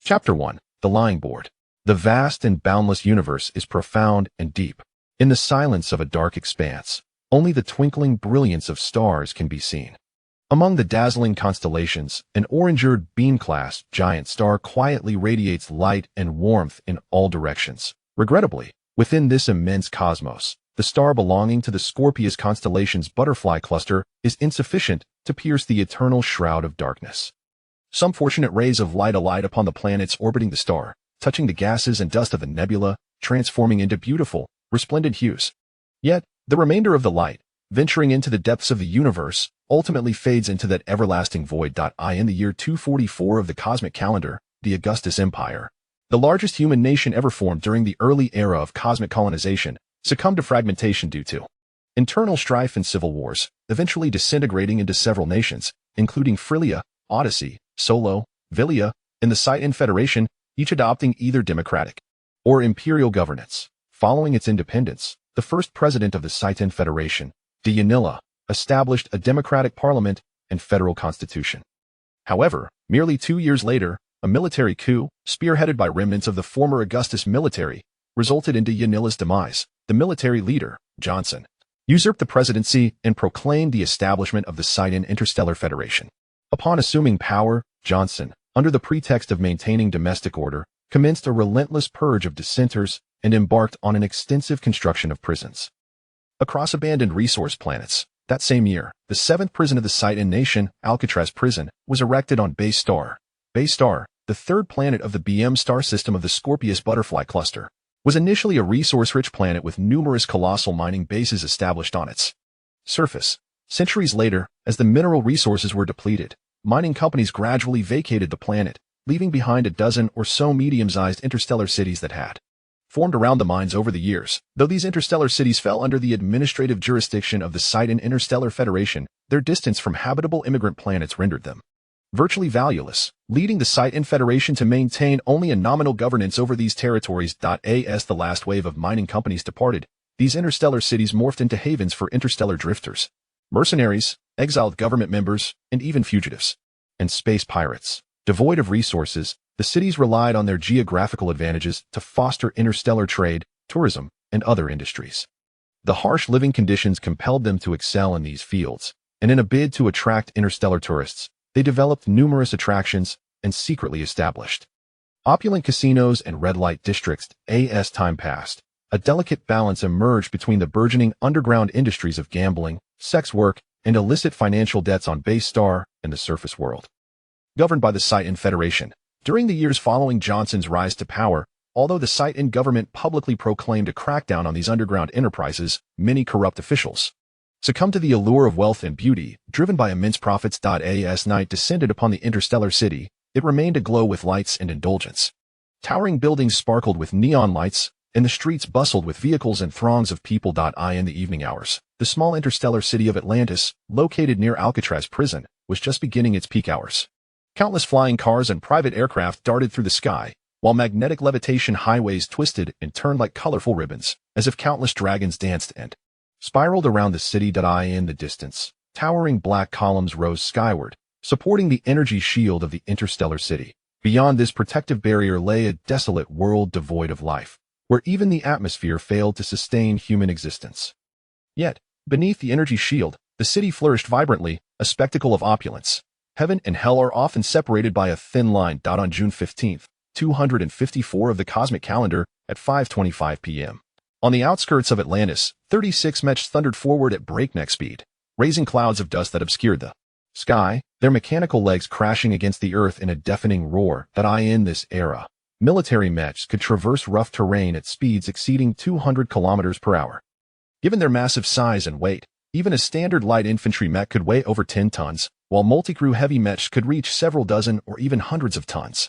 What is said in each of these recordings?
Chapter 1. The Lying Board. The vast and boundless universe is profound and deep. In the silence of a dark expanse, only the twinkling brilliance of stars can be seen. Among the dazzling constellations, an orange-eyed beam-class giant star quietly radiates light and warmth in all directions. Regrettably, within this immense cosmos, the star belonging to the Scorpius constellation's butterfly cluster is insufficient to pierce the eternal shroud of darkness. Some fortunate rays of light alight upon the planets orbiting the star, touching the gases and dust of the nebula, transforming into beautiful, resplendent hues. Yet, the remainder of the light, venturing into the depths of the universe, ultimately fades into that everlasting void. In the year 244 of the cosmic calendar, the Augustus Empire, the largest human nation ever formed during the early era of cosmic colonization, succumbed to fragmentation due to internal strife and civil wars, eventually disintegrating into several nations, including Phrygia, Odyssey, Solo, Vilia, and the Scythian Federation, each adopting either democratic or imperial governance. Following its independence, the first president of the Scythian Federation, Dionilla, established a democratic parliament and federal constitution. However, merely 2 years later, a military coup, spearheaded by remnants of the former Augustus military, resulted in Dionilla's demise. The military leader, Johnson, usurped the presidency and proclaimed the establishment of the Scythian Interstellar Federation. Upon assuming power, Johnson, under the pretext of maintaining domestic order, commenced a relentless purge of dissenters and embarked on an extensive construction of prisons across abandoned resource planets. That same year, the seventh prison of the Scythian nation, Alcatraz Prison, was erected on Base Star. Base Star, the third planet of the BM star system of the Scorpius butterfly cluster, was initially a resource-rich planet with numerous colossal mining bases established on its surface. Centuries later, as the mineral resources were depleted, mining companies gradually vacated the planet, leaving behind a dozen or so medium-sized interstellar cities that had formed around the mines over the years. Though these interstellar cities fell under the administrative jurisdiction of the Scythian Interstellar Federation, their distance from habitable immigrant planets rendered them virtually valueless, leading the Scythian Federation to maintain only a nominal governance over these territories. As the last wave of mining companies departed, these interstellar cities morphed into havens for interstellar drifters, mercenaries, exiled government members, and even fugitives and space pirates. Devoid of resources, the cities relied on their geographical advantages to foster interstellar trade, tourism, and other industries. The harsh living conditions compelled them to excel in these fields, and in a bid to attract interstellar tourists, they developed numerous attractions and secretly established opulent casinos and red light districts. As time passed, a delicate balance emerged between the burgeoning underground industries of gambling, sex work, and illicit financial debts on Base Star and the surface world. Governed by the Scythian Federation, during the years following Johnson's rise to power, although the Scythian government publicly proclaimed a crackdown on these underground enterprises, many corrupt officials succumbed to the allure of wealth and beauty, driven by immense profits. As night descended upon the interstellar city, it remained aglow with lights and indulgence. Towering buildings sparkled with neon lights, and the streets bustled with vehicles and throngs of people. In the evening hours, the small interstellar city of Atlantis, located near Alcatraz Prison, was just beginning its peak hours. Countless flying cars and private aircraft darted through the sky, while magnetic levitation highways twisted and turned like colorful ribbons, as if countless dragons danced and spiraled around the city. In the distance, towering black columns rose skyward, supporting the energy shield of the interstellar city. Beyond this protective barrier lay a desolate world devoid of life, where even the atmosphere failed to sustain human existence. Yet, beneath the energy shield, the city flourished vibrantly, a spectacle of opulence. Heaven and hell are often separated by a thin line. On June 15, 254 of the cosmic calendar, at 5:25 p.m. on the outskirts of Atlantis, 36 Mech thundered forward at breakneck speed, raising clouds of dust that obscured the sky, their mechanical legs crashing against the earth in a deafening roar. In this era, military Mechs could traverse rough terrain at speeds exceeding 200 kilometers per hour. Given their massive size and weight, even a standard light infantry Mech could weigh over 10 tons, while multi-crew heavy Mechs could reach several dozen or even hundreds of tons.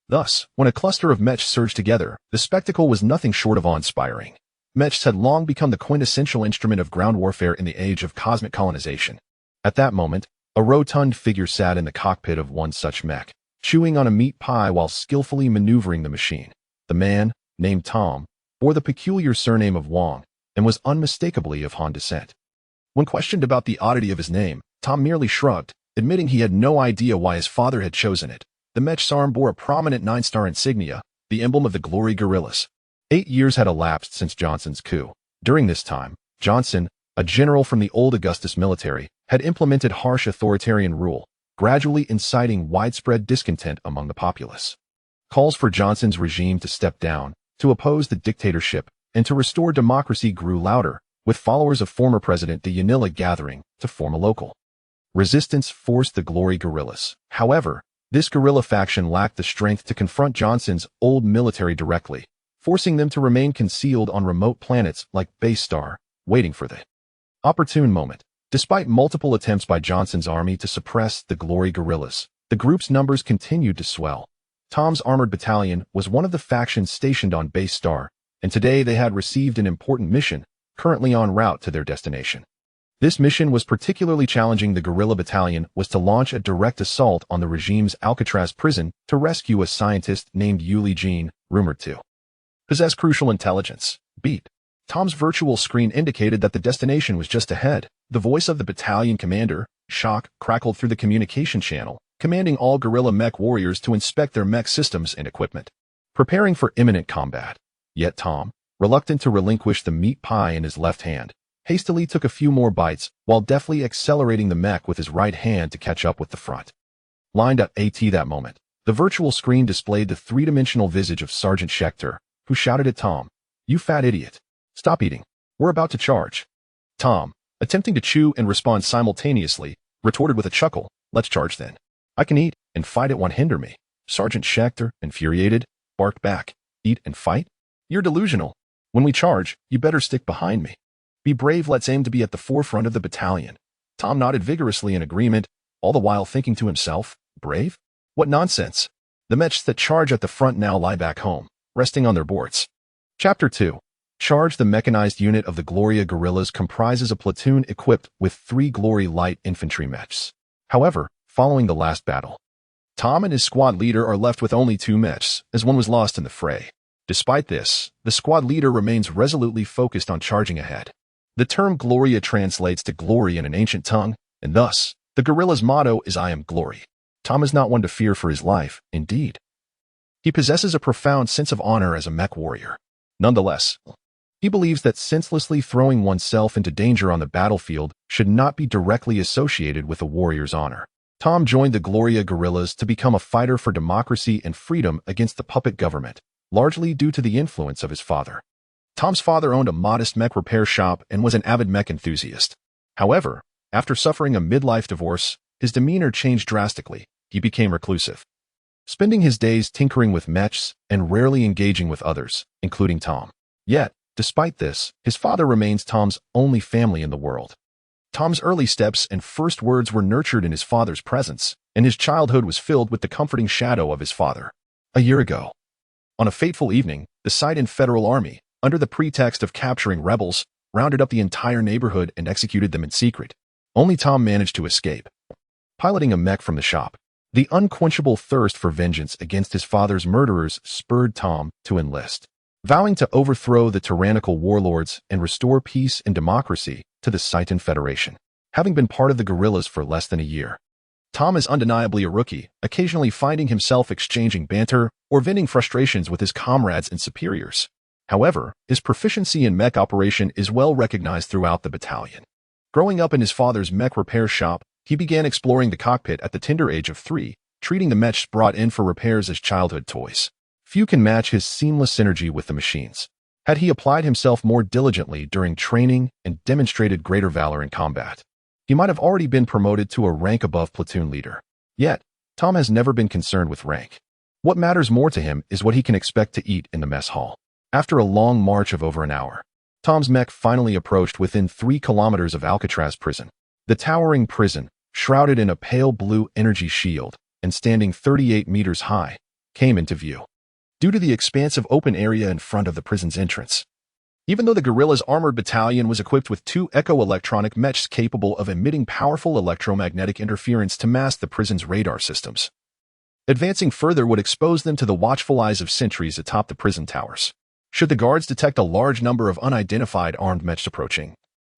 Thus, when a cluster of Mechs surged together, the spectacle was nothing short of awe-inspiring. Mechs had long become the quintessential instrument of ground warfare in the age of cosmic colonization. At that moment, a rotund figure sat in the cockpit of one such Mech, chewing on a meat pie while skillfully maneuvering the machine. The man, named Tom, bore the peculiar surname of Wong, and was unmistakably of Han descent. When questioned about the oddity of his name, Tom merely shrugged, admitting he had no idea why his father had chosen it. the Mech's arm bore a prominent 9-star insignia, the emblem of the Glory Guerrillas. 8 years had elapsed since Johnson's coup. During this time, Johnson, a general from the old Augustus military, had implemented harsh authoritarian rule, gradually inciting widespread discontent among the populace. Calls for Johnson's regime to step down, to oppose the dictatorship, and to restore democracy grew louder, with followers of former President Yanilla gathering to form a local resistance forced the Glory Guerrillas. However, this guerrilla faction lacked the strength to confront Johnson's old military directly, forcing them to remain concealed on remote planets like Base Star, waiting for the opportune moment. Despite multiple attempts by Johnson's army to suppress the Glory Guerrillas, the group's numbers continued to swell. Tom's armored battalion was one of the factions stationed on Base Star, and today they had received an important mission, currently en route to their destination. This mission was particularly challenging. The guerrilla battalion was to launch a direct assault on the regime's Alcatraz prison to rescue a scientist named Yuli Jean, rumored to possess crucial intelligence. Beat. Tom's virtual screen indicated that the destination was just ahead. The voice of the battalion commander, Shock, crackled through the communication channel, commanding all guerrilla mech warriors to inspect their mech systems and equipment, preparing for imminent combat. Yet Tom, reluctant to relinquish the meat pie in his left hand, hastily took a few more bites while deftly accelerating the mech with his right hand to catch up with the front. Lined up at that moment, the virtual screen displayed the three-dimensional visage of Sergeant Schechter, who shouted at Tom, "You fat idiot. Stop eating. We're about to charge." Tom, attempting to chew and respond simultaneously, retorted with a chuckle, "Let's charge then. I can eat and fight, it won't hinder me." Sergeant Schechter, infuriated, barked back, "Eat and fight? You're delusional. When we charge, you better stick behind me. Be brave, let's aim to be at the forefront of the battalion." Tom nodded vigorously in agreement, all the while thinking to himself, brave? What nonsense. The Mechs that charge at the front now lie back home, resting on their boards. Chapter 2. Charge. The mechanized unit of the Gloria Guerrillas comprises a platoon equipped with 3 Glory light infantry Mechs. However, following the last battle, Tom and his squad leader are left with only 2 Mechs, as one was lost in the fray. Despite this, the squad leader remains resolutely focused on charging ahead. The term Gloria translates to glory in an ancient tongue, and thus, the guerrilla's motto is "I am glory." Tom is not one to fear for his life, indeed. He possesses a profound sense of honor as a mech warrior. Nonetheless, he believes that senselessly throwing oneself into danger on the battlefield should not be directly associated with a warrior's honor. Tom joined the Gloria Guerrillas to become a fighter for democracy and freedom against the puppet government, largely due to the influence of his father. Tom's father owned a modest mech repair shop and was an avid mech enthusiast. However, after suffering a midlife divorce, his demeanor changed drastically. He became reclusive, spending his days tinkering with mechs and rarely engaging with others, including Tom. Yet, despite this, his father remains Tom's only family in the world. Tom's early steps and first words were nurtured in his father's presence, and his childhood was filled with the comforting shadow of his father. A year ago, on a fateful evening, the Sidon Federal Army, under the pretext of capturing rebels, rounded up the entire neighborhood and executed them in secret. Only Tom managed to escape, piloting a mech from the shop. The unquenchable thirst for vengeance against his father's murderers spurred Tom to enlist, vowing to overthrow the tyrannical warlords and restore peace and democracy to the Sidon Federation. Having been part of the guerrillas for less than a year, Tom is undeniably a rookie, occasionally finding himself exchanging banter or venting frustrations with his comrades and superiors. However, his proficiency in mech operation is well recognized throughout the battalion. Growing up in his father's mech repair shop, he began exploring the cockpit at the tender age of 3, treating the mechs brought in for repairs as childhood toys. Few can match his seamless synergy with the machines. Had he applied himself more diligently during training and demonstrated greater valor in combat, he might have already been promoted to a rank above platoon leader. Yet, Tom has never been concerned with rank. What matters more to him is what he can expect to eat in the mess hall. After a long march of over an hour, Tom's mech finally approached within 3 kilometers of Alcatraz prison. The towering prison, shrouded in a pale blue energy shield and standing 38 meters high, came into view. Due to the expansive open area in front of the prison's entrance, even though the guerrillas' armored battalion was equipped with 2 echo-electronic mechs capable of emitting powerful electromagnetic interference to mask the prison's radar systems, advancing further would expose them to the watchful eyes of sentries atop the prison towers. Should the guards detect a large number of unidentified armed mechs approaching,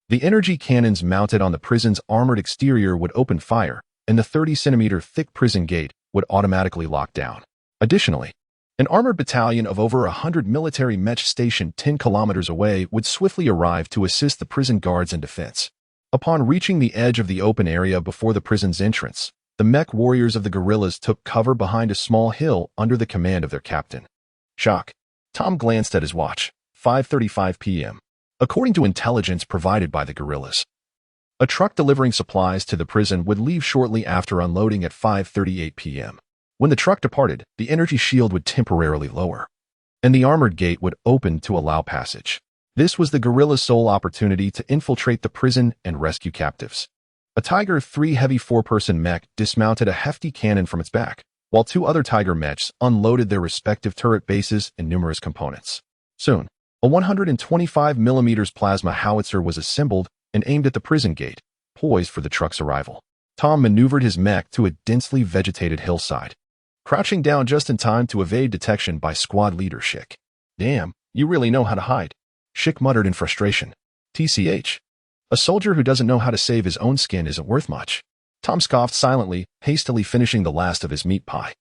the energy cannons mounted on the prison's armored exterior would open fire, and the 30-centimeter thick prison gate would automatically lock down. Additionally, an armored battalion of over 100 military Mech stationed 10 kilometers away would swiftly arrive to assist the prison guards in defense. Upon reaching the edge of the open area before the prison's entrance, the Mech warriors of the guerrillas took cover behind a small hill under the command of their captain. Shock. Tom glanced at his watch. 5:35 p.m. According to intelligence provided by the guerrillas, a truck delivering supplies to the prison would leave shortly after unloading at 5:38 p.m. When the truck departed, the energy shield would temporarily lower, and the armored gate would open to allow passage. This was the guerrillas' sole opportunity to infiltrate the prison and rescue captives. A Tiger III heavy 4-person mech dismounted a hefty cannon from its back, while 2 other Tiger mechs unloaded their respective turret bases and numerous components. Soon, a 125mm plasma howitzer was assembled and aimed at the prison gate, poised for the truck's arrival. Tom maneuvered his mech to a densely vegetated hillside, crouching down just in time to evade detection by squad leader Schick. "Damn, you really know how to hide," Schick muttered in frustration. "TCH. A soldier who doesn't know how to save his own skin isn't worth much." Tom scoffed silently, hastily finishing the last of his meat pie.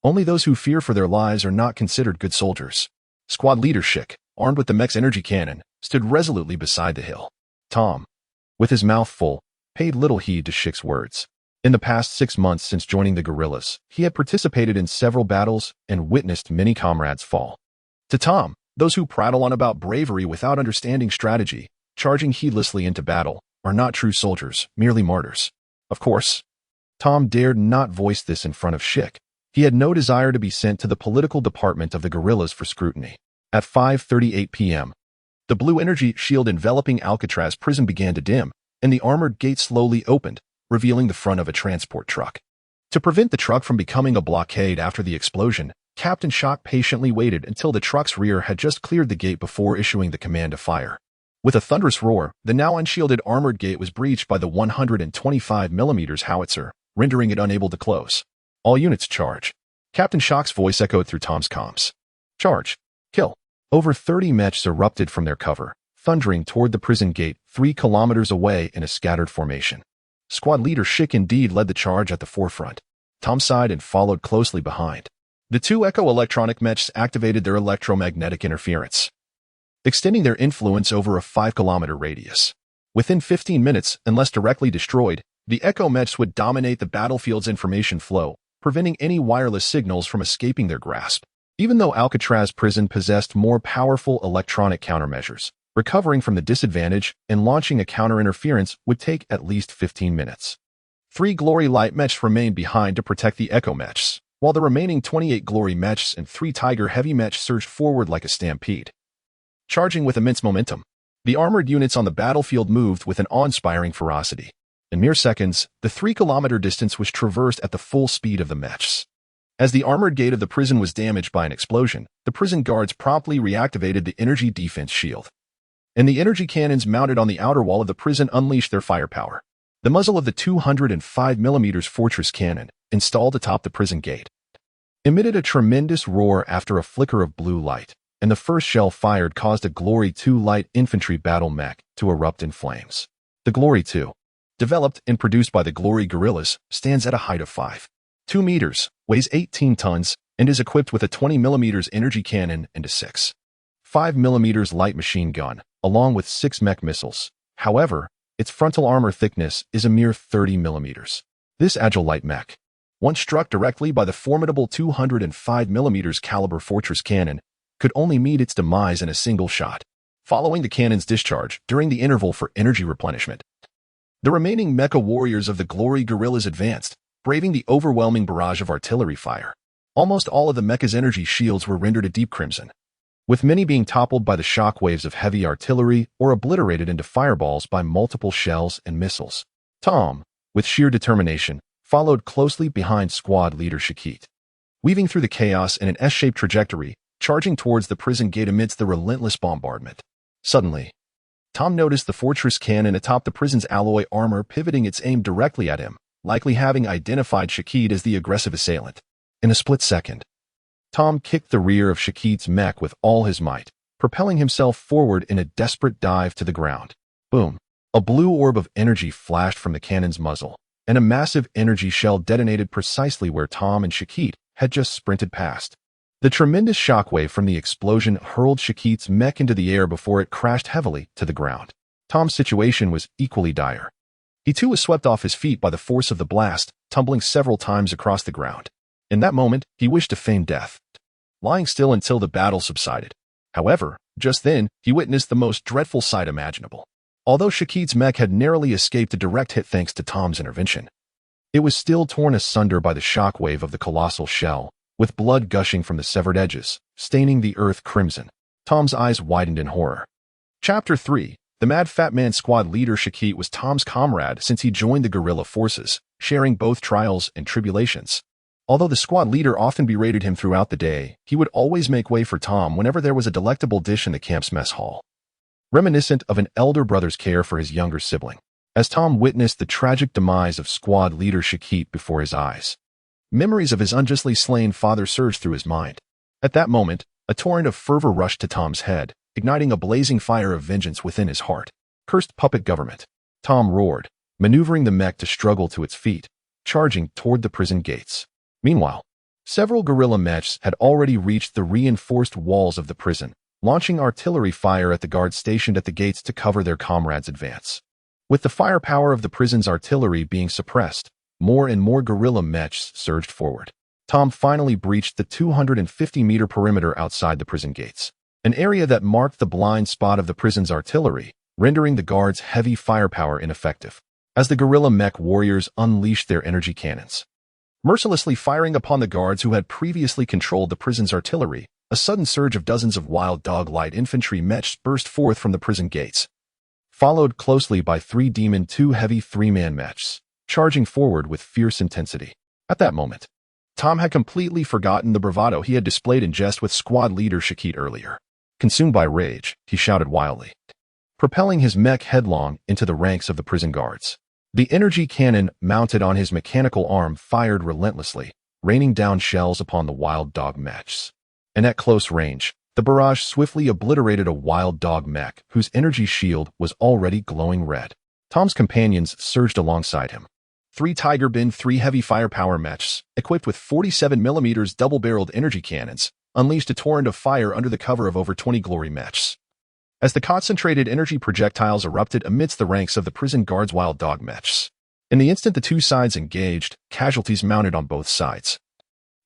Only those who fear for their lives are not considered good soldiers. Squad leader Schick, armed with the mech's energy cannon, stood resolutely beside the hill. Tom, with his mouth full, paid little heed to Schick's words. In the past 6 months since joining the guerrillas, he had participated in several battles and witnessed many comrades fall. To Tom, those who prattle on about bravery without understanding strategy, charging heedlessly into battle, are not true soldiers, merely martyrs. Of course, Tom dared not voice this in front of Schick. He had no desire to be sent to the political department of the guerrillas for scrutiny. At 5:38 p.m., the blue energy shield enveloping Alcatraz prison began to dim, and the armored gate slowly opened, revealing the front of a transport truck. To prevent the truck from becoming a blockade after the explosion, Captain Shock patiently waited until the truck's rear had just cleared the gate before issuing the command to fire. With a thunderous roar, the now unshielded armored gate was breached by the 125mm howitzer, rendering it unable to close. "All units charge." Captain Shock's voice echoed through Tom's comms. "Charge. Kill." Over 30 mechs erupted from their cover, thundering toward the prison gate 3 kilometers away in a scattered formation. Squad leader Schick indeed led the charge at the forefront. Tom sighed and followed closely behind. The 2 echo-electronic mechs activated their electromagnetic interference, extending their influence over a 5-kilometer radius. Within 15 minutes, unless directly destroyed, the echo mechs would dominate the battlefield's information flow, preventing any wireless signals from escaping their grasp. Even though Alcatraz prison possessed more powerful electronic countermeasures, recovering from the disadvantage and launching a counter-interference would take at least 15 minutes. 3 Glory Light mechs remained behind to protect the echo mechs, while the remaining 28 Glory mechs and 3 Tiger heavy mechs surged forward like a stampede, charging with immense momentum. The armored units on the battlefield moved with an awe-inspiring ferocity. In mere seconds, the 3-kilometer distance was traversed at the full speed of the mechs. As the armored gate of the prison was damaged by an explosion, the prison guards promptly reactivated the energy defense shield, and the energy cannons mounted on the outer wall of the prison unleashed their firepower. The muzzle of the 205mm Fortress cannon, installed atop the prison gate, emitted a tremendous roar after a flicker of blue light, and the first shell fired caused a Glory II light infantry battle mech to erupt in flames. The Glory II, developed and produced by the Glory guerrillas, stands at a height of 5.2 meters, weighs 18 tons, and is equipped with a 20mm energy cannon and a 6.5mm light machine gun, along with 6 mech missiles. However, its frontal armor thickness is a mere 30mm. This agile light mech, once struck directly by the formidable 205mm caliber Fortress cannon, could only meet its demise in a single shot, following the cannon's discharge during the interval for energy replenishment. The remaining mecha warriors of the Glory guerrillas advanced, braving the overwhelming barrage of artillery fire. Almost all of the mecha's energy shields were rendered a deep crimson, with many being toppled by the shock waves of heavy artillery or obliterated into fireballs by multiple shells and missiles. Tom, with sheer determination, followed closely behind squad leader Schick, weaving through the chaos in an S-shaped trajectory, charging towards the prison gate amidst the relentless bombardment. Suddenly, Tom noticed the Fortress cannon atop the prison's alloy armor pivoting its aim directly at him, likely having identified Schick as the aggressive assailant. In a split second, Tom kicked the rear of Schick's mech with all his might, propelling himself forward in a desperate dive to the ground. Boom! A blue orb of energy flashed from the cannon's muzzle, and a massive energy shell detonated precisely where Tom and Shakit had just sprinted past. The tremendous shockwave from the explosion hurled Shakit's mech into the air before it crashed heavily to the ground. Tom's situation was equally dire. He too was swept off his feet by the force of the blast, tumbling several times across the ground. In that moment, he wished to feign death, lying still until the battle subsided. However, just then, he witnessed the most dreadful sight imaginable. Although Shakit's mech had narrowly escaped a direct hit thanks to Tom's intervention, it was still torn asunder by the shockwave of the colossal shell, with blood gushing from the severed edges, staining the earth crimson. Tom's eyes widened in horror. Chapter 3. The Mad Fat Man squad leader Shakit was Tom's comrade since he joined the guerrilla forces, sharing both trials and tribulations. Although the squad leader often berated him throughout the day, he would always make way for Tom whenever there was a delectable dish in the camp's mess hall, reminiscent of an elder brother's care for his younger sibling. As Tom witnessed the tragic demise of squad leader Shakit before his eyes, memories of his unjustly slain father surged through his mind. At that moment, a torrent of fervor rushed to Tom's head, igniting a blazing fire of vengeance within his heart. Cursed puppet government! Tom roared, maneuvering the mech to struggle to its feet, charging toward the prison gates. Meanwhile, several guerrilla mechs had already reached the reinforced walls of the prison, launching artillery fire at the guards stationed at the gates to cover their comrades' advance. With the firepower of the prison's artillery being suppressed, more and more guerrilla mechs surged forward. Tom finally breached the 250-meter perimeter outside the prison gates, an area that marked the blind spot of the prison's artillery, rendering the guards' heavy firepower ineffective. As the guerrilla mech warriors unleashed their energy cannons, mercilessly firing upon the guards who had previously controlled the prison's artillery, a sudden surge of dozens of wild dog light infantry mechs burst forth from the prison gates, followed closely by 3 Demon 2 heavy 3-man mechs, charging forward with fierce intensity. At that moment, Tom had completely forgotten the bravado he had displayed in jest with squad leader Shakit earlier. Consumed by rage, he shouted wildly, propelling his mech headlong into the ranks of the prison guards. The energy cannon mounted on his mechanical arm fired relentlessly, raining down shells upon the wild dog mechs. And at close range, the barrage swiftly obliterated a wild dog mech whose energy shield was already glowing red. Tom's companions surged alongside him. 3 Tiger Bin 3 heavy firepower mechs, equipped with 47mm double-barreled energy cannons, unleashed a torrent of fire under the cover of over 20 glory mechs. As the concentrated energy projectiles erupted amidst the ranks of the prison guards' wild dog mechs. In the instant the two sides engaged, casualties mounted on both sides,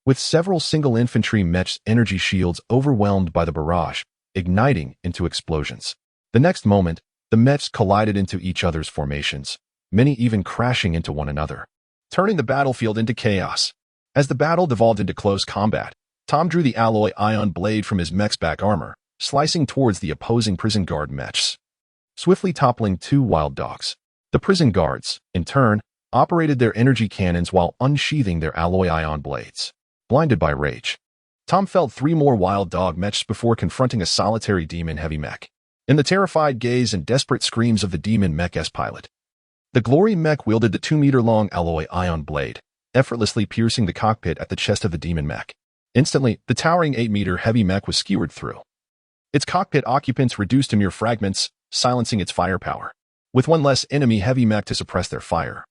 with several single infantry mechs' energy shields overwhelmed by the barrage, igniting into explosions. The next moment, the mechs collided into each other's formations, many even crashing into one another, turning the battlefield into chaos. As the battle devolved into close combat, Tom drew the alloy ion blade from his mech's back armor, slicing towards the opposing prison guard mechs, swiftly toppling 2 wild dogs. The prison guards, in turn, operated their energy cannons while unsheathing their alloy ion blades. Blinded by rage, Tom felled 3 more wild dog mechs before confronting a solitary demon heavy mech. In the terrified gaze and desperate screams of the demon mech's pilot, the glory mech wielded the 2-meter-long alloy ion blade, effortlessly piercing the cockpit at the chest of the demon mech. Instantly, the towering 8-meter heavy mech was skewered through, its cockpit occupants reduced to mere fragments, silencing its firepower. With one less enemy heavy mech to suppress their fire,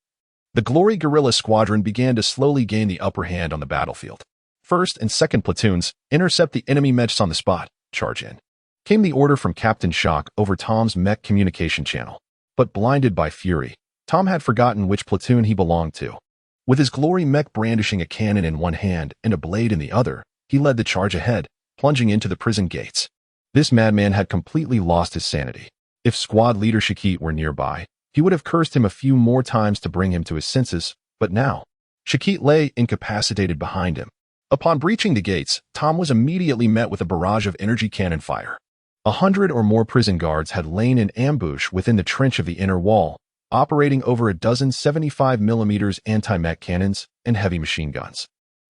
the Glory Guerrilla Squadron began to slowly gain the upper hand on the battlefield. First and second platoons, intercept the enemy mechs on the spot, charge in. Came the order from Captain Shock over Tom's mech communication channel. But blinded by fury, Tom had forgotten which platoon he belonged to. With his Glory mech brandishing a cannon in one hand and a blade in the other, he led the charge ahead, plunging into the prison gates. This madman had completely lost his sanity. If squad leader Shakit were nearby, he would have cursed him a few more times to bring him to his senses, but now, Shakit lay incapacitated behind him. Upon breaching the gates, Tom was immediately met with a barrage of energy cannon fire. 100 or more prison guards had lain in ambush within the trench of the inner wall, operating over a dozen 75mm anti-mech cannons and heavy machine guns,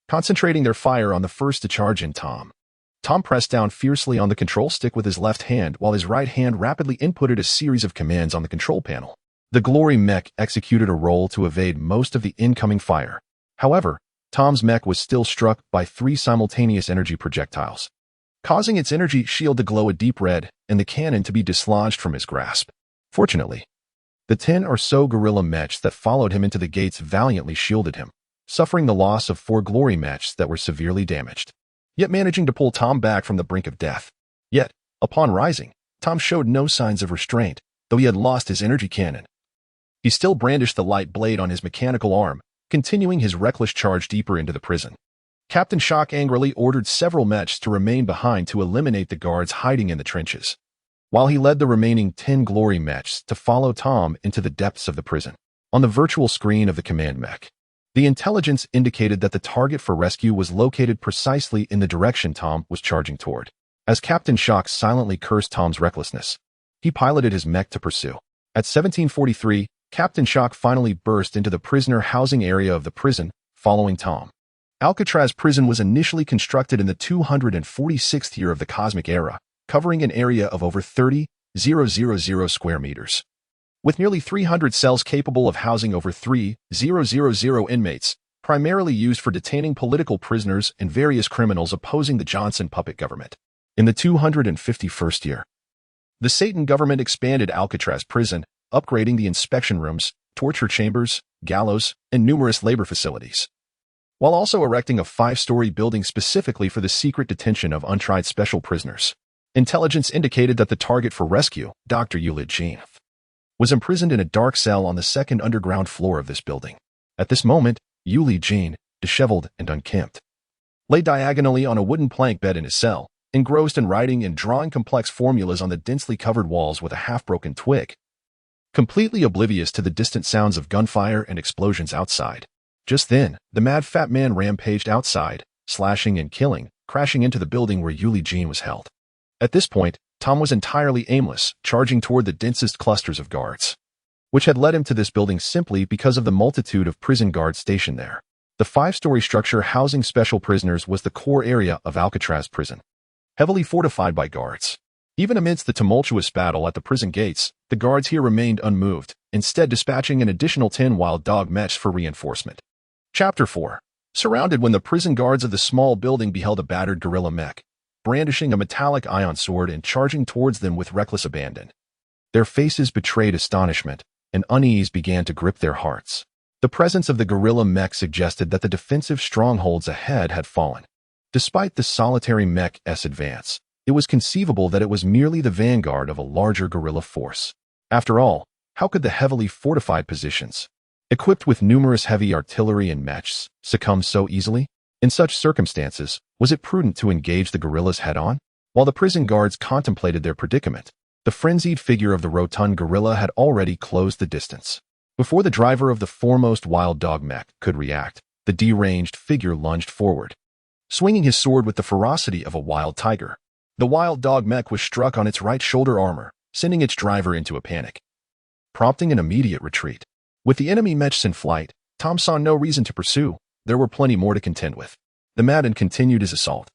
concentrating their fire on the first to charge in Tom. Tom pressed down fiercely on the control stick with his left hand while his right hand rapidly inputted a series of commands on the control panel. The Glory mech executed a roll to evade most of the incoming fire. However, Tom's mech was still struck by 3 simultaneous energy projectiles, causing its energy shield to glow a deep red and the cannon to be dislodged from his grasp. Fortunately, The 10 or so gorilla mechs that followed him into the gates valiantly shielded him, suffering the loss of 4 glory mechs that were severely damaged, yet managing to pull Tom back from the brink of death. Yet, upon rising, Tom showed no signs of restraint, though he had lost his energy cannon. He still brandished the light blade on his mechanical arm, continuing his reckless charge deeper into the prison. Captain Shock angrily ordered several mechs to remain behind to eliminate the guards hiding in the trenches, while he led the remaining 10 glory mechs to follow Tom into the depths of the prison. On the virtual screen of the command mech, the intelligence indicated that the target for rescue was located precisely in the direction Tom was charging toward. As Captain Shock silently cursed Tom's recklessness, he piloted his mech to pursue. At 1743, Captain Shock finally burst into the prisoner housing area of the prison, following Tom. Alcatraz prison was initially constructed in the 246th year of the cosmic era, covering an area of over 30,000 square meters. With nearly 300 cells capable of housing over 3,000 inmates, primarily used for detaining political prisoners and various criminals opposing the Johnson puppet government. In the 251st year, the Satan government expanded Alcatraz prison, upgrading the inspection rooms, torture chambers, gallows, and numerous labor facilities, while also erecting a 5-story building specifically for the secret detention of untried special prisoners. Intelligence indicated that the target for rescue, Dr. Yulia Jean, was imprisoned in a dark cell on the second underground floor of this building. At this moment, Yulia Jean, disheveled and unkempt, lay diagonally on a wooden plank bed in his cell, engrossed in writing and drawing complex formulas on the densely covered walls with a half-broken twig, completely oblivious to the distant sounds of gunfire and explosions outside. Just then, the mad fat man rampaged outside, slashing and killing, crashing into the building where Yulia Jean was held. At this point, Tom was entirely aimless, charging toward the densest clusters of guards, which had led him to this building simply because of the multitude of prison guards stationed there. The 5-story structure housing special prisoners was the core area of Alcatraz prison, heavily fortified by guards. Even amidst the tumultuous battle at the prison gates, the guards here remained unmoved, instead dispatching an additional 10 wild dog mechs for reinforcement. Chapter 4. Surrounded when the prison guards of the small building beheld a battered gorilla mech, brandishing a metallic ion sword and charging towards them with reckless abandon. Their faces betrayed astonishment, and unease began to grip their hearts. The presence of the gorilla mech suggested that the defensive strongholds ahead had fallen. Despite the solitary mech's advance, it was conceivable that it was merely the vanguard of a larger guerrilla force. After all, how could the heavily fortified positions, equipped with numerous heavy artillery and mechs, succumb so easily? In such circumstances, was it prudent to engage the guerrillas head-on? While the prison guards contemplated their predicament, the frenzied figure of the rotund gorilla had already closed the distance. Before the driver of the foremost wild dog mech could react, the deranged figure lunged forward, swinging his sword with the ferocity of a wild tiger. The wild dog mech was struck on its right shoulder armor, sending its driver into a panic, prompting an immediate retreat. With the enemy mechs in flight, Tom saw no reason to pursue. There were plenty more to contend with. The Madden continued his assault,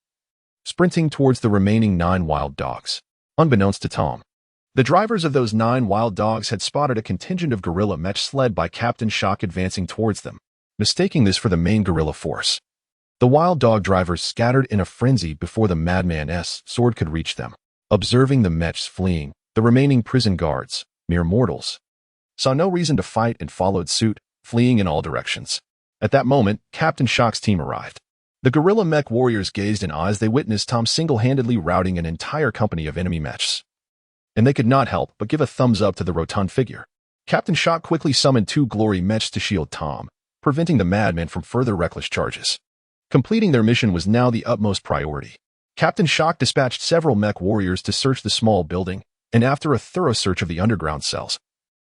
sprinting towards the remaining 9 wild dogs. Unbeknownst to Tom, the drivers of those 9 wild dogs had spotted a contingent of gorilla mechs led by Captain Shock advancing towards them, mistaking this for the main gorilla force. The wild dog drivers scattered in a frenzy before the madman's sword could reach them. Observing the mechs fleeing, the remaining prison guards, mere mortals, saw no reason to fight and followed suit, fleeing in all directions. At that moment, Captain Shock's team arrived. The gorilla mech warriors gazed in awe as they witnessed Tom single-handedly routing an entire company of enemy mechs, and they could not help but give a thumbs up to the rotund figure. Captain Shock quickly summoned 2 glory mechs to shield Tom, preventing the madman from further reckless charges. Completing their mission was now the utmost priority. Captain Shock dispatched several mech warriors to search the small building, and after a thorough search of the underground cells,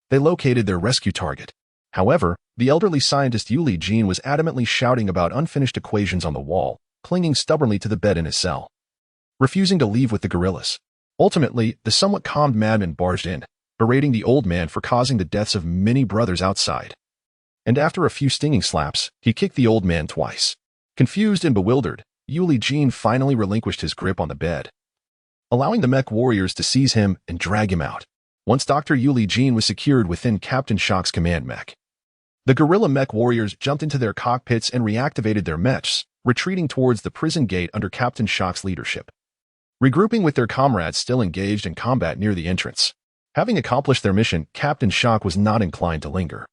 they located their rescue target. However, the elderly scientist Yulia Jean was adamantly shouting about unfinished equations on the wall, clinging stubbornly to the bed in his cell, refusing to leave with the gorillas. Ultimately, the somewhat calmed madman barged in, berating the old man for causing the deaths of many brothers outside. And after a few stinging slaps, he kicked the old man twice. Confused and bewildered, Yulia Jean finally relinquished his grip on the bed, allowing the mech warriors to seize him and drag him out. Once Dr. Yulia Jean was secured within Captain Shock's command mech, the gorilla mech warriors jumped into their cockpits and reactivated their mechs, retreating towards the prison gate under Captain Shock's leadership. Regrouping with their comrades still engaged in combat near the entrance, Having accomplished their mission, Captain Shock was not inclined to linger.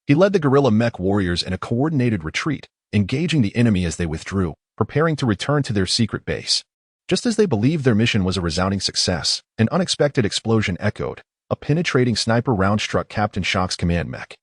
He led the guerrilla mech warriors in a coordinated retreat, engaging the enemy as they withdrew, preparing to return to their secret base. Just as they believed their mission was a resounding success, an unexpected explosion echoed. A penetrating sniper round struck Captain Shock's command mech.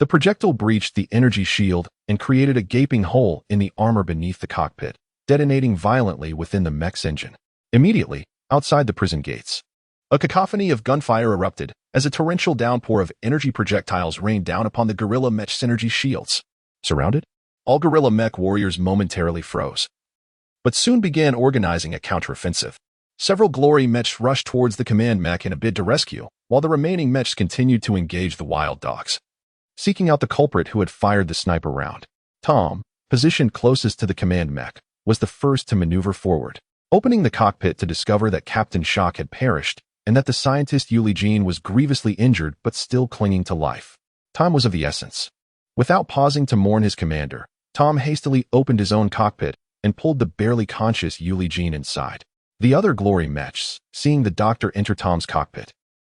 The projectile breached the energy shield and created a gaping hole in the armor beneath the cockpit, detonating violently within the mech's engine. Immediately, outside the prison gates, a cacophony of gunfire erupted as a torrential downpour of energy projectiles rained down upon the guerrilla mech synergy shields. Surrounded, all guerrilla mech warriors momentarily froze, but soon began organizing a counteroffensive. Several glory mechs rushed towards the command mech in a bid to rescue, while the remaining mechs continued to engage the wild dogs, seeking out the culprit who had fired the sniper round. Tom, positioned closest to the command mech, was the first to maneuver forward, opening the cockpit to discover that Captain Shock had perished and that the scientist Yuli Jean was grievously injured but still clinging to life. Time was of the essence. Without pausing to mourn his commander, Tom hastily opened his own cockpit and pulled the barely conscious Yuli Jean inside. The other glory mechs, seeing the doctor enter Tom's cockpit,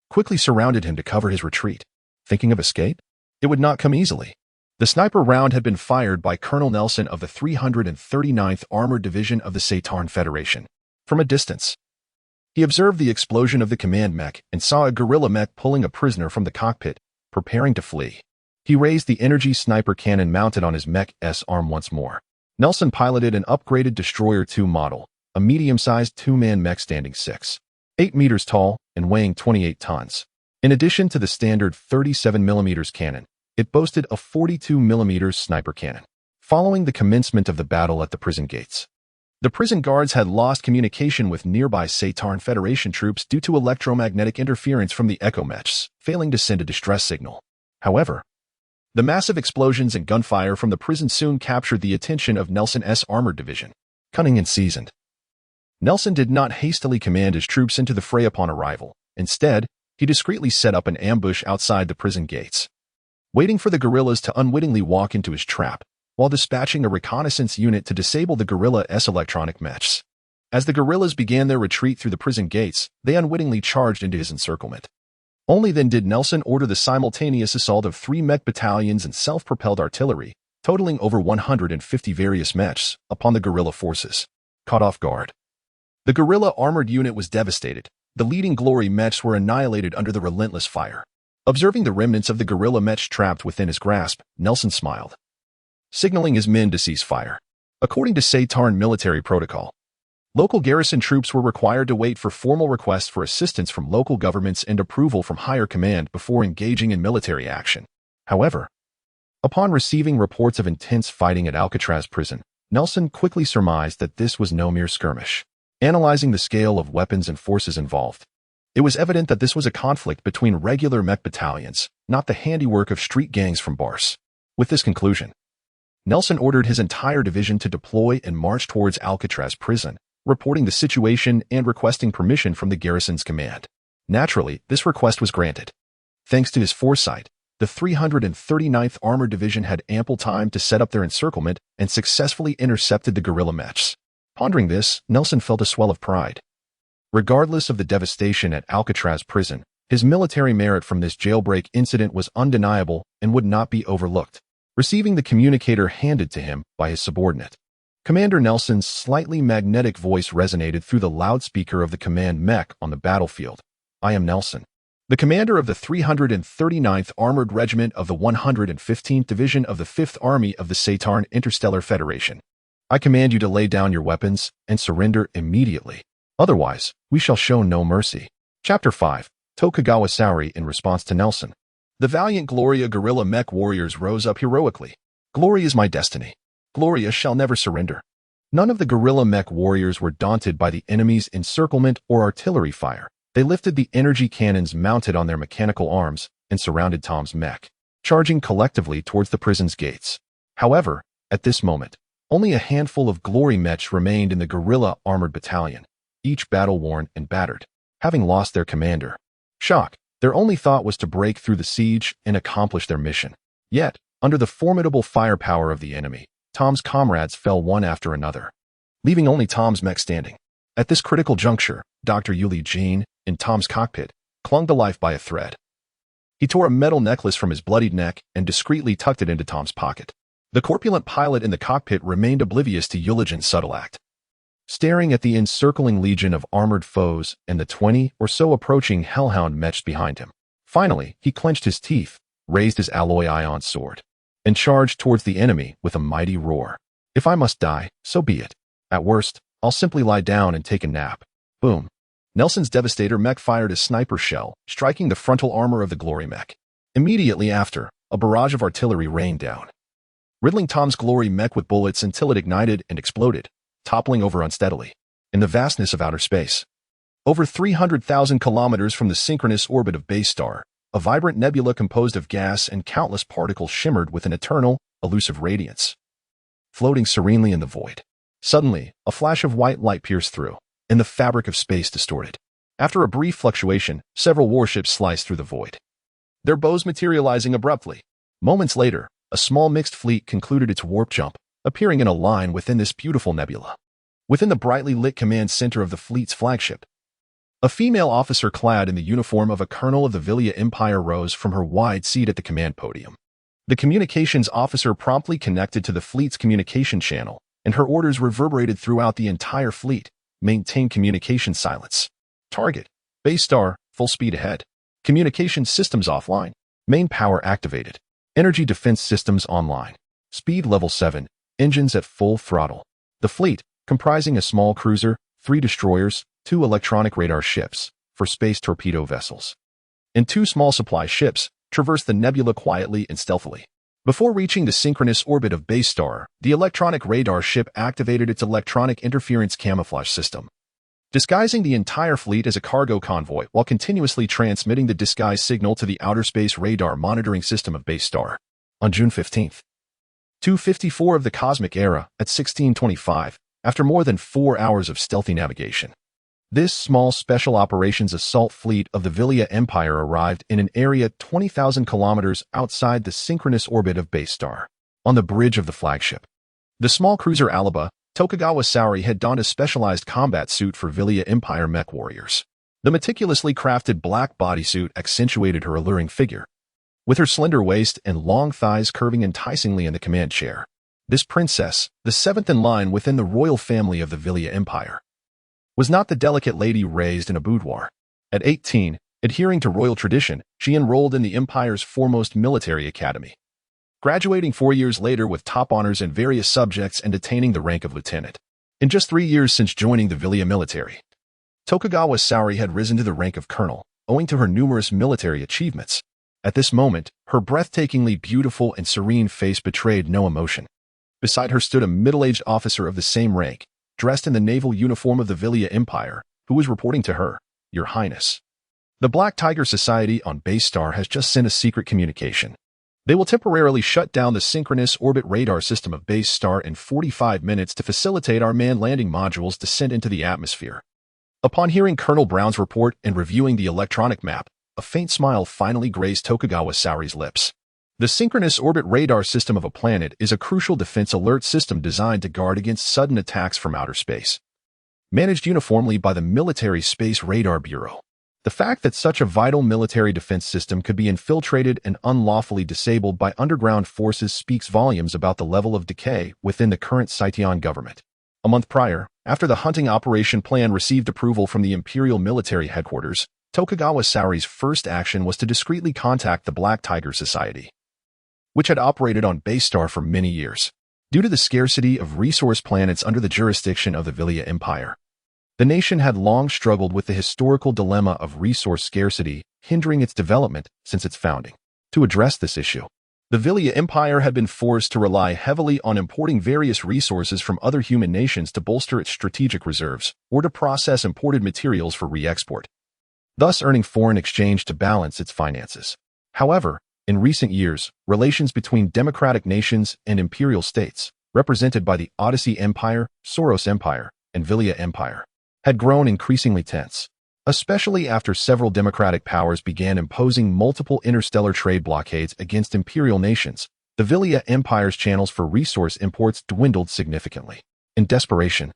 quickly surrounded him to cover his retreat. Thinking of escape? It would not come easily. The sniper round had been fired by Colonel Nelson of the 339th Armored Division of the Satarn Federation. From a distance, he observed the explosion of the command mech and saw a guerrilla mech pulling a prisoner from the cockpit, preparing to flee. He raised the energy sniper cannon mounted on his mech's arm once more. Nelson piloted an upgraded Destroyer 2 model, a medium-sized two-man mech standing 6.8 meters tall and weighing 28 tons. In addition to the standard 37mm cannon, it boasted a 42mm sniper cannon. Following the commencement of the battle at the prison gates, the prison guards had lost communication with nearby Satarn Federation troops due to electromagnetic interference from the Echo mechs, failing to send a distress signal. However, the massive explosions and gunfire from the prison soon captured the attention of Nelson's Armored Division. Cunning and seasoned, Nelson did not hastily command his troops into the fray upon arrival. Instead, he discreetly set up an ambush outside the prison gates, waiting for the guerrillas to unwittingly walk into his trap, while dispatching a reconnaissance unit to disable the guerrilla's electronic mechs. As the guerrillas began their retreat through the prison gates, they unwittingly charged into his encirclement. Only then did Nelson order the simultaneous assault of 3 mech battalions and self-propelled artillery, totaling over 150 various mechs, upon the guerrilla forces. Caught off guard, the guerrilla armored unit was devastated. The leading glory mechs were annihilated under the relentless fire. Observing the remnants of the guerrilla mechs trapped within his grasp, Nelson smiled, signaling his men to cease fire. According to Satarn military protocol, local garrison troops were required to wait for formal requests for assistance from local governments and approval from higher command before engaging in military action. However, upon receiving reports of intense fighting at Alcatraz prison, Nelson quickly surmised that this was no mere skirmish. Analyzing the scale of weapons and forces involved, it was evident that this was a conflict between regular mech battalions, not the handiwork of street gangs from Bars. With this conclusion, Nelson ordered his entire division to deploy and march towards Alcatraz prison, reporting the situation and requesting permission from the garrison's command. Naturally, this request was granted. Thanks to his foresight, the 339th Armored Division had ample time to set up their encirclement and successfully intercepted the guerrilla mechs. Pondering this, Nelson felt a swell of pride. Regardless of the devastation at Alcatraz prison, his military merit from this jailbreak incident was undeniable and would not be overlooked. Receiving the communicator handed to him by his subordinate, Commander Nelson's slightly magnetic voice resonated through the loudspeaker of the command mech on the battlefield. I am Nelson, the commander of the 339th Armored Regiment of the 115th Division of the 5th Army of the Satarn Interstellar Federation. I command you to lay down your weapons and surrender immediately. Otherwise, we shall show no mercy. Chapter 5. Tokugawa Saori in response to Nelson. The valiant Gloria guerrilla mech warriors rose up heroically. Glory is my destiny. Gloria shall never surrender. None of the guerrilla mech warriors were daunted by the enemy's encirclement or artillery fire. They lifted the energy cannons mounted on their mechanical arms and surrounded Tom's mech, charging collectively towards the prison's gates. However, at this moment, only a handful of glory mechs remained in the guerrilla armored battalion, each battle-worn and battered, having lost their commander. Shock, their only thought was to break through the siege and accomplish their mission. Yet, under the formidable firepower of the enemy, Tom's comrades fell one after another, leaving only Tom's mech standing. At this critical juncture, Dr. Yuli Jean, in Tom's cockpit, clung to life by a thread. He tore a metal necklace from his bloodied neck and discreetly tucked it into Tom's pocket. The corpulent pilot in the cockpit remained oblivious to Eulogian's subtle act, staring at the encircling legion of armored foes and the 20 or so approaching hellhound mechs behind him. Finally, he clenched his teeth, raised his alloy ion sword, and charged towards the enemy with a mighty roar. If I must die, so be it. At worst, I'll simply lie down and take a nap. Boom. Nelson's Devastator mech fired a sniper shell, striking the frontal armor of the Glory mech. Immediately after, a barrage of artillery rained down, riddling Tom's Glory mech with bullets until it ignited and exploded, toppling over unsteadily. In the vastness of outer space, over 300,000 kilometers from the synchronous orbit of Base Star, a vibrant nebula composed of gas and countless particles shimmered with an eternal, elusive radiance, floating serenely in the void. Suddenly, a flash of white light pierced through, and the fabric of space distorted. After a brief fluctuation, several warships sliced through the void, their bows materializing abruptly. Moments later, a small mixed fleet concluded its warp jump, appearing in a line within this beautiful nebula. Within the brightly lit command center of the fleet's flagship, a female officer clad in the uniform of a colonel of the Villia Empire rose from her wide seat at the command podium. The communications officer promptly connected to the fleet's communication channel, and her orders reverberated throughout the entire fleet. Maintain communication silence. Target: Base Star, full speed ahead. Communication systems offline. Main power activated. Energy defense systems online. Speed level 7. Engines at full throttle. The fleet, comprising a small cruiser, 3 destroyers, 2 electronic radar ships for space torpedo vessels, and 2 small supply ships, traversed the nebula quietly and stealthily. Before reaching the synchronous orbit of Base Star, the electronic radar ship activated its electronic interference camouflage system, disguising the entire fleet as a cargo convoy while continuously transmitting the disguised signal to the outer space radar monitoring system of Base Star. On June 15th, 2:54 of the cosmic era, at 1625, after more than 4 hours of stealthy navigation, this small special operations assault fleet of the Villia Empire arrived in an area 20,000 kilometers outside the synchronous orbit of Base Star. On the bridge of the flagship, the small cruiser Alaba, Tokugawa Saori had donned a specialized combat suit for Villia Empire mech warriors. The meticulously crafted black bodysuit accentuated her alluring figure, with her slender waist and long thighs curving enticingly in the command chair. This princess, the 7th in line within the royal family of the Villia Empire, was not the delicate lady raised in a boudoir. At 18, adhering to royal tradition, she enrolled in the Empire's foremost military academy, graduating 4 years later with top honors in various subjects and attaining the rank of lieutenant. In just 3 years since joining the Villia military, Tokugawa Saori had risen to the rank of colonel, owing to her numerous military achievements. At this moment, her breathtakingly beautiful and serene face betrayed no emotion. Beside her stood a middle-aged officer of the same rank, dressed in the naval uniform of the Villia Empire, who was reporting to her, "Your Highness, the Black Tiger Society on Base Star has just sent a secret communication. They will temporarily shut down the synchronous orbit radar system of Base Star in 45 minutes to facilitate our manned landing modules' descent into the atmosphere." Upon hearing Colonel Brown's report and reviewing the electronic map, a faint smile finally grazed Tokugawa Saori's lips. The synchronous orbit radar system of a planet is a crucial defense alert system designed to guard against sudden attacks from outer space, managed uniformly by the Military Space Radar Bureau. The fact that such a vital military defense system could be infiltrated and unlawfully disabled by underground forces speaks volumes about the level of decay within the current Scythian government. A month prior, after the hunting operation plan received approval from the Imperial Military Headquarters, Tokugawa Saori's first action was to discreetly contact the Black Tiger Society, which had operated on Base Star for many years. Due to the scarcity of resource planets under the jurisdiction of the Villia Empire, the nation had long struggled with the historical dilemma of resource scarcity, hindering its development since its founding. To address this issue, the Villia Empire had been forced to rely heavily on importing various resources from other human nations to bolster its strategic reserves, or to process imported materials for re-export, thus earning foreign exchange to balance its finances. However, in recent years, relations between democratic nations and imperial states, represented by the Odyssey Empire, Soros Empire, and Villia Empire, had grown increasingly tense, especially after several democratic powers began imposing multiple interstellar trade blockades against imperial nations. The Villia Empire's channels for resource imports dwindled significantly. In desperation,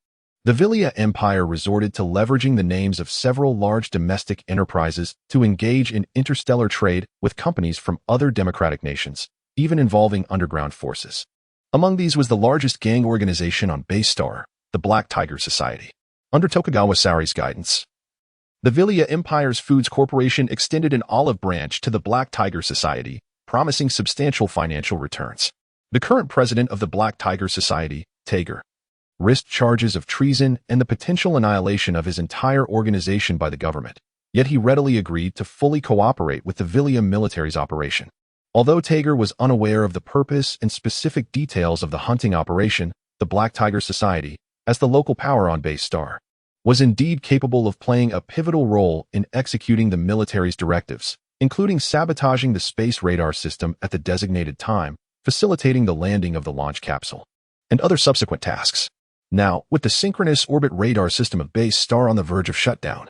The Villia Empire resorted to leveraging the names of several large domestic enterprises to engage in interstellar trade with companies from other democratic nations, even involving underground forces. Among these was the largest gang organization on base star, the Black Tiger Society. Under Tokugawa Sauri's guidance, the Villia Empire's Foods Corporation extended an olive branch to the Black Tiger Society, promising substantial financial returns. The current president of the Black Tiger Society, Tager, risked charges of treason and the potential annihilation of his entire organization by the government, yet he readily agreed to fully cooperate with the Villia military's operation. Although Tager was unaware of the purpose and specific details of the hunting operation, the Black Tiger Society, as the local power on base star, was indeed capable of playing a pivotal role in executing the military's directives, including sabotaging the space radar system at the designated time, facilitating the landing of the launch capsule, and other subsequent tasks. Now, with the synchronous orbit radar system of base star on the verge of shutdown,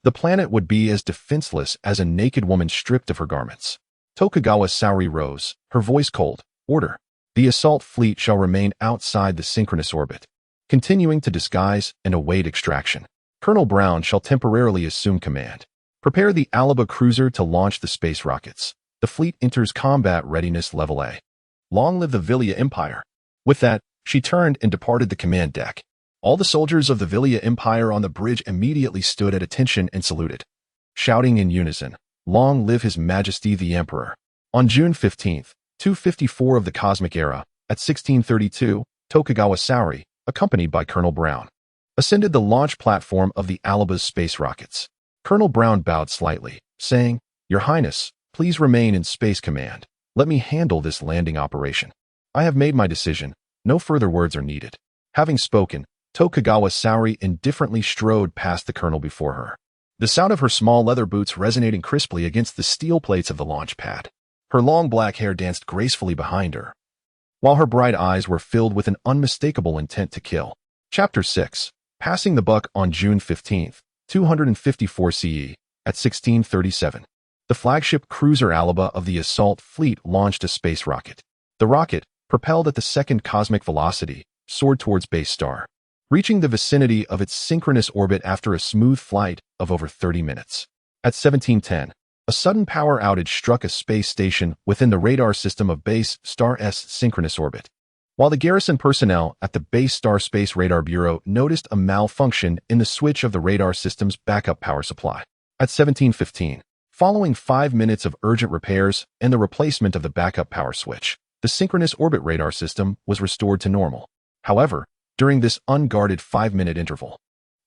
the planet would be as defenseless as a naked woman stripped of her garments. Tokugawa Sauri rose, her voice cold. Order. The assault fleet shall remain outside the synchronous orbit, continuing to disguise and await extraction. Colonel Brown shall temporarily assume command. Prepare the Alaba cruiser to launch the space rockets. The fleet enters combat readiness level A. Long live the Villia Empire. With that, she turned and departed the command deck. All the soldiers of the Villia Empire on the bridge immediately stood at attention and saluted, shouting in unison, "Long live His Majesty the Emperor." On June 15, 254 of the Cosmic Era, at 1632, Tokugawa Sauri, accompanied by Colonel Brown, ascended the launch platform of the Alaba's space rockets. Colonel Brown bowed slightly, saying, "Your Highness, please remain in Space Command. Let me handle this landing operation. I have made my decision. No further words are needed." Having spoken, Tokugawa Sauri indifferently strode past the colonel before her, the sound of her small leather boots resonating crisply against the steel plates of the launch pad. Her long black hair danced gracefully behind her, while her bright eyes were filled with an unmistakable intent to kill. Chapter 6. Passing the buck. On June 15, 254 CE, at 1637. The flagship cruiser Alaba of the assault fleet launched a space rocket. The rocket, propelled at the second cosmic velocity, soared towards base star, reaching the vicinity of its synchronous orbit after a smooth flight of over 30 minutes. At 1710, a sudden power outage struck a space station within the radar system of base star's synchronous orbit. While the garrison personnel at the Base Star Space Radar Bureau noticed a malfunction in the switch of the radar system's backup power supply. At 1715, following 5 minutes of urgent repairs and the replacement of the backup power switch, the synchronous orbit radar system was restored to normal. However, during this unguarded 5-minute interval,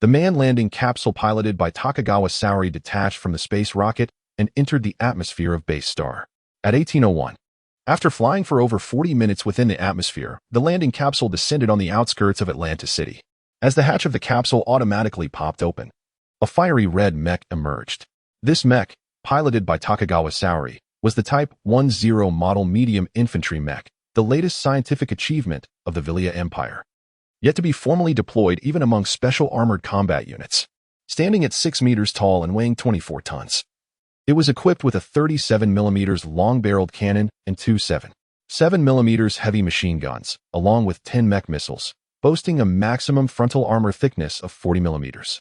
the manned landing capsule piloted by Tokugawa Sauri detached from the space rocket and entered the atmosphere of Base Star. At 1801, after flying for over 40 minutes within the atmosphere, the landing capsule descended on the outskirts of Atlanta City. As the hatch of the capsule automatically popped open, a fiery red mech emerged. This mech, piloted by Tokugawa Sauri, was the Type 10 model medium infantry mech, the latest scientific achievement of the Villia Empire, yet to be formally deployed even among special armored combat units. Standing at 6 meters tall and weighing 24 tons, it was equipped with a 37mm long-barreled cannon and two 7.7mm heavy machine guns, along with 10 mech missiles, boasting a maximum frontal armor thickness of 40mm.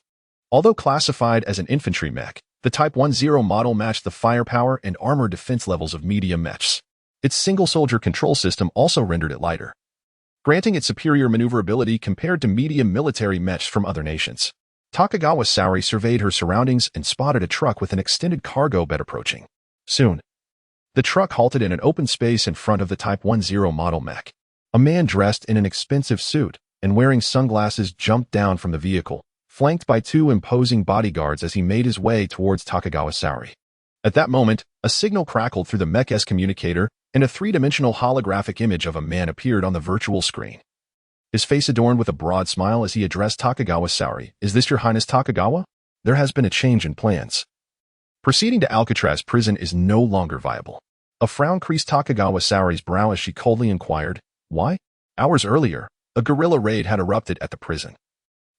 Although classified as an infantry mech, the Type 10 model matched the firepower and armor defense levels of medium mechs. Its single-soldier control system also rendered it lighter, granting it superior maneuverability compared to medium military mechs from other nations. Tokugawa Sauri surveyed her surroundings and spotted a truck with an extended cargo bed approaching. Soon, the truck halted in an open space in front of the Type 10 model mech. A man dressed in an expensive suit and wearing sunglasses jumped down from the vehicle, flanked by 2 imposing bodyguards as he made his way towards Tokugawa Sauri. At that moment, a signal crackled through the mech's communicator and a 3-dimensional holographic image of a man appeared on the virtual screen. His face adorned with a broad smile as he addressed Tokugawa Sauri. "Is this Your Highness Tokugawa? There has been a change in plans. Proceeding to Alcatraz prison is no longer viable." A frown creased Tokugawa Sauri's brow as she coldly inquired, "Why?" Hours earlier, a guerrilla raid had erupted at the prison,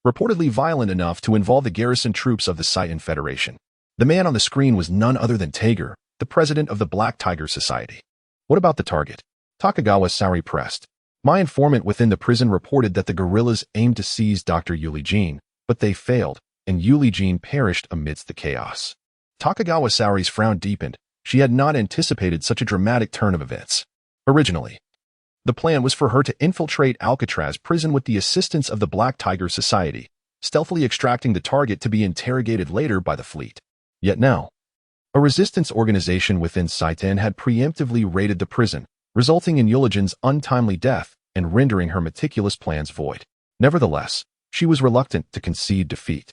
reportedly violent enough to involve the garrison troops of the Saiyan Federation. The man on the screen was none other than Tager, the president of the Black Tiger Society. "What about the target?" Tokugawa Sauri pressed. My informant within the prison reported that the guerrillas aimed to seize Dr. Yuli Jean, but they failed, and Yuli Jean perished amidst the chaos. Takagawa Saori's frown deepened. She had not anticipated such a dramatic turn of events. Originally, the plan was for her to infiltrate Alcatraz prison with the assistance of the Black Tiger Society, stealthily extracting the target to be interrogated later by the fleet. Yet now, a resistance organization within Saiten had preemptively raided the prison, resulting in Yulijin's untimely death and rendering her meticulous plans void. Nevertheless, she was reluctant to concede defeat.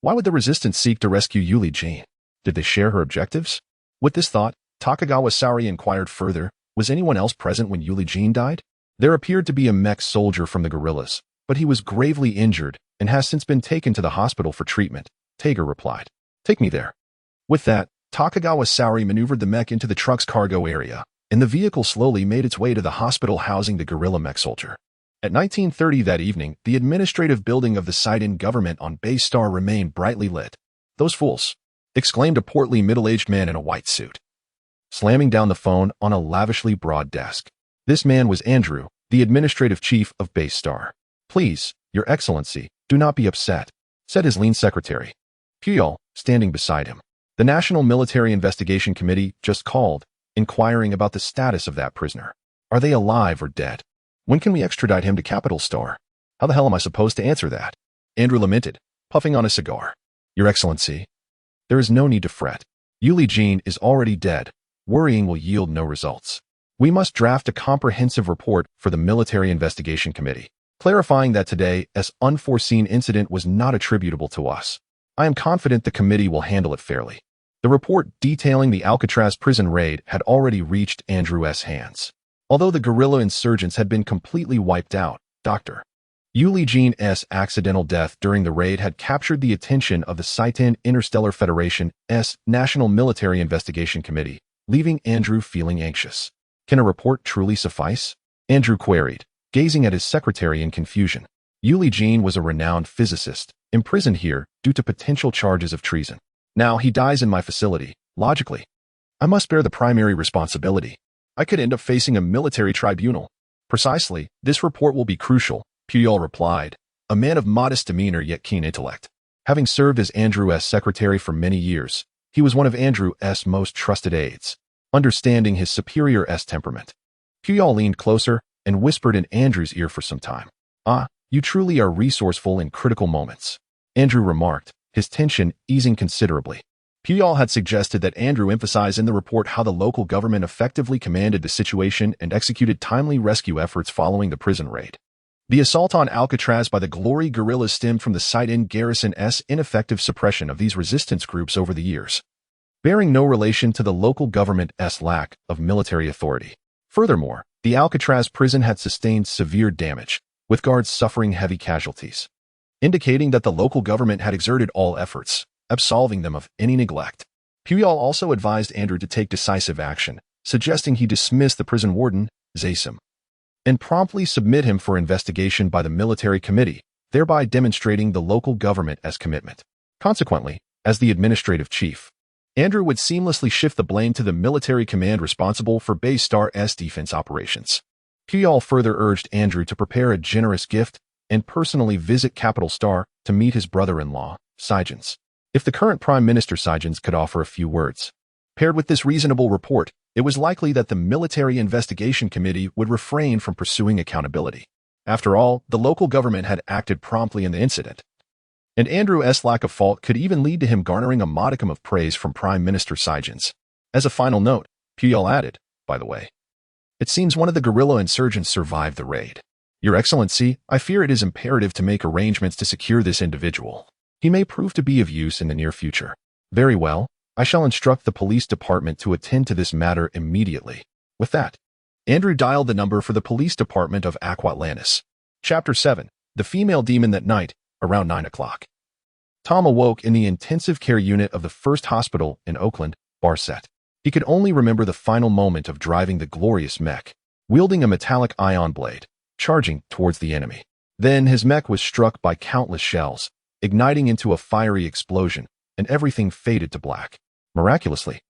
Why would the resistance seek to rescue Yuli Jean? Did they share her objectives? With this thought, Takagawa Saori inquired further, was anyone else present when Yuli Jean died? There appeared to be a Mech soldier from the guerrillas, but he was gravely injured and has since been taken to the hospital for treatment, Tager replied. Take me there. With that, Takagawa Saori maneuvered the Mech into the truck's cargo area, and the vehicle slowly made its way to the hospital housing the guerrilla Mech soldier. At 19:30 that evening, the administrative building of the Saiten government on Base Star remained brightly lit. Those fools! Exclaimed a portly middle-aged man in a white suit, slamming down the phone on a lavishly broad desk. This man was Andrew, the administrative chief of Base Star. Please, Your Excellency, do not be upset, said his lean secretary, Puyol, standing beside him. The National Military Investigation Committee just called, inquiring about the status of that prisoner. Are they alive or dead? When can we extradite him to Capital Star? How the hell am I supposed to answer that? Andrew lamented, puffing on a cigar. Your Excellency, there is no need to fret. Yuli Jean is already dead. Worrying will yield no results. We must draft a comprehensive report for the Military Investigation Committee, clarifying that today's unforeseen incident was not attributable to us. I am confident the committee will handle it fairly. The report detailing the Alcatraz prison raid had already reached Andrew's hands. Although the guerrilla insurgents had been completely wiped out, Dr. Yuli Jean's accidental death during the raid had captured the attention of the Saiten Interstellar Federation's National Military Investigation Committee, leaving Andrew feeling anxious. Can a report truly suffice? Andrew queried, gazing at his secretary in confusion. Yuli Jean was a renowned physicist, imprisoned here due to potential charges of treason. Now he dies in my facility. Logically, I must bear the primary responsibility. I could end up facing a military tribunal. Precisely, this report will be crucial, Puyol replied, a man of modest demeanor yet keen intellect. Having served as Andrew's secretary for many years, he was one of Andrew's most trusted aides, understanding his superior's temperament. Puyol leaned closer and whispered in Andrew's ear for some time. Ah, you truly are resourceful in critical moments, Andrew remarked, his tension easing considerably. Puyol had suggested that Andrew emphasize in the report how the local government effectively commanded the situation and executed timely rescue efforts following the prison raid. The assault on Alcatraz by the Glory guerrillas stemmed from the Saiten garrison's ineffective suppression of these resistance groups over the years, bearing no relation to the local government's lack of military authority. Furthermore, the Alcatraz prison had sustained severe damage, with guards suffering heavy casualties, indicating that the local government had exerted all efforts, absolving them of any neglect. Puyol also advised Andrew to take decisive action, suggesting he dismiss the prison warden, Zasim, and promptly submit him for investigation by the military committee, thereby demonstrating the local government's commitment. Consequently, as the administrative chief, Andrew would seamlessly shift the blame to the military command responsible for Base Star's defense operations. Puyol further urged Andrew to prepare a generous gift and personally visit Capital Star to meet his brother-in-law, Sijens. If the current Prime Minister Sijens could offer a few words. Paired with this reasonable report, it was likely that the Military Investigation Committee would refrain from pursuing accountability. After all, the local government had acted promptly in the incident, and Andrew's lack of fault could even lead to him garnering a modicum of praise from Prime Minister Sijens. As a final note, Puyol added, by the way, it seems one of the guerrilla insurgents survived the raid. Your Excellency, I fear it is imperative to make arrangements to secure this individual. He may prove to be of use in the near future. Very well, I shall instruct the police department to attend to this matter immediately. With that, Andrew dialed the number for the police department of Aquatlantis. Chapter 7, The Female Demon That Night, around 9 o'clock. Tom awoke in the intensive care unit of the first hospital in Oakland, Barset. He could only remember the final moment of driving the glorious Mech, wielding a metallic ion blade, charging towards the enemy. Then his Mech was struck by countless shells, igniting into a fiery explosion, and everything faded to black. Miraculously,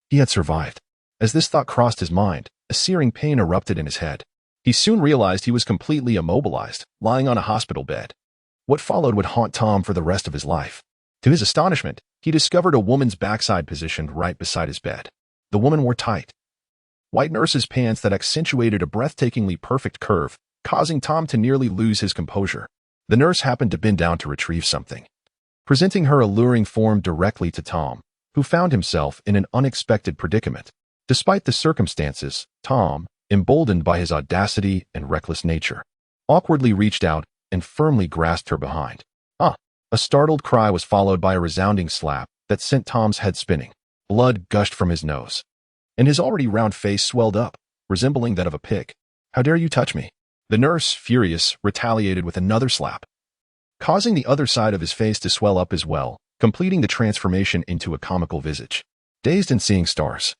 he had survived. As this thought crossed his mind, a searing pain erupted in his head. He soon realized he was completely immobilized, lying on a hospital bed. What followed would haunt Tom for the rest of his life. To his astonishment, he discovered a woman's backside positioned right beside his bed. The woman wore tight, white nurse's pants that accentuated a breathtakingly perfect curve, causing Tom to nearly lose his composure. The nurse happened to bend down to retrieve something, presenting her alluring form directly to Tom, who found himself in an unexpected predicament. Despite the circumstances, Tom, emboldened by his audacity and reckless nature, awkwardly reached out and firmly grasped her behind. Ah! A startled cry was followed by a resounding slap that sent Tom's head spinning. Blood gushed from his nose, and his already round face swelled up, resembling that of a pig. "How dare you touch me?" The nurse, furious, retaliated with another slap, causing the other side of his face to swell up as well, completing the transformation into a comical visage. Dazed and seeing stars,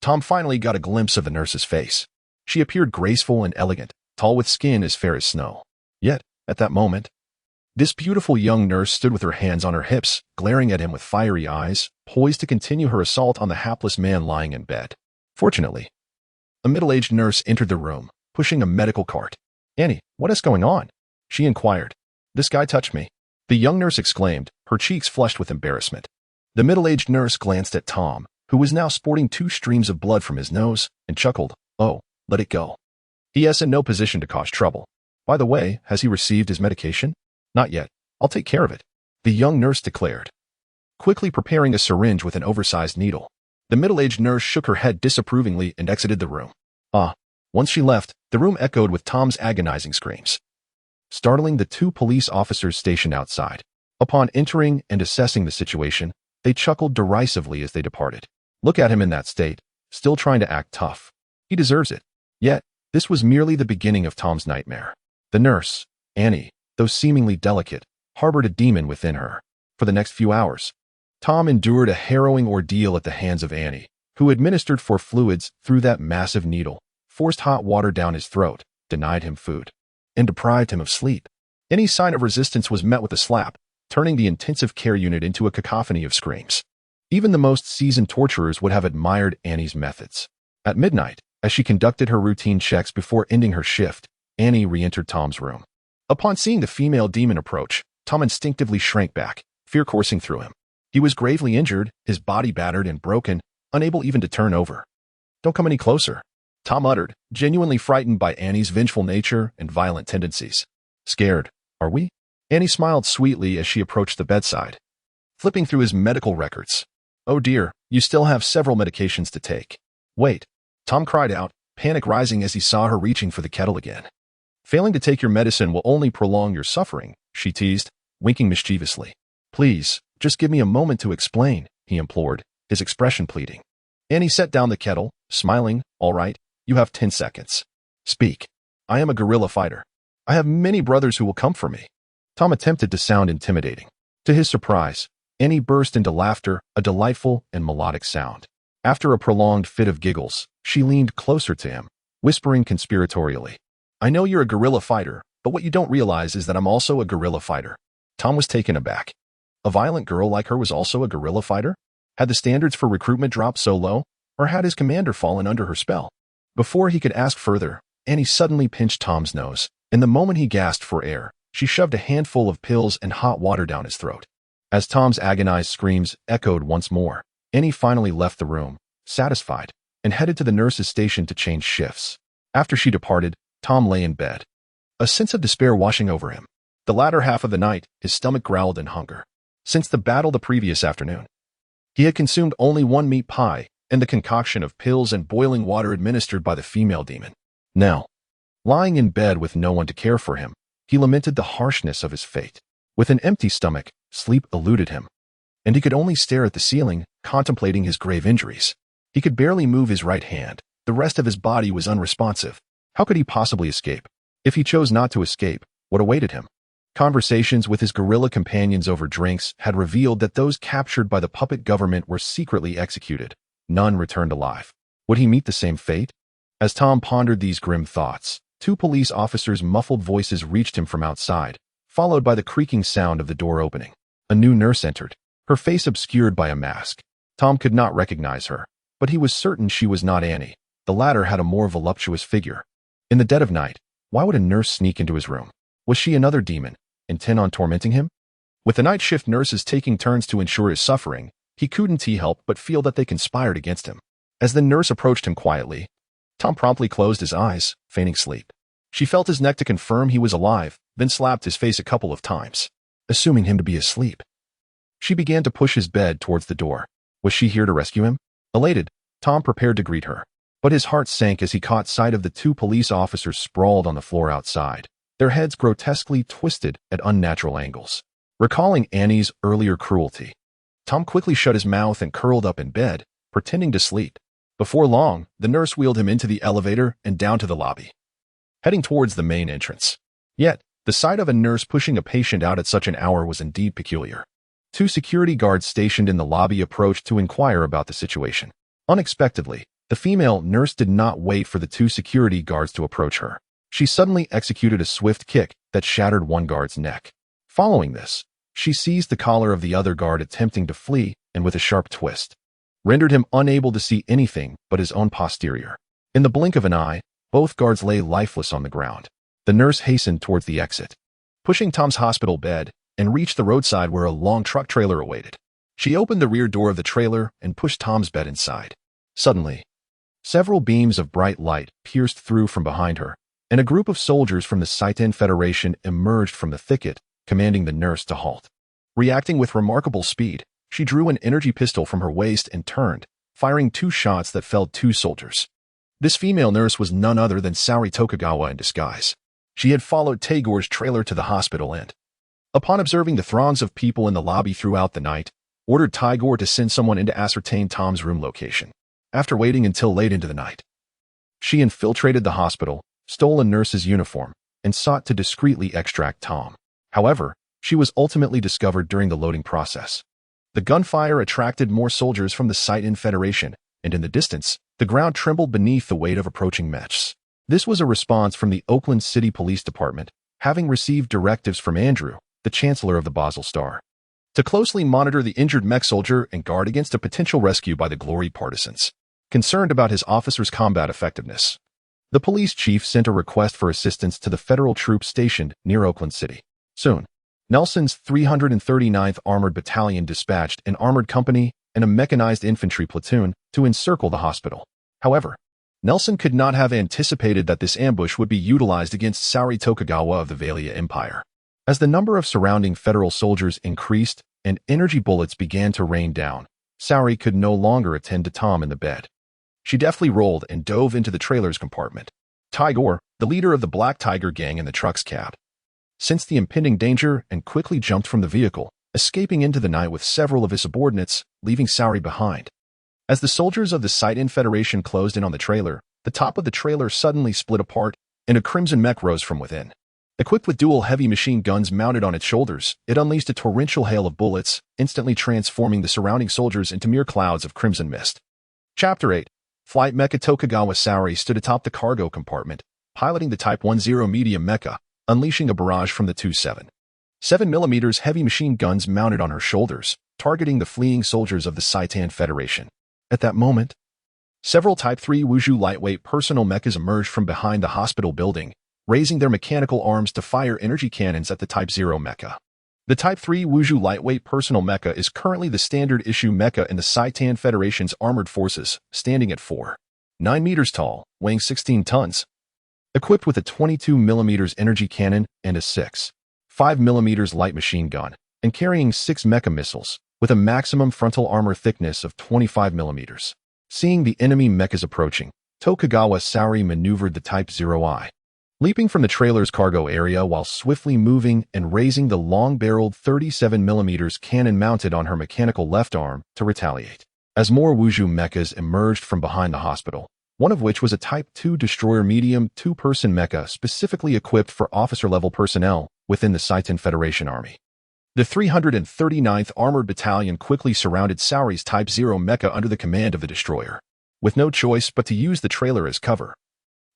Tom finally got a glimpse of the nurse's face. She appeared graceful and elegant, tall with skin as fair as snow. Yet, at that moment, this beautiful young nurse stood with her hands on her hips, glaring at him with fiery eyes, poised to continue her assault on the hapless man lying in bed. Fortunately, a middle-aged nurse entered the room, pushing a medical cart. "Annie, what is going on?" she inquired. "This guy touched me," the young nurse exclaimed, her cheeks flushed with embarrassment. The middle-aged nurse glanced at Tom, who was now sporting 2 streams of blood from his nose, and chuckled. "Oh, let it go. He is in no position to cause trouble. By the way, has he received his medication?" "Not yet. I'll take care of it," the young nurse declared, quickly preparing a syringe with an oversized needle. The middle-aged nurse shook her head disapprovingly and exited the room. Once she left, the room echoed with Tom's agonizing screams, startling the 2 police officers stationed outside. Upon entering and assessing the situation, they chuckled derisively as they departed. Look at him in that state, still trying to act tough. He deserves it. Yet, this was merely the beginning of Tom's nightmare. The nurse, Annie, though seemingly delicate, harbored a demon within her. For the next few hours, Tom endured a harrowing ordeal at the hands of Annie, who administered for fluids through that massive needle, forced hot water down his throat, denied him food, and deprived him of sleep. Any sign of resistance was met with a slap, turning the intensive care unit into a cacophony of screams. Even the most seasoned torturers would have admired Annie's methods. At midnight, as she conducted her routine checks before ending her shift, Annie re-entered Tom's room. Upon seeing the female demon approach, Tom instinctively shrank back, fear coursing through him. He was gravely injured, his body battered and broken, unable even to turn over. "Don't come any closer," Tom uttered, genuinely frightened by Annie's vengeful nature and violent tendencies. "Scared, are we?" Annie smiled sweetly as she approached the bedside, flipping through his medical records. "Oh dear, you still have several medications to take." "Wait," Tom cried out, panic rising as he saw her reaching for the kettle again. "Failing to take your medicine will only prolong your suffering," she teased, winking mischievously. "Please, just give me a moment to explain," he implored, his expression pleading. Annie set down the kettle, smiling. "All right, you have 10 seconds. Speak. I am a guerrilla fighter. I have many brothers who will come for me." Tom attempted to sound intimidating. To his surprise, Annie burst into laughter, a delightful and melodic sound. After a prolonged fit of giggles, she leaned closer to him, whispering conspiratorially, "I know you're a guerrilla fighter, but what you don't realize is that I'm also a guerrilla fighter." Tom was taken aback. A violent girl like her was also a guerrilla fighter? Had the standards for recruitment dropped so low, or had his commander fallen under her spell? Before he could ask further, Annie suddenly pinched Tom's nose, and the moment he gasped for air, she shoved a handful of pills and hot water down his throat. As Tom's agonized screams echoed once more, Annie finally left the room, satisfied, and headed to the nurse's station to change shifts. After she departed, Tom lay in bed, a sense of despair washing over him. The latter half of the night, his stomach growled in hunger. Since the battle the previous afternoon, he had consumed only 1 meat pie and the concoction of pills and boiling water administered by the female demon. Now, lying in bed with no one to care for him, he lamented the harshness of his fate. With an empty stomach, sleep eluded him, and he could only stare at the ceiling, contemplating his grave injuries. He could barely move his right hand. The rest of his body was unresponsive. How could he possibly escape? If he chose not to escape, what awaited him? Conversations with his guerrilla companions over drinks had revealed that those captured by the puppet government were secretly executed. None returned alive. Would he meet the same fate? As Tom pondered these grim thoughts, 2 police officers' muffled voices reached him from outside, followed by the creaking sound of the door opening. A new nurse entered, her face obscured by a mask. Tom could not recognize her, but he was certain she was not Annie. The latter had a more voluptuous figure. In the dead of night, why would a nurse sneak into his room? Was she another demon, intent on tormenting him? With the night shift nurses taking turns to ensure his suffering, he couldn't help but feel that they conspired against him. As the nurse approached him quietly, Tom promptly closed his eyes, feigning sleep. She felt his neck to confirm he was alive, then slapped his face a couple of times, assuming him to be asleep. She began to push his bed towards the door. Was she here to rescue him? Elated, Tom prepared to greet her. But his heart sank as he caught sight of the two police officers sprawled on the floor outside, their heads grotesquely twisted at unnatural angles. Recalling Annie's earlier cruelty, Tom quickly shut his mouth and curled up in bed, pretending to sleep. Before long, the nurse wheeled him into the elevator and down to the lobby, heading towards the main entrance. Yet, the sight of a nurse pushing a patient out at such an hour was indeed peculiar. Two security guards stationed in the lobby approached to inquire about the situation. Unexpectedly, the female nurse did not wait for the two security guards to approach her. She suddenly executed a swift kick that shattered one guard's neck. Following this, she seized the collar of the other guard attempting to flee and with a sharp twist, rendered him unable to see anything but his own posterior. In the blink of an eye, both guards lay lifeless on the ground. The nurse hastened towards the exit, pushing Tom's hospital bed, and reached the roadside where a long truck trailer awaited. She opened the rear door of the trailer and pushed Tom's bed inside. Suddenly, several beams of bright light pierced through from behind her, and a group of soldiers from the Titan Federation emerged from the thicket, commanding the nurse to halt. Reacting with remarkable speed, she drew an energy pistol from her waist and turned, firing 2 shots that felled 2 soldiers. This female nurse was none other than Saori Tokugawa in disguise. She had followed Taegor's trailer to the hospital and, upon observing the throngs of people in the lobby throughout the night, ordered Taegor to send someone in to ascertain Tom's room location. After waiting until late into the night, she infiltrated the hospital, stole a nurse's uniform, and sought to discreetly extract Tom. However, she was ultimately discovered during the loading process. The gunfire attracted more soldiers from the Titan Federation, and in the distance, the ground trembled beneath the weight of approaching Mechs. This was a response from the Oakland City Police Department, having received directives from Andrew, the Chancellor of the Basel Star, to closely monitor the injured Mech soldier and guard against a potential rescue by the Glory partisans. Concerned about his officer's combat effectiveness, the police chief sent a request for assistance to the federal troops stationed near Oakland City. Soon, Nelson's 339th Armored Battalion dispatched an armored company and a mechanized infantry platoon to encircle the hospital. However, Nelson could not have anticipated that this ambush would be utilized against Saori Tokugawa of the Valia Empire. As the number of surrounding federal soldiers increased and energy bullets began to rain down, Saori could no longer attend to Tom in the bed. She deftly rolled and dove into the trailer's compartment. Taegor, the leader of the Black Tiger gang in the truck's cab, sensed the impending danger and quickly jumped from the vehicle, escaping into the night with several of his subordinates, leaving Saori behind. As the soldiers of the Titan Federation closed in on the trailer, the top of the trailer suddenly split apart, and a crimson mech rose from within. Equipped with dual heavy machine guns mounted on its shoulders, it unleashed a torrential hail of bullets, instantly transforming the surrounding soldiers into mere clouds of crimson mist. Chapter 8. Flight Mecha Tokugawa Saori stood atop the cargo compartment, piloting the Type 10 medium mecha, unleashing a barrage from the 7mm heavy machine guns mounted on her shoulders, targeting the fleeing soldiers of the Titan Federation. At that moment, several Type 3 Wuzhu lightweight personal mechas emerged from behind the hospital building, raising their mechanical arms to fire energy cannons at the Type 0 mecha. The Type 3 Wuzhu lightweight personal mecha is currently the standard issue mecha in the Titan Federation's armored forces, standing at 4.9 meters tall, weighing 16 tons. Equipped with a 22mm energy cannon and a 6.5mm light machine gun, and carrying 6 mecha missiles, with a maximum frontal armor thickness of 25mm. Seeing the enemy mechas approaching, Tokugawa Saori maneuvered the Type 0I, leaping from the trailer's cargo area while swiftly moving and raising the long-barreled 37mm cannon mounted on her mechanical left arm to retaliate. As more Wuzhu mechas emerged from behind the hospital, one of which was a Type 2 destroyer medium 2-person mecha specifically equipped for officer-level personnel within the Titan Federation Army. The 339th Armored Battalion quickly surrounded Saori's Type 0 mecha under the command of the destroyer. With no choice but to use the trailer as cover,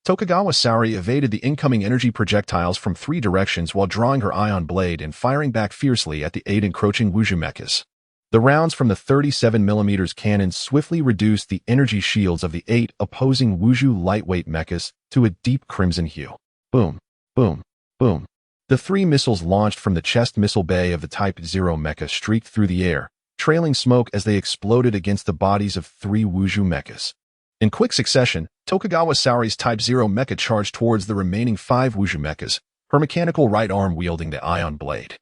Tokugawa Saori evaded the incoming energy projectiles from 3 directions while drawing her ion blade and firing back fiercely at the 8 encroaching Wuzhu mechas. The rounds from the 37mm cannon swiftly reduced the energy shields of the 8 opposing Wuzhu lightweight mechas to a deep crimson hue. Boom, boom, boom. The 3 missiles launched from the chest missile bay of the Type 0 mecha streaked through the air, trailing smoke as they exploded against the bodies of 3 Wuzhu mechas. In quick succession, Tokugawa Saori's Type 0 mecha charged towards the remaining 5 Wuzhu mechas, her mechanical right arm wielding the ion blade,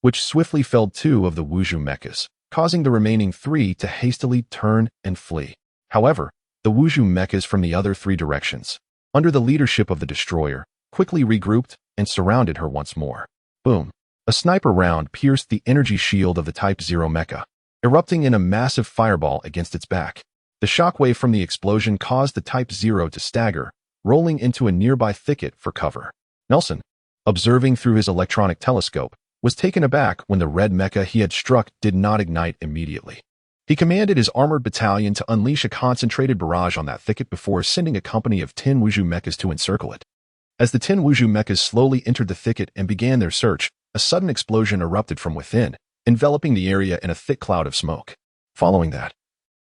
which swiftly felled 2 of the Wuzhu mechas, causing the remaining 3 to hastily turn and flee. However, the Wuzhu mechas from the other 3 directions, under the leadership of the destroyer, quickly regrouped and surrounded her once more. Boom. A sniper round pierced the energy shield of the Type 0 mecha, erupting in a massive fireball against its back. The shockwave from the explosion caused the Type 0 to stagger, rolling into a nearby thicket for cover. Nelson, observing through his electronic telescope, was taken aback when the red mecha he had struck did not ignite immediately. He commanded his armored battalion to unleash a concentrated barrage on that thicket before sending a company of 10 Wuzhu mechas to encircle it. As the 10 Wuzhu mechas slowly entered the thicket and began their search, a sudden explosion erupted from within, enveloping the area in a thick cloud of smoke. Following that,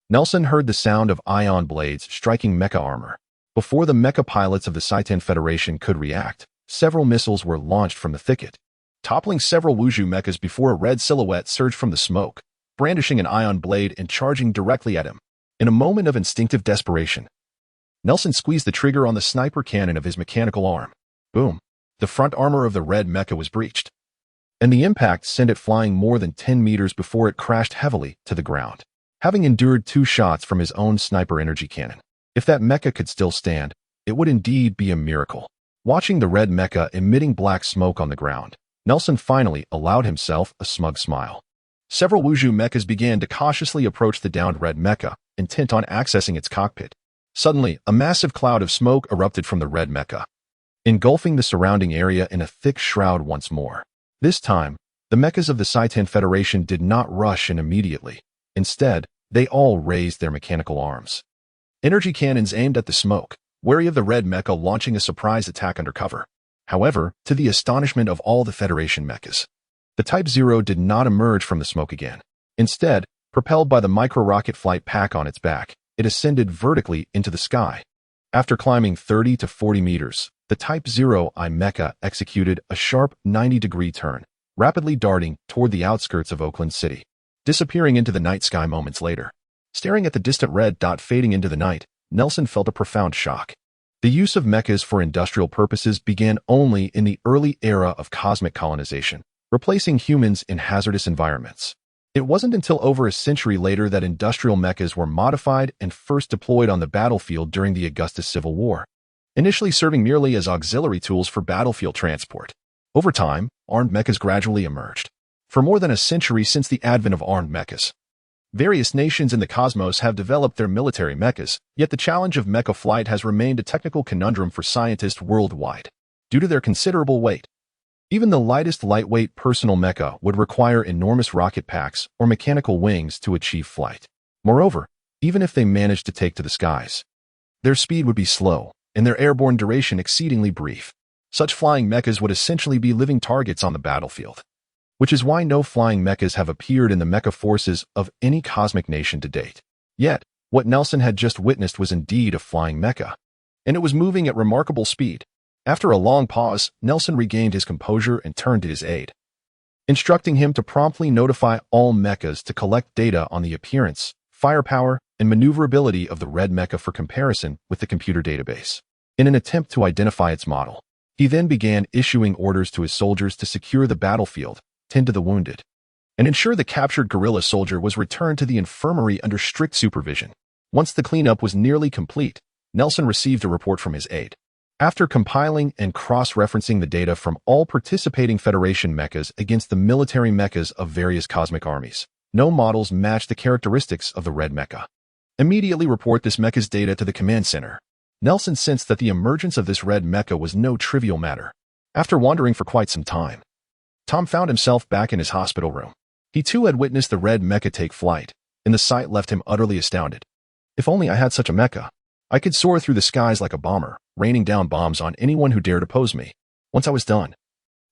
Nelson heard the sound of ion blades striking mecha armor. Before the mecha pilots of the Saitan Federation could react, several missiles were launched from the thicket, toppling several Wuzhu mechas before a red silhouette surged from the smoke, brandishing an ion blade and charging directly at him. In a moment of instinctive desperation, Nelson squeezed the trigger on the sniper cannon of his mechanical arm. Boom. The front armor of the red mecha was breached, and the impact sent it flying more than 10 meters before it crashed heavily to the ground, having endured 2 shots from his own sniper energy cannon. If that mecha could still stand, it would indeed be a miracle. Watching the red mecha emitting black smoke on the ground, Nelson finally allowed himself a smug smile. Several Wuzhu mechas began to cautiously approach the downed red mecha, intent on accessing its cockpit. Suddenly, a massive cloud of smoke erupted from the red mecha, engulfing the surrounding area in a thick shroud once more. This time, the mechas of the Saitan Federation did not rush in immediately. Instead, they all raised their mechanical arms. Energy cannons aimed at the smoke, wary of the red mecha launching a surprise attack under cover. However, to the astonishment of all the Federation mechas, the Type 0 did not emerge from the smoke again. Instead, propelled by the micro-rocket flight pack on its back, it ascended vertically into the sky. After climbing 30 to 40 meters, the Type 0I mecha executed a sharp 90-degree turn, rapidly darting toward the outskirts of Oakland City, disappearing into the night sky moments later. Staring at the distant red dot fading into the night, Nelson felt a profound shock. The use of mechas for industrial purposes began only in the early era of cosmic colonization, replacing humans in hazardous environments. It wasn't until over a century later that industrial mechas were modified and first deployed on the battlefield during the Augustus Civil War, initially serving merely as auxiliary tools for battlefield transport. Over time, armed mechas gradually emerged. For more than a century since the advent of armed mechas, various nations in the cosmos have developed their military mechas, yet the challenge of mecha flight has remained a technical conundrum for scientists worldwide. Due to their considerable weight, even the lightest lightweight personal mecha would require enormous rocket packs or mechanical wings to achieve flight. Moreover, even if they managed to take to the skies, their speed would be slow, and their airborne duration exceedingly brief. Such flying mechas would essentially be living targets on the battlefield, which is why no flying mechas have appeared in the mecha forces of any cosmic nation to date. Yet, what Nelson had just witnessed was indeed a flying mecha, and it was moving at remarkable speed. After a long pause, Nelson regained his composure and turned to his aide, instructing him to promptly notify all mechas to collect data on the appearance, firepower, and maneuverability of the red mecha for comparison with the computer database. In an attempt to identify its model, he then began issuing orders to his soldiers to secure the battlefield, tend to the wounded, and ensure the captured guerrilla soldier was returned to the infirmary under strict supervision. Once the cleanup was nearly complete, Nelson received a report from his aide. After compiling and cross-referencing the data from all participating Federation mechas against the military mechas of various cosmic armies, no models matched the characteristics of the red mecha. Immediately report this mecha's data to the command center. Nelson sensed that the emergence of this red mecha was no trivial matter. After wandering for quite some time, Tom found himself back in his hospital room. He too had witnessed the red mecha take flight, and the sight left him utterly astounded. If only I had such a mecha, I could soar through the skies like a bomber, raining down bombs on anyone who dared oppose me. Once I was done,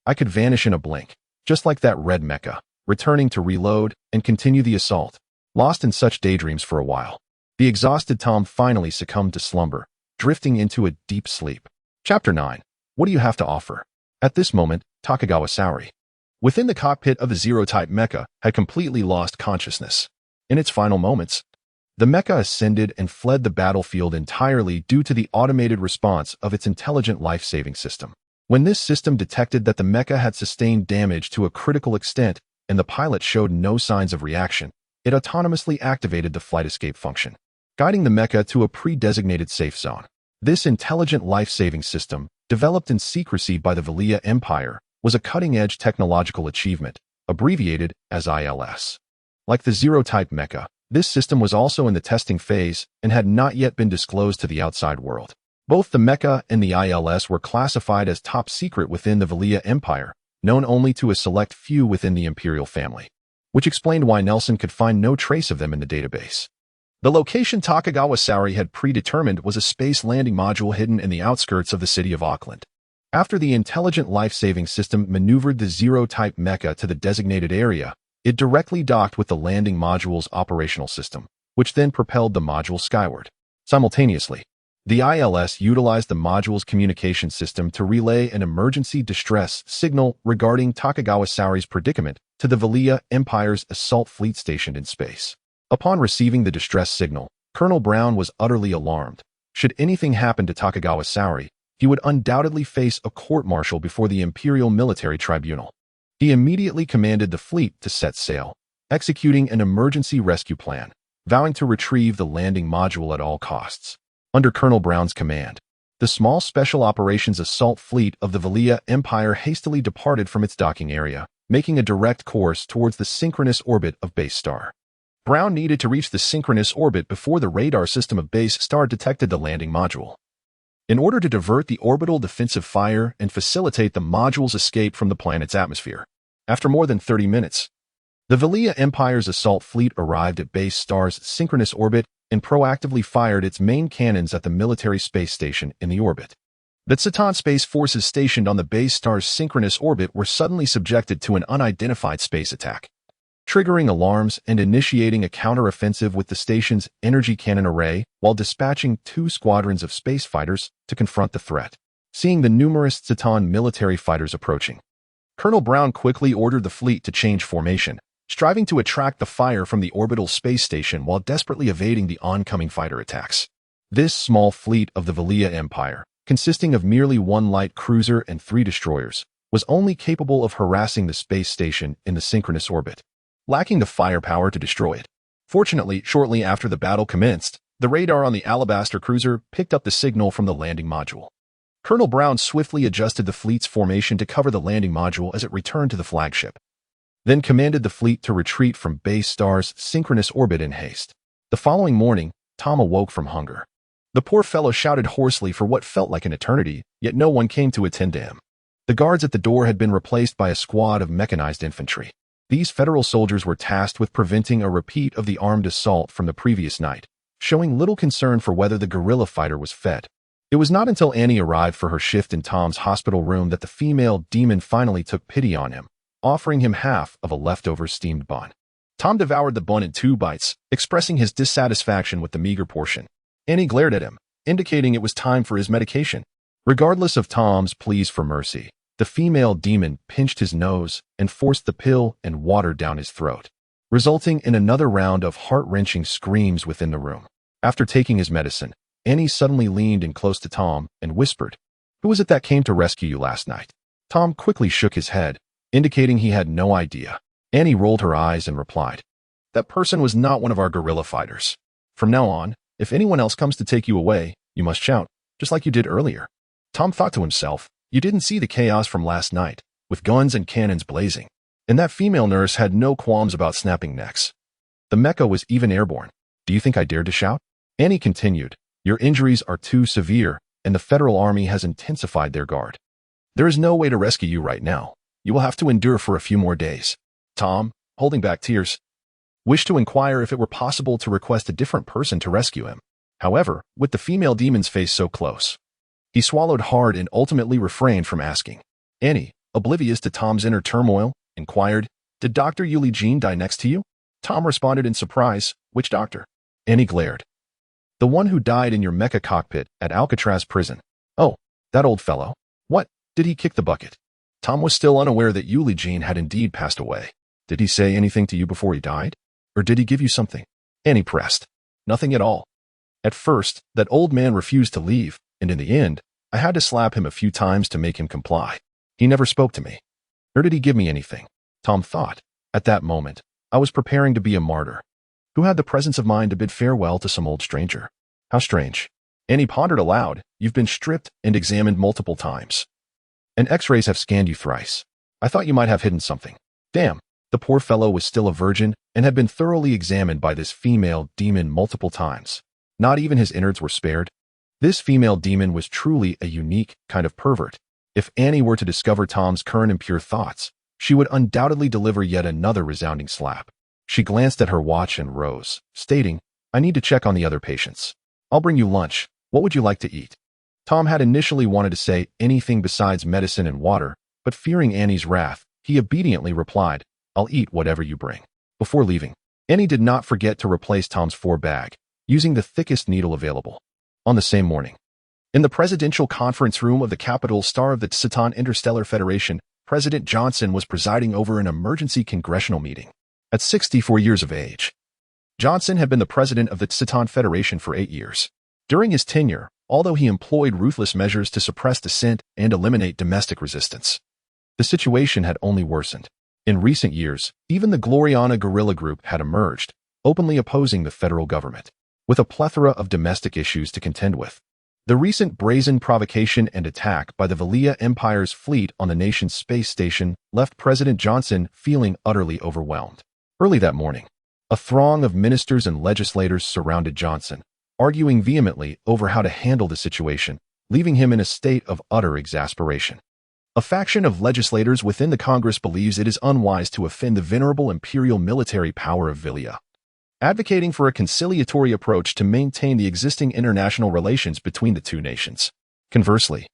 I could vanish in a blink, just like that red mecha, returning to reload and continue the assault. Lost in such daydreams for a while, the exhausted Tom finally succumbed to slumber, drifting into a deep sleep. Chapter 9. What do you have to offer? At this moment, Takagawa Saori, within the cockpit of the Zero-type mecha, had completely lost consciousness. In its final moments, the mecha ascended and fled the battlefield entirely due to the automated response of its intelligent life-saving system. When this system detected that the mecha had sustained damage to a critical extent and the pilot showed no signs of reaction, it autonomously activated the flight escape function, guiding the mecha to a pre-designated safe zone. This intelligent life-saving system, developed in secrecy by the Valia Empire, was a cutting-edge technological achievement, abbreviated as ILS. Like the Zero-type mecha, this system was also in the testing phase and had not yet been disclosed to the outside world. Both the mecha and the ILS were classified as top secret within the Valia Empire, known only to a select few within the imperial family, which explained why Nelson could find no trace of them in the database. The location Takagawa Saori had predetermined was a space landing module hidden in the outskirts of the city of Auckland. After the intelligent life-saving system maneuvered the Zero-type mecha to the designated area, it directly docked with the landing module's operational system, which then propelled the module skyward. Simultaneously, the ILS utilized the module's communication system to relay an emergency distress signal regarding Takagawa Saori's predicament to the Valia Empire's assault fleet stationed in space. Upon receiving the distress signal, Colonel Brown was utterly alarmed. Should anything happen to Takagawa Saori, he would undoubtedly face a court-martial before the Imperial Military Tribunal. He immediately commanded the fleet to set sail, executing an emergency rescue plan, vowing to retrieve the landing module at all costs. Under Colonel Brown's command, the small Special Operations Assault Fleet of the Valia Empire hastily departed from its docking area, making a direct course towards the synchronous orbit of Base Star. Brown needed to reach the synchronous orbit before the radar system of Base Star detected the landing module. In order to divert the orbital defensive fire and facilitate the module's escape from the planet's atmosphere. After more than 30 minutes, the Valia Empire's assault fleet arrived at Base Star's synchronous orbit and proactively fired its main cannons at the military space station in the orbit. The Tsutan space forces stationed on the Base Star's synchronous orbit were suddenly subjected to an unidentified space attack, triggering alarms and initiating a counteroffensive with the station's energy cannon array while dispatching 2 squadrons of space fighters to confront the threat. Seeing the numerous Tsutan military fighters approaching, Colonel Brown quickly ordered the fleet to change formation, striving to attract the fire from the orbital space station while desperately evading the oncoming fighter attacks. This small fleet of the Valia Empire, consisting of merely 1 light cruiser and 3 destroyers, was only capable of harassing the space station in the synchronous orbit, lacking the firepower to destroy it. Fortunately, shortly after the battle commenced, the radar on the Alabaster cruiser picked up the signal from the landing module. Colonel Brown swiftly adjusted the fleet's formation to cover the landing module as it returned to the flagship, then commanded the fleet to retreat from Base Star's synchronous orbit in haste. The following morning, Tom awoke from hunger. The poor fellow shouted hoarsely for what felt like an eternity, yet no one came to attend to him. The guards at the door had been replaced by a squad of mechanized infantry. These federal soldiers were tasked with preventing a repeat of the armed assault from the previous night, showing little concern for whether the guerrilla fighter was fed. It was not until Annie arrived for her shift in Tom's hospital room that the female demon finally took pity on him, offering him half of a leftover steamed bun. Tom devoured the bun in 2 bites, expressing his dissatisfaction with the meager portion. Annie glared at him, indicating it was time for his medication. Regardless of Tom's pleas for mercy, the female demon pinched his nose and forced the pill and water down his throat, resulting in another round of heart-wrenching screams within the room. After taking his medicine, Annie suddenly leaned in close to Tom and whispered, "Who was it that came to rescue you last night?" Tom quickly shook his head, indicating he had no idea. Annie rolled her eyes and replied, "That person was not one of our guerrilla fighters. From now on, if anyone else comes to take you away, you must shout, just like you did earlier." Tom thought to himself, you didn't see the chaos from last night, with guns and cannons blazing. And that female nurse had no qualms about snapping necks. The mecha was even airborne. Do you think I dared to shout? Annie continued, "Your injuries are too severe, and the Federal Army has intensified their guard. There is no way to rescue you right now. You will have to endure for a few more days." Tom, holding back tears, wished to inquire if it were possible to request a different person to rescue him. However, with the female demon's face so close, he swallowed hard and ultimately refrained from asking. Annie, oblivious to Tom's inner turmoil, inquired, Did Dr. Yuli Jean die next to you? Tom responded in surprise. Which doctor? Annie glared. The one who died in your mecha cockpit at Alcatraz prison. Oh, that old fellow. What? Did he kick the bucket? Tom was still unaware that Yuli Jean had indeed passed away. Did he say anything to you before he died? Or did he give you something? Annie pressed. Nothing at all. At first, that old man refused to leave, and in the end, I had to slap him a few times to make him comply. He never spoke to me. Nor did he give me anything. Tom thought. At that moment, I was preparing to be a martyr. Who had the presence of mind to bid farewell to some old stranger? How strange. Annie pondered aloud. You've been stripped and examined multiple times. And X-rays have scanned you thrice. I thought you might have hidden something. Damn, the poor fellow was still a virgin and had been thoroughly examined by this female demon multiple times. Not even his innards were spared. This female demon was truly a unique kind of pervert. If Annie were to discover Tom's current impure thoughts, she would undoubtedly deliver yet another resounding slap. She glanced at her watch and rose, stating, I need to check on the other patients. I'll bring you lunch. What would you like to eat? Tom had initially wanted to say anything besides medicine and water, but fearing Annie's wrath, he obediently replied, I'll eat whatever you bring. Before leaving, Annie did not forget to replace Tom's bag, using the thickest needle available. On the same morning, in the presidential conference room of the Capitol Star of the Titan Interstellar Federation, President Johnson was presiding over an emergency congressional meeting. At 64 years of age, Johnson had been the president of the Titan Federation for 8 years. During his tenure, although he employed ruthless measures to suppress dissent and eliminate domestic resistance, the situation had only worsened. In recent years, even the Gloriana guerrilla group had emerged, openly opposing the federal government, with a plethora of domestic issues to contend with. The recent brazen provocation and attack by the Velia Empire's fleet on the nation's space station left President Johnson feeling utterly overwhelmed. Early that morning, a throng of ministers and legislators surrounded Johnson, arguing vehemently over how to handle the situation, leaving him in a state of utter exasperation. A faction of legislators within the Congress believes it is unwise to offend the venerable imperial military power of Velia, advocating for a conciliatory approach to maintain the existing international relations between the two nations. Conversely,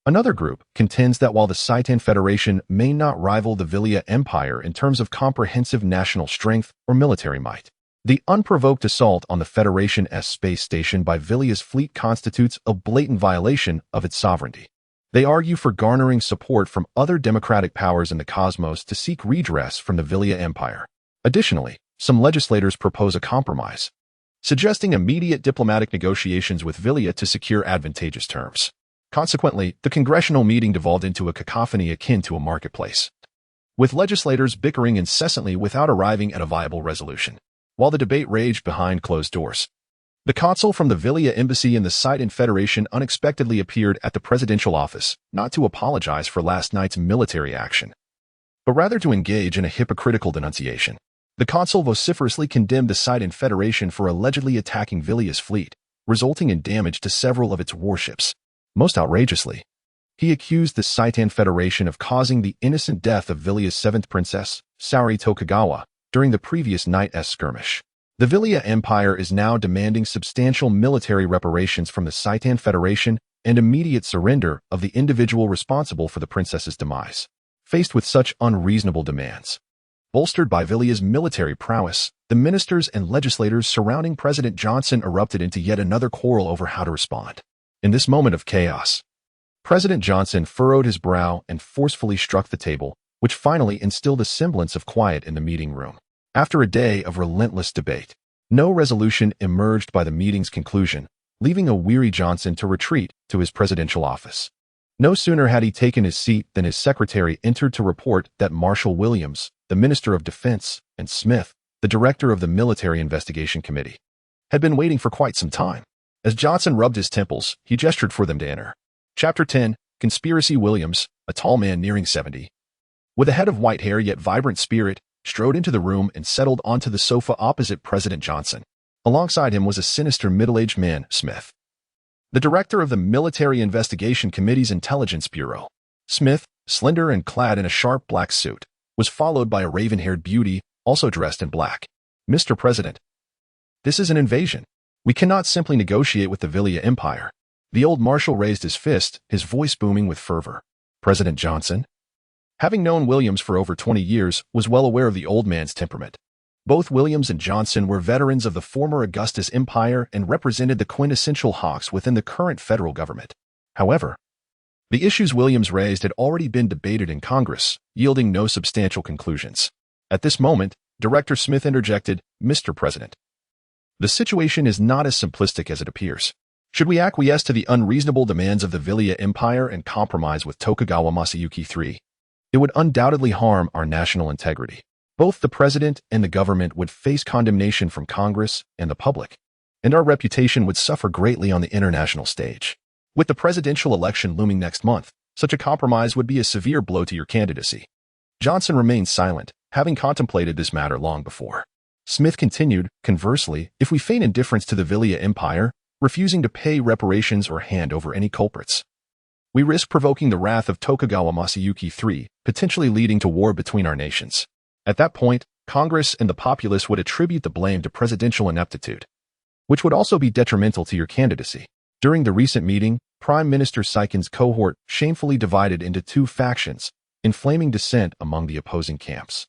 another group contends that while the Titan Federation may not rival the Velia Empire in terms of comprehensive national strength or military might, the unprovoked assault on the Federation's space station by Velia's fleet constitutes a blatant violation of its sovereignty. They argue for garnering support from other democratic powers in the cosmos to seek redress from the Velia Empire. Additionally, some legislators propose a compromise, suggesting immediate diplomatic negotiations with Velia to secure advantageous terms. Consequently, the congressional meeting devolved into a cacophony akin to a marketplace, with legislators bickering incessantly without arriving at a viable resolution. While the debate raged behind closed doors, the consul from the Velia embassy in the Titan Federation unexpectedly appeared at the presidential office, not to apologize for last night's military action, but rather to engage in a hypocritical denunciation. The consul vociferously condemned the Titan Federation for allegedly attacking Velia's fleet, resulting in damage to several of its warships. Most outrageously, he accused the Titan Federation of causing the innocent death of Velia's 7th princess, Saori Tokugawa, during the previous night's skirmish. The Velia Empire is now demanding substantial military reparations from the Titan Federation and immediate surrender of the individual responsible for the princess's demise. Faced with such unreasonable demands, bolstered by Velia's military prowess, the ministers and legislators surrounding President Johnson erupted into yet another quarrel over how to respond. In this moment of chaos, President Johnson furrowed his brow and forcefully struck the table, which finally instilled a semblance of quiet in the meeting room. After a day of relentless debate, no resolution emerged by the meeting's conclusion, leaving a weary Johnson to retreat to his presidential office. No sooner had he taken his seat than his secretary entered to report that Marshal Williams, the Minister of Defense, and Smith, the Director of the Military Investigation Committee, had been waiting for quite some time. As Johnson rubbed his temples, he gestured for them to enter. Chapter 10, Conspiracy. Williams, a tall man nearing 70, with a head of white hair yet vibrant spirit, strode into the room and settled onto the sofa opposite President Johnson. Alongside him was a sinister middle-aged man, Smith, the director of the Military Investigation Committee's Intelligence Bureau. Smith, slender and clad in a sharp black suit, was followed by a raven-haired beauty, also dressed in black. Mr. President, this is an invasion. We cannot simply negotiate with the Velia Empire. The old marshal raised his fist, his voice booming with fervor. President Johnson, Having known Williams for over 20 years, was well aware of the old man's temperament. Both Williams and Johnson were veterans of the former Augustus Empire and represented the quintessential hawks within the current federal government. However, the issues Williams raised had already been debated in Congress, yielding no substantial conclusions. At this moment, Director Smith interjected, "Mr. President, the situation is not as simplistic as it appears. Should we acquiesce to the unreasonable demands of the Villia Empire and compromise with Tokugawa Masayuki III? It would undoubtedly harm our national integrity. Both the President and the government would face condemnation from Congress and the public, and our reputation would suffer greatly on the international stage. With the presidential election looming next month, such a compromise would be a severe blow to your candidacy." Johnson remained silent, having contemplated this matter long before. Smith continued, "Conversely, if we feign indifference to the Villia Empire, refusing to pay reparations or hand over any culprits, we risk provoking the wrath of Tokugawa Masayuki III, potentially leading to war between our nations. At that point, Congress and the populace would attribute the blame to presidential ineptitude, which would also be detrimental to your candidacy." During the recent meeting, Prime Minister Saikin's cohort shamefully divided into two factions, inflaming dissent among the opposing camps.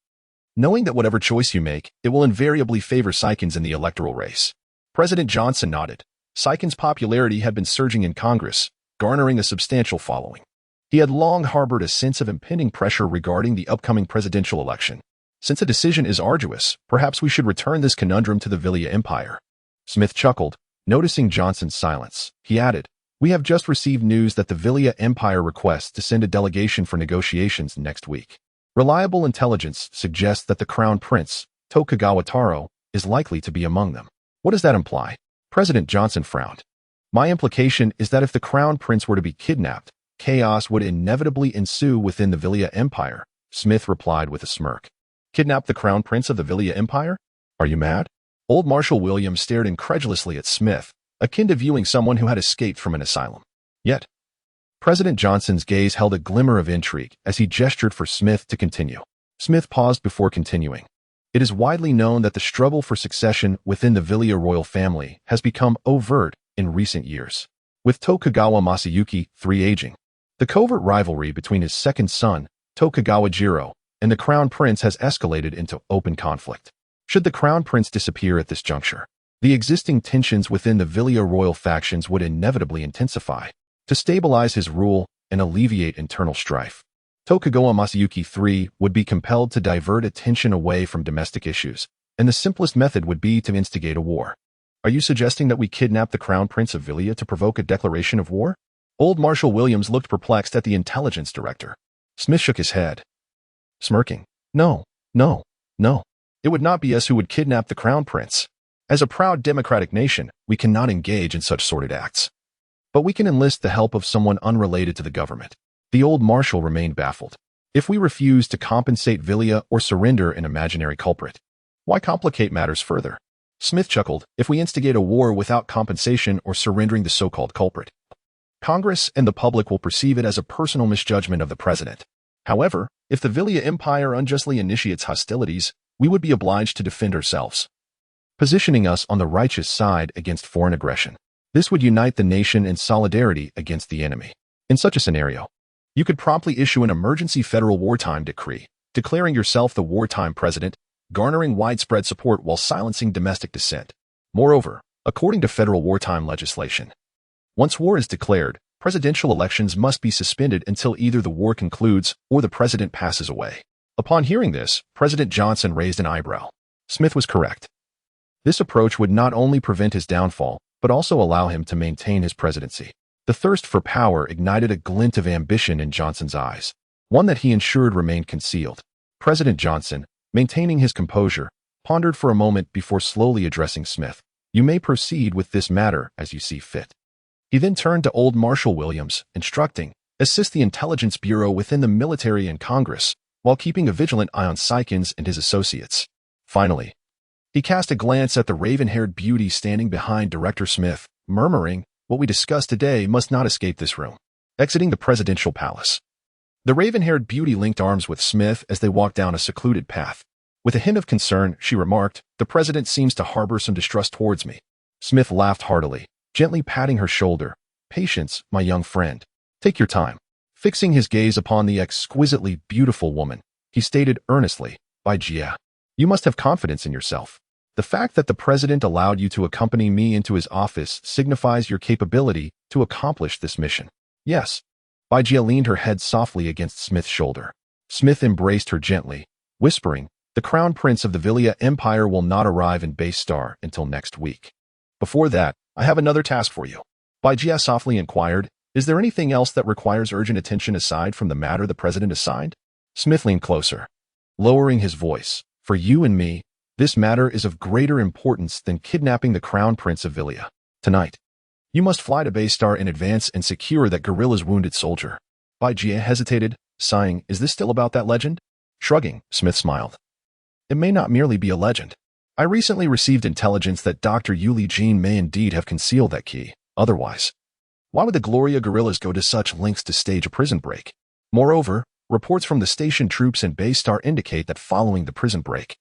Knowing that whatever choice you make, it will invariably favor Saikin's in the electoral race. President Johnson nodded. Saikin's popularity had been surging in Congress, garnering a substantial following. He had long harbored a sense of impending pressure regarding the upcoming presidential election. "Since a decision is arduous, perhaps we should return this conundrum to the Villia Empire." Smith chuckled, noticing Johnson's silence. He added, "We have just received news that the Villia Empire requests to send a delegation for negotiations next week. Reliable intelligence suggests that the Crown Prince, Tokugawa Taro, is likely to be among them." "What does that imply?" President Johnson frowned. "My implication is that if the Crown Prince were to be kidnapped, chaos would inevitably ensue within the Villia Empire," Smith replied with a smirk. "Kidnap the Crown Prince of the Villia Empire? Are you mad?" Old Marshal Williams stared incredulously at Smith, akin to viewing someone who had escaped from an asylum. Yet, President Johnson's gaze held a glimmer of intrigue as he gestured for Smith to continue. Smith paused before continuing. "It is widely known that the struggle for succession within the Villia royal family has become overt in recent years. With Tokugawa Masayuki III aging, the covert rivalry between his second son, Tokugawa Jiro, and the Crown Prince has escalated into open conflict. Should the Crown Prince disappear at this juncture, the existing tensions within the Villia royal factions would inevitably intensify. To stabilize his rule and alleviate internal strife, Tokugawa Masayuki III would be compelled to divert attention away from domestic issues, and the simplest method would be to instigate a war." "Are you suggesting that we kidnap the Crown Prince of Villia to provoke a declaration of war?" Old Marshal Williams looked perplexed at the intelligence director. Smith shook his head, smirking. "No, no, no. It would not be us who would kidnap the Crown Prince. As a proud democratic nation, we cannot engage in such sordid acts. But we can enlist the help of someone unrelated to the government." The old marshal remained baffled. "If we refuse to compensate Villia or surrender an imaginary culprit, why complicate matters further?" Smith chuckled. "If we instigate a war without compensation or surrendering the so-called culprit, Congress and the public will perceive it as a personal misjudgment of the president. However, if the Villia Empire unjustly initiates hostilities, we would be obliged to defend ourselves, positioning us on the righteous side against foreign aggression. This would unite the nation in solidarity against the enemy. In such a scenario, you could promptly issue an emergency federal wartime decree, declaring yourself the wartime president, garnering widespread support while silencing domestic dissent. Moreover, according to federal wartime legislation, once war is declared, presidential elections must be suspended until either the war concludes or the president passes away." Upon hearing this, President Johnson raised an eyebrow. Smith was correct. This approach would not only prevent his downfall, but also allow him to maintain his presidency. The thirst for power ignited a glint of ambition in Johnson's eyes, one that he ensured remained concealed. President Johnson, maintaining his composure, pondered for a moment before slowly addressing Smith. "You may proceed with this matter as you see fit." He then turned to Old Marshal Williams, instructing, "Assist the Intelligence Bureau within the military and Congress, while keeping a vigilant eye on Sykins and his associates." Finally, he cast a glance at the raven-haired beauty standing behind Director Smith, murmuring, "What we discuss today must not escape this room." Exiting the presidential palace, the raven-haired beauty linked arms with Smith as they walked down a secluded path. With a hint of concern, she remarked, "The president seems to harbor some distrust towards me." Smith laughed heartily, gently patting her shoulder. "Patience, my young friend. Take your time. Fixing his gaze upon the exquisitely beautiful woman, he stated earnestly, "Bai Jie, you must have confidence in yourself. The fact that the president allowed you to accompany me into his office signifies your capability to accomplish this mission." "Yes." Bai Jie leaned her head softly against Smith's shoulder. Smith embraced her gently, whispering, "The Crown Prince of the Villia Empire will not arrive in Base Star until next week. Before that, I have another task for you." Bai Jie softly inquired, "Is there anything else that requires urgent attention aside from the matter the president assigned?" Smith leaned closer, lowering his voice. "For you and me, this matter is of greater importance than kidnapping the Crown Prince of Villia. Tonight, you must fly to Base Star in advance and secure that gorilla's wounded soldier." Bai Jie hesitated, sighing, "Is this still about that legend?" Shrugging, Smith smiled. "It may not merely be a legend. I recently received intelligence that Dr. Yuli Jean may indeed have concealed that key. Otherwise, why would the Gloria guerrillas go to such lengths to stage a prison break? Moreover, reports from the station troops in Base Star indicate that following the prison break,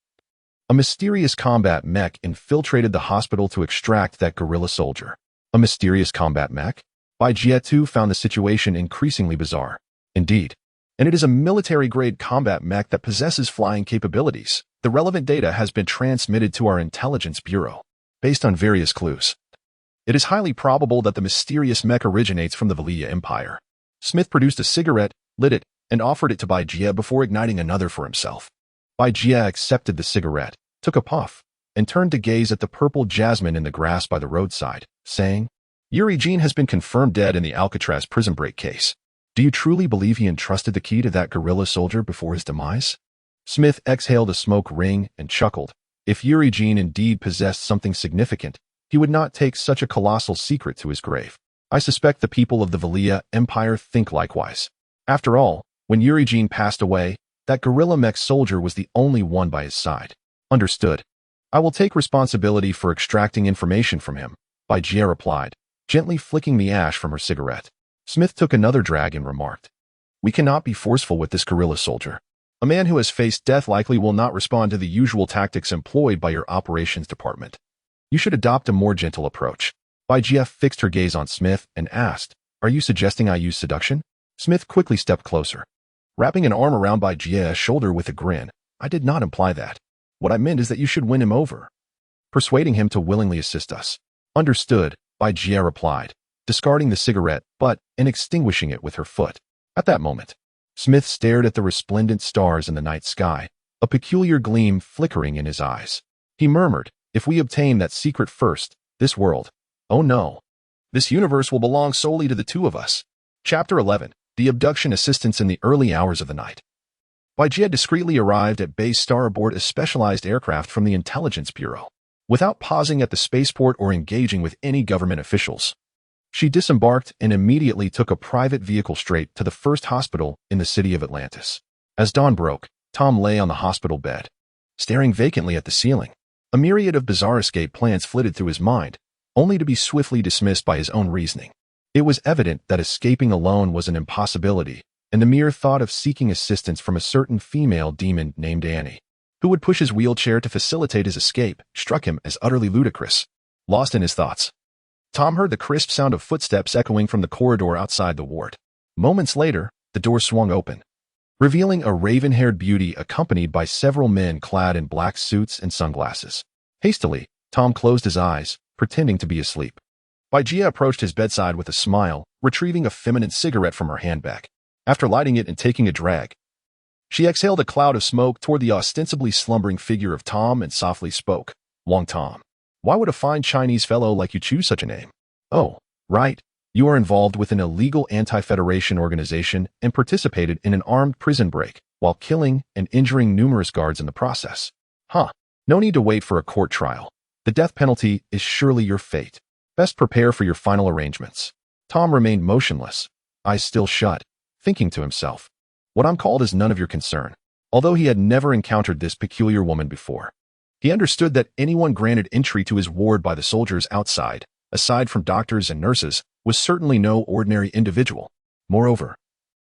a mysterious combat mech infiltrated the hospital to extract that guerrilla soldier." A mysterious combat mech? Bai Jie too found the situation increasingly bizarre. "Indeed. And it is a military-grade combat mech that possesses flying capabilities. The relevant data has been transmitted to our intelligence bureau, based on various clues. It is highly probable that the mysterious mech originates from the Villia Empire." Smith produced a cigarette, lit it, and offered it to Bai Jie before igniting another for himself. Bai Jie accepted the cigarette, took a puff, and turned to gaze at the purple jasmine in the grass by the roadside, saying, "Yuri Jean has been confirmed dead in the Alcatraz prison break case. Do you truly believe he entrusted the key to that guerrilla soldier before his demise?" Smith exhaled a smoke ring and chuckled. If Yuri Jean indeed possessed something significant, he would not take such a colossal secret to his grave. "I suspect the people of the Villia Empire think likewise. After all, when Yuri Jean passed away, that guerrilla mech soldier was the only one by his side." "Understood. I will take responsibility for extracting information from him," Bai Jie replied, gently flicking the ash from her cigarette. Smith took another drag and remarked, "We cannot be forceful with this guerrilla soldier. A man who has faced death likely will not respond to the usual tactics employed by your operations department. You should adopt a more gentle approach." Bai Jie fixed her gaze on Smith and asked, "Are you suggesting I use seduction?" Smith quickly stepped closer, wrapping an arm around Bai Jie's shoulder with a grin. "I did not imply that. What I meant is that you should win him over, persuading him to willingly assist us." "Understood," Bai Jie replied, discarding the cigarette and extinguishing it with her foot. At that moment, Smith stared at the resplendent stars in the night sky, a peculiar gleam flickering in his eyes. He murmured, "If we obtain that secret first, this world, oh no, this universe will belong solely to the two of us." Chapter 11. The Abduction Assistance in the Early Hours of the Night. Bai Jie discreetly arrived at Base Star aboard a specialized aircraft from the Intelligence Bureau, without pausing at the spaceport or engaging with any government officials. She disembarked and immediately took a private vehicle straight to the first hospital in the city of Atlantis. As dawn broke, Tom lay on the hospital bed, staring vacantly at the ceiling. A myriad of bizarre escape plans flitted through his mind, only to be swiftly dismissed by his own reasoning. It was evident that escaping alone was an impossibility, and the mere thought of seeking assistance from a certain female demon named Annie, who would push his wheelchair to facilitate his escape, struck him as utterly ludicrous. Lost in his thoughts, Tom heard the crisp sound of footsteps echoing from the corridor outside the ward. Moments later, the door swung open, revealing a raven-haired beauty accompanied by several men clad in black suits and sunglasses. Hastily, Tom closed his eyes, pretending to be asleep. Bai Jie approached his bedside with a smile, retrieving a feminine cigarette from her handbag. After lighting it and taking a drag, she exhaled a cloud of smoke toward the ostensibly slumbering figure of Tom and softly spoke, "Wang Tom, why would a fine Chinese fellow like you choose such a name?" "Oh, right. You are involved with an illegal anti-Federation organization and participated in an armed prison break while killing and injuring numerous guards in the process. Huh. No need to wait for a court trial. The death penalty is surely your fate. Best prepare for your final arrangements." Tom remained motionless, eyes still shut, thinking to himself, "What I'm called is none of your concern." Although he had never encountered this peculiar woman before, he understood that anyone granted entry to his ward by the soldiers outside, aside from doctors and nurses, was certainly no ordinary individual. Moreover,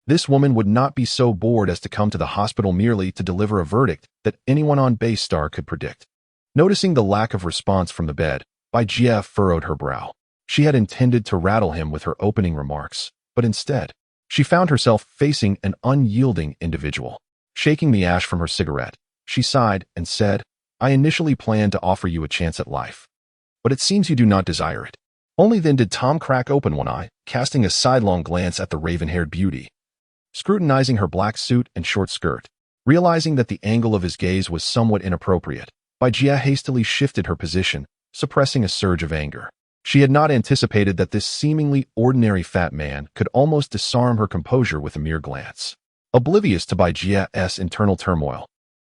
this woman would not be so bored as to come to the hospital merely to deliver a verdict that anyone on Base Star could predict. Noticing the lack of response from the bed, Bai Jie furrowed her brow. She had intended to rattle him with her opening remarks, but instead, She found herself facing an unyielding individual. Shaking the ash from her cigarette, she sighed and said, I initially planned to offer you a chance at life, but it seems you do not desire it. Only then did Tom crack open one eye, casting a sidelong glance at the raven-haired beauty, scrutinizing her black suit and short skirt. Realizing that the angle of his gaze was somewhat inappropriate, Jia hastily shifted her position, suppressing a surge of anger. She had not anticipated that this seemingly ordinary fat man could almost disarm her composure with a mere glance. Oblivious to Jia's internal turmoil,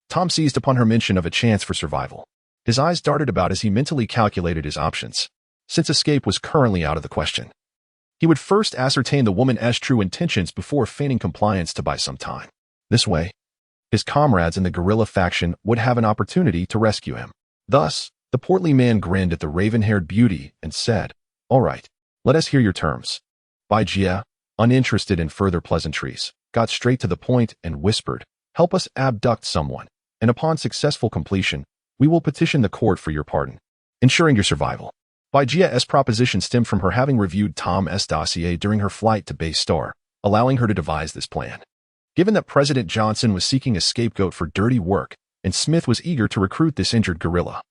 Tom seized upon her mention of a chance for survival. His eyes darted about as he mentally calculated his options. Since escape was currently out of the question, he would first ascertain the woman's true intentions before feigning compliance to buy some time. This way, his comrades in the guerrilla faction would have an opportunity to rescue him. Thus, the portly man grinned at the raven-haired beauty and said, All right, let us hear your terms. Jia, uninterested in further pleasantries, got straight to the point and whispered, Help us abduct someone, and upon successful completion, we will petition the court for your pardon, ensuring your survival. Jia's proposition stemmed from her having reviewed Tom's dossier during her flight to Base Star, allowing her to devise this plan. Given that President Johnson was seeking a scapegoat for dirty work, and Smith was eager to recruit this injured guerrilla,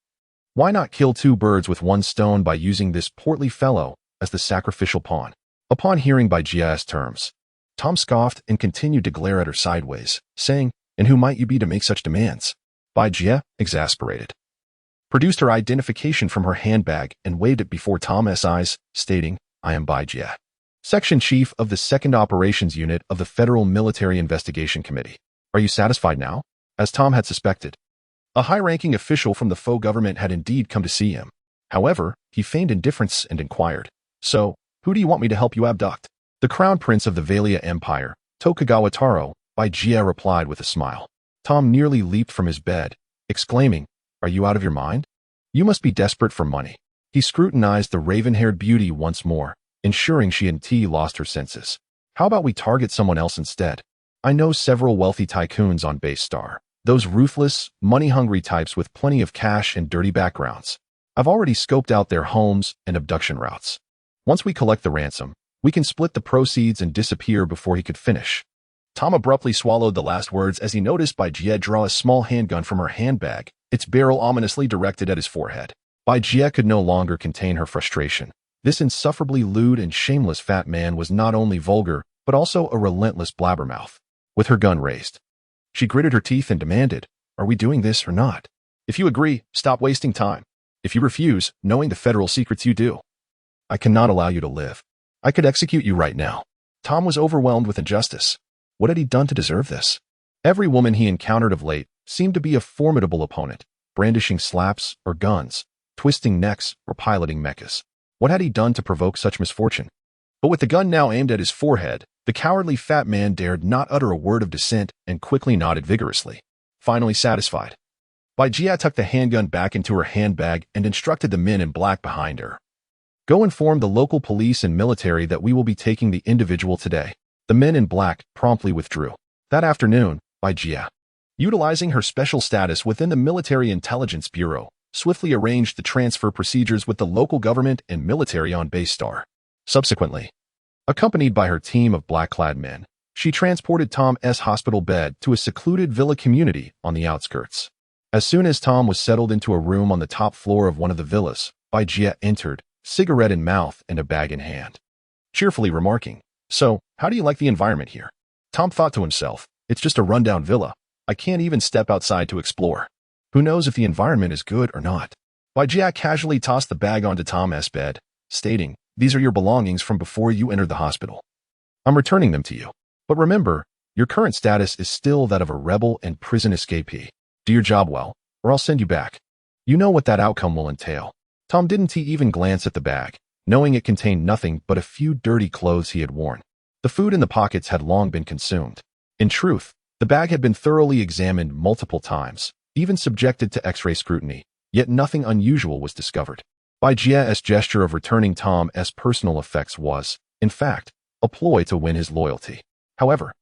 why not kill two birds with one stone by using this portly fellow as the sacrificial pawn? Upon hearing Jia's terms, Tom scoffed and continued to glare at her sideways, saying, And who might you be to make such demands? Jia, exasperated, produced her identification from her handbag and waved it before Tom's eyes, stating, I am Jia, Section Chief of the 2nd Operations Unit of the Federal Military Investigation Committee. Are you satisfied now? As Tom had suspected, a high-ranking official from the faux government had indeed come to see him. However, he feigned indifference and inquired, So, who do you want me to help you abduct? The Crown Prince of the Valia Empire, Tokugawa Taro, Jia replied with a smile. Tom nearly leaped from his bed, exclaiming, Are you out of your mind? You must be desperate for money. He scrutinized the raven-haired beauty once more, ensuring she indeed lost her senses. How about we target someone else instead? I know several wealthy tycoons on Base Star, those ruthless, money-hungry types with plenty of cash and dirty backgrounds. I've already scoped out their homes and abduction routes. Once we collect the ransom, we can split the proceeds and disappear before he could finish. Tom abruptly swallowed the last words as he noticed Jia draw a small handgun from her handbag, its barrel ominously directed at his forehead. Jia could no longer contain her frustration. This insufferably lewd and shameless fat man was not only vulgar, but also a relentless blabbermouth. With her gun raised, she gritted her teeth and demanded, Are we doing this or not? If you agree, stop wasting time. If you refuse, knowing the federal secrets you do, I cannot allow you to live. I could execute you right now. Tom was overwhelmed with injustice. What had he done to deserve this? Every woman he encountered of late seemed to be a formidable opponent, brandishing slaps or guns, twisting necks or piloting mechas. What had he done to provoke such misfortune? But with the gun now aimed at his forehead, the cowardly fat man dared not utter a word of dissent and quickly nodded vigorously. Finally satisfied, Jia tucked the handgun back into her handbag and instructed the men in black behind her. Go inform the local police and military that we will be taking the individual today. The men in black promptly withdrew. That afternoon, Jia, utilizing her special status within the Military Intelligence Bureau, swiftly arranged the transfer procedures with the local government and military on Base Star. Subsequently, accompanied by her team of black-clad men, she transported Tom's hospital bed to a secluded villa community on the outskirts. As soon as Tom was settled into a room on the top floor of one of the villas, Jia entered, cigarette in mouth and a bag in hand, cheerfully remarking, So, how do you like the environment here? Tom thought to himself, It's just a rundown villa. I can't even step outside to explore. Who knows if the environment is good or not? Jia casually tossed the bag onto Tom's bed, stating, These are your belongings from before you entered the hospital. I'm returning them to you. But remember, your current status is still that of a rebel and prison escapee. Do your job well, or I'll send you back. You know what that outcome will entail. Tom didn't even glance at the bag, knowing it contained nothing but a few dirty clothes he had worn. The food in the pockets had long been consumed. In truth, the bag had been thoroughly examined multiple times, even subjected to X-ray scrutiny, yet nothing unusual was discovered. Jia's gesture of returning Tom's personal effects was, in fact, a ploy to win his loyalty. However,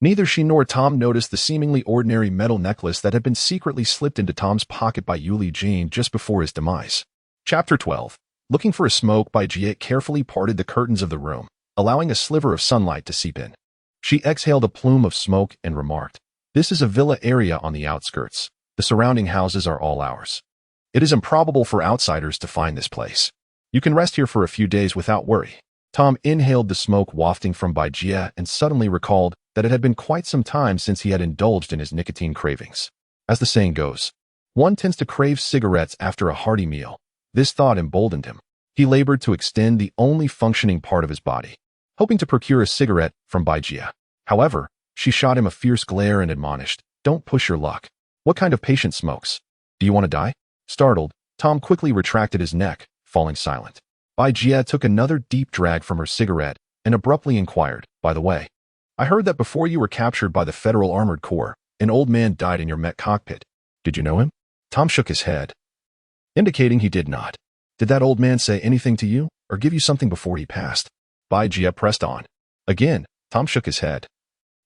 neither she nor Tom noticed the seemingly ordinary metal necklace that had been secretly slipped into Tom's pocket by Yuli Jean just before his demise. Chapter 12. Looking for a smoke, Jia carefully parted the curtains of the room, allowing a sliver of sunlight to seep in. She exhaled a plume of smoke and remarked, "This is a villa area on the outskirts. The surrounding houses are all ours. It is improbable for outsiders to find this place. You can rest here for a few days without worry." Tom inhaled the smoke wafting from Baijia and suddenly recalled that it had been quite some time since he had indulged in his nicotine cravings. As the saying goes, one tends to crave cigarettes after a hearty meal. This thought emboldened him. He labored to extend the only functioning part of his body, hoping to procure a cigarette from Baijia. However, she shot him a fierce glare and admonished, "Don't push your luck. What kind of patient smokes? Do you want to die?" Startled, Tom quickly retracted his neck, falling silent. Baijia took another deep drag from her cigarette and abruptly inquired, "By the way, I heard that before you were captured by the Federal Armored Corps, an old man died in your Mech cockpit. Did you know him?" Tom shook his head, indicating he did not. "Did that old man say anything to you, or give you something before he passed?" Baijia pressed on. Again, Tom shook his head.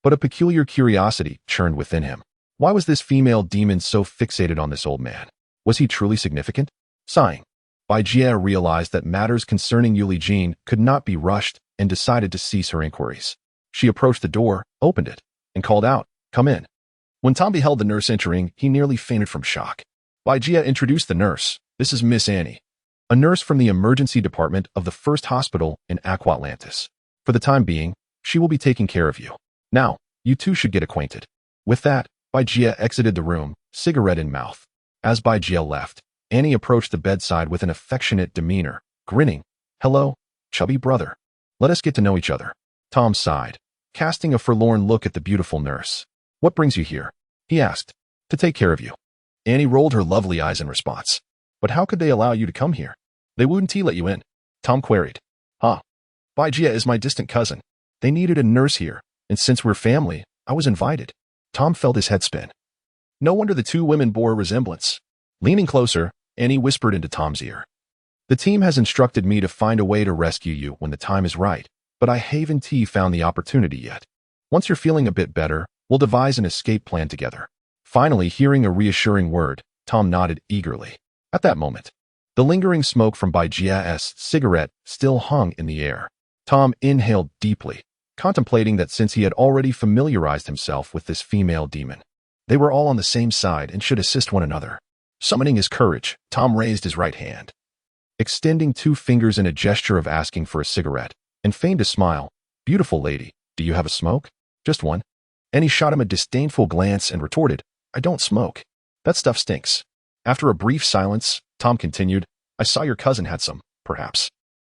But a peculiar curiosity churned within him. Why was this female demon so fixated on this old man? Was he truly significant? Sighing, Baijia realized that matters concerning Yuli Jean could not be rushed and decided to cease her inquiries. She approached the door, opened it, and called out, "Come in." When Tom beheld the nurse entering, he nearly fainted from shock. Baijia introduced the nurse. "This is Miss Annie, a nurse from the emergency department of the first hospital in Atlantis. For the time being, she will be taking care of you. Now, you two should get acquainted." With that, Baijia exited the room, cigarette in mouth. As Baijia left, Annie approached the bedside with an affectionate demeanor, grinning. "Hello, chubby brother. Let us get to know each other." Tom sighed, casting a forlorn look at the beautiful nurse. "What brings you here?" he asked. "To take care of you." Annie rolled her lovely eyes in response. "But how could they allow you to come here? They wouldn't let you in?" Tom queried. "Huh. Baijia is my distant cousin. They needed a nurse here, and since we're family, I was invited." Tom felt his head spin. No wonder the two women bore a resemblance. Leaning closer, Annie whispered into Tom's ear. "The team has instructed me to find a way to rescue you when the time is right, but I haven't found the opportunity yet. Once you're feeling a bit better, we'll devise an escape plan together." Finally, hearing a reassuring word, Tom nodded eagerly. At that moment, the lingering smoke from Baijia's cigarette still hung in the air. Tom inhaled deeply, contemplating that since he had already familiarized himself with this female demon, they were all on the same side and should assist one another. Summoning his courage, Tom raised his right hand, extending two fingers in a gesture of asking for a cigarette, and feigned a smile. "Beautiful lady, do you have a smoke?" "Just one." And he shot him a disdainful glance and retorted, "I don't smoke. That stuff stinks." After a brief silence, Tom continued, "I saw your cousin had some, perhaps.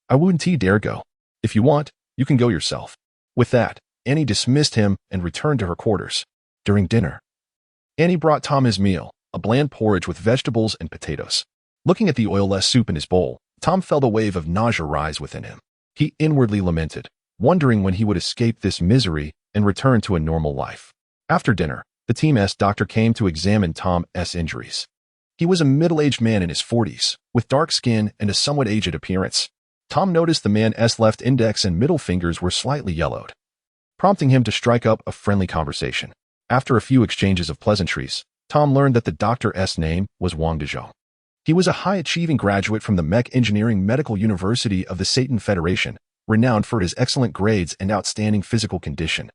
I wouldn't dare go. If you want, you can go yourself." With that, Annie dismissed him and returned to her quarters. During dinner, Annie brought Tom his meal, a bland porridge with vegetables and potatoes. Looking at the oil-less soup in his bowl, Tom felt a wave of nausea rise within him. He inwardly lamented, wondering when he would escape this misery and return to a normal life. After dinner, the team's doctor came to examine Tom's injuries. He was a middle-aged man in his 40s, with dark skin and a somewhat aged appearance. Tom noticed the man's left index and middle fingers were slightly yellowed, prompting him to strike up a friendly conversation. After a few exchanges of pleasantries, Tom learned that the doctor's name was Wang Dezhou. He was a high-achieving graduate from the Mech Engineering Medical University of the Satan Federation, renowned for his excellent grades and outstanding physical condition,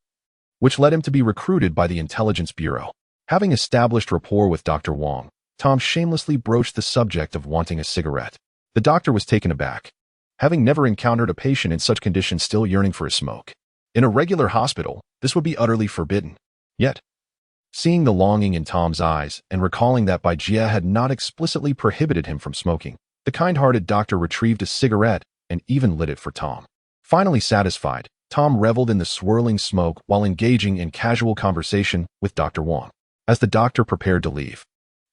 which led him to be recruited by the Intelligence Bureau. Having established rapport with Dr. Wang, Tom shamelessly broached the subject of wanting a cigarette. The doctor was taken aback, having never encountered a patient in such condition still yearning for a smoke. In a regular hospital, this would be utterly forbidden. Yet, seeing the longing in Tom's eyes and recalling that Baijia had not explicitly prohibited him from smoking, the kind-hearted doctor retrieved a cigarette and even lit it for Tom. Finally satisfied, Tom reveled in the swirling smoke while engaging in casual conversation with Dr. Wang. As the doctor prepared to leave,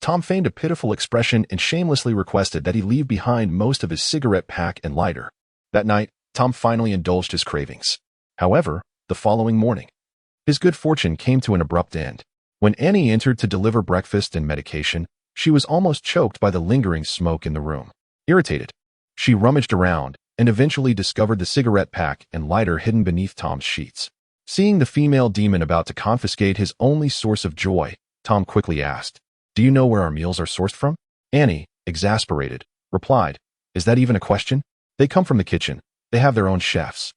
Tom feigned a pitiful expression and shamelessly requested that he leave behind most of his cigarette pack and lighter. That night, Tom finally indulged his cravings. However, the following morning, his good fortune came to an abrupt end. When Annie entered to deliver breakfast and medication, she was almost choked by the lingering smoke in the room. Irritated, she rummaged around and eventually discovered the cigarette pack and lighter hidden beneath Tom's sheets. Seeing the female demon about to confiscate his only source of joy, Tom quickly asked, "Do you know where our meals are sourced from?" Annie, exasperated, replied, "Is that even a question? They come from the kitchen. They have their own chefs.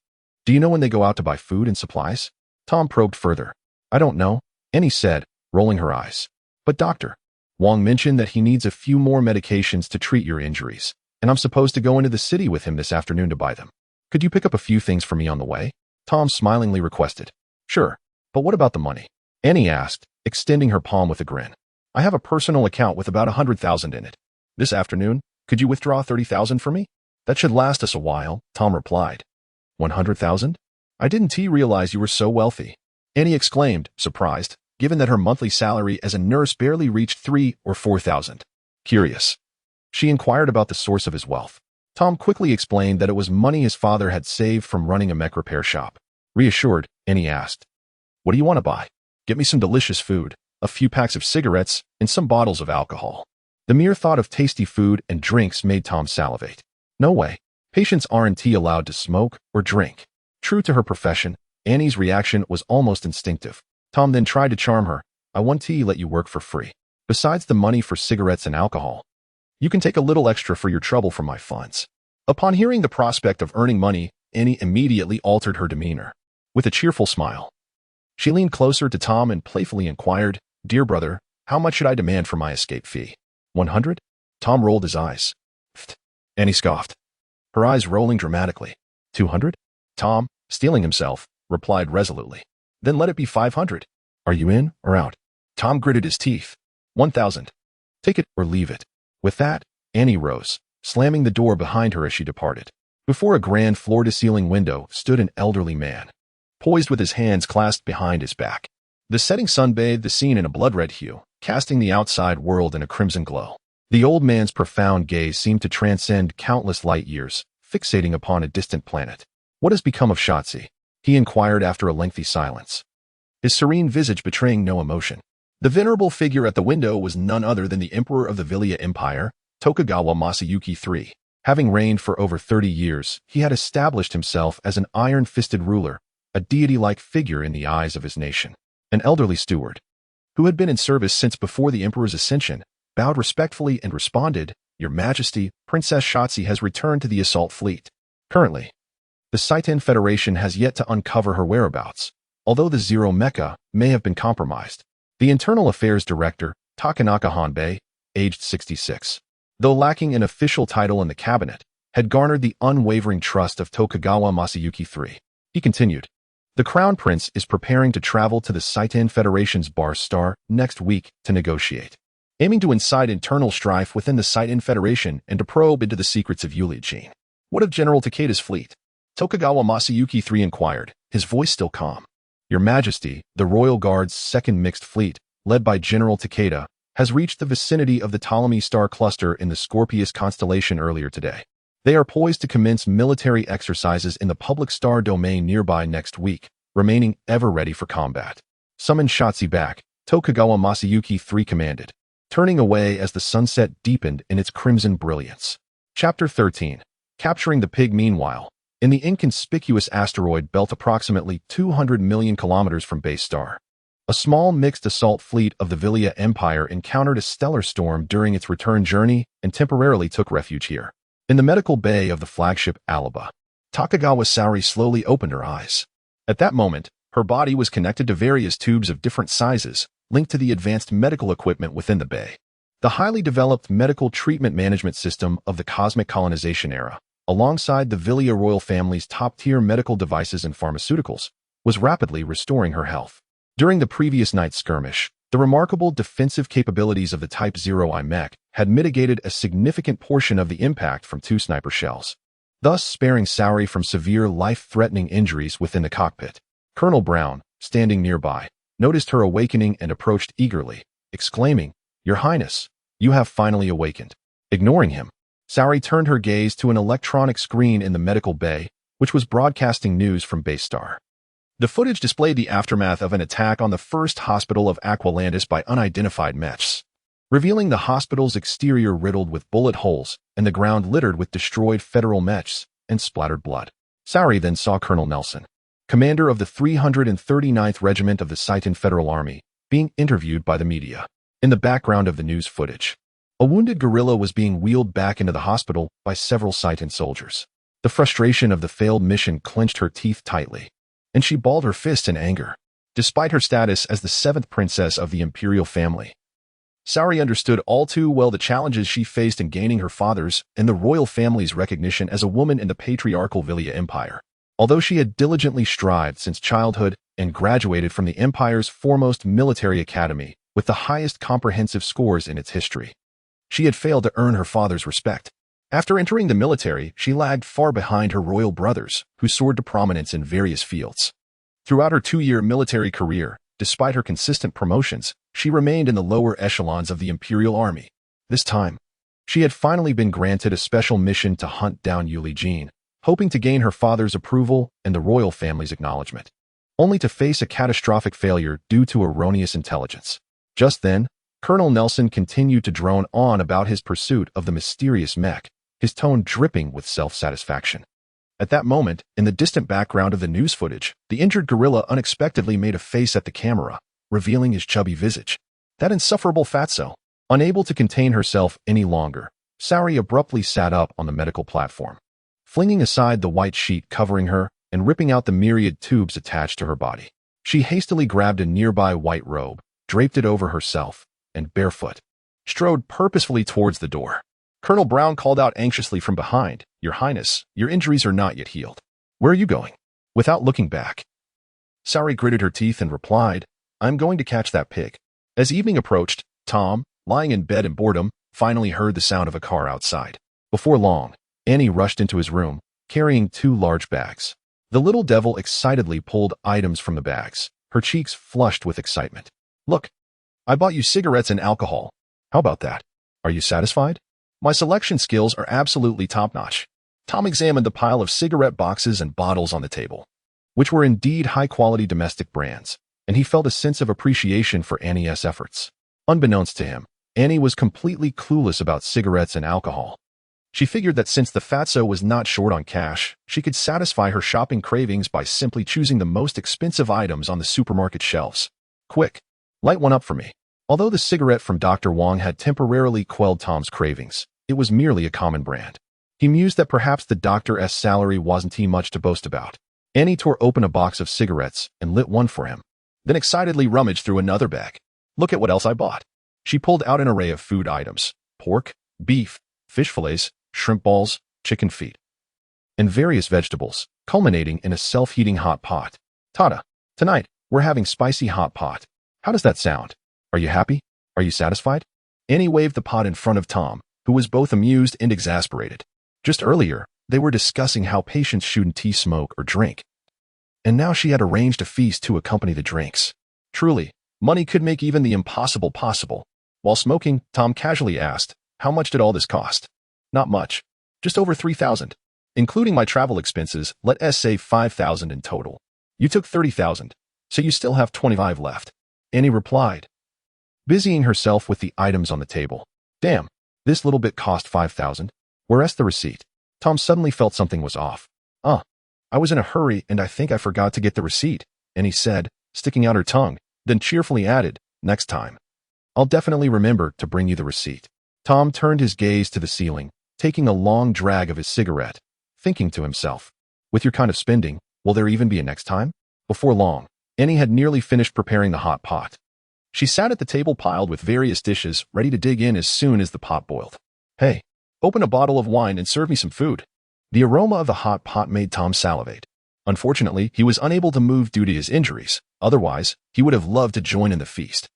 Do you know when they go out to buy food and supplies?" Tom probed further. I don't know, Annie said, rolling her eyes. But Dr. Wong mentioned that he needs a few more medications to treat your injuries, and I'm supposed to go into the city with him this afternoon to buy them. Could you pick up a few things for me on the way? Tom smilingly requested. Sure, but what about the money? Annie asked, extending her palm with a grin. I have a personal account with about 100,000 in it. This afternoon, could you withdraw 30,000 for me? That should last us a while, Tom replied. 100,000? I didn't realize you were so wealthy. Annie exclaimed, surprised, given that her monthly salary as a nurse barely reached 3,000 or 4,000. Curious. She inquired about the source of his wealth. Tom quickly explained that it was money his father had saved from running a mech repair shop. Reassured, Annie asked, What do you want to buy? Get me some delicious food, a few packs of cigarettes, and some bottles of alcohol. The mere thought of tasty food and drinks made Tom salivate. No way. Patients aren't allowed to smoke or drink. True to her profession, Annie's reaction was almost instinctive. Tom then tried to charm her. I want to let you work for free. Besides the money for cigarettes and alcohol, you can take a little extra for your trouble from my funds. Upon hearing the prospect of earning money, Annie immediately altered her demeanor. With a cheerful smile, she leaned closer to Tom and playfully inquired, Dear brother, how much should I demand for my escape fee? 100? Tom rolled his eyes. Pfft. Annie scoffed, her eyes rolling dramatically. 200? Tom, steeling himself, replied resolutely. Then let it be 500. Are you in or out? Tom gritted his teeth. 1,000. Take it or leave it. With that, Annie rose, slamming the door behind her as she departed. Before a grand floor-to-ceiling window stood an elderly man, poised with his hands clasped behind his back. The setting sun bathed the scene in a blood-red hue, casting the outside world in a crimson glow. The old man's profound gaze seemed to transcend countless light years, fixating upon a distant planet. What has become of Shotzi? He inquired after a lengthy silence, his serene visage betraying no emotion. The venerable figure at the window was none other than the Emperor of the Villia Empire, Tokugawa Masayuki III. Having reigned for over 30 years, he had established himself as an iron-fisted ruler, a deity-like figure in the eyes of his nation. An elderly steward, who had been in service since before the Emperor's ascension, bowed respectfully and responded, Your Majesty, Princess Shotzi has returned to the assault fleet. Currently, the Saitan Federation has yet to uncover her whereabouts, although the Zero Mecha may have been compromised. The Internal Affairs Director, Takanaka Hanbei, aged 66, though lacking an official title in the cabinet, had garnered the unwavering trust of Tokugawa Masayuki III. He continued, The Crown Prince is preparing to travel to the Saitan Federation's Bar Star next week to negotiate, aiming to incite internal strife within the Saitan Federation and to probe into the secrets of Yuliajin. What of General Takeda's fleet? Tokugawa Masayuki III inquired, his voice still calm. Your Majesty, the Royal Guard's second mixed fleet, led by General Takeda, has reached the vicinity of the Ptolemy star cluster in the Scorpius constellation earlier today. They are poised to commence military exercises in the public star domain nearby next week, remaining ever ready for combat. Summon Shotzi back, Tokugawa Masayuki III commanded, turning away as the sunset deepened in its crimson brilliance. Chapter 13. Capturing the Pig. Meanwhile, in the inconspicuous asteroid belt approximately 200 million kilometers from base star, a small mixed assault fleet of the Villia Empire encountered a stellar storm during its return journey and temporarily took refuge here. In the medical bay of the flagship Alaba, Takagawa Saori slowly opened her eyes. At that moment, her body was connected to various tubes of different sizes, linked to the advanced medical equipment within the bay. The highly developed medical treatment management system of the cosmic colonization era, alongside the Villia royal family's top-tier medical devices and pharmaceuticals, was rapidly restoring her health. During the previous night's skirmish, the remarkable defensive capabilities of the Type 0I Mech had mitigated a significant portion of the impact from 2 sniper shells, thus sparing Saori from severe life-threatening injuries within the cockpit. Colonel Brown, standing nearby, noticed her awakening and approached eagerly, exclaiming, Your Highness, you have finally awakened. Ignoring him, Saori turned her gaze to an electronic screen in the medical bay, which was broadcasting news from Base Star. The footage displayed the aftermath of an attack on the first hospital of Aqualandis by unidentified mechs, revealing the hospital's exterior riddled with bullet holes and the ground littered with destroyed federal mechs and splattered blood. Saori then saw Colonel Nelson, commander of the 339th Regiment of the Saitan Federal Army, being interviewed by the media. In the background of the news footage, a wounded guerrilla was being wheeled back into the hospital by several Saitan soldiers. The frustration of the failed mission clenched her teeth tightly, and she balled her fist in anger. Despite her status as the seventh princess of the imperial family, Sortie understood all too well the challenges she faced in gaining her father's and the royal family's recognition as a woman in the patriarchal Villia Empire. Although she had diligently strived since childhood and graduated from the empire's foremost military academy with the highest comprehensive scores in its history, she had failed to earn her father's respect. After entering the military, she lagged far behind her royal brothers, who soared to prominence in various fields. Throughout her 2-year military career, despite her consistent promotions, she remained in the lower echelons of the imperial army. This time, she had finally been granted a special mission to hunt down Yuli Jean, hoping to gain her father's approval and the royal family's acknowledgement, only to face a catastrophic failure due to erroneous intelligence. Just then, Colonel Nelson continued to drone on about his pursuit of the mysterious Mech, his tone dripping with self-satisfaction. At that moment, in the distant background of the news footage, the injured gorilla unexpectedly made a face at the camera, revealing his chubby visage. That insufferable fatso. Unable to contain herself any longer, Sortie abruptly sat up on the medical platform, flinging aside the white sheet covering her and ripping out the myriad tubes attached to her body. She hastily grabbed a nearby white robe, draped it over herself, and barefoot, strode purposefully towards the door. Colonel Brown called out anxiously from behind, "Your Highness, your injuries are not yet healed. Where are you going?" Without looking back, Sortie gritted her teeth and replied, "I'm going to catch that pig." As evening approached, Tom, lying in bed in boredom, finally heard the sound of a car outside. Before long, Annie rushed into his room, carrying 2 large bags. The little devil excitedly pulled items from the bags, her cheeks flushed with excitement. "Look, I bought you cigarettes and alcohol. How about that? Are you satisfied? My selection skills are absolutely top-notch." Tom examined the pile of cigarette boxes and bottles on the table, which were indeed high-quality domestic brands, and he felt a sense of appreciation for Annie's efforts. Unbeknownst to him, Annie was completely clueless about cigarettes and alcohol. She figured that since the fatso was not short on cash, she could satisfy her shopping cravings by simply choosing the most expensive items on the supermarket shelves. "Quick, light one up for me." Although the cigarette from Dr. Wong had temporarily quelled Tom's cravings, it was merely a common brand. He mused that perhaps the doctor's salary wasn't much to boast about. Annie tore open a box of cigarettes and lit one for him, then excitedly rummaged through another bag. "Look at what else I bought." She pulled out an array of food items: pork, beef, fish fillets, shrimp balls, chicken feet, and various vegetables, culminating in a self-heating hot pot. "Tada, tonight, we're having spicy hot pot. How does that sound? Are you happy? Are you satisfied?" Annie waved the pot in front of Tom, who was both amused and exasperated. Just earlier, they were discussing how patients shouldn't smoke or drink, and now she had arranged a feast to accompany the drinks. Truly, money could make even the impossible possible. While smoking, Tom casually asked, "How much did all this cost?" "Not much. Just over 3,000. Including my travel expenses, let's say 5,000 in total. You took 30,000, so you still have 25 left," Annie replied, busying herself with the items on the table. "Damn, this little bit cost 5,000. Where's the receipt?" Tom suddenly felt something was off. I was in a hurry and I think I forgot to get the receipt," Annie said, sticking out her tongue, then cheerfully added, "Next time, I'll definitely remember to bring you the receipt." Tom turned his gaze to the ceiling, taking a long drag of his cigarette, thinking to himself, "With your kind of spending, will there even be a next time?" Before long, Annie had nearly finished preparing the hot pot. She sat at the table piled with various dishes, ready to dig in as soon as the pot boiled. "Hey, open a bottle of wine and serve me some food." The aroma of the hot pot made Tom salivate. Unfortunately, he was unable to move due to his injuries. Otherwise, he would have loved to join in the feast.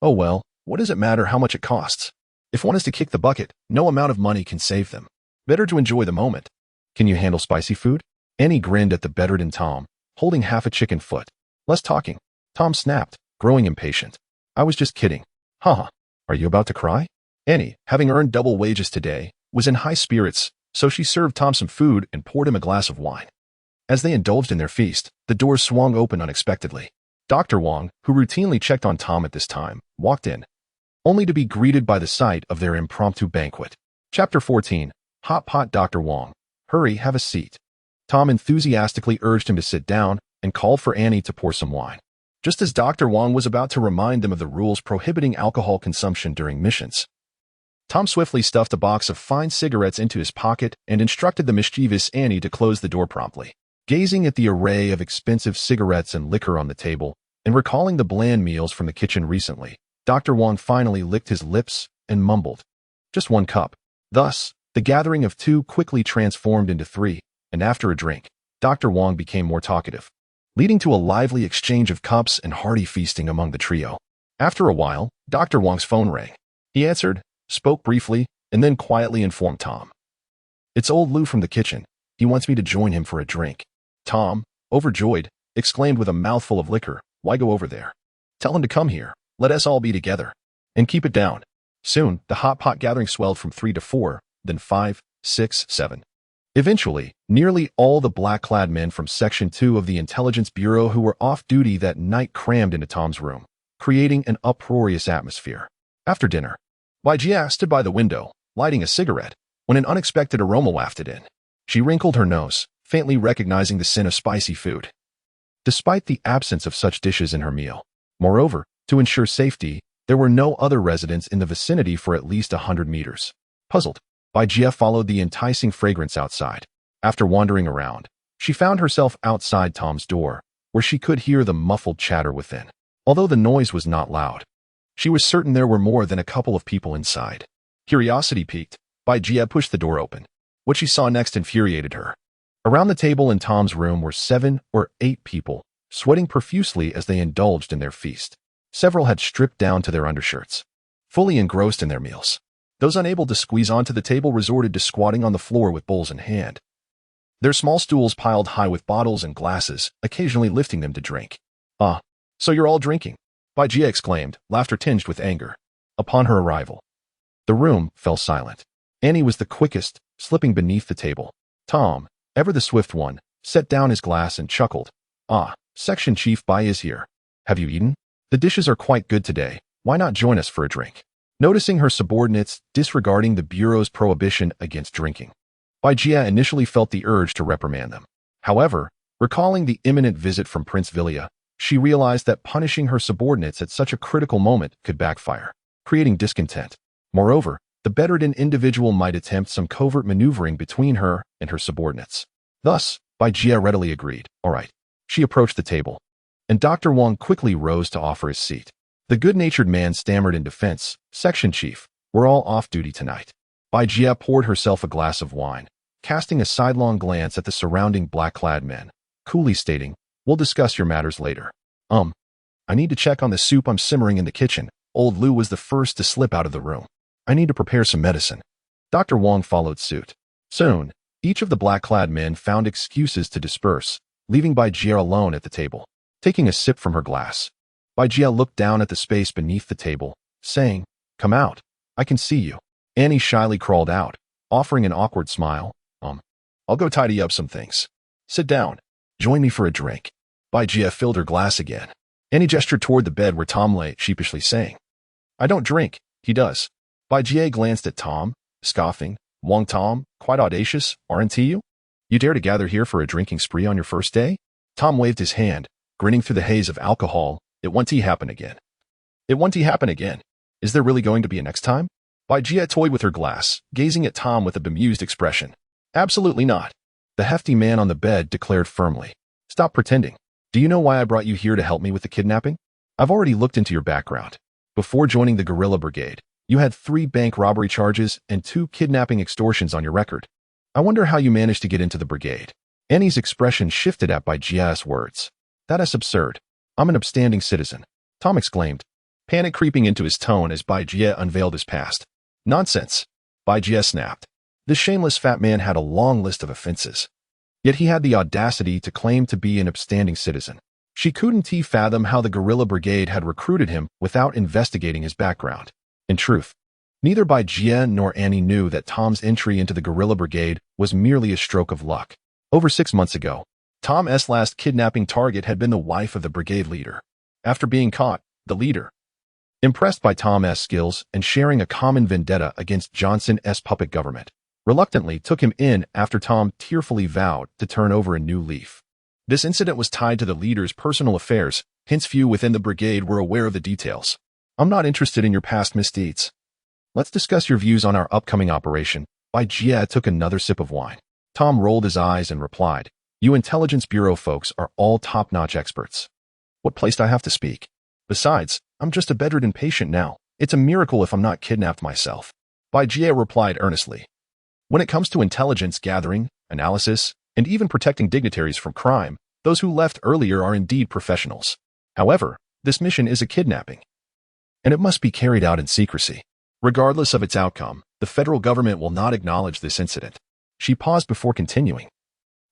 Oh well, what does it matter how much it costs? If one is to kick the bucket, no amount of money can save them. Better to enjoy the moment. "Can you handle spicy food?" Annie grinned at the bedridden Tom, holding half a chicken foot. "Less talking," Tom snapped, growing impatient. "I was just kidding." Haha. Are you about to cry?" Annie, having earned double wages today, was in high spirits, so she served Tom some food and poured him a glass of wine. As they indulged in their feast, the doors swung open unexpectedly. Dr. Wong, who routinely checked on Tom at this time, walked in, only to be greeted by the sight of their impromptu banquet. Chapter 14. Hot Pot. "Dr. Wong, hurry, have a seat." Tom enthusiastically urged him to sit down and called for Annie to pour some wine. Just as Dr. Wong was about to remind them of the rules prohibiting alcohol consumption during missions, Tom swiftly stuffed a box of fine cigarettes into his pocket and instructed the mischievous Annie to close the door promptly. Gazing at the array of expensive cigarettes and liquor on the table, and recalling the bland meals from the kitchen recently, Dr. Wong finally licked his lips and mumbled, "Just one cup." Thus, the gathering of two quickly transformed into three, and after a drink, Dr. Wong became more talkative, leading to a lively exchange of cups and hearty feasting among the trio. After a while, Dr. Wong's phone rang. He answered, spoke briefly, and then quietly informed Tom. "It's old Lou from the kitchen. He wants me to join him for a drink." Tom, overjoyed, exclaimed with a mouthful of liquor, "Why go over there? Tell him to come here. Let us all be together. And keep it down." Soon, the hot pot gathering swelled from 3 to 4, then 5, 6, 7. Eventually, nearly all the black-clad men from Section 2 of the Intelligence Bureau who were off duty that night crammed into Tom's room, creating an uproarious atmosphere. After dinner, Jia stood by the window, lighting a cigarette, when an unexpected aroma wafted in. She wrinkled her nose, faintly recognizing the sin of spicy food. Despite the absence of such dishes in her meal, moreover, to ensure safety, there were no other residents in the vicinity for at least 100 meters. Puzzled, Jia followed the enticing fragrance outside. After wandering around, she found herself outside Tom's door, where she could hear the muffled chatter within. Although the noise was not loud, she was certain there were more than a couple of people inside. Curiosity piqued, Jia pushed the door open. What she saw next infuriated her. Around the table in Tom's room were 7 or 8 people, sweating profusely as they indulged in their feast. Several had stripped down to their undershirts, fully engrossed in their meals. Those unable to squeeze onto the table resorted to squatting on the floor with bowls in hand, their small stools piled high with bottles and glasses, occasionally lifting them to drink. "Ah, so you're all drinking," Jia exclaimed, laughter tinged with anger. Upon her arrival, the room fell silent. Annie was the quickest, slipping beneath the table. Tom, ever the swift one, set down his glass and chuckled. "Ah, Section Chief Bai is here. Have you eaten? The dishes are quite good today. Why not join us for a drink?" Noticing her subordinates disregarding the Bureau's prohibition against drinking, Jia initially felt the urge to reprimand them. However, recalling the imminent visit from Prince Vilya, she realized that punishing her subordinates at such a critical moment could backfire, creating discontent. Moreover, the Bedridden individual might attempt some covert maneuvering between her and her subordinates. Thus, Jia readily agreed. All right. She approached the table, and Dr. Wong quickly rose to offer his seat. The good-natured man stammered in defense, "Section Chief, we're all off duty tonight." Jia poured herself a glass of wine, casting a sidelong glance at the surrounding black-clad men, coolly stating, "We'll discuss your matters later. I need to check on the soup I'm simmering in the kitchen." Old Lou was the first to slip out of the room. "I need to prepare some medicine." Dr. Wong followed suit. Soon, each of the black-clad men found excuses to disperse, leaving Jia alone at the table. Taking a sip from her glass, Jia looked down at the space beneath the table, saying, "Come out. I can see you." Annie shyly crawled out, offering an awkward smile. I'll go tidy up some things. Sit down. Join me for a drink." Jia filled her glass again. Annie gestured toward the bed where Tom lay, sheepishly saying, "I don't drink. He does." Jia glanced at Tom, scoffing. "Wong Tom, quite audacious, aren't you? You dare to gather here for a drinking spree on your first day?" Tom waved his hand, grinning through the haze of alcohol. "It won't happen again." "It won't happen again. Is there really going to be a next time?" Jia toyed with her glass, gazing at Tom with a bemused expression. "Absolutely not." The hefty man on the bed declared firmly. "Stop pretending. Do you know why I brought you here to help me with the kidnapping? I've already looked into your background. Before joining the guerrilla brigade, you had 3 bank robbery charges and 2 kidnapping extortions on your record. I wonder how you managed to get into the brigade." Annie's expression shifted at Jia's words. "That is absurd. I'm an upstanding citizen," Tom exclaimed, panic creeping into his tone as Jia unveiled his past. "Nonsense," Jia snapped. This shameless fat man had a long list of offenses. Yet he had the audacity to claim to be an upstanding citizen. She couldn't fathom how the guerrilla brigade had recruited him without investigating his background. In truth, neither Jia nor Annie knew that Tom's entry into the guerrilla brigade was merely a stroke of luck. Over 6 months ago, Tom's last kidnapping target had been the wife of the brigade leader. After being caught, the leader, impressed by Tom's skills and sharing a common vendetta against Johnson's puppet government, reluctantly took him in after Tom tearfully vowed to turn over a new leaf. This incident was tied to the leader's personal affairs, hence few within the brigade were aware of the details. "I'm not interested in your past misdeeds. Let's discuss your views on our upcoming operation." Jia took another sip of wine. Tom rolled his eyes and replied, You Intelligence Bureau folks are all top-notch experts. What place do I have to speak? Besides, I'm just a bedridden patient now. It's a miracle if I'm not kidnapped myself. Baijie replied earnestly. When it comes to intelligence gathering, analysis, and even protecting dignitaries from crime, those who left earlier are indeed professionals. However, this mission is a kidnapping, and it must be carried out in secrecy. Regardless of its outcome, the federal government will not acknowledge this incident. She paused before continuing.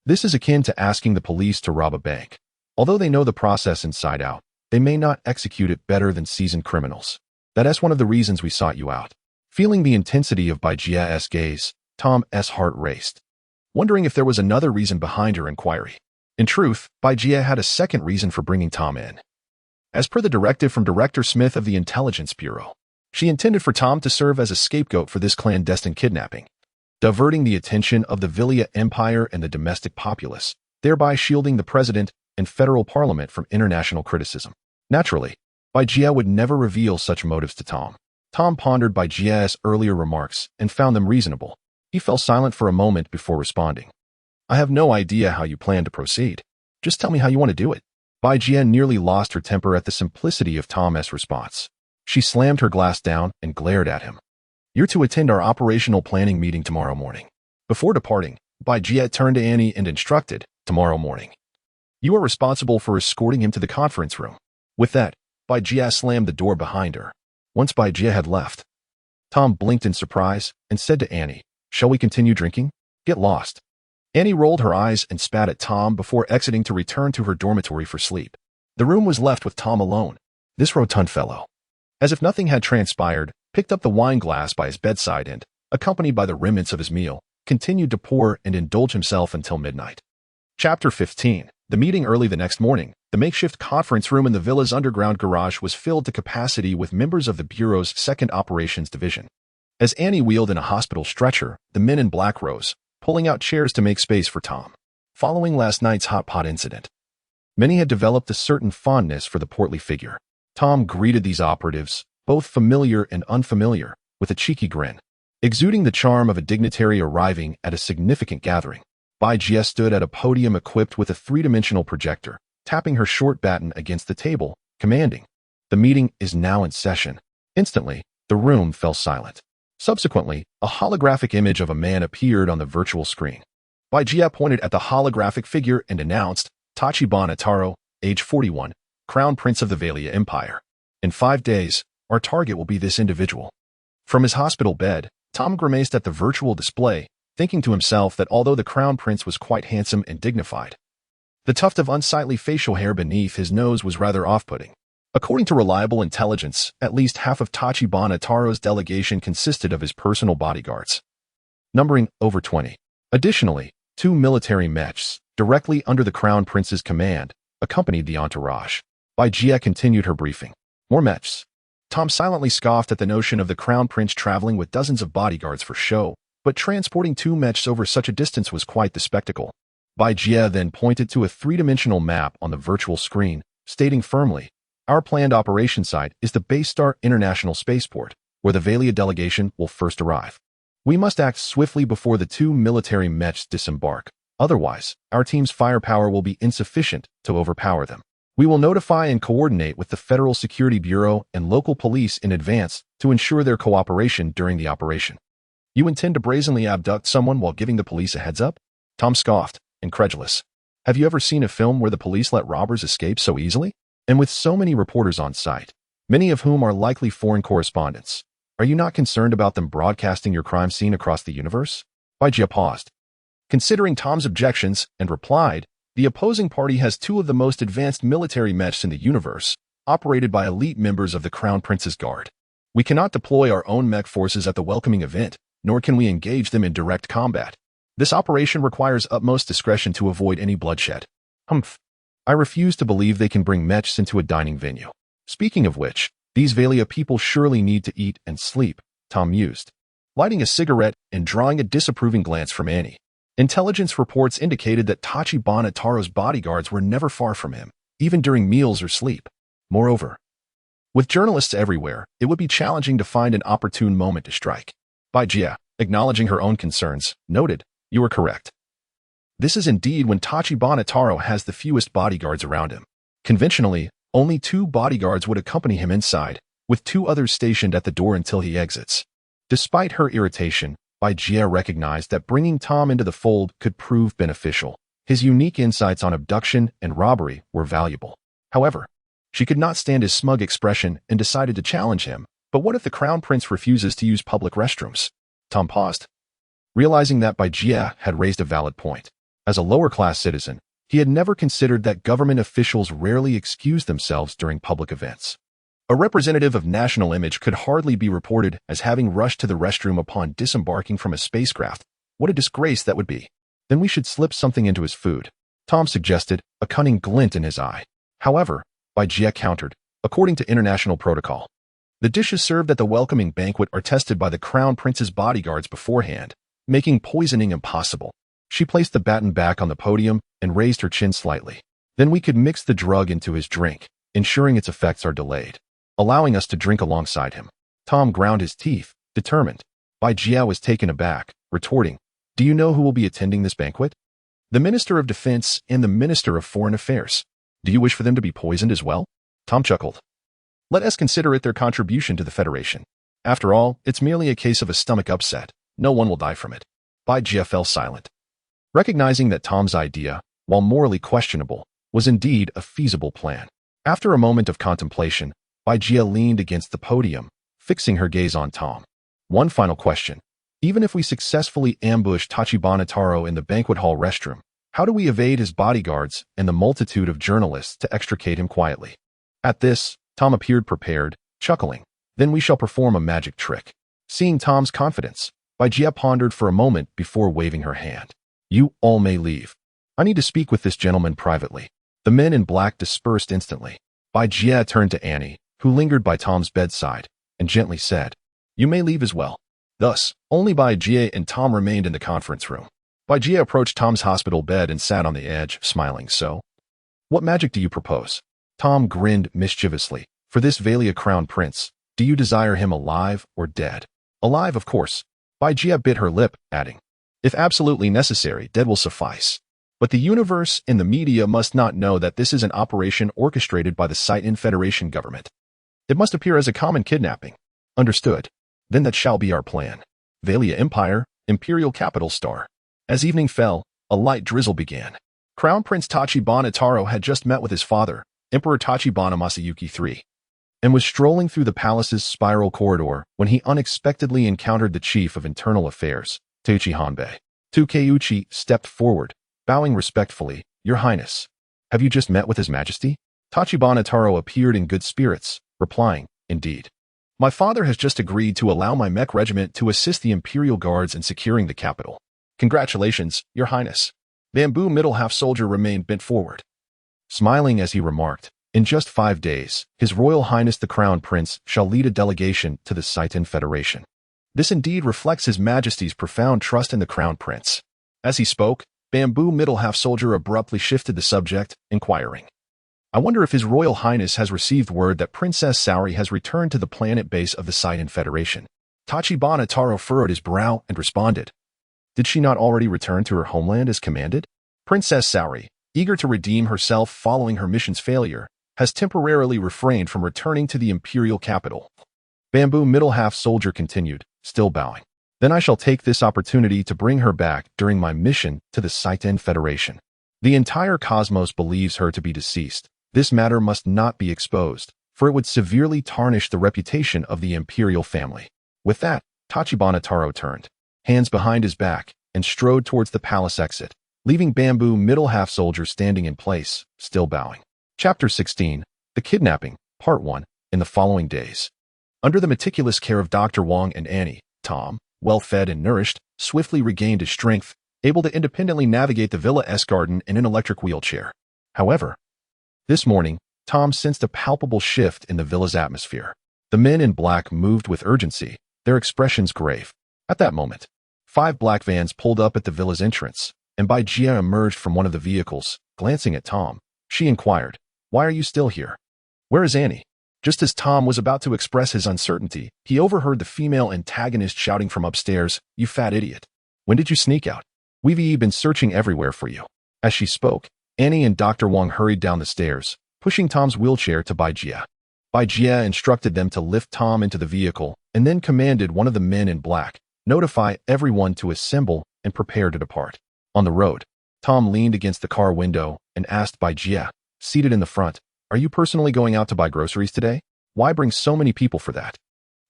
This is akin to asking the police to rob a bank. Although they know the process inside out, they may not execute it better than seasoned criminals. That is one of the reasons we sought you out. Feeling the intensity of Baijie's gaze, Tom's heart raced, wondering if there was another reason behind her inquiry. In truth, Baijie had a second reason for bringing Tom in. As per the directive from Director Smith of the Intelligence Bureau, she intended for Tom to serve as a scapegoat for this clandestine kidnapping, diverting the attention of the Villia Empire and the domestic populace, thereby shielding the president and federal parliament from international criticism. Naturally, Baijie would never reveal such motives to Tom. Tom pondered Baijie's earlier remarks and found them reasonable. He fell silent for a moment before responding. I have no idea how you plan to proceed. Just tell me how you want to do it. Baijie nearly lost her temper at the simplicity of Tom's response. She slammed her glass down and glared at him. You're to attend our operational planning meeting tomorrow morning. Before departing, Baijie turned to Annie and instructed, tomorrow morning. You are responsible for escorting him to the conference room. With that, Baijie slammed the door behind her. Once Baijie had left, Tom blinked in surprise and said to Annie, shall we continue drinking? Get lost. Annie rolled her eyes and spat at Tom before exiting to return to her dormitory for sleep. The room was left with Tom alone. This rotund fellow, as if nothing had transpired, picked up the wine glass by his bedside and, accompanied by the remnants of his meal, continued to pour and indulge himself until midnight. Chapter 15. The meeting early the next morning. The makeshift conference room in the villa's underground garage was filled to capacity with members of the Bureau's 2nd Operations Division. As Annie wheeled in a hospital stretcher, the men in black rose, pulling out chairs to make space for Tom. Following last night's hot pot incident, many had developed a certain fondness for the portly figure. Tom greeted these operatives, both familiar and unfamiliar, with a cheeky grin, exuding the charm of a dignitary arriving at a significant gathering. Baijie stood at a podium equipped with a three-dimensional projector, tapping her short baton against the table, commanding, the meeting is now in session. Instantly, the room fell silent. Subsequently, a holographic image of a man appeared on the virtual screen. Baijie pointed at the holographic figure and announced, Tachibana Taro, age 41, Crown Prince of the Villia Empire. In 5 days, our target will be this individual. From his hospital bed, Tom grimaced at the virtual display, thinking to himself that although the Crown Prince was quite handsome and dignified, the tuft of unsightly facial hair beneath his nose was rather off-putting. According to reliable intelligence, at least half of Tachibana Taro's delegation consisted of his personal bodyguards, numbering over 20. Additionally, 2 military mechs, directly under the Crown Prince's command, accompanied the entourage. Baijie continued her briefing. More mechs. Tom silently scoffed at the notion of the Crown Prince traveling with dozens of bodyguards for show, but transporting 2 mechs over such a distance was quite the spectacle. Baijie then pointed to a 3-dimensional map on the virtual screen, stating firmly, our planned operation site is the Baystar International Spaceport, where the Villia delegation will first arrive. We must act swiftly before the 2 military mechs disembark. Otherwise, our team's firepower will be insufficient to overpower them. We will notify and coordinate with the Federal Security Bureau and local police in advance to ensure their cooperation during the operation. You intend to brazenly abduct someone while giving the police a heads up? Tom scoffed, incredulous. Have you ever seen a film where the police let robbers escape so easily? And with so many reporters on site, many of whom are likely foreign correspondents, are you not concerned about them broadcasting your crime scene across the universe? Baijie paused, considering Tom's objections, and replied, the opposing party has 2 of the most advanced military mechs in the universe, operated by elite members of the Crown Prince's Guard. We cannot deploy our own mech forces at the welcoming event, nor can we engage them in direct combat. This operation requires utmost discretion to avoid any bloodshed. Humph. I refuse to believe they can bring mechs into a dining venue. Speaking of which, these Villia people surely need to eat and sleep, Tom mused, lighting a cigarette and drawing a disapproving glance from Annie. Intelligence reports indicated that Tachibana Taro's bodyguards were never far from him, even during meals or sleep. Moreover, with journalists everywhere, it would be challenging to find an opportune moment to strike. Baijie, acknowledging her own concerns, noted, you are correct. This is indeed when Tachibana Taro has the fewest bodyguards around him. Conventionally, only 2 bodyguards would accompany him inside, with 2 others stationed at the door until he exits. Despite her irritation, Jia recognized that bringing Tom into the fold could prove beneficial. His unique insights on abduction and robbery were valuable. However, she could not stand his smug expression and decided to challenge him. But what if the Crown Prince refuses to use public restrooms? Tom paused, realizing that Jia had raised a valid point. As a lower-class citizen, he had never considered that government officials rarely excuse themselves during public events. A representative of national image could hardly be reported as having rushed to the restroom upon disembarking from a spacecraft. What a disgrace that would be. Then we should slip something into his food, Tom suggested, a cunning glint in his eye. However, Jia countered, according to international protocol, the dishes served at the welcoming banquet are tested by the Crown Prince's bodyguards beforehand, making poisoning impossible. She placed the baton back on the podium and raised her chin slightly. Then we could mix the drug into his drink, ensuring its effects are delayed, allowing us to drink alongside him. Tom ground his teeth, determined. Jia was taken aback, retorting, "Do you know who will be attending this banquet? The Minister of Defense and the Minister of Foreign Affairs. Do you wish for them to be poisoned as well?" Tom chuckled. "Let us consider it their contribution to the Federation. After all, it's merely a case of a stomach upset. No one will die from it." Jia fell silent, recognizing that Tom's idea, while morally questionable, was indeed a feasible plan. After a moment of contemplation, Jia leaned against the podium, fixing her gaze on Tom. "One final question. Even if we successfully ambush Tachibana Taro in the banquet hall restroom, how do we evade his bodyguards and the multitude of journalists to extricate him quietly?" At this, Tom appeared prepared, chuckling. "Then we shall perform a magic trick." Seeing Tom's confidence, Jia pondered for a moment before waving her hand. "You all may leave. I need to speak with this gentleman privately." The men in black dispersed instantly. Jia turned to Annie, who lingered by Tom's bedside, and gently said, "You may leave as well." Thus, only Jia and Tom remained in the conference room. Jia approached Tom's hospital bed and sat on the edge, smiling. "So, what magic do you propose?" Tom grinned mischievously. "For this Valia Crown Prince, do you desire him alive or dead?" "Alive, of course." Jia bit her lip, adding, "If absolutely necessary, dead will suffice. But the universe and the media must not know that this is an operation orchestrated by the Scythian Federation government. It must appear as a common kidnapping." "Understood. Then that shall be our plan. Valia Empire, Imperial Capital Star." As evening fell, a light drizzle began. Crown Prince Tachibana Taro had just met with his father, Emperor Tachibana Masayuki III, and was strolling through the palace's spiral corridor when he unexpectedly encountered the Chief of Internal Affairs, Teuchi Hanbei. Takeuchi stepped forward, bowing respectfully. "Your Highness, have you just met with His Majesty?" Tachibana Taro appeared in good spirits, replying, "Indeed. My father has just agreed to allow my Mech regiment to assist the Imperial Guards in securing the capital." "Congratulations, Your Highness." Bamboo middle-half soldier remained bent forward, smiling as he remarked, "In just 5 days, His Royal Highness the Crown Prince shall lead a delegation to the Scythian Federation. This indeed reflects His Majesty's profound trust in the Crown Prince." As he spoke, Bamboo middle-half soldier abruptly shifted the subject, inquiring, "I wonder if His Royal Highness has received word that Princess Saori has returned to the planet base of the Scythian Federation." Tachibana Taro furrowed his brow and responded, "Did she not already return to her homeland as commanded? Princess Saori, eager to redeem herself following her mission's failure, has temporarily refrained from returning to the imperial capital." Bamboo middle-half soldier continued, still bowing. "Then I shall take this opportunity to bring her back during my mission to the Scythian Federation. The entire cosmos believes her to be deceased. This matter must not be exposed, for it would severely tarnish the reputation of the imperial family." With that, Tachibana Taro turned, hands behind his back, and strode towards the palace exit, leaving Bamboo middle-half soldier standing in place, still bowing. Chapter 16, The Kidnapping, Part 1, in the following days. Under the meticulous care of Dr. Wong and Annie, Tom, well-fed and nourished, swiftly regained his strength, able to independently navigate the Villa S garden in an electric wheelchair. However, this morning, Tom sensed a palpable shift in the villa's atmosphere. The men in black moved with urgency, their expressions grave. At that moment, 5 black vans pulled up at the villa's entrance, and Jia emerged from one of the vehicles. Glancing at Tom, she inquired, "Why are you still here? Where is Annie?" Just as Tom was about to express his uncertainty, he overheard the female antagonist shouting from upstairs, "You fat idiot. When did you sneak out? We've been searching everywhere for you. As she spoke, Annie and Dr. Wang hurried down the stairs, pushing Tom's wheelchair to Bai Jie. Bai Jie instructed them to lift Tom into the vehicle and then commanded one of the men in black, notify everyone to assemble and prepare to depart. On the road, Tom leaned against the car window and asked Bai Jie, seated in the front, "Are you personally going out to buy groceries today? Why bring so many people for that?"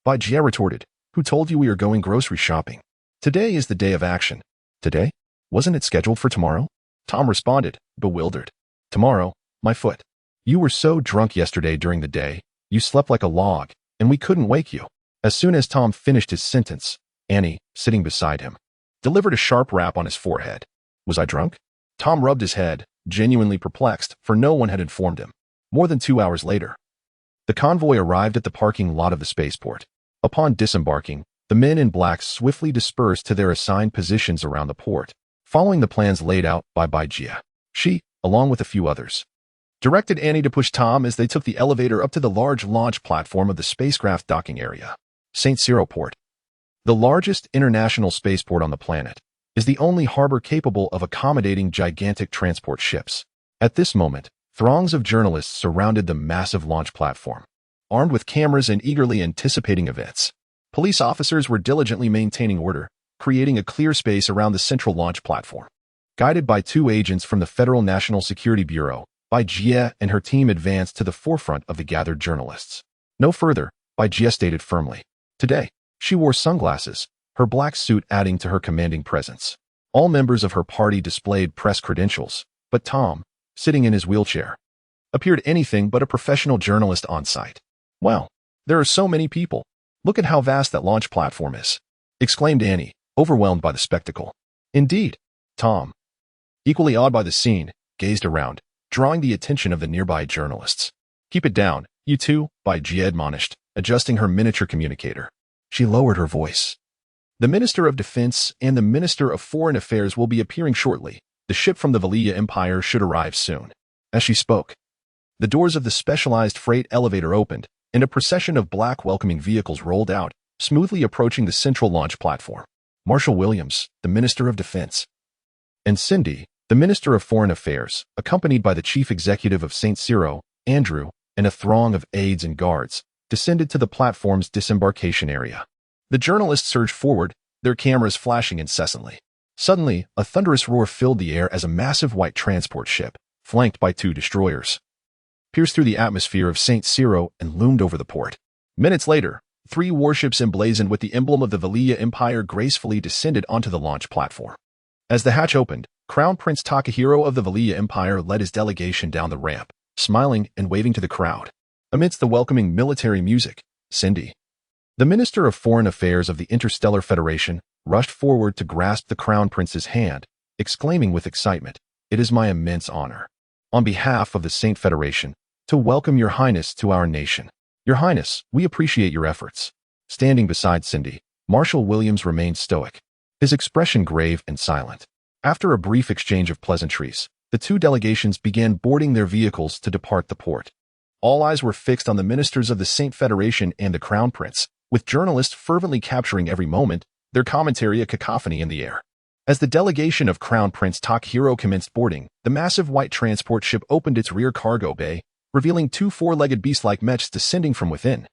Bai Jie retorted, "Who told you we are going grocery shopping? Today is the day of action." "Today? Wasn't it scheduled for tomorrow?" Tom responded, bewildered. "Tomorrow, my foot. You were so drunk yesterday during the day, you slept like a log, and we couldn't wake you." As soon as Tom finished his sentence, Annie, sitting beside him, delivered a sharp rap on his forehead. "Was I drunk?" Tom rubbed his head, genuinely perplexed, for no one had informed him. More than 2 hours later, the convoy arrived at the parking lot of the spaceport. Upon disembarking, the men in black swiftly dispersed to their assigned positions around the port, following the plans laid out by Bai Jie. She, along with a few others, directed Annie to push Tom as they took the elevator up to the large launch platform of the spacecraft docking area. St. Ciro Port, the largest international spaceport on the planet, is the only harbor capable of accommodating gigantic transport ships. At this moment, throngs of journalists surrounded the massive launch platform, armed with cameras and eagerly anticipating events. Police officers were diligently maintaining order, creating a clear space around the central launch platform. Guided by 2 agents from the Federal National Security Bureau, Bai Jie and her team advanced to the forefront of the gathered journalists. No further, Bai Jie stated firmly. Today, she wore sunglasses, her black suit adding to her commanding presence. All members of her party displayed press credentials, but Tom, sitting in his wheelchair, appeared anything but a professional journalist on site. "Wow, there are so many people. Look at how vast that launch platform is," exclaimed Annie, overwhelmed by the spectacle. Indeed, Tom, equally awed by the scene, gazed around, drawing the attention of the nearby journalists. "Keep it down, you two," Bai Jie admonished, adjusting her miniature communicator. She lowered her voice. "The Minister of Defense and the Minister of Foreign Affairs will be appearing shortly. The ship from the Valia Empire should arrive soon." As she spoke, the doors of the specialized freight elevator opened, and a procession of black welcoming vehicles rolled out, smoothly approaching the central launch platform. Marshal Williams, the Minister of Defense, and Cindy, the Minister of Foreign Affairs, accompanied by the Chief Executive of St. Ciro, Andrew, and a throng of aides and guards, descended to the platform's disembarkation area. The journalists surged forward, their cameras flashing incessantly. Suddenly, a thunderous roar filled the air as a massive white transport ship, flanked by 2 destroyers, pierced through the atmosphere of St. Ciro and loomed over the port. Minutes later, 3 warships emblazoned with the emblem of the Valia Empire gracefully descended onto the launch platform. As the hatch opened, Crown Prince Takahiro of the Valia Empire led his delegation down the ramp, smiling and waving to the crowd. Amidst the welcoming military music, Cindy, the Minister of Foreign Affairs of the Interstellar Federation, rushed forward to grasp the Crown Prince's hand, exclaiming with excitement, "It is my immense honor, on behalf of the Saint Federation, to welcome Your Highness to our nation. Your Highness, we appreciate your efforts." Standing beside Cindy, Marshal Williams remained stoic, his expression grave and silent. After a brief exchange of pleasantries, the 2 delegations began boarding their vehicles to depart the port. All eyes were fixed on the ministers of the Saint Federation and the Crown Prince, with journalists fervently capturing every moment, their commentary a cacophony in the air. As the delegation of Crown Prince Takahiro commenced boarding, the massive white transport ship opened its rear cargo bay, revealing 2 4-legged beast-like mechs descending from within.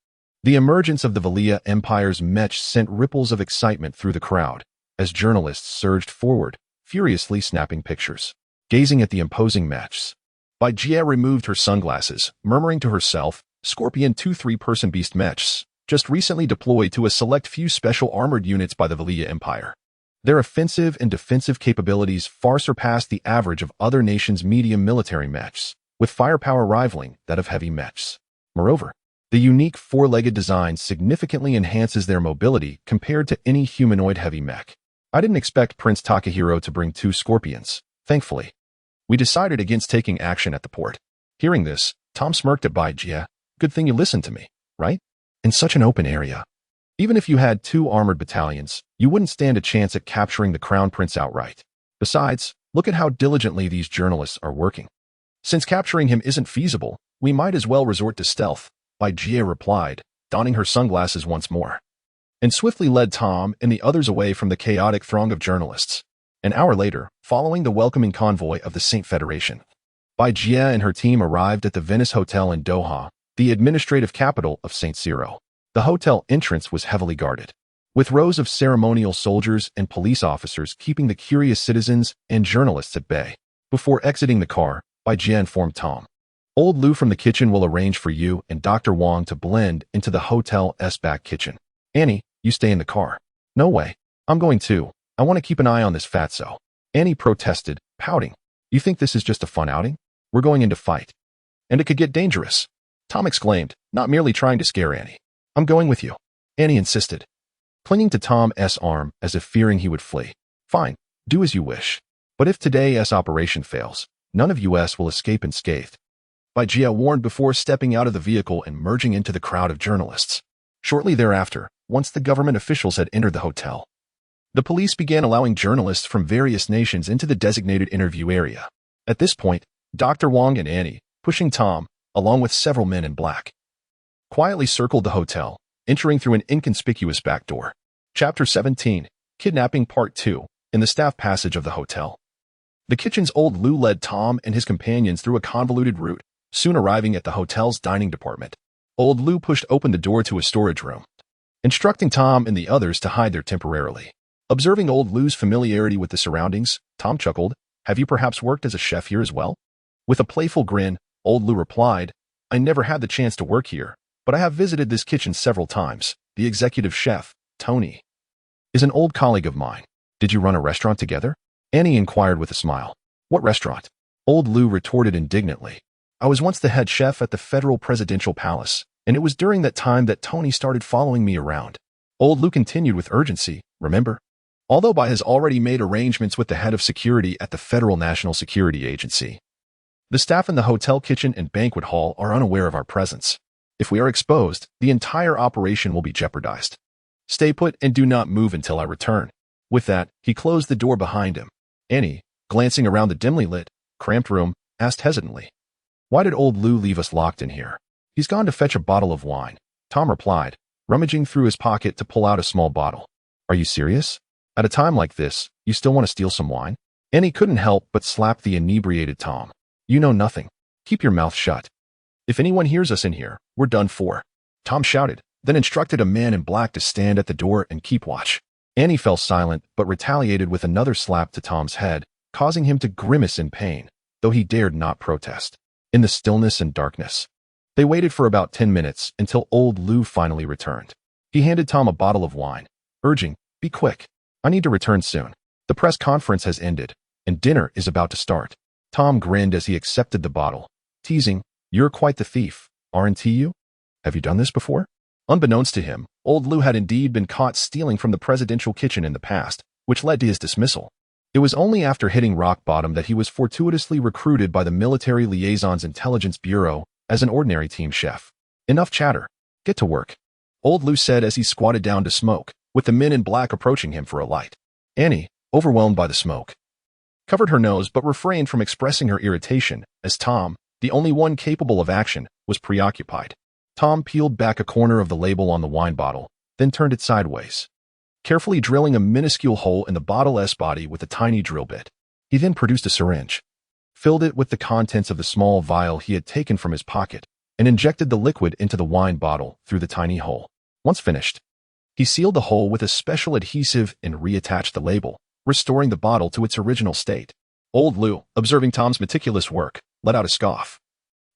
The emergence of the Valia Empire's mech sent ripples of excitement through the crowd, as journalists surged forward, furiously snapping pictures. Gazing at the imposing mechs, Bai Jie removed her sunglasses, murmuring to herself, "Scorpion 2 3-person beast mechs, just recently deployed to a select few special armored units by the Valia Empire. Their offensive and defensive capabilities far surpass the average of other nations' medium military mechs, with firepower rivaling that of heavy mechs. Moreover, the unique 4-legged design significantly enhances their mobility compared to any humanoid heavy mech. I didn't expect Prince Takahiro to bring 2 scorpions, thankfully. We decided against taking action at the port." Hearing this, Tom smirked at Bai Jie. "Good thing you listened to me, right? In such an open area. Even if you had 2 armored battalions, you wouldn't stand a chance at capturing the Crown Prince outright. Besides, look at how diligently these journalists are working. Since capturing him isn't feasible, we might as well resort to stealth," Bai Jie replied, donning her sunglasses once more, and swiftly led Tom and the others away from the chaotic throng of journalists. An hour later, following the welcoming convoy of the Saint Federation, Bai Jie and her team arrived at the Venice Hotel in Doha, the administrative capital of St. Ciro. The hotel entrance was heavily guarded, with rows of ceremonial soldiers and police officers keeping the curious citizens and journalists at bay. Before exiting the car, Bai Jie informed Tom, "Old Lu from the kitchen will arrange for you and Dr. Wang to blend into the hotel's back kitchen. Annie, you stay in the car." "No way. I'm going too. I want to keep an eye on this fatso." Annie protested, pouting. "You think this is just a fun outing? We're going in to fight. And it could get dangerous." Tom exclaimed, not merely trying to scare Annie. "I'm going with you." Annie insisted, clinging to Tom's arm as if fearing he would flee. "Fine, do as you wish. But if today's operation fails, none of us will escape unscathed." Bai Jie warned before stepping out of the vehicle and merging into the crowd of journalists. Shortly thereafter, once the government officials had entered the hotel, the police began allowing journalists from various nations into the designated interview area. At this point, Dr. Wang and Annie, pushing Tom, along with several men in black, quietly circled the hotel, entering through an inconspicuous back door. Chapter 17, Kidnapping Part 2, in the staff passage of the hotel. The kitchen's old Lu led Tom and his companions through a convoluted route, soon arriving at the hotel's dining department. Old Lu pushed open the door to a storage room, instructing Tom and the others to hide there temporarily. Observing Old Lu's familiarity with the surroundings, Tom chuckled, "Have you perhaps worked as a chef here as well?" With a playful grin, Old Lu replied, "I never had the chance to work here, but I have visited this kitchen several times. The executive chef, Tony, is an old colleague of mine. Did you run a restaurant together?" Annie inquired with a smile. "What restaurant?" Old Lu retorted indignantly. "I was once the head chef at the Federal Presidential Palace, and it was during that time that Tony started following me around." Old Lu continued with urgency, "Remember? Although Bai has already made arrangements with the head of security at the Federal National Security Agency, the staff in the hotel kitchen and banquet hall are unaware of our presence. If we are exposed, the entire operation will be jeopardized. Stay put and do not move until I return." With that, he closed the door behind him. Annie, glancing around the dimly lit, cramped room, asked hesitantly, "Why did Old Lu leave us locked in here?" "He's gone to fetch a bottle of wine," Tom replied, rummaging through his pocket to pull out a small bottle. "Are you serious? At a time like this, you still want to steal some wine?" Annie couldn't help but slap the inebriated Tom. "You know nothing. Keep your mouth shut. If anyone hears us in here, we're done for," Tom shouted, then instructed a man in black to stand at the door and keep watch. Annie fell silent but retaliated with another slap to Tom's head, causing him to grimace in pain, though he dared not protest. In the stillness and darkness, they waited for about 10 minutes until Old Lu finally returned. He handed Tom a bottle of wine, urging, "Be quick. I need to return soon. The press conference has ended, and dinner is about to start." Tom grinned as he accepted the bottle, teasing, "You're quite the thief, aren't you? Have you done this before?" Unbeknownst to him, Old Lu had indeed been caught stealing from the presidential kitchen in the past, which led to his dismissal. It was only after hitting rock bottom that he was fortuitously recruited by the Military Liaisons Intelligence Bureau as an ordinary team chef. "Enough chatter. Get to work," Old Lu said as he squatted down to smoke, with the men in black approaching him for a light. Annie, overwhelmed by the smoke, covered her nose but refrained from expressing her irritation as Tom, the only one capable of action, was preoccupied. Tom peeled back a corner of the label on the wine bottle, then turned it sideways, carefully drilling a minuscule hole in the bottle's body with a tiny drill bit. He then produced a syringe, filled it with the contents of the small vial he had taken from his pocket, and injected the liquid into the wine bottle through the tiny hole. Once finished, he sealed the hole with a special adhesive and reattached the label, restoring the bottle to its original state. Old Lu, observing Tom's meticulous work, let out a scoff.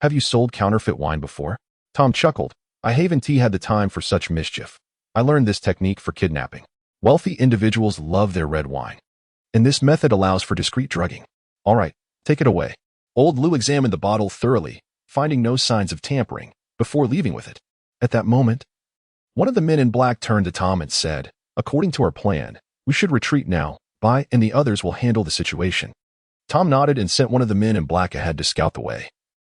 "Have you sold counterfeit wine before?" Tom chuckled. "I haven't had the time for such mischief. I learned this technique for kidnapping. Wealthy individuals love their red wine, and this method allows for discreet drugging. All right, take it away." Old Lu examined the bottle thoroughly, finding no signs of tampering, before leaving with it. At that moment, one of the men in black turned to Tom and said, "According to our plan, we should retreat now. Bai and the others will handle the situation." Tom nodded and sent one of the men in black ahead to scout the way,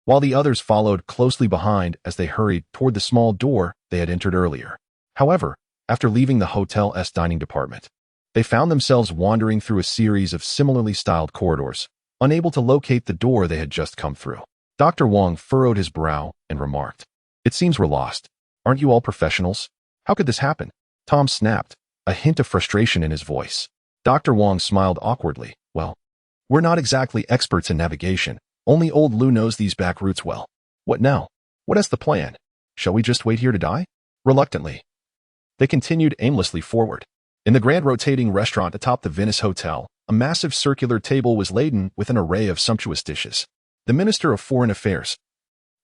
while the others followed closely behind as they hurried toward the small door they had entered earlier. However, after leaving the hotel's dining department, they found themselves wandering through a series of similarly styled corridors, unable to locate the door they had just come through. Dr. Wang furrowed his brow and remarked, "It seems we're lost. Aren't you all professionals? How could this happen?" Tom snapped, a hint of frustration in his voice. Dr. Wong smiled awkwardly. Well, we're not exactly experts in navigation. Only old Lu knows these back routes well. What now? What is the plan? Shall we just wait here to die? Reluctantly, they continued aimlessly forward. In the grand rotating restaurant atop the Venice Hotel, a massive circular table was laden with an array of sumptuous dishes. The Minister of Foreign Affairs,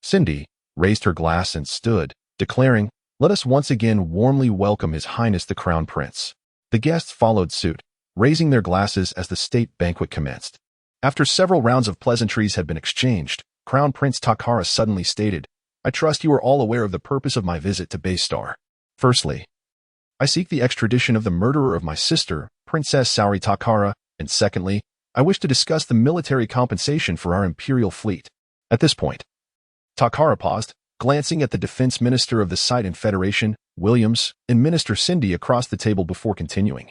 Cindy, raised her glass and stood, declaring, "Let us once again warmly welcome His Highness the Crown Prince." The guests followed suit, raising their glasses as the state banquet commenced. After several rounds of pleasantries had been exchanged, Crown Prince Takara suddenly stated, "I trust you are all aware of the purpose of my visit to Baystar. Firstly, I seek the extradition of the murderer of my sister, Princess Saori Takara, and secondly, I wish to discuss the military compensation for our imperial fleet." At this point, Takara paused, glancing at the defense minister of the Site and Federation, Williams, and Minister Cindy across the table before continuing.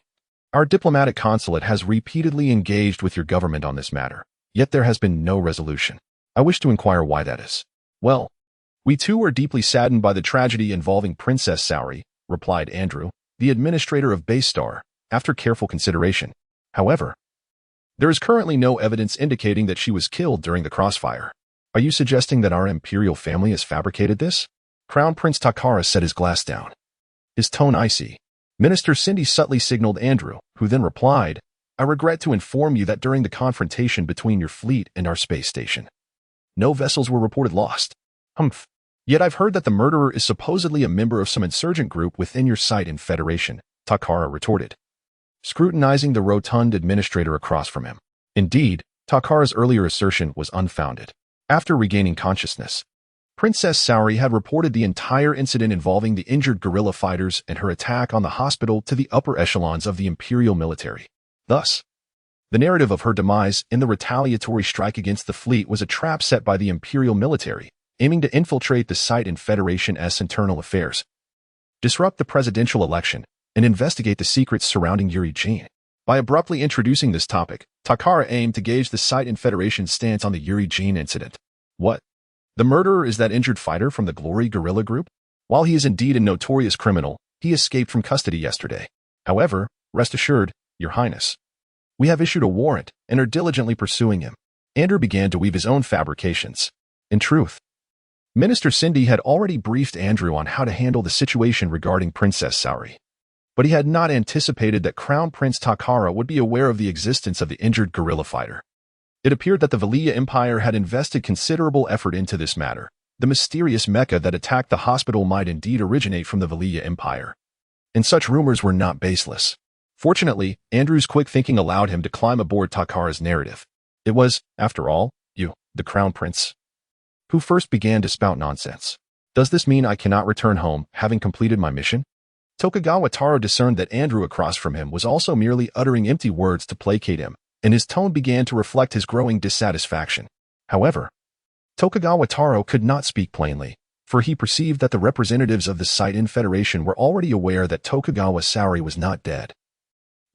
"Our diplomatic consulate has repeatedly engaged with your government on this matter, yet there has been no resolution. I wish to inquire why that is." "Well, we too are deeply saddened by the tragedy involving Princess Saori," replied Andrew, the administrator of Baystar, after careful consideration. "However, there is currently no evidence indicating that she was killed during the crossfire. Are you suggesting that our imperial family has fabricated this?" Crown Prince Takara set his glass down, his tone icy. Minister Cindy subtly signaled Andrew, who then replied, "I regret to inform you that during the confrontation between your fleet and our space station, no vessels were reported lost." "Humph. Yet I've heard that the murderer is supposedly a member of some insurgent group within your Site and Federation," Takara retorted, scrutinizing the rotund administrator across from him. Indeed, Takara's earlier assertion was unfounded. After regaining consciousness, Princess Saori had reported the entire incident involving the injured guerrilla fighters and her attack on the hospital to the upper echelons of the imperial military. Thus, the narrative of her demise in the retaliatory strike against the fleet was a trap set by the imperial military, aiming to infiltrate the Site and Federation's internal affairs, disrupt the presidential election, and investigate the secrets surrounding Yuri Jean. By abruptly introducing this topic, Takara aimed to gauge the Site and Federation's stance on the Yuri Jean incident. What? The murderer is that injured fighter from the Glory guerrilla group? While he is indeed a notorious criminal, he escaped from custody yesterday. However, rest assured, Your Highness, we have issued a warrant and are diligently pursuing him." Andrew began to weave his own fabrications. In truth, Minister Cindy had already briefed Andrew on how to handle the situation regarding Princess Saori, but he had not anticipated that Crown Prince Takara would be aware of the existence of the injured guerrilla fighter. It appeared that the Valia Empire had invested considerable effort into this matter. The mysterious mecha that attacked the hospital might indeed originate from the Valia Empire, and such rumors were not baseless. Fortunately, Andrew's quick thinking allowed him to climb aboard Takara's narrative. It was, after all, you, the Crown Prince, who first began to spout nonsense. Does this mean I cannot return home, having completed my mission? Tokugawa Taro discerned that Andrew across from him was also merely uttering empty words to placate him, and his tone began to reflect his growing dissatisfaction. However, Tokugawa Taro could not speak plainly, for he perceived that the representatives of the Site and Federation were already aware that Tokugawa Saori was not dead.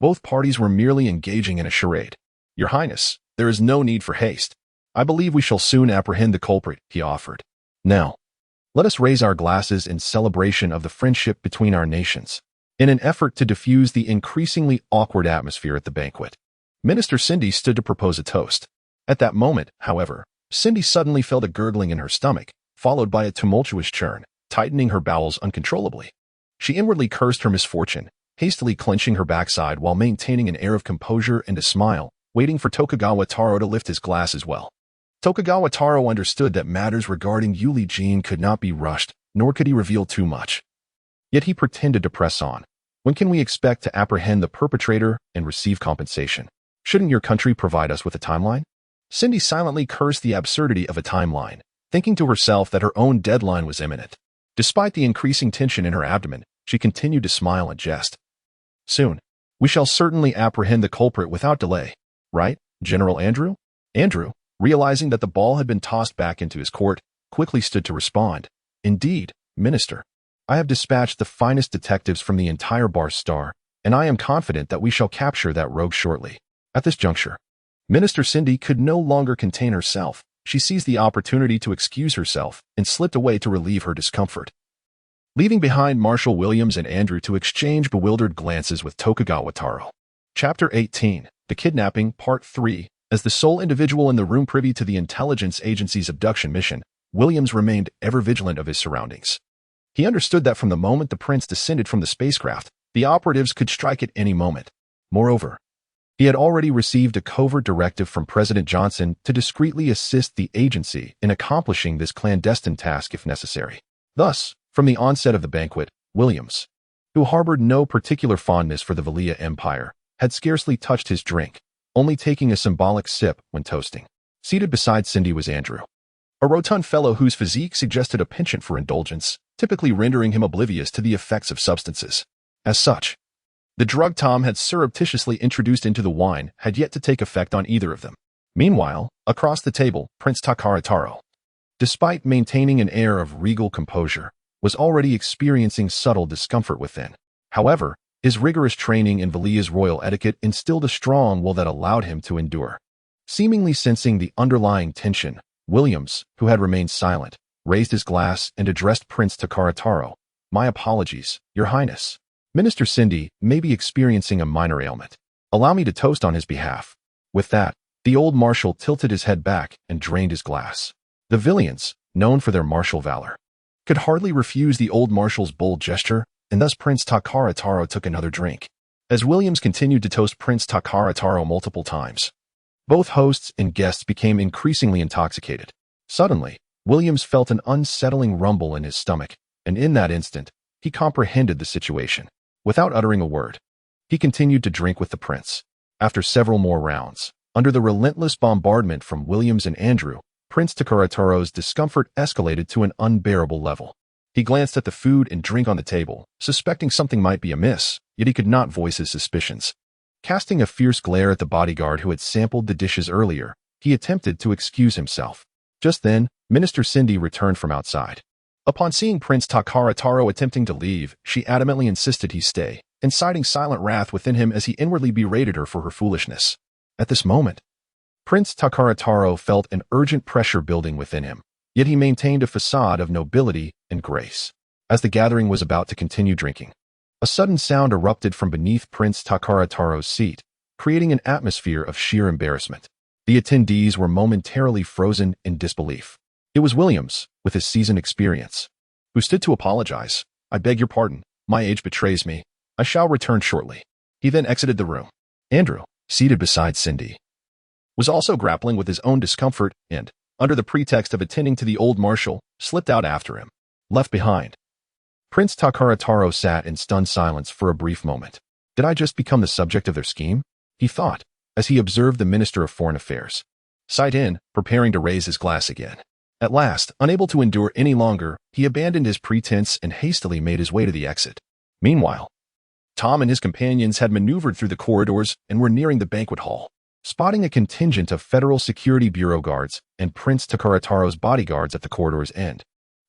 Both parties were merely engaging in a charade. "Your Highness, there is no need for haste. I believe we shall soon apprehend the culprit," he offered. "Now, let us raise our glasses in celebration of the friendship between our nations." In an effort to diffuse the increasingly awkward atmosphere at the banquet, Minister Cindy stood to propose a toast. At that moment, however, Cindy suddenly felt a gurgling in her stomach, followed by a tumultuous churn, tightening her bowels uncontrollably. She inwardly cursed her misfortune, hastily clenching her backside while maintaining an air of composure and a smile, waiting for Tokugawa Taro to lift his glass as well. Tokugawa Taro understood that matters regarding Yuri Jean could not be rushed, nor could he reveal too much. Yet he pretended to press on. "When can we expect to apprehend the perpetrator and receive compensation? Shouldn't your country provide us with a timeline?" Cindy silently cursed the absurdity of a timeline, thinking to herself that her own deadline was imminent. Despite the increasing tension in her abdomen, she continued to smile and jest. "Soon, we shall certainly apprehend the culprit without delay. Right, General Andrew?" Andrew, realizing that the ball had been tossed back into his court, quickly stood to respond. "Indeed, Minister. I have dispatched the finest detectives from the entire Baystar, and I am confident that we shall capture that rogue shortly." At this juncture, Minister Cindy could no longer contain herself. She seized the opportunity to excuse herself and slipped away to relieve her discomfort, leaving behind Marshal Williams and Andrew to exchange bewildered glances with Tokugawa Taro. Chapter 18, The Kidnapping, Part 3. As the sole individual in the room privy to the intelligence agency's abduction mission, Williams remained ever vigilant of his surroundings. He understood that from the moment the prince descended from the spacecraft, the operatives could strike at any moment. Moreover, he had already received a covert directive from President Johnson to discreetly assist the agency in accomplishing this clandestine task if necessary. Thus, from the onset of the banquet, Williams, who harbored no particular fondness for the Valia Empire, had scarcely touched his drink, only taking a symbolic sip when toasting. Seated beside Cindy was Andrew, a rotund fellow whose physique suggested a penchant for indulgence, typically rendering him oblivious to the effects of substances. As such, the drug Tom had surreptitiously introduced into the wine had yet to take effect on either of them. Meanwhile, across the table, Prince Takara Taro, despite maintaining an air of regal composure, was already experiencing subtle discomfort within. However, his rigorous training in Valia's royal etiquette instilled a strong will that allowed him to endure. Seemingly sensing the underlying tension, Williams, who had remained silent, raised his glass and addressed Prince Takara Taro. "My apologies, Your Highness. Minister Cindy may be experiencing a minor ailment. Allow me to toast on his behalf." With that, the old marshal tilted his head back and drained his glass. The Villians, known for their martial valor, could hardly refuse the old marshal's bold gesture, and thus Prince Takara Taro took another drink. As Williams continued to toast Prince Takara Taro multiple times, both hosts and guests became increasingly intoxicated. Suddenly, Williams felt an unsettling rumble in his stomach, and in that instant, he comprehended the situation. Without uttering a word, he continued to drink with the prince. After several more rounds, under the relentless bombardment from Williams and Andrew, Prince Takara Taro's discomfort escalated to an unbearable level. He glanced at the food and drink on the table, suspecting something might be amiss, yet he could not voice his suspicions. Casting a fierce glare at the bodyguard who had sampled the dishes earlier, he attempted to excuse himself. Just then, Minister Cindy returned from outside. Upon seeing Prince Takara Taro attempting to leave, she adamantly insisted he stay, inciting silent wrath within him as he inwardly berated her for her foolishness. At this moment, Prince Takara Taro felt an urgent pressure building within him, yet he maintained a facade of nobility and grace. As the gathering was about to continue drinking, a sudden sound erupted from beneath Prince Takara Taro's seat, creating an atmosphere of sheer embarrassment. The attendees were momentarily frozen in disbelief. It was Williams, with his seasoned experience, who stood to apologize. "I beg your pardon, my age betrays me. I shall return shortly." He then exited the room. Andrew, seated beside Cindy, was also grappling with his own discomfort and, under the pretext of attending to the old marshal, slipped out after him. Left behind, Prince Takara Taro sat in stunned silence for a brief moment. Did I just become the subject of their scheme? He thought, as he observed the Minister of Foreign Affairs sight in, preparing to raise his glass again. At last, unable to endure any longer, he abandoned his pretense and hastily made his way to the exit. Meanwhile, Tom and his companions had maneuvered through the corridors and were nearing the banquet hall. Spotting a contingent of Federal Security Bureau guards and Prince Takara Taro's bodyguards at the corridor's end,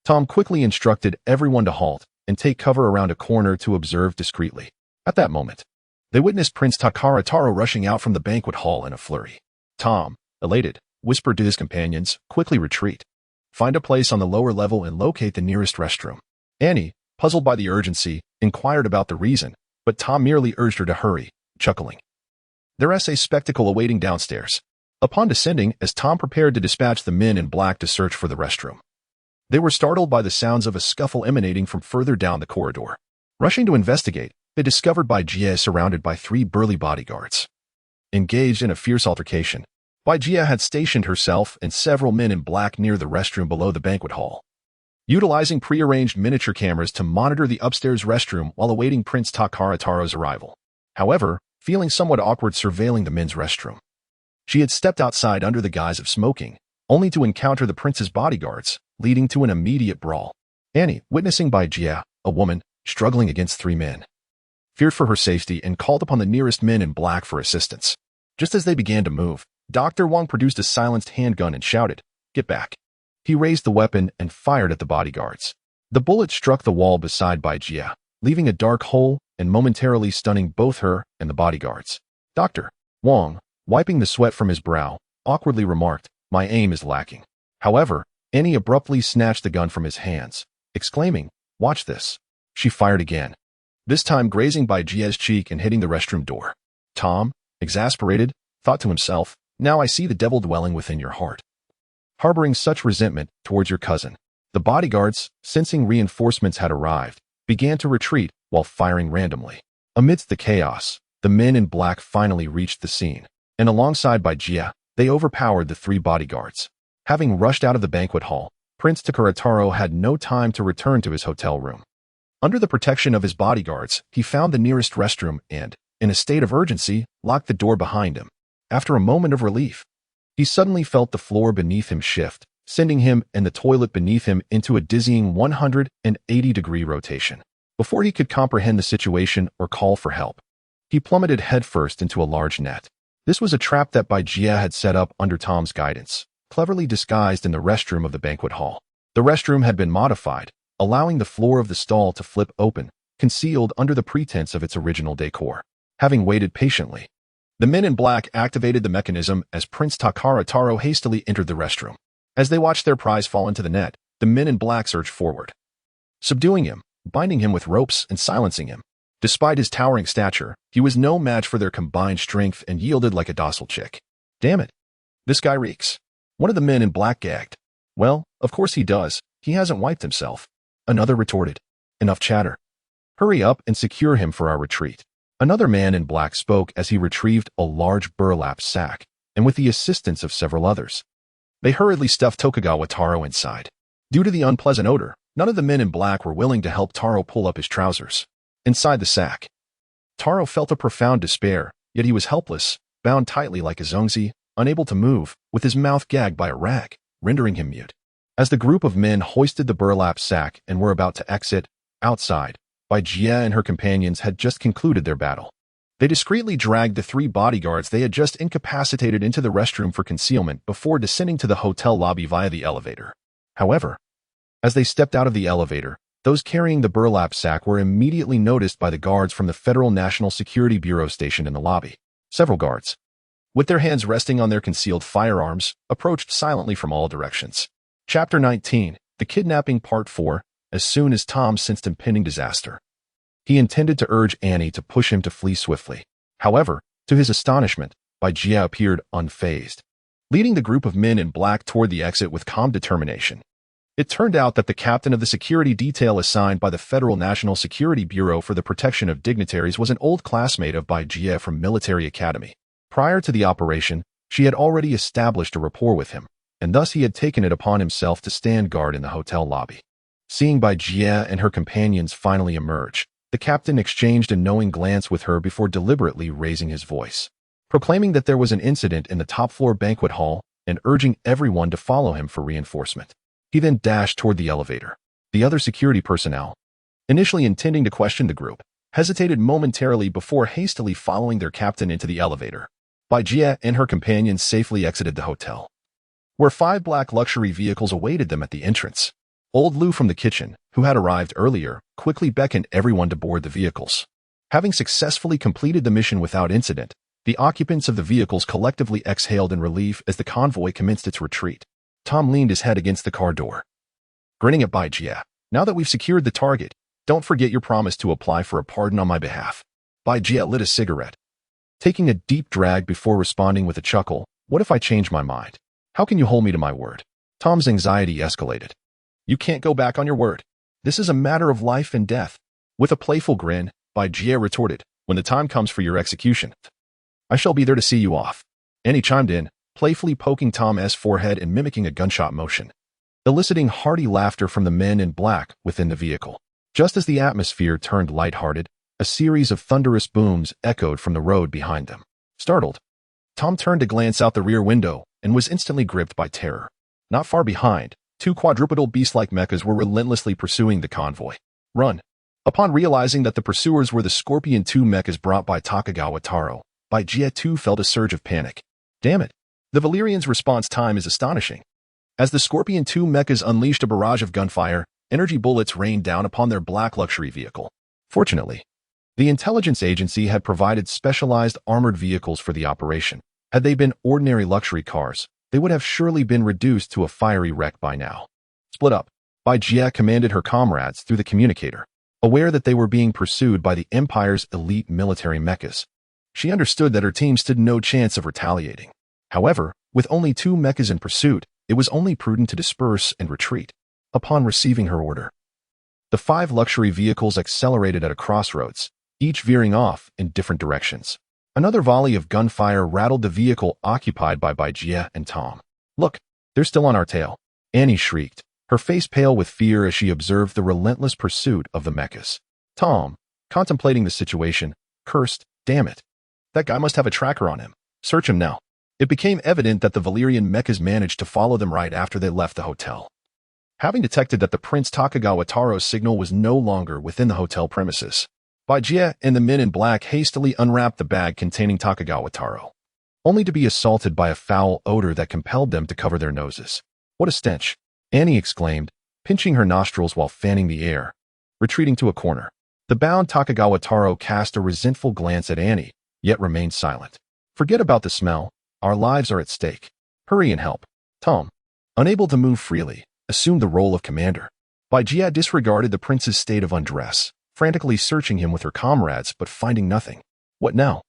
Tom quickly instructed everyone to halt and take cover around a corner to observe discreetly. At that moment, they witnessed Prince Takara Taro rushing out from the banquet hall in a flurry. Tom, elated, whispered to his companions, "Quickly retreat. Find a place on the lower level and locate the nearest restroom." Annie, puzzled by the urgency, inquired about the reason, but Tom merely urged her to hurry, chuckling. There's a spectacle awaiting downstairs. Upon descending, as Tom prepared to dispatch the men in black to search for the restroom, they were startled by the sounds of a scuffle emanating from further down the corridor. Rushing to investigate, they discovered Baigia surrounded by 3 burly bodyguards. Engaged in a fierce altercation, Baigia had stationed herself and several men in black near the restroom below the banquet hall, utilizing prearranged miniature cameras to monitor the upstairs restroom while awaiting Prince Takara Taro's arrival. However, feeling somewhat awkward surveilling the men's restroom, she had stepped outside under the guise of smoking, only to encounter the prince's bodyguards, leading to an immediate brawl. Annie, witnessing Baigia, a woman, struggling against 3 men, feared for her safety and called upon the nearest men in black for assistance. Just as they began to move, Dr. Wang produced a silenced handgun and shouted, "Get back." He raised the weapon and fired at the bodyguards. The bullet struck the wall beside Baigia, leaving a dark hole and momentarily stunning both her and the bodyguards. Dr. Wang, wiping the sweat from his brow, awkwardly remarked, "My aim is lacking." However, Annie abruptly snatched the gun from his hands, exclaiming, "Watch this." She fired again, this time grazing Baigia's cheek and hitting the restroom door. Tom, exasperated, thought to himself, now I see the devil dwelling within your heart. Harboring such resentment towards your cousin. The bodyguards, sensing reinforcements had arrived, began to retreat while firing randomly. Amidst the chaos, the men in black finally reached the scene, and alongside Jia, they overpowered the 3 bodyguards. Having rushed out of the banquet hall, Prince Takarataro had no time to return to his hotel room. Under the protection of his bodyguards, he found the nearest restroom and, in a state of urgency, locked the door behind him. After a moment of relief, he suddenly felt the floor beneath him shift, sending him and the toilet beneath him into a dizzying 180-degree rotation. Before he could comprehend the situation or call for help, he plummeted headfirst into a large net. This was a trap that Jia had set up under Tom's guidance, cleverly disguised in the restroom of the banquet hall. The restroom had been modified, allowing the floor of the stall to flip open, concealed under the pretense of its original decor. Having waited patiently, the men in black activated the mechanism as Prince Takarataro hastily entered the restroom. As they watched their prize fall into the net, the men in black surged forward, subduing him, binding him with ropes and silencing him. Despite his towering stature, he was no match for their combined strength and yielded like a docile chick. Damn it. This guy reeks. One of the men in black gagged. Well, of course he does. He hasn't wiped himself. Another retorted. Enough chatter. Hurry up and secure him for our retreat. Another man in black spoke as he retrieved a large burlap sack, and with the assistance of several others, they hurriedly stuffed Tokugawa Taro inside. Due to the unpleasant odor, none of the men in black were willing to help Taro pull up his trousers. Inside the sack, Taro felt a profound despair, yet he was helpless, bound tightly like a zongzi, unable to move, with his mouth gagged by a rag, rendering him mute. As the group of men hoisted the burlap sack and were about to exit, outside, Jia and her companions had just concluded their battle. They discreetly dragged the 3 bodyguards they had just incapacitated into the restroom for concealment before descending to the hotel lobby via the elevator. However, as they stepped out of the elevator, those carrying the burlap sack were immediately noticed by the guards from the Federal National Security Bureau stationed in the lobby. Several guards, with their hands resting on their concealed firearms, approached silently from all directions. Chapter 19, The Kidnapping Part 4. As soon as Tom sensed impending disaster, he intended to urge Annie to push him to flee swiftly. However, to his astonishment, Jia appeared unfazed, leading the group of men in black toward the exit with calm determination. It turned out that the captain of the security detail assigned by the Federal National Security Bureau for the protection of dignitaries was an old classmate of Jia from military academy. Prior to the operation, she had already established a rapport with him, and thus he had taken it upon himself to stand guard in the hotel lobby. Seeing Jia and her companions finally emerge, the captain exchanged a knowing glance with her before deliberately raising his voice, proclaiming that there was an incident in the top-floor banquet hall and urging everyone to follow him for reinforcement. He then dashed toward the elevator. The other security personnel, initially intending to question the group, hesitated momentarily before hastily following their captain into the elevator. Jia and her companions safely exited the hotel, where 5 black luxury vehicles awaited them at the entrance. Old Lou from the kitchen, who had arrived earlier, quickly beckoned everyone to board the vehicles. Having successfully completed the mission without incident, the occupants of the vehicles collectively exhaled in relief as the convoy commenced its retreat. Tom leaned his head against the car door, grinning at Jia. Now that we've secured the target, don't forget your promise to apply for a pardon on my behalf. Jia lit a cigarette, taking a deep drag before responding with a chuckle. What if I change my mind? How can you hold me to my word? Tom's anxiety escalated. You can't go back on your word. This is a matter of life and death. With a playful grin, Jia retorted, when the time comes for your execution, I shall be there to see you off. Annie chimed in, playfully poking Tom's forehead and mimicking a gunshot motion, eliciting hearty laughter from the men in black within the vehicle. Just as the atmosphere turned lighthearted, a series of thunderous booms echoed from the road behind them. Startled, Tom turned to glance out the rear window and was instantly gripped by terror. Not far behind, 2 quadrupedal beast-like mechas were relentlessly pursuing the convoy. Run! Upon realizing that the pursuers were the Scorpion 2 mechas brought by Tokugawa Taro, Jia too felt a surge of panic. Damn it! The Valyrians' response time is astonishing. As the Scorpion 2 mechas unleashed a barrage of gunfire, energy bullets rained down upon their black luxury vehicle. Fortunately, the intelligence agency had provided specialized armored vehicles for the operation. Had they been ordinary luxury cars, they would have surely been reduced to a fiery wreck by now. Split up. Jia commanded her comrades through the communicator, aware that they were being pursued by the Empire's elite military mechas. She understood that her team stood no chance of retaliating. However, with only 2 mechas in pursuit, it was only prudent to disperse and retreat. Upon receiving her order, the 5 luxury vehicles accelerated at a crossroads, each veering off in different directions. Another volley of gunfire rattled the vehicle occupied by Jie and Tom. "Look, they're still on our tail," Annie shrieked, her face pale with fear as she observed the relentless pursuit of the mechas. Tom, contemplating the situation, cursed, "Damn it. That guy must have a tracker on him. Search him now." It became evident that the Valyrian mechas managed to follow them right after they left the hotel. Having detected that the Prince Takagawa Taro's signal was no longer within the hotel premises, Jie and the men in black hastily unwrapped the bag containing Takagawa Taro, only to be assaulted by a foul odor that compelled them to cover their noses. "What a stench!" Annie exclaimed, pinching her nostrils while fanning the air. Retreating to a corner, the bound Takagawa Taro cast a resentful glance at Annie, yet remained silent. "Forget about the smell. Our lives are at stake. Hurry and help." Tom, unable to move freely, assumed the role of commander. Jie disregarded the prince's state of undress, frantically searching him with her comrades but finding nothing. What now?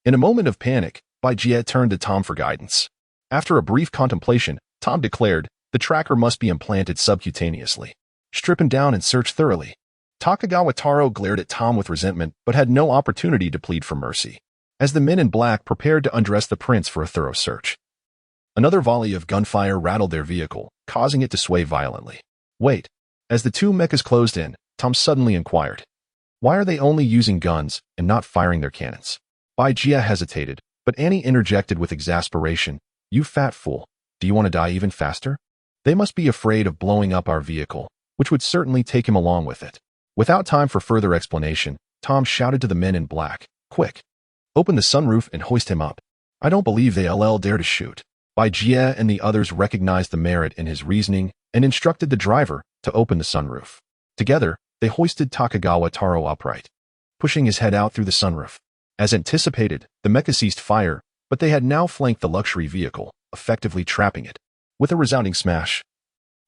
In a moment of panic, Jie turned to Tom for guidance. After a brief contemplation, Tom declared, "The tracker must be implanted subcutaneously. Strip him down and search thoroughly." Takagawa Taro glared at Tom with resentment but had no opportunity to plead for mercy, as the men in black prepared to undress the prince for a thorough search. Another volley of gunfire rattled their vehicle, causing it to sway violently. "Wait." As the 2 mechas closed in, Tom suddenly inquired, "Why are they only using guns and not firing their cannons?" Jie hesitated, but Annie interjected with exasperation, "You fat fool. Do you want to die even faster? They must be afraid of blowing up our vehicle, which would certainly take him along with it." Without time for further explanation, Tom shouted to the men in black, "Quick! Open the sunroof and hoist him up." "I don't believe they'll dare to shoot." Jie and the others recognized the merit in his reasoning and instructed the driver to open the sunroof. Together, they hoisted Takagawa Taro upright, pushing his head out through the sunroof. As anticipated, the mecha ceased fire, but they had now flanked the luxury vehicle, effectively trapping it. With a resounding smash,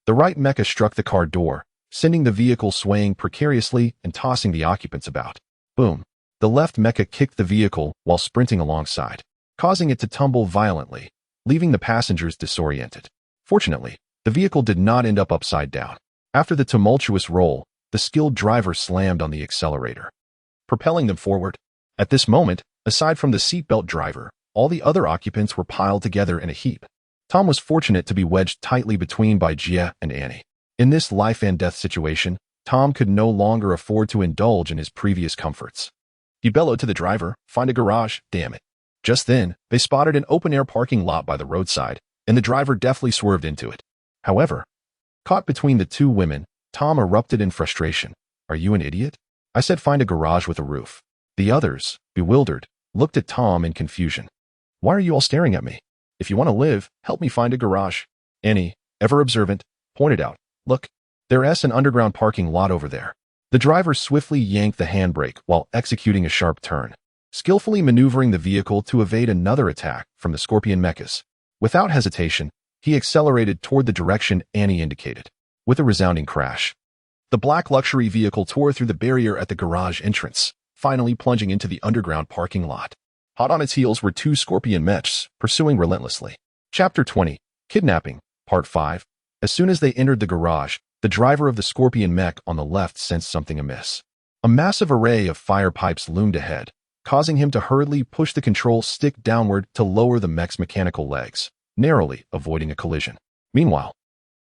the right mecha struck the car door, sending the vehicle swaying precariously and tossing the occupants about. Boom! The left mecha kicked the vehicle while sprinting alongside, causing it to tumble violently, leaving the passengers disoriented. Fortunately, the vehicle did not end up upside down. After the tumultuous roll, the skilled driver slammed on the accelerator, propelling them forward. At this moment, aside from the seatbelt driver, all the other occupants were piled together in a heap. Tom was fortunate to be wedged tightly between Jie and Annie. In this life-and-death situation, Tom could no longer afford to indulge in his previous comforts. He bellowed to the driver, "Find a garage, damn it." Just then, they spotted an open-air parking lot by the roadside, and the driver deftly swerved into it. However, caught between the 2 women, Tom erupted in frustration. "Are you an idiot? I said find a garage with a roof." The others, bewildered, looked at Tom in confusion. "Why are you all staring at me? If you want to live, help me find a garage." Annie, ever observant, pointed out, "Look, there's an underground parking lot over there." The driver swiftly yanked the handbrake while executing a sharp turn, skillfully maneuvering the vehicle to evade another attack from the Scorpion mechas. Without hesitation, he accelerated toward the direction Annie indicated. With a resounding crash, the black luxury vehicle tore through the barrier at the garage entrance, finally plunging into the underground parking lot. Hot on its heels were 2 Scorpion mechs, pursuing relentlessly. Chapter 20, Kidnapping, Part 5. As soon as they entered the garage, the driver of the Scorpion mech on the left sensed something amiss. A massive array of fire pipes loomed ahead, causing him to hurriedly push the control stick downward to lower the mech's mechanical legs, narrowly avoiding a collision. Meanwhile,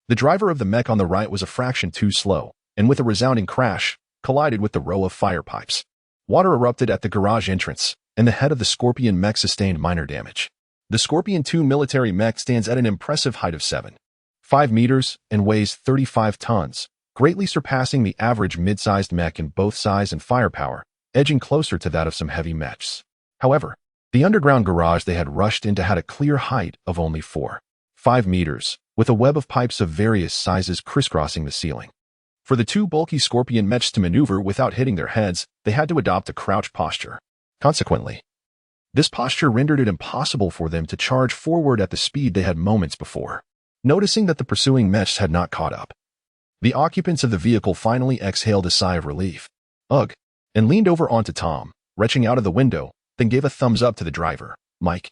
the driver of the mech on the right was a fraction too slow, and with a resounding crash, collided with the row of fire pipes. Water erupted at the garage entrance, and the head of the Scorpion mech sustained minor damage. The Scorpion 2 military mech stands at an impressive height of 7.5 meters and weighs 35 tons, greatly surpassing the average mid-sized mech in both size and firepower, edging closer to that of some heavy mechs. However, the underground garage they had rushed into had a clear height of only 4.5 meters, with a web of pipes of various sizes crisscrossing the ceiling. For the 2 bulky Scorpion mechs to maneuver without hitting their heads, they had to adopt a crouch posture. Consequently, this posture rendered it impossible for them to charge forward at the speed they had moments before. Noticing that the pursuing mechs had not caught up, the occupants of the vehicle finally exhaled a sigh of relief. Ugh, and leaned over onto Tom, retching out of the window. then gave a thumbs up to the driver, Mike,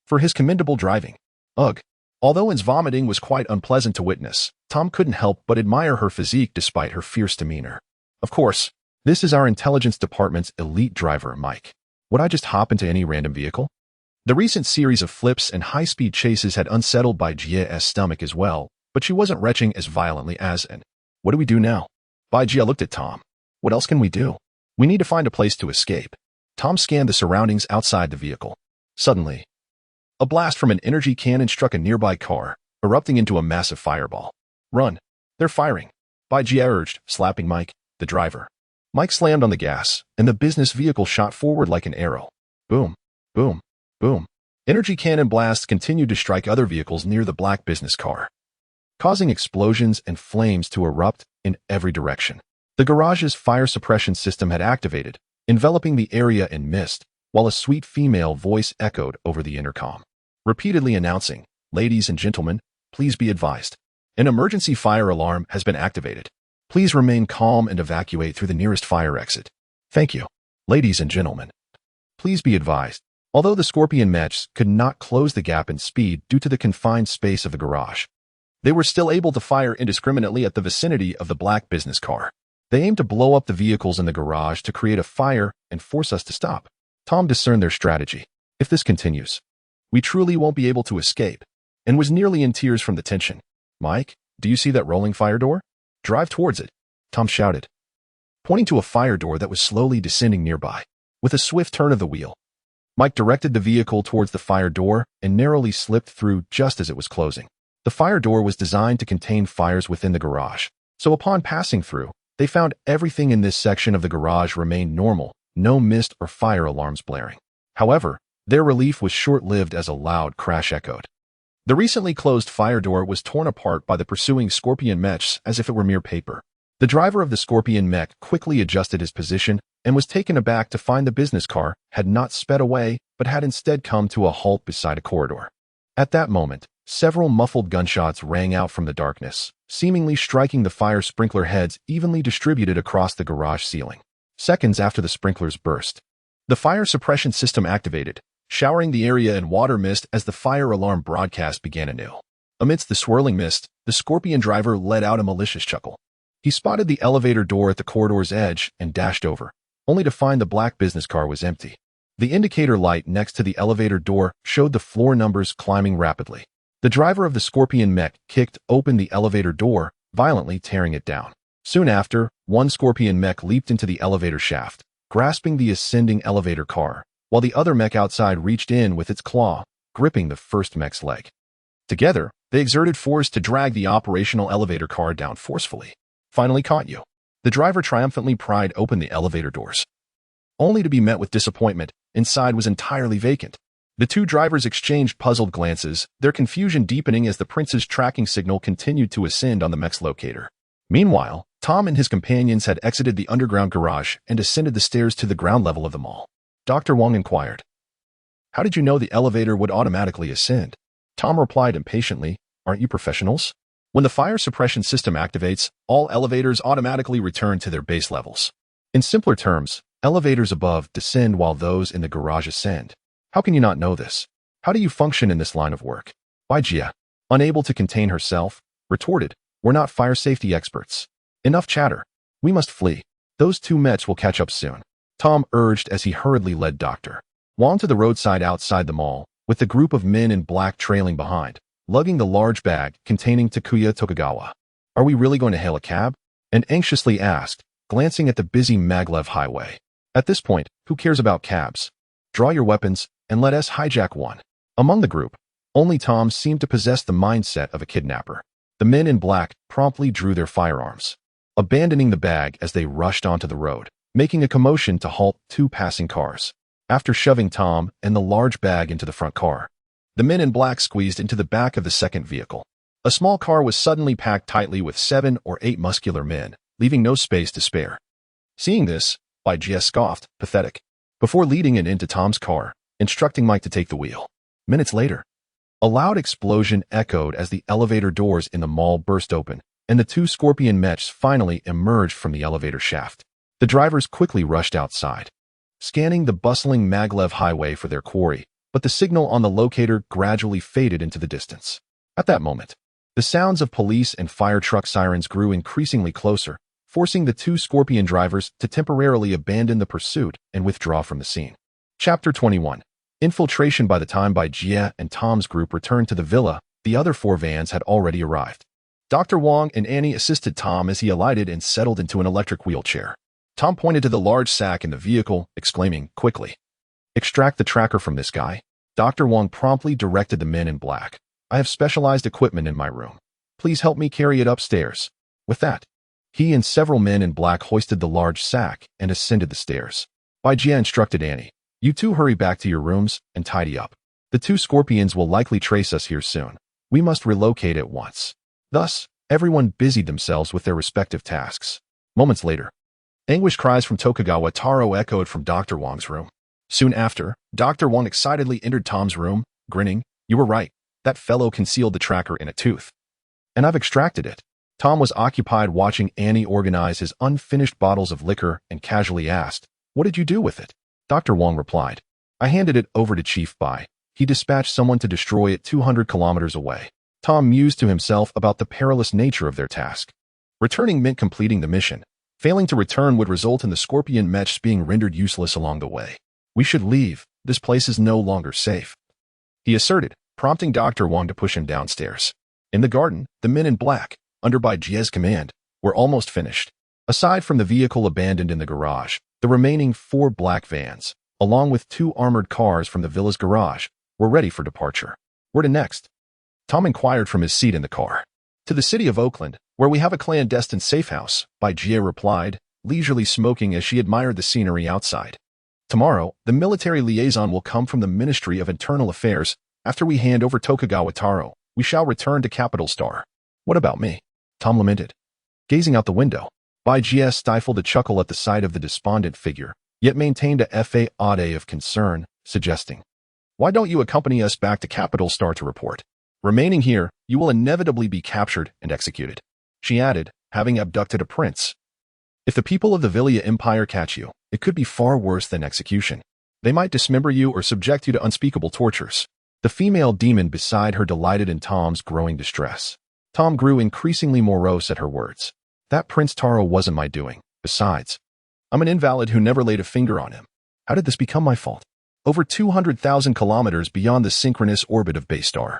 for his commendable driving. Ugh. Although Anne's vomiting was quite unpleasant to witness, Tom couldn't help but admire her physique despite her fierce demeanor. Of course, this is our intelligence department's elite driver, Mike. Would I just hop into any random vehicle? The recent series of flips and high-speed chases had unsettled Bai Jia's stomach as well, but she wasn't retching as violently as Anne. What do we do now? Bai Jia looked at Tom. What else can we do? We need to find a place to escape. Tom scanned the surroundings outside the vehicle. Suddenly, a blast from an energy cannon struck a nearby car, erupting into a massive fireball. Run! They're firing! Bai Jia urged, slapping Mike, the driver. Mike slammed on the gas, and the business vehicle shot forward like an arrow. Boom! Boom! Boom! Energy cannon blasts continued to strike other vehicles near the black business car, causing explosions and flames to erupt in every direction. The garage's fire suppression system had activated, enveloping the area in mist, while a sweet female voice echoed over the intercom, repeatedly announcing, "Ladies and gentlemen, please be advised. An emergency fire alarm has been activated. Please remain calm and evacuate through the nearest fire exit. Thank you. Ladies and gentlemen, please be advised." Although the Scorpion Mechs could not close the gap in speed due to the confined space of the garage, they were still able to fire indiscriminately at the vicinity of the black business car. They aimed to blow up the vehicles in the garage to create a fire and force us to stop. Tom discerned their strategy. If this continues, we truly won't be able to escape, and was nearly in tears from the tension. Mike, do you see that rolling fire door? Drive towards it, Tom shouted, pointing to a fire door that was slowly descending nearby. With a swift turn of the wheel, Mike directed the vehicle towards the fire door and narrowly slipped through just as it was closing. The fire door was designed to contain fires within the garage, so upon passing through, they found everything in this section of the garage remained normal, no mist or fire alarms blaring. However, their relief was short-lived as a loud crash echoed. The recently closed fire door was torn apart by the pursuing Scorpion Mechs as if it were mere paper. The driver of the Scorpion Mech quickly adjusted his position and was taken aback to find the business car had not sped away but had instead come to a halt beside a corridor. At that moment, several muffled gunshots rang out from the darkness, seemingly striking the fire sprinkler heads evenly distributed across the garage ceiling. Seconds after the sprinklers burst, the fire suppression system activated, showering the area in water mist as the fire alarm broadcast began anew. Amidst the swirling mist, the Scorpion driver let out a malicious chuckle. He spotted the elevator door at the corridor's edge and dashed over, only to find the black business car was empty. The indicator light next to the elevator door showed the floor numbers climbing rapidly. The driver of the Scorpion Mech kicked open the elevator door, violently tearing it down. Soon after, one Scorpion Mech leaped into the elevator shaft, grasping the ascending elevator car, while the other mech outside reached in with its claw, gripping the first mech's leg. Together, they exerted force to drag the operational elevator car down forcefully. Finally caught you. The driver triumphantly pried open the elevator doors, only to be met with disappointment. Inside was entirely vacant. The two drivers exchanged puzzled glances, their confusion deepening as the prince's tracking signal continued to ascend on the mech's locator. Meanwhile, Tom and his companions had exited the underground garage and ascended the stairs to the ground level of the mall. Dr. Wong inquired, "How did you know the elevator would automatically ascend?" Tom replied impatiently, "Aren't you professionals? When the fire suppression system activates, all elevators automatically return to their base levels. In simpler terms, elevators above descend while those in the garage ascend. How can you not know this? How do you function in this line of work?" Bai Jia, unable to contain herself, retorted, "We're not fire safety experts. Enough chatter. We must flee. Those two Mets will catch up soon," Tom urged as he hurriedly led Dr. Wong to the roadside outside the mall, with the group of men in black trailing behind, lugging the large bag containing Takuya Tokugawa. "Are we really going to hail a cab?" and anxiously asked, glancing at the busy Maglev highway. "At this point, who cares about cabs? Draw your weapons and let us hijack one." Among the group, only Tom seemed to possess the mindset of a kidnapper. The men in black promptly drew their firearms, abandoning the bag as they rushed onto the road, making a commotion to halt two passing cars. After shoving Tom and the large bag into the front car, the men in black squeezed into the back of the second vehicle. A small car was suddenly packed tightly with 7 or 8 muscular men, leaving no space to spare. Seeing this, Bai Jia scoffed, pathetic, before leading it into Tom's car, instructing Mike to take the wheel. Minutes later, a loud explosion echoed as the elevator doors in the mall burst open, and the two Scorpion Mechs finally emerged from the elevator shaft. The drivers quickly rushed outside, scanning the bustling Maglev highway for their quarry, but the signal on the locator gradually faded into the distance. At that moment, the sounds of police and fire truck sirens grew increasingly closer, forcing the two Scorpion drivers to temporarily abandon the pursuit and withdraw from the scene. Chapter 21. Infiltration. By the time Jie and Tom's group returned to the villa, the other 4 vans had already arrived. Dr. Wong and Annie assisted Tom as he alighted and settled into an electric wheelchair. Tom pointed to the large sack in the vehicle, exclaiming, "Quickly, extract the tracker from this guy." Dr. Wong promptly directed the men in black. "I have specialized equipment in my room. Please help me carry it upstairs." With that, he and several men in black hoisted the large sack and ascended the stairs. Jie instructed Annie, "You two hurry back to your rooms and tidy up. The 2 Scorpions will likely trace us here soon. We must relocate at once." Thus, everyone busied themselves with their respective tasks. Moments later, anguished cries from Tokugawa Taro echoed from Dr. Wong's room. Soon after, Dr. Wong excitedly entered Tom's room, grinning, "You were right. That fellow concealed the tracker in a tooth. And I've extracted it." Tom was occupied watching Annie organize his unfinished bottles of liquor and casually asked, "What did you do with it?" Dr. Wong replied, "I handed it over to Chief Bai. He dispatched someone to destroy it 200 kilometers away." Tom mused to himself about the perilous nature of their task. Returning meant completing the mission. Failing to return would result in the Scorpion Mechs being rendered useless along the way. "We should leave. This place is no longer safe," he asserted, prompting Dr. Wong to push him downstairs. In the garden, the men in black, under Jie's command, were almost finished. Aside from the vehicle abandoned in the garage, the remaining 4 black vans, along with 2 armored cars from the villa's garage, were ready for departure. "Where to next?" Tom inquired from his seat in the car. "To the city of Oakland, where we have a clandestine safe house," Jie replied, leisurely smoking as she admired the scenery outside. "Tomorrow, the military liaison will come from the Ministry of Internal Affairs. After we hand over Tokugawa Taro, we shall return to Capital Star." "What about me?" Tom lamented, gazing out the window. Jie stifled a chuckle at the sight of the despondent figure, yet maintained a facade of concern, suggesting, "Why don't you accompany us back to Capital Star to report? Remaining here, you will inevitably be captured and executed." She added, "Having abducted a prince. If the people of the Villia Empire catch you, it could be far worse than execution. They might dismember you or subject you to unspeakable tortures." The female demon beside her delighted in Tom's growing distress. Tom grew increasingly morose at her words. "That Prince Taro wasn't my doing. Besides, I'm an invalid who never laid a finger on him. How did this become my fault?" Over 200,000 kilometers beyond the synchronous orbit of Baystar,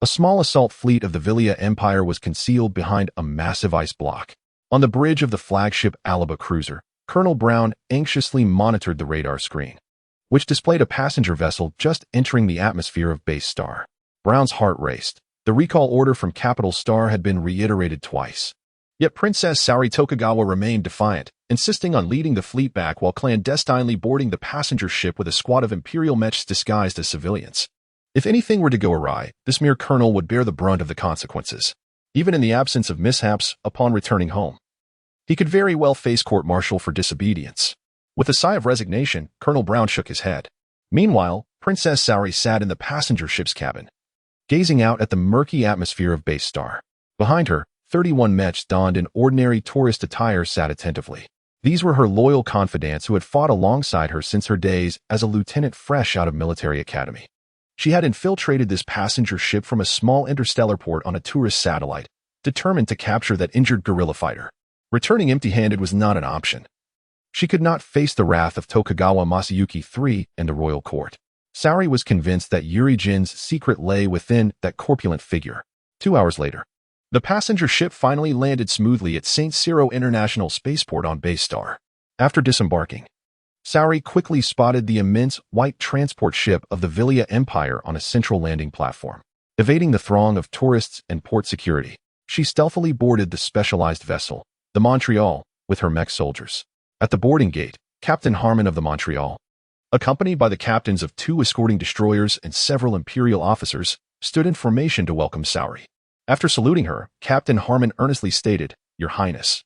a small assault fleet of the Villia Empire was concealed behind a massive ice block. On the bridge of the flagship Alaba cruiser, Colonel Brown anxiously monitored the radar screen, which displayed a passenger vessel just entering the atmosphere of Baystar. Brown's heart raced. The recall order from Capital Star had been reiterated twice. Yet Princess Saori Tokugawa remained defiant, insisting on leading the fleet back while clandestinely boarding the passenger ship with a squad of Imperial Mechs disguised as civilians. If anything were to go awry, this mere colonel would bear the brunt of the consequences, even in the absence of mishaps upon returning home. He could very well face court-martial for disobedience. With a sigh of resignation, Colonel Brown shook his head. Meanwhile, Princess Saori sat in the passenger ship's cabin, gazing out at the murky atmosphere of Baystar. Behind her, 31 Mechs donned in ordinary tourist attire sat attentively. These were her loyal confidants who had fought alongside her since her days as a lieutenant fresh out of military academy. She had infiltrated this passenger ship from a small interstellar port on a tourist satellite, determined to capture that injured guerrilla fighter. Returning empty-handed was not an option. She could not face the wrath of Tokugawa Masayuki III and the royal court. Saori was convinced that Yuri Jin's secret lay within that corpulent figure. 2 hours later, the passenger ship finally landed smoothly at St. Ciro International Spaceport on Baystar. After disembarking, Saori quickly spotted the immense white transport ship of the Villia Empire on a central landing platform. Evading the throng of tourists and port security, she stealthily boarded the specialized vessel, the Montreal, with her mech soldiers. At the boarding gate, Captain Harmon of the Montreal, accompanied by the captains of 2 escorting destroyers and several Imperial officers, stood in formation to welcome Saori. After saluting her, Captain Harmon earnestly stated, "Your Highness,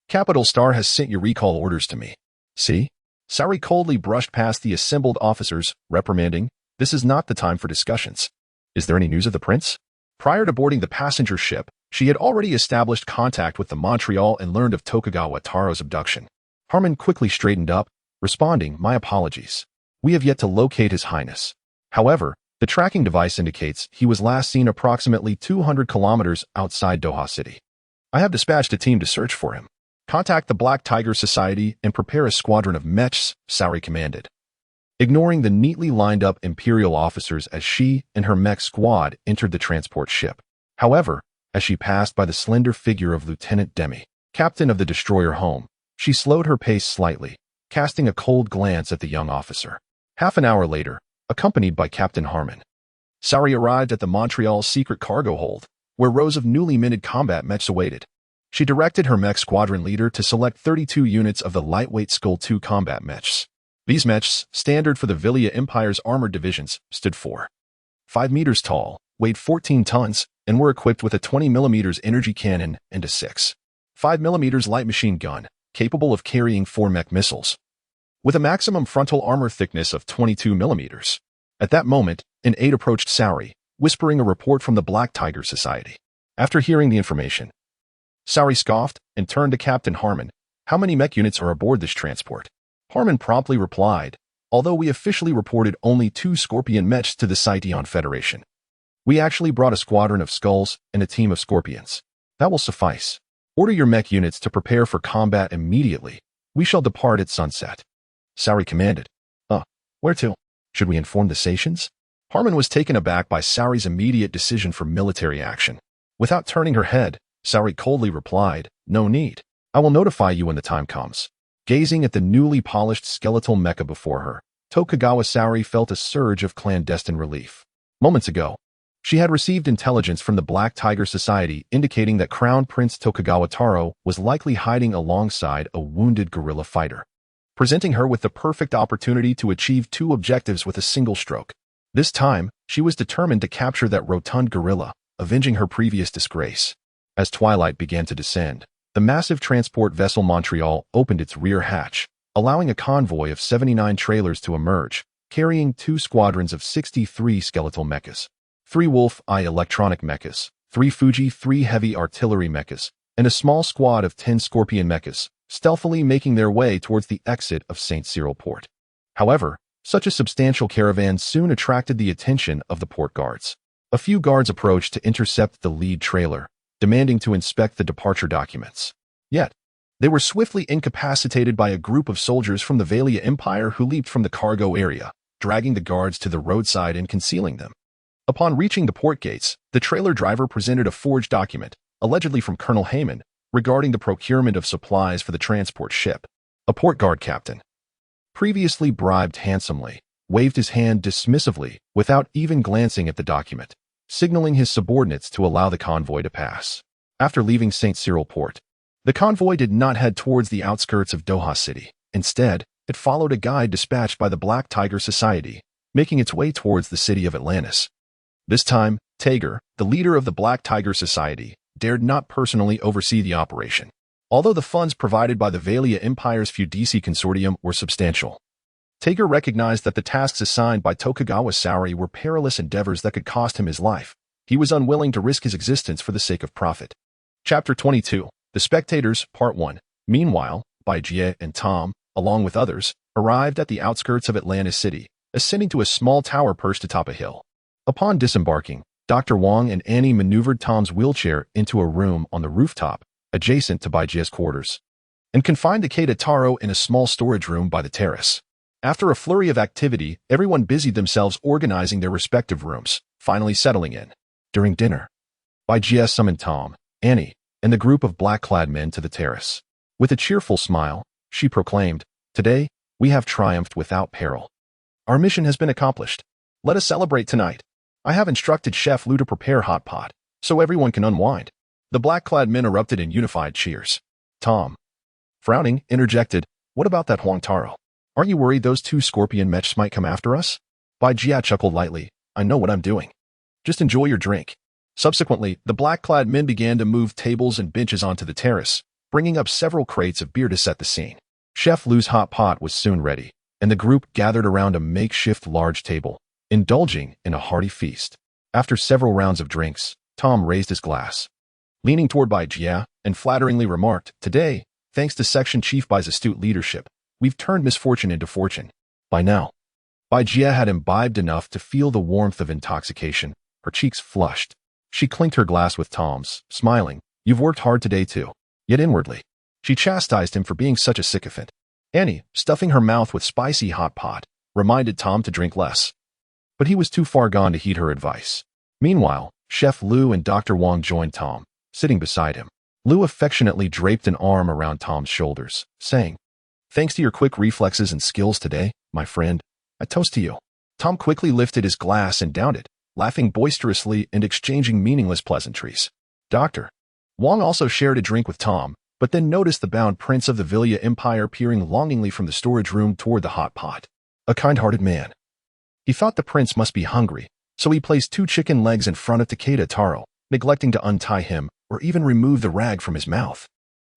Capital Star has sent your recall orders to me." "See?" Saori coldly brushed past the assembled officers, reprimanding, "This is not the time for discussions. Is there any news of the prince?" Prior to boarding the passenger ship, she had already established contact with the Montreal and learned of Tokugawa Taro's abduction. Harmon quickly straightened up, responding, "My apologies. We have yet to locate His Highness. However, the tracking device indicates he was last seen approximately 200 kilometers outside Doha City. I have dispatched a team to search for him. Contact the Black Tiger Society and prepare a squadron of Mechs," Sorrie commanded, ignoring the neatly lined-up Imperial officers as she and her Mech squad entered the transport ship. However, as she passed by the slender figure of Lieutenant Demi, captain of the destroyer Home, she slowed her pace slightly, casting a cold glance at the young officer. Half an hour later, accompanied by Captain Harmon, Sorrie arrived at the Montreal secret cargo hold, where rows of newly minted combat mechs awaited. She directed her mech squadron leader to select 32 units of the lightweight Skull II combat mechs. These mechs, standard for the Velia Empire's armored divisions, stood 5 meters tall, weighed 14 tons, and were equipped with a 20mm energy cannon and a 5mm light machine gun, capable of carrying 4 mech missiles, with a maximum frontal armor thickness of 22mm. At that moment, an aide approached Sorrie, whispering a report from the Black Tiger Society. After hearing the information, Sorrie scoffed and turned to Captain Harmon. "How many mech units are aboard this transport?" Harmon promptly replied, "Although we officially reported only 2 Scorpion mechs to the Scythian Federation, we actually brought a squadron of Skulls and a team of Scorpions. That will suffice. Order your mech units to prepare for combat immediately. We shall depart at sunset," Sorrie commanded. Where to? Should we inform the Sations?" Harmon was taken aback by Sorrie's immediate decision for military action. Without turning her head, Sorrie coldly replied, "No need. I will notify you when the time comes." Gazing at the newly polished skeletal mecha before her, Tokugawa Sorrie felt a surge of clandestine relief. Moments ago, she had received intelligence from the Black Tiger Society indicating that Crown Prince Tokugawa Taro was likely hiding alongside a wounded guerrilla fighter, presenting her with the perfect opportunity to achieve 2 objectives with a single stroke. This time, she was determined to capture that rotund guerrilla, avenging her previous disgrace. As twilight began to descend, the massive transport vessel Montreal opened its rear hatch, allowing a convoy of 79 trailers to emerge, carrying 2 squadrons of 63 skeletal mechas, 3 Wolf-Eye electronic mechas, 3 Fuji 3 heavy artillery mechas, and a small squad of 10 Scorpion mechas, stealthily making their way towards the exit of St. Cyril Port. However, such a substantial caravan soon attracted the attention of the port guards. A few guards approached to intercept the lead trailer, demanding to inspect the departure documents. Yet, they were swiftly incapacitated by a group of soldiers from the Velia Empire who leaped from the cargo area, dragging the guards to the roadside and concealing them. Upon reaching the port gates, the trailer driver presented a forged document, allegedly from Colonel Heyman, regarding the procurement of supplies for the transport ship. A port guard captain, previously bribed handsomely, waved his hand dismissively without even glancing at the document, signaling his subordinates to allow the convoy to pass. After leaving St. Cyril Port, the convoy did not head towards the outskirts of Doha City. Instead, it followed a guide dispatched by the Black Tiger Society, making its way towards the city of Atlantis. This time, Tager, the leader of the Black Tiger Society, dared not personally oversee the operation, although the funds provided by the Velia Empire's Fiudici Consortium were substantial. Tager recognized that the tasks assigned by Tokugawa Sorrie were perilous endeavors that could cost him his life. He was unwilling to risk his existence for the sake of profit. Chapter 22, The Spectators, Part 1. Meanwhile, Baijie and Tom, along with others, arrived at the outskirts of Atlantis City, ascending to a small tower perched atop a hill. Upon disembarking, Dr. Wong and Annie maneuvered Tom's wheelchair into a room on the rooftop, adjacent to Baijie's quarters, and confined Ikeda Taro in a small storage room by the terrace. After a flurry of activity, everyone busied themselves organizing their respective rooms, finally settling in. During dinner, Baijie summoned Tom, Annie, and the group of black-clad men to the terrace. With a cheerful smile, she proclaimed, "Today, we have triumphed without peril. Our mission has been accomplished. Let us celebrate tonight. I have instructed Chef Lu to prepare hot pot, so everyone can unwind." The black-clad men erupted in unified cheers. Tom, frowning, interjected, "What about that Huang Taro? Aren't you worried those 2 Scorpion mechs might come after us?" Baijie chuckled lightly. "I know what I'm doing. Just enjoy your drink." Subsequently, the black-clad men began to move tables and benches onto the terrace, bringing up several crates of beer to set the scene. Chef Lu's hot pot was soon ready, and the group gathered around a makeshift large table, indulging in a hearty feast. After several rounds of drinks, Tom raised his glass, leaning toward Baijie, and flatteringly remarked, "Today, thanks to Section Chief Bai's astute leadership, we've turned misfortune into fortune. By now, Bai Jia had imbibed enough to feel the warmth of intoxication. Her cheeks flushed. She clinked her glass with Tom's, smiling. You've worked hard today too. Yet inwardly, she chastised him for being such a sycophant. Annie, stuffing her mouth with spicy hot pot, reminded Tom to drink less. But he was too far gone to heed her advice. Meanwhile, Chef Liu and Dr. Wang joined Tom, sitting beside him. Liu affectionately draped an arm around Tom's shoulders, saying, Thanks to your quick reflexes and skills today, my friend, I toast to you. Tom quickly lifted his glass and downed it, laughing boisterously and exchanging meaningless pleasantries. Dr. Wang also shared a drink with Tom, but then noticed the bound prince of the Villia Empire peering longingly from the storage room toward the hot pot. A kind-hearted man. He thought the prince must be hungry, so he placed 2 chicken legs in front of Takeda Taro, neglecting to untie him or even remove the rag from his mouth.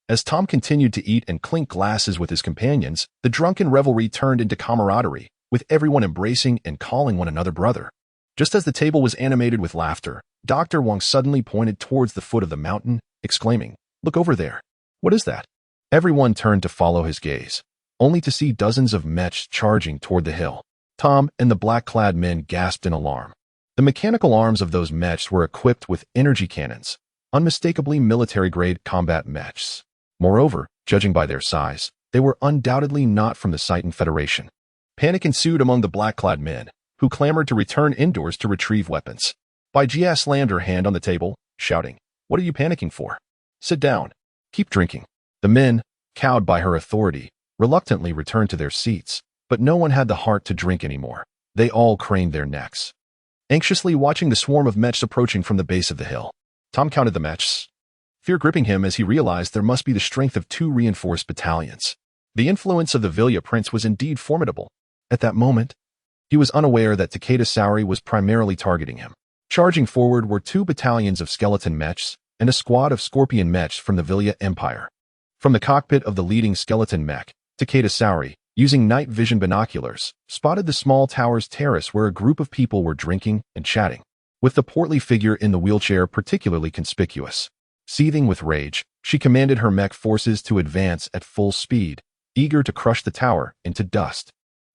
As Tom continued to eat and clink glasses with his companions, the drunken revelry turned into camaraderie, with everyone embracing and calling one another brother. Just as the table was animated with laughter, Dr. Wang suddenly pointed towards the foot of the mountain, exclaiming, Look over there. What is that? Everyone turned to follow his gaze, only to see dozens of Mech charging toward the hill. Tom and the black-clad men gasped in alarm. The mechanical arms of those Mechs were equipped with energy cannons, unmistakably military-grade combat Mechs. Moreover, judging by their size, they were undoubtedly not from the Citan Federation. Panic ensued among the black-clad men, who clamored to return indoors to retrieve weapons. Bai Jia slammed her hand on the table, shouting, What are you panicking for? Sit down. Keep drinking. The men, cowed by her authority, reluctantly returned to their seats, but no one had the heart to drink anymore. They all craned their necks, anxiously watching the swarm of Mechs approaching from the base of the hill. Tom counted the Mechs, fear gripping him as he realized there must be the strength of 2 reinforced battalions. The influence of the Villia prince was indeed formidable. At that moment, he was unaware that Takeda Saori was primarily targeting him. Charging forward were 2 battalions of skeleton Mechs and a squad of scorpion Mechs from the Villia Empire. From the cockpit of the leading skeleton Mech, Takeda Saori, using night vision binoculars, spotted the small tower's terrace where a group of people were drinking and chatting, with the portly figure in the wheelchair particularly conspicuous. Seething with rage, she commanded her Mech forces to advance at full speed, eager to crush the tower into dust.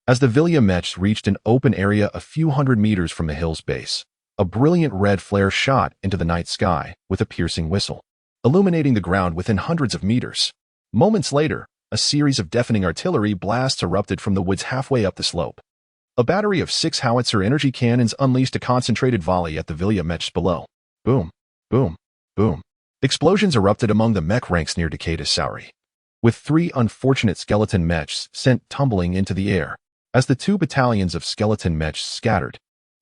As the Villia Mechs reached an open area a few hundred meters from the hill's base, a brilliant red flare shot into the night sky with a piercing whistle, illuminating the ground within hundreds of meters. Moments later, a series of deafening artillery blasts erupted from the woods halfway up the slope. A battery of 6 howitzer energy cannons unleashed a concentrated volley at the Villia Mechs below. Boom, boom, boom. Explosions erupted among the Mech ranks near Takeda Saori, with 3 unfortunate skeleton Mechs sent tumbling into the air. As the 2 battalions of skeleton Mechs scattered,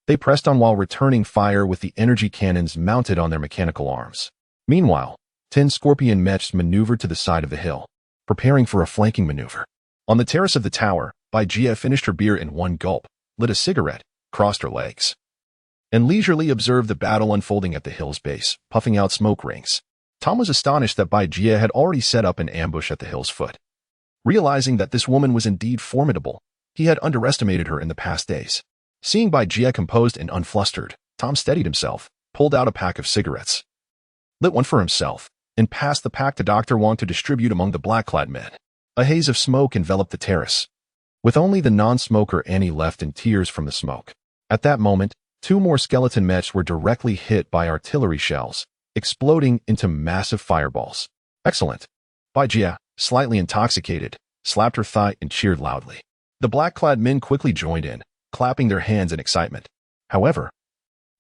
they pressed on while returning fire with the energy cannons mounted on their mechanical arms. Meanwhile, 10 scorpion Mechs maneuvered to the side of the hill, preparing for a flanking maneuver. On the terrace of the tower, Bai Jia finished her beer in one gulp, lit a cigarette, crossed her legs, and leisurely observed the battle unfolding at the hill's base, puffing out smoke rings. Tom was astonished that Bai Jia had already set up an ambush at the hill's foot. Realizing that this woman was indeed formidable, he had underestimated her in the past days. Seeing Bai Jia composed and unflustered, Tom steadied himself, pulled out a pack of cigarettes, lit one for himself, and passed the pack to Dr. Wang to distribute among the black-clad men. A haze of smoke enveloped the terrace, with only the non-smoker Annie left in tears from the smoke. At that moment, 2 more skeleton Mechs were directly hit by artillery shells, exploding into massive fireballs. Excellent. Bai Jia, slightly intoxicated, slapped her thigh and cheered loudly. The black-clad men quickly joined in, clapping their hands in excitement. However,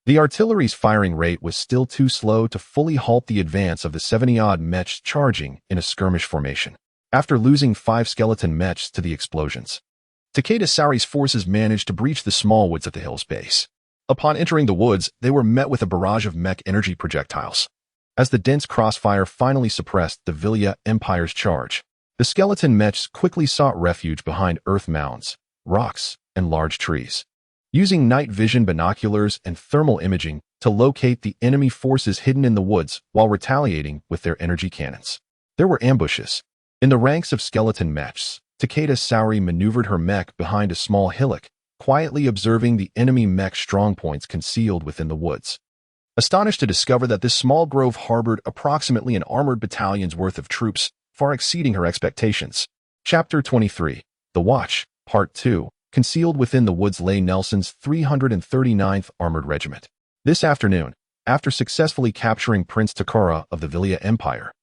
the artillery's firing rate was still too slow to fully halt the advance of the 70-odd Mechs charging in a skirmish formation. After losing 5 skeleton Mechs to the explosions, Takeda Saori's forces managed to breach the small woods at the hill's base. Upon entering the woods, they were met with a barrage of Mech energy projectiles. As the dense crossfire finally suppressed the Villia Empire's charge, the skeleton Mechs quickly sought refuge behind earth mounds, rocks, and large trees, using night vision binoculars and thermal imaging to locate the enemy forces hidden in the woods while retaliating with their energy cannons. There were ambushes. In the ranks of skeleton Mechs, Takeda Saori maneuvered her Mech behind a small hillock, quietly observing the enemy Mech strongpoints concealed within the woods. Astonished to discover that this small grove harbored approximately an armored battalion's worth of troops, far exceeding her expectations. Chapter 23. The Watch, Part 2, concealed within the woods lay Nelson's 339th Armored Regiment. This afternoon, after successfully capturing Prince Takara of the Villia Empire,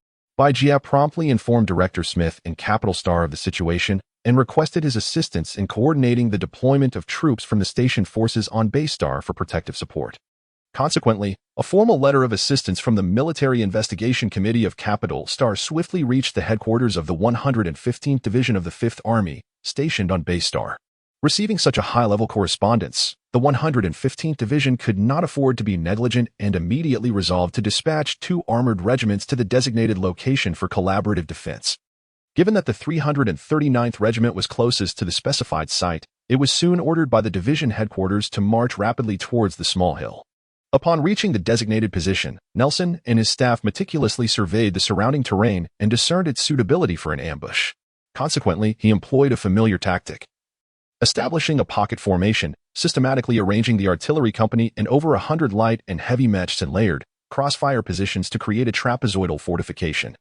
Bajia promptly informed Director Smith and Capital Star of the situation and requested his assistance in coordinating the deployment of troops from the station forces on Base Star for protective support. Consequently, a formal letter of assistance from the Military Investigation Committee of Capital Star swiftly reached the headquarters of the 115th Division of the 5th Army, stationed on Base Star. Receiving such a high-level correspondence, the 115th Division could not afford to be negligent and immediately resolved to dispatch 2 armored regiments to the designated location for collaborative defense. Given that the 339th Regiment was closest to the specified site, it was soon ordered by the division headquarters to march rapidly towards the small hill. Upon reaching the designated position, Nelson and his staff meticulously surveyed the surrounding terrain and discerned its suitability for an ambush. Consequently, he employed a familiar tactic. Establishing a pocket formation, systematically arranging the artillery company in over 100 light and heavy mechs in layered, crossfire positions to create a trapezoidal fortification,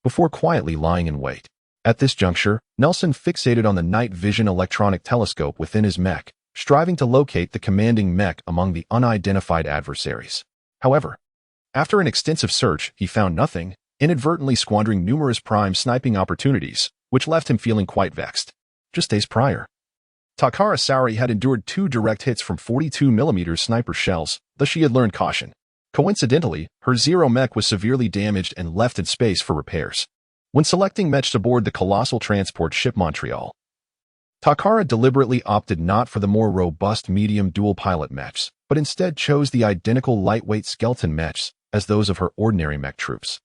before quietly lying in wait. At this juncture, Nelson fixated on the night vision electronic telescope within his mech, striving to locate the commanding mech among the unidentified adversaries. However, after an extensive search, he found nothing, inadvertently squandering numerous prime sniping opportunities, which left him feeling quite vexed. Just days prior, Takara Saori had endured 2 direct hits from 42mm sniper shells, thus she had learned caution. Coincidentally, her Zero mech was severely damaged and left in space for repairs. When selecting mechs aboard the colossal transport ship Montreal, Takara deliberately opted not for the more robust medium dual-pilot mechs, but instead chose the identical lightweight skeleton mechs as those of her ordinary mech troops,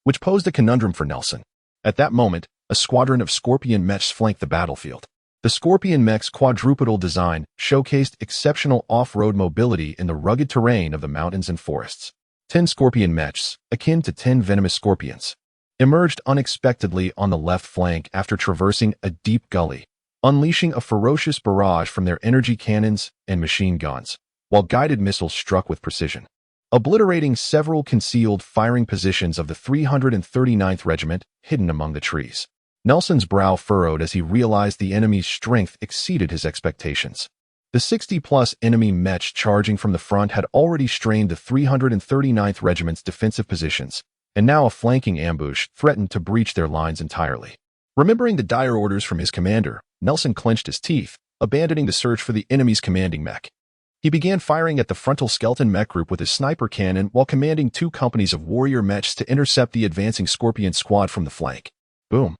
which posed a conundrum for Nelson. At that moment, a squadron of Scorpion mechs flanked the battlefield. The Scorpion mech's quadrupedal design showcased exceptional off-road mobility in the rugged terrain of the mountains and forests. 10 Scorpion mechs, akin to 10 venomous scorpions, emerged unexpectedly on the left flank after traversing a deep gully, unleashing a ferocious barrage from their energy cannons and machine guns, while guided missiles struck with precision, obliterating several concealed firing positions of the 339th Regiment hidden among the trees. Nelson's brow furrowed as he realized the enemy's strength exceeded his expectations. The 60-plus enemy mech charging from the front had already strained the 339th Regiment's defensive positions, and now a flanking ambush threatened to breach their lines entirely. Remembering the dire orders from his commander, Nelson clenched his teeth, abandoning the search for the enemy's commanding mech. He began firing at the frontal skeleton mech group with his sniper cannon while commanding 2 companies of warrior mechs to intercept the advancing Scorpion squad from the flank. Boom.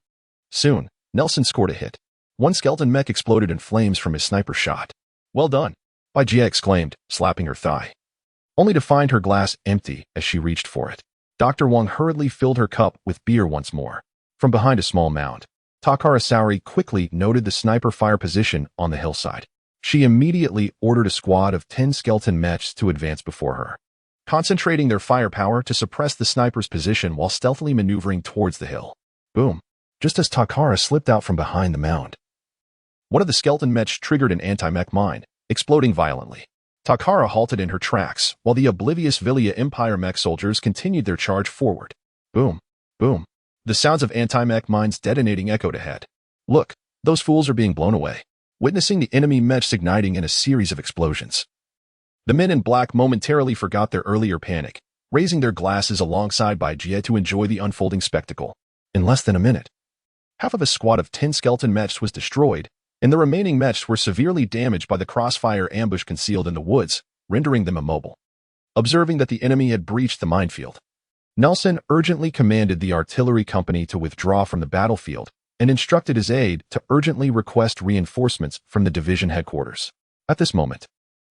Soon, Nelson scored a hit. 1 skeleton mech exploded in flames from his sniper shot. "Well done," Bajia exclaimed, slapping her thigh, only to find her glass empty as she reached for it. Dr. Wang hurriedly filled her cup with beer once more. From behind a small mound, Takara Saori quickly noted the sniper fire position on the hillside. She immediately ordered a squad of 10 skeleton mechs to advance before her, concentrating their firepower to suppress the sniper's position while stealthily maneuvering towards the hill. Boom. Just as Takara slipped out from behind the mound, one of the skeleton mechs triggered an anti-mech mine, exploding violently. Takara halted in her tracks, while the oblivious Villia Empire mech soldiers continued their charge forward. Boom. Boom. The sounds of anti-mech mines detonating echoed ahead. "Look, those fools are being blown away," witnessing the enemy mechs igniting in a series of explosions. The men in black momentarily forgot their earlier panic, raising their glasses alongside Bajia to enjoy the unfolding spectacle. In less than a minute, half of a squad of 10 skeleton mechs was destroyed, and the remaining mechs were severely damaged by the crossfire ambush concealed in the woods, rendering them immobile. Observing that the enemy had breached the minefield, Nelson urgently commanded the artillery company to withdraw from the battlefield and instructed his aide to urgently request reinforcements from the division headquarters. At this moment,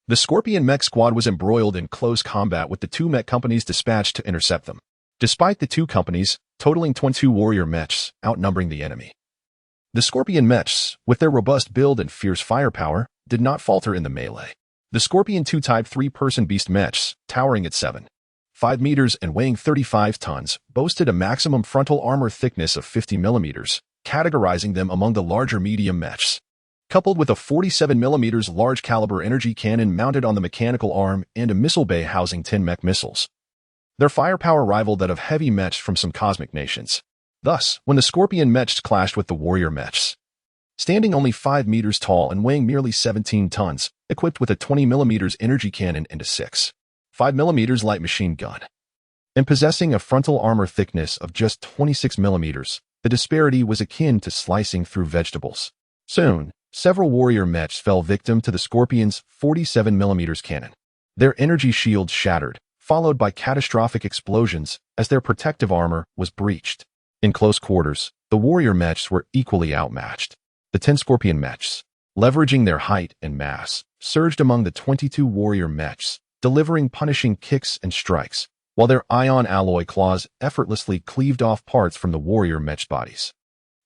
the Scorpion mech squad was embroiled in close combat with the 2 mech companies dispatched to intercept them. Despite the 2 companies, totaling 22 warrior mechs, outnumbering the enemy, the Scorpion mechs, with their robust build and fierce firepower, did not falter in the melee. The Scorpion 2 Type 3-person beast mechs, towering at 7.5 meters and weighing 35 tons, boasted a maximum frontal armor thickness of 50 millimeters, categorizing them among the larger medium mechs. Coupled with a 47mm large-caliber energy cannon mounted on the mechanical arm and a missile bay housing 10 mech missiles, their firepower rivaled that of heavy mechs from some cosmic nations. Thus, when the Scorpion mechs clashed with the warrior mechs, Standing only 5 meters tall and weighing merely 17 tons, equipped with a 20 millimeters energy cannon and a 6.5 millimeters light machine gun. And possessing a frontal armor thickness of just 26 millimeters, the disparity was akin to slicing through vegetables. Soon, several warrior mechs fell victim to the Scorpion's 47 millimeters cannon. Their energy shields shattered, followed by catastrophic explosions as their protective armor was breached. In close quarters, the warrior mechs were equally outmatched. The 10 Scorpion mechs, leveraging their height and mass, surged among the 22 warrior mechs, delivering punishing kicks and strikes, while their ion alloy claws effortlessly cleaved off parts from the warrior mech bodies.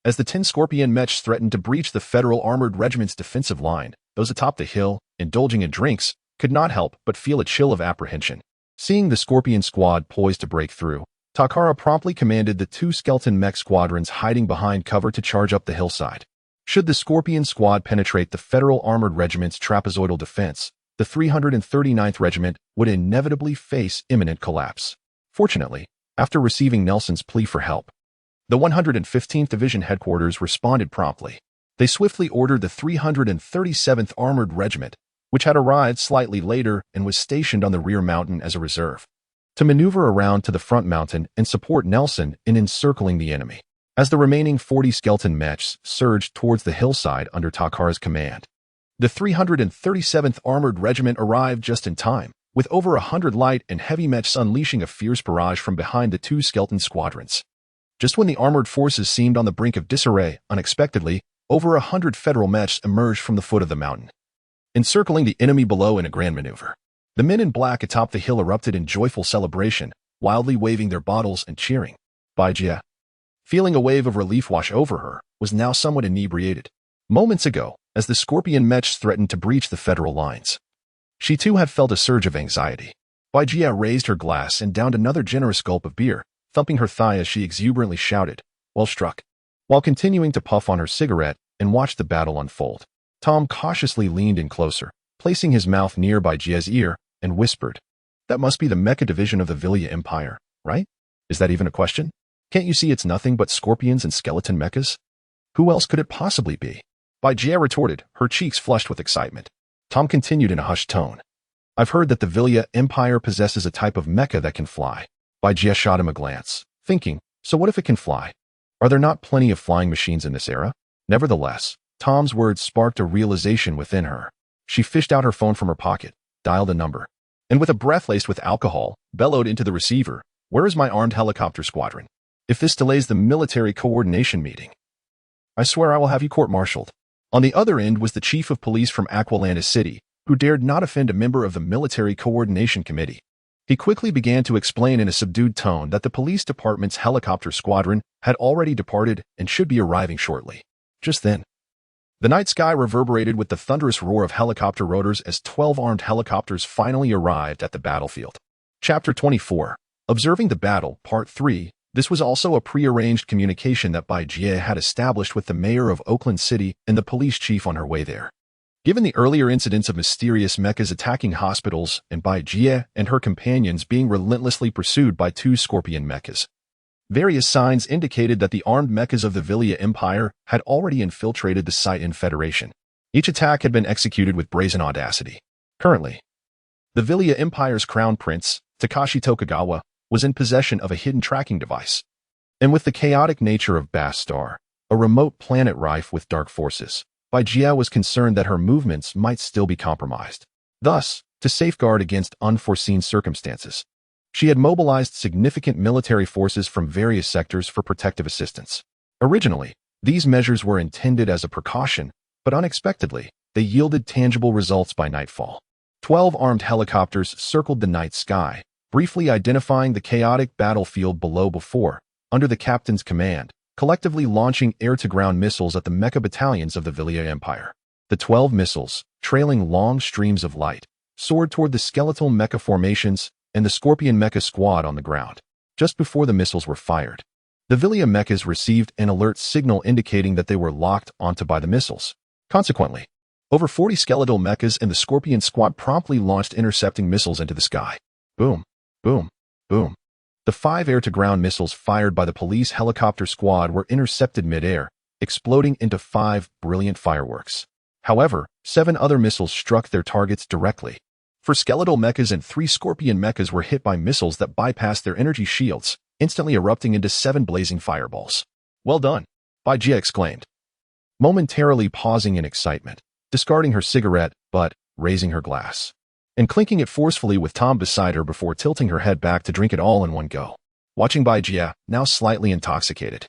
As the 10 Scorpion mechs threatened to breach the Federal Armored Regiment's defensive line, those atop the hill, indulging in drinks, could not help but feel a chill of apprehension. Seeing the Scorpion squad poised to break through, Takara promptly commanded the 2 skeleton mech squadrons hiding behind cover to charge up the hillside. Should the Scorpion squad penetrate the Federal Armored Regiment's trapezoidal defense, the 339th Regiment would inevitably face imminent collapse. Fortunately, after receiving Nelson's plea for help, the 115th Division headquarters responded promptly. They swiftly ordered the 337th Armored Regiment, which had arrived slightly later and was stationed on the rear mountain as a reserve, to maneuver around to the front mountain and support Nelson in encircling the enemy. As the remaining 40 skeleton mechs surged towards the hillside under Takara's command, the 337th Armored Regiment arrived just in time, with over 100 light and heavy mechs unleashing a fierce barrage from behind the 2 skeleton squadrons. Just when the armored forces seemed on the brink of disarray, unexpectedly, over 100 Federal mechs emerged from the foot of the mountain, encircling the enemy below in a grand maneuver. The men in black atop the hill erupted in joyful celebration, wildly waving their bottles and cheering. Baijia, feeling a wave of relief wash over her, was now somewhat inebriated. Moments ago, as the Scorpion mechs threatened to breach the Federal lines, she too had felt a surge of anxiety. Baijia raised her glass and downed another generous gulp of beer, thumping her thigh as she exuberantly shouted, "Well struck," while continuing to puff on her cigarette and watch the battle unfold. Tom cautiously leaned in closer, placing his mouth near Baijia's ear, and whispered, "That must be the Mecha division of the Vilya Empire, right? Is that even a question? Can't you see it's nothing but scorpions and skeleton mechas? Who else could it possibly be?" Baijia retorted, her cheeks flushed with excitement. Tom continued in a hushed tone, "I've heard that the Vilya Empire possesses a type of mecha that can fly." Baijia shot him a glance, thinking, so what if it can fly? Are there not plenty of flying machines in this era? Nevertheless, Tom's words sparked a realization within her. She fished out her phone from her pocket, dialed a number, and with a breath laced with alcohol, bellowed into the receiver, "Where is my armed helicopter squadron? If this delays the military coordination meeting, I swear I will have you court-martialed." On the other end was the chief of police from Aqualantis City, who dared not offend a member of the Military Coordination Committee. He quickly began to explain in a subdued tone that the police department's helicopter squadron had already departed and should be arriving shortly. Just then, the night sky reverberated with the thunderous roar of helicopter rotors as 12 armed helicopters finally arrived at the battlefield. Chapter 24. Observing the Battle, Part 3. This was also a prearranged communication that Baijia had established with the mayor of Oakland City and the police chief on her way there. Given the earlier incidents of mysterious mechas attacking hospitals and Baijia and her companions being relentlessly pursued by 2 Scorpion mechas, various signs indicated that the armed mechas of the Vilya Empire had already infiltrated the site in Federation. Each attack had been executed with brazen audacity. Currently, the Vilya Empire's crown prince, Takashi Tokugawa, was in possession of a hidden tracking device. And with the chaotic nature of Bastar, a remote planet rife with dark forces, Baijia was concerned that her movements might still be compromised. Thus, to safeguard against unforeseen circumstances, she had mobilized significant military forces from various sectors for protective assistance. Originally, these measures were intended as a precaution, but unexpectedly, they yielded tangible results by nightfall. 12 armed helicopters circled the night sky, briefly identifying the chaotic battlefield below before, under the captain's command, collectively launching air-to-ground missiles at the mecha battalions of the Vilya Empire. The 12 missiles, trailing long streams of light, soared toward the skeletal mecha formations and the Scorpion mecha squad on the ground. Just before the missiles were fired, the Vilya mechas received an alert signal indicating that they were locked onto by the missiles. Consequently, over 40 skeletal mechas and the Scorpion squad promptly launched intercepting missiles into the sky. Boom, boom, boom. The 5 air-to-ground missiles fired by the police helicopter squad were intercepted mid-air, exploding into 5 brilliant fireworks. However, 7 other missiles struck their targets directly. 4 skeletal mechas and 3 scorpion mechas were hit by missiles that bypassed their energy shields, instantly erupting into 7 blazing fireballs. "Well done," Baijie exclaimed, momentarily pausing in excitement, discarding her cigarette but raising her glass, and clinking it forcefully with Tom beside her before tilting her head back to drink it all in one go. Watching Baijie, now slightly intoxicated.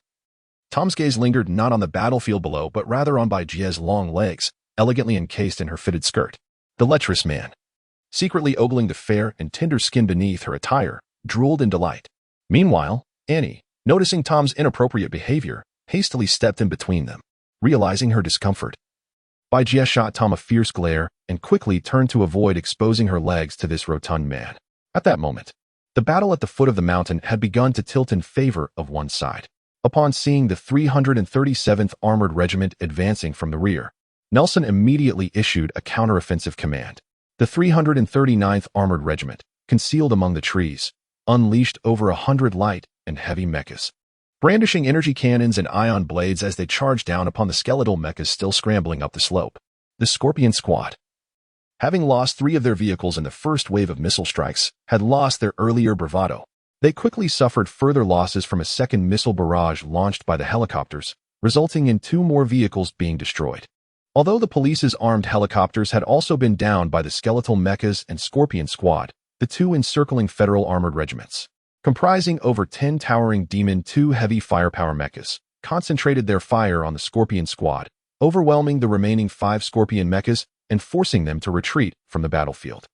Tom's gaze lingered not on the battlefield below but rather on Baijie's long legs, elegantly encased in her fitted skirt. The lecherous man, secretly ogling the fair and tender skin beneath her attire, drooled in delight. Meanwhile, Annie, noticing Tom's inappropriate behavior, hastily stepped in between them, realizing her discomfort. Baijie shot Tom a fierce glare and quickly turned to avoid exposing her legs to this rotund man. At that moment, the battle at the foot of the mountain had begun to tilt in favor of one side. Upon seeing the 337th Armored Regiment advancing from the rear, Nelson immediately issued a counteroffensive command. The 339th Armored Regiment, concealed among the trees, unleashed over 100 light and heavy mechas, brandishing energy cannons and ion blades as they charged down upon the skeletal mechas still scrambling up the slope. The Scorpion Squad, having lost 3 of their vehicles in the first wave of missile strikes, had lost their earlier bravado. They quickly suffered further losses from a second missile barrage launched by the helicopters, resulting in 2 more vehicles being destroyed. Although the police's armed helicopters had also been downed by the skeletal mechas and Scorpion Squad, the 2 encircling federal armored regiments, comprising over 10 towering Demon 2 heavy firepower mechas, concentrated their fire on the Scorpion Squad, overwhelming the remaining 5 Scorpion mechas and forcing them to retreat from the battlefield.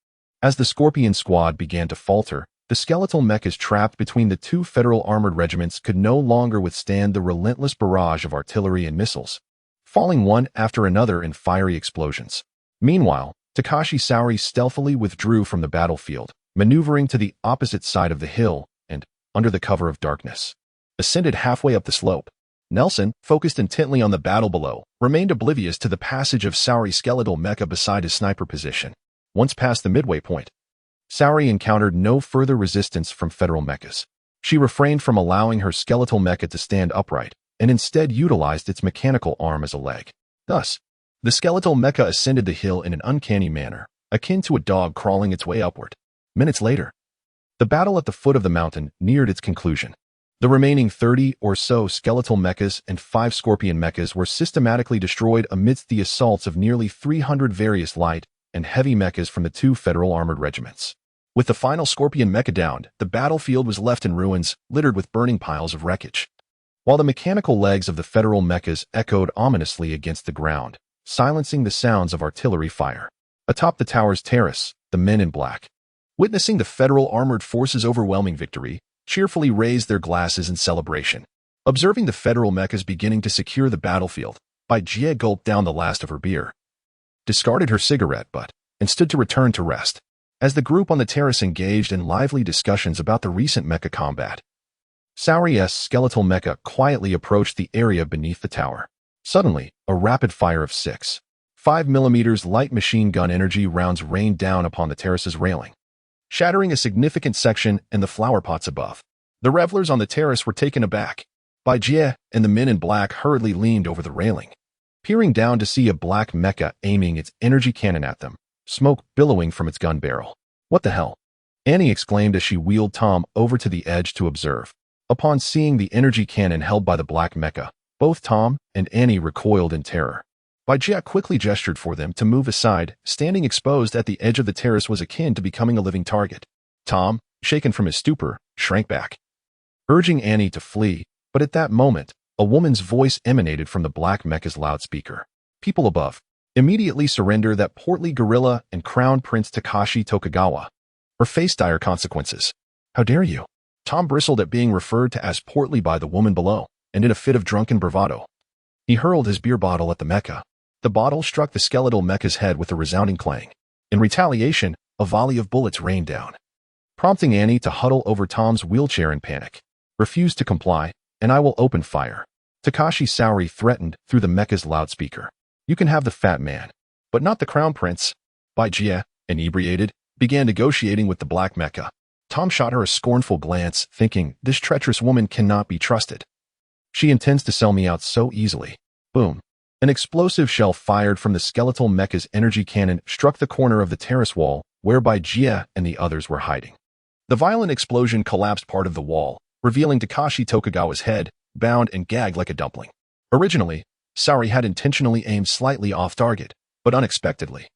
As the Scorpion Squad began to falter, the skeletal mechas trapped between the 2 federal armored regiments could no longer withstand the relentless barrage of artillery and missiles, falling one after another in fiery explosions. Meanwhile, Takashi Saori stealthily withdrew from the battlefield, maneuvering to the opposite side of the hill and, under the cover of darkness, ascended halfway up the slope. Nelson, focused intently on the battle below, remained oblivious to the passage of Saori's skeletal mecha beside his sniper position. Once past the midway point, Saori encountered no further resistance from federal mechas. She refrained from allowing her skeletal mecha to stand upright, and instead utilized its mechanical arm as a leg. Thus, the skeletal mecha ascended the hill in an uncanny manner, akin to a dog crawling its way upward. Minutes later, the battle at the foot of the mountain neared its conclusion. The remaining 30 or so skeletal mechas and 5 Scorpion mechas were systematically destroyed amidst the assaults of nearly 300 various light and heavy mechas from the 2 federal armored regiments. With the final Scorpion mecha downed, the battlefield was left in ruins, littered with burning piles of wreckage, while the mechanical legs of the federal mechas echoed ominously against the ground, silencing the sounds of artillery fire. Atop the tower's terrace, the men in black, witnessing the federal armored forces' overwhelming victory, cheerfully raised their glasses in celebration. Observing the federal mechas beginning to secure the battlefield, Baijie gulped down the last of her beer, discarded her cigarette butt, and stood to return to rest. As the group on the terrace engaged in lively discussions about the recent mecha combat, Saori's skeletal mecha quietly approached the area beneath the tower. Suddenly, a rapid fire of 6.5mm light machine gun energy rounds rained down upon the terrace's railing, shattering a significant section in the flower pots above. The revelers on the terrace were taken aback. Baijie and the men in black hurriedly leaned over the railing, peering down to see a black mecha aiming its energy cannon at them, smoke billowing from its gun barrel. "What the hell?" Annie exclaimed as she wheeled Tom over to the edge to observe. Upon seeing the energy cannon held by the black mecha, both Tom and Annie recoiled in terror. Baijie quickly gestured for them to move aside. Standing exposed at the edge of the terrace was akin to becoming a living target. Tom, shaken from his stupor, shrank back, urging Annie to flee, but at that moment, a woman's voice emanated from the black mecha's loudspeaker. "People above, immediately surrender that portly gorilla and Crown Prince Takashi Tokugawa, or face dire consequences." "How dare you?" Tom bristled at being referred to as portly by the woman below, and in a fit of drunken bravado, he hurled his beer bottle at the mecha. The bottle struck the skeletal mecha's head with a resounding clang. In retaliation, a volley of bullets rained down, prompting Annie to huddle over Tom's wheelchair in panic. "Refuse to comply, and I will open fire," Takashi Saori threatened through the mecha's loudspeaker. "You can have the fat man, but not the crown prince." Baijie, inebriated, began negotiating with the black mecha. Tom shot her a scornful glance, thinking, this treacherous woman cannot be trusted. She intends to sell me out so easily. Boom. An explosive shell fired from the skeletal mecha's energy cannon struck the corner of the terrace wall, whereby Jia and the others were hiding. The violent explosion collapsed part of the wall, revealing Takashi Tokugawa's head, bound and gagged like a dumpling. Originally, Saori had intentionally aimed slightly off target, but unexpectedly,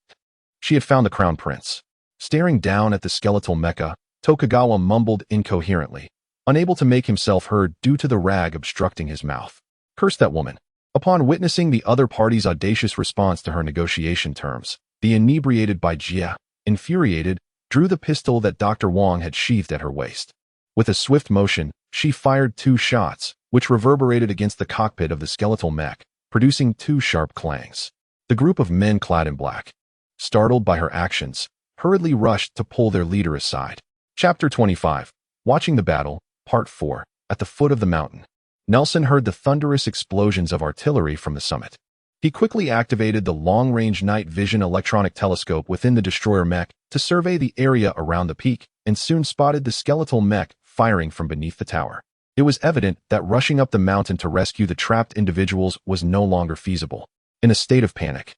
she had found the crown prince. Staring down at the skeletal mecha, Tokugawa mumbled incoherently, unable to make himself heard due to the rag obstructing his mouth. Curse that woman. Upon witnessing the other party's audacious response to her negotiation terms, the inebriated Jia, infuriated, drew the pistol that Dr. Wong had sheathed at her waist. With a swift motion, she fired 2 shots, which reverberated against the cockpit of the skeletal mech, producing 2 sharp clangs. The group of men clad in black, startled by her actions, hurriedly rushed to pull their leader aside. Chapter 25. Watching the Battle, Part 4. At the foot of the mountain, Nelson heard the thunderous explosions of artillery from the summit. He quickly activated the long-range night vision electronic telescope within the destroyer mech to survey the area around the peak, and soon spotted the skeletal mech firing from beneath the tower. It was evident that rushing up the mountain to rescue the trapped individuals was no longer feasible. In a state of panic,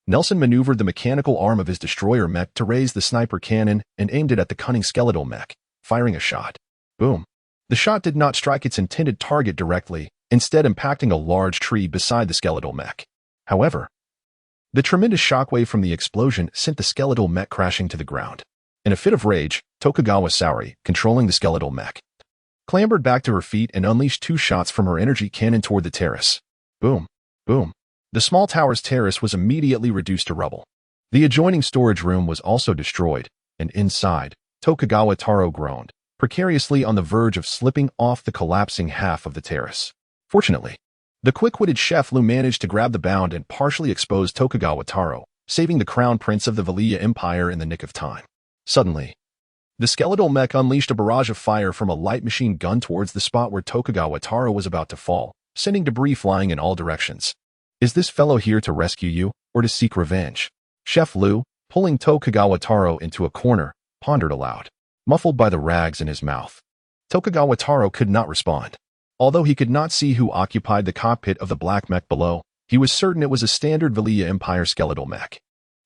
Nelson maneuvered the mechanical arm of his destroyer mech to raise the sniper cannon and aimed it at the cunning skeletal mech, firing a shot. Boom. The shot did not strike its intended target directly, instead impacting a large tree beside the skeletal mech. However, the tremendous shockwave from the explosion sent the skeletal mech crashing to the ground. In a fit of rage, Tokugawa Saori, controlling the skeletal mech, clambered back to her feet and unleashed 2 shots from her energy cannon toward the terrace. Boom. Boom. The small tower's terrace was immediately reduced to rubble. The adjoining storage room was also destroyed, and inside, Tokugawa Taro groaned, precariously on the verge of slipping off the collapsing half of the terrace. Fortunately, the quick-witted chef Lu managed to grab the bound and partially expose Tokugawa Taro, saving the crown prince of the Valia Empire in the nick of time. Suddenly, the skeletal mech unleashed a barrage of fire from a light machine gun towards the spot where Tokugawa Taro was about to fall, sending debris flying in all directions. Is this fellow here to rescue you, or to seek revenge? Chef Lu, pulling Tokugawa Taro into a corner, pondered aloud, muffled by the rags in his mouth. Tokugawa Taro could not respond. Although he could not see who occupied the cockpit of the black mech below, he was certain it was a standard Valia Empire skeletal mech.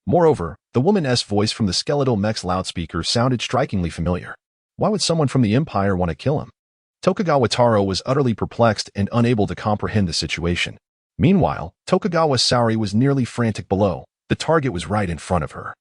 Moreover, the woman's voice from the skeletal mech's loudspeaker sounded strikingly familiar. Why would someone from the Empire want to kill him? Tokugawa Taro was utterly perplexed and unable to comprehend the situation. Meanwhile, Tokugawa Saori was nearly frantic below. The target was right in front of her.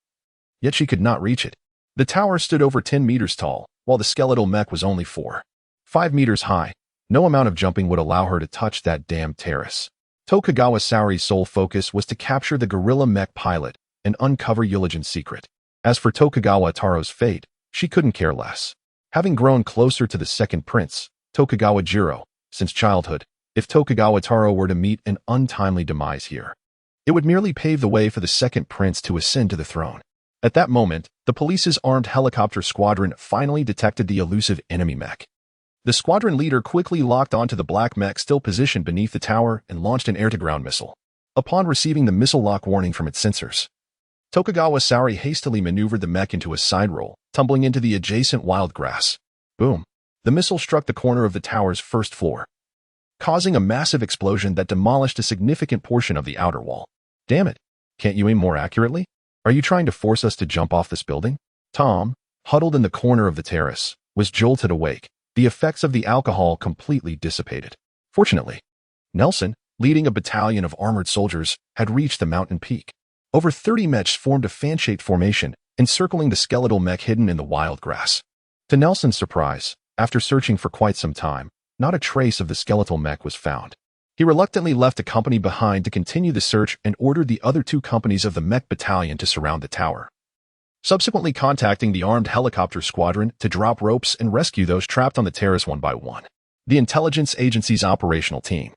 Yet she could not reach it. The tower stood over 10 meters tall, while the skeletal mech was only 5 meters high. No amount of jumping would allow her to touch that damn terrace. Tokugawa Saori's sole focus was to capture the gorilla mech pilot and uncover Eulogian's secret. As for Tokugawa Taro's fate, she couldn't care less. Having grown closer to the second prince, Tokugawa Jiro, since childhood, if Tokugawa Taro were to meet an untimely demise here, it would merely pave the way for the second prince to ascend to the throne. At that moment, the police's armed helicopter squadron finally detected the elusive enemy mech. The squadron leader quickly locked onto the black mech still positioned beneath the tower and launched an air-to-ground missile. Upon receiving the missile lock warning from its sensors, Tokugawa Saori hastily maneuvered the mech into a side roll, tumbling into the adjacent wild grass. Boom. The missile struck the corner of the tower's first floor, causing a massive explosion that demolished a significant portion of the outer wall. Damn it. Can't you aim more accurately? Are you trying to force us to jump off this building? Tom, huddled in the corner of the terrace, was jolted awake. The effects of the alcohol completely dissipated. Fortunately, Nelson, leading a battalion of armored soldiers, had reached the mountain peak. Over 30 mechs formed a fan-shaped formation, encircling the skeletal mech hidden in the wild grass. To Nelson's surprise, after searching for quite some time, not a trace of the skeletal mech was found. He reluctantly left a company behind to continue the search and ordered the other 2 companies of the mech battalion to surround the tower, subsequently contacting the armed helicopter squadron to drop ropes and rescue those trapped on the terrace one by one. The intelligence agency's operational team,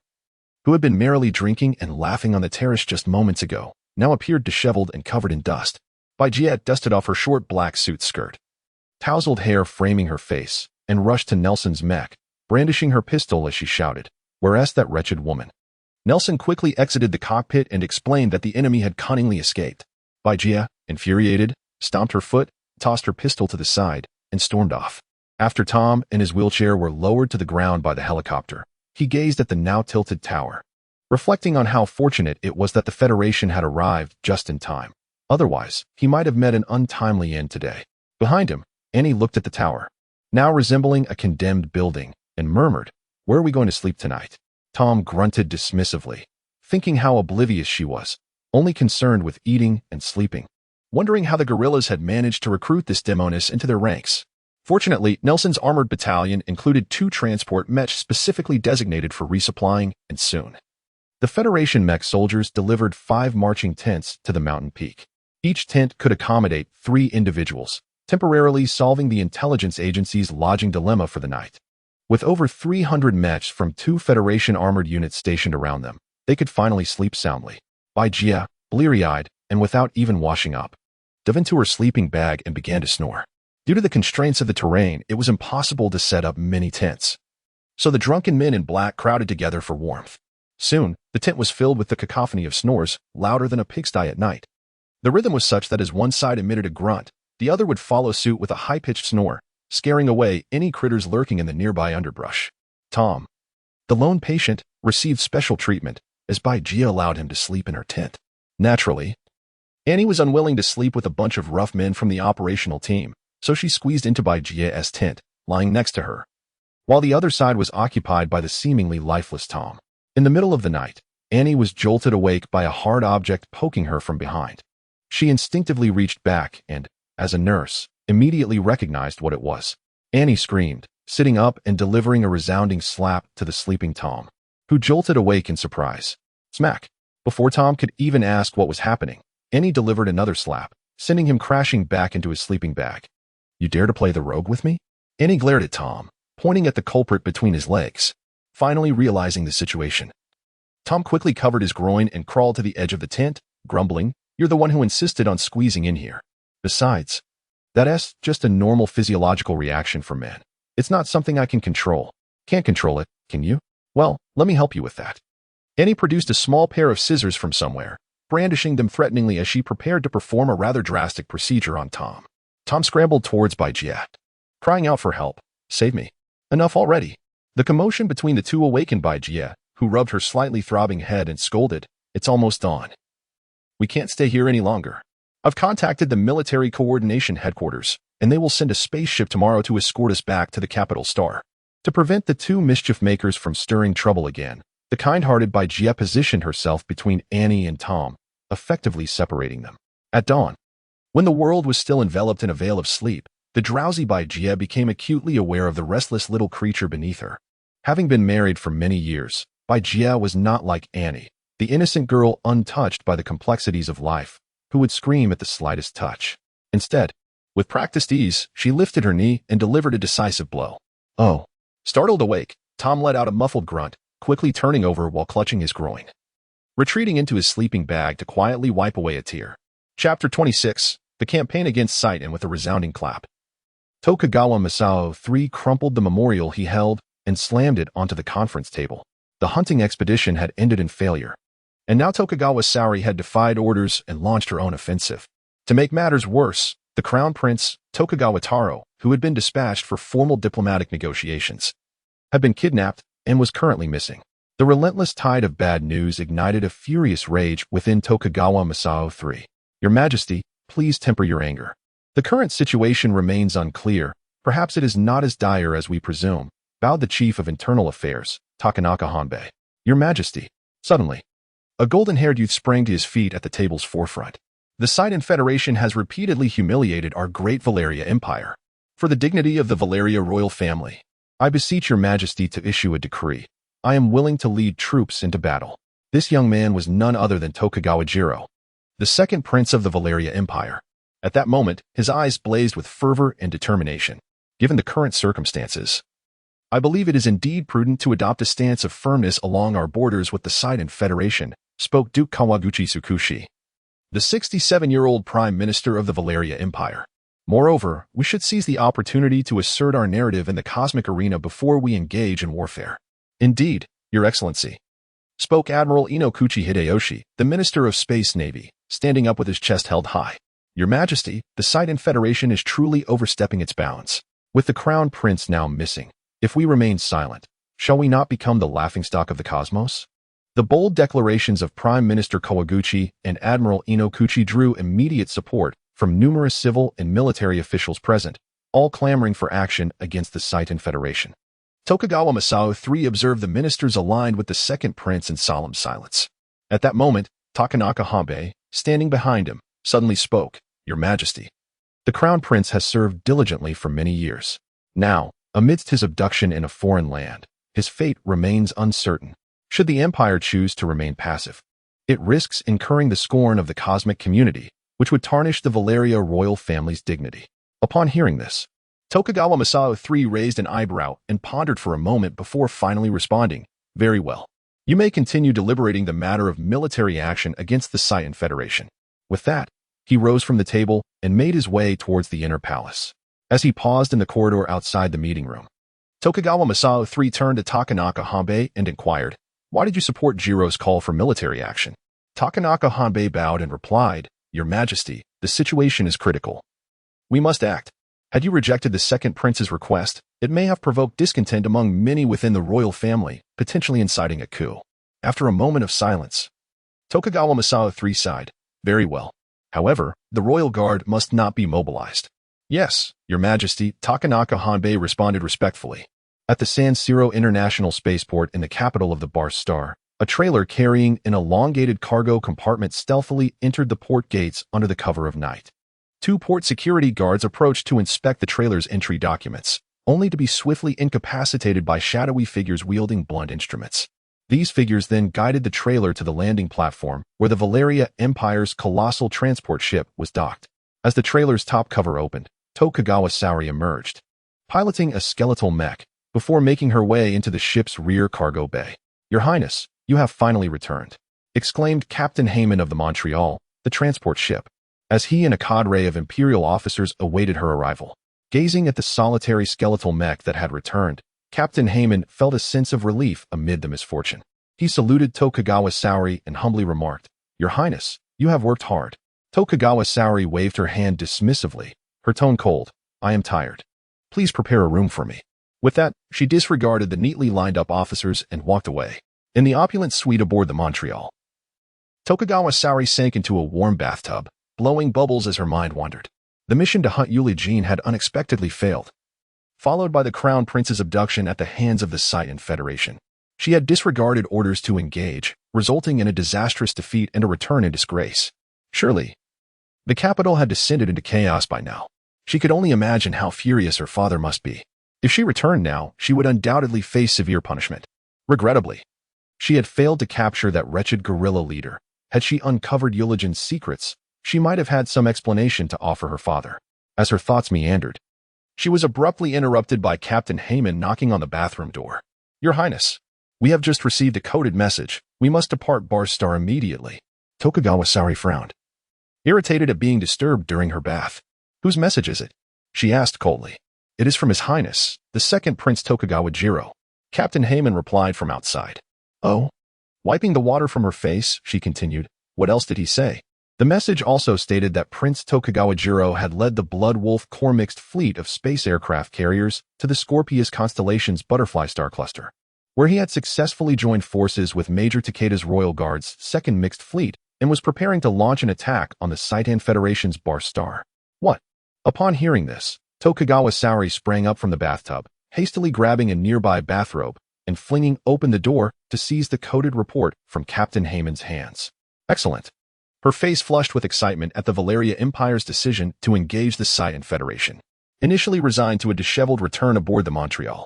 who had been merrily drinking and laughing on the terrace just moments ago, now appeared disheveled and covered in dust. Jia dusted off her short black suit skirt, tousled hair framing her face, and rushed to Nelson's mech, brandishing her pistol as she shouted, "Where's that wretched woman?" Nelson quickly exited the cockpit and explained that the enemy had cunningly escaped. Jia, infuriated, stomped her foot, tossed her pistol to the side, and stormed off. After Tom and his wheelchair were lowered to the ground by the helicopter, he gazed at the now tilted tower. reflecting on how fortunate it was that the Federation had arrived just in time. Otherwise, he might have met an untimely end today. Behind him, Annie looked at the tower, now resembling a condemned building, and murmured, "Where are we going to sleep tonight?" Tom grunted dismissively, thinking how oblivious she was, only concerned with eating and sleeping, wondering how the guerrillas had managed to recruit this demoness into their ranks. Fortunately, Nelson's armored battalion included 2 transport Mech specifically designated for resupplying, and soon the Federation Mech soldiers delivered 5 marching tents to the mountain peak. Each tent could accommodate 3 individuals, temporarily solving the intelligence agency's lodging dilemma for the night. With over 300 Mechs from 2 Federation armored units stationed around them, they could finally sleep soundly. Bai Jia, bleary-eyed, and without even washing up, dove into her sleeping bag and began to snore. Due to the constraints of the terrain, it was impossible to set up many tents. So the drunken men in black crowded together for warmth. Soon, the tent was filled with the cacophony of snores, louder than a pigsty at night. The rhythm was such that as one side emitted a grunt, the other would follow suit with a high-pitched snore, scaring away any critters lurking in the nearby underbrush. Tom, the lone patient, received special treatment, as Bai Jia allowed him to sleep in her tent. Naturally, Annie was unwilling to sleep with a bunch of rough men from the operational team, so she squeezed into Bai Jia's tent, lying next to her, while the other side was occupied by the seemingly lifeless Tom. In the middle of the night, Annie was jolted awake by a hard object poking her from behind. She instinctively reached back and, as a nurse, immediately recognized what it was. Annie screamed, sitting up and delivering a resounding slap to the sleeping Tom, who jolted awake in surprise. Smack! Before Tom could even ask what was happening, Annie delivered another slap, sending him crashing back into his sleeping bag. "You dare to play the rogue with me?" Annie glared at Tom, pointing at the culprit between his legs. Finally realizing the situation, Tom quickly covered his groin and crawled to the edge of the tent, grumbling, "You're the one who insisted on squeezing in here. Besides, that's just a normal physiological reaction for men. It's not something I can control." "Can't control it, can you? Well, let me help you with that." Annie produced a small pair of scissors from somewhere, brandishing them threateningly as she prepared to perform a rather drastic procedure on Tom. Tom scrambled towards Bai Jia, crying out for help. "Save me. Enough already." The commotion between the two awakened Bai Jia, who rubbed her slightly throbbing head and scolded, "It's almost dawn. We can't stay here any longer. I've contacted the military coordination headquarters, and they will send a spaceship tomorrow to escort us back to the capital star." To prevent the 2 mischief makers from stirring trouble again, the kind-hearted Bai Jia positioned herself between Annie and Tom, effectively separating them. At dawn, when the world was still enveloped in a veil of sleep, the drowsy Bai Jia became acutely aware of the restless little creature beneath her. Having been married for many years, Bai Jia was not like Annie, the innocent girl untouched by the complexities of life, who would scream at the slightest touch. Instead, with practiced ease, she lifted her knee and delivered a decisive blow. "Oh." Startled awake, Tom let out a muffled grunt, quickly turning over while clutching his groin, retreating into his sleeping bag to quietly wipe away a tear. Chapter 26, The Campaign Against Sight, and with a resounding clap, Tokugawa Masao III crumpled the memorial he held and slammed it onto the conference table. The hunting expedition had ended in failure, and now Tokugawa Saori had defied orders and launched her own offensive. To make matters worse, the Crown Prince, Tokugawa Taro, who had been dispatched for formal diplomatic negotiations, had been kidnapped and was currently missing. The relentless tide of bad news ignited a furious rage within Tokugawa Masao III. "Your Majesty, please temper your anger. The current situation remains unclear. Perhaps it is not as dire as we presume," bowed the Chief of Internal Affairs, Takanaka Hanbei. "Your Majesty." Suddenly, a golden-haired youth sprang to his feet at the table's forefront. "The Sidon Federation has repeatedly humiliated our great Valeria Empire. For the dignity of the Valeria royal family, I beseech your Majesty to issue a decree. I am willing to lead troops into battle." This young man was none other than Tokugawa Jiro, the second prince of the Valeria Empire. At that moment, his eyes blazed with fervor and determination. "Given the current circumstances, I believe it is indeed prudent to adopt a stance of firmness along our borders with the Sidon Federation," spoke Duke Kawaguchi Tsukushi, the 67-year-old Prime Minister of the Valeria Empire. "Moreover, we should seize the opportunity to assert our narrative in the cosmic arena before we engage in warfare." "Indeed, Your Excellency," spoke Admiral Inokuchi Hideyoshi, the Minister of Space Navy, standing up with his chest held high. "Your Majesty, the Sidon Federation is truly overstepping its bounds. With the Crown Prince now missing, if we remain silent, shall we not become the laughingstock of the cosmos?" The bold declarations of Prime Minister Kawaguchi and Admiral Inoguchi drew immediate support from numerous civil and military officials present, all clamoring for action against the Saitan Federation. Tokugawa Masao III observed the ministers aligned with the second prince in solemn silence. At that moment, Takanaka Hanbei, standing behind him, suddenly spoke, "Your Majesty. The Crown Prince has served diligently for many years. Now, amidst his abduction in a foreign land, his fate remains uncertain. Should the Empire choose to remain passive, it risks incurring the scorn of the cosmic community, which would tarnish the Valeria royal family's dignity." Upon hearing this, Tokugawa Masao III raised an eyebrow and pondered for a moment before finally responding, "Very well. You may continue deliberating the matter of military action against the Saitan Federation." With that, he rose from the table and made his way towards the inner palace. As he paused in the corridor outside the meeting room, Tokugawa Masao III turned to Takanaka Hanbei and inquired, "Why did you support Jiro's call for military action?" Takanaka Hanbei bowed and replied, "Your Majesty, the situation is critical. We must act. Had you rejected the second prince's request, it may have provoked discontent among many within the royal family, potentially inciting a coup." After a moment of silence, Tokugawa Masao III sighed, "Very well. However, the royal guard must not be mobilized." "Yes, Your Majesty," Takanaka Hanbei responded respectfully. At the San Siro International Spaceport in the capital of the Barst Star, a trailer carrying an elongated cargo compartment stealthily entered the port gates under the cover of night. Two port security guards approached to inspect the trailer's entry documents, only to be swiftly incapacitated by shadowy figures wielding blunt instruments. These figures then guided the trailer to the landing platform, where the Valeria Empire's colossal transport ship was docked. As the trailer's top cover opened, Tokugawa Saori emerged, piloting a skeletal mech, before making her way into the ship's rear cargo bay. "Your Highness, you have finally returned," exclaimed Captain Heyman of the Montreal, the transport ship, as he and a cadre of Imperial officers awaited her arrival. Gazing at the solitary skeletal mech that had returned, Captain Heyman felt a sense of relief amid the misfortune. He saluted Tokugawa Saori and humbly remarked, "Your Highness, you have worked hard." Tokugawa Saori waved her hand dismissively, her tone cold. "I am tired. Please prepare a room for me." With that, she disregarded the neatly lined-up officers and walked away. In the opulent suite aboard the Montreal, Tokugawa Saori sank into a warm bathtub, blowing bubbles as her mind wandered. The mission to hunt Yuli Jean had unexpectedly failed, followed by the Crown Prince's abduction at the hands of the Saitan Federation. She had disregarded orders to engage, resulting in a disastrous defeat and a return in disgrace. Surely, the capital had descended into chaos by now. She could only imagine how furious her father must be. If she returned now, she would undoubtedly face severe punishment. Regrettably, she had failed to capture that wretched guerrilla leader. Had she uncovered Yulijan's secrets, she might have had some explanation to offer her father. As her thoughts meandered, she was abruptly interrupted by Captain Heyman knocking on the bathroom door. "Your Highness, we have just received a coded message. We must depart Barst Star immediately." Tokugawa Saori frowned, irritated at being disturbed during her bath. "Whose message is it?" she asked coldly. "It is from His Highness, the second Prince Tokugawa Jiro." Captain Heyman replied from outside. "Oh?" Wiping the water from her face, she continued, "What else did he say?" The message also stated that Prince Tokugawa Jiro had led the Blood Wolf Corps mixed fleet of space aircraft carriers to the Scorpius constellation's Butterfly Star cluster, where he had successfully joined forces with Major Takeda's Royal Guard's second mixed fleet and was preparing to launch an attack on the Saitan Federation's Barst Star. What? Upon hearing this, Tokugawa Saori sprang up from the bathtub, hastily grabbing a nearby bathrobe and flinging open the door to seize the coded report from Captain Heyman's hands. Excellent. Her face flushed with excitement at the Valeria Empire's decision to engage the Saitan Federation. Initially resigned to a disheveled return aboard the Montreal,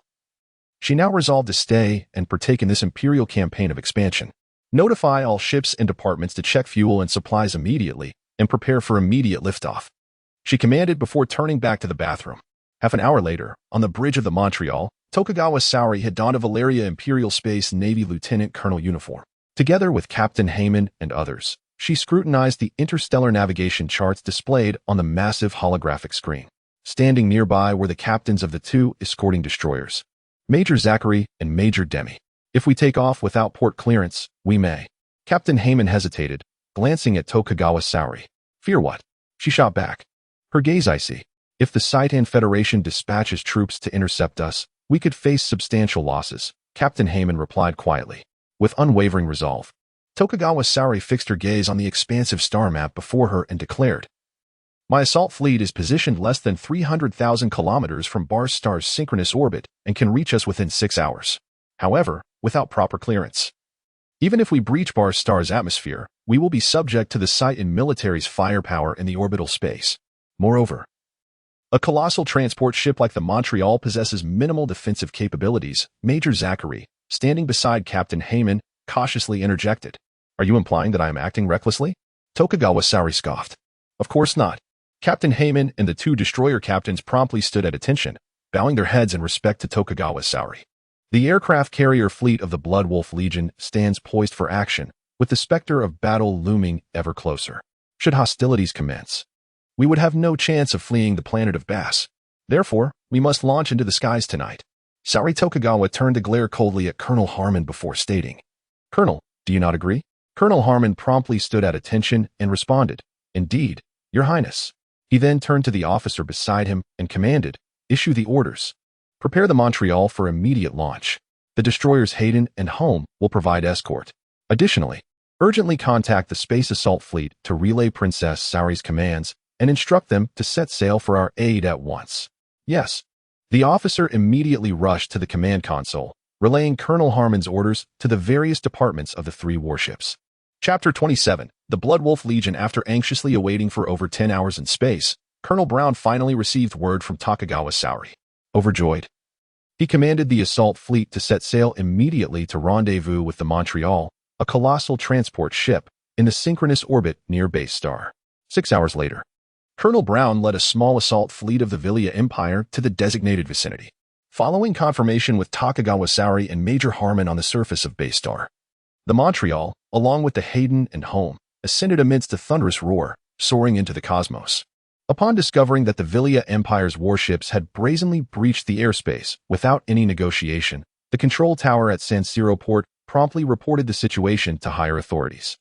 she now resolved to stay and partake in this imperial campaign of expansion. Notify all ships and departments to check fuel and supplies immediately and prepare for immediate liftoff, she commanded before turning back to the bathroom. Half an hour later, on the bridge of the Montreal, Tokugawa Saori had donned a Valeria Imperial Space Navy Lieutenant Colonel uniform. Together with Captain Heyman and others, she scrutinized the interstellar navigation charts displayed on the massive holographic screen. Standing nearby were the captains of the two escorting destroyers, Major Zachary and Major Demi. "If we take off without port clearance, we may." Captain Heyman hesitated, glancing at Tokugawa Saori. "Fear what?" she shot back, her gaze icy. "If the Saitan Federation dispatches troops to intercept us, we could face substantial losses," Captain Heyman replied quietly. With unwavering resolve, Tokugawa Saori fixed her gaze on the expansive star map before her and declared, "My assault fleet is positioned less than 300,000 kilometers from Bar's star's synchronous orbit and can reach us within 6 hours. However, without proper clearance. Even if we breach Bar's star's atmosphere, we will be subject to the site and military's firepower in the orbital space. Moreover, a colossal transport ship like the Montreal possesses minimal defensive capabilities," Major Zachary, standing beside Captain Heyman, cautiously interjected. "Are you implying that I am acting recklessly?" Tokugawa Saori scoffed. "Of course not." Captain Heyman and the two destroyer captains promptly stood at attention, bowing their heads in respect to Tokugawa Saori. The aircraft carrier fleet of the Blood Wolf Legion stands poised for action, with the specter of battle looming ever closer. Should hostilities commence, we would have no chance of fleeing the planet of Bass. Therefore, we must launch into the skies tonight. Saori Tokugawa turned to glare coldly at Colonel Harmon before stating, "Colonel, do you not agree?" Colonel Harmon promptly stood at attention and responded, "Indeed, Your Highness." He then turned to the officer beside him and commanded, "Issue the orders. Prepare the Montreal for immediate launch. The destroyers Hayden and Home will provide escort. Additionally, urgently contact the Space Assault Fleet to relay Princess Saori's commands and instruct them to set sail for our aid at once." "Yes." The officer immediately rushed to the command console, relaying Colonel Harmon's orders to the various departments of the 3 warships. Chapter 27, The Blood Wolf Legion. After anxiously awaiting for over 10 hours in space, Colonel Brown finally received word from Tokugawa Saori. Overjoyed, he commanded the assault fleet to set sail immediately to rendezvous with the Montreal, a colossal transport ship, in the synchronous orbit near Base Star. 6 hours later, Colonel Brown led a small assault fleet of the Villia Empire to the designated vicinity. Following confirmation with Tokugawa Saori and Major Harmon on the surface of Base Star, the Montreal, along with the Hayden and Home, ascended amidst a thunderous roar, soaring into the cosmos. Upon discovering that the Villia Empire's warships had brazenly breached the airspace without any negotiation, the control tower at San Siro Port promptly reported the situation to higher authorities.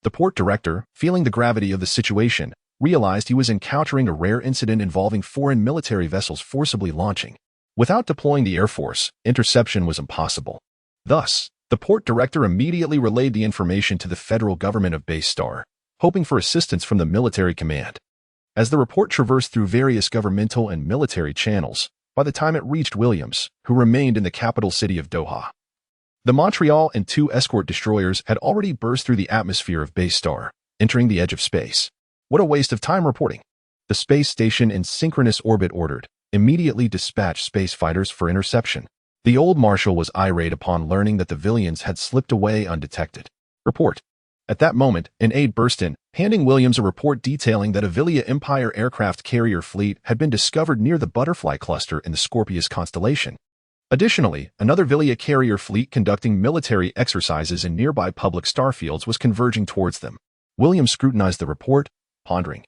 The port director, feeling the gravity of the situation, realized he was encountering a rare incident involving foreign military vessels forcibly launching. Without deploying the Air Force, interception was impossible. Thus, the port director immediately relayed the information to the federal government of Base Star, hoping for assistance from the military command. As the report traversed through various governmental and military channels, by the time it reached Williams, who remained in the capital city of Doha, the Montreal and 2 escort destroyers had already burst through the atmosphere of Base Star, entering the edge of space. What a waste of time reporting. The space station in synchronous orbit ordered, immediately dispatched space fighters for interception. The old marshal was irate upon learning that the Villians had slipped away undetected. Report. At that moment, an aide burst in, handing Williams a report detailing that a Villia Empire aircraft carrier fleet had been discovered near the Butterfly Cluster in the Scorpius constellation. Additionally, another Villia carrier fleet conducting military exercises in nearby public starfields was converging towards them. Williams scrutinized the report, pondering.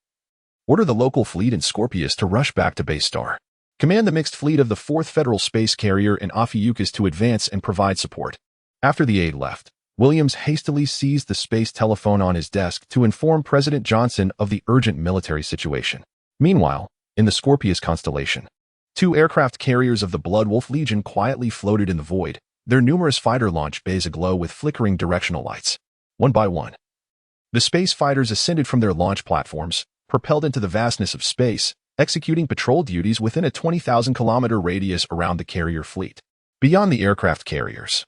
Order the local fleet in Scorpius to rush back to Base Star. Command the mixed fleet of the 4th Federal Space Carrier in Ophiuchus to advance and provide support. After the aide left, Williams hastily seized the space telephone on his desk to inform President Johnson of the urgent military situation. Meanwhile, in the Scorpius constellation, 2 aircraft carriers of the Blood Wolf Legion quietly floated in the void, their numerous fighter launch bays aglow with flickering directional lights. One by one, the space fighters ascended from their launch platforms, propelled into the vastness of space, executing patrol duties within a 20,000-kilometer radius around the carrier fleet. Beyond the aircraft carriers,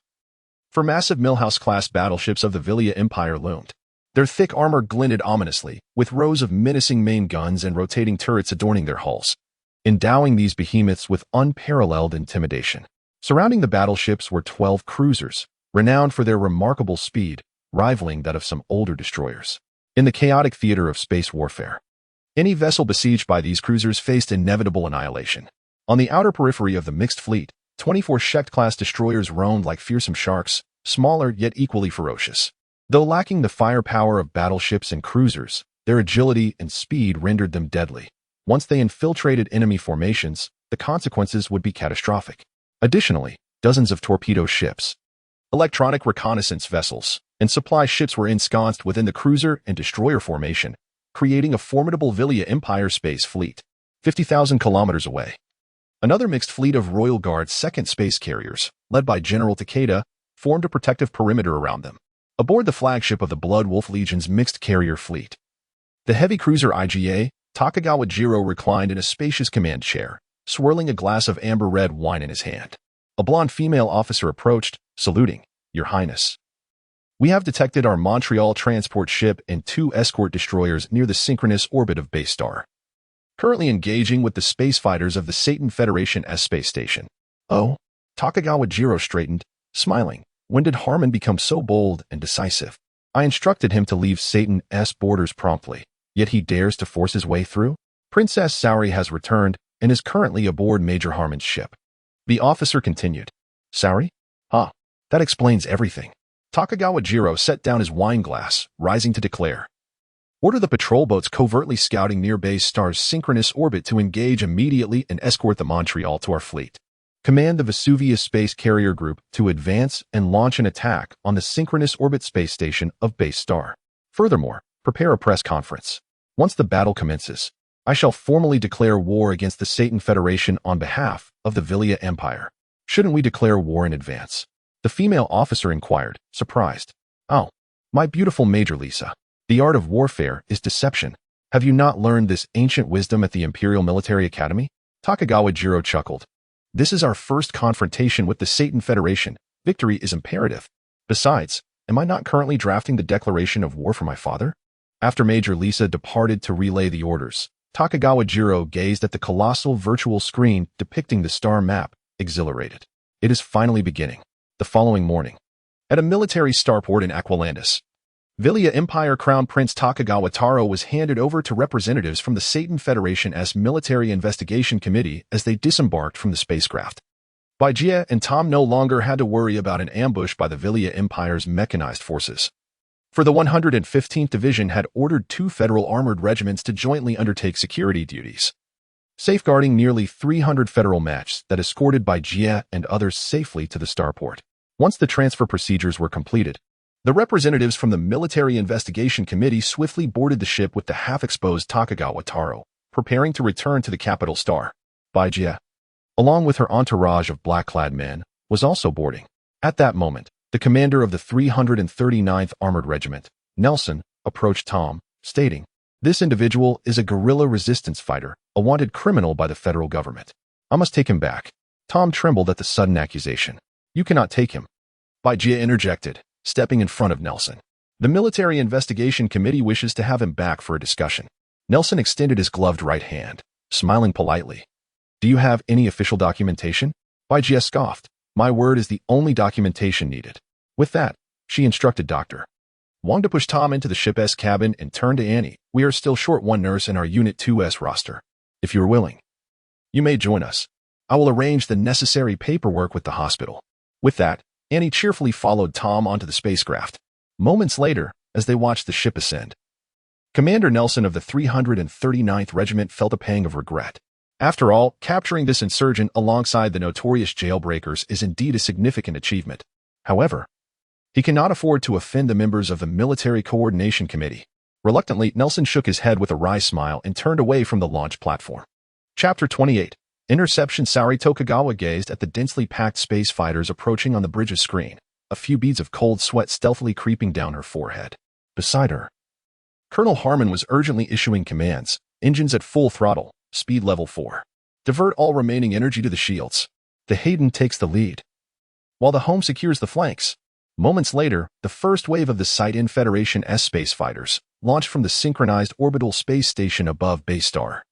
4 massive Milhouse-class battleships of the Villia Empire loomed. Their thick armor glinted ominously, with rows of menacing main guns and rotating turrets adorning their hulls, endowing these behemoths with unparalleled intimidation. Surrounding the battleships were 12 cruisers, renowned for their remarkable speed, rivaling that of some older destroyers. In the chaotic theater of space warfare, any vessel besieged by these cruisers faced inevitable annihilation. On the outer periphery of the mixed fleet, 24 Shecht-class destroyers roamed like fearsome sharks, smaller yet equally ferocious. Though lacking the firepower of battleships and cruisers, their agility and speed rendered them deadly. Once they infiltrated enemy formations, the consequences would be catastrophic. Additionally, dozens of torpedo ships, electronic reconnaissance vessels, and supply ships were ensconced within the cruiser and destroyer formation, creating a formidable Villia Empire space fleet. 50,000 kilometers away, another mixed fleet of Royal Guard's 2nd space carriers, led by General Takeda, formed a protective perimeter around them. Aboard the flagship of the Blood Wolf Legion's mixed carrier fleet, the heavy cruiser IGA, Takagawa Jiro reclined in a spacious command chair, swirling a glass of amber-red wine in his hand. A blonde female officer approached, saluting, "Your Highness. We have detected our Montreal transport ship and 2 escort destroyers near the synchronous orbit of Base Star, currently engaging with the space fighters of the Satan Federation S space station." "Oh?" Takagawa Jiro straightened, smiling. "When did Harmon become so bold and decisive? I instructed him to leave Satan's borders promptly, yet he dares to force his way through? Princess Saori has returned and is currently aboard Major Harmon's ship." The officer continued. "Saori? Ah, that explains everything." Takagawa Jiro set down his wine glass, rising to declare, "Order the patrol boats covertly scouting near Base Star's synchronous orbit to engage immediately and escort the Montreal to our fleet. Command the Vesuvius Space Carrier Group to advance and launch an attack on the synchronous orbit space station of Base Star. Furthermore, prepare a press conference. Once the battle commences, I shall formally declare war against the Satan Federation on behalf of the Villia Empire." "Shouldn't we declare war in advance?" the female officer inquired, surprised. "Oh, my beautiful Major Lisa, the art of warfare is deception. Have you not learned this ancient wisdom at the Imperial Military Academy?" Takagawa Jiro chuckled. "This is our first confrontation with the Satan Federation. Victory is imperative. Besides, am I not currently drafting the declaration of war for my father?" After Major Lisa departed to relay the orders, Takagawa Jiro gazed at the colossal virtual screen depicting the star map, exhilarated. It is finally beginning. The following morning, at a military starport in Aquilandus, Villia Empire Crown Prince Takagawa Taro was handed over to representatives from the Satan Federation's Military Investigation Committee as they disembarked from the spacecraft. Baijia and Tom no longer had to worry about an ambush by the Villia Empire's mechanized forces. For the 115th Division had ordered 2 federal armored regiments to jointly undertake security duties, safeguarding nearly 300 federal mechs that escorted Baijia and others safely to the starport. Once the transfer procedures were completed, the representatives from the Military Investigation Committee swiftly boarded the ship with the half-exposed Takagawa Taro, preparing to return to the capital star. Baijia, along with her entourage of black-clad men, was also boarding. At that moment, the commander of the 339th Armored Regiment, Nelson, approached Tom, stating, "This individual is a guerrilla resistance fighter, a wanted criminal by the federal government. I must take him back." Tom trembled at the sudden accusation. "You cannot take him," Baijia interjected, stepping in front of Nelson. "The Military Investigation Committee wishes to have him back for a discussion." Nelson extended his gloved right hand, smiling politely. "Do you have any official documentation?" Baijia scoffed. "My word is the only documentation needed." With that, she instructed Dr. Wong to push Tom into the ship's cabin and turn to Annie. "We are still short 1 nurse in our Unit 2's roster. If you are willing, you may join us. I will arrange the necessary paperwork with the hospital." With that, Annie cheerfully followed Tom onto the spacecraft. Moments later, as they watched the ship ascend, Commander Nelson of the 339th Regiment felt a pang of regret. After all, capturing this insurgent alongside the notorious jailbreakers is indeed a significant achievement. However, he cannot afford to offend the members of the Military Coordination Committee. Reluctantly, Nelson shook his head with a wry smile and turned away from the launch platform. Chapter 28. Interception. Saori Tokugawa gazed at the densely packed space fighters approaching on the bridge's screen, a few beads of cold sweat stealthily creeping down her forehead. Beside her, Colonel Harmon was urgently issuing commands. "Engines at full throttle, speed level 4. Divert all remaining energy to the shields." The Hayden takes the lead, while the Home secures the flanks. Moments later, the first wave of the Satan Federation S space fighters, launched from the synchronized orbital space station above Base Star,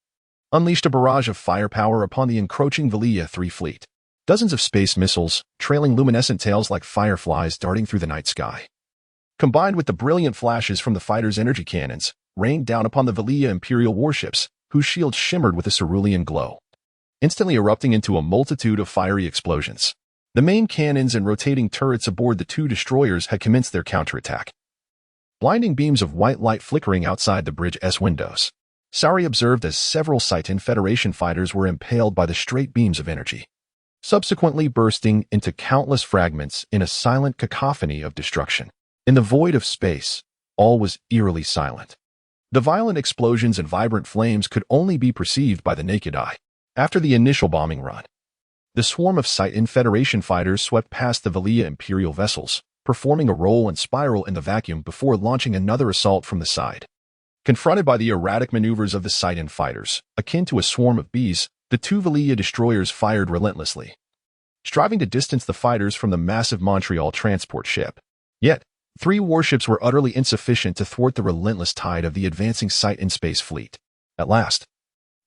unleashed a barrage of firepower upon the encroaching Villia 3 fleet. Dozens of space missiles, trailing luminescent tails like fireflies darting through the night sky, combined with the brilliant flashes from the fighters' energy cannons, rained down upon the Villia Imperial warships, whose shields shimmered with a cerulean glow, instantly erupting into a multitude of fiery explosions. The main cannons and rotating turrets aboard the 2 destroyers had commenced their counterattack, blinding beams of white light flickering outside the bridge's windows. Saori observed as several Satan Federation fighters were impaled by the straight beams of energy, subsequently bursting into countless fragments in a silent cacophony of destruction. In the void of space, all was eerily silent. The violent explosions and vibrant flames could only be perceived by the naked eye. After the initial bombing run, The swarm of Titan Federation fighters swept past the Velia Imperial vessels, performing a roll and spiral in the vacuum before launching another assault from the side. Confronted by the erratic maneuvers of the Titan fighters, akin to a swarm of bees, the two Velia destroyers fired relentlessly, striving to distance the fighters from the massive Montreal transport ship. Yet, 3 warships were utterly insufficient to thwart the relentless tide of the advancing Titan space fleet. At last,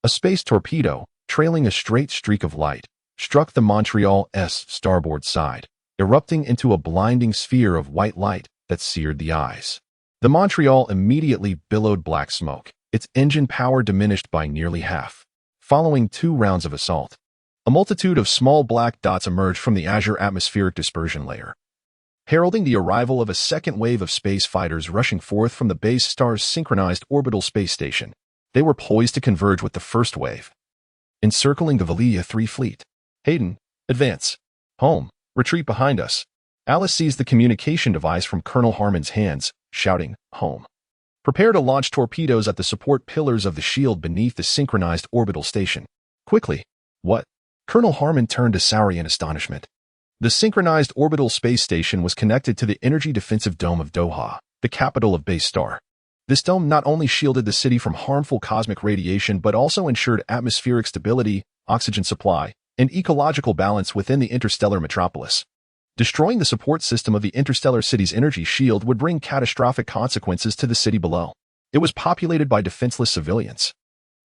a space torpedo, trailing a straight streak of light, struck the Montreal's starboard side, erupting into a blinding sphere of white light that seared the eyes. The Montreal immediately billowed black smoke, its engine power diminished by nearly half. Following 2 rounds of assault, a multitude of small black dots emerged from the azure atmospheric dispersion layer, heralding the arrival of a second wave of space fighters rushing forth from the base star's synchronized orbital space station. They were poised to converge with the first wave, encircling the Velia 3 fleet. Hayden, advance. Home, retreat behind us. Alice seized the communication device from Colonel Harmon's hands, shouting, home. Prepare to launch torpedoes at the support pillars of the shield beneath the synchronized orbital station. Quickly. What? Colonel Harmon turned to Sauri in astonishment. The synchronized orbital space station was connected to the energy defensive dome of Doha, the capital of Base Star. This dome not only shielded the city from harmful cosmic radiation but also ensured atmospheric stability, oxygen supply, and ecological balance within the interstellar metropolis. Destroying the support system of the interstellar city's energy shield would bring catastrophic consequences to the city below. It was populated by defenseless civilians.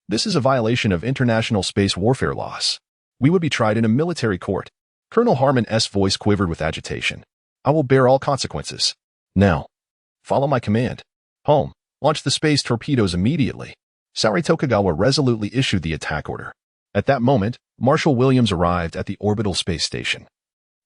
This is a violation of international space warfare laws. We would be tried in a military court. Colonel Harmon's voice quivered with agitation. I will bear all consequences. Now, follow my command. Home, launch the space torpedoes immediately. Sauri Tokugawa resolutely issued the attack order. At that moment, Marshal Williams arrived at the orbital space station,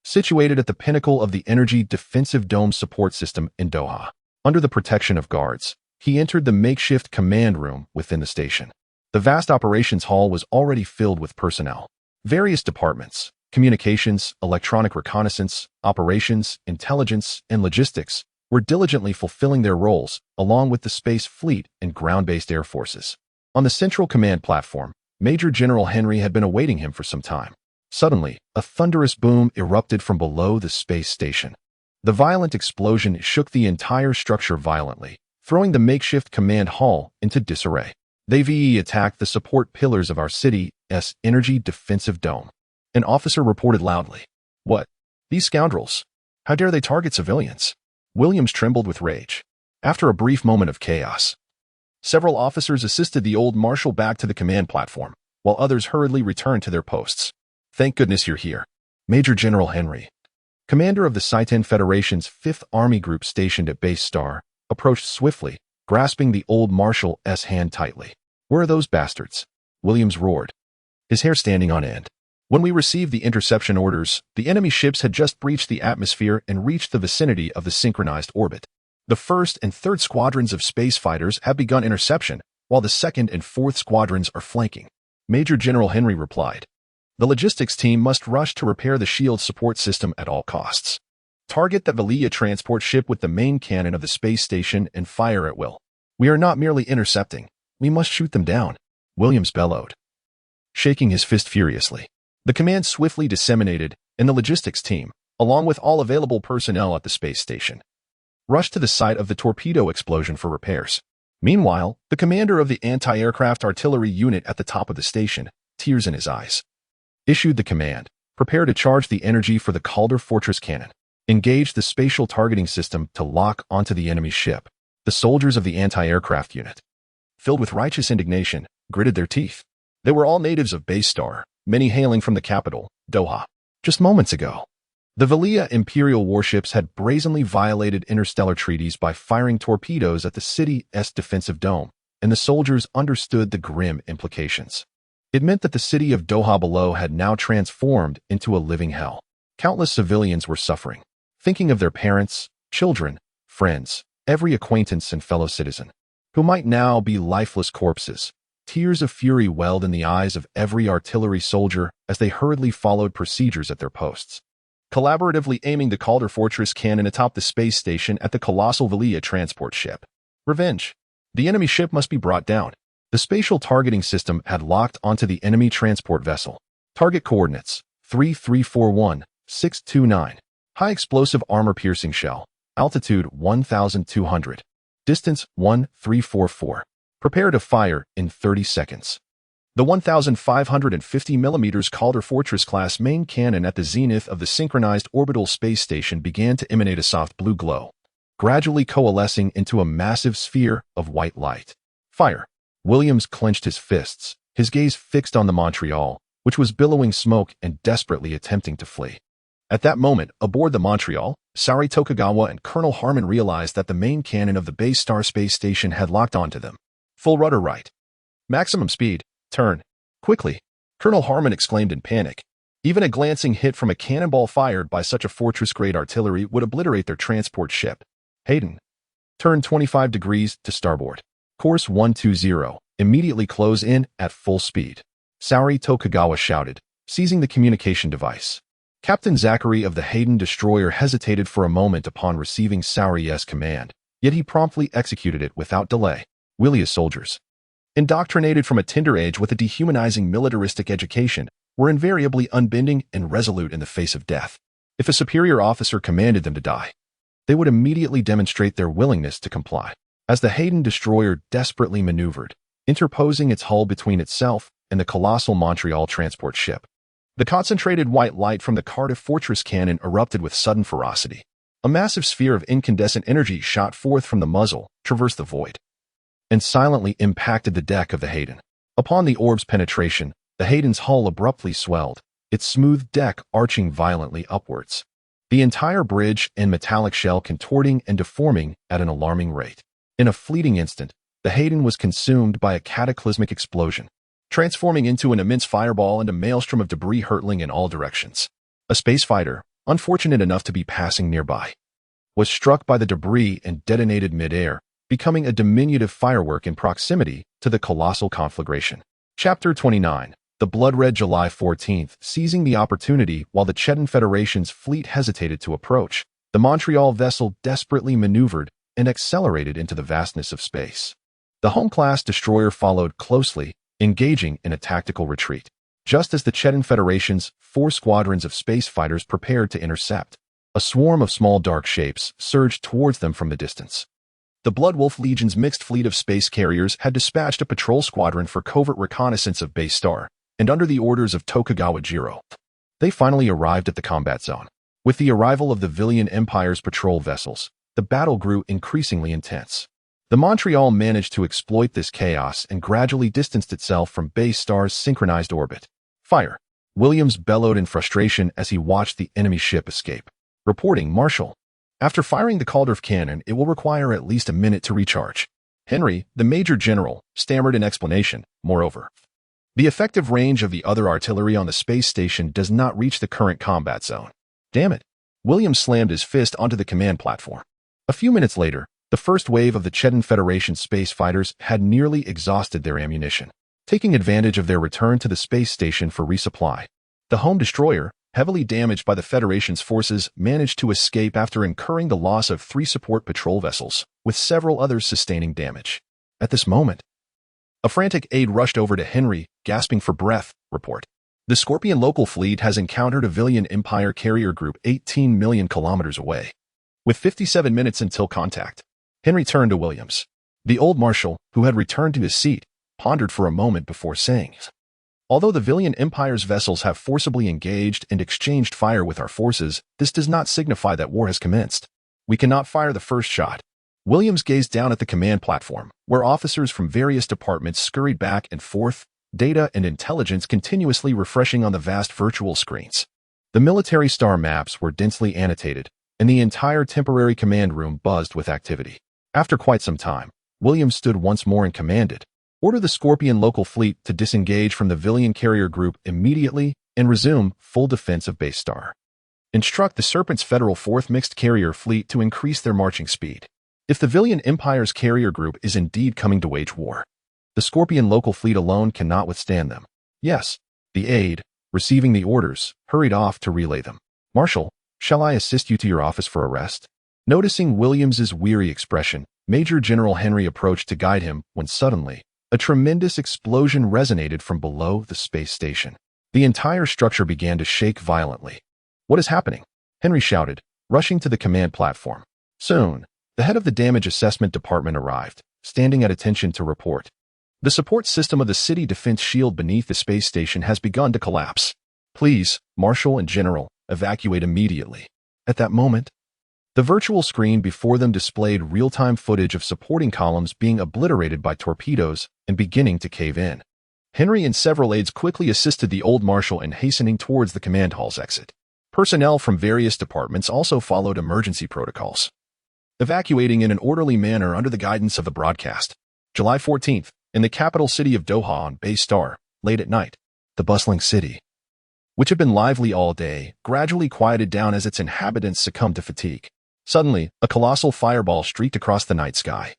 situated at the pinnacle of the energy defensive dome support system in Doha. Under the protection of guards, he entered the makeshift command room within the station. The vast operations hall was already filled with personnel. Various departments, communications, electronic reconnaissance, operations, intelligence, and logistics, were diligently fulfilling their roles, along with the space fleet and ground-based air forces. On the central command platform, Major General Henry had been awaiting him for some time. Suddenly, a thunderous boom erupted from below the space station. The violent explosion shook the entire structure violently, throwing the makeshift command hall into disarray. They attacked the support pillars of our city's energy defensive dome. An officer reported loudly. What? These scoundrels. How dare they target civilians? Williams trembled with rage. After a brief moment of chaos, several officers assisted the old marshal back to the command platform, while others hurriedly returned to their posts. Thank goodness you're here. Major General Henry, commander of the Titan Federation's 5th Army Group stationed at Base Star, approached swiftly, grasping the old marshal's hand tightly. Where are those bastards? Williams roared, his hair standing on end. When we received the interception orders, the enemy ships had just breached the atmosphere and reached the vicinity of the synchronized orbit. The 1st and 3rd squadrons of space fighters have begun interception, while the 2nd and 4th squadrons are flanking. Major General Henry replied. The logistics team must rush to repair the shield support system at all costs. Target the Velia transport ship with the main cannon of the space station and fire at will. We are not merely intercepting. We must shoot them down. Williams bellowed, shaking his fist furiously. The command swiftly disseminated, and the logistics team, along with all available personnel at the space station, rushed to the site of the torpedo explosion for repairs. Meanwhile, the commander of the anti-aircraft artillery unit at the top of the station, tears in his eyes, issued the command. Prepare to charge the energy for the Calder Fortress cannon. Engage the spatial targeting system to lock onto the enemy ship. The soldiers of the anti-aircraft unit, filled with righteous indignation, gritted their teeth. They were all natives of Base Star, many hailing from the capital, Doha. Just moments ago, the Velia Imperial warships had brazenly violated interstellar treaties by firing torpedoes at the city's defensive dome, and the soldiers understood the grim implications. It meant that the city of Doha below had now transformed into a living hell. Countless civilians were suffering, thinking of their parents, children, friends, every acquaintance and fellow citizen, who might now be lifeless corpses. Tears of fury welled in the eyes of every artillery soldier as they hurriedly followed procedures at their posts, collaboratively aiming the Calder Fortress cannon atop the space station at the colossal Velia transport ship. Revenge. The enemy ship must be brought down. The spatial targeting system had locked onto the enemy transport vessel. Target coordinates, 3341-629. High explosive armor-piercing shell. Altitude 1,200. Distance 1,344. Prepare to fire in 30 seconds. The 1,550 mm Calder Fortress-class main cannon at the zenith of the synchronized orbital space station began to emanate a soft blue glow, gradually coalescing into a massive sphere of white light. Fire! Williams clenched his fists, his gaze fixed on the Montreal, which was billowing smoke and desperately attempting to flee. At that moment, aboard the Montreal, Sortie Tokugawa and Colonel Harmon realized that the main cannon of the base star space station had locked onto them. Full rudder right. Maximum speed. Turn. Quickly. Colonel Harmon exclaimed in panic. Even a glancing hit from a cannonball fired by such a fortress-grade artillery would obliterate their transport ship. Hayden. Turn 25 degrees to starboard. Course 120. Immediately close in at full speed. Sortie Tokugawa shouted, seizing the communication device. Captain Zachary of the Hayden destroyer hesitated for a moment upon receiving Sortie's command, yet he promptly executed it without delay. Willia's soldiers, indoctrinated from a tender age with a dehumanizing militaristic education, were invariably unbending and resolute in the face of death. If a superior officer commanded them to die, they would immediately demonstrate their willingness to comply. As the Hayden destroyer desperately maneuvered, interposing its hull between itself and the colossal Montreal transport ship, the concentrated white light from the Cardiff Fortress cannon erupted with sudden ferocity. A massive sphere of incandescent energy shot forth from the muzzle, traversed the void, and silently impacted the deck of the Hayden. Upon the orb's penetration, the Hayden's hull abruptly swelled, its smooth deck arching violently upwards, the entire bridge and metallic shell contorting and deforming at an alarming rate. In a fleeting instant, the Hayden was consumed by a cataclysmic explosion, transforming into an immense fireball and a maelstrom of debris hurtling in all directions. A space fighter, unfortunate enough to be passing nearby, was struck by the debris and detonated mid-air, becoming a diminutive firework in proximity to the colossal conflagration. Chapter 29. The Blood-Red July 14th. Seizing the opportunity while the Chetan Federation's fleet hesitated to approach, the Montreal vessel desperately maneuvered and accelerated into the vastness of space. The home-class destroyer followed closely, engaging in a tactical retreat, just as the Chetan Federation's 4 squadrons of space fighters prepared to intercept. A swarm of small dark shapes surged towards them from the distance. The Bloodwolf Legion's mixed fleet of space carriers had dispatched a patrol squadron for covert reconnaissance of Base Star, and under the orders of Tokugawa Jiro, they finally arrived at the combat zone. With the arrival of the Villian Empire's patrol vessels, the battle grew increasingly intense. The Montreal managed to exploit this chaos and gradually distanced itself from Base Star's synchronized orbit. Fire! Williams bellowed in frustration as he watched the enemy ship escape. Reporting, Marshal. After firing the Calder cannon, it will require at least a minute to recharge. Henry, the Major General, stammered in explanation. Moreover, the effective range of the other artillery on the space station does not reach the current combat zone. Damn it! Williams slammed his fist onto the command platform. A few minutes later, the first wave of the Chetan Federation space fighters had nearly exhausted their ammunition. Taking advantage of their return to the space station for resupply, the home destroyer, heavily damaged by the Federation's forces, managed to escape after incurring the loss of 3 support patrol vessels, with several others sustaining damage. At this moment, a frantic aide rushed over to Henry, gasping for breath. Report. The Scorpion local fleet has encountered a Villian Empire carrier group 18 million kilometers away, with 57 minutes until contact. Henry turned to Williams. The old marshal, who had returned to his seat, pondered for a moment before saying, although the Villian Empire's vessels have forcibly engaged and exchanged fire with our forces, this does not signify that war has commenced. We cannot fire the first shot. Williams gazed down at the command platform, where officers from various departments scurried back and forth, data and intelligence continuously refreshing on the vast virtual screens. The military star maps were densely annotated, and the entire temporary command room buzzed with activity. After quite some time, Williams stood once more and commanded, order the Scorpion local fleet to disengage from the Villian carrier group immediately and resume full defense of Base Star. Instruct the Serpent's Federal 4th Mixed Carrier Fleet to increase their marching speed. If the Villian Empire's carrier group is indeed coming to wage war, the Scorpion local fleet alone cannot withstand them. Yes, the aide, receiving the orders, hurried off to relay them. Marshal, shall I assist you to your office for a rest? Noticing Williams's weary expression, Major General Henry approached to guide him when suddenly, a tremendous explosion resonated from below the space station. The entire structure began to shake violently. "What is happening?" Henry shouted, rushing to the command platform. Soon, the head of the damage assessment department arrived, standing at attention to report. "The support system of the city defense shield beneath the space station has begun to collapse. Please, Marshal and General, evacuate immediately." At that moment, the virtual screen before them displayed real-time footage of supporting columns being obliterated by torpedoes and beginning to cave in. Henry and several aides quickly assisted the old marshal in hastening towards the command hall's exit. Personnel from various departments also followed emergency protocols, evacuating in an orderly manner under the guidance of the broadcast. July 14th, in the capital city of Doha on Base Star, late at night, the bustling city, which had been lively all day, gradually quieted down as its inhabitants succumbed to fatigue. Suddenly, a colossal fireball streaked across the night sky,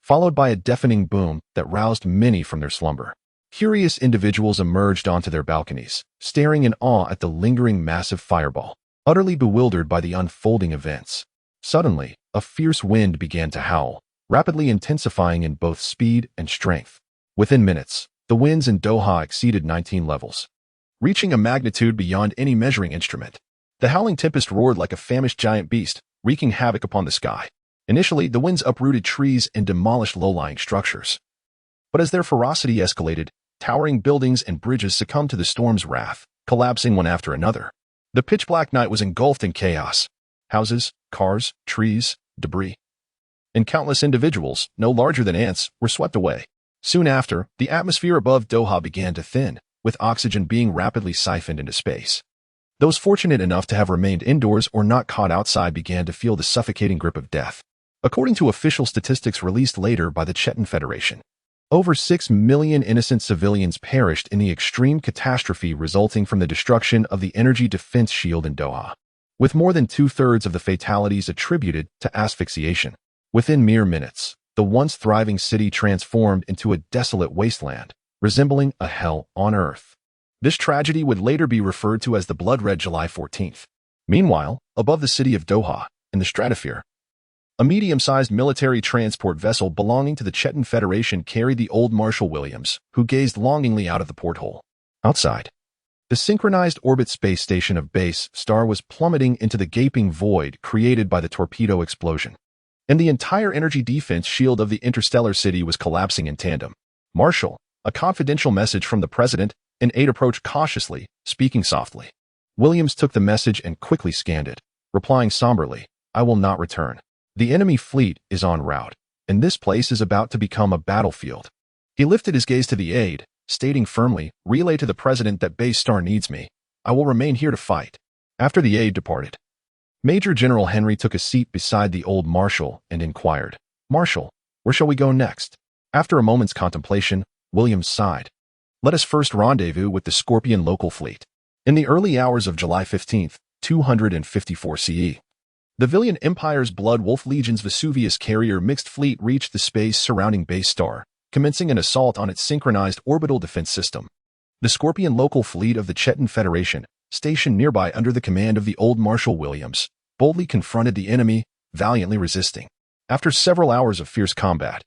followed by a deafening boom that roused many from their slumber. Curious individuals emerged onto their balconies, staring in awe at the lingering massive fireball, utterly bewildered by the unfolding events. Suddenly, a fierce wind began to howl, rapidly intensifying in both speed and strength. Within minutes, the winds in Doha exceeded 19 levels, reaching a magnitude beyond any measuring instrument. The howling tempest roared like a famished giant beast, wreaking havoc upon the sky. Initially, the winds uprooted trees and demolished low-lying structures. But as their ferocity escalated, towering buildings and bridges succumbed to the storm's wrath, collapsing one after another. The pitch-black night was engulfed in chaos. Houses, cars, trees, debris, and countless individuals, no larger than ants, were swept away. Soon after, the atmosphere above Doha began to thin, with oxygen being rapidly siphoned into space. Those fortunate enough to have remained indoors or not caught outside began to feel the suffocating grip of death. According to official statistics released later by the Chechen Federation, over 6 million innocent civilians perished in the extreme catastrophe resulting from the destruction of the energy defense shield in Doha, with more than two-thirds of the fatalities attributed to asphyxiation. Within mere minutes, the once thriving city transformed into a desolate wasteland, resembling a hell on earth. This tragedy would later be referred to as the blood-red July 14th. Meanwhile, above the city of Doha, in the stratosphere, a medium-sized military transport vessel belonging to the Chechen Federation carried the old Marshal Williams, who gazed longingly out of the porthole. Outside, the synchronized orbit space station of Base Star was plummeting into the gaping void created by the torpedo explosion, and the entire energy defense shield of the interstellar city was collapsing in tandem. "Marshal," a confidential message from the president, an aide approached cautiously, speaking softly. Williams took the message and quickly scanned it, replying somberly, "I will not return. The enemy fleet is en route, and this place is about to become a battlefield." He lifted his gaze to the aide, stating firmly, "Relay to the president that Base Star needs me. I will remain here to fight." After the aide departed, Major General Henry took a seat beside the old marshal and inquired, "Marshal, where shall we go next?" After a moment's contemplation, Williams sighed. "Let us first rendezvous with the Scorpion local fleet." In the early hours of July 15th, 254 CE, the Villian Empire's Blood Wolf Legion's Vesuvius carrier mixed fleet reached the space surrounding Base Star, commencing an assault on its synchronized orbital defense system. The Scorpion local fleet of the Chechen Federation, stationed nearby under the command of the old Marshal Williams, boldly confronted the enemy, valiantly resisting. After several hours of fierce combat,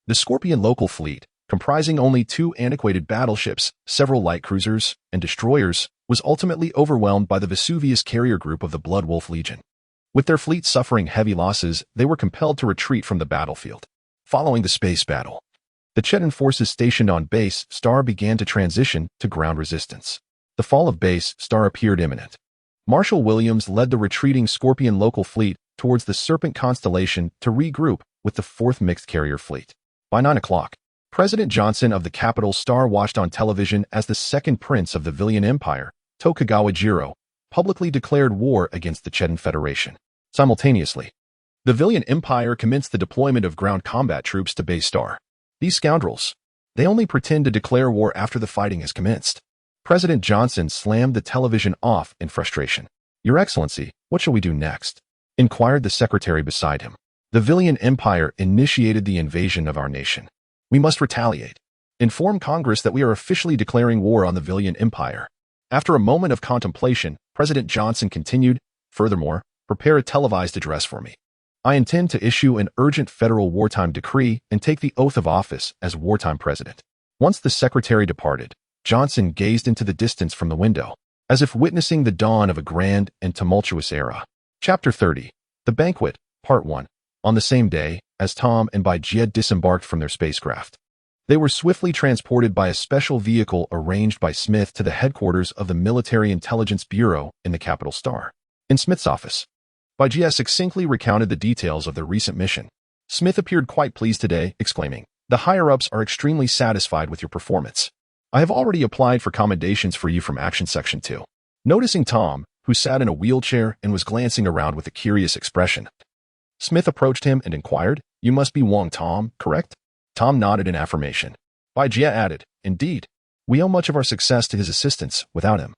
the Scorpion local fleet, comprising only 2 antiquated battleships, several light cruisers, and destroyers, was ultimately overwhelmed by the Vesuvius carrier group of the Blood Wolf Legion. With their fleet suffering heavy losses, they were compelled to retreat from the battlefield. Following the space battle, the Chechen forces stationed on Base Star began to transition to ground resistance. The fall of Base Star appeared imminent. Marshal Williams led the retreating Scorpion local fleet towards the Serpent constellation to regroup with the 4th Mixed Carrier Fleet. By 9 o'clock, President Johnson of the capital Star watched on television as the second prince of the Villian Empire, Tokugawa Jiro, publicly declared war against the Chechen Federation. Simultaneously, the Villian Empire commenced the deployment of ground combat troops to Base Star. These scoundrels, they only pretend to declare war after the fighting has commenced. President Johnson slammed the television off in frustration. "Your Excellency, what shall we do next?" inquired the secretary beside him. "The Villian Empire initiated the invasion of our nation. We must retaliate. Inform Congress that we are officially declaring war on the Villian Empire." After a moment of contemplation, President Johnson continued, "Furthermore, prepare a televised address for me. I intend to issue an urgent federal wartime decree and take the oath of office as wartime president." Once the secretary departed, Johnson gazed into the distance from the window, as if witnessing the dawn of a grand and tumultuous era. Chapter 30. The Banquet, Part 1. On the same day, as Tom and Bajie disembarked from their spacecraft, they were swiftly transported by a special vehicle arranged by Smith to the headquarters of the Military Intelligence Bureau in the capital Star. In Smith's office, Bajie succinctly recounted the details of their recent mission. Smith appeared quite pleased today, exclaiming, "The higher-ups are extremely satisfied with your performance. I have already applied for commendations for you from Action Section 2. Noticing Tom, who sat in a wheelchair and was glancing around with a curious expression, Smith approached him and inquired, "You must be Wong Tom, correct?" Tom nodded in affirmation. Bajie added, "Indeed. We owe much of our success to his assistance. Without him,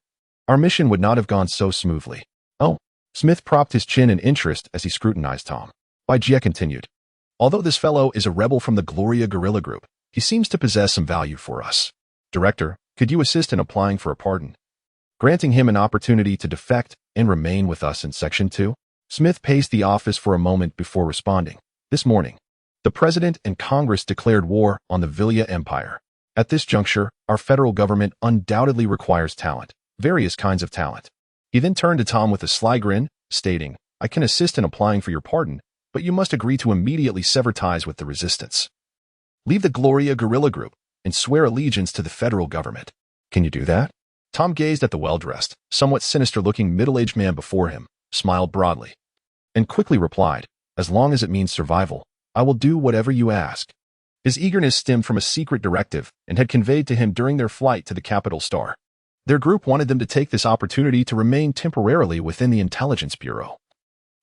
our mission would not have gone so smoothly." "Oh." Smith propped his chin in interest as he scrutinized Tom. Bajie continued, "Although this fellow is a rebel from the Gloria guerrilla group, he seems to possess some value for us. Director, could you assist in applying for a pardon, granting him an opportunity to defect and remain with us in Section 2? Smith paced the office for a moment before responding. "This morning, the President and Congress declared war on the Vilya Empire. At this juncture, our federal government undoubtedly requires talent, various kinds of talent." He then turned to Tom with a sly grin, stating, "I can assist in applying for your pardon, but you must agree to immediately sever ties with the resistance. Leave the Gloria guerrilla group and swear allegiance to the federal government. Can you do that?" Tom gazed at the well-dressed, somewhat sinister-looking middle-aged man before him, smiled broadly, and quickly replied, "As long as it means survival, I will do whatever you ask." His eagerness stemmed from a secret directive and had conveyed to him during their flight to the capital Star. Their group wanted them to take this opportunity to remain temporarily within the Intelligence Bureau,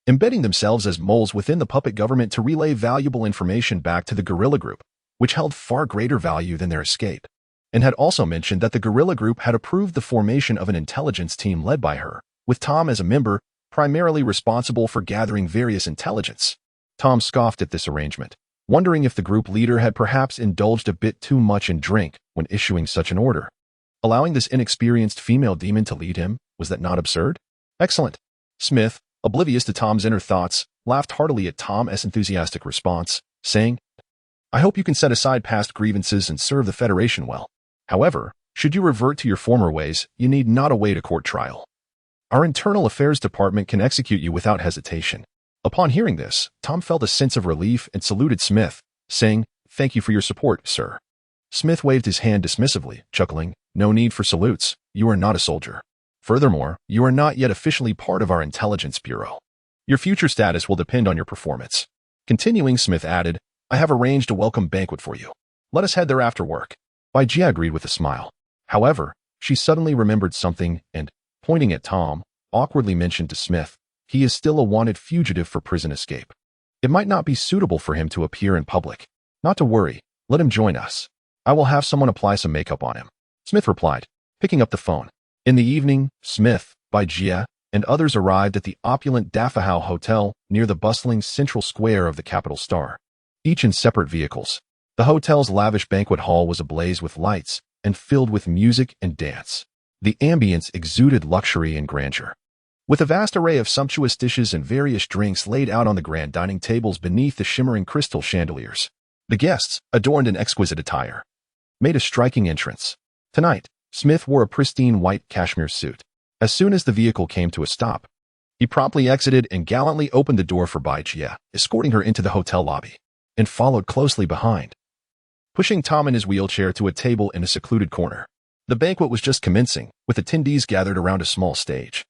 embedding themselves as moles within the puppet government to relay valuable information back to the guerrilla group, which held far greater value than their escape, and had also mentioned that the guerrilla group had approved the formation of an intelligence team led by her, with Tom as a member, primarily responsible for gathering various intelligence. Tom scoffed at this arrangement, wondering if the group leader had perhaps indulged a bit too much in drink when issuing such an order. Allowing this inexperienced female demon to lead him, was that not absurd? Excellent. Smith, oblivious to Tom's inner thoughts, laughed heartily at Tom's enthusiastic response, saying, "I hope you can set aside past grievances and serve the Federation well. However, should you revert to your former ways, you need not await a court trial. Our Internal Affairs Department can execute you without hesitation." Upon hearing this, Tom felt a sense of relief and saluted Smith, saying, "Thank you for your support, sir." Smith waved his hand dismissively, chuckling, "No need for salutes. You are not a soldier. Furthermore, you are not yet officially part of our Intelligence Bureau. Your future status will depend on your performance." Continuing, Smith added, "I have arranged a welcome banquet for you. Let us head there after work." Bajie agreed with a smile. However, she suddenly remembered something and, pointing at Tom, awkwardly mentioned to Smith, "He is still a wanted fugitive for prison escape. It might not be suitable for him to appear in public. Not to worry, let him join us. I will have someone apply some makeup on him." Smith replied, picking up the phone. In the evening, Smith, Bajie, and others arrived at the opulent Daffahau Hotel near the bustling central square of the capital Star, each in separate vehicles. The hotel's lavish banquet hall was ablaze with lights and filled with music and dance. The ambience exuded luxury and grandeur, with a vast array of sumptuous dishes and various drinks laid out on the grand dining tables beneath the shimmering crystal chandeliers. The guests, adorned in exquisite attire, made a striking entrance. Tonight, Smith wore a pristine white cashmere suit. As soon as the vehicle came to a stop, he promptly exited and gallantly opened the door for Bajie, escorting her into the hotel lobby, and followed closely behind, pushing Tom in his wheelchair to a table in a secluded corner. The banquet was just commencing, with attendees gathered around a small stage.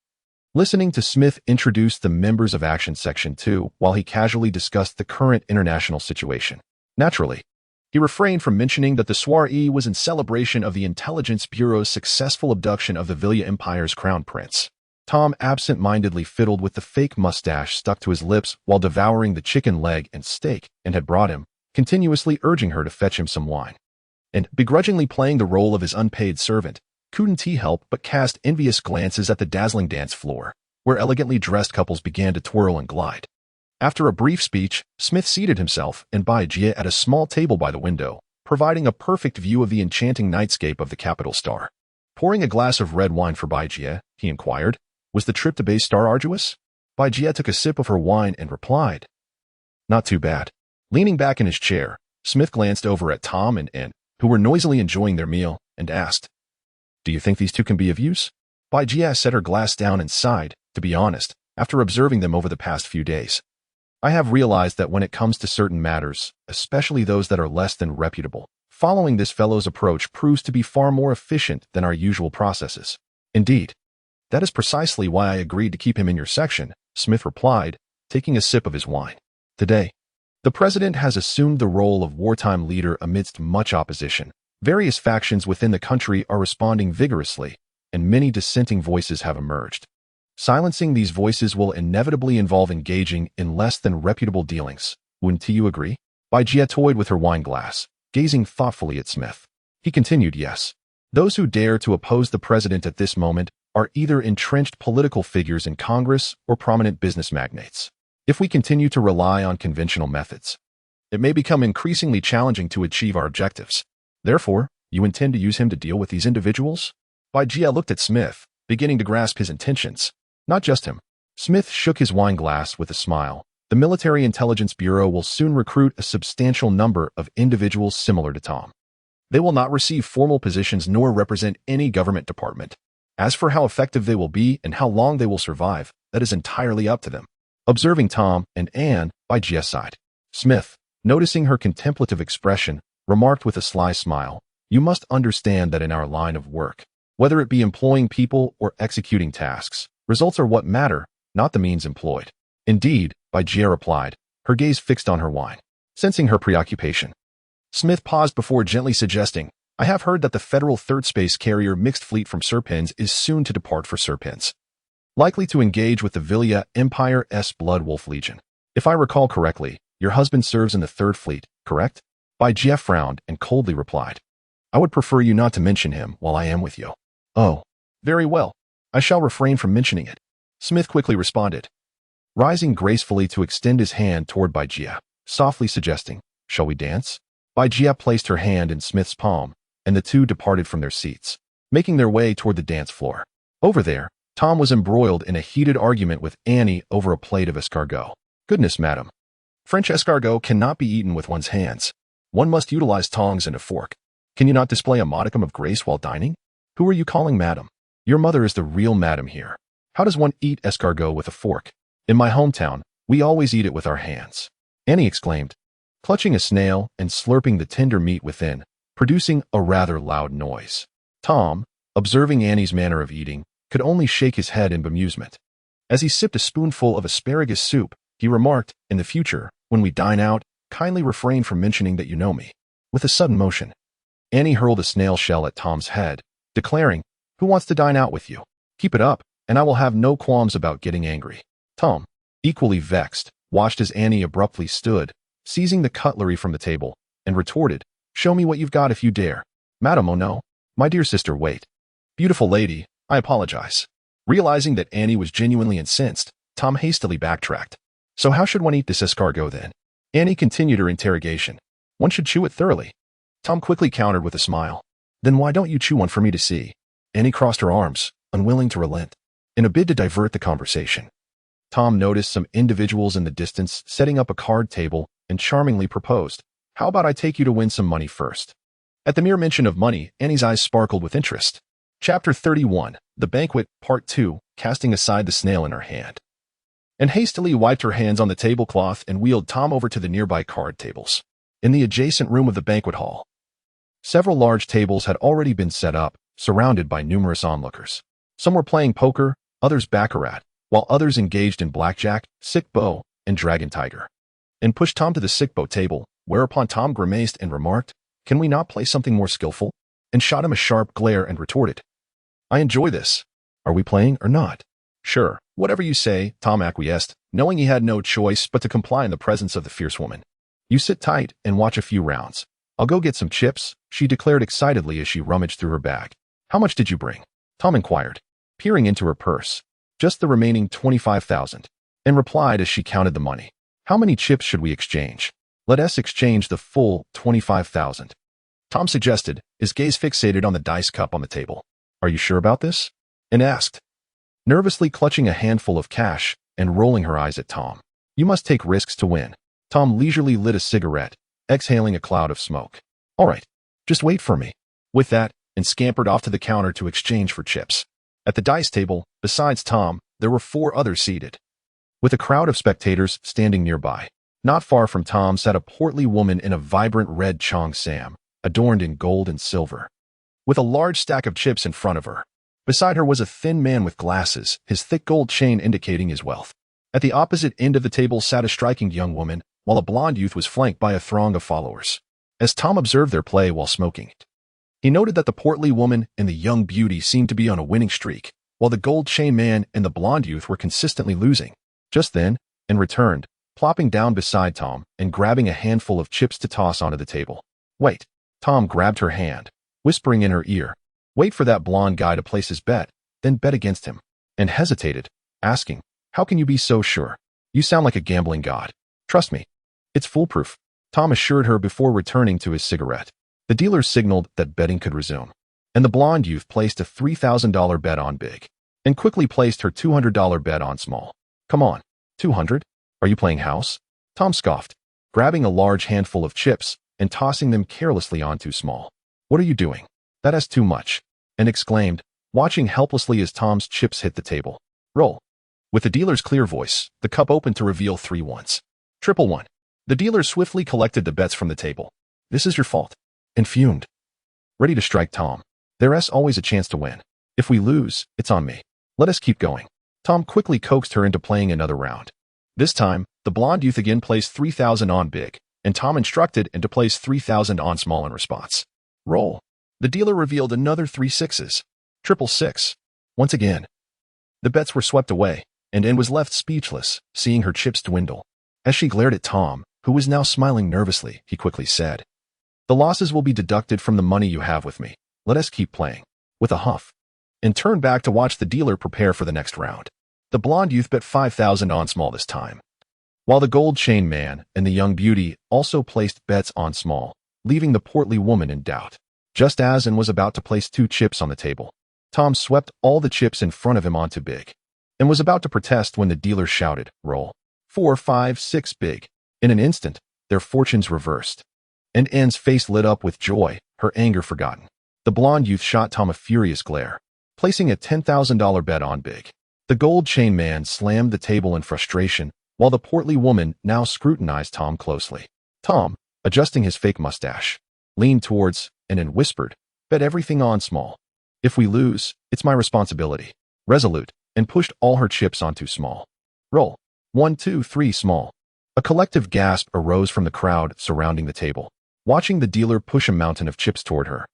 Listening to Smith introduce the members of Action Section 2 while he casually discussed the current international situation. Naturally, he refrained from mentioning that the soiree was in celebration of the Intelligence Bureau's successful abduction of the Vilya Empire's crown prince. Tom absent-mindedly fiddled with the fake mustache stuck to his lips while devouring the chicken leg and steak and had brought him, continuously urging her to fetch him some wine. And, begrudgingly playing the role of his unpaid servant, couldn't he help but cast envious glances at the dazzling dance floor, where elegantly dressed couples began to twirl and glide. After a brief speech, Smith seated himself and Bajie at a small table by the window, providing a perfect view of the enchanting nightscape of the capital Star. Pouring a glass of red wine for Bajie, he inquired, "Was the trip to Base Star arduous?" Bajie took a sip of her wine and replied, "Not too bad." Leaning back in his chair, Smith glanced over at Tom and N, who were noisily enjoying their meal, and asked, Do you think these two can be of use? Jia set her glass down and sighed. To be honest, after observing them over the past few days, I have realized that when it comes to certain matters, especially those that are less than reputable, following this fellow's approach proves to be far more efficient than our usual processes. Indeed, that is precisely why I agreed to keep him in your section, Smith replied, taking a sip of his wine. Today, the president has assumed the role of wartime leader amidst much opposition. Various factions within the country are responding vigorously, and many dissenting voices have emerged. Silencing these voices will inevitably involve engaging in less than reputable dealings. Wouldn't you agree? Jia toyed with her wine glass, gazing thoughtfully at Smith. He continued, yes. Those who dare to oppose the president at this moment are either entrenched political figures in Congress or prominent business magnates. If we continue to rely on conventional methods, it may become increasingly challenging to achieve our objectives. Therefore, you intend to use him to deal with these individuals? Jia looked at Smith, beginning to grasp his intentions. Not just him. Smith shook his wine glass with a smile. The Military Intelligence Bureau will soon recruit a substantial number of individuals similar to Tom. They will not receive formal positions nor represent any government department. As for how effective they will be and how long they will survive, that is entirely up to them. Observing Tom and Anne, Jia sighed. Smith, noticing her contemplative expression, remarked with a sly smile, "You must understand that in our line of work, whether it be employing people or executing tasks, results are what matter, not the means employed." Indeed, Jia replied, her gaze fixed on her wine. Sensing her preoccupation, Smith paused before gently suggesting, "I have heard that the federal third space carrier mixed fleet from Serpens is soon to depart for Serpens, likely to engage with the Villia Empire's Blood Wolf Legion. If I recall correctly, your husband serves in the third fleet, correct?" Jia frowned and coldly replied, "I would prefer you not to mention him while I am with you." "Oh, very well. I shall refrain from mentioning it," Smith quickly responded, rising gracefully to extend his hand toward Jia, softly suggesting, "Shall we dance?" Jia placed her hand in Smith's palm, and the two departed from their seats, making their way toward the dance floor. Over there, Tom was embroiled in a heated argument with Annie over a plate of escargot. "Goodness, madam. French escargot cannot be eaten with one's hands. One must utilize tongs and a fork. Can you not display a modicum of grace while dining? Who are you calling madam? Your mother is the real madam here. How does one eat escargot with a fork? In my hometown, we always eat it with our hands," Annie exclaimed, clutching a snail and slurping the tender meat within, producing a rather loud noise. Tom, observing Annie's manner of eating, could only shake his head in bemusement. As he sipped a spoonful of asparagus soup, he remarked, "In the future, when we dine out, kindly refrain from mentioning that you know me." With a sudden motion, Annie hurled a snail shell at Tom's head, declaring, "Who wants to dine out with you? Keep it up, and I will have no qualms about getting angry." Tom, equally vexed, watched as Annie abruptly stood, seizing the cutlery from the table, and retorted, "Show me what you've got if you dare." "Madam, oh no. My dear sister, wait. Beautiful lady, I apologize." Realizing that Annie was genuinely incensed, Tom hastily backtracked. "So how should one eat this escargot then?" Annie continued her interrogation. "One should chew it thoroughly." Tom quickly countered with a smile. "Then why don't you chew one for me to see?" Annie crossed her arms, unwilling to relent. In a bid to divert the conversation, Tom noticed some individuals in the distance setting up a card table and charmingly proposed, "How about I take you to win some money first?" At the mere mention of money, Annie's eyes sparkled with interest. Chapter 31, The Banquet, Part 2, casting aside the snail in her hand, and hastily wiped her hands on the tablecloth and wheeled Tom over to the nearby card tables. In the adjacent room of the banquet hall, several large tables had already been set up, surrounded by numerous onlookers. Some were playing poker, others baccarat, while others engaged in blackjack, sick bow, and dragon tiger. And pushed Tom to the sick bow table, whereupon Tom grimaced and remarked, "Can we not play something more skillful?" and shot him a sharp glare and retorted, "I enjoy this. Are we playing or not?" "Sure, whatever you say," Tom acquiesced, knowing he had no choice but to comply in the presence of the fierce woman. "You sit tight and watch a few rounds. I'll go get some chips," she declared excitedly as she rummaged through her bag. "How much did you bring?" Tom inquired, peering into her purse. "Just the remaining 25,000, and replied as she counted the money, "How many chips should we exchange?" "Let us exchange the full 25,000, Tom suggested, his gaze fixated on the dice cup on the table. "Are you sure about this?" and asked, nervously clutching a handful of cash and rolling her eyes at Tom. "You must take risks to win." Tom leisurely lit a cigarette, exhaling a cloud of smoke. "All right, just wait for me." With that, and scampered off to the counter to exchange for chips. At the dice table, besides Tom, there were 4 others seated, with a crowd of spectators standing nearby. Not far from Tom sat a portly woman in a vibrant red cheongsam, adorned in gold and silver, with a large stack of chips in front of her. Beside her was a thin man with glasses, his thick gold chain indicating his wealth. At the opposite end of the table sat a striking young woman, while a blonde youth was flanked by a throng of followers. As Tom observed their play while smoking, he noted that the portly woman and the young beauty seemed to be on a winning streak, while the gold chain man and the blonde youth were consistently losing. Just then, Anne returned, plopping down beside Tom and grabbing a handful of chips to toss onto the table. "Wait." Tom grabbed her hand, whispering in her ear, "Wait for that blonde guy to place his bet, then bet against him." And hesitated, asking, "How can you be so sure? You sound like a gambling god." "Trust me. It's foolproof," Tom assured her before returning to his cigarette. The dealer signaled that betting could resume, and the blonde youth placed a $3,000 bet on big, and quickly placed her $200 bet on small. "Come on, 200? Are you playing house?" Tom scoffed, grabbing a large handful of chips and tossing them carelessly onto small. "What are you doing? That is too much," and exclaimed, watching helplessly as Tom's chips hit the table. "Roll." With the dealer's clear voice, the cup opened to reveal 3 ones. Triple one. The dealer swiftly collected the bets from the table. "This is your fault," and fumed, ready to strike Tom. "There's always a chance to win. If we lose, it's on me. Let us keep going." Tom quickly coaxed her into playing another round. This time, the blonde youth again placed 3,000 on big, and Tom instructed and to place 3,000 on small in response. "Roll." The dealer revealed another 3 sixes. Triple six. Once again, the bets were swept away, and Anne was left speechless, seeing her chips dwindle. As she glared at Tom, who was now smiling nervously, he quickly said, "The losses will be deducted from the money you have with me. Let us keep playing," with a huff, and turned back to watch the dealer prepare for the next round. The blonde youth bet 5,000 on small this time, while the gold chain man and the young beauty also placed bets on small, leaving the portly woman in doubt. Just as Anne was about to place 2 chips on the table, Tom swept all the chips in front of him onto big, and was about to protest when the dealer shouted, "Roll." 4, 5, 6 big. In an instant, their fortunes reversed, and Anne's face lit up with joy, her anger forgotten. The blonde youth shot Tom a furious glare, placing a $10,000 bet on big. The gold chain man slammed the table in frustration, while the portly woman now scrutinized Tom closely. Tom, adjusting his fake mustache, leaned towards Anne and whispered, "Bet everything on small. If we lose, it's my responsibility." Resolute, and pushed all her chips onto small. "Roll." 1, 2, 3 small. A collective gasp arose from the crowd surrounding the table, watching the dealer push a mountain of chips toward her,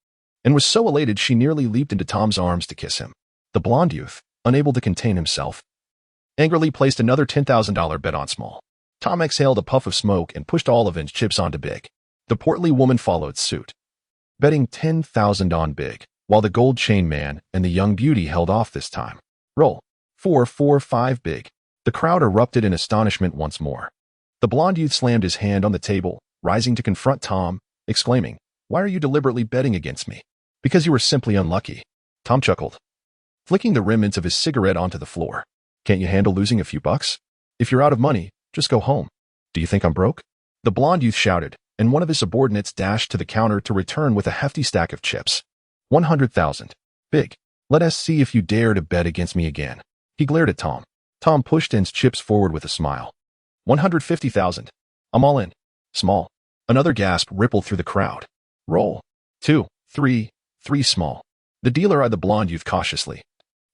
and was so elated she nearly leaped into Tom's arms to kiss him. The blonde youth, unable to contain himself, angrily placed another $10,000 bet on small. Tom exhaled a puff of smoke and pushed all of Anne's chips onto big. The portly woman followed suit, betting 10,000 on big, while the gold chain man and the young beauty held off this time. "Roll." 4, 4, 5 big. The crowd erupted in astonishment once more. The blonde youth slammed his hand on the table, rising to confront Tom, exclaiming, "Why are you deliberately betting against me?" "Because you were simply unlucky." Tom chuckled, flicking the remnants of his cigarette onto the floor. "Can't you handle losing a few bucks? If you're out of money, just go home." "Do you think I'm broke?" the blonde youth shouted, and one of his subordinates dashed to the counter to return with a hefty stack of chips. 100,000. Big. "Let us see if you dare to bet against me again." He glared at Tom. Tom pushed Anne's chips forward with a smile. 150,000. "I'm all in." Small. Another gasp rippled through the crowd. "Roll." 2, 3, 3 small. The dealer eyed the blonde youth cautiously,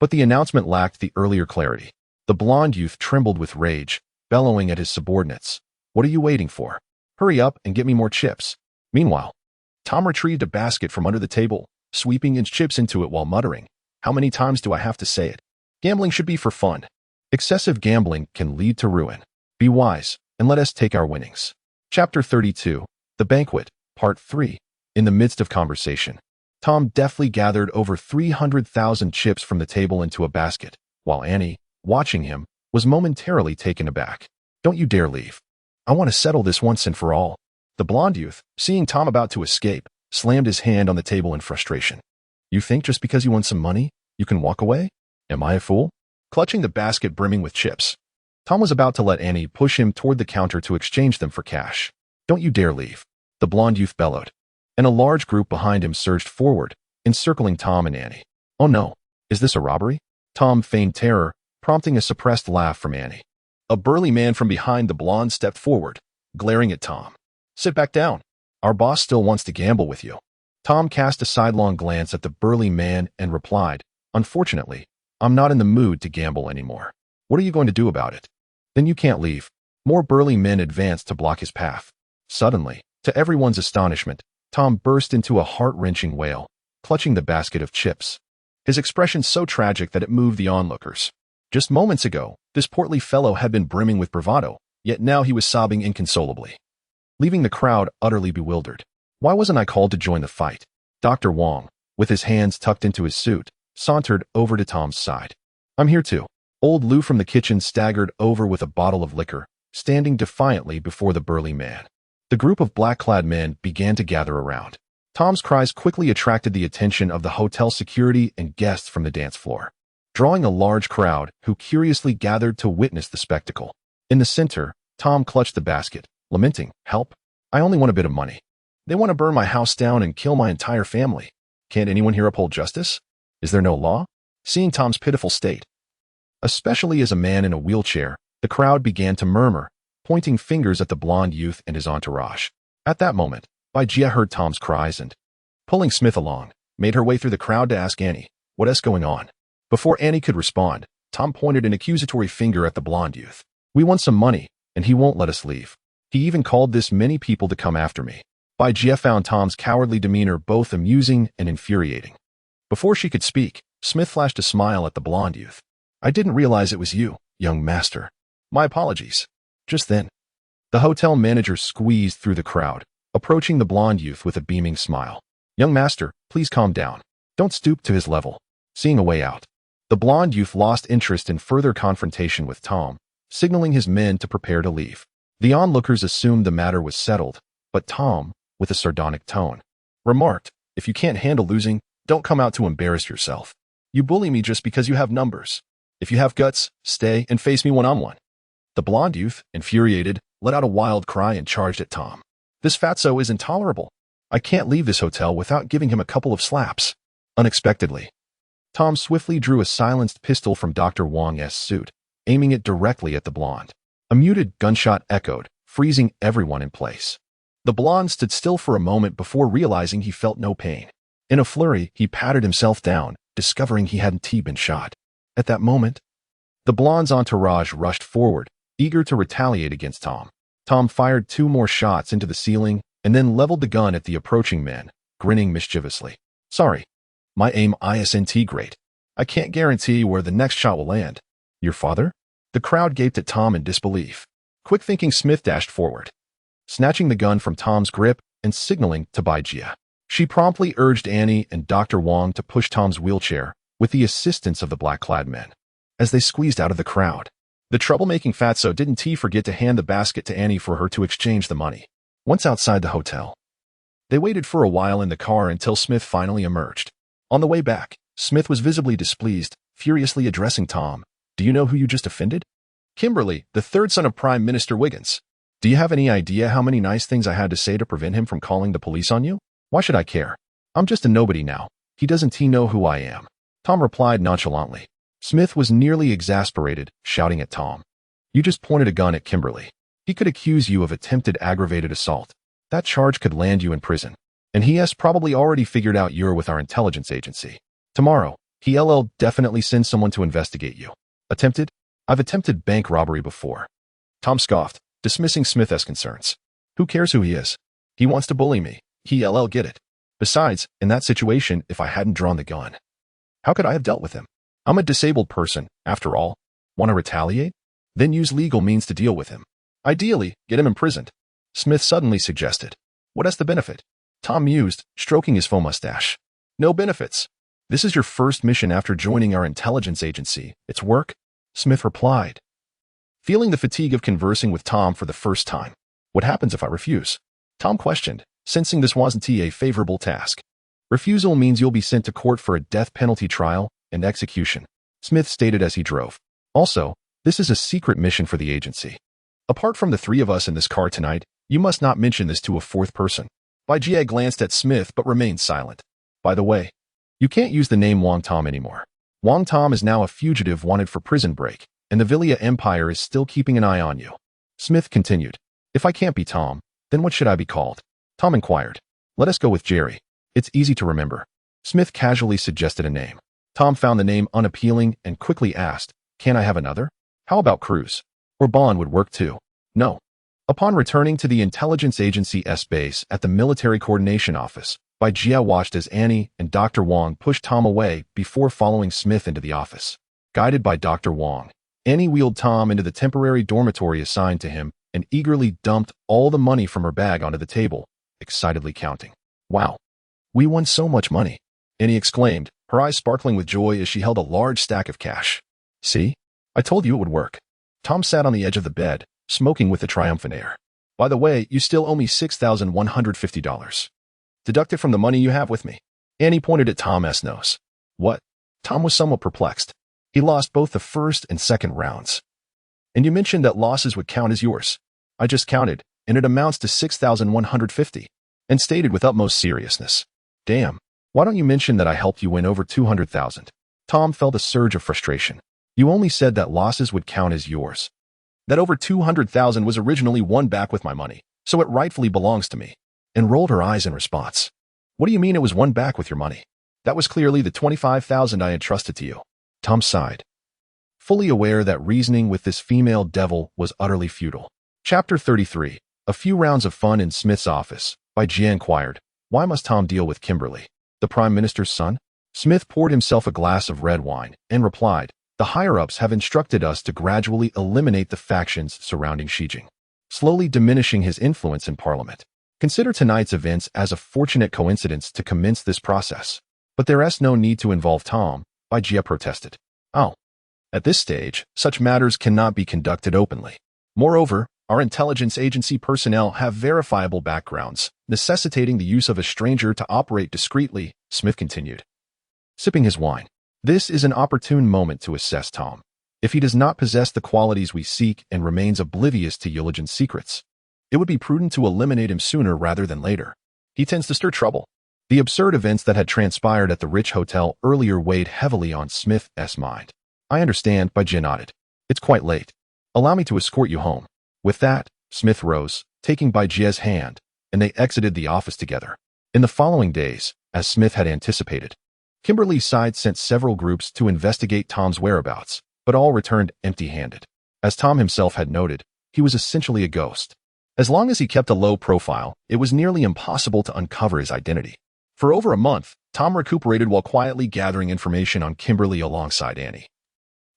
but the announcement lacked the earlier clarity. The blonde youth trembled with rage, bellowing at his subordinates, "What are you waiting for? Hurry up and get me more chips." Meanwhile, Tom retrieved a basket from under the table, sweeping Anne's chips into it while muttering, "How many times do I have to say it? Gambling should be for fun. Excessive gambling can lead to ruin. Be wise, and let us take our winnings." Chapter 32, The Banquet, Part 3. In the midst of conversation, Tom deftly gathered over 300,000 chips from the table into a basket, while Annie, watching him, was momentarily taken aback. "Don't you dare leave. I want to settle this once and for all." The blonde youth, seeing Tom about to escape, slammed his hand on the table in frustration. "You think just because you won some money, you can walk away? Am I a fool?" Clutching the basket brimming with chips, Tom was about to let Annie push him toward the counter to exchange them for cash. "Don't you dare leave," the blonde youth bellowed, and a large group behind him surged forward, encircling Tom and Annie. Oh no, is this a robbery? Tom feigned terror, prompting a suppressed laugh from Annie. A burly man from behind the blonde stepped forward, glaring at Tom. Sit back down. Our boss still wants to gamble with you. Tom cast a sidelong glance at the burly man and replied, Unfortunately, I'm not in the mood to gamble anymore. What are you going to do about it? Then you can't leave. More burly men advanced to block his path. Suddenly, to everyone's astonishment, Tom burst into a heart-wrenching wail, clutching the basket of chips. His expression so tragic that it moved the onlookers. Just moments ago, this portly fellow had been brimming with bravado, yet now he was sobbing inconsolably, leaving the crowd utterly bewildered. Why wasn't I called to join the fight? Dr. Wong, with his hands tucked into his suit, sauntered over to Tom's side. I'm here too. Old Lou from the kitchen staggered over with a bottle of liquor, standing defiantly before the burly man. The group of black-clad men began to gather around. Tom's cries quickly attracted the attention of the hotel security and guests from the dance floor, drawing a large crowd who curiously gathered to witness the spectacle. In the center, Tom clutched the basket, lamenting, Help! I only want a bit of money. They want to burn my house down and kill my entire family. Can't anyone here uphold justice? Is there no law? Seeing Tom's pitiful state, especially as a man in a wheelchair, the crowd began to murmur, pointing fingers at the blonde youth and his entourage. At that moment, Bai Jia heard Tom's cries and, pulling Smith along, made her way through the crowd to ask Annie, What's going on? Before Annie could respond, Tom pointed an accusatory finger at the blonde youth. We want some money, and he won't let us leave. He even called this many people to come after me. Bai Jia found Tom's cowardly demeanor both amusing and infuriating. Before she could speak, Smith flashed a smile at the blonde youth. I didn't realize it was you, young master. My apologies. Just then, the hotel manager squeezed through the crowd, approaching the blonde youth with a beaming smile. Young master, please calm down. Don't stoop to his level. Seeing a way out, the blonde youth lost interest in further confrontation with Tom, signaling his men to prepare to leave. The onlookers assumed the matter was settled, but Tom, with a sardonic tone, remarked, If you can't handle losing, don't come out to embarrass yourself. You bully me just because you have numbers. If you have guts, stay and face me one-on-one. The blonde youth, infuriated, let out a wild cry and charged at Tom. This fatso is intolerable. I can't leave this hotel without giving him a couple of slaps. Unexpectedly, Tom swiftly drew a silenced pistol from Dr. Wong's suit, aiming it directly at the blonde. A muted gunshot echoed, freezing everyone in place. The blonde stood still for a moment before realizing he felt no pain. In a flurry, he patted himself down, discovering he hadn't been shot. At that moment, the blonde's entourage rushed forward, eager to retaliate against Tom. Tom fired 2 more shots into the ceiling and then leveled the gun at the approaching men, grinning mischievously. Sorry, my aim isn't great. I can't guarantee where the next shot will land. Your father? The crowd gaped at Tom in disbelief. Quick-thinking Smith dashed forward, snatching the gun from Tom's grip and signaling to Bai Jia. She promptly urged Annie and Dr. Wong to push Tom's wheelchair with the assistance of the black-clad men. As they squeezed out of the crowd, the troublemaking fatso didn't forget to hand the basket to Annie for her to exchange the money. Once outside the hotel, they waited for a while in the car until Smith finally emerged. On the way back, Smith was visibly displeased, furiously addressing Tom. Do you know who you just offended? Kimberly, the 3rd son of Prime Minister Wiggins. Do you have any idea how many nice things I had to say to prevent him from calling the police on you? Why should I care? I'm just a nobody now. He doesn't know who I am. Tom replied nonchalantly. Smith was nearly exasperated, shouting at Tom. You just pointed a gun at Kimberly. He could accuse you of attempted aggravated assault. That charge could land you in prison. And he has probably already figured out you're with our intelligence agency. Tomorrow, he'll definitely send someone to investigate you. Attempted? I've attempted bank robbery before. Tom scoffed, dismissing Smith as concerns. Who cares who he is? He wants to bully me. He'll get it. Besides, in that situation, if I hadn't drawn the gun, how could I have dealt with him? I'm a disabled person, after all. Want to retaliate? Then use legal means to deal with him. Ideally, get him imprisoned. Smith suddenly suggested. What's the benefit? Tom mused, stroking his faux mustache. No benefits. This is your first mission after joining our intelligence agency. It's work? Smith replied, feeling the fatigue of conversing with Tom for the first time. What happens if I refuse? Tom questioned, sensing this wasn't a favorable task. Refusal means you'll be sent to court for a death penalty trial and execution, Smith stated as he drove. Also, this is a secret mission for the agency. Apart from the 3 of us in this car tonight, you must not mention this to a 4th person. Bai Jia glanced at Smith but remained silent. By the way, You can't use the name Wong Tom anymore. Wong Tom is now a fugitive wanted for prison break, and the Villia Empire is still keeping an eye on you. Smith continued. If I can't be Tom, then what should I be called? Tom inquired. Let us go with Jerry. It's easy to remember. Smith casually suggested a name. Tom found the name unappealing and quickly asked, Can I have another? How about Cruz? Or Bond would work too. No. Upon returning to the intelligence agency's base at the military coordination office, Jia watched as Annie and Dr. Wong pushed Tom away before following Smith into the office. Guided by Dr. Wong, Annie wheeled Tom into the temporary dormitory assigned to him and eagerly dumped all the money from her bag onto the table, excitedly counting. Wow. We won so much money, Annie exclaimed, her eyes sparkling with joy as she held a large stack of cash. See? I told you it would work. Tom sat on the edge of the bed, smoking with a triumphant air. By the way, you still owe me $6,150. Deduct it from the money you have with me. Annie pointed at Tom's nose. What? Tom was somewhat perplexed. He lost both the first and second rounds. And you mentioned that losses would count as yours. I just counted, and it amounts to $6,150, and stated with utmost seriousness. Damn, why don't you mention that I helped you win over $200,000? Tom felt a surge of frustration. You only said that losses would count as yours. That over $200,000 was originally won back with my money, so it rightfully belongs to me. And rolled her eyes in response. What do you mean it was won back with your money? That was clearly the $25,000 I entrusted to you. Tom sighed, fully aware that reasoning with this female devil was utterly futile. Chapter 33. A few rounds of fun in Smith's office. Jia inquired, why must Tom deal with Kimberly, the Prime Minister's son? Smith poured himself a glass of red wine and replied, the higher-ups have instructed us to gradually eliminate the factions surrounding Xi Jinping, slowly diminishing his influence in Parliament. Consider tonight's events as a fortunate coincidence to commence this process. But there's no need to involve Tom, Jia protested. Oh. At this stage, such matters cannot be conducted openly. Moreover, our intelligence agency personnel have verifiable backgrounds, necessitating the use of a stranger to operate discreetly, Smith continued, sipping his wine. This is an opportune moment to assess Tom. If he does not possess the qualities we seek and remains oblivious to Eulogian's secrets, it would be prudent to eliminate him sooner rather than later. He tends to stir trouble. The absurd events that had transpired at the Rich Hotel earlier weighed heavily on Smith's mind. I understand, Jia nodded. It's quite late. Allow me to escort you home. With that, Smith rose, taking Jia's hand, and they exited the office together. In the following days, as Smith had anticipated, Kimberly's side sent several groups to investigate Tom's whereabouts, but all returned empty-handed. As Tom himself had noted, he was essentially a ghost. As long as he kept a low profile, it was nearly impossible to uncover his identity. For over a month, Tom recuperated while quietly gathering information on Kimberly alongside Annie.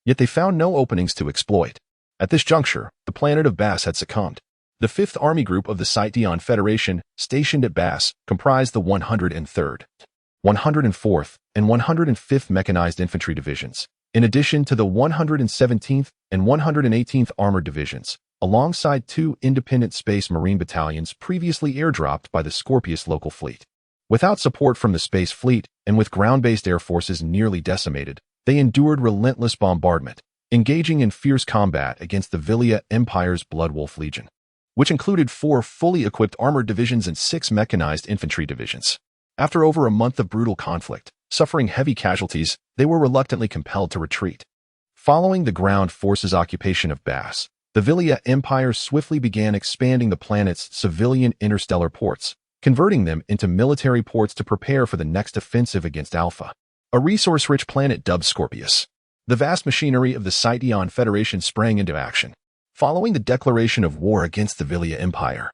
Yet they found no openings to exploit. At this juncture, the planet of Bass had succumbed. The 5th Army Group of the Scythian Federation, stationed at Bass, comprised the 103rd, 104th, and 105th Mechanized Infantry Divisions, in addition to the 117th and 118th Armored Divisions, alongside 2 independent Space Marine battalions previously airdropped by the Scorpius local fleet. Without support from the Space Fleet, and with ground-based air forces nearly decimated, they endured relentless bombardment, engaging in fierce combat against the Villia Empire's Bloodwolf Legion, which included 4 fully equipped armored divisions and 6 mechanized infantry divisions. After over a month of brutal conflict, suffering heavy casualties, they were reluctantly compelled to retreat. Following the ground forces' occupation of Bass, the Villia Empire swiftly began expanding the planet's civilian interstellar ports, converting them into military ports to prepare for the next offensive against Alpha, a resource-rich planet dubbed Scorpius. The vast machinery of the Scythian Federation sprang into action. Following the declaration of war against the Villia Empire,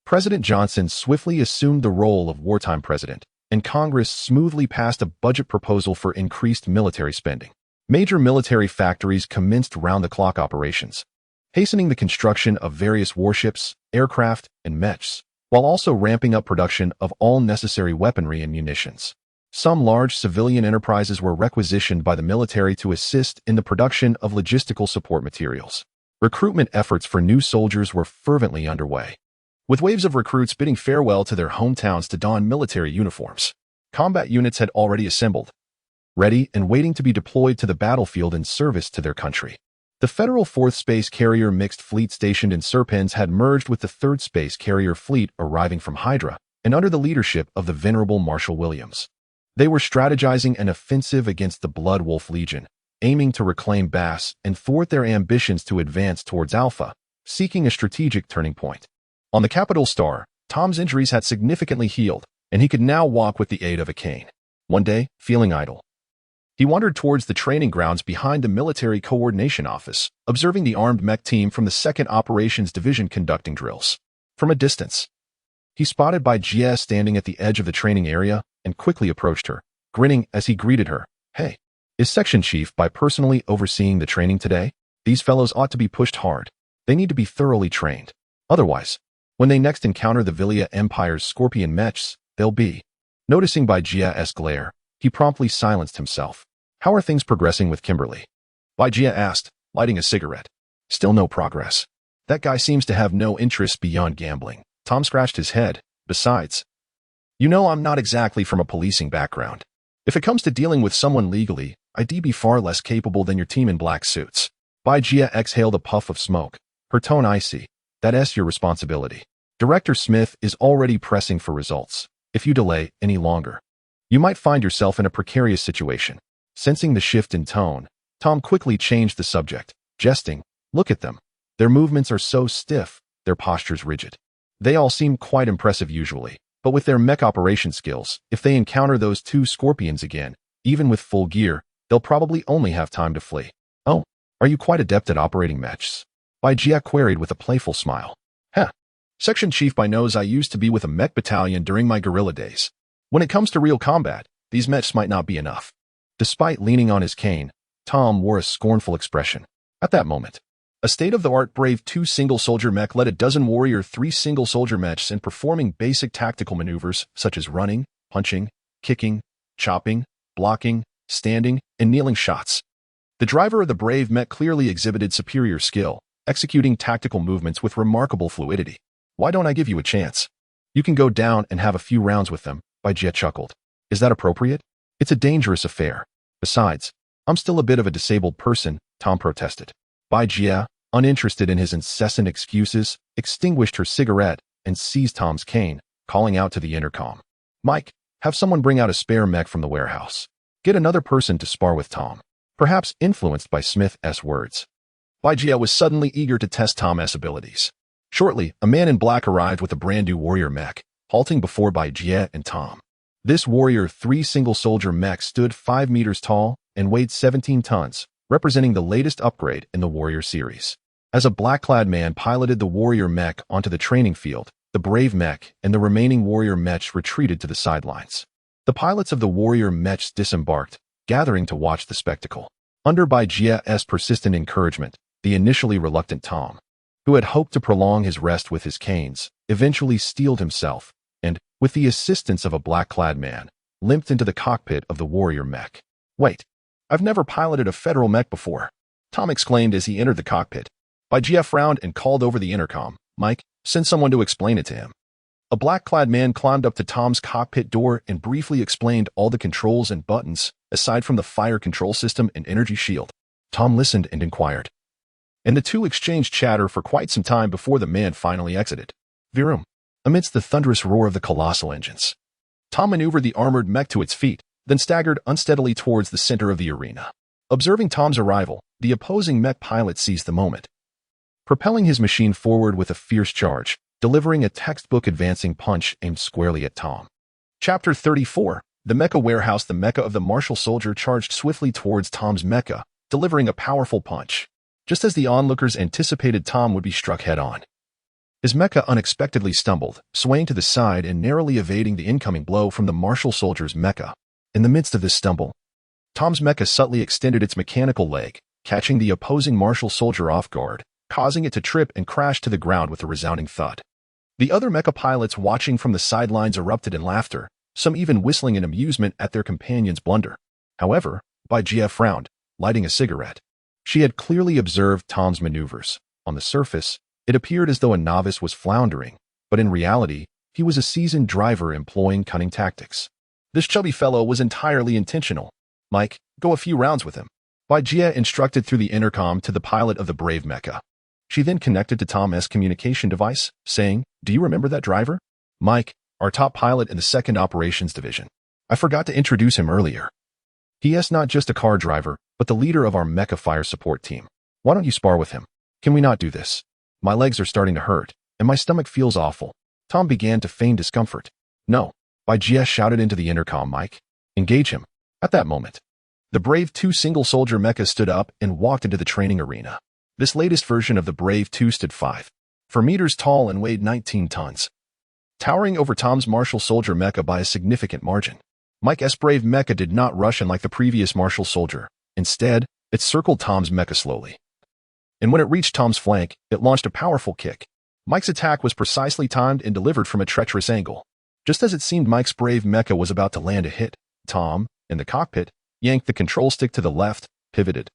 President Johnson swiftly assumed the role of wartime president, and Congress smoothly passed a budget proposal for increased military spending. Major military factories commenced round-the-clock operations, hastening the construction of various warships, aircraft, and mechs, while also ramping up production of all necessary weaponry and munitions. Some large civilian enterprises were requisitioned by the military to assist in the production of logistical support materials. Recruitment efforts for new soldiers were fervently underway, with waves of recruits bidding farewell to their hometowns to don military uniforms. Combat units had already assembled, ready and waiting to be deployed to the battlefield in service to their country. The Federal 4th Space Carrier Mixed Fleet stationed in Serpens had merged with the 3rd Space Carrier Fleet arriving from Hydra and under the leadership of the venerable Marshal Williams. They were strategizing an offensive against the Blood Wolf Legion, aiming to reclaim Bass and thwart their ambitions to advance towards Alpha, seeking a strategic turning point. On the Capital Star, Tom's injuries had significantly healed, and he could now walk with the aid of a cane. One day, feeling idle, he wandered towards the training grounds behind the Military Coordination Office, observing the armed mech team from the 2nd Operations Division conducting drills. From a distance, he spotted Jia standing at the edge of the training area and quickly approached her, grinning as he greeted her. "Hey, is Section Chief Bai personally overseeing the training today? These fellows ought to be pushed hard. They need to be thoroughly trained. Otherwise, when they next encounter the Villia Empire's Scorpion Mechs, they'll be." Noticing Jia's glare, he promptly silenced himself. "How are things progressing with Kimberly?" Jia asked, lighting a cigarette. "Still no progress. That guy seems to have no interests beyond gambling." Tom scratched his head. "Besides, I'm not exactly from a policing background. If it comes to dealing with someone legally, I'd be far less capable than your team in black suits." Jia exhaled a puff of smoke, her tone icy. "That's your responsibility. Director Smith is already pressing for results. If you delay any longer, you might find yourself in a precarious situation." Sensing the shift in tone, Tom quickly changed the subject, jesting. "Look at them. Their movements are so stiff, their postures rigid. They all seem quite impressive usually, but with their mech operation skills, if they encounter those 2 Scorpions again, even with full gear, they'll probably only have time to flee." "Oh, are you quite adept at operating mechs?" Jia queried with a playful smile. "Heh. Section Chief Bai knows I used to be with a mech battalion during my guerrilla days. When it comes to real combat, these mechs might not be enough." Despite leaning on his cane, Tom wore a scornful expression. At that moment, a state-of-the-art Brave 2 single-soldier mech led a dozen Warrior 3 single-soldier mechs in performing basic tactical maneuvers such as running, punching, kicking, chopping, blocking, standing, and kneeling shots. The driver of the Brave mech clearly exhibited superior skill, executing tactical movements with remarkable fluidity. "Why don't I give you a chance? You can go down and have a few rounds with them," Jia chuckled. "Is that appropriate? It's a dangerous affair. Besides, I'm still a bit of a disabled person," Tom protested. Jia, uninterested in his incessant excuses, extinguished her cigarette and seized Tom's cane, calling out to the intercom. "Mike, have someone bring out a spare mech from the warehouse. Get another person to spar with Tom." Perhaps influenced by Smith's words, Jia was suddenly eager to test Tom's abilities. Shortly, a man in black arrived with a brand-new Warrior mech, halting before Jia and Tom. This Warrior 3 single-soldier mech stood 5 meters tall and weighed 17 tons, representing the latest upgrade in the Warrior series. As a black-clad man piloted the Warrior mech onto the training field, the Brave mech and the remaining Warrior mechs retreated to the sidelines. The pilots of the Warrior mechs disembarked, gathering to watch the spectacle. Under Jia's persistent encouragement, the initially reluctant Tom, who had hoped to prolong his rest with his canes, eventually steeled himself and, with the assistance of a black-clad man, limped into the cockpit of the Warrior mech. "Wait, I've never piloted a Federal mech before," Tom exclaimed as he entered the cockpit. Jia frowned and called over the intercom. "Mike, send someone to explain it to him." A black-clad man climbed up to Tom's cockpit door and briefly explained all the controls and buttons, aside from the fire control system and energy shield. Tom listened and inquired, and the two exchanged chatter for quite some time before the man finally exited. Virum. Amidst the thunderous roar of the colossal engines, Tom maneuvered the armored mech to its feet, then staggered unsteadily towards the center of the arena. Observing Tom's arrival, the opposing mech pilot seized the moment, propelling his machine forward with a fierce charge, delivering a textbook advancing punch aimed squarely at Tom. Chapter 34. The Mecha Warehouse. The mecha of the martial soldier charged swiftly towards Tom's mecha, delivering a powerful punch. Just as the onlookers anticipated Tom would be struck head-on, his mecha unexpectedly stumbled, swaying to the side and narrowly evading the incoming blow from the martial soldier's mecha. In the midst of this stumble, Tom's mecha subtly extended its mechanical leg, catching the opposing martial soldier off guard, causing it to trip and crash to the ground with a resounding thud. The other mecha pilots watching from the sidelines erupted in laughter, some even whistling in amusement at their companion's blunder. However, Jia frowned, lighting a cigarette. She had clearly observed Tom's maneuvers. On the surface, it appeared as though a novice was floundering, but in reality, he was a seasoned driver employing cunning tactics. This chubby fellow was entirely intentional. "Mike, go a few rounds with him," Jia instructed through the intercom to the pilot of the Brave mecha. She then connected to Tom's communication device, saying, "Do you remember that driver? Mike, our top pilot in the 2nd Operations Division." I forgot to introduce him earlier. He is not just a car driver, but the leader of our mecha fire support team. Why don't you spar with him? Can we not do this? My legs are starting to hurt, and my stomach feels awful. Tom began to feign discomfort. No. Vestiges shouted into the intercom mic. Engage him. At that moment, the Brave 2 single-soldier mecha stood up and walked into the training arena. This latest version of the Brave 2 stood 5 meters tall and weighed 19 tons, towering over Tom's Martial Soldier mecha by a significant margin. Mech's Brave mecha did not rush in like the previous Martial Soldier. Instead, it circled Tom's mecha slowly. And when it reached Tom's flank, it launched a powerful kick. Mike's attack was precisely timed and delivered from a treacherous angle. Just as it seemed Mike's Brave mecha was about to land a hit, Tom, in the cockpit, yanked the control stick to the left, pivoted,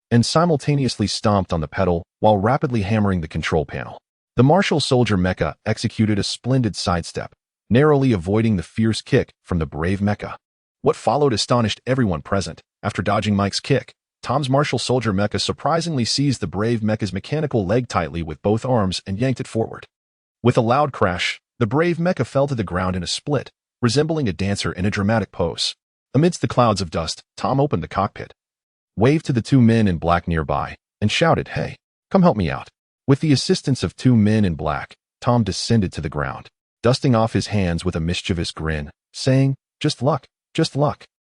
and simultaneously stomped on the pedal while rapidly hammering the control panel. The Martial Soldier mecha executed a splendid sidestep, narrowly avoiding the fierce kick from the Brave mecha. What followed astonished everyone present. After dodging Mike's kick, Tom's Martial Soldier mecha surprisingly seized the Brave mecha's mechanical leg tightly with both arms and yanked it forward. With a loud crash, the Brave mecha fell to the ground in a split, resembling a dancer in a dramatic pose. Amidst the clouds of dust, Tom opened the cockpit, waved to the 2 men in black nearby, and shouted, "Hey, come help me out." With the assistance of 2 men in black, Tom descended to the ground, dusting off his hands with a mischievous grin, saying, just luck,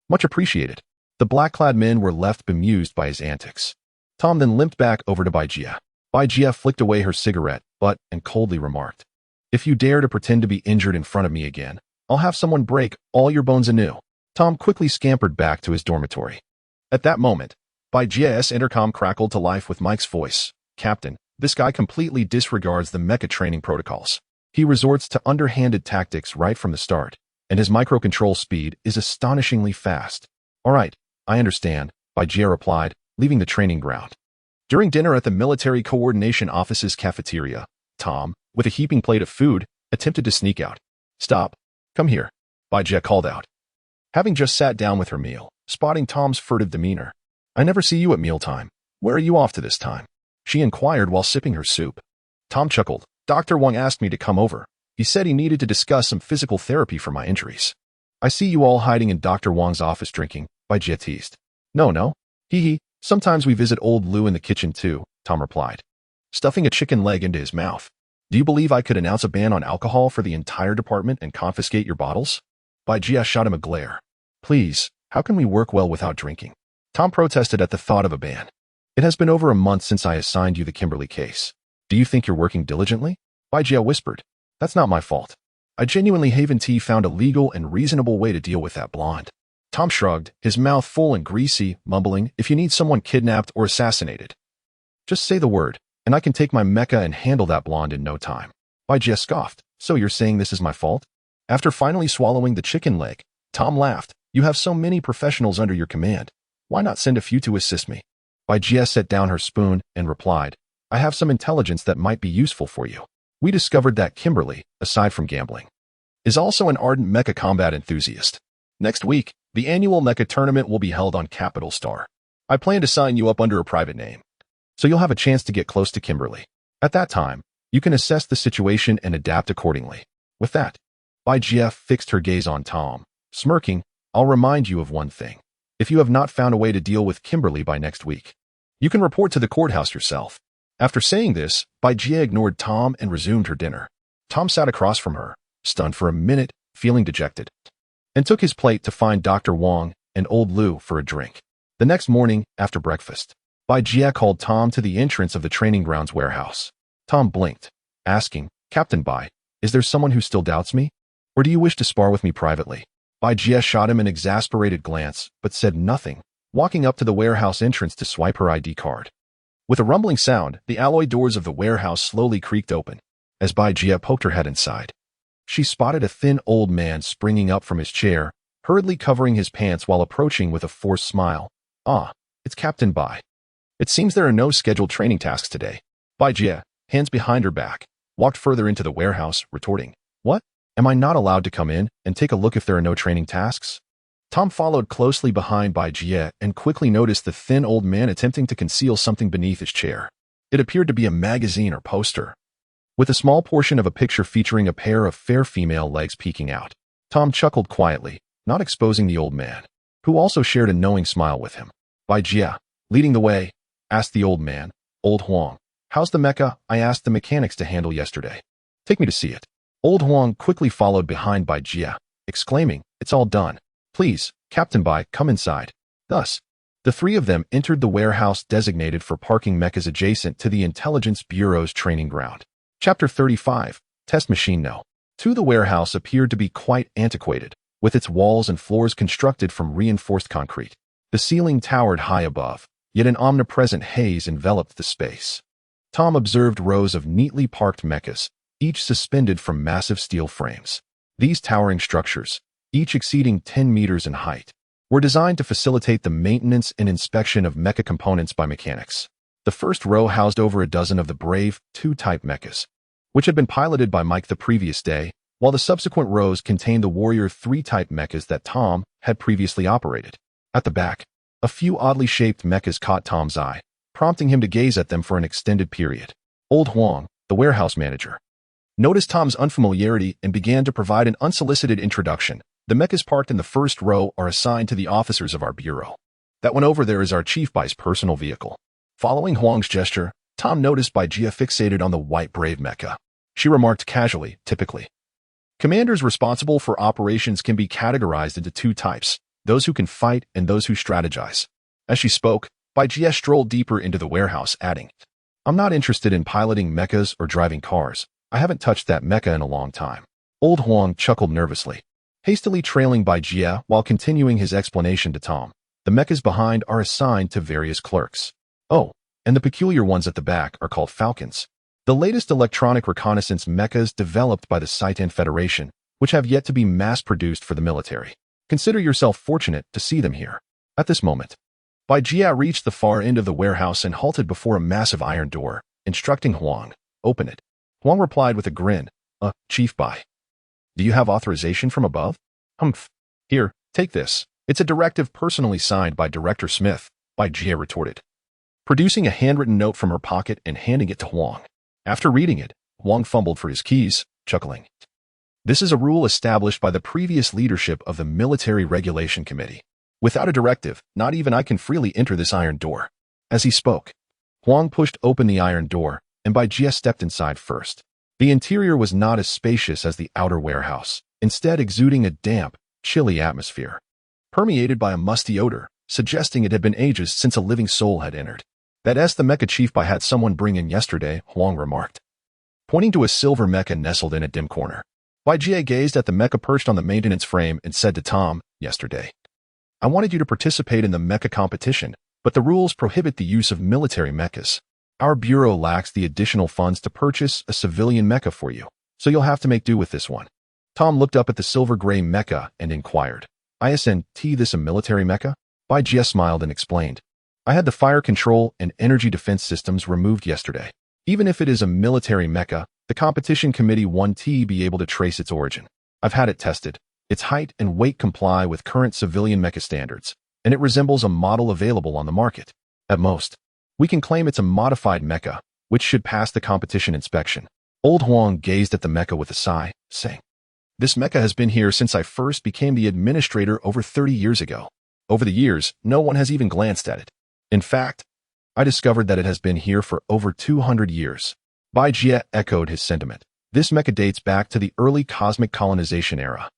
much appreciated." The black-clad men were left bemused by his antics. Tom then limped back over to Vestiges. Vestiges flicked away her cigarette butt and coldly remarked, "If you dare to pretend to be injured in front of me again, I'll have someone break all your bones anew." Tom quickly scampered back to his dormitory. At that moment, Vestiges' intercom crackled to life with Mike's voice. "Captain, this guy completely disregards the mecha training protocols. He resorts to underhanded tactics right from the start, and his microcontrol speed is astonishingly fast." "All right, I understand," Vestiges replied, leaving the training ground. During dinner at the Military Coordination Office's cafeteria, Tom, with a heaping plate of food, attempted to sneak out. "Stop. Come here," Vestiges called out, having just sat down with her meal, spotting Tom's furtive demeanor. "I never see you at mealtime. Where are you off to this time?" she inquired while sipping her soup. Tom chuckled. "Dr. Wang asked me to come over. He said he needed to discuss some physical therapy for my injuries." "I see you all hiding in Dr. Wang's office drinking," Vestiges teased. No. Hee. Sometimes we visit old Lou in the kitchen too," Tom replied, stuffing a chicken leg into his mouth. "Do you believe I could announce a ban on alcohol for the entire department and confiscate your bottles?" Vestiges shot him a glare. "Please, how can we work well without drinking?" Tom protested at the thought of a ban. "It has been over a month since I assigned you the Kimberly case. Do you think you're working diligently?" Vestiges whispered. "That's not my fault. I genuinely Haven T found a legal and reasonable way to deal with that blonde." Tom shrugged, his mouth full and greasy, mumbling, "If you need someone kidnapped or assassinated, just say the word, and I can take my mecha and handle that blonde in no time." Vestiges scoffed. "So you're saying this is my fault?" After finally swallowing the chicken leg, Tom laughed. "You have so many professionals under your command. Why not send a few to assist me?" Vestiges set down her spoon and replied, "I have some intelligence that might be useful for you. We discovered that Kimberly, aside from gambling, is also an ardent mecha combat enthusiast. Next week, the annual mecha tournament will be held on Capital Star. I plan to sign you up under a private name, so you'll have a chance to get close to Kimberly. At that time, you can assess the situation and adapt accordingly." With that, Vestiges fixed her gaze on Tom, smirking. "I'll remind you of one thing. If you have not found a way to deal with Kimberly by next week, you can report to the courthouse yourself." After saying this, Vestiges ignored Tom and resumed her dinner. Tom sat across from her, stunned for a minute, feeling dejected, and took his plate to find Dr. Wang and old Lou for a drink. The next morning, after breakfast, Vestiges called Tom to the entrance of the training grounds warehouse. Tom blinked, asking, "Captain Bai, is there someone who still doubts me? Or do you wish to spar with me privately?" Vestiges shot him an exasperated glance, but said nothing, walking up to the warehouse entrance to swipe her ID card. With a rumbling sound, the alloy doors of the warehouse slowly creaked open. As Vestiges poked her head inside, she spotted a thin old man springing up from his chair, hurriedly covering his pants while approaching with a forced smile. "Ah, it's Captain Bai. It seems there are no scheduled training tasks today." Vestiges, hands behind her back, walked further into the warehouse, retorting, "What? Am I not allowed to come in and take a look if there are no training tasks?" Tom followed closely behind Vestiges and quickly noticed the thin old man attempting to conceal something beneath his chair. It appeared to be a magazine or poster, with a small portion of a picture featuring a pair of fair female legs peeking out. Tom chuckled quietly, not exposing the old man, who also shared a knowing smile with him. Bai Jia, leading the way, asked the old man. Old Huang, how's the mecha I asked the mechanics to handle yesterday? Take me to see it. Old Huang quickly followed behind Bai Jia, exclaiming, it's all done. Please, Captain Bai, come inside. Thus, the three of them entered the warehouse designated for parking mechas adjacent to the Intelligence Bureau's training ground. Chapter 35, Test Machine No. 2. The warehouse appeared to be quite antiquated, with its walls and floors constructed from reinforced concrete. The ceiling towered high above, yet an omnipresent haze enveloped the space. Tom observed rows of neatly parked mechas, each suspended from massive steel frames. These towering structures, each exceeding 10 meters in height, were designed to facilitate the maintenance and inspection of mecha components by mechanics. The first row housed over a dozen of the Brave 2-type mechas, which had been piloted by Mike the previous day, while the subsequent rows contained the Warrior 3-type mechas that Tom had previously operated. At the back, a few oddly shaped mechas caught Tom's eye, prompting him to gaze at them for an extended period. Old Huang, the warehouse manager, noticed Tom's unfamiliarity and began to provide an unsolicited introduction. The mechas parked in the first row are assigned to the officers of our bureau. That one over there is our Chief Bai's personal vehicle. Following Huang's gesture, Tom noticed Bai Jia fixated on the white Brave mecha. She remarked casually, typically. Commanders responsible for operations can be categorized into two types, those who can fight and those who strategize. As she spoke, Bai Jia strolled deeper into the warehouse, adding, I'm not interested in piloting mechas or driving cars. I haven't touched that mecha in a long time. Old Huang chuckled nervously, hastily trailing Bai Jia while continuing his explanation to Tom. The mechas behind are assigned to various clerks. Oh, and the peculiar ones at the back are called Falcons, the latest electronic reconnaissance mechas developed by the Saitan Federation, which have yet to be mass-produced for the military. Consider yourself fortunate to see them here. At this moment, Bai Jia reached the far end of the warehouse and halted before a massive iron door, instructing Huang, open it. Huang replied with a grin, Chief Bai. Do you have authorization from above? Humph. Here, take this. It's a directive personally signed by Director Smith, Bai Jia retorted, producing a handwritten note from her pocket and handing it to Huang. After reading it, Huang fumbled for his keys, chuckling. This is a rule established by the previous leadership of the Military Regulation Committee. Without a directive, not even I can freely enter this iron door. As he spoke, Huang pushed open the iron door, and Bai Jia stepped inside first. The interior was not as spacious as the outer warehouse, instead exuding a damp, chilly atmosphere, permeated by a musty odor, suggesting it had been ages since a living soul had entered. That's the mecha Chief Bai had someone bring in yesterday, Huang remarked, pointing to a silver mecha nestled in a dim corner. Bai Jia gazed at the mecha perched on the maintenance frame and said to Tom, yesterday, I wanted you to participate in the mecha competition, but the rules prohibit the use of military mechas. Our bureau lacks the additional funds to purchase a civilian mecha for you, so you'll have to make do with this one. Tom looked up at the silver-gray mecha and inquired, Isn't this a military mecha? Bai Jia smiled and explained, I had the fire control and energy defense systems removed yesterday. Even if it is a military mecha, the competition committee won't be able to trace its origin. I've had it tested. Its height and weight comply with current civilian mecha standards, and it resembles a model available on the market. At most, we can claim it's a modified mecha, which should pass the competition inspection. Old Huang gazed at the mecha with a sigh, saying, This mecha has been here since I first became the administrator over 30 years ago. Over the years, no one has even glanced at it. In fact, I discovered that it has been here for over 200 years. Bai Jia echoed his sentiment. This mecha dates back to the early cosmic colonization era,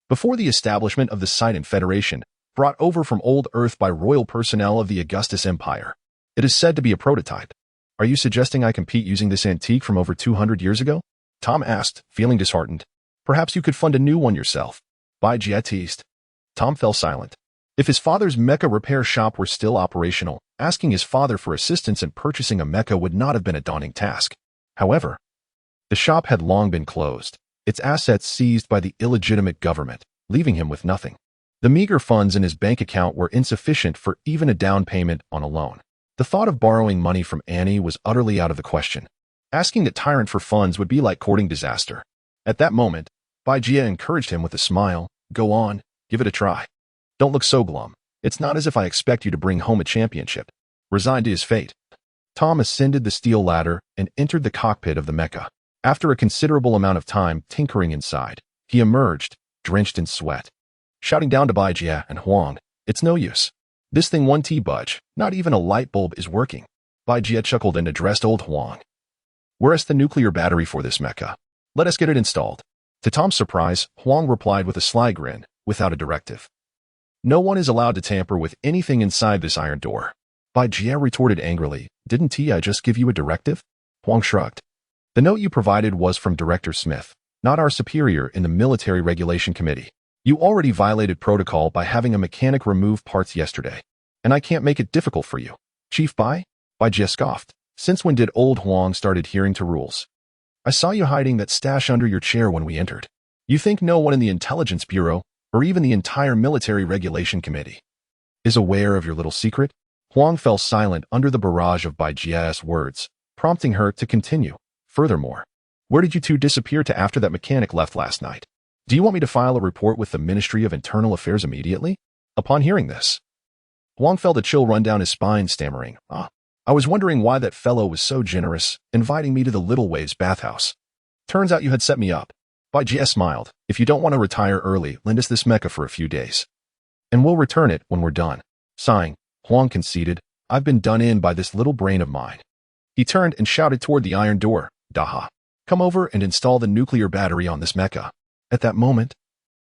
before the establishment of the Saitan Federation, brought over from old Earth by royal personnel of the Augustus Empire. It is said to be a prototype. Are you suggesting I compete using this antique from over 200 years ago? Tom asked, feeling disheartened. Perhaps you could fund a new one yourself. Bai Jia teased. Tom fell silent. If his father's mecha repair shop were still operational, asking his father for assistance in purchasing a mecha would not have been a daunting task. However, the shop had long been closed, its assets seized by the illegitimate government, leaving him with nothing. The meager funds in his bank account were insufficient for even a down payment on a loan. The thought of borrowing money from Annie was utterly out of the question. Asking the tyrant for funds would be like courting disaster. At that moment, Bai Jia encouraged him with a smile. Go on, give it a try. Don't look so glum. It's not as if I expect you to bring home a championship. Resigned to his fate, Tom ascended the steel ladder and entered the cockpit of the mecha. After a considerable amount of time tinkering inside, he emerged, drenched in sweat. shouting down to Bai Jie and Huang. It's no use. This thing won't budge. Not even a light bulb is working. Bai Jie chuckled and addressed old Huang. Where's the nuclear battery for this mecha? Let us get it installed. To Tom's surprise, Huang replied with a sly grin, without a directive. No one is allowed to tamper with anything inside this iron door. Bai Jie retorted angrily, didn't I just give you a directive? Huang shrugged. The note you provided was from Director Smith, not our superior in the Military Regulation Committee. You already violated protocol by having a mechanic remove parts yesterday, and I can't make it difficult for you. Chief Bai? Bai Jie scoffed. Since when did old Huang start adhering to rules? I saw you hiding that stash under your chair when we entered. You think no one in the Intelligence Bureau, or even the entire Military Regulation Committee, is aware of your little secret? Huang fell silent under the barrage of Bai Jie's words, prompting her to continue. Furthermore, where did you two disappear to after that mechanic left last night? Do you want me to file a report with the Ministry of Internal Affairs immediately? Upon hearing this, Huang felt a chill run down his spine, stammering, I was wondering why that fellow was so generous, inviting me to the Little Waves bathhouse. Turns out you had set me up. Bai Jie smiled. If you don't want to retire early, lend us this mecha for a few days, and we'll return it when we're done. Sighing, Huang conceded, I've been done in by this little brain of mine. He turned and shouted toward the iron door, Daha, come over and install the nuclear battery on this mecha. At that moment,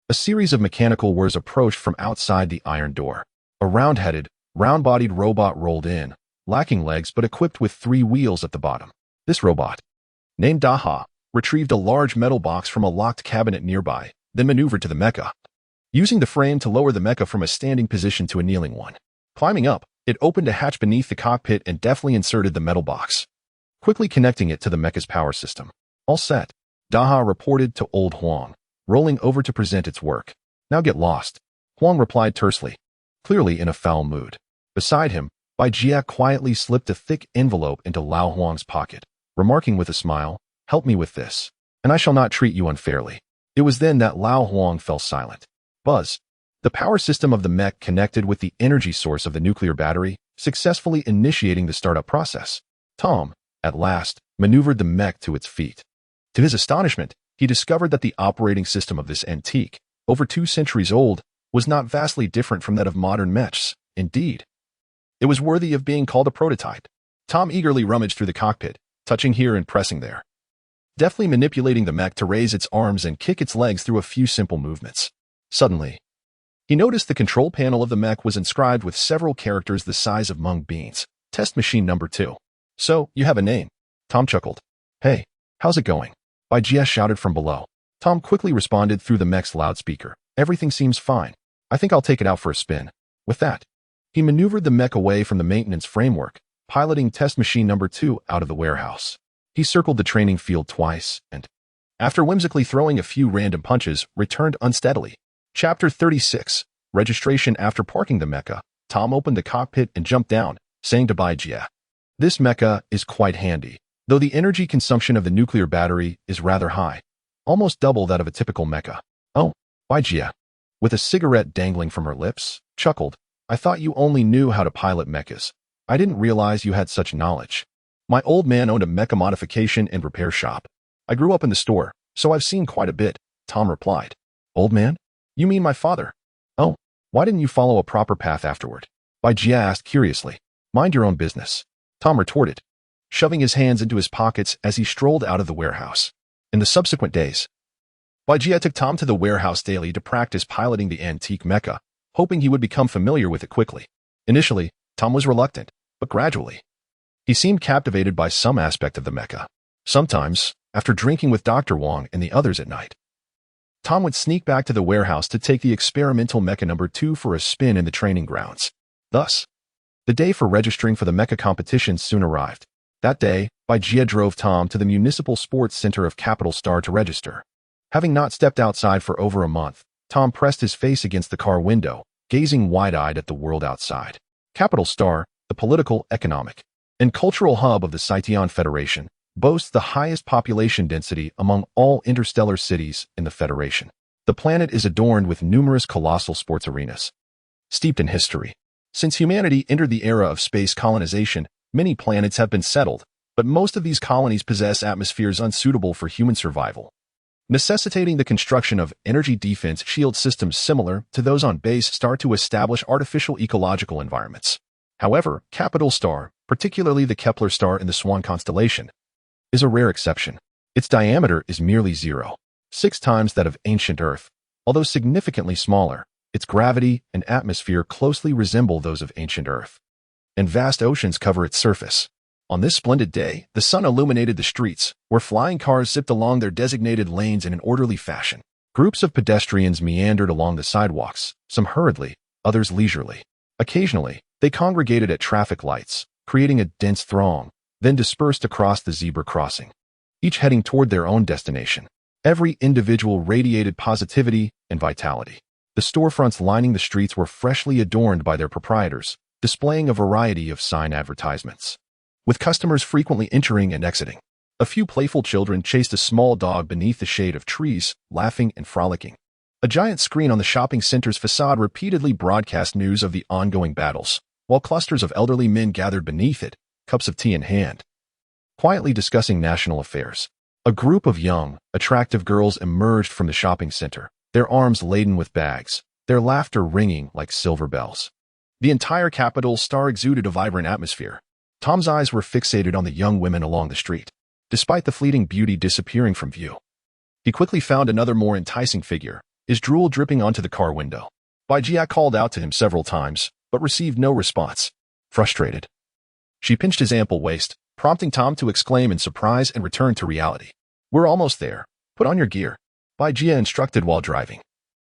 a series of mechanical whirs approached from outside the iron door. A round-headed, round-bodied robot rolled in, lacking legs but equipped with 3 wheels at the bottom. This robot, named Daha, retrieved a large metal box from a locked cabinet nearby, then maneuvered to the mecha, using the frame to lower the mecha from a standing position to a kneeling one. Climbing up, it opened a hatch beneath the cockpit and deftly inserted the metal box, quickly connecting it to the mecha's power system. All set, Daha reported to old Huang, rolling over to present its work. Now get lost, Huang replied tersely, clearly in a foul mood. Beside him, Bai Jie quietly slipped a thick envelope into Lao Huang's pocket, remarking with a smile, help me with this, and I shall not treat you unfairly. It was then that Lao Huang fell silent. Buzz. The power system of the mech connected with the energy source of the nuclear battery, successfully initiating the startup process. Tom, at last, maneuvered the mech to its feet. To his astonishment, he discovered that the operating system of this antique, over 2 centuries old, was not vastly different from that of modern mechs. Indeed, it was worthy of being called a prototype. Tom eagerly rummaged through the cockpit, touching here and pressing there, deftly manipulating the mech to raise its arms and kick its legs through a few simple movements. Suddenly, he noticed the control panel of the mech was inscribed with several characters the size of mung beans. Test machine number 2. So, you have a name. Tom chuckled. Hey, how's it going? Bai Jie shouted from below. Tom quickly responded through the mech's loudspeaker. Everything seems fine. I think I'll take it out for a spin. With that, he maneuvered the mech away from the maintenance framework, piloting test machine number 2 out of the warehouse. He circled the training field twice and, after whimsically throwing a few random punches, returned unsteadily. Chapter 36. Registration. After parking the mecha, Tom opened the cockpit and jumped down, saying to Bai Jie, this mecha is quite handy, though the energy consumption of the nuclear battery is rather high, almost double that of a typical mecha. Oh, Bai Jie, with a cigarette dangling from her lips, chuckled, I thought you only knew how to pilot mechas. I didn't realize you had such knowledge. My old man owned a mecha modification and repair shop. I grew up in the store, so I've seen quite a bit, Tom replied. Old man? You mean my father? Oh, why didn't you follow a proper path afterward? Bai Jie asked curiously. Mind your own business, Tom retorted, shoving his hands into his pockets as he strolled out of the warehouse. In the subsequent days, Bai Jie took Tom to the warehouse daily to practice piloting the antique mecha, hoping he would become familiar with it quickly. Initially, Tom was reluctant, but gradually, he seemed captivated by some aspect of the mecha. Sometimes, after drinking with Dr. Wang and the others at night, Tom would sneak back to the warehouse to take the experimental mecha number 2 for a spin in the training grounds. Thus, the day for registering for the mecha competition soon arrived. That day, Bai Jie drove Tom to the Municipal Sports Center of Capital Star to register. Having not stepped outside for over a month, Tom pressed his face against the car window, gazing wide-eyed at the world outside. Capital Star, the political, economic, and cultural hub of the Scythian Federation, boasts the highest population density among all interstellar cities in the Federation. The planet is adorned with numerous colossal sports arenas, steeped in history. Since humanity entered the era of space colonization, many planets have been settled, but most of these colonies possess atmospheres unsuitable for human survival. necessitating the construction of energy defense shield systems similar to those on base star to establish artificial ecological environments. However, Capital Star, particularly the Kepler star in the Swan constellation, is a rare exception. Its diameter is merely 0.6 times that of ancient Earth. Although significantly smaller, its gravity and atmosphere closely resemble those of ancient Earth, and vast oceans cover its surface. On this splendid day, the sun illuminated the streets, where flying cars zipped along their designated lanes in an orderly fashion. Groups of pedestrians meandered along the sidewalks, some hurriedly, others leisurely. Occasionally, they congregated at traffic lights, creating a dense throng, then dispersed across the zebra crossing, each heading toward their own destination. Every individual radiated positivity and vitality. The storefronts lining the streets were freshly adorned by their proprietors, displaying a variety of sign advertisements, with customers frequently entering and exiting. A few playful children chased a small dog beneath the shade of trees, laughing and frolicking. A giant screen on the shopping center's facade repeatedly broadcast news of the ongoing battles, while clusters of elderly men gathered beneath it, cups of tea in hand, quietly discussing national affairs. A group of young, attractive girls emerged from the shopping center, their arms laden with bags, their laughter ringing like silver bells. The entire Capital Star exuded a vibrant atmosphere. Tom's eyes were fixated on the young women along the street. Despite the fleeting beauty disappearing from view, he quickly found another more enticing figure, his drool dripping onto the car window. Bajia called out to him several times, but received no response. Frustrated, she pinched his ample waist, prompting Tom to exclaim in surprise and return to reality. We're almost there. Put on your gear, Bajia instructed while driving,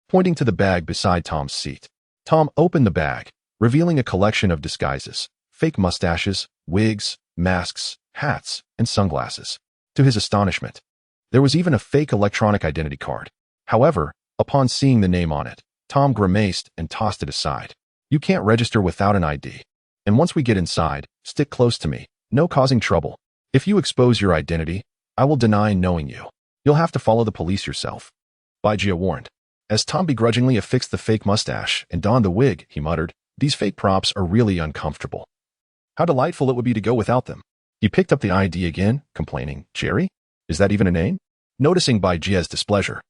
pointing to the bag beside Tom's seat. Tom opened the bag, revealing a collection of disguises, fake mustaches, wigs, masks, hats, and sunglasses. To his astonishment, there was even a fake electronic identity card. However, upon seeing the name on it, Tom grimaced and tossed it aside. You can't register without an ID. And once we get inside, stick close to me. No causing trouble. If you expose your identity, I will deny knowing you. You'll have to follow the police yourself, Bajia warned. As Tom begrudgingly affixed the fake mustache and donned the wig, he muttered, these fake props are really uncomfortable. How delightful it would be to go without them. He picked up the ID again, complaining, Jerry? Is that even a name? Noticing Bajia's displeasure,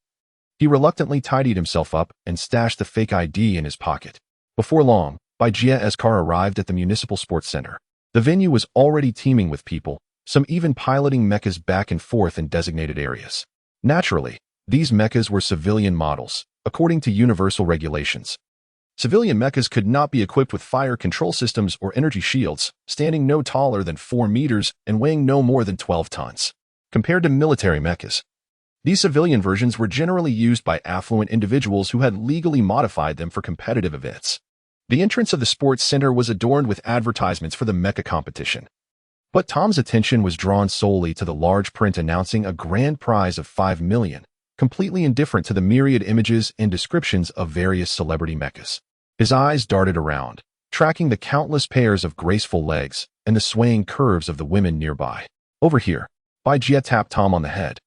he reluctantly tidied himself up and stashed the fake ID in his pocket. Before long, Bajia's car arrived at the Municipal Sports Center. The venue was already teeming with people, some even piloting mechas back and forth in designated areas. Naturally, these mechas were civilian models, according to universal regulations. Civilian mechas could not be equipped with fire control systems or energy shields, standing no taller than 4 meters and weighing no more than 12 tons. Compared to military mechas, these civilian versions were generally used by affluent individuals who had legally modified them for competitive events. The entrance of the sports center was adorned with advertisements for the mecha competition. But Tom's attention was drawn solely to the large print announcing a grand prize of $5 million, completely indifferent to the myriad images and descriptions of various celebrity mechas. His eyes darted around, tracking the countless pairs of graceful legs and the swaying curves of the women nearby. Over here, Bajia tapped Tom on the head,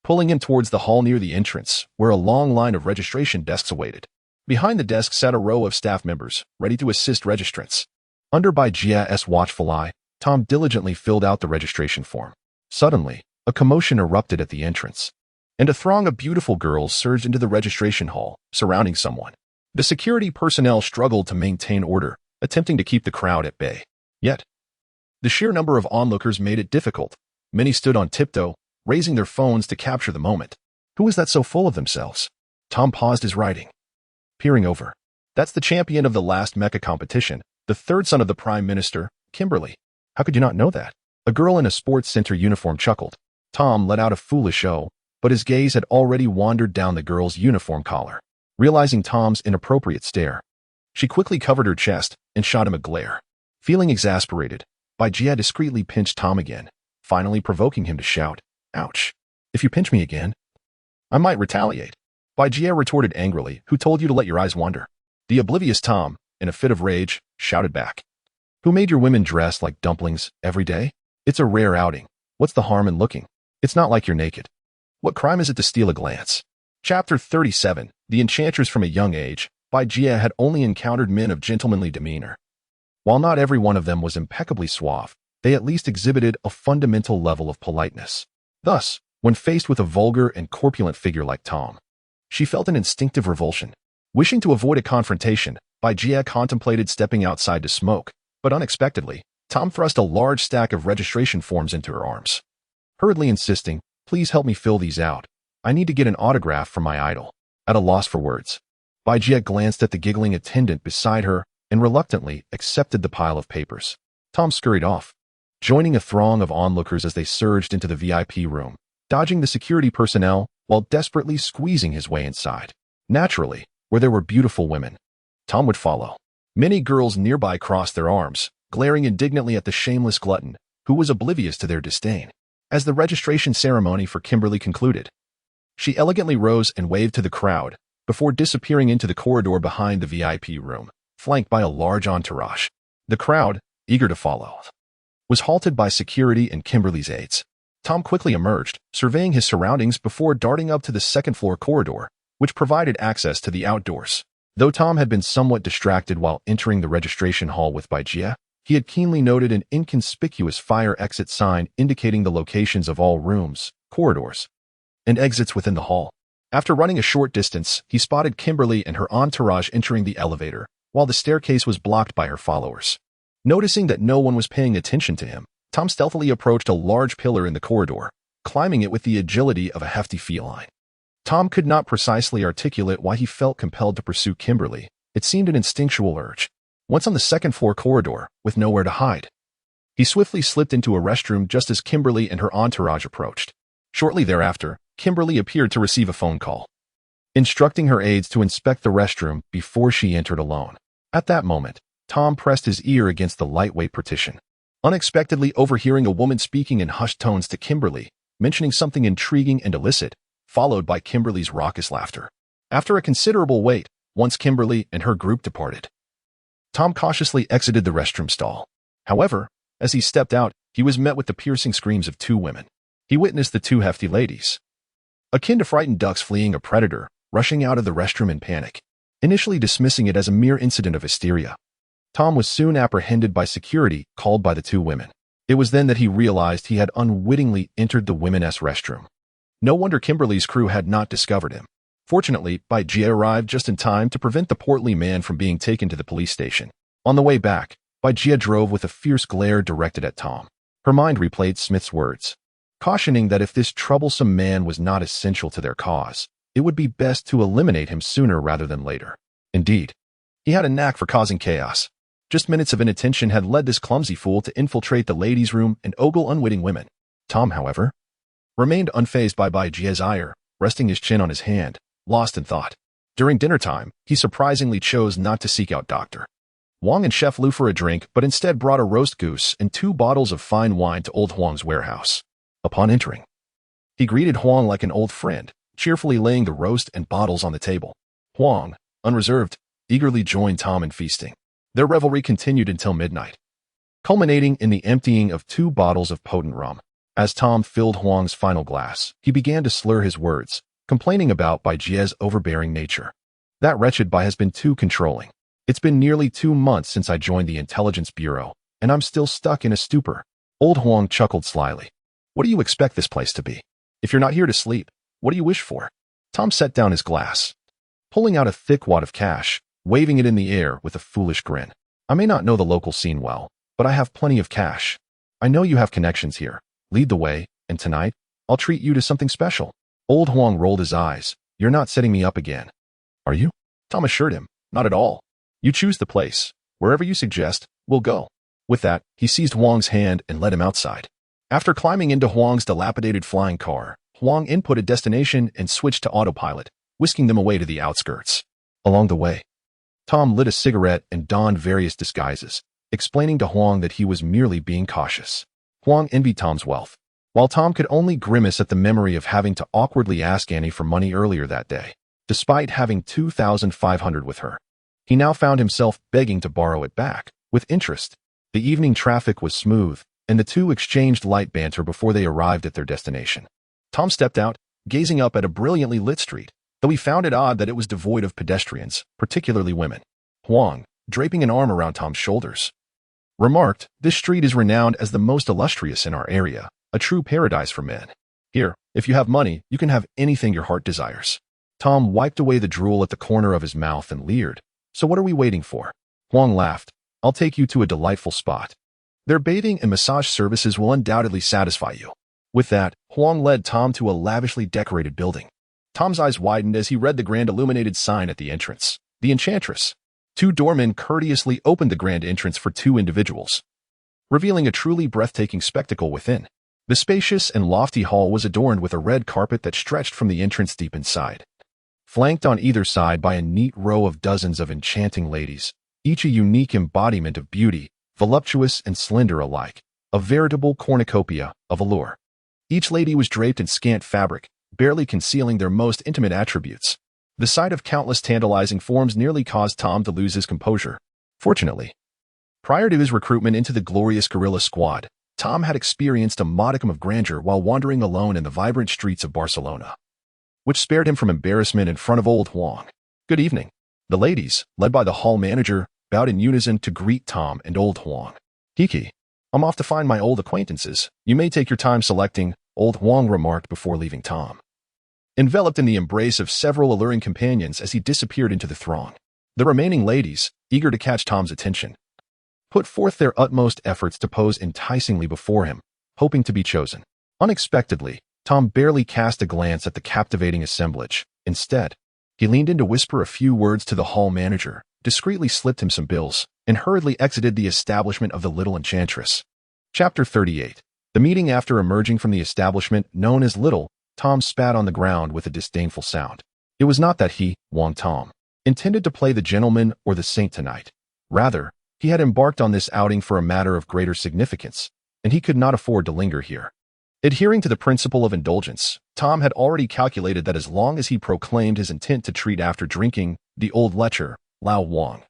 pulling him towards the hall near the entrance, where a long line of registration desks awaited. Behind the desk sat a row of staff members, ready to assist registrants. Under Bajia's watchful eye, Tom diligently filled out the registration form. Suddenly, a commotion erupted at the entrance, and a throng of beautiful girls surged into the registration hall, surrounding someone. The security personnel struggled to maintain order, attempting to keep the crowd at bay. Yet, the sheer number of onlookers made it difficult. Many stood on tiptoe, raising their phones to capture the moment. Who was that so full of themselves? Tom paused his writing, peering over. That's the champion of the last mecha competition, the third son of the Prime Minister, Kimberly. How could you not know that? A girl in a sports center uniform chuckled. Tom let out a foolish "oh," but his gaze had already wandered down the girl's uniform collar. Realizing Tom's inappropriate stare, she quickly covered her chest and shot him a glare. Feeling exasperated, Bajia discreetly pinched Tom again, finally provoking him to shout, "Ouch. If you pinch me again, I might retaliate." Bajia retorted angrily, "Who told you to let your eyes wander?" The oblivious Tom, in a fit of rage, shouted back, "Who made your women dress like dumplings every day? It's a rare outing. What's the harm in looking? It's not like you're naked. What crime is it to steal a glance?" Chapter 37, The Enchantress. From a young age, Bajia had only encountered men of gentlemanly demeanor. While not every one of them was impeccably suave, they at least exhibited a fundamental level of politeness. Thus, when faced with a vulgar and corpulent figure like Tom. She felt an instinctive revulsion. Wishing to avoid a confrontation, Jia contemplated stepping outside to smoke, but unexpectedly, Tom thrust a large stack of registration forms into her arms. Hurriedly insisting, "Please help me fill these out. I need to get an autograph from my idol." At a loss for words, Jia glanced at the giggling attendant beside her and reluctantly accepted the pile of papers. Tom scurried off, joining a throng of onlookers as they surged into the VIP room, dodging the security personnel while desperately squeezing his way inside. Naturally, where there were beautiful women, Tom would follow. Many girls nearby crossed their arms, glaring indignantly at the shameless glutton, who was oblivious to their disdain. As the registration ceremony for Kimberly concluded, she elegantly rose and waved to the crowd before disappearing into the corridor behind the VIP room, flanked by a large entourage. The crowd, eager to follow, was halted by security and Kimberly's aides. Tom quickly emerged, surveying his surroundings before darting up to the second-floor corridor, which provided access to the outdoors. Though Tom had been somewhat distracted while entering the registration hall with Jia, he had keenly noted an inconspicuous fire exit sign indicating the locations of all rooms, corridors, and exits within the hall. After running a short distance, he spotted Kimberly and her entourage entering the elevator, while the staircase was blocked by her followers. Noticing that no one was paying attention to him, Tom stealthily approached a large pillar in the corridor, climbing it with the agility of a hefty feline. Tom could not precisely articulate why he felt compelled to pursue Kimberly. It seemed an instinctual urge. Once on the second-floor corridor, with nowhere to hide, he swiftly slipped into a restroom just as Kimberly and her entourage approached. Shortly thereafter, Kimberly appeared to receive a phone call, instructing her aides to inspect the restroom before she entered alone. At that moment, Tom pressed his ear against the lightweight partition, unexpectedly overhearing a woman speaking in hushed tones to Kimberly, mentioning something intriguing and illicit, followed by Kimberly's raucous laughter. After a considerable wait, once Kimberly and her group departed, Tom cautiously exited the restroom stall. However, as he stepped out, he was met with the piercing screams of two women. He witnessed the two hefty ladies, akin to frightened ducks fleeing a predator, rushing out of the restroom in panic, initially dismissing it as a mere incident of hysteria. Tom was soon apprehended by security called by the two women. It was then that he realized he had unwittingly entered the women's restroom. No wonder Kimberly's crew had not discovered him. Fortunately, Jia arrived just in time to prevent the portly man from being taken to the police station. On the way back, Jia drove with a fierce glare directed at Tom. Her mind replayed Smith's words, cautioning that if this troublesome man was not essential to their cause, it would be best to eliminate him sooner rather than later. Indeed, he had a knack for causing chaos. Just minutes of inattention had led this clumsy fool to infiltrate the ladies' room and ogle unwitting women. Tom, however, remained unfazed by Jia's ire, resting his chin on his hand, lost in thought. During dinner time, he surprisingly chose not to seek out Dr. Huang and Chef Lu for a drink, but instead brought a roast goose and 2 bottles of fine wine to old Huang's warehouse. Upon entering, he greeted Huang like an old friend, cheerfully laying the roast and bottles on the table. Huang, unreserved, eagerly joined Tom in feasting. Their revelry continued until midnight, culminating in the emptying of 2 bottles of potent rum. As Tom filled Huang's final glass, he began to slur his words, complaining about Jia's overbearing nature. "That wretched Bai has been too controlling. It's been nearly 2 months since I joined the Intelligence Bureau, and I'm still stuck in a stupor." Old Huang chuckled slyly. "What do you expect this place to be? If you're not here to sleep, what do you wish for?" Tom set down his glass, pulling out a thick wad of cash, waving it in the air with a foolish grin. "I may not know the local scene well, but I have plenty of cash. I know you have connections here. Lead the way, and tonight, I'll treat you to something special." Old Huang rolled his eyes. "You're not setting me up again, are you?" Tom assured him, "Not at all. You choose the place. Wherever you suggest, we'll go." With that, he seized Huang's hand and led him outside. After climbing into Huang's dilapidated flying car, Huang input a destination and switched to autopilot, whisking them away to the outskirts. Along the way, Tom lit a cigarette and donned various disguises, explaining to Huang that he was merely being cautious. Huang envied Tom's wealth, while Tom could only grimace at the memory of having to awkwardly ask Annie for money earlier that day. Despite having 2,500 with her, he now found himself begging to borrow it back, with interest. The evening traffic was smooth, and the two exchanged light banter before they arrived at their destination. Tom stepped out, gazing up at a brilliantly lit street, though he found it odd that it was devoid of pedestrians, particularly women. Huang, draping an arm around Tom's shoulders, remarked, "This street is renowned as the most illustrious in our area, a true paradise for men. Here, If you have money, you can have anything your heart desires. Tom wiped away the drool at the corner of his mouth and leered. So what are we waiting for? Huang laughed. I'll take you to a delightful spot. Their bathing and massage services will undoubtedly satisfy you. With that, Huang led Tom to a lavishly decorated building. Tom's eyes widened as he read the grand illuminated sign at the entrance. The Enchantress. Two doormen courteously opened the grand entrance for two individuals, revealing a truly breathtaking spectacle within. The spacious and lofty hall was adorned with a red carpet that stretched from the entrance deep inside, flanked on either side by a neat row of dozens of enchanting ladies, each a unique embodiment of beauty, voluptuous and slender alike, a veritable cornucopia of allure. Each lady was draped in scant fabric, barely concealing their most intimate attributes. The sight of countless tantalizing forms nearly caused Tom to lose his composure. Fortunately, prior to his recruitment into the glorious guerrilla squad, Tom had experienced a modicum of grandeur while wandering alone in the vibrant streets of Barcelona, which spared him from embarrassment in front of old Huang. Good evening. The ladies, led by the hall manager, bowed in unison to greet Tom and old Huang. Kiki, I'm off to find my old acquaintances. You may take your time selecting, old Huang remarked before leaving Tom, enveloped in the embrace of several alluring companions as he disappeared into the throng. The remaining ladies, eager to catch Tom's attention, put forth their utmost efforts to pose enticingly before him, hoping to be chosen. Unexpectedly, Tom barely cast a glance at the captivating assemblage. Instead, he leaned in to whisper a few words to the hall manager, discreetly slipped him some bills, and hurriedly exited the establishment of the little enchantress. Chapter 38. The meeting. After emerging from the establishment known as Little, Tom spat on the ground with a disdainful sound. It was not that he, Tom, intended to play the gentleman or the saint tonight. Rather, he had embarked on this outing for a matter of greater significance, and he could not afford to linger here. Adhering to the principle of indulgence, Tom had already calculated that as long as he proclaimed his intent to treat after drinking, the old lecher, Lao Wang,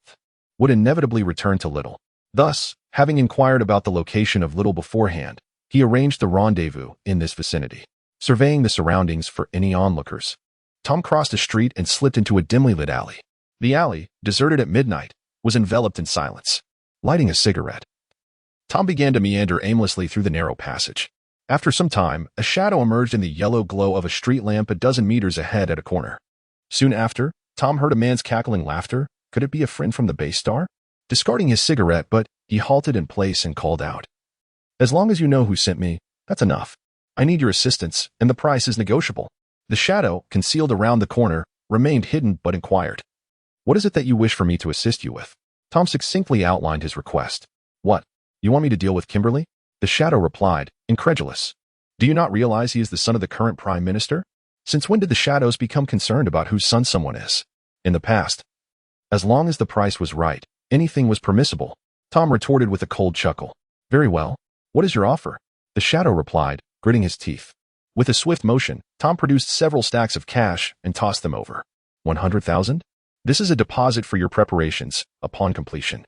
would inevitably return to Little. Thus, having inquired about the location of Little beforehand, he arranged the rendezvous in this vicinity. Surveying the surroundings for any onlookers, Tom crossed a street and slipped into a dimly lit alley. The alley, deserted at midnight, was enveloped in silence. Lighting a cigarette, Tom began to meander aimlessly through the narrow passage. After some time, a shadow emerged in the yellow glow of a street lamp a dozen meters ahead at a corner. Soon after, Tom heard a man's cackling laughter. Could it be a friend from the base star? Discarding his cigarette, but he halted in place and called out. As long as you know who sent me, that's enough. I need your assistance, and the price is negotiable. The shadow, concealed around the corner, remained hidden but inquired. What is it that you wish for me to assist you with? Tom succinctly outlined his request. What? You want me to deal with Kimberly? The shadow replied, incredulous. Do you not realize he is the son of the current prime minister? Since when did the shadows become concerned about whose son someone is? In the past. As long as the price was right, anything was permissible. Tom retorted with a cold chuckle. Very well. What is your offer? The shadow replied, gritting his teeth. With a swift motion, Tom produced several stacks of cash and tossed them over. 100,000? This is a deposit for your preparations, upon completion.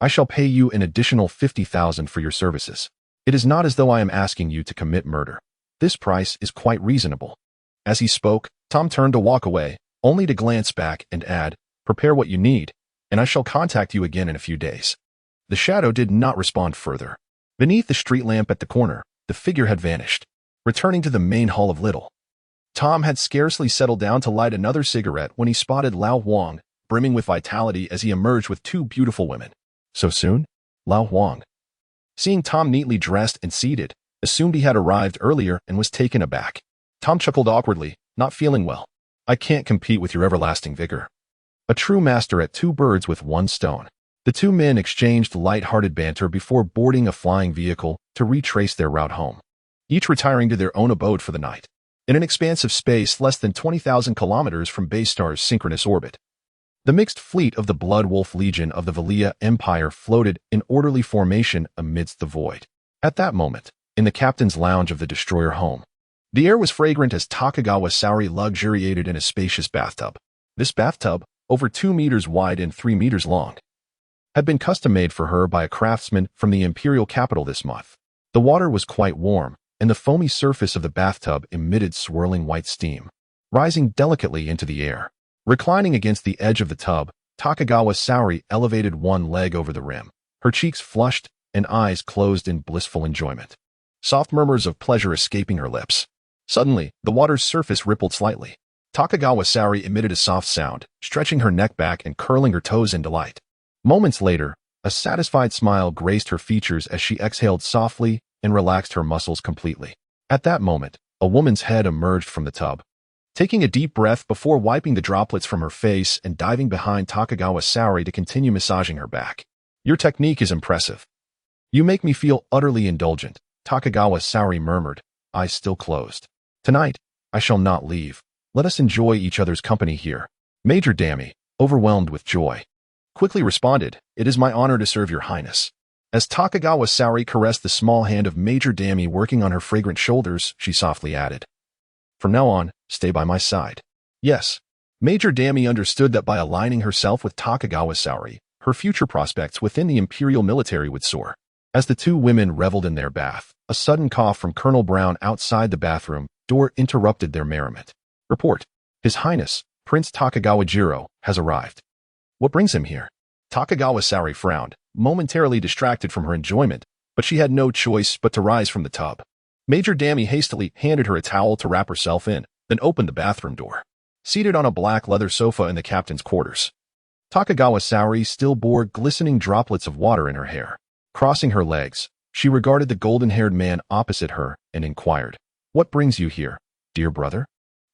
I shall pay you an additional 50,000 for your services. It is not as though I am asking you to commit murder. This price is quite reasonable. As he spoke, Tom turned to walk away, only to glance back and add, prepare what you need, and I shall contact you again in a few days. The shadow did not respond further. Beneath the street lamp at the corner, the figure had vanished. Returning to the main hall of Little, Tom had scarcely settled down to light another cigarette when he spotted Lao Huang, brimming with vitality as he emerged with two beautiful women. So soon? Lao Huang, seeing Tom neatly dressed and seated, assumed he had arrived earlier and was taken aback. Tom chuckled awkwardly, not feeling well. I can't compete with your everlasting vigor. A true master at two birds with one stone. The two men exchanged light-hearted banter before boarding a flying vehicle to retrace their route home, each retiring to their own abode for the night. In an expanse of space less than 20,000 kilometers from Base Star's synchronous orbit, the mixed fleet of the Blood Wolf Legion of the Valia Empire floated in orderly formation amidst the void. At that moment, in the captain's lounge of the destroyer home, the air was fragrant as Takagawa Saori luxuriated in a spacious bathtub. This bathtub, over 2 meters wide and 3 meters long, had been custom-made for her by a craftsman from the imperial capital this month. The water was quite warm, and the foamy surface of the bathtub emitted swirling white steam, rising delicately into the air. Reclining against the edge of the tub, Takagawa Saori elevated one leg over the rim, her cheeks flushed and eyes closed in blissful enjoyment, soft murmurs of pleasure escaping her lips. Suddenly, the water's surface rippled slightly. Takagawa Saori emitted a soft sound, stretching her neck back and curling her toes in delight. Moments later, a satisfied smile graced her features as she exhaled softly and relaxed her muscles completely. At that moment, a woman's head emerged from the tub. Taking a deep breath before wiping the droplets from her face and diving behind Takagawa Saori to continue massaging her back. Your technique is impressive. You make me feel utterly indulgent, Takagawa Saori murmured, eyes still closed. Tonight, I shall not leave. Let us enjoy each other's company here. Major Dami, overwhelmed with joy, quickly responded, it is my honor to serve your highness. As Takagawa Saori caressed the small hand of Major Dami working on her fragrant shoulders, she softly added, from now on, stay by my side. Yes. Major Dami understood that by aligning herself with Takagawa Saori, her future prospects within the imperial military would soar. As the two women reveled in their bath, a sudden cough from Colonel Brown outside the bathroom door interrupted their merriment. Report. His Highness, Prince Takagawa Jiro, has arrived. What brings him here? Takagawa Saori frowned, momentarily distracted from her enjoyment, but she had no choice but to rise from the tub. Major Dami hastily handed her a towel to wrap herself in, then opened the bathroom door. Seated on a black leather sofa in the captain's quarters, Takagawa Saori still bore glistening droplets of water in her hair. Crossing her legs, she regarded the golden-haired man opposite her and inquired, what brings you here, dear brother?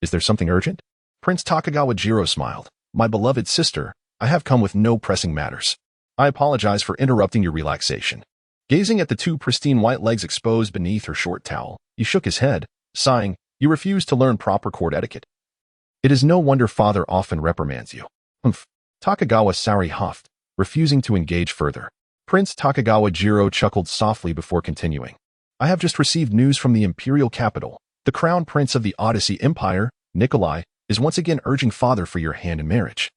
Is there something urgent? Prince Takagawa Jiro smiled. My beloved sister, I have come with no pressing matters. I apologize for interrupting your relaxation. Gazing at the two pristine white legs exposed beneath her short towel, he shook his head, sighing, you refuse to learn proper court etiquette. It is no wonder father often reprimands you. Humph. Takagawa Saori huffed, refusing to engage further. Prince Takagawa Jiro chuckled softly before continuing. I have just received news from the imperial capital. The crown prince of the Odyssey Empire, Nikolai, is once again urging father for your hand in marriage.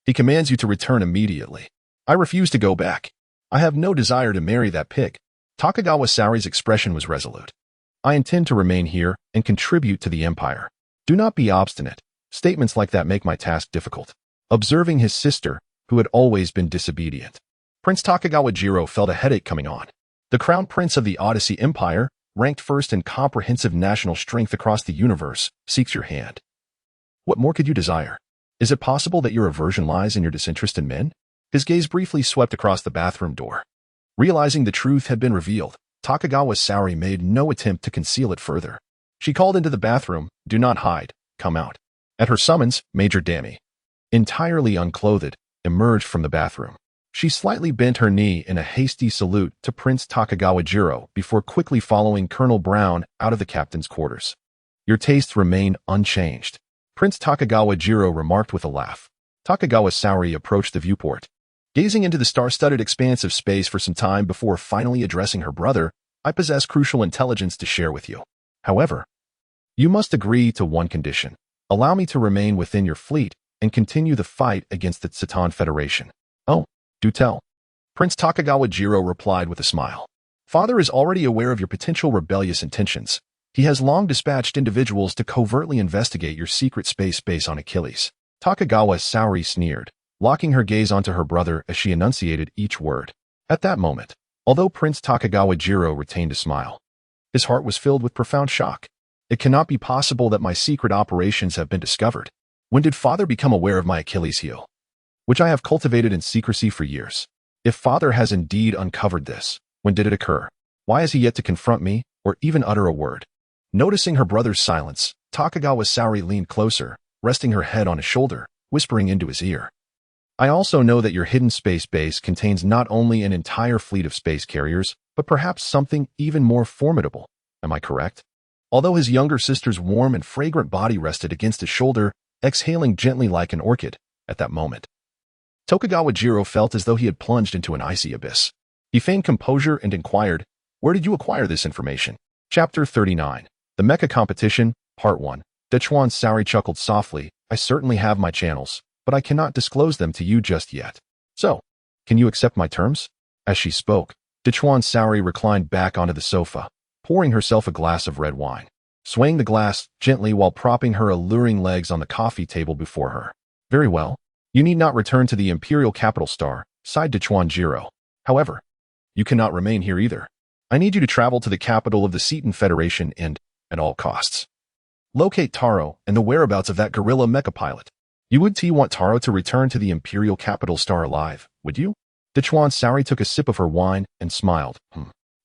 He commands you to return immediately. I refuse to go back. I have no desire to marry that pig. Takagawa Saori's expression was resolute. I intend to remain here and contribute to the empire. Do not be obstinate. Statements like that make my task difficult. Observing his sister, who had always been disobedient, Prince Takagawa Jiro felt a headache coming on. The crown prince of the Odyssey Empire, ranked first in comprehensive national strength across the universe, seeks your hand. What more could you desire? Is it possible that your aversion lies in your disinterest in men? His gaze briefly swept across the bathroom door. Realizing the truth had been revealed, Takagawa Saori made no attempt to conceal it further. She called into the bathroom, do not hide, come out. At her summons, Major Dami, entirely unclothed, emerged from the bathroom. She slightly bent her knee in a hasty salute to Prince Takagawa Jiro before quickly following Colonel Brown out of the captain's quarters. Your tastes remain unchanged, Prince Takagawa Jiro remarked with a laugh. Takagawa Saori approached the viewport, gazing into the star-studded expanse of space for some time before finally addressing her brother. I possess crucial intelligence to share with you. However, you must agree to one condition. Allow me to remain within your fleet and continue the fight against the Tsutan Federation. Oh, do tell. Prince Takagawa Jiro replied with a smile. Father is already aware of your potential rebellious intentions. He has long dispatched individuals to covertly investigate your secret space base on Achilles. Takagawa Saori sneered, locking her gaze onto her brother as she enunciated each word. At that moment, although Prince Takagawa Jiro retained a smile, his heart was filled with profound shock. It cannot be possible that my secret operations have been discovered. When did father become aware of my Achilles heel, which I have cultivated in secrecy for years? If father has indeed uncovered this, when did it occur? Why has he yet to confront me or even utter a word? Noticing her brother's silence, Takagawa Saori leaned closer, resting her head on his shoulder, whispering into his ear. I also know that your hidden space base contains not only an entire fleet of space carriers, but perhaps something even more formidable. Am I correct? Although his younger sister's warm and fragrant body rested against his shoulder, exhaling gently like an orchid, at that moment, Takagawa Jiro felt as though he had plunged into an icy abyss. He feigned composure and inquired, where did you acquire this information? Chapter 39. The Mecha Competition, Part 1. Dechuan Saori chuckled softly, I certainly have my channels, but I cannot disclose them to you just yet. So, can you accept my terms? As she spoke, Dechuan Saori reclined back onto the sofa, pouring herself a glass of red wine, swaying the glass gently while propping her alluring legs on the coffee table before her. Very well. You need not return to the Imperial Capital Star, sighed Dechuan Jiro. However, you cannot remain here either. I need you to travel to the capital of the Seton Federation and, at all costs, Locate Taro and the whereabouts of that gorilla mecha pilot. You would want Taro to return to the Imperial capital star alive, would you? Dachuan Saori took a sip of her wine and smiled.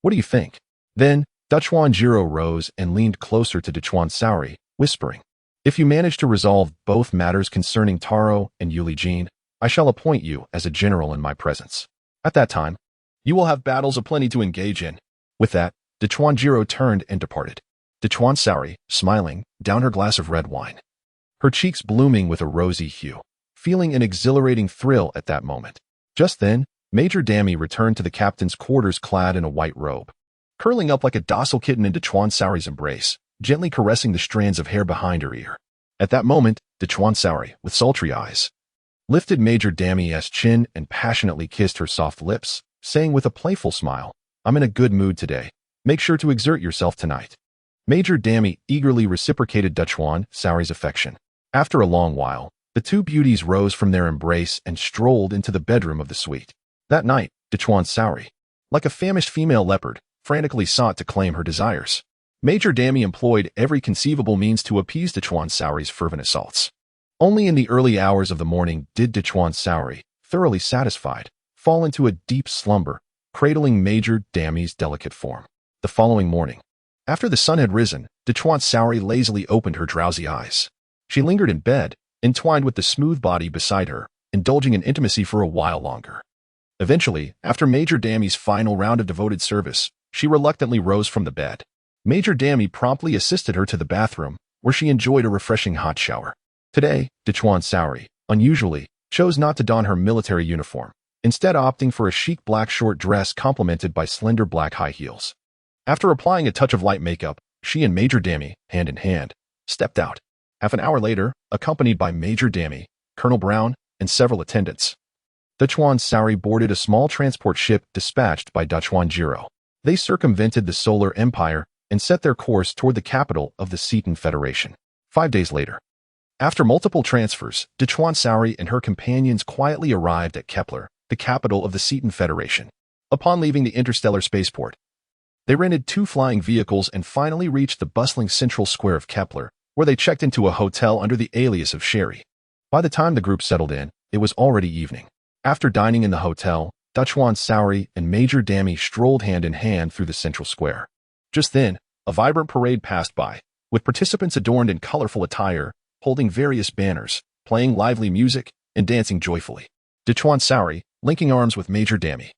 What do you think? Then, Dachuan Jiro rose and leaned closer to Dachuan Saori, whispering, if you manage to resolve both matters concerning Taro and Yuli Jean, I shall appoint you as a general in my presence. At that time, you will have battles aplenty to engage in. With that, Dachuan Jiro turned and departed. Dachuan Saori, smiling, downed her glass of red wine, her cheeks blooming with a rosy hue, feeling an exhilarating thrill at that moment. Just then, Major Dami returned to the captain's quarters clad in a white robe, curling up like a docile kitten in Dachuan Saori's embrace, gently caressing the strands of hair behind her ear. At that moment, Dachuan Saori, with sultry eyes, lifted Major Dami's chin and passionately kissed her soft lips, saying with a playful smile, I'm in a good mood today. Make sure to exert yourself tonight. Major Dami eagerly reciprocated Dachuan Saori's affection. After a long while, the two beauties rose from their embrace and strolled into the bedroom of the suite. That night, Dachuan Saori, like a famished female leopard, frantically sought to claim her desires. Major Dami employed every conceivable means to appease Dachuan Saori's fervent assaults. Only in the early hours of the morning did Dachuan Saori, thoroughly satisfied, fall into a deep slumber, cradling Major Dami's delicate form. The following morning, after the sun had risen, Dachuan Saori lazily opened her drowsy eyes. She lingered in bed, entwined with the smooth body beside her, indulging in intimacy for a while longer. Eventually, after Major Dami's final round of devoted service, she reluctantly rose from the bed. Major Dami promptly assisted her to the bathroom, where she enjoyed a refreshing hot shower. Today, Dachuan Saori, unusually, chose not to don her military uniform, instead opting for a chic black short dress complemented by slender black high heels. After applying a touch of light makeup, she and Major Dami, hand in hand, stepped out. Half an hour later, accompanied by Major Dami, Colonel Brown, and several attendants, Dachuan Saori boarded a small transport ship dispatched by Dachuan Jiro. They circumvented the Solar Empire and set their course toward the capital of the Cetan Federation. 5 days later, after multiple transfers, Dachuan Saori and her companions quietly arrived at Kepler, the capital of the Cetan Federation. Upon leaving the interstellar spaceport, they rented 2 flying vehicles and finally reached the bustling central square of Kepler, where they checked into a hotel under the alias of Sherry. By the time the group settled in, it was already evening. After dining in the hotel, Dachuan Saori and Major Dami strolled hand in hand through the central square. Just then, a vibrant parade passed by, with participants adorned in colorful attire, holding various banners, playing lively music, and dancing joyfully. Dachuan Saori, linking arms with Major Dami,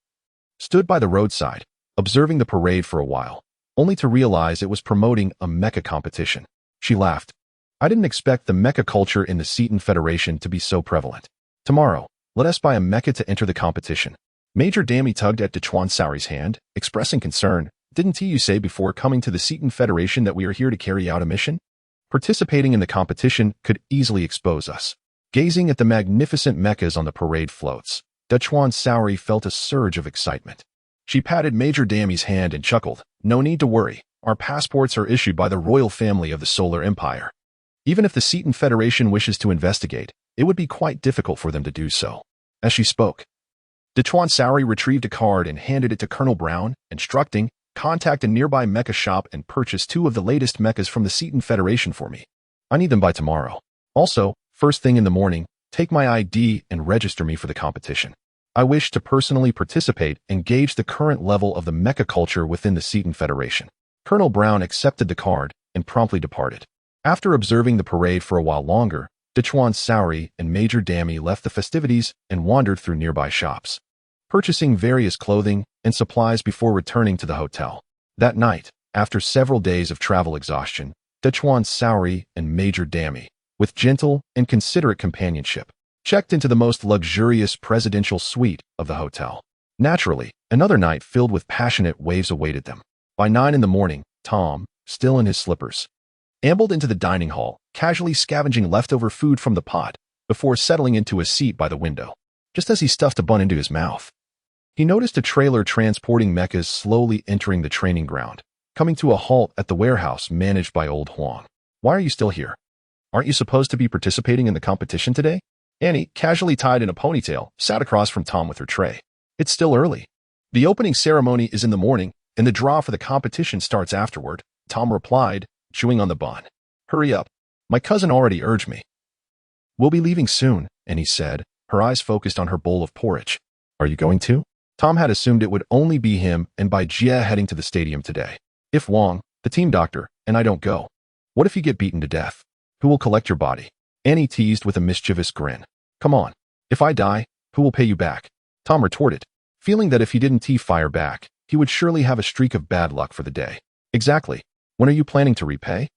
stood by the roadside, observing the parade for a while, only to realize it was promoting a mecha competition. She laughed. I didn't expect the mecha culture in the Cetan Federation to be so prevalent. Tomorrow, let us buy a mecha to enter the competition. Major Dami tugged at Dachuan Saori's hand, expressing concern. Didn't you say before coming to the Cetan Federation that we are here to carry out a mission? Participating in the competition could easily expose us. Gazing at the magnificent mechas on the parade floats, Dachuan Saori felt a surge of excitement. She patted Major Dami's hand and chuckled. No need to worry. Our passports are issued by the royal family of the Solar Empire. Even if the Cetan Federation wishes to investigate, it would be quite difficult for them to do so. As she spoke, Dachuan Saori retrieved a card and handed it to Colonel Brown, instructing, contact a nearby mecha shop and purchase 2 of the latest mechas from the Cetan Federation for me. I need them by tomorrow. Also, first thing in the morning, take my ID and register me for the competition. I wish to personally participate and gauge the current level of the mecha culture within the Cetan Federation. Colonel Brown accepted the card and promptly departed. After observing the parade for a while longer, Dachuan Saori and Major Dami left the festivities and wandered through nearby shops, purchasing various clothing and supplies before returning to the hotel. That night, after several days of travel exhaustion, Dachuan Saori and Major Dami, with gentle and considerate companionship, checked into the most luxurious presidential suite of the hotel. Naturally, another night filled with passionate waves awaited them. By 9 in the morning, Tom, still in his slippers, ambled into the dining hall, casually scavenging leftover food from the pot, before settling into a seat by the window. Just as he stuffed a bun into his mouth, he noticed a trailer transporting mechas slowly entering the training ground, coming to a halt at the warehouse managed by Old Huang. Why are you still here? Aren't you supposed to be participating in the competition today? Annie, casually tied in a ponytail, sat across from Tom with her tray. It's still early. The opening ceremony is in the morning, and the draw for the competition starts afterward, Tom replied, chewing on the bun. Hurry up. My cousin already urged me. We'll be leaving soon, Annie said, her eyes focused on her bowl of porridge. Are you going to? Tom had assumed it would only be him and Bai Jie heading to the stadium today. If Wang, the team doctor, and I don't go, what if you get beaten to death? Who will collect your body? Annie teased with a mischievous grin. Come on. If I die, who will pay you back? Tom retorted, feeling that if he didn't fire back, he would surely have a streak of bad luck for the day. Exactly. When are you planning to repay?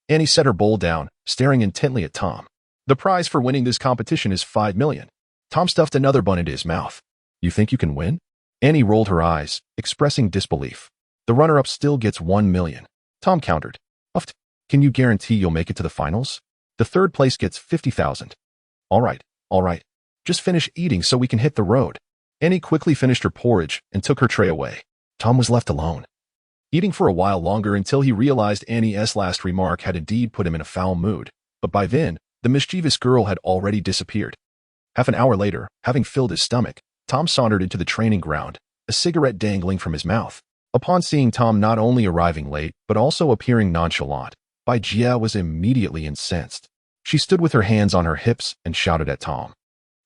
Annie set her bowl down, staring intently at Tom. The prize for winning this competition is 5 million. Tom stuffed another bun into his mouth. You think you can win? Annie rolled her eyes, expressing disbelief. The runner-up still gets 1 million. Tom countered. Uffed. Can you guarantee you'll make it to the finals? The third place gets 50,000. All right. Just finish eating so we can hit the road. Annie quickly finished her porridge and took her tray away. Tom was left alone, eating for a while longer until he realized Annie's last remark had indeed put him in a foul mood. But by then, the mischievous girl had already disappeared. Half an hour later, having filled his stomach, Tom sauntered into the training ground, a cigarette dangling from his mouth. Upon seeing Tom not only arriving late, but also appearing nonchalant, Bai Jie was immediately incensed. She stood with her hands on her hips and shouted at Tom.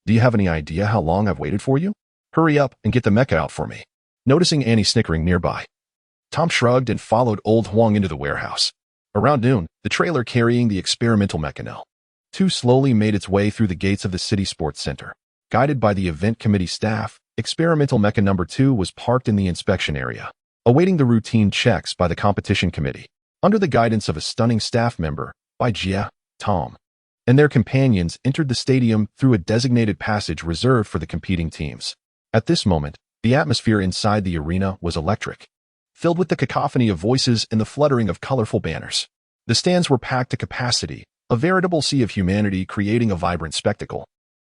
Do you have any idea how long I've waited for you? Hurry up and get the mecha out for me. Noticing Annie snickering nearby, Tom shrugged and followed old Huang into the warehouse. Around noon, the trailer carrying the experimental Mechanel 2 slowly made its way through the gates of the city sports center. Guided by the event committee staff, experimental Mecha number 2 was parked in the inspection area, awaiting the routine checks by the competition committee. Under the guidance of a stunning staff member, Bai Jie, Tom, and their companions entered the stadium through a designated passage reserved for the competing teams. At this moment, the atmosphere inside the arena was electric, filled with the cacophony of voices and the fluttering of colorful banners. The stands were packed to capacity, a veritable sea of humanity creating a vibrant spectacle.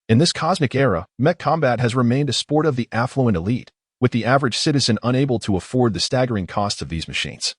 In this cosmic era, mech combat has remained a sport of the affluent elite, with the average citizen unable to afford the staggering costs of these machines,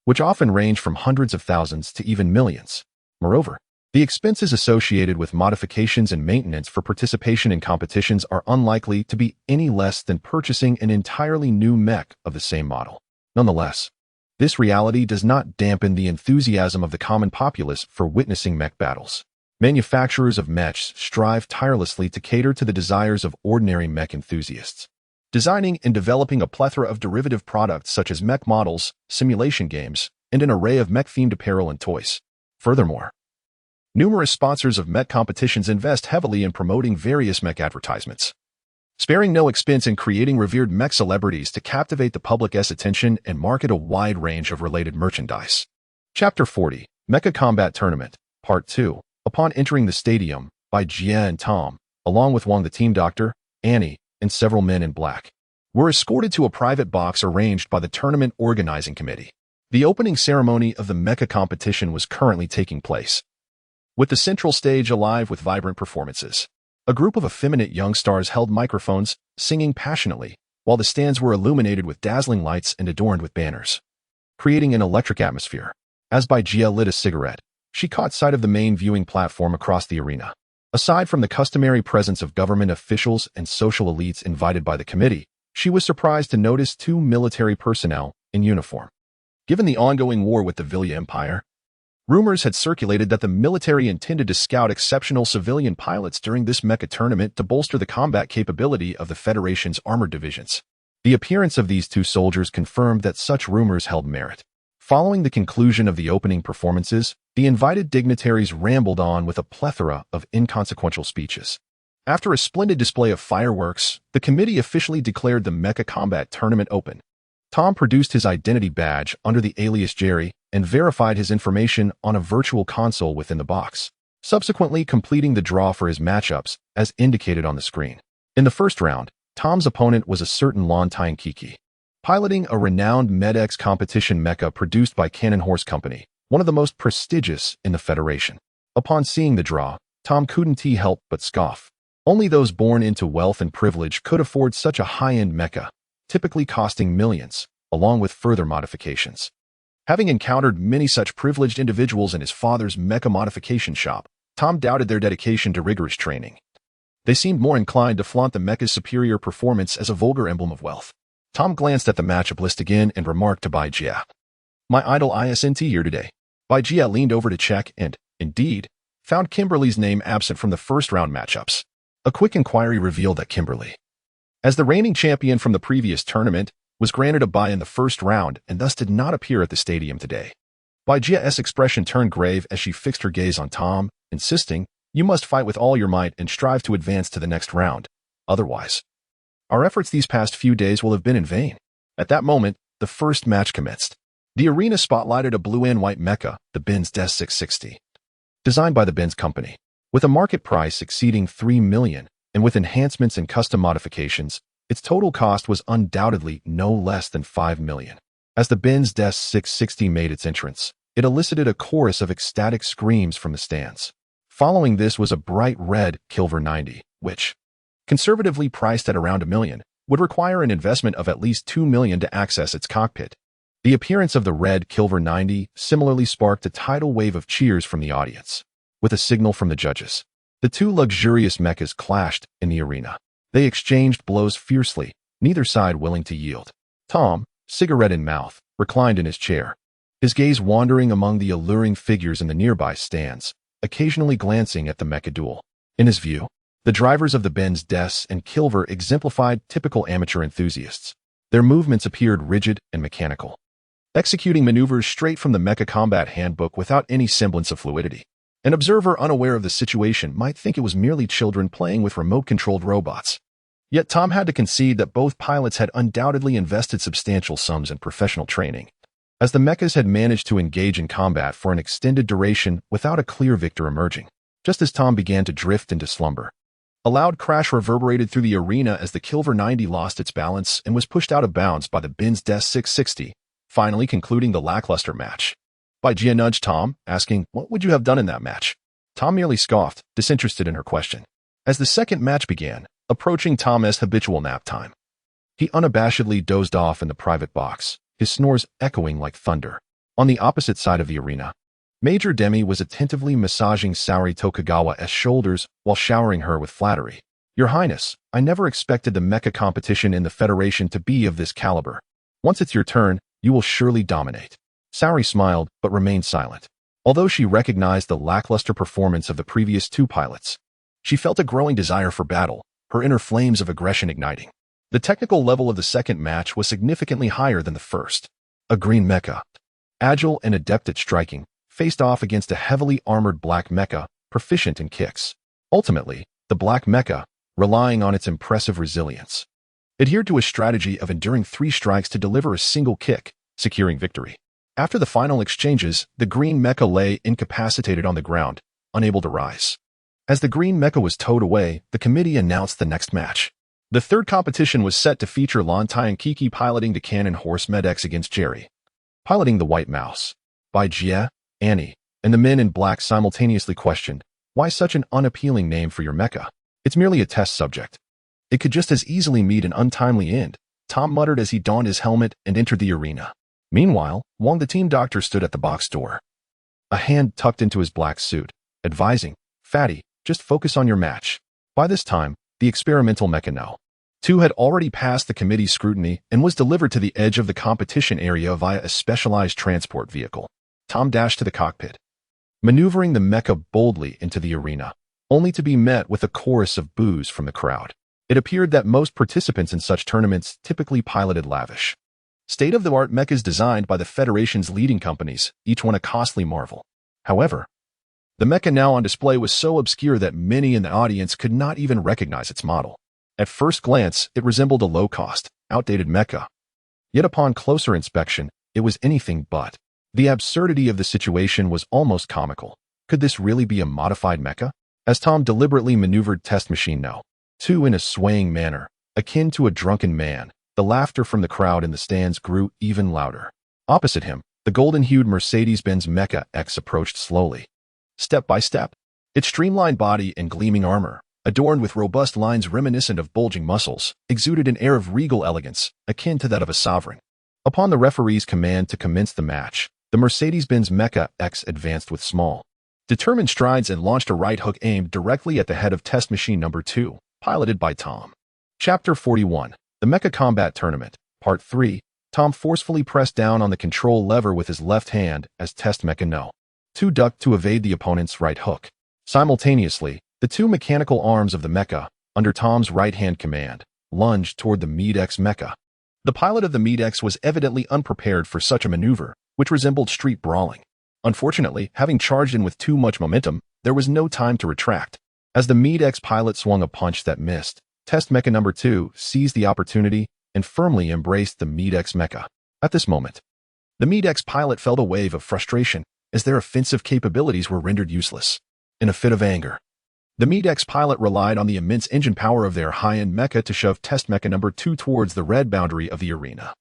which often range from hundreds of thousands to even millions. Moreover, the expenses associated with modifications and maintenance for participation in competitions are unlikely to be any less than purchasing an entirely new mech of the same model. Nonetheless, this reality does not dampen the enthusiasm of the common populace for witnessing mech battles. Manufacturers of mechs strive tirelessly to cater to the desires of ordinary mech enthusiasts, designing and developing a plethora of derivative products such as mech models, simulation games, and an array of mech-themed apparel and toys. Furthermore, numerous sponsors of mech competitions invest heavily in promoting various mech advertisements, sparing no expense in creating revered mech celebrities to captivate the public's attention and market a wide range of related merchandise. Chapter 40, Mecha Combat Tournament, Part 2. Upon entering the stadium, Bai Jie and Tom, along with Wang the team doctor, Annie, and several men in black, were escorted to a private box arranged by the tournament organizing committee. The opening ceremony of the mecha competition was currently taking place, with the central stage alive with vibrant performances. A group of effeminate young stars held microphones, singing passionately, while the stands were illuminated with dazzling lights and adorned with banners, creating an electric atmosphere. As Bai Jie lit a cigarette, she caught sight of the main viewing platform across the arena. Aside from the customary presence of government officials and social elites invited by the committee, she was surprised to notice 2 military personnel in uniform. Given the ongoing war with the Vilya Empire, rumors had circulated that the military intended to scout exceptional civilian pilots during this mecha tournament to bolster the combat capability of the Federation's armored divisions. The appearance of these 2 soldiers confirmed that such rumors held merit. Following the conclusion of the opening performances, the invited dignitaries rambled on with a plethora of inconsequential speeches. After a splendid display of fireworks, the committee officially declared the Mecha Combat Tournament open. Tom produced his identity badge under the alias Jerry and verified his information on a virtual console within the box, subsequently completing the draw for his matchups as indicated on the screen. In the first round, Tom's opponent was a certain Lantine Kiki, piloting a renowned MedX competition mecha produced by Cannon Horse Company, one of the most prestigious in the Federation. Upon seeing the draw, Tom couldn't help but scoff. Only those born into wealth and privilege could afford such a high-end mecha, typically costing millions, along with further modifications. Having encountered many such privileged individuals in his father's mecha modification shop, Tom doubted their dedication to rigorous training. They seemed more inclined to flaunt the mecha's superior performance as a vulgar emblem of wealth. Tom glanced at the matchup list again and remarked to Bai Jie, "My idol isn't here today. Gia leaned over to check and, indeed, found Kimberly's name absent from the first-round matchups. A quick inquiry revealed that Kimberly, as the reigning champion from the previous tournament, was granted a bye in the first round and thus did not appear at the stadium today. Gia's expression turned grave as she fixed her gaze on Tom, insisting, "You must fight with all your might and strive to advance to the next round. Otherwise, our efforts these past few days will have been in vain." At that moment, the first match commenced. The arena spotlighted a blue and white mecha, the Benz Des 660. Designed by the Benz company, with a market price exceeding $3 million, and with enhancements and custom modifications, its total cost was undoubtedly no less than $5 million. As the Benz Des 660 made its entrance, it elicited a chorus of ecstatic screams from the stands. Following this was a bright red Silver 90, which, conservatively priced at around $1 million, would require an investment of at least $2 million to access its cockpit. The appearance of the red Silver 90 similarly sparked a tidal wave of cheers from the audience. With a signal from the judges, the two luxurious mechas clashed in the arena. They exchanged blows fiercely, neither side willing to yield. Tom, cigarette in mouth, reclined in his chair, his gaze wandering among the alluring figures in the nearby stands, occasionally glancing at the mecha duel. In his view, the drivers of the Benz Des and Silver exemplified typical amateur enthusiasts. Their movements appeared rigid and mechanical, executing maneuvers straight from the mecha combat handbook without any semblance of fluidity. An observer unaware of the situation might think it was merely children playing with remote-controlled robots. Yet Tom had to concede that both pilots had undoubtedly invested substantial sums in professional training, as the mechas had managed to engage in combat for an extended duration without a clear victor emerging. Just as Tom began to drift into slumber, a loud crash reverberated through the arena as the Silver 90 lost its balance and was pushed out of bounds by the Benz Des 660, finally concluding the lackluster match. Gia nudged Tom, asking, "What would you have done in that match?" Tom merely scoffed, disinterested in her question. As the second match began, approaching Tom's habitual nap time, he unabashedly dozed off in the private box, his snores echoing like thunder. On the opposite side of the arena, Major Demi was attentively massaging Saori Tokugawa's shoulders while showering her with flattery. "Your Highness, I never expected the mecha competition in the Federation to be of this caliber. Once it's your turn, you will surely dominate." Saori smiled, but remained silent. Although she recognized the lackluster performance of the previous two pilots, she felt a growing desire for battle, her inner flames of aggression igniting. The technical level of the second match was significantly higher than the first. A green mecha, agile and adept at striking, faced off against a heavily armored black mecha, proficient in kicks. Ultimately, the black mecha, relying on its impressive resilience, adhered to a strategy of enduring 3 strikes to deliver a single kick, securing victory. After the final exchanges, the green mecha lay incapacitated on the ground, unable to rise. As the green mecha was towed away, the committee announced the next match. The third competition was set to feature Lantai and Kiki piloting the Cannon Horse Med-X against Jerry, piloting the White Mouse. Gia, Annie, and the men in black simultaneously questioned, "Why such an unappealing name for your mecha? It's merely a test subject. It could just as easily meet an untimely end," Tom muttered as he donned his helmet and entered the arena. Meanwhile, Wong the team doctor stood at the box door, a hand tucked into his black suit, advising, "Fatty, just focus on your match." By this time, the experimental Mecha No. 2 had already passed the committee's scrutiny and was delivered to the edge of the competition area via a specialized transport vehicle. Tom dashed to the cockpit, maneuvering the mecha boldly into the arena, only to be met with a chorus of boos from the crowd. It appeared that most participants in such tournaments typically piloted lavish, state-of-the-art mechas designed by the Federation's leading companies, each one a costly marvel. However, the mecha now on display was so obscure that many in the audience could not even recognize its model. At first glance, it resembled a low-cost, outdated mecha. Yet upon closer inspection, it was anything but. The absurdity of the situation was almost comical. Could this really be a modified mecha? As Tom deliberately maneuvered Test Machine No. 2 in a swaying manner, akin to a drunken man, the laughter from the crowd in the stands grew even louder. Opposite him, the golden-hued Mercedes-Benz Mecha X approached slowly, step by step. Its streamlined body and gleaming armor, adorned with robust lines reminiscent of bulging muscles, exuded an air of regal elegance, akin to that of a sovereign. Upon the referee's command to commence the match, the Mercedes-Benz Mecha X advanced with small, determined strides and launched a right hook aimed directly at the head of Test Machine No. 2, piloted by Tom. Chapter 41. The Mecha Combat Tournament, Part 3. Tom forcefully pressed down on the control lever with his left hand as Test Mecha No. two ducked to evade the opponent's right hook. Simultaneously, the two mechanical arms of the mecha, under Tom's right-hand command, lunged toward the Mech mecha. The pilot of the Mech was evidently unprepared for such a maneuver, which resembled street brawling. Unfortunately, having charged in with too much momentum, there was no time to retract. As the Mech pilot swung a punch that missed, Test Mecha number 2 seized the opportunity and firmly embraced the Mech mecha. At this moment, the Mech pilot felt a wave of frustration as their offensive capabilities were rendered useless. In a fit of anger, the Mech pilot relied on the immense engine power of their high-end mecha to shove Test Mecha number 2 towards the red boundary of the arena.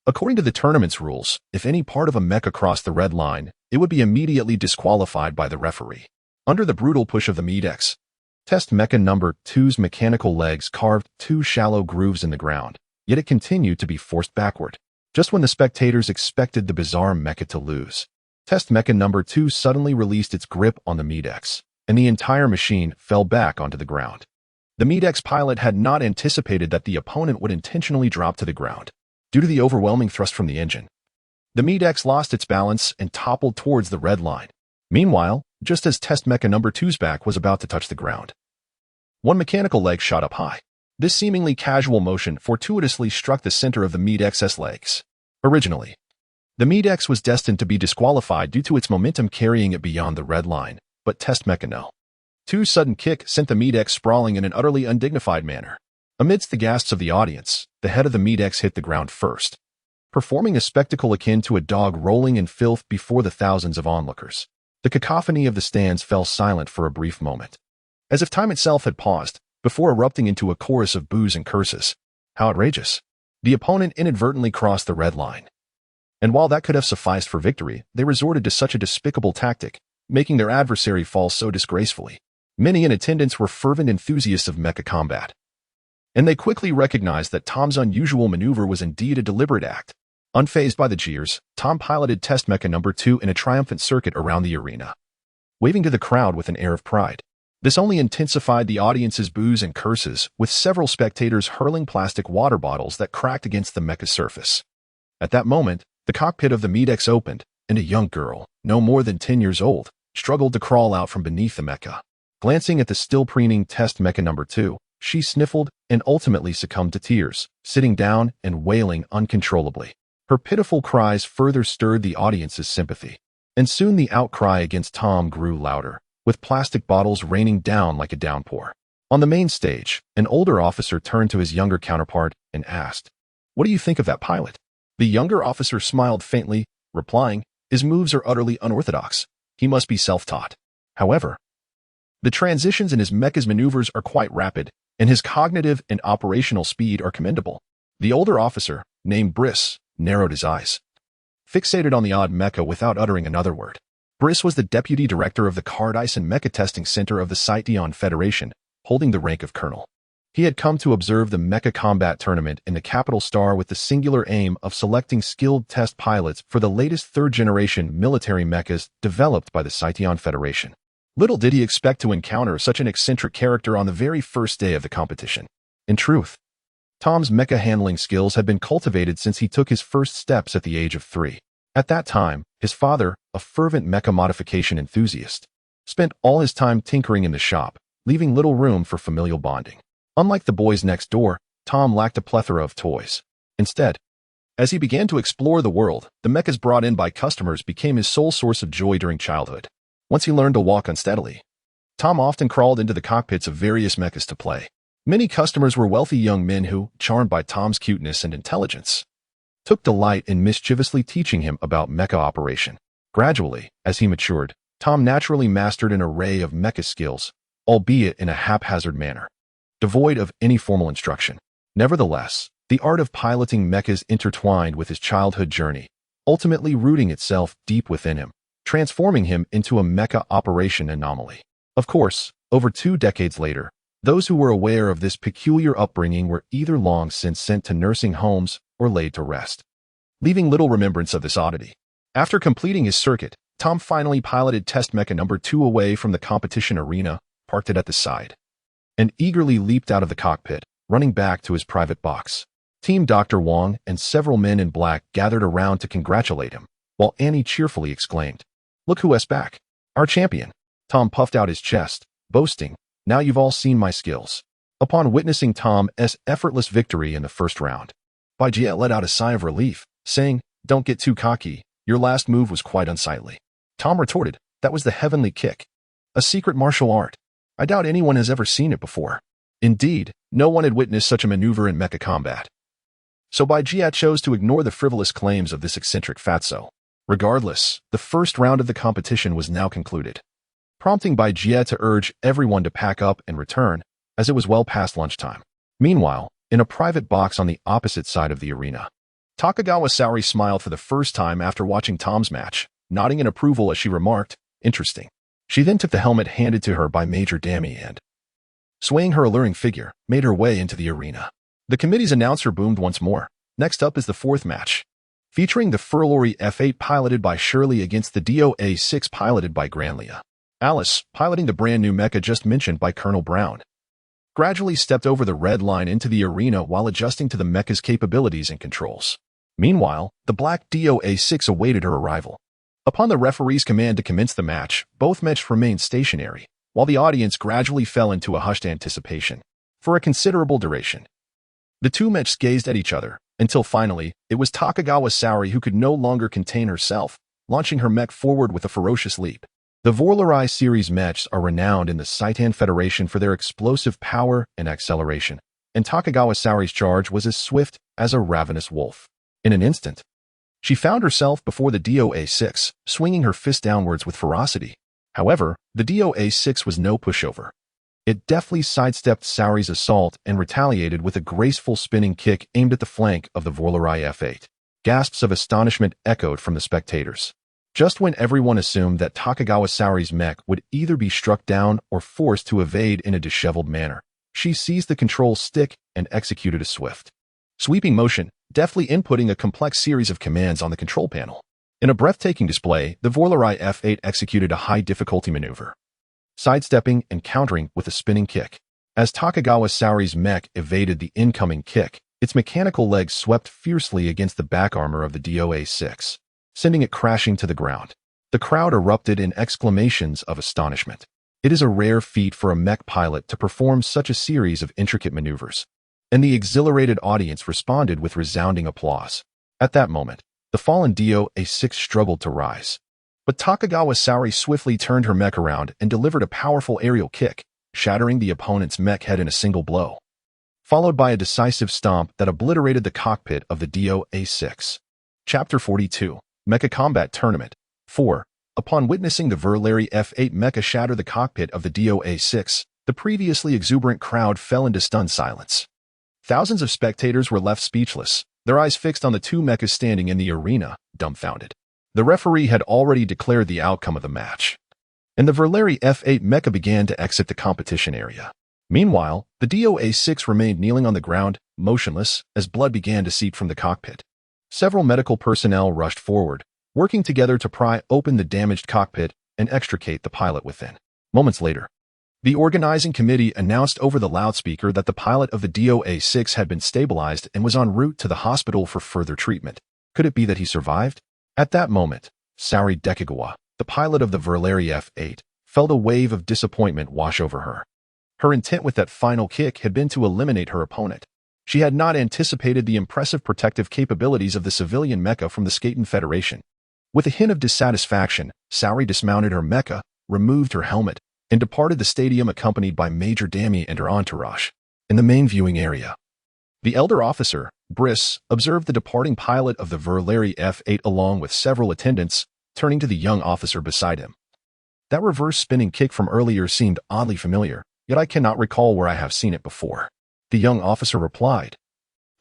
According to the tournament's rules, if any part of a mecha crossed the red line, it would be immediately disqualified by the referee. Under the brutal push of the Mech, Test Mecha number 2's mechanical legs carved two shallow grooves in the ground, yet it continued to be forced backward. Just when the spectators expected the bizarre mecha to lose, Test Mecha number 2 suddenly released its grip on the Mech, and the entire machine fell back onto the ground. The Mech pilot had not anticipated that the opponent would intentionally drop to the ground. Due to the overwhelming thrust from the engine, the Mech lost its balance and toppled towards the red line. Meanwhile, just as Test Mecha number 2's back was about to touch the ground, one mechanical leg shot up high. This seemingly casual motion fortuitously struck the center of the Mech's legs. Originally, the Mech was destined to be disqualified due to its momentum carrying it beyond the red line, but Test Mecha no. 2's sudden kick sent the Mech sprawling in an utterly undignified manner. Amidst the gasps of the audience, the head of the Mech hit the ground first, performing a spectacle akin to a dog rolling in filth before the thousands of onlookers. The cacophony of the stands fell silent for a brief moment, as if time itself had paused, before erupting into a chorus of boos and curses. How outrageous! The opponent inadvertently crossed the red line. And while that could have sufficed for victory, they resorted to such a despicable tactic, making their adversary fall so disgracefully. Many in attendance were fervent enthusiasts of mecha combat, and they quickly recognized that Tom's unusual maneuver was indeed a deliberate act. Unfazed by the jeers, Tom piloted Test Mecha number 2 in a triumphant circuit around the arena, waving to the crowd with an air of pride. This only intensified the audience's boos and curses, with several spectators hurling plastic water bottles that cracked against the mecha's surface. At that moment, the cockpit of the Mech opened, and a young girl, no more than 10 years old, struggled to crawl out from beneath the mecha. Glancing at the still preening Test Mecha number 2, she sniffled and ultimately succumbed to tears, sitting down and wailing uncontrollably. Her pitiful cries further stirred the audience's sympathy, and soon the outcry against Tom grew louder, with plastic bottles raining down like a downpour. On the main stage, an older officer turned to his younger counterpart and asked, "What do you think of that pilot?" The younger officer smiled faintly, replying, "His moves are utterly unorthodox. He must be self-taught. However, the transitions in his mecha's maneuvers are quite rapid, and his cognitive and operational speed are commendable." The older officer, named Briss, narrowed his eyes, fixated on the odd mecha without uttering another word. Briss was the deputy director of the Cardice and Mecha Testing Center of the Scythian Federation, holding the rank of colonel. He had come to observe the mecha combat tournament in the capital star with the singular aim of selecting skilled test pilots for the latest third-generation military mechas developed by the Scythian Federation. Little did he expect to encounter such an eccentric character on the very first day of the competition. In truth, Tom's mecha handling skills had been cultivated since he took his first steps at the age of 3. At that time, his father, a fervent mecha modification enthusiast, spent all his time tinkering in the shop, leaving little room for familial bonding. Unlike the boys next door, Tom lacked a plethora of toys. Instead, as he began to explore the world, the mechas brought in by customers became his sole source of joy during childhood. Once he learned to walk unsteadily, Tom often crawled into the cockpits of various mechas to play. Many customers were wealthy young men who, charmed by Tom's cuteness and intelligence, took delight in mischievously teaching him about mecha operation. Gradually, as he matured, Tom naturally mastered an array of mecha skills, albeit in a haphazard manner, devoid of any formal instruction. Nevertheless, the art of piloting mechas intertwined with his childhood journey, ultimately rooting itself deep within him, transforming him into a mecha operation anomaly. Of course, over 2 decades later, those who were aware of this peculiar upbringing were either long since sent to nursing homes or laid to rest, leaving little remembrance of this oddity. After completing his circuit, Tom finally piloted Test Mecha number 2 away from the competition arena, parked it at the side, and eagerly leaped out of the cockpit, running back to his private box. Team Dr. Wong and several men in black gathered around to congratulate him, while Annie cheerfully exclaimed, "Look who is back." Our champion. Tom puffed out his chest, boasting, "Now you've all seen my skills." Upon witnessing Tom's effortless victory in the first round, Bajie let out a sigh of relief, saying, "Don't get too cocky. Your last move was quite unsightly." Tom retorted, "That was the heavenly kick. A secret martial art. I doubt anyone has ever seen it before." Indeed, no one had witnessed such a maneuver in mecha combat. So Bajie chose to ignore the frivolous claims of this eccentric fatso. Regardless, the first round of the competition was now concluded, prompting Bajie to urge everyone to pack up and return, as it was well past lunchtime. Meanwhile, in a private box on the opposite side of the arena, Takagawa Saori smiled for the first time after watching Tom's match, nodding in approval as she remarked, "Interesting." She then took the helmet handed to her by Major Dami and, swaying her alluring figure, made her way into the arena. The committee's announcer boomed once more. Next up is the fourth match, featuring the Furlori F8 piloted by Shirley against the DOA-6 piloted by Granlia. Alice, piloting the brand new mecha just mentioned by Colonel Brown, gradually stepped over the red line into the arena while adjusting to the mecha's capabilities and controls. Meanwhile, the black DOA-6 awaited her arrival. Upon the referee's command to commence the match, both mechs remained stationary, while the audience gradually fell into a hushed anticipation. For a considerable duration, the two mechs gazed at each other, until finally, it was Takagawa Saori who could no longer contain herself, launching her mech forward with a ferocious leap. The Vorlari series mechs are renowned in the Seitan Federation for their explosive power and acceleration, and Takagawa Saori's charge was as swift as a ravenous wolf. In an instant, she found herself before the DOA-6, swinging her fist downwards with ferocity. However, the DOA-6 was no pushover. It deftly sidestepped Saori's assault and retaliated with a graceful spinning kick aimed at the flank of the Vorlari F8. Gasps of astonishment echoed from the spectators. Just when everyone assumed that Takagawa Saori's mech would either be struck down or forced to evade in a disheveled manner, she seized the control stick and executed a swift, sweeping motion, deftly inputting a complex series of commands on the control panel. In a breathtaking display, the Vorlari F8 executed a high-difficulty maneuver, sidestepping and countering with a spinning kick. As Takagawa Saori's mech evaded the incoming kick, its mechanical legs swept fiercely against the back armor of the DOA-6, sending it crashing to the ground. The crowd erupted in exclamations of astonishment. It is a rare feat for a mech pilot to perform such a series of intricate maneuvers, and the exhilarated audience responded with resounding applause. At that moment, the fallen DOA-6 struggled to rise, but Takagawa Saori swiftly turned her mech around and delivered a powerful aerial kick, shattering the opponent's mech head in a single blow, followed by a decisive stomp that obliterated the cockpit of the DOA-6. Chapter 42. Mecha Combat Tournament 4. Upon witnessing the Vorlari F8 mecha shatter the cockpit of the DOA-6, the previously exuberant crowd fell into stunned silence. Thousands of spectators were left speechless, their eyes fixed on the two mechas standing in the arena, dumbfounded. The referee had already declared the outcome of the match, and the Vorlari F8 mecha began to exit the competition area. Meanwhile, the DOA-6 remained kneeling on the ground, motionless, as blood began to seep from the cockpit. Several medical personnel rushed forward, working together to pry open the damaged cockpit and extricate the pilot within. Moments later, the organizing committee announced over the loudspeaker that the pilot of the DOA-6 had been stabilized and was en route to the hospital for further treatment. Could it be that he survived? At that moment, Saori Dekigawa, the pilot of the Vorlari F8, felt a wave of disappointment wash over her. Her intent with that final kick had been to eliminate her opponent. She had not anticipated the impressive protective capabilities of the civilian mecha from the Seitan Federation. With a hint of dissatisfaction, Saori dismounted her mecha, removed her helmet, and departed the stadium accompanied by Major Dami and her entourage. In the main viewing area, the elder officer, Briss, observed the departing pilot of the Vorlari F8 along with several attendants, turning to the young officer beside him. That reverse spinning kick from earlier seemed oddly familiar, yet I cannot recall where I have seen it before. The young officer replied.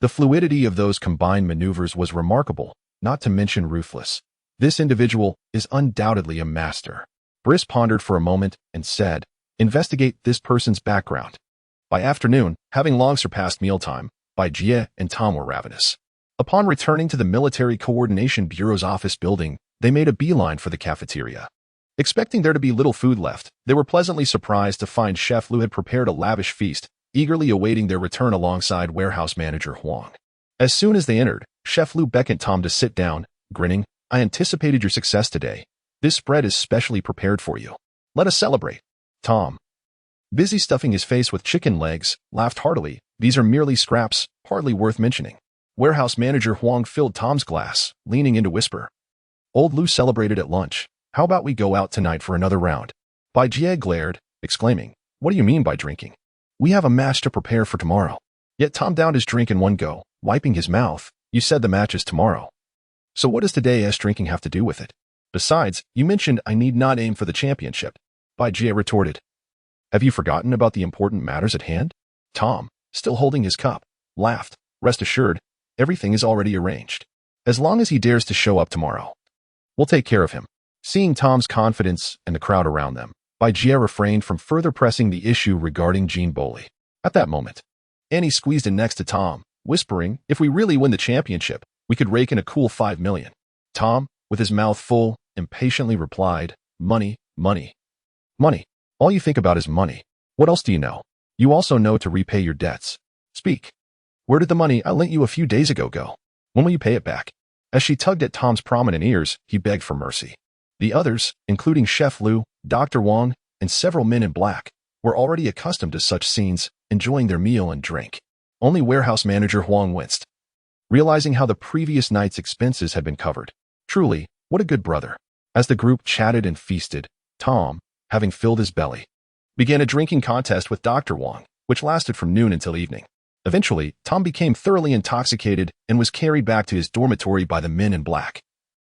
The fluidity of those combined maneuvers was remarkable, not to mention ruthless. This individual is undoubtedly a master. Briss pondered for a moment and said, "Investigate this person's background." By afternoon, having long surpassed mealtime, Bajie and Tom were ravenous. Upon returning to the Military Coordination Bureau's office building, they made a beeline for the cafeteria. Expecting there to be little food left, they were pleasantly surprised to find Chef Lu had prepared a lavish feast, eagerly awaiting their return alongside warehouse manager Huang. As soon as they entered, Chef Lu beckoned Tom to sit down, grinning, "I anticipated your success today. This spread is specially prepared for you. Let us celebrate. Tom, busy stuffing his face with chicken legs, laughed heartily. These are merely scraps, hardly worth mentioning. Warehouse manager Huang filled Tom's glass, leaning in to whisper. Old Lou celebrated at lunch. How about we go out tonight for another round? Bai Jie glared, exclaiming, what do you mean by drinking? We have a match to prepare for tomorrow. Yet Tom downed his drink in one go, wiping his mouth. You said the match is tomorrow. So what does today's drinking have to do with it? Besides, you mentioned I need not aim for the championship. Bai Jie retorted. Have you forgotten about the important matters at hand? Tom, still holding his cup, laughed. Rest assured, everything is already arranged. As long as he dares to show up tomorrow, we'll take care of him. Seeing Tom's confidence and the crowd around them, Bai Jie refrained from further pressing the issue regarding Jean Boley. At that moment, Annie squeezed in next to Tom, whispering, if we really win the championship, we could rake in a cool 5 million. Tom, with his mouth full, impatiently replied, money, money, money. All you think about is money. What else do you know? You also know to repay your debts. Speak. Where did the money I lent you a few days ago go? When will you pay it back? As she tugged at Tom's prominent ears, he begged for mercy. The others, including Chef Liu, Dr. Wang, and several men in black, were already accustomed to such scenes, enjoying their meal and drink. Only warehouse manager Huang winced, realizing how the previous night's expenses had been covered. Truly, what a good brother. As the group chatted and feasted, Tom, having filled his belly, began a drinking contest with Dr. Wang, which lasted from noon until evening. Eventually, Tom became thoroughly intoxicated and was carried back to his dormitory by the men in black,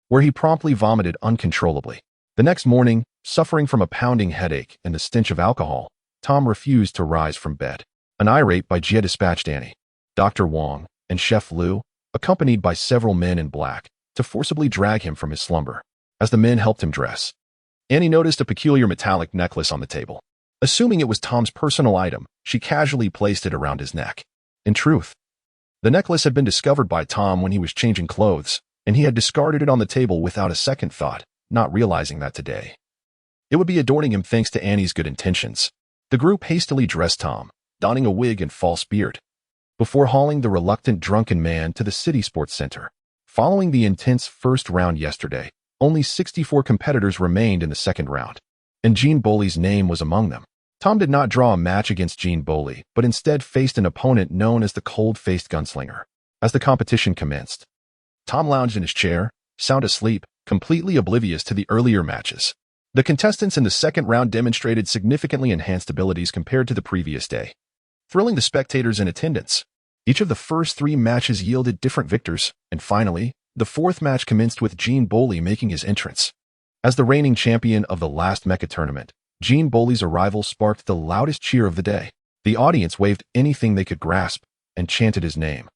where he promptly vomited uncontrollably. The next morning, suffering from a pounding headache and the stench of alcohol, Tom refused to rise from bed. An irate Bai Jie dispatched Annie, Dr. Wang, and Chef Liu, accompanied by several men in black, to forcibly drag him from his slumber. As the men helped him dress, Annie noticed a peculiar metallic necklace on the table. Assuming it was Tom's personal item, she casually placed it around his neck. In truth, the necklace had been discovered by Tom when he was changing clothes, and he had discarded it on the table without a second thought, not realizing that today it would be adorning him thanks to Annie's good intentions. The group hastily dressed Tom, donning a wig and false beard, before hauling the reluctant drunken man to the city sports center. Following the intense first round yesterday, only 64 competitors remained in the second round, and Jean Boley's name was among them. Tom did not draw a match against Jean Boley, but instead faced an opponent known as the cold-faced gunslinger. As the competition commenced, Tom lounged in his chair, sound asleep, completely oblivious to the earlier matches. The contestants in the second round demonstrated significantly enhanced abilities compared to the previous day, thrilling the spectators in attendance. Each of the first 3 matches yielded different victors, and finally, the fourth match commenced with Jean Boley making his entrance. As the reigning champion of the last Mecha tournament, Jean Boley's arrival sparked the loudest cheer of the day. The audience waved anything they could grasp and chanted his name,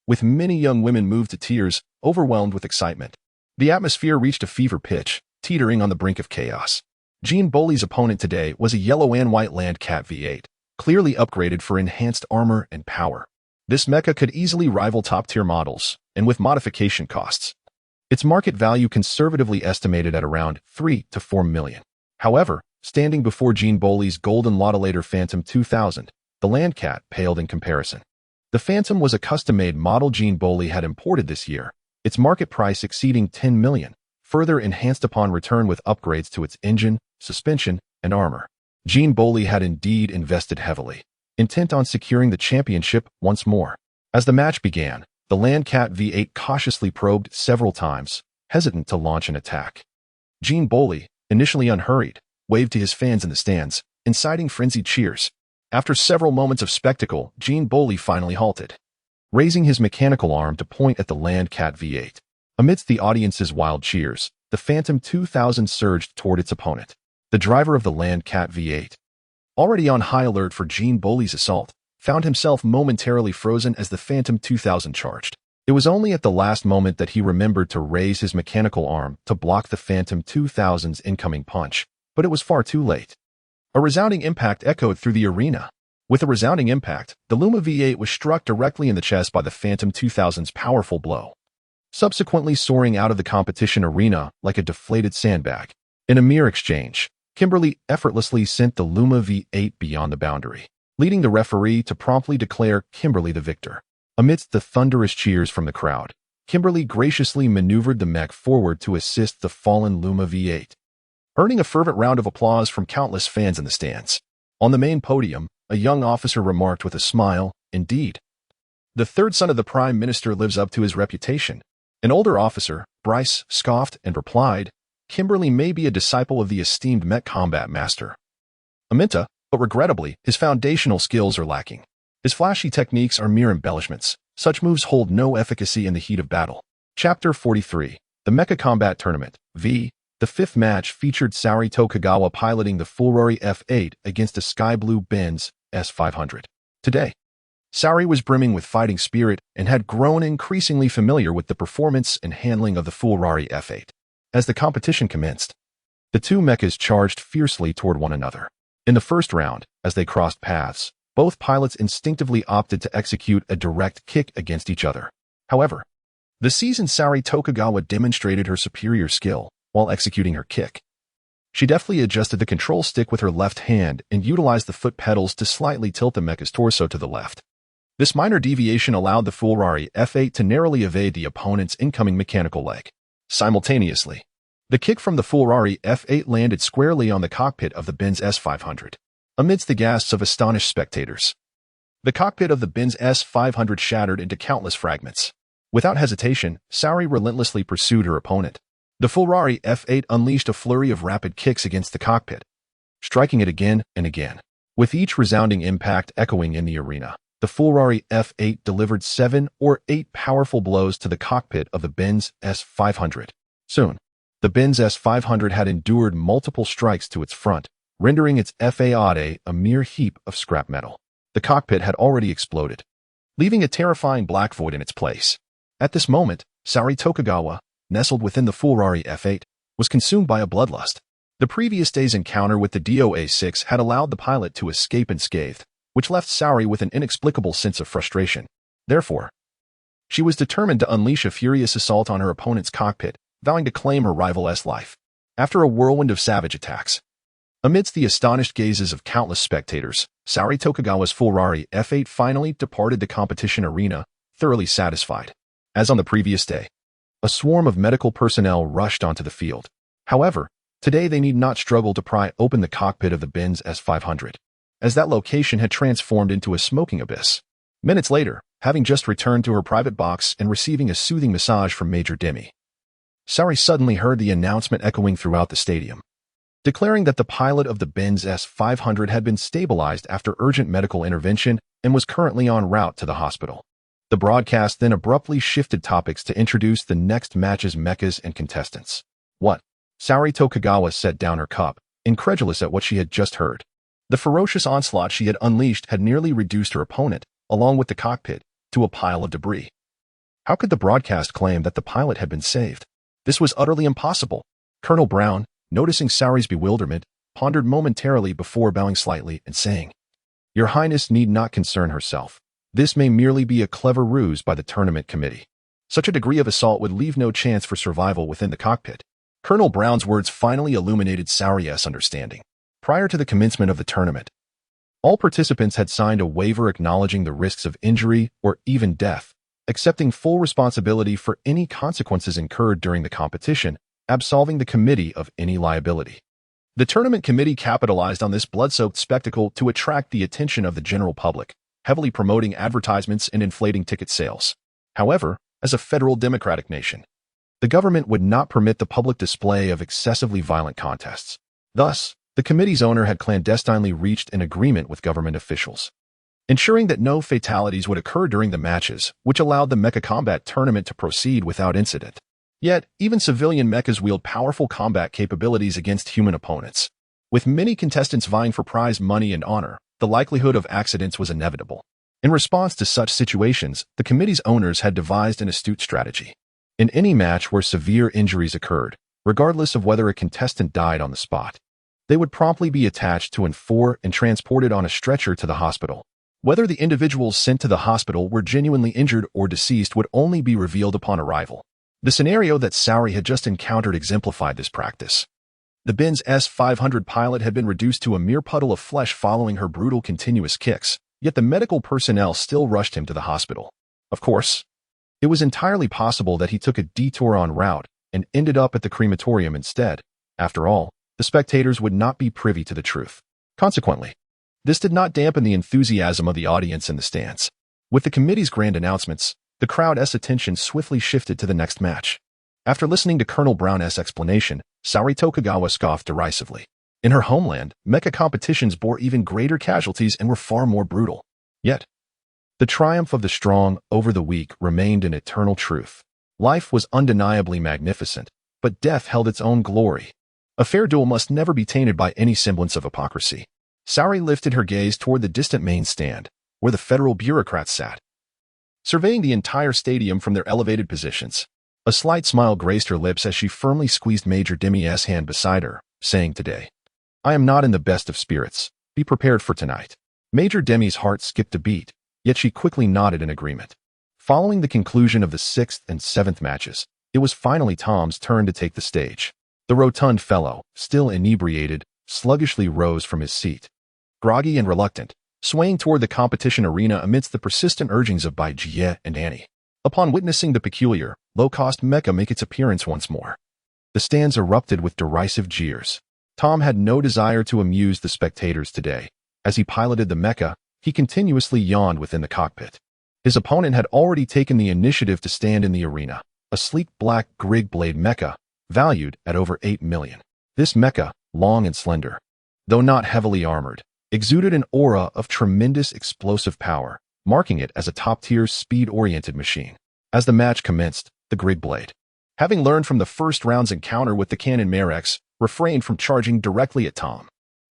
with many young women moved to tears, overwhelmed with excitement. The atmosphere reached a fever pitch, teetering on the brink of chaos. Jean Boley's opponent today was a yellow and white Landcat V8, clearly upgraded for enhanced armor and power. This mecha could easily rival top-tier models, and with modification costs, its market value conservatively estimated at around 3 to 4 million. However, standing before Jean Boley's golden Lautilator Phantom 2000, the Landcat paled in comparison. The Phantom was a custom-made model Jean Boley had imported this year, its market price exceeding 10 million, further enhanced upon return with upgrades to its engine, suspension, and armor. Jean Boley had indeed invested heavily, intent on securing the championship once more. As the match began, the Landcat V8 cautiously probed several times, hesitant to launch an attack. Jean Boley, initially unhurried, waved to his fans in the stands, inciting frenzied cheers. After several moments of spectacle, Jean Boley finally halted, raising his mechanical arm to point at the Landcat V8. Amidst the audience's wild cheers, the Phantom 2000 surged toward its opponent. The driver of the Landcat V8, already on high alert for Jean Boley's assault, found himself momentarily frozen as the Phantom 2000 charged. It was only at the last moment that he remembered to raise his mechanical arm to block the Phantom 2000's incoming punch, but it was far too late. A resounding impact echoed through the arena. With a resounding impact, the Luma V8 was struck directly in the chest by the Phantom 2000's powerful blow, subsequently soaring out of the competition arena like a deflated sandbag. In a mere exchange, Kimberly effortlessly sent the Luma V8 beyond the boundary, leading the referee to promptly declare Kimberly the victor. Amidst the thunderous cheers from the crowd, Kimberly graciously maneuvered the mech forward to assist the fallen Luma V8. earning a fervent round of applause from countless fans in the stands. On the main podium, a young officer remarked with a smile, "Indeed. The third son of the Prime Minister lives up to his reputation." An older officer, Bryce, scoffed and replied, "Kimberly may be a disciple of the esteemed Mech combat master Amidst, but regrettably, his foundational skills are lacking. His flashy techniques are mere embellishments. Such moves hold no efficacy in the heat of battle." Chapter 43. The Mecha Combat Tournament, v. The fifth match featured Sortie Tokugawa piloting the Ferrari F8 against a sky blue Benz S500. Today, Sortie was brimming with fighting spirit and had grown increasingly familiar with the performance and handling of the Ferrari F8. As the competition commenced, the two mechas charged fiercely toward one another. In the first round, as they crossed paths, both pilots instinctively opted to execute a direct kick against each other. However, the seasoned Sortie Tokugawa demonstrated her superior skill while executing her kick. She deftly adjusted the control stick with her left hand and utilized the foot pedals to slightly tilt the mecha's torso to the left. This minor deviation allowed the Ferrari F8 to narrowly evade the opponent's incoming mechanical leg. Simultaneously, the kick from the Ferrari F8 landed squarely on the cockpit of the Benz S500. Amidst the gasps of astonished spectators, the cockpit of the Benz S500 shattered into countless fragments. Without hesitation, Sortie relentlessly pursued her opponent. The Ferrari F8 unleashed a flurry of rapid kicks against the cockpit, striking it again and again. With each resounding impact echoing in the arena, the Ferrari F8 delivered 7 or 8 powerful blows to the cockpit of the Benz S500. Soon, the Benz S500 had endured multiple strikes to its front, rendering its F8 a mere heap of scrap metal. The cockpit had already exploded, leaving a terrifying black void in its place. At this moment, Sortie Tokugawa, nestled within the Ferrari F8, was consumed by a bloodlust. The previous day's encounter with the DOA-6 had allowed the pilot to escape unscathed, which left Sortie with an inexplicable sense of frustration. Therefore, she was determined to unleash a furious assault on her opponent's cockpit, vowing to claim her rival's life. After a whirlwind of savage attacks, amidst the astonished gazes of countless spectators, Sortie Tokugawa's Ferrari F8 finally departed the competition arena, thoroughly satisfied. As on the previous day, a swarm of medical personnel rushed onto the field. However, today they need not struggle to pry open the cockpit of the Benz S500, as that location had transformed into a smoking abyss. Minutes later, having just returned to her private box and receiving a soothing massage from Major Demi, Sortie suddenly heard the announcement echoing throughout the stadium, declaring that the pilot of the Benz S500 had been stabilized after urgent medical intervention and was currently en route to the hospital. The broadcast then abruptly shifted topics to introduce the next match's mechas and contestants. "What?" Sortie Tokugawa set down her cup, incredulous at what she had just heard. The ferocious onslaught she had unleashed had nearly reduced her opponent, along with the cockpit, to a pile of debris. How could the broadcast claim that the pilot had been saved? This was utterly impossible. Colonel Brown, noticing Sortie's bewilderment, pondered momentarily before bowing slightly and saying, "Your Highness need not concern herself. This may merely be a clever ruse by the tournament committee. Such a degree of assault would leave no chance for survival within the cockpit." Colonel Brown's words finally illuminated Sortie's understanding. Prior to the commencement of the tournament, all participants had signed a waiver acknowledging the risks of injury or even death, accepting full responsibility for any consequences incurred during the competition, absolving the committee of any liability. The tournament committee capitalized on this blood-soaked spectacle to attract the attention of the general public, heavily promoting advertisements and inflating ticket sales. However, as a federal democratic nation, the government would not permit the public display of excessively violent contests. Thus, the committee's owner had clandestinely reached an agreement with government officials, ensuring that no fatalities would occur during the matches, which allowed the Mecha Combat Tournament to proceed without incident. Yet, even civilian mechas wield powerful combat capabilities against human opponents. With many contestants vying for prize money and honor, the likelihood of accidents was inevitable. In response to such situations, the committee's owners had devised an astute strategy. In any match where severe injuries occurred, regardless of whether a contestant died on the spot, they would promptly be attached to an F4 and transported on a stretcher to the hospital. Whether the individuals sent to the hospital were genuinely injured or deceased would only be revealed upon arrival. The scenario that Sortie had just encountered exemplified this practice. The Benz S500 pilot had been reduced to a mere puddle of flesh following her brutal continuous kicks, yet the medical personnel still rushed him to the hospital. Of course, it was entirely possible that he took a detour en route and ended up at the crematorium instead. After all, the spectators would not be privy to the truth. Consequently, this did not dampen the enthusiasm of the audience in the stands. With the committee's grand announcements, the crowd's attention swiftly shifted to the next match. After listening to Colonel Brown's explanation, Saori Tokugawa scoffed derisively. In her homeland, mecha competitions bore even greater casualties and were far more brutal. Yet, the triumph of the strong over the weak remained an eternal truth. Life was undeniably magnificent, but death held its own glory. A fair duel must never be tainted by any semblance of hypocrisy. Saori lifted her gaze toward the distant main stand, where the federal bureaucrats sat, surveying the entire stadium from their elevated positions. A slight smile graced her lips as she firmly squeezed Major Demi's hand beside her, saying, "Today, I am not in the best of spirits. Be prepared for tonight." Major Demi's heart skipped a beat, yet she quickly nodded in agreement. Following the conclusion of the 6th and 7th matches, it was finally Tom's turn to take the stage. The rotund fellow, still inebriated, sluggishly rose from his seat. Groggy and reluctant, swaying toward the competition arena amidst the persistent urgings of Bai Jie and Annie. Upon witnessing the peculiar, low-cost mecha make its appearance once more, the stands erupted with derisive jeers. Tom had no desire to amuse the spectators today. As he piloted the mecha, he continuously yawned within the cockpit. His opponent had already taken the initiative to stand in the arena, a sleek black Grig blade mecha, valued at over 8 million. This mecha, long and slender, though not heavily armored, exuded an aura of tremendous explosive power, marking it as a top-tier speed-oriented machine. As the match commenced, the Grig blade, having learned from the first round's encounter with the cannon Merex, refrained from charging directly at Tom.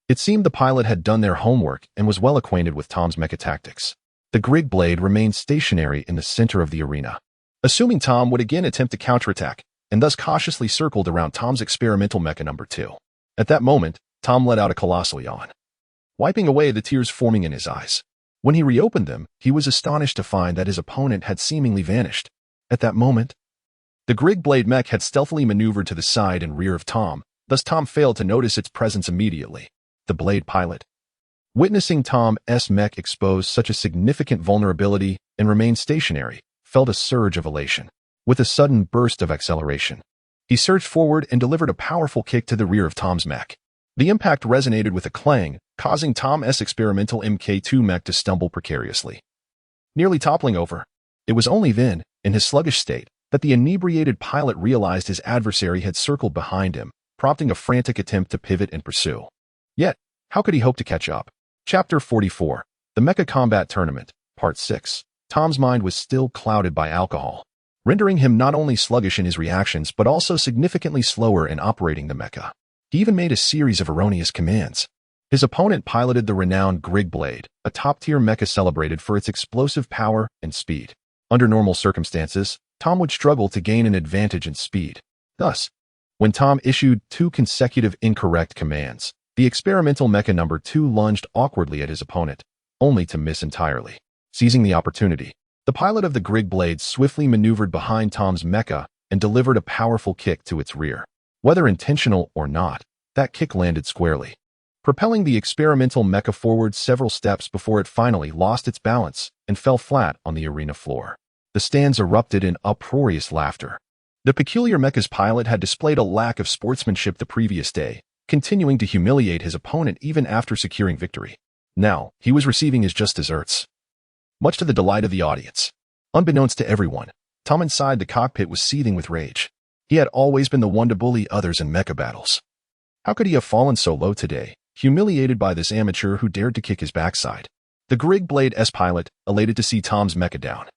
It seemed the pilot had done their homework and was well acquainted with Tom's mecha tactics. The Grig blade remained stationary in the center of the arena, assuming Tom would again attempt to counterattack, and thus cautiously circled around Tom's experimental mecha number 2. At that moment, Tom let out a colossal yawn, wiping away the tears forming in his eyes. When he reopened them, he was astonished to find that his opponent had seemingly vanished. At that moment, the Grig blade mech had stealthily maneuvered to the side and rear of Tom, thus Tom failed to notice its presence immediately. The blade pilot, witnessing Tom's mech expose such a significant vulnerability and remain stationary, felt a surge of elation. With a sudden burst of acceleration, he surged forward and delivered a powerful kick to the rear of Tom's mech. The impact resonated with a clang, causing Tom's experimental Mk2 mech to stumble precariously, nearly toppling over. It was only then, in his sluggish state, that the inebriated pilot realized his adversary had circled behind him, prompting a frantic attempt to pivot and pursue. Yet, how could he hope to catch up? Chapter 44. The Mecha Combat Tournament, Part 6. Tom's mind was still clouded by alcohol, rendering him not only sluggish in his reactions but also significantly slower in operating the mecha. He even made a series of erroneous commands. His opponent piloted the renowned Grig blade, a top-tier mecha celebrated for its explosive power and speed. Under normal circumstances, Tom would struggle to gain an advantage in speed. Thus, when Tom issued 2 consecutive incorrect commands, the experimental mecha number 2 lunged awkwardly at his opponent, only to miss entirely. Seizing the opportunity, the pilot of the Grig blade swiftly maneuvered behind Tom's mecha and delivered a powerful kick to its rear. Whether intentional or not, that kick landed squarely, propelling the experimental mecha forward several steps before it finally lost its balance and fell flat on the arena floor. The stands erupted in uproarious laughter. The peculiar mecha's pilot had displayed a lack of sportsmanship the previous day, continuing to humiliate his opponent even after securing victory. Now, he was receiving his just desserts, much to the delight of the audience. Unbeknownst to everyone, Tom inside the cockpit was seething with rage. He had always been the one to bully others in mecha battles. How could he have fallen so low today, humiliated by this amateur who dared to kick his backside? The Grig blade's pilot, elated to see Tom's mecha down,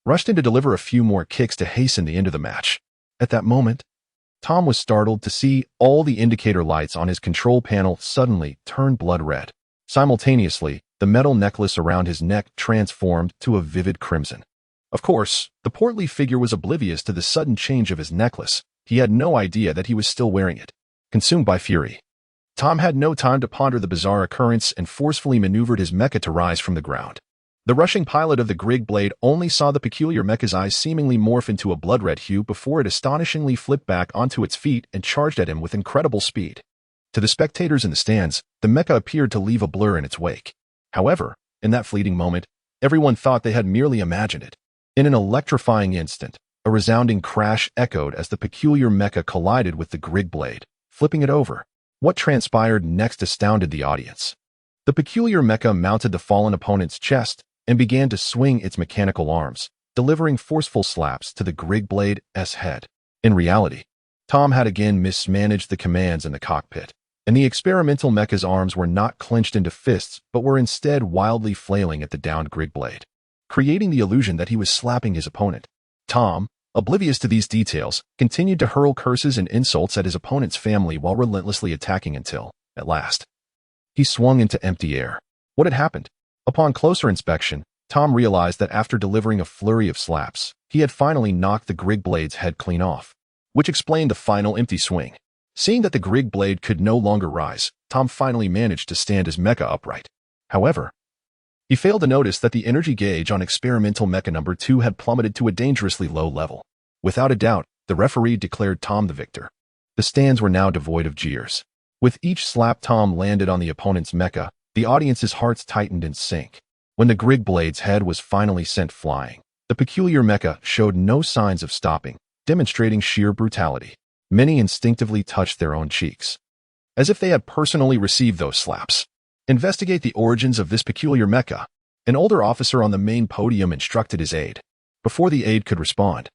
rushed in to deliver a few more kicks to hasten the end of the match. At that moment, Tom was startled to see all the indicator lights on his control panel suddenly turn blood red. Simultaneously, the metal necklace around his neck transformed to a vivid crimson. Of course, the portly figure was oblivious to the sudden change of his necklace. He had no idea that he was still wearing it. Consumed by fury, Tom had no time to ponder the bizarre occurrence and forcefully maneuvered his mecha to rise from the ground. The rushing pilot of the Grig blade only saw the peculiar mecha's eyes seemingly morph into a blood-red hue before it astonishingly flipped back onto its feet and charged at him with incredible speed. To the spectators in the stands, the mecha appeared to leave a blur in its wake. However, in that fleeting moment, everyone thought they had merely imagined it. In an electrifying instant, a resounding crash echoed as the peculiar mecha collided with the Grig blade, flipping it over. What transpired next astounded the audience. The peculiar mecha mounted the fallen opponent's chest and began to swing its mechanical arms, delivering forceful slaps to the Grigblade's head. In reality, Tom had again mismanaged the commands in the cockpit, and the experimental mecha's arms were not clenched into fists but were instead wildly flailing at the downed Grigblade, creating the illusion that he was slapping his opponent. Tom, oblivious to these details, continued to hurl curses and insults at his opponent's family while relentlessly attacking until, at last, he swung into empty air. What had happened? Upon closer inspection, Tom realized that after delivering a flurry of slaps, he had finally knocked the Grigblade's head clean off, which explained the final empty swing. Seeing that the Grigblade could no longer rise, Tom finally managed to stand his mecha upright. However, he failed to notice that the energy gauge on experimental mecha number 2 had plummeted to a dangerously low level. Without a doubt, the referee declared Tom the victor. The stands were now devoid of jeers. With each slap Tom landed on the opponent's mecha, the audience's hearts tightened in sync. When the Grigblade's head was finally sent flying, the peculiar mecha showed no signs of stopping, demonstrating sheer brutality. Many instinctively touched their own cheeks, as if they had personally received those slaps. Investigate the origins of this peculiar mecha. An older officer on the main podium instructed his aide. Before the aide could respond,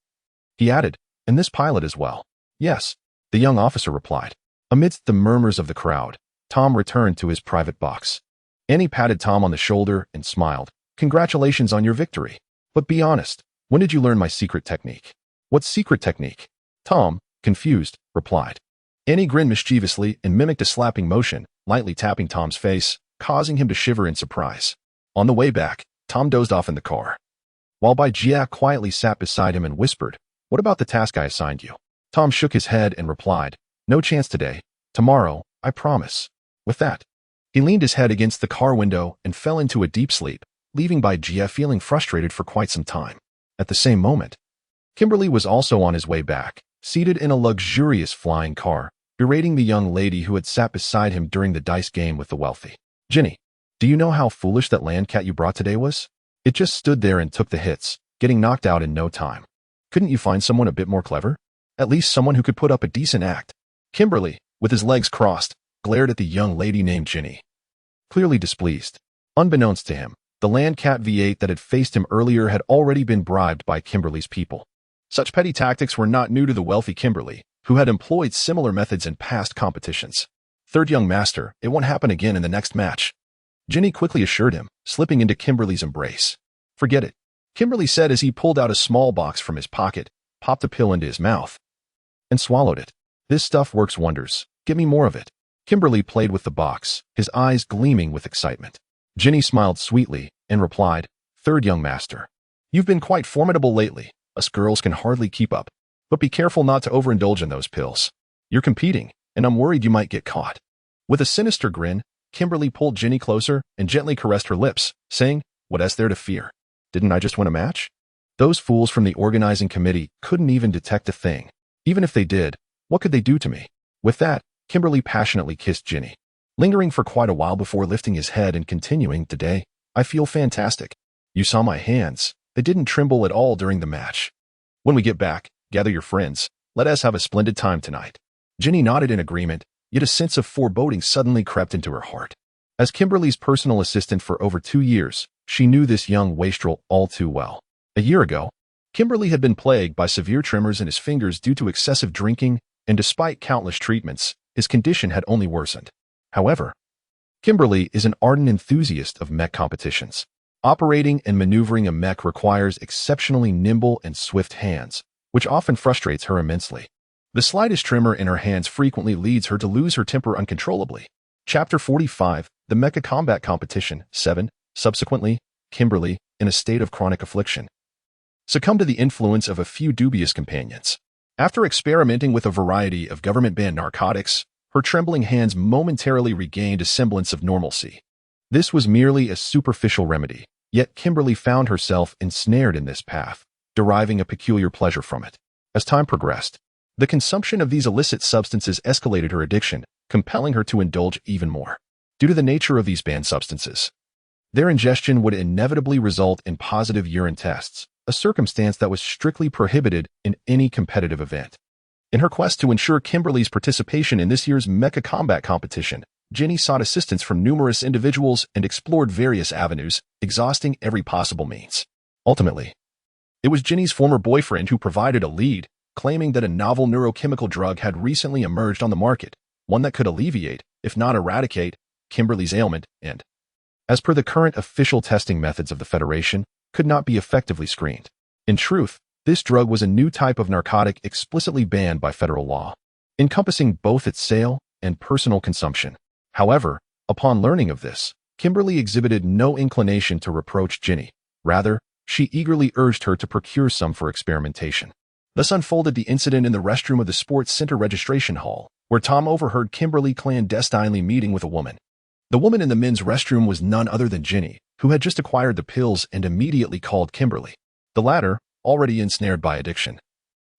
he added, "And this pilot as well." "Yes," the young officer replied. Amidst the murmurs of the crowd, Tom returned to his private box. Annie patted Tom on the shoulder and smiled. "Congratulations on your victory. But be honest, when did you learn my secret technique?" "What secret technique?" Tom, confused, replied. Annie grinned mischievously and mimicked a slapping motion, lightly tapping Tom's face, causing him to shiver in surprise. On the way back, Tom dozed off in the car, while Bai Jia quietly sat beside him and whispered, "What about the task I assigned you?" Tom shook his head and replied, "No chance today. Tomorrow, I promise." With that, he leaned his head against the car window and fell into a deep sleep, leaving Bai Jia feeling frustrated for quite some time. At the same moment, Kimberly was also on his way back, seated in a luxurious flying car, berating the young lady who had sat beside him during the dice game with the wealthy. "Ginny, do you know how foolish that land cat you brought today was? It just stood there and took the hits, getting knocked out in no time. Couldn't you find someone a bit more clever? At least someone who could put up a decent act?" Kimberly, with his legs crossed, glared at the young lady named Ginny, clearly displeased. Unbeknownst to him, the land cat V8 that had faced him earlier had already been bribed by Kimberly's people. Such petty tactics were not new to the wealthy Kimberly, who had employed similar methods in past competitions. "Third young master, it won't happen again in the next match," Ginny quickly assured him, slipping into Kimberly's embrace. "Forget it," Kimberly said as he pulled out a small box from his pocket, popped a pill into his mouth, and swallowed it. "This stuff works wonders. Get me more of it." Kimberly played with the box, his eyes gleaming with excitement. Ginny smiled sweetly and replied, "Third young master, you've been quite formidable lately. Us girls can hardly keep up. But be careful not to overindulge in those pills. You're competing, and I'm worried you might get caught." With a sinister grin, Kimberly pulled Ginny closer and gently caressed her lips, saying, "What's there to fear? Didn't I just win a match?" Those fools from the organizing committee couldn't even detect a thing. Even if they did, what could they do to me? With that, Kimberly passionately kissed Ginny, lingering for quite a while before lifting his head and continuing, "Today, I feel fantastic. You saw my hands. They didn't tremble at all during the match. When we get back, gather your friends. Let us have a splendid time tonight." Ginny nodded in agreement, yet a sense of foreboding suddenly crept into her heart. As Kimberly's personal assistant for over 2 years, she knew this young wastrel all too well. A year ago, Kimberly had been plagued by severe tremors in his fingers due to excessive drinking, and despite countless treatments, his condition had only worsened. However, Kimberly is an ardent enthusiast of mech competitions. Operating and maneuvering a mech requires exceptionally nimble and swift hands, which often frustrates her immensely. The slightest tremor in her hands frequently leads her to lose her temper uncontrollably. Chapter 45, The Mecha Combat Competition, 7. Subsequently, Kimberly, in a state of chronic affliction, succumbed to the influence of a few dubious companions. After experimenting with a variety of government-banned narcotics, her trembling hands momentarily regained a semblance of normalcy. This was merely a superficial remedy, yet Kimberly found herself ensnared in this path, deriving a peculiar pleasure from it. As time progressed, the consumption of these illicit substances escalated her addiction, compelling her to indulge even more. Due to the nature of these banned substances, their ingestion would inevitably result in positive urine tests, a circumstance that was strictly prohibited in any competitive event. In her quest to ensure Kimberly's participation in this year's mecha combat competition, Ginny sought assistance from numerous individuals and explored various avenues, exhausting every possible means. Ultimately, it was Ginny's former boyfriend who provided a lead, claiming that a novel neurochemical drug had recently emerged on the market, one that could alleviate, if not eradicate, Kimberly's ailment and, as per the current official testing methods of the Federation, could not be effectively screened. In truth, this drug was a new type of narcotic explicitly banned by federal law, encompassing both its sale and personal consumption. However, upon learning of this, Kimberly exhibited no inclination to reproach Ginny. Rather, she eagerly urged her to procure some for experimentation. Thus unfolded the incident in the restroom of the Sports Center registration hall, where Tom overheard Kimberly clandestinely meeting with a woman. The woman in the men's restroom was none other than Ginny, who had just acquired the pills and immediately called Kimberly. The latter, already ensnared by addiction,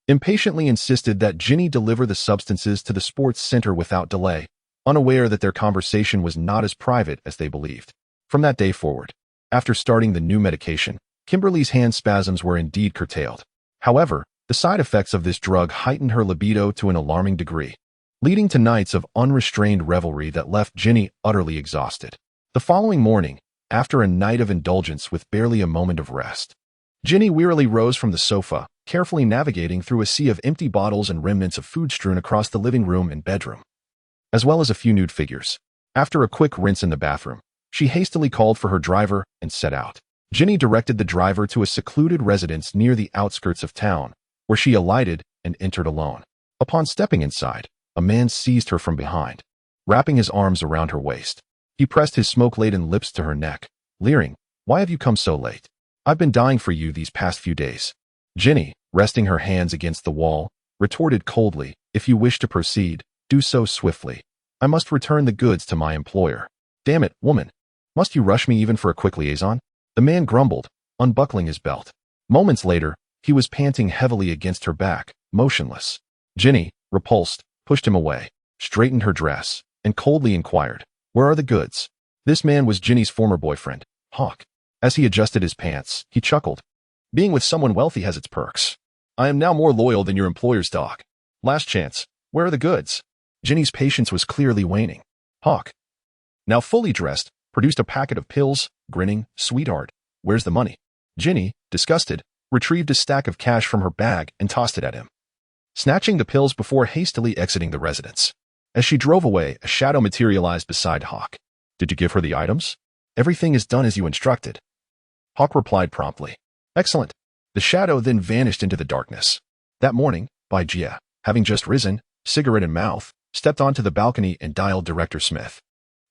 impatiently insisted that Ginny deliver the substances to the Sports Center without delay, unaware that their conversation was not as private as they believed. From that day forward, after starting the new medication, Kimberly's hand spasms were indeed curtailed. However, the side effects of this drug heightened her libido to an alarming degree, leading to nights of unrestrained revelry that left Ginny utterly exhausted. The following morning, after a night of indulgence with barely a moment of rest, Ginny wearily rose from the sofa, carefully navigating through a sea of empty bottles and remnants of food strewn across the living room and bedroom, as well as a few nude figures. After a quick rinse in the bathroom, she hastily called for her driver and set out. Ginny directed the driver to a secluded residence near the outskirts of town, where she alighted and entered alone. Upon stepping inside, a man seized her from behind, wrapping his arms around her waist. He pressed his smoke-laden lips to her neck, leering, "Why have you come so late? I've been dying for you these past few days." Ginny, resting her hands against the wall, retorted coldly, "If you wish to proceed, do so swiftly. I must return the goods to my employer." "Damn it, woman. Must you rush me even for a quick liaison?" The man grumbled, unbuckling his belt. Moments later, he was panting heavily against her back, motionless. Ginny, repulsed, pushed him away, straightened her dress, and coldly inquired, "Where are the goods?" This man was Ginny's former boyfriend, Hawk. As he adjusted his pants, he chuckled. "Being with someone wealthy has its perks. I am now more loyal than your employer's dog. Last chance. Where are the goods?" Ginny's patience was clearly waning. Hawk, now fully dressed, produced a packet of pills, grinning, "Sweetheart, where's the money?" Ginny, disgusted, retrieved a stack of cash from her bag and tossed it at him, snatching the pills before hastily exiting the residence. As she drove away, a shadow materialized beside Hawk. "Did you give her the items?" "Everything is done as you instructed." Hawk replied promptly. "Excellent." The shadow then vanished into the darkness. That morning, Bai Jia, having just risen, cigarette in mouth, stepped onto the balcony and dialed Director Smith.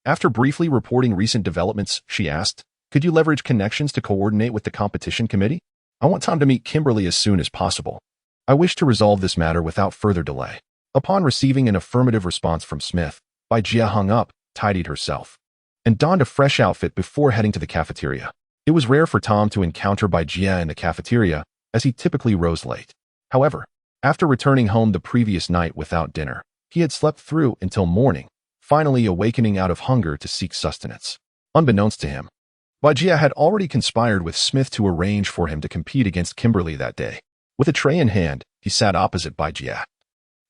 After briefly reporting recent developments, she asked, "Could you leverage connections to coordinate with the competition committee? I want time to meet Kimberly as soon as possible. I wish to resolve this matter without further delay." Upon receiving an affirmative response from Smith, Bai Jia hung up, tidied herself, and donned a fresh outfit before heading to the cafeteria. It was rare for Tom to encounter Bai Jia in the cafeteria, as he typically rose late. However, after returning home the previous night without dinner, he had slept through until morning, finally awakening out of hunger to seek sustenance. Unbeknownst to him, Bai Jia had already conspired with Smith to arrange for him to compete against Kimberly that day. With a tray in hand, he sat opposite Bai Jia,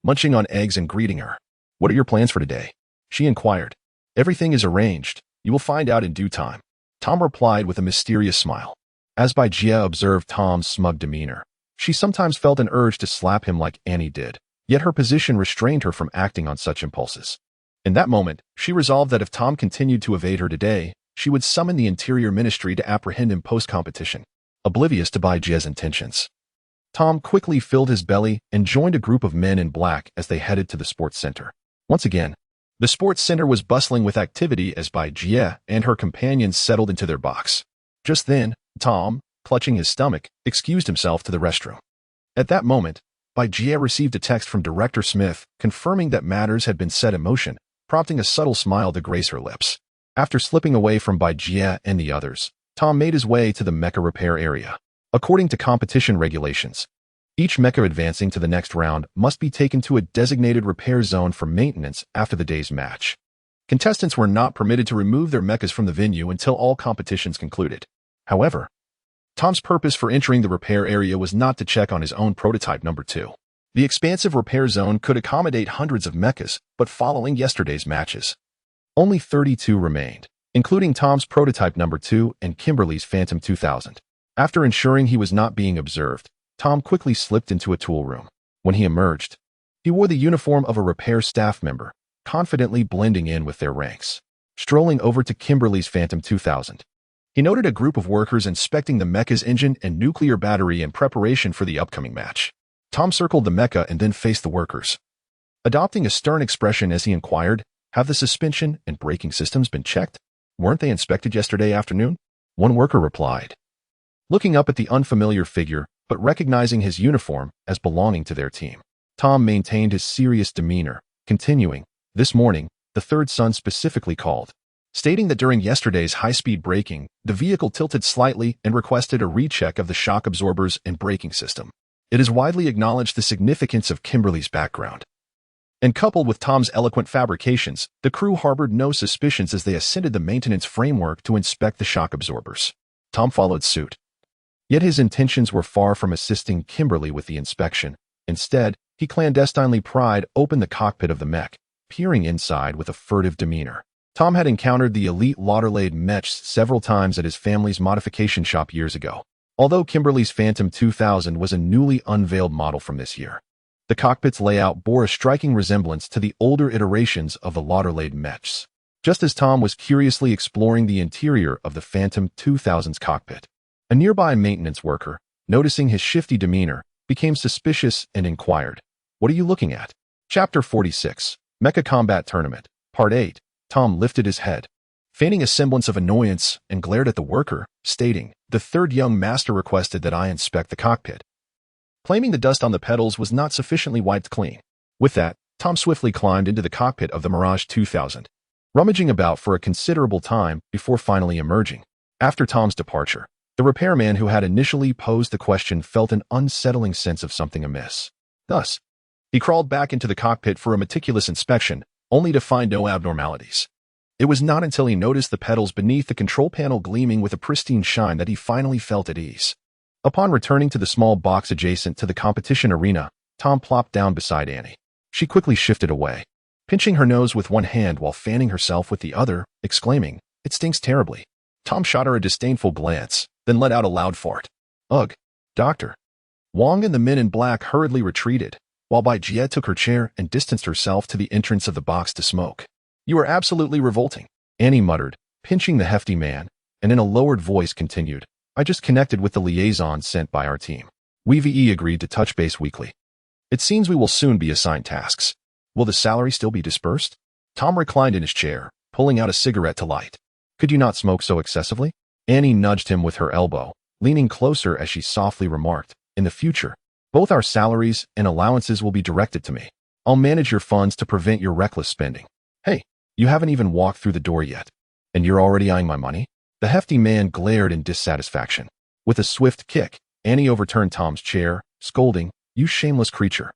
munching on eggs and greeting her. "What are your plans for today?" she inquired. "Everything is arranged. You will find out in due time," Tom replied with a mysterious smile. As Bai Jia observed Tom's smug demeanor, she sometimes felt an urge to slap him like Annie did, yet her position restrained her from acting on such impulses. In that moment, she resolved that if Tom continued to evade her today, she would summon the Interior Ministry to apprehend him post-competition, oblivious to Bai Jia's intentions. Tom quickly filled his belly and joined a group of men in black as they headed to the sports center. Once again, the sports center was bustling with activity as Bai Jia and her companions settled into their box. Just then, Tom, clutching his stomach, excused himself to the restroom. At that moment, Bai Jia received a text from Director Smith confirming that matters had been set in motion, prompting a subtle smile to grace her lips. After slipping away from Bai Jia and the others, Tom made his way to the mecha repair area. According to competition regulations, each mecha advancing to the next round must be taken to a designated repair zone for maintenance after the day's match. Contestants were not permitted to remove their mechas from the venue until all competitions concluded. However, Tom's purpose for entering the repair area was not to check on his own prototype number 2. The expansive repair zone could accommodate hundreds of mechas, but following yesterday's matches, only 32 remained, including Tom's prototype number 2 and Kimberly's Phantom 2000. After ensuring he was not being observed, Tom quickly slipped into a tool room. When he emerged, he wore the uniform of a repair staff member, confidently blending in with their ranks. Strolling over to Kimberly's Phantom 2000, he noted a group of workers inspecting the mecha's engine and nuclear battery in preparation for the upcoming match. Tom circled the mecha and then faced the workers, adopting a stern expression as he inquired, "Have the suspension and braking systems been checked? Weren't they inspected yesterday afternoon?" One worker replied, looking up at the unfamiliar figure but recognizing his uniform as belonging to their team. Tom maintained his serious demeanor, continuing, "This morning, the third son specifically called, stating that during yesterday's high-speed braking, the vehicle tilted slightly and requested a recheck of the shock absorbers and braking system. It is widely acknowledged the significance of Kimberly's background." And coupled with Tom's eloquent fabrications, the crew harbored no suspicions as they ascended the maintenance framework to inspect the shock absorbers. Tom followed suit. Yet his intentions were far from assisting Kimberly with the inspection. Instead, he clandestinely pried open the cockpit of the mech, peering inside with a furtive demeanor. Tom had encountered the elite Lauderlade Mech several times at his family's modification shop years ago, although Kimberly's Phantom 2000 was a newly unveiled model from this year. The cockpit's layout bore a striking resemblance to the older iterations of the Lauderlade Mechs. Just as Tom was curiously exploring the interior of the Phantom 2000's cockpit, a nearby maintenance worker, noticing his shifty demeanor, became suspicious and inquired, "What are you looking at?" Chapter 46, Mecha Combat Tournament, Part 8. Tom lifted his head, feigning a semblance of annoyance, and glared at the worker, stating, "The third young master requested that I inspect the cockpit," claiming the dust on the pedals was not sufficiently wiped clean. With that, Tom swiftly climbed into the cockpit of the Mirage 2000, rummaging about for a considerable time before finally emerging. After Tom's departure, the repairman who had initially posed the question felt an unsettling sense of something amiss. Thus, he crawled back into the cockpit for a meticulous inspection, only to find no abnormalities. It was not until he noticed the pedals beneath the control panel gleaming with a pristine shine that he finally felt at ease. Upon returning to the small box adjacent to the competition arena, Tom plopped down beside Annie. She quickly shifted away, pinching her nose with one hand while fanning herself with the other, exclaiming, "It stinks terribly." Tom shot her a disdainful glance, then let out a loud fart. "Ugh, Doctor." Wong and the men in black hurriedly retreated, while Bai Jie took her chair and distanced herself to the entrance of the box to smoke. "You are absolutely revolting," Annie muttered, pinching the hefty man, and in a lowered voice continued, "I just connected with the liaison sent by our team. We VE agreed to touch base weekly. It seems we will soon be assigned tasks. Will the salary still be dispersed?" Tom reclined in his chair, pulling out a cigarette to light. "Could you not smoke so excessively?" Annie nudged him with her elbow, leaning closer as she softly remarked, "In the future, both our salaries and allowances will be directed to me. I'll manage your funds to prevent your reckless spending." "Hey, you haven't even walked through the door yet, and you're already eyeing my money?" The hefty man glared in dissatisfaction. With a swift kick, Annie overturned Tom's chair, scolding, "You shameless creature.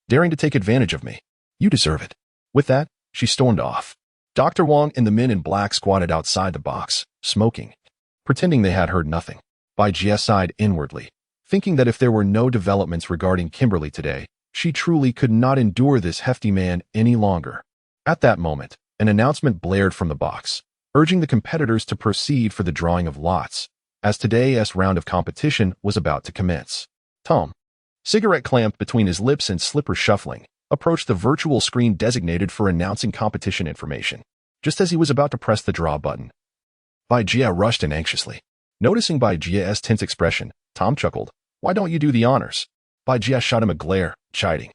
Daring to take advantage of me. You deserve it." With that, she stormed off. Dr. Wong and the men in black squatted outside the box, smoking, pretending they had heard nothing. Bai Jie sighed inwardly, thinking that if there were no developments regarding Kimberly today, she truly could not endure this hefty man any longer. At that moment, an announcement blared from the box, urging the competitors to proceed for the drawing of lots, as today's round of competition was about to commence. Tom, cigarette clamped between his lips and slipper shuffling, approached the virtual screen designated for announcing competition information. Just as he was about to press the draw button, Bai Jie rushed in anxiously. Noticing Bai Jie's tense expression, Tom chuckled, "Why don't you do the honors?" Bai Jie shot him a glare, chiding,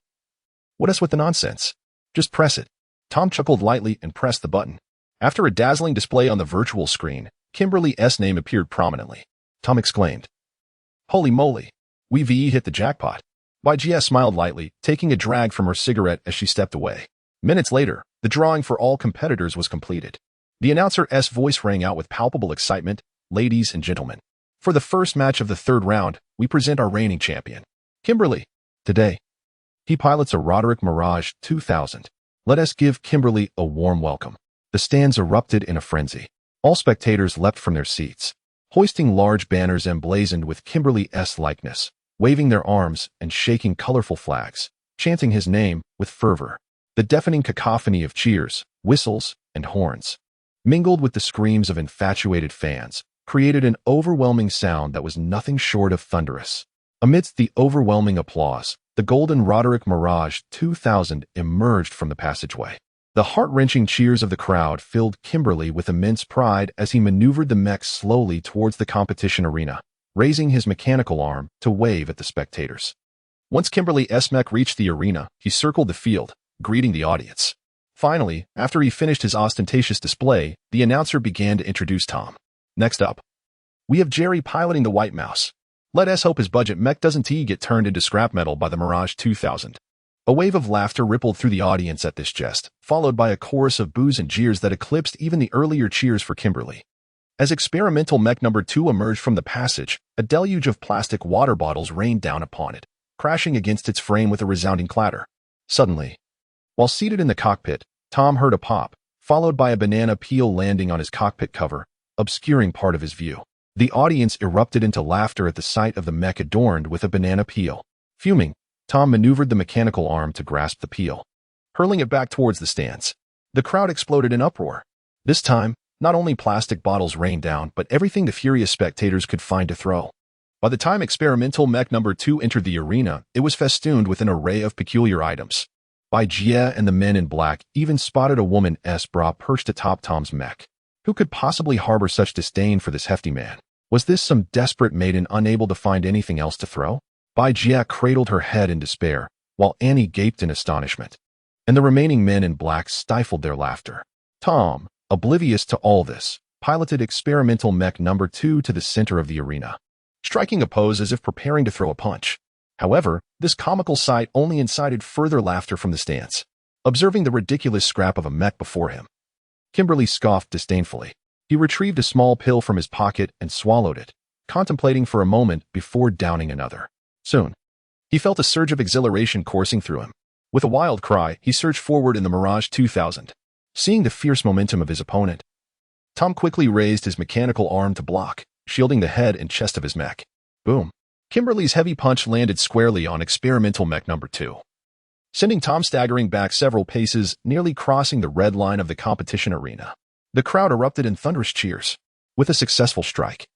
"What is with the nonsense? Just press it." Tom chuckled lightly and pressed the button. After a dazzling display on the virtual screen, Kimberly's name appeared prominently. Tom exclaimed, "Holy moly, we VE hit the jackpot." Bai Jie smiled lightly, taking a drag from her cigarette as she stepped away. Minutes later, the drawing for all competitors was completed. The announcer's voice rang out with palpable excitement, "Ladies and gentlemen, for the first match of the third round, we present our reigning champion, Kimberly. Today, he pilots a Roderick Mirage 2000. Let us give Kimberly a warm welcome." The stands erupted in a frenzy. All spectators leapt from their seats, hoisting large banners emblazoned with Kimberly's likeness, waving their arms and shaking colorful flags. chanting his name with fervor. The deafening cacophony of cheers, whistles, and horns, mingled with the screams of infatuated fans, created an overwhelming sound that was nothing short of thunderous. Amidst the overwhelming applause, the golden Roderick Mirage 2000 emerged from the passageway. The heart-wrenching cheers of the crowd filled Kimberly with immense pride as he maneuvered the mech slowly towards the competition arena, raising his mechanical arm to wave at the spectators. Once Kimberly's mech reached the arena, he circled the field, greeting the audience. Finally, after he finished his ostentatious display, the announcer began to introduce Tom. Next up, we have Jerry piloting the White Mouse. Let us hope his budget mech doesn't get turned into scrap metal by the Mirage 2000. A wave of laughter rippled through the audience at this jest, followed by a chorus of boos and jeers that eclipsed even the earlier cheers for Kimberly. As experimental mech number 2 emerged from the passage, a deluge of plastic water bottles rained down upon it, crashing against its frame with a resounding clatter. Suddenly, while seated in the cockpit, Tom heard a pop, followed by a banana peel landing on his cockpit cover, obscuring part of his view. The audience erupted into laughter at the sight of the mech adorned with a banana peel. Fuming, Tom maneuvered the mechanical arm to grasp the peel, hurling it back towards the stands. The crowd exploded in uproar. This time, not only plastic bottles rained down, but everything the furious spectators could find to throw. By the time experimental mech number 2 entered the arena, it was festooned with an array of peculiar items. Gia and the men in black even spotted a woman's bra perched atop Tom's mech. Who could possibly harbor such disdain for this hefty man? Was this some desperate maiden unable to find anything else to throw? Gia cradled her head in despair, while Annie gaped in astonishment. And the remaining men in black stifled their laughter. Tom, oblivious to all this, piloted experimental mech number 2 to the center of the arena, striking a pose as if preparing to throw a punch. However, this comical sight only incited further laughter from the stands. Observing the ridiculous scrap of a mech before him, Kimberly scoffed disdainfully. He retrieved a small pill from his pocket and swallowed it, contemplating for a moment before downing another. Soon, he felt a surge of exhilaration coursing through him. With a wild cry, he surged forward in the Mirage 2000. Seeing the fierce momentum of his opponent, Tom quickly raised his mechanical arm to block, shielding the head and chest of his mech. Boom. Kimberly's heavy punch landed squarely on experimental mech number 2, sending Tom staggering back several paces, nearly crossing the red line of the competition arena. The crowd erupted in thunderous cheers. With a successful strike,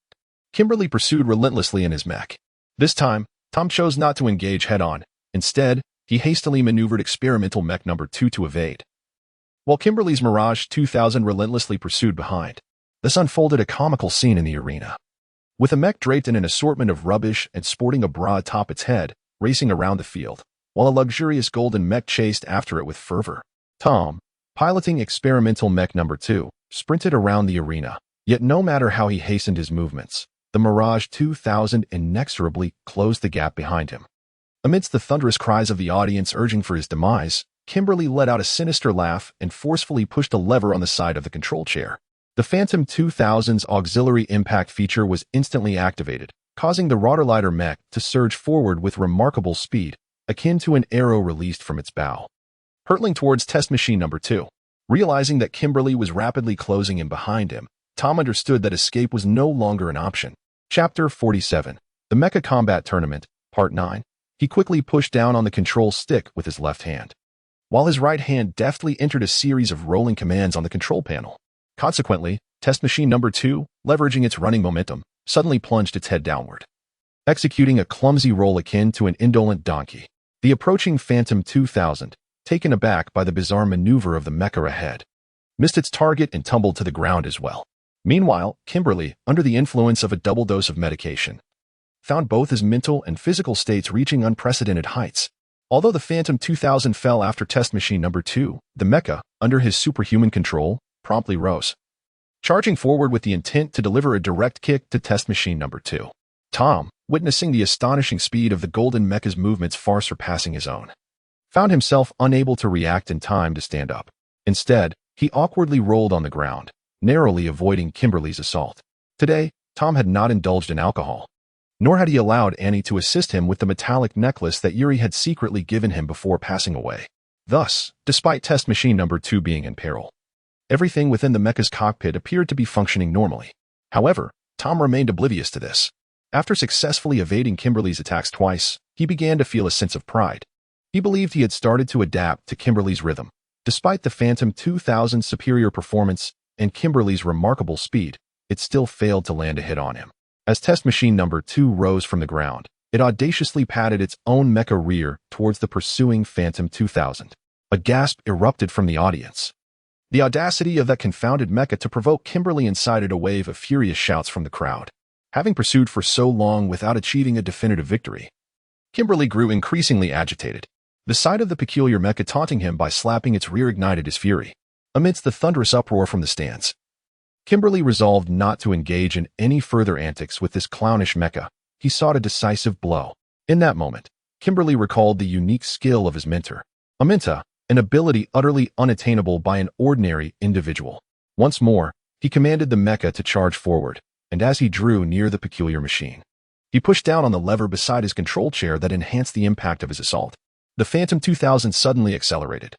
Kimberly pursued relentlessly in his mech. This time, Tom chose not to engage head-on. Instead, he hastily maneuvered experimental mech number 2 to evade. While Kimberly's Mirage 2000 relentlessly pursued behind, this unfolded a comical scene in the arena. With a mech draped in an assortment of rubbish and sporting a bra atop its head, racing around the field, while a luxurious golden mech chased after it with fervor, Tom, piloting experimental mech number 2, sprinted around the arena. Yet no matter how he hastened his movements, the Mirage 2000 inexorably closed the gap behind him. Amidst the thunderous cries of the audience urging for his demise, Kimberly let out a sinister laugh and forcefully pushed a lever on the side of the control chair. The Phantom 2000's auxiliary impact feature was instantly activated, causing the Rotorlighter mech to surge forward with remarkable speed, akin to an arrow released from its bow, hurtling towards test machine number 2. Realizing that Kimberly was rapidly closing in behind him, Tom understood that escape was no longer an option. Chapter 47. The Mecha Combat Tournament, Part 9. He quickly pushed down on the control stick with his left hand, while his right hand deftly entered a series of rolling commands on the control panel. Consequently, test machine number 2, leveraging its running momentum, suddenly plunged its head downward, executing a clumsy roll akin to an indolent donkey. The approaching Phantom 2000, taken aback by the bizarre maneuver of the mecha ahead, missed its target and tumbled to the ground as well. Meanwhile, Kimberly, under the influence of a double dose of medication, found both his mental and physical states reaching unprecedented heights. Although the Phantom 2000 fell after test machine number 2, the mecha, under his superhuman control, promptly rose, charging forward with the intent to deliver a direct kick to test machine number 2. Tom, witnessing the astonishing speed of the golden mecha's movements far surpassing his own, found himself unable to react in time to stand up. Instead, he awkwardly rolled on the ground, narrowly avoiding Kimberly's assault. Today, Tom had not indulged in alcohol, nor had he allowed Annie to assist him with the metallic necklace that Yuri had secretly given him before passing away. Thus, despite test machine number 2 being in peril, everything within the mecha's cockpit appeared to be functioning normally. However, Tom remained oblivious to this. After successfully evading Kimberly's attacks twice, he began to feel a sense of pride. He believed he had started to adapt to Kimberly's rhythm. Despite the Phantom 2000's superior performance and Kimberly's remarkable speed, it still failed to land a hit on him. As test machine number 2 rose from the ground, it audaciously patted its own mecha rear towards the pursuing Phantom 2000. A gasp erupted from the audience. The audacity of that confounded mecha to provoke Kimberly incited a wave of furious shouts from the crowd. Having pursued for so long without achieving a definitive victory, Kimberly grew increasingly agitated. The sight of the peculiar mecha taunting him by slapping its rear ignited his fury. Amidst the thunderous uproar from the stands, Kimberly resolved not to engage in any further antics with this clownish mecha. He sought a decisive blow. In that moment, Kimberly recalled the unique skill of his mentor, Amidst, an ability utterly unattainable by an ordinary individual. Once more, he commanded the mecha to charge forward, and as he drew near the peculiar machine, he pushed down on the lever beside his control chair that enhanced the impact of his assault. The Phantom 2000 suddenly accelerated,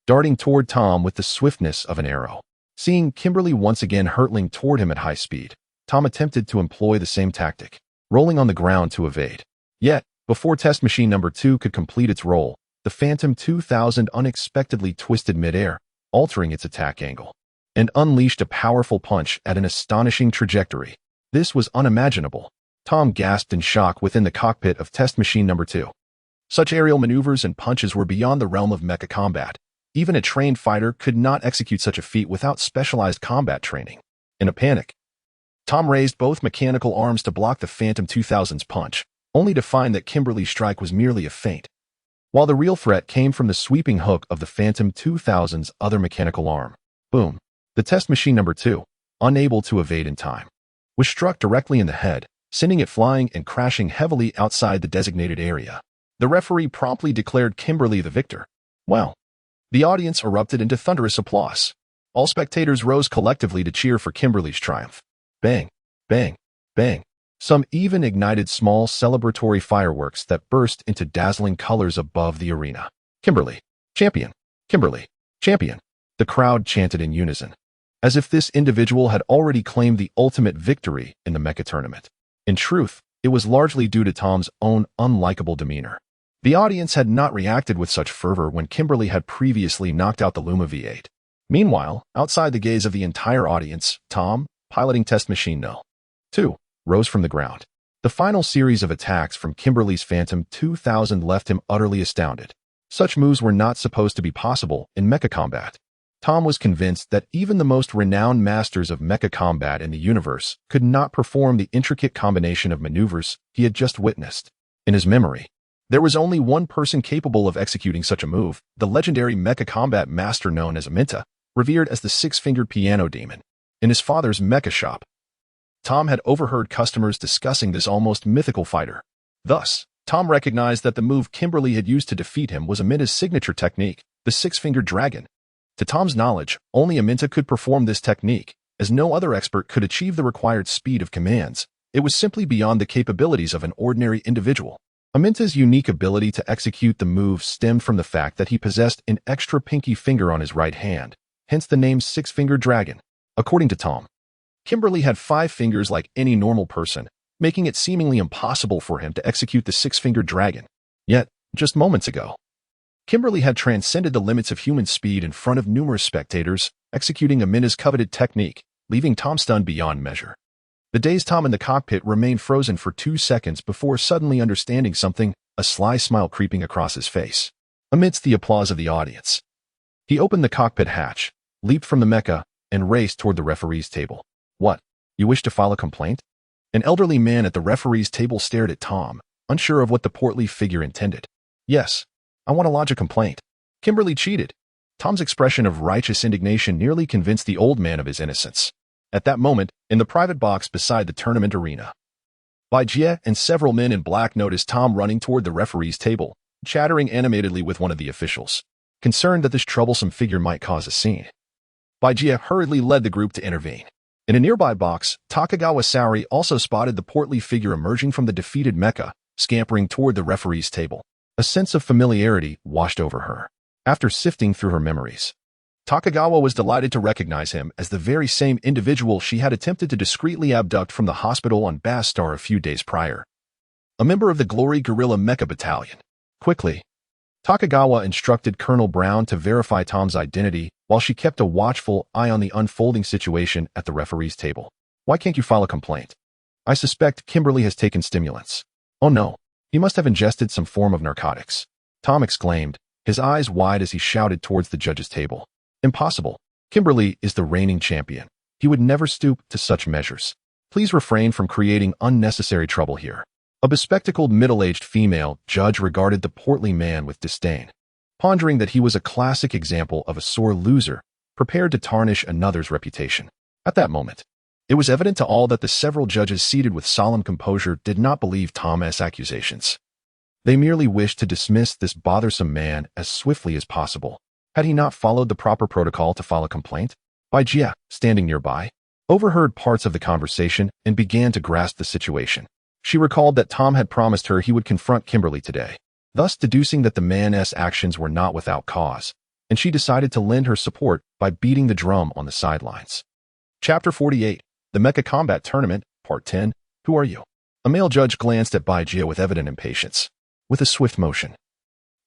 darting toward Tom with the swiftness of an arrow. Seeing Kimberly once again hurtling toward him at high speed, Tom attempted to employ the same tactic, rolling on the ground to evade. Yet, before test machine number 2 could complete its roll, the Phantom 2000 unexpectedly twisted midair, altering its attack angle, and unleashed a powerful punch at an astonishing trajectory. This was unimaginable. Tom gasped in shock within the cockpit of test machine number 2. Such aerial maneuvers and punches were beyond the realm of mecha combat. Even a trained fighter could not execute such a feat without specialized combat training. In a panic, Tom raised both mechanical arms to block the Phantom 2000's punch, only to find that Kimberly's strike was merely a feint, while the real threat came from the sweeping hook of the Phantom 2000's other mechanical arm. Boom. The test machine number 2, unable to evade in time, was struck directly in the head, sending it flying and crashing heavily outside the designated area. The referee promptly declared Kimberly the victor. Well, the audience erupted into thunderous applause. All spectators rose collectively to cheer for Kimberly's triumph. Bang, bang, bang. Some even ignited small celebratory fireworks that burst into dazzling colors above the arena. Kimberly, champion! Kimberly, champion! The crowd chanted in unison, as if this individual had already claimed the ultimate victory in the mecha tournament. In truth, it was largely due to Tom's own unlikable demeanor. The audience had not reacted with such fervor when Kimberly had previously knocked out the Luma V8. Meanwhile, outside the gaze of the entire audience, Tom, piloting test machine No. 2, rose from the ground. The final series of attacks from Kimberly's Phantom 2000 left him utterly astounded. Such moves were not supposed to be possible in mecha combat. Tom was convinced that even the most renowned masters of mecha combat in the universe could not perform the intricate combination of maneuvers he had just witnessed. In his memory, there was only one person capable of executing such a move, the legendary mecha combat master known as Amidst, revered as the six-fingered piano demon. In his father's mecha shop, Tom had overheard customers discussing this almost mythical fighter. Thus, Tom recognized that the move Kimberly had used to defeat him was Amidst's signature technique, the six-fingered dragon. To Tom's knowledge, only Amidst could perform this technique, as no other expert could achieve the required speed of commands. It was simply beyond the capabilities of an ordinary individual. Amidst's unique ability to execute the move stemmed from the fact that he possessed an extra pinky finger on his right hand, hence the name six-fingered dragon. According to Tom, Kimberly had 5 fingers like any normal person, making it seemingly impossible for him to execute the six-fingered dragon. Yet, just moments ago, Kimberly had transcended the limits of human speed in front of numerous spectators, executing Amidst's coveted technique, leaving Tom stunned beyond measure. The dazed Tom in the cockpit remained frozen for 2 seconds before suddenly understanding something, a sly smile creeping across his face. Amidst the applause of the audience, he opened the cockpit hatch, leaped from the mecha, and raced toward the referee's table. What? You wish to file a complaint? An elderly man at the referee's table stared at Tom, unsure of what the portly figure intended. Yes, I want to lodge a complaint. Kimberly cheated. Tom's expression of righteous indignation nearly convinced the old man of his innocence. At that moment, in the private box beside the tournament arena, Jie and several men in black noticed Tom running toward the referee's table, chattering animatedly with one of the officials. Concerned that this troublesome figure might cause a scene, Jie hurriedly led the group to intervene. In a nearby box, Takagawa Saori also spotted the portly figure emerging from the defeated mecha, scampering toward the referee's table. A sense of familiarity washed over her. After sifting through her memories, Takagawa was delighted to recognize him as the very same individual she had attempted to discreetly abduct from the hospital on Bastar a few days prior. A member of the Glory Guerrilla Mecha Battalion. Quickly, Takagawa instructed Colonel Brown to verify Tom's identity while she kept a watchful eye on the unfolding situation at the referee's table. Why can't you file a complaint? I suspect Kimberly has taken stimulants. Oh no, he must have ingested some form of narcotics. Tom exclaimed, his eyes wide as he shouted towards the judge's table. Impossible. Kimberly is the reigning champion. He would never stoop to such measures. Please refrain from creating unnecessary trouble here. A bespectacled middle-aged female judge regarded the portly man with disdain, pondering that he was a classic example of a sore loser, prepared to tarnish another's reputation. At that moment, it was evident to all that the several judges seated with solemn composure did not believe Tom's accusations. They merely wished to dismiss this bothersome man as swiftly as possible. Had he not followed the proper protocol to file a complaint? Jia, standing nearby, overheard parts of the conversation and began to grasp the situation. She recalled that Tom had promised her he would confront Kimberly today, thus deducing that the man's actions were not without cause, and she decided to lend her support by beating the drum on the sidelines. Chapter 48, The Mecha Combat Tournament, Part 10, Who Are You? A male judge glanced at Jia with evident impatience. With a swift motion,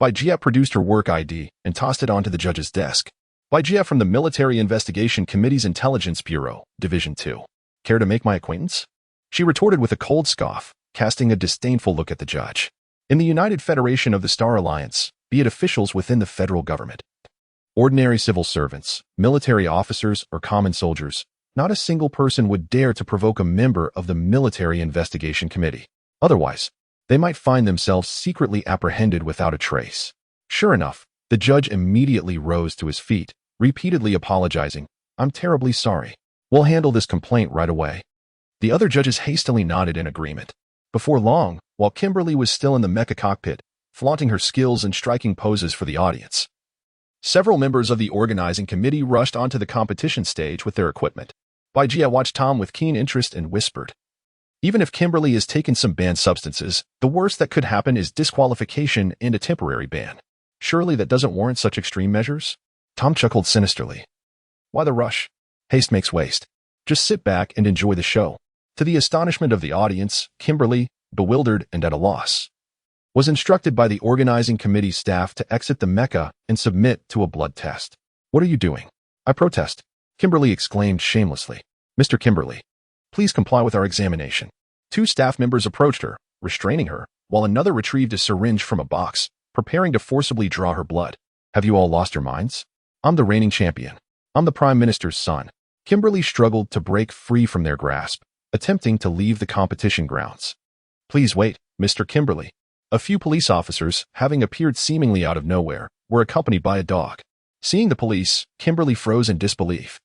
Jia produced her work ID and tossed it onto the judge's desk. Jia from the Military Investigation Committee's Intelligence Bureau, Division 2. Care to make my acquaintance? She retorted with a cold scoff, casting a disdainful look at the judge. In the United Federation of the Star Alliance, be it officials within the federal government, ordinary civil servants, military officers, or common soldiers, not a single person would dare to provoke a member of the Military Investigation Committee. Otherwise, they might find themselves secretly apprehended without a trace. Sure enough, the judge immediately rose to his feet, repeatedly apologizing. I'm terribly sorry. We'll handle this complaint right away. The other judges hastily nodded in agreement. Before long, while Kimberly was still in the mecha cockpit, flaunting her skills and striking poses for the audience, several members of the organizing committee rushed onto the competition stage with their equipment. Jia watched Tom with keen interest and whispered, even if Kimberly has taken some banned substances, the worst that could happen is disqualification and a temporary ban. Surely that doesn't warrant such extreme measures? Tom chuckled sinisterly. Why the rush? Haste makes waste. Just sit back and enjoy the show. To the astonishment of the audience, Kimberly, bewildered and at a loss, was instructed by the organizing committee staff to exit the mecha and submit to a blood test. What are you doing? I protest, Kimberly exclaimed shamelessly. Mr. Kimberly, please comply with our examination. Two staff members approached her, restraining her, while another retrieved a syringe from a box, preparing to forcibly draw her blood. Have you all lost your minds? I'm the reigning champion. I'm the Prime Minister's son. Kimberly struggled to break free from their grasp, attempting to leave the competition grounds. Please wait, Mr. Kimberly. A few police officers, having appeared seemingly out of nowhere, were accompanied by a dog. Seeing the police, Kimberly froze in disbelief.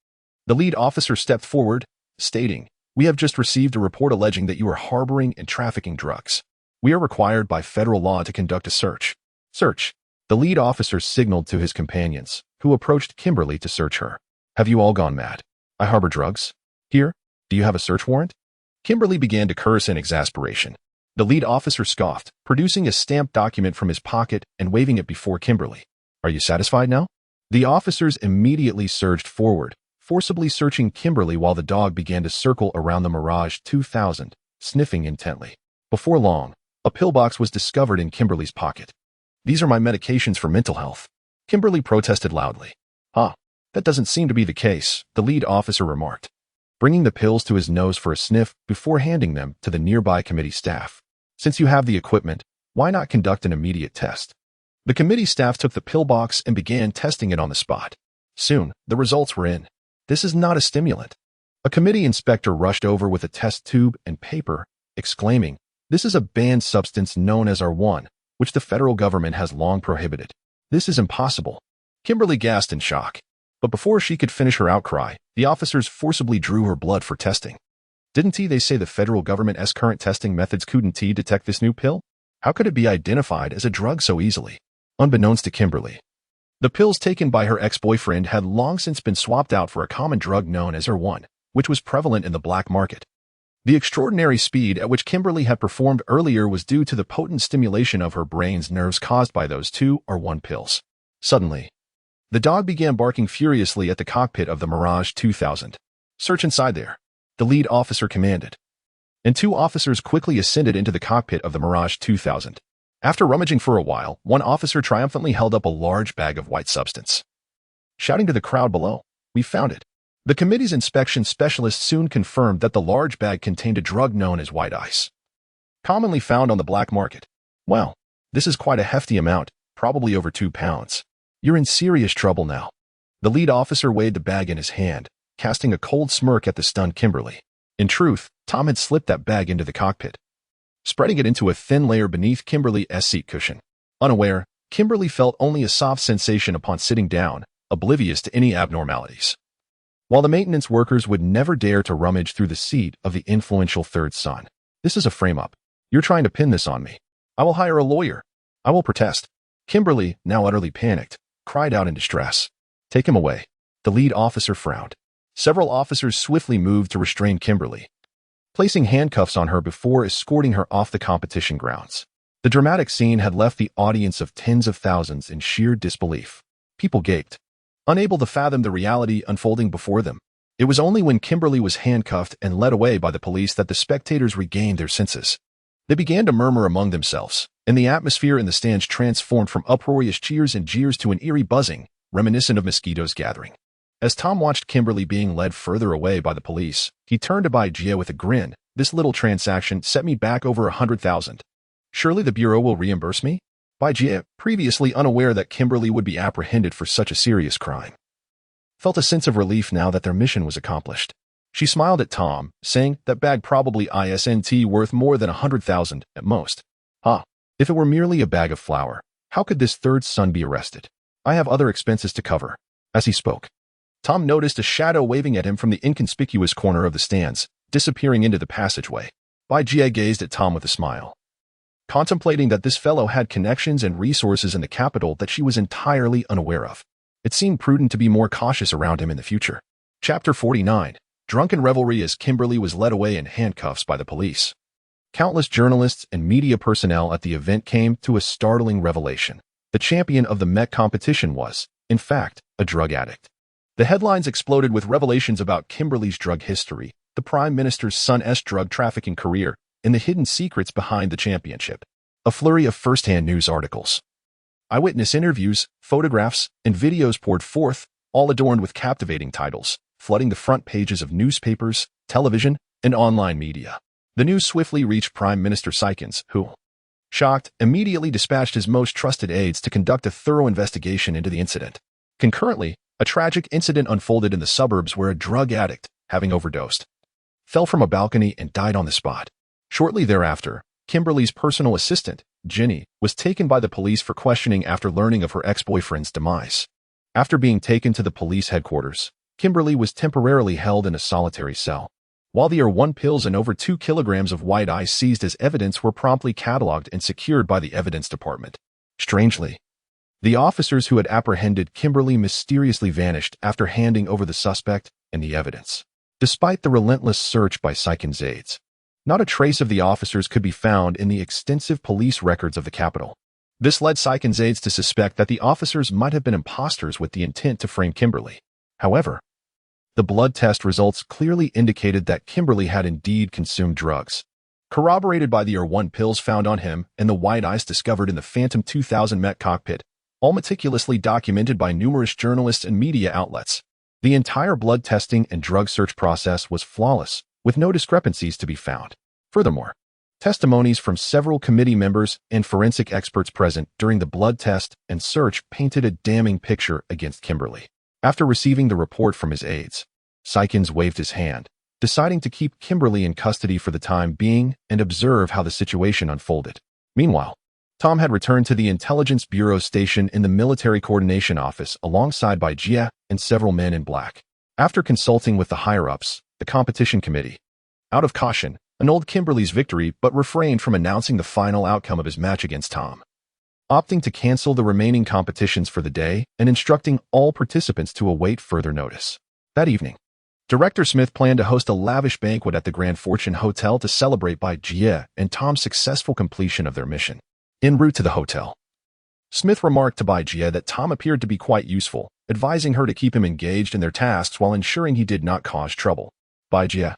The lead officer stepped forward, stating, "We have just received a report alleging that you are harboring and trafficking drugs. We are required by federal law to conduct a search." Search. The lead officer signaled to his companions, who approached Kimberly to search her. Have you all gone mad? I harbor drugs. Here, do you have a search warrant? Kimberly began to curse in exasperation. The lead officer scoffed, producing a stamped document from his pocket and waving it before Kimberly. Are you satisfied now? The officers immediately surged forward, forcibly searching Kimberly while the dog began to circle around the Mirage 2000, sniffing intently. Before long, a pillbox was discovered in Kimberly's pocket. These are my medications for mental health. Kimberly protested loudly. That doesn't seem to be the case, the lead officer remarked, bringing the pills to his nose for a sniff before handing them to the nearby committee staff. Since you have the equipment, why not conduct an immediate test? The committee staff took the pillbox and began testing it on the spot. Soon, the results were in. This is not a stimulant. A committee inspector rushed over with a test tube and paper, exclaiming, "This is a banned substance known as R1, which the federal government has long prohibited. This is impossible." Kimberly gasped in shock. But before she could finish her outcry, the officers forcibly drew her blood for testing. Didn't they say the federal government's current testing methods couldn't detect this new pill? How could it be identified as a drug so easily? Unbeknownst to Kimberly, the pills taken by her ex-boyfriend had long since been swapped out for a common drug known as R1, which was prevalent in the black market. The extraordinary speed at which Kimberly had performed earlier was due to the potent stimulation of her brain's nerves caused by those two R1 pills. Suddenly, the dog began barking furiously at the cockpit of the Mirage 2000. "Search inside there," the lead officer commanded. And two officers quickly ascended into the cockpit of the Mirage 2000. After rummaging for a while, one officer triumphantly held up a large bag of white substance. Shouting to the crowd below, "We found it." The committee's inspection specialist soon confirmed that the large bag contained a drug known as white ice, commonly found on the black market. "Well, this is quite a hefty amount, probably over 2 pounds. You're in serious trouble now." The lead officer weighed the bag in his hand, casting a cold smirk at the stunned Kimberly. In truth, Tom had slipped that bag into the cockpit, spreading it into a thin layer beneath Kimberly's seat cushion. Unaware, Kimberly felt only a soft sensation upon sitting down, oblivious to any abnormalities. While the maintenance workers would never dare to rummage through the seat of the influential third son. "This is a frame-up. You're trying to pin this on me. I will hire a lawyer. I will protest." Kimberly, now utterly panicked, cried out in distress. "Take him away." The lead officer frowned. Several officers swiftly moved to restrain Kimberly, placing handcuffs on her before escorting her off the competition grounds. The dramatic scene had left the audience of tens of thousands in sheer disbelief. People gaped, unable to fathom the reality unfolding before them. It was only when Kimberly was handcuffed and led away by the police that the spectators regained their senses. They began to murmur among themselves, and the atmosphere in the stands transformed from uproarious cheers and jeers to an eerie buzzing, reminiscent of mosquitoes gathering. As Tom watched Kimberly being led further away by the police, he turned to Bajie with a grin. "This little transaction set me back over 100,000. Surely the Bureau will reimburse me?" Bajie, previously unaware that Kimberly would be apprehended for such a serious crime, felt a sense of relief now that their mission was accomplished. She smiled at Tom, saying that bag probably isn't worth more than 100,000 at most. If it were merely a bag of flour, how could this third son be arrested? I have other expenses to cover." As he spoke, Tom noticed a shadow waving at him from the inconspicuous corner of the stands, disappearing into the passageway. Bajie gazed at Tom with a smile, contemplating that this fellow had connections and resources in the capital that she was entirely unaware of. It seemed prudent to be more cautious around him in the future. Chapter 49. Drunken revelry as Kimberly was led away in handcuffs by the police. Countless journalists and media personnel at the event came to a startling revelation. The champion of the Mech competition was, in fact, a drug addict. The headlines exploded with revelations about Kimberly's drug history, the Prime Minister's son's drug trafficking career, and the hidden secrets behind the championship. A flurry of first-hand news articles, eyewitness interviews, photographs, and videos poured forth, all adorned with captivating titles, flooding the front pages of newspapers, television, and online media. The news swiftly reached Prime Minister Sykins, who, shocked, immediately dispatched his most trusted aides to conduct a thorough investigation into the incident. Concurrently, a tragic incident unfolded in the suburbs where a drug addict, having overdosed, fell from a balcony and died on the spot. Shortly thereafter, Kimberly's personal assistant, Jenny, was taken by the police for questioning after learning of her ex-boyfriend's demise. After being taken to the police headquarters, Kimberly was temporarily held in a solitary cell, while the R1 pills and over 2 kilograms of white ice seized as evidence were promptly cataloged and secured by the evidence department. Strangely, the officers who had apprehended Kimberly mysteriously vanished after handing over the suspect and the evidence. Despite the relentless search by Sykins' aides, not a trace of the officers could be found in the extensive police records of the capital. This led Sykins' aides to suspect that the officers might have been imposters with the intent to frame Kimberly. However, the blood test results clearly indicated that Kimberly had indeed consumed drugs, corroborated by the R1 pills found on him and the white ice discovered in the Phantom 2000 Mech cockpit, all meticulously documented by numerous journalists and media outlets. The entire blood testing and drug search process was flawless, with no discrepancies to be found. Furthermore, testimonies from several committee members and forensic experts present during the blood test and search painted a damning picture against Kimberly. After receiving the report from his aides, Sykins waved his hand, deciding to keep Kimberly in custody for the time being and observe how the situation unfolded. Meanwhile, Tom had returned to the Intelligence Bureau station in the Military Coordination Office alongside Bajie and several men in black. After consulting with the higher-ups, the competition committee, out of caution, annulled Kimberly's victory but refrained from announcing the final outcome of his match against Tom, opting to cancel the remaining competitions for the day and instructing all participants to await further notice. That evening, Director Smith planned to host a lavish banquet at the Grand Fortune Hotel to celebrate Bajie and Tom's successful completion of their mission. En route to the hotel, Smith remarked to Bajie that Tom appeared to be quite useful, advising her to keep him engaged in their tasks while ensuring he did not cause trouble. Bajie,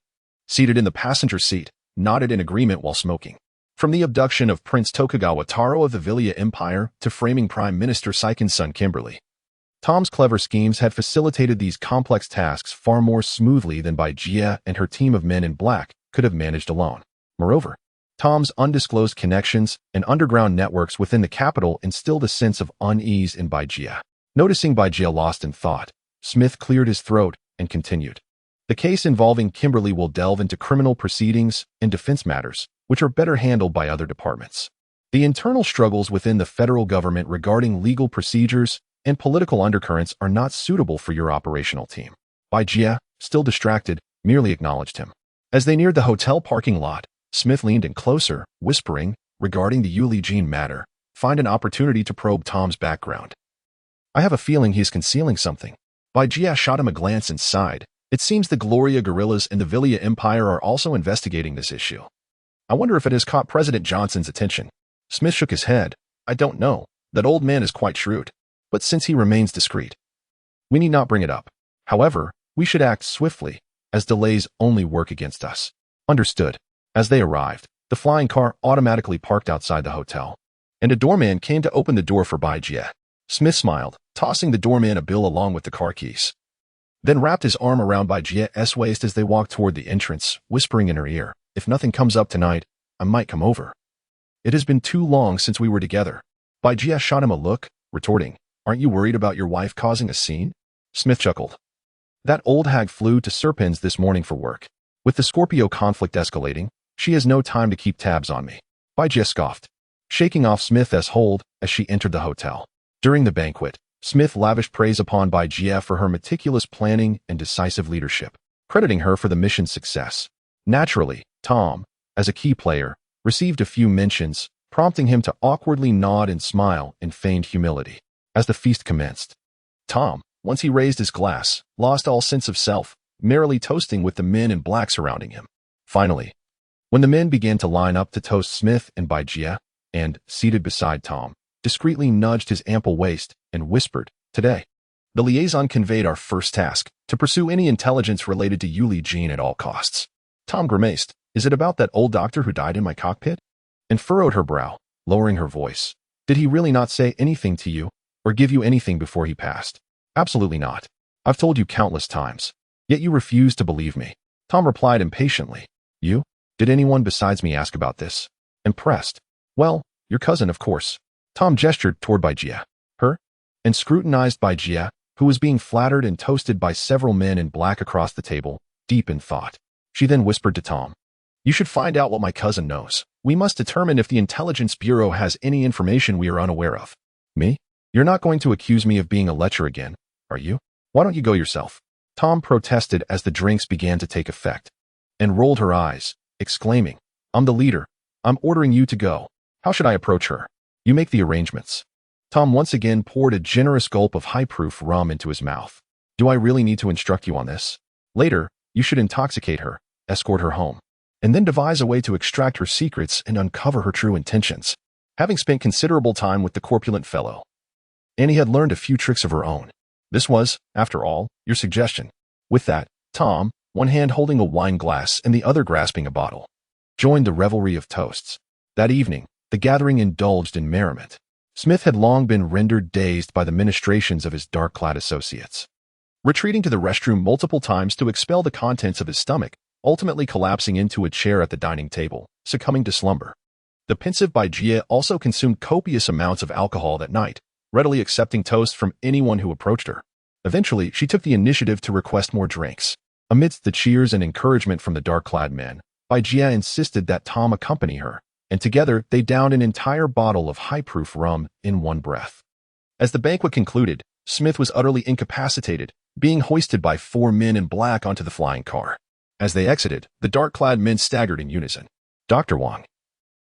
seated in the passenger seat, nodded in agreement while smoking. From the abduction of Prince Tokugawa Taro of the Villia Empire to framing Prime Minister Saiken's son Kimberly, Tom's clever schemes had facilitated these complex tasks far more smoothly than Jia and her team of men in black could have managed alone. Moreover, Tom's undisclosed connections and underground networks within the capital instilled a sense of unease in Jia. Noticing Jia lost in thought, Smith cleared his throat and continued. The case involving Kimberly will delve into criminal proceedings and defense matters, which are better handled by other departments. The internal struggles within the federal government regarding legal procedures and political undercurrents are not suitable for your operational team. Jia, still distracted, merely acknowledged him. As they neared the hotel parking lot, Smith leaned in closer, whispering, regarding the Yuli Jean matter, find an opportunity to probe Tom's background. I have a feeling he's concealing something. Jia shot him a glance and sighed. It seems the Gloria guerrillas and the Villia Empire are also investigating this issue. I wonder if it has caught President Johnson's attention. Smith shook his head. I don't know. That old man is quite shrewd. But since he remains discreet, we need not bring it up. However, we should act swiftly, as delays only work against us. Understood. As they arrived, the flying car automatically parked outside the hotel, and a doorman came to open the door for Jia. Smith smiled, tossing the doorman a bill along with the car keys, then wrapped his arm around Jia's waist as they walked toward the entrance, whispering in her ear, if nothing comes up tonight, I might come over. It has been too long since we were together. Jia shot him a look, retorting, aren't you worried about your wife causing a scene? Smith chuckled. That old hag flew to Serpens this morning for work. With the Scorpio conflict escalating, she has no time to keep tabs on me. Jia scoffed, shaking off Smith's hold as she entered the hotel. During the banquet, Smith lavished praise upon Jia for her meticulous planning and decisive leadership, crediting her for the mission's success. Naturally, Tom, as a key player, received a few mentions, prompting him to awkwardly nod and smile in feigned humility. As the feast commenced, Tom, once he raised his glass, lost all sense of self, merrily toasting with the men in black surrounding him. Finally, when the men began to line up to toast Smith and Jia, and, seated beside Tom, discreetly nudged his ample waist and whispered, today, the liaison conveyed our first task, to pursue any intelligence related to Yuli Jean at all costs. Tom grimaced, is it about that old doctor who died in my cockpit? And furrowed her brow, lowering her voice. Did he really not say anything to you, or give you anything before he passed? Absolutely not. I've told you countless times. Yet you refuse to believe me. Tom replied impatiently. You? Did anyone besides me ask about this? Impressed. Well, your cousin, of course. Tom gestured toward Jia. Her? And scrutinized Jia, who was being flattered and toasted by several men in black across the table, deep in thought. She then whispered to Tom. You should find out what my cousin knows. We must determine if the Intelligence Bureau has any information we are unaware of. Me? You're not going to accuse me of being a lecher again, are you? Why don't you go yourself? Tom protested as the drinks began to take effect, and rolled her eyes, exclaiming, I'm the leader. I'm ordering you to go. How should I approach her? You make the arrangements. Tom once again poured a generous gulp of high-proof rum into his mouth. Do I really need to instruct you on this? Later, you should intoxicate her, escort her home, and then devise a way to extract her secrets and uncover her true intentions. Having spent considerable time with the corpulent fellow, Annie had learned a few tricks of her own. This was, after all, your suggestion. With that, Tom, one hand holding a wine glass and the other grasping a bottle, joined the revelry of toasts. That evening, the gathering indulged in merriment. Smith had long been rendered dazed by the ministrations of his dark-clad associates, retreating to the restroom multiple times to expel the contents of his stomach, ultimately collapsing into a chair at the dining table, succumbing to slumber. The pensive Jia also consumed copious amounts of alcohol that night, readily accepting toast from anyone who approached her. Eventually, she took the initiative to request more drinks. Amidst the cheers and encouragement from the dark-clad men, Jia insisted that Tom accompany her, and together they downed an entire bottle of high-proof rum in one breath. As the banquet concluded, Smith was utterly incapacitated, being hoisted by 4 men in black onto the flying car. As they exited, the dark-clad men staggered in unison. Dr. Wang,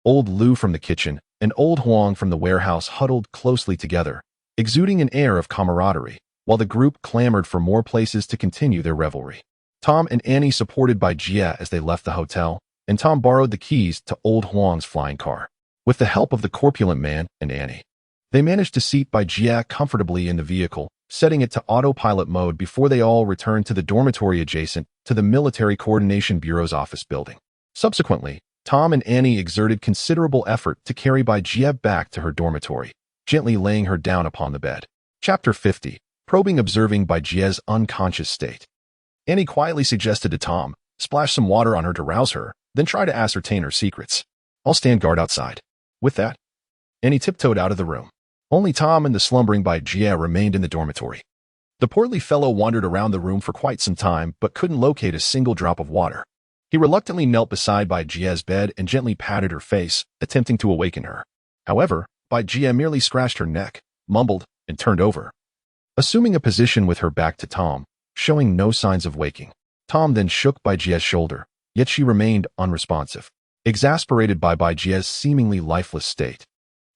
Old Lu from the kitchen, and Old Huang from the warehouse huddled closely together, exuding an air of camaraderie, while the group clamored for more places to continue their revelry. Tom and Annie supported Jia as they left the hotel, and Tom borrowed the keys to Old Huang's flying car. With the help of the corpulent man and Annie, they managed to seat Jia comfortably in the vehicle, setting it to autopilot mode before they all returned to the dormitory adjacent to the Military Coordination Bureau's office building. Subsequently, Tom and Annie exerted considerable effort to carry Bai Jie back to her dormitory, gently laying her down upon the bed. Chapter 50. Probing observing Bai Jie's unconscious state. Annie quietly suggested to Tom, splash some water on her to rouse her, then try to ascertain her secrets. I'll stand guard outside. With that, Annie tiptoed out of the room. Only Tom and the slumbering Bai Jie remained in the dormitory. The portly fellow wandered around the room for quite some time, but couldn't locate a single drop of water. He reluctantly knelt beside Bai Jie's bed and gently patted her face, attempting to awaken her. However, Bai Jie merely scratched her neck, mumbled, and turned over, assuming a position with her back to Tom, showing no signs of waking. Tom then shook Bai Jie's shoulder, yet she remained unresponsive, exasperated by Bai Jie's seemingly lifeless state.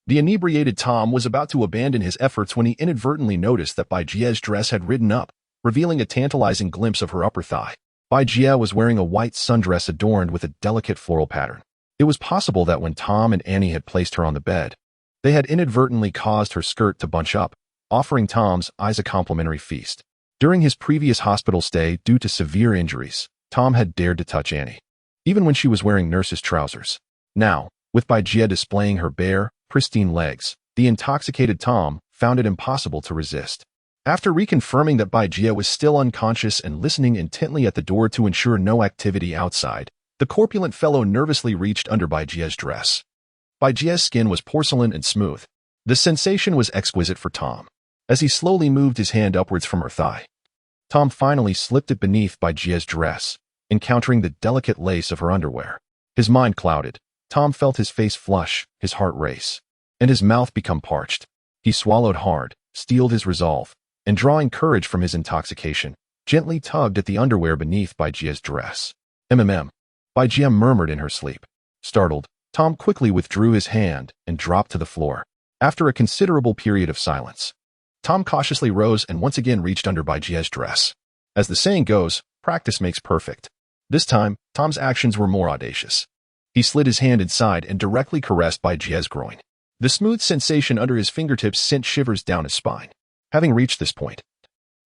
The inebriated Tom was about to abandon his efforts when he inadvertently noticed that Bai Jie's dress had ridden up, revealing a tantalizing glimpse of her upper thigh. Bai Jie was wearing a white sundress adorned with a delicate floral pattern. It was possible that when Tom and Annie had placed her on the bed, they had inadvertently caused her skirt to bunch up, offering Tom's eyes a complimentary feast. During his previous hospital stay due to severe injuries, Tom had dared to touch Annie, even when she was wearing nurse's trousers. Now, with Bai Jie displaying her bare, pristine legs, the intoxicated Tom found it impossible to resist. After reconfirming that Bai Jie was still unconscious and listening intently at the door to ensure no activity outside, the corpulent fellow nervously reached under Bai Jie's dress. Bai Jie's skin was porcelain and smooth. The sensation was exquisite for Tom. As he slowly moved his hand upwards from her thigh, Tom finally slipped it beneath Bai Jie's dress, encountering the delicate lace of her underwear. His mind clouded. Tom felt his face flush, his heart race, and his mouth become parched. He swallowed hard, steeled his resolve, and drawing courage from his intoxication, gently tugged at the underwear beneath Bai Jie's dress. Bai Jie murmured in her sleep. Startled, Tom quickly withdrew his hand and dropped to the floor. After a considerable period of silence, Tom cautiously rose and once again reached under Bai Jie's dress. As the saying goes, practice makes perfect. This time, Tom's actions were more audacious. He slid his hand inside and directly caressed Bai Jie's groin. The smooth sensation under his fingertips sent shivers down his spine. Having reached this point,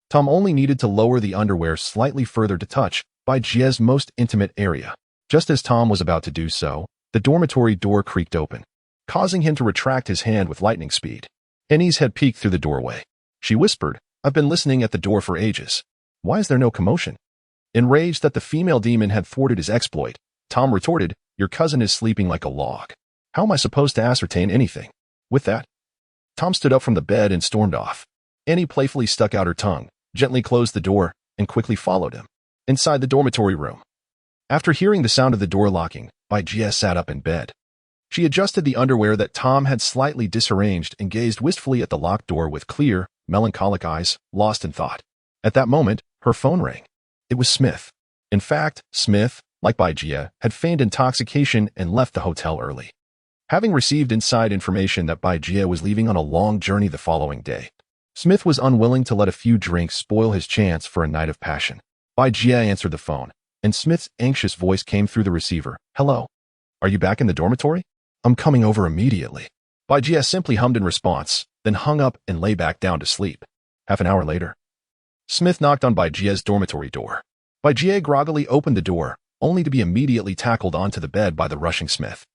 Tom only needed to lower the underwear slightly further to touch Bai Jie's most intimate area. Just as Tom was about to do so, the dormitory door creaked open, causing him to retract his hand with lightning speed. Annie's head peeked through the doorway. She whispered, "I've been listening at the door for ages. Why is there no commotion?" Enraged that the female demon had thwarted his exploit, Tom retorted, "Your cousin is sleeping like a log. How am I supposed to ascertain anything?" With that, Tom stood up from the bed and stormed off. Annie playfully stuck out her tongue, gently closed the door, and quickly followed him inside the dormitory room. After hearing the sound of the door locking, Bai Jie sat up in bed. She adjusted the underwear that Tom had slightly disarranged and gazed wistfully at the locked door with clear, melancholic eyes, lost in thought. At that moment, her phone rang. It was Smith. In fact, Smith, like Bai Jie, had feigned intoxication and left the hotel early. Having received inside information that Bai Jie was leaving on a long journey the following day, Smith was unwilling to let a few drinks spoil his chance for a night of passion. Bai Jie answered the phone, and Smith's anxious voice came through the receiver. "Hello. Are you back in the dormitory? I'm coming over immediately." Bai Jie simply hummed in response, then hung up and lay back down to sleep. Half an hour later, Smith knocked on Bai Jie's dormitory door. Bai Jie groggily opened the door, only to be immediately tackled onto the bed by the rushing Smith.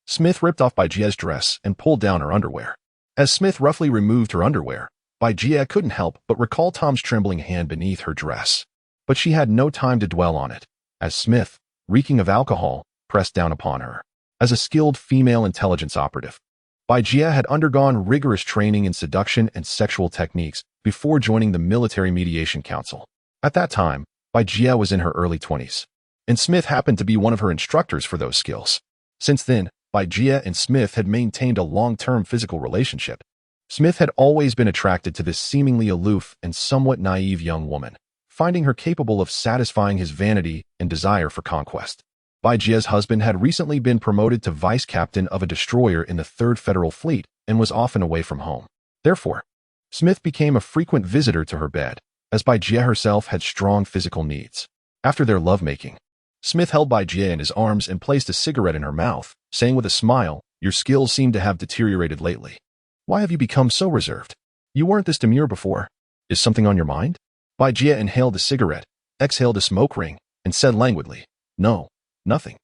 Smith ripped off Bai Jie's dress and pulled down her underwear. As Smith roughly removed her underwear, Bai Jie couldn't help but recall Tom's trembling hand beneath her dress. But she had no time to dwell on it, as Smith, reeking of alcohol, pressed down upon her. As a skilled female intelligence operative, Bai Jie had undergone rigorous training in seduction and sexual techniques before joining the Military Mediation Council. At that time, Bai Jie was in her early 20s, and Smith happened to be one of her instructors for those skills. Since then, Bai Jie and Smith had maintained a long-term physical relationship. Smith had always been attracted to this seemingly aloof and somewhat naive young woman, finding her capable of satisfying his vanity and desire for conquest. Bai Jie's husband had recently been promoted to vice captain of a destroyer in the 3rd Federal Fleet and was often away from home. Therefore, Smith became a frequent visitor to her bed, as Bai Jie herself had strong physical needs. After their lovemaking, Smith held Bai Jie in his arms and placed a cigarette in her mouth, saying with a smile, "Your skills seem to have deteriorated lately. Why have you become so reserved? You weren't this demure before. Is something on your mind?" Bai Jie inhaled the cigarette, exhaled a smoke ring, and said languidly, "No, nothing."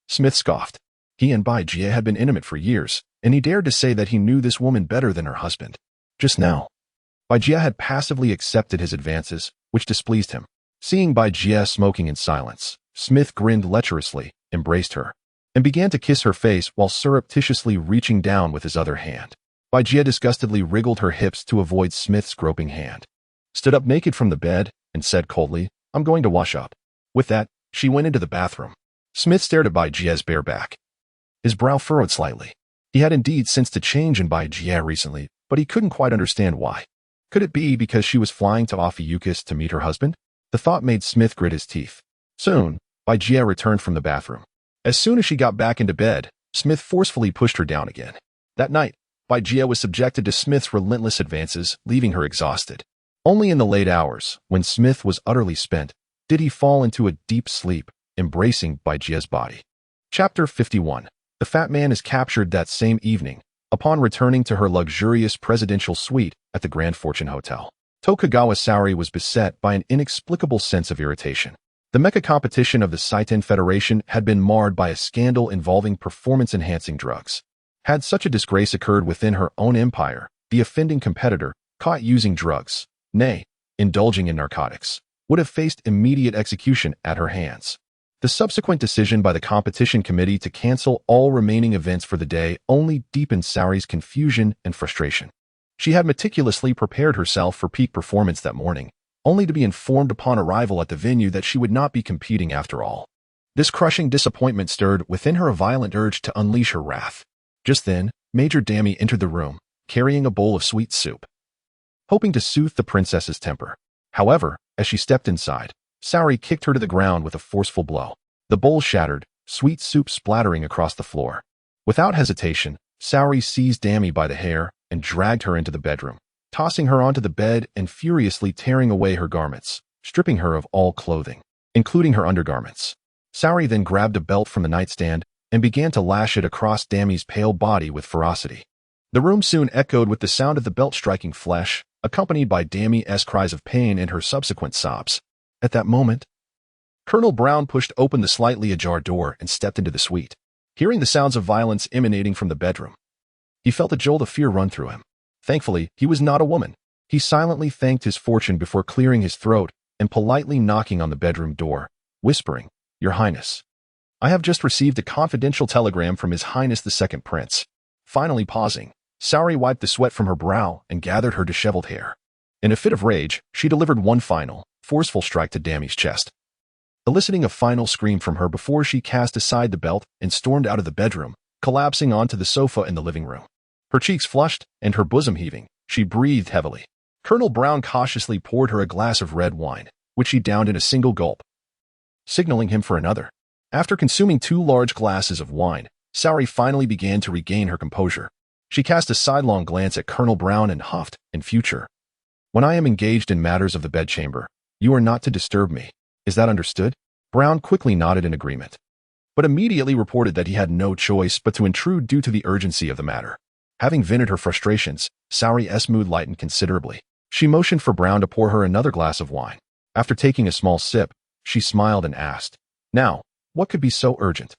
Smith scoffed. He and Bai Jie had been intimate for years, and he dared to say that he knew this woman better than her husband. Just now, Bai Jie had passively accepted his advances, which displeased him. Seeing Bai Jie smoking in silence, Smith grinned lecherously, embraced her, and began to kiss her face while surreptitiously reaching down with his other hand. Bai Jie disgustedly wriggled her hips to avoid Smith's groping hand, stood up naked from the bed, and said coldly, "I'm going to wash up." With that, she went into the bathroom. Smith stared at Bai Jie's bare back. His brow furrowed slightly. He had indeed sensed a change in Bai Jie recently, but he couldn't quite understand why. Could it be because she was flying to Ophiuchus to meet her husband? The thought made Smith grit his teeth. Soon, Bai Jie returned from the bathroom. As soon as she got back into bed, Smith forcefully pushed her down again. That night, Bai Jie was subjected to Smith's relentless advances, leaving her exhausted. Only in the late hours, when Smith was utterly spent, did he fall into a deep sleep, embracing Bai Jie's body. Chapter 51. The fat man is captured that same evening, upon returning to her luxurious presidential suite at the Grand Fortune Hotel. Tokugawa Saori was beset by an inexplicable sense of irritation. The mecha competition of the Saiten Federation had been marred by a scandal involving performance-enhancing drugs. Had such a disgrace occurred within her own empire, the offending competitor, caught using drugs, nay, indulging in narcotics, would have faced immediate execution at her hands. The subsequent decision by the competition committee to cancel all remaining events for the day only deepened Saori's confusion and frustration. She had meticulously prepared herself for peak performance that morning, only to be informed upon arrival at the venue that she would not be competing after all. This crushing disappointment stirred within her a violent urge to unleash her wrath. Just then, Major Dammy entered the room, carrying a bowl of sweet soup, hoping to soothe the princess's temper. However, as she stepped inside, Saori kicked her to the ground with a forceful blow. The bowl shattered, sweet soup splattering across the floor. Without hesitation, Saori seized Dammy by the hair and dragged her into the bedroom, tossing her onto the bed and furiously tearing away her garments, stripping her of all clothing, including her undergarments. Saori then grabbed a belt from the nightstand and began to lash it across Dammy's pale body with ferocity. The room soon echoed with the sound of the belt striking flesh, accompanied by Dammy's cries of pain and her subsequent sobs. At that moment, Colonel Brown pushed open the slightly ajar door and stepped into the suite. Hearing the sounds of violence emanating from the bedroom, he felt a jolt of fear run through him. Thankfully, he was not a woman. He silently thanked his fortune before clearing his throat and politely knocking on the bedroom door, whispering, "Your Highness, I have just received a confidential telegram from His Highness the Second Prince." Finally pausing, Saori wiped the sweat from her brow and gathered her disheveled hair. In a fit of rage, she delivered one final, forceful strike to Dammy's chest, eliciting a final scream from her before she cast aside the belt and stormed out of the bedroom, collapsing onto the sofa in the living room. Her cheeks flushed and her bosom heaving, she breathed heavily. Colonel Brown cautiously poured her a glass of red wine, which she downed in a single gulp, signaling him for another. After consuming 2 large glasses of wine, Saori finally began to regain her composure. She cast a sidelong glance at Colonel Brown and huffed, "In future, when I am engaged in matters of the bedchamber, you are not to disturb me. Is that understood?" Brown quickly nodded in agreement, but immediately reported that he had no choice but to intrude due to the urgency of the matter. Having vented her frustrations, Saori's mood lightened considerably. She motioned for Brown to pour her another glass of wine. After taking a small sip, she smiled and asked, "Now, what could be so urgent?"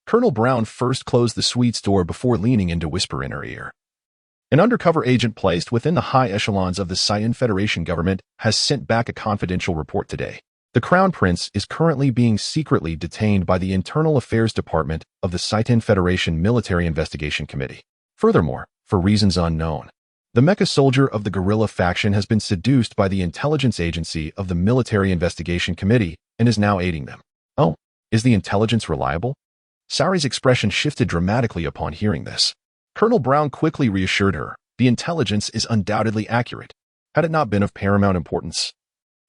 Colonel Brown first closed the suite's door before leaning in to whisper in her ear. An undercover agent placed within the high echelons of the Saiten Federation government has sent back a confidential report today. The Crown Prince is currently being secretly detained by the Internal Affairs Department of the Saiten Federation Military Investigation Committee. Furthermore, for reasons unknown, the mecha soldier of the guerrilla faction has been seduced by the intelligence agency of the Military Investigation Committee and is now aiding them. Oh, is the intelligence reliable? Saori's expression shifted dramatically upon hearing this. Colonel Brown quickly reassured her, the intelligence is undoubtedly accurate. Had it not been of paramount importance,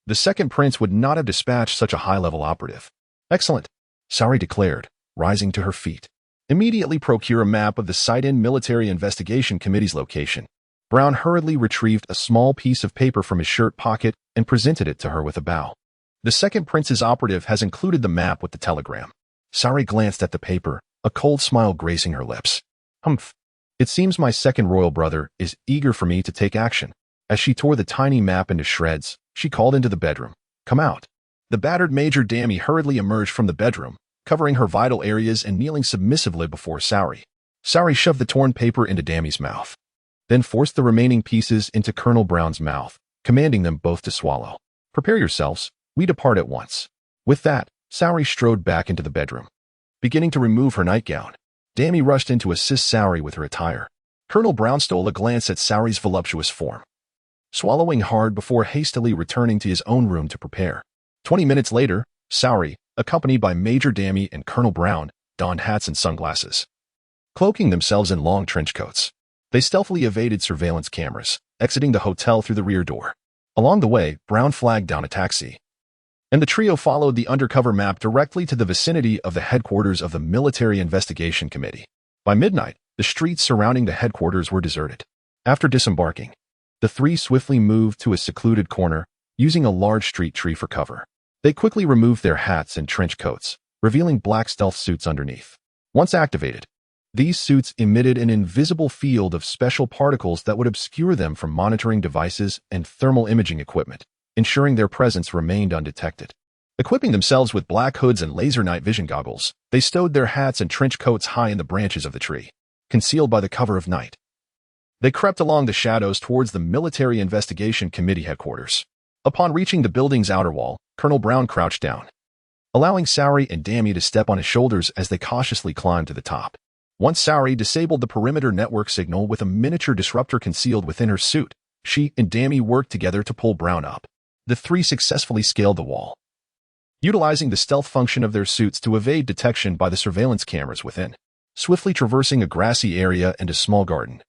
the second prince would not have dispatched such a high-level operative. Excellent, Saori declared, rising to her feet. Immediately procure a map of the Saiten Military Investigation Committee's location. Brown hurriedly retrieved a small piece of paper from his shirt pocket and presented it to her with a bow. The second prince's operative has included the map with the telegram. Saori glanced at the paper, a cold smile gracing her lips. Humph. It seems my second royal brother is eager for me to take action. As she tore the tiny map into shreds, she called into the bedroom. "Come out." The battered Major Dammy hurriedly emerged from the bedroom, covering her vital areas and kneeling submissively before Sorrie. Sorrie shoved the torn paper into Dammy's mouth, then forced the remaining pieces into Colonel Brown's mouth, commanding them both to swallow. "Prepare yourselves. We depart at once." With that, Sorrie strode back into the bedroom. Beginning to remove her nightgown, Dammy rushed in to assist Sorrie with her attire. Colonel Brown stole a glance at Sorrie's voluptuous form, swallowing hard before hastily returning to his own room to prepare. 20 minutes later, Sorrie, accompanied by Major Dammy and Colonel Brown, donned hats and sunglasses. Cloaking themselves in long trench coats, they stealthily evaded surveillance cameras, exiting the hotel through the rear door. Along the way, Brown flagged down a taxi, and the trio followed the undercover map directly to the vicinity of the headquarters of the Military Investigation Committee. By midnight, the streets surrounding the headquarters were deserted. After disembarking, the three swiftly moved to a secluded corner, using a large street tree for cover. They quickly removed their hats and trench coats, revealing black stealth suits underneath. Once activated, these suits emitted an invisible field of special particles that would obscure them from monitoring devices and thermal imaging equipment, ensuring their presence remained undetected. Equipping themselves with black hoods and laser night vision goggles, they stowed their hats and trench coats high in the branches of the tree, concealed by the cover of night. They crept along the shadows towards the Military Investigation Committee headquarters. Upon reaching the building's outer wall, Colonel Brown crouched down, allowing Sorrie and Dammy to step on his shoulders as they cautiously climbed to the top. Once Sorrie disabled the perimeter network signal with a miniature disruptor concealed within her suit, she and Dammy worked together to pull Brown up. The three successfully scaled the wall, utilizing the stealth function of their suits to evade detection by the surveillance cameras within. Swiftly traversing a grassy area and a small garden,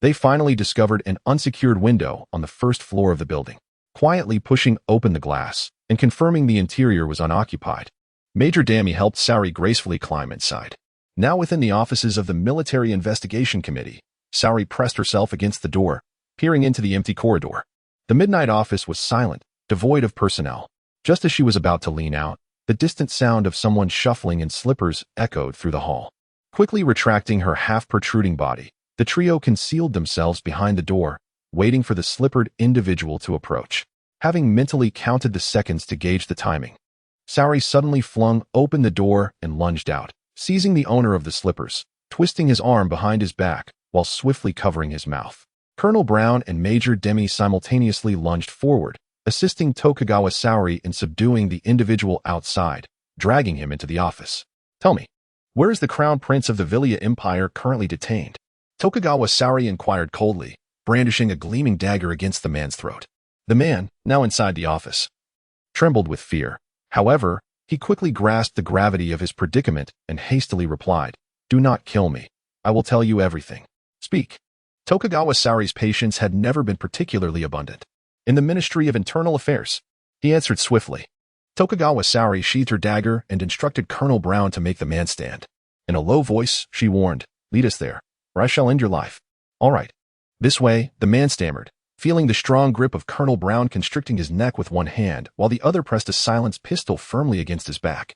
they finally discovered an unsecured window on the first floor of the building. Quietly pushing open the glass and confirming the interior was unoccupied, Major Dammy helped Sorrie gracefully climb inside. Now within the offices of the Military Investigation Committee, Sorrie pressed herself against the door, peering into the empty corridor. The midnight office was silent, devoid of personnel. Just as she was about to lean out, the distant sound of someone shuffling in slippers echoed through the hall. Quickly retracting her half-protruding body, the trio concealed themselves behind the door, waiting for the slippered individual to approach. Having mentally counted the seconds to gauge the timing, Sorrie suddenly flung open the door and lunged out, seizing the owner of the slippers, twisting his arm behind his back while swiftly covering his mouth. Colonel Brown and Major Dammy simultaneously lunged forward, assisting Tokugawa Sorrie in subduing the individual outside, dragging him into the office. "Tell me, where is the Crown Prince of the Villia Empire currently detained?" Tokugawa Sorrie inquired coldly, brandishing a gleaming dagger against the man's throat. The man, now inside the office, trembled with fear. However, he quickly grasped the gravity of his predicament and hastily replied, "Do not kill me. I will tell you everything. Speak." Tokugawa Sorrie's patience had never been particularly abundant. "In the Ministry of Internal Affairs," he answered swiftly. Tokugawa Sorrie sheathed her dagger and instructed Colonel Brown to make the man stand. In a low voice, she warned, "Lead us there, or I shall end your life." "All right. This way," the man stammered, feeling the strong grip of Colonel Brown constricting his neck with one hand while the other pressed a silenced pistol firmly against his back,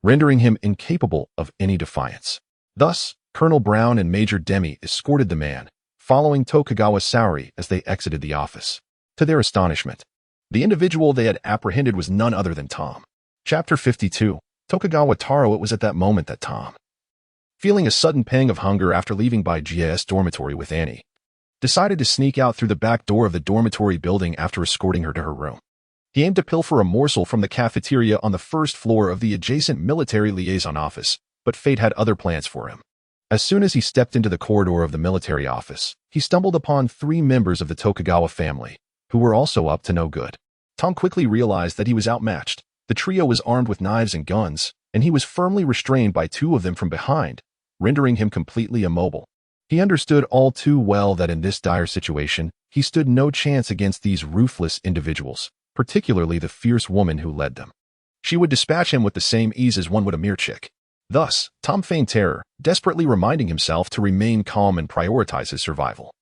rendering him incapable of any defiance. Thus, Colonel Brown and Major Dammy escorted the man, following Tokugawa Sorrie as they exited the office. To their astonishment, the individual they had apprehended was none other than Tom. Chapter 52. Tokugawa Taro. It was at that moment that Tom, feeling a sudden pang of hunger after leaving by GS dormitory with Annie, decided to sneak out through the back door of the dormitory building after escorting her to her room. He aimed to pilfer a morsel from the cafeteria on the first floor of the adjacent military liaison office, but fate had other plans for him. As soon as he stepped into the corridor of the military office, he stumbled upon 3 members of the Tokugawa family, who were also up to no good. Tom quickly realized that he was outmatched. The trio was armed with knives and guns, and he was firmly restrained by 2 of them from behind, rendering him completely immobile. He understood all too well that in this dire situation, he stood no chance against these ruthless individuals, particularly the fierce woman who led them. She would dispatch him with the same ease as one would a mere chick. Thus, Tom feigned terror, desperately reminding himself to remain calm and prioritize his survival.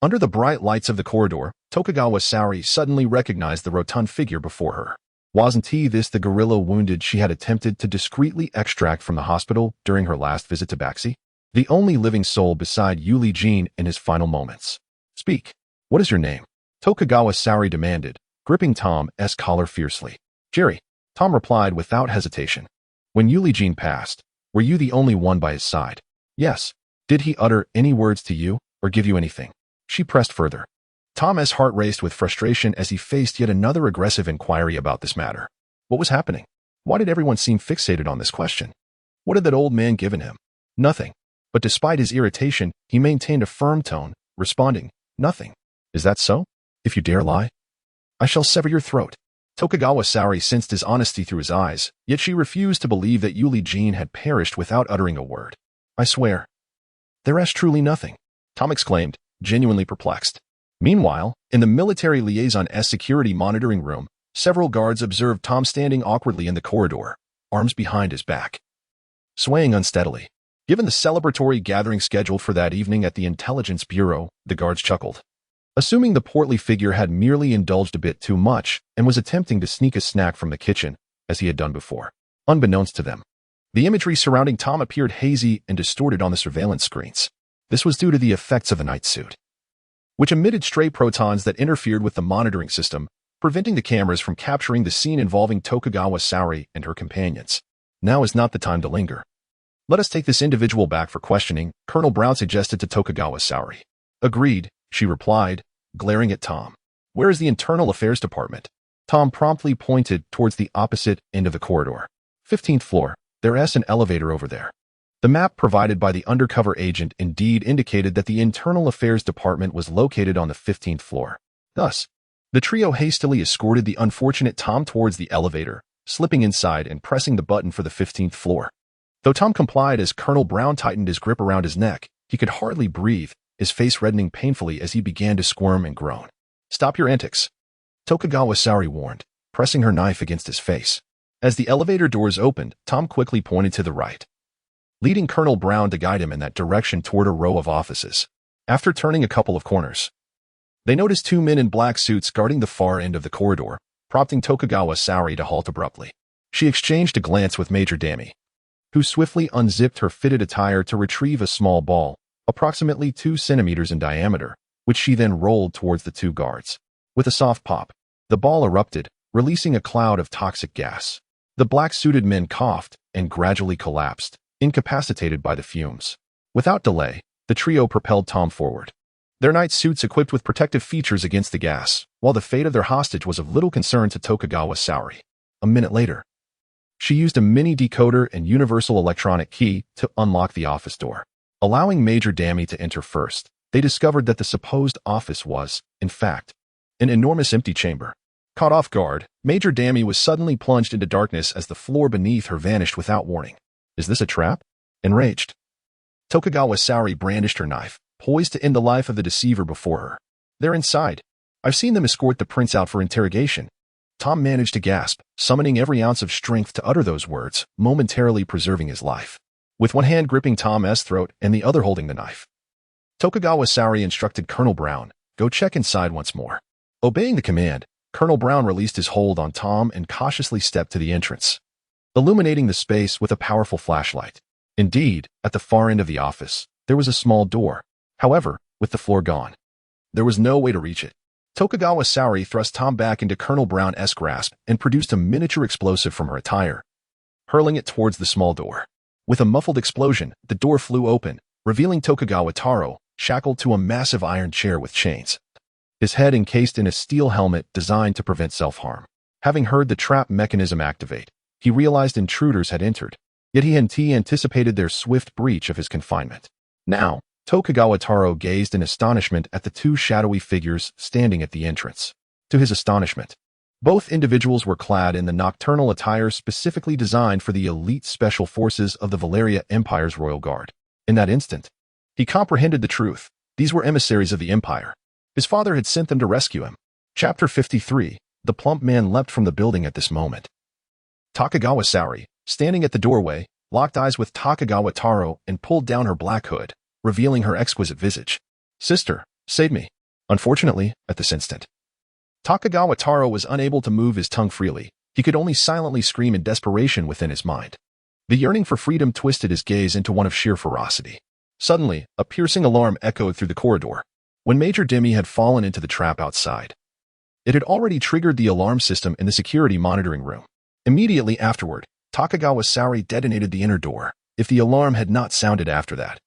Under the bright lights of the corridor, Tokugawa Sorrie suddenly recognized the rotund figure before her. Wasn't he this the gorilla wounded she had attempted to discreetly extract from the hospital during her last visit to Baxi? The only living soul beside Yuli Jean in his final moments. "Speak. What is your name?" Tokugawa Sorrie demanded, gripping Tom's collar fiercely. "Jerry," Tom replied without hesitation. When Eugene passed, were you the only one by his side? Yes. Did he utter any words to you, or give you anything? She pressed further. Tom's heart raced with frustration as he faced yet another aggressive inquiry about this matter. What was happening? Why did everyone seem fixated on this question? What had that old man given him? Nothing. But despite his irritation, he maintained a firm tone, responding, nothing. Is that so? If you dare lie, I shall sever your throat. Tokugawa Saori sensed his honesty through his eyes, yet she refused to believe that Eugene had perished without uttering a word. I swear. There is truly nothing, Tom exclaimed, genuinely perplexed. Meanwhile, in the military liaison's security monitoring room, several guards observed Tom standing awkwardly in the corridor, arms behind his back, swaying unsteadily. Given the celebratory gathering scheduled for that evening at the Intelligence Bureau, the guards chuckled. Assuming the portly figure had merely indulged a bit too much and was attempting to sneak a snack from the kitchen, as he had done before. Unbeknownst to them, the imagery surrounding Tom appeared hazy and distorted on the surveillance screens. This was due to the effects of the night suit, which emitted stray protons that interfered with the monitoring system, preventing the cameras from capturing the scene involving Tokugawa Saori and her companions. Now is not the time to linger. Let us take this individual back for questioning, Colonel Brown suggested to Tokugawa Saori. Agreed, she replied, glaring at Tom. Where is the Internal Affairs Department? Tom promptly pointed towards the opposite end of the corridor. 15th floor, there is an elevator over there. The map provided by the undercover agent indeed indicated that the Internal Affairs Department was located on the 15th floor. Thus, the trio hastily escorted the unfortunate Tom towards the elevator, slipping inside and pressing the button for the 15th floor. Though Tom complied as Colonel Brown tightened his grip around his neck, he could hardly breathe, his face reddening painfully as he began to squirm and groan. Stop your antics, Tokugawa Saori warned, pressing her knife against his face. As the elevator doors opened, Tom quickly pointed to the right, leading Colonel Brown to guide him in that direction toward a row of offices. After turning a couple of corners, they noticed two men in black suits guarding the far end of the corridor, prompting Tokugawa Saori to halt abruptly. She exchanged a glance with Major Dami, who swiftly unzipped her fitted attire to retrieve a small ball, approximately 2 centimeters in diameter, which she then rolled towards the two guards. With a soft pop, the ball erupted, releasing a cloud of toxic gas. The black-suited men coughed and gradually collapsed, incapacitated by the fumes. Without delay, the trio propelled Tom forward, their night suits equipped with protective features against the gas, while the fate of their hostage was of little concern to Tokugawa Saori. A minute later, she used a mini decoder and universal electronic key to unlock the office door. Allowing Major Dami to enter first, they discovered that the supposed office was, in fact, an enormous empty chamber. Caught off guard, Major Dami was suddenly plunged into darkness as the floor beneath her vanished without warning. Is this a trap? Enraged, Tokugawa Saori brandished her knife, poised to end the life of the deceiver before her. They're inside. I've seen them escort the prince out for interrogation. Tom managed to gasp, summoning every ounce of strength to utter those words, momentarily preserving his life. With one hand gripping Tom's throat and the other holding the knife, Tokugawa Saori instructed Colonel Brown, go check inside once more. Obeying the command, Colonel Brown released his hold on Tom and cautiously stepped to the entrance, illuminating the space with a powerful flashlight. Indeed, at the far end of the office, there was a small door. However, with the floor gone, there was no way to reach it. Tokugawa Saori thrust Tom back into Colonel Brown's grasp and produced a miniature explosive from her attire, hurling it towards the small door. With a muffled explosion, the door flew open, revealing Tokugawa Taro, shackled to a massive iron chair with chains, his head encased in a steel helmet designed to prevent self-harm. Having heard the trap mechanism activate, he realized intruders had entered, yet he hadn't anticipated their swift breach of his confinement. Now, Tokugawa Taro gazed in astonishment at the two shadowy figures standing at the entrance. To his astonishment, both individuals were clad in the nocturnal attire specifically designed for the elite special forces of the Valeria Empire's Royal Guard. In that instant, he comprehended the truth. These were emissaries of the Empire. His father had sent them to rescue him. Chapter 53. The plump man leapt from the building at this moment. Tokugawa Saori, standing at the doorway, locked eyes with Tokugawa Taro and pulled down her black hood, revealing her exquisite visage. Sister, save me. Unfortunately, at this instant, Tokugawa Taro was unable to move his tongue freely. He could only silently scream in desperation within his mind. The yearning for freedom twisted his gaze into one of sheer ferocity. Suddenly, a piercing alarm echoed through the corridor. When Major Demi had fallen into the trap outside, it had already triggered the alarm system in the security monitoring room. Immediately afterward, Takagawa Saori detonated the inner door. If the alarm had not sounded after that,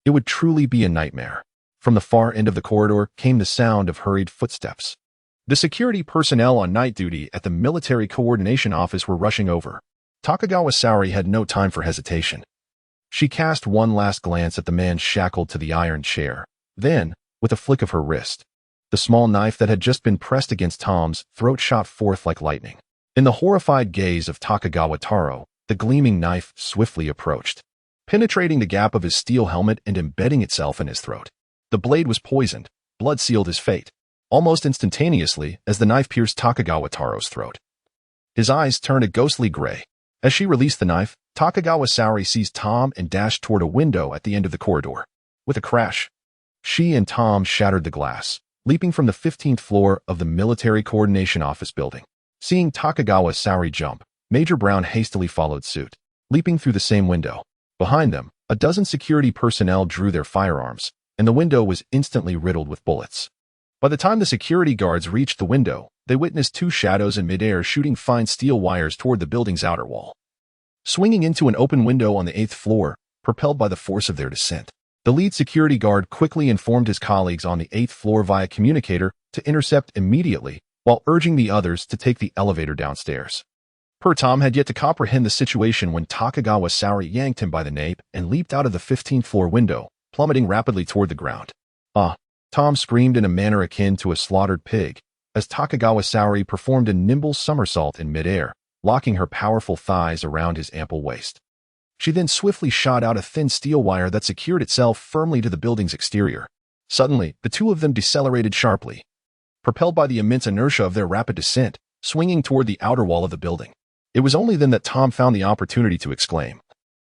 it would truly be a nightmare. From the far end of the corridor came the sound of hurried footsteps. The security personnel on night duty at the military coordination office were rushing over. Takagawa Saori had no time for hesitation. She cast one last glance at the man shackled to the iron chair. Then, with a flick of her wrist, the small knife that had just been pressed against Tom's throat shot forth like lightning. In the horrified gaze of Takagawa Taro, the gleaming knife swiftly approached, penetrating the gap of his steel helmet and embedding itself in his throat. The blade was poisoned. Blood sealed his fate, almost instantaneously as the knife pierced Takagawa Taro's throat. His eyes turned a ghostly gray. As she released the knife, Takagawa Saori seized Tom and dashed toward a window at the end of the corridor. With a crash, she and Tom shattered the glass, leaping from the 15th floor of the military coordination office building. Seeing Takagawa Saori jump, Major Brown hastily followed suit, leaping through the same window. Behind them, a dozen security personnel drew their firearms, and the window was instantly riddled with bullets. By the time the security guards reached the window, they witnessed two shadows in midair shooting fine steel wires toward the building's outer wall. Swinging into an open window on the 8th floor, propelled by the force of their descent, the lead security guard quickly informed his colleagues on the 8th floor via communicator to intercept immediately, while urging the others to take the elevator downstairs. Tom had yet to comprehend the situation when Takagawa Saori yanked him by the nape and leaped out of the 15th floor window, plummeting rapidly toward the ground. "Ah!" Tom screamed in a manner akin to a slaughtered pig, as Takagawa Saori performed a nimble somersault in midair, locking her powerful thighs around his ample waist. She then swiftly shot out a thin steel wire that secured itself firmly to the building's exterior. Suddenly, the two of them decelerated sharply, propelled by the immense inertia of their rapid descent, swinging toward the outer wall of the building. It was only then that Tom found the opportunity to exclaim,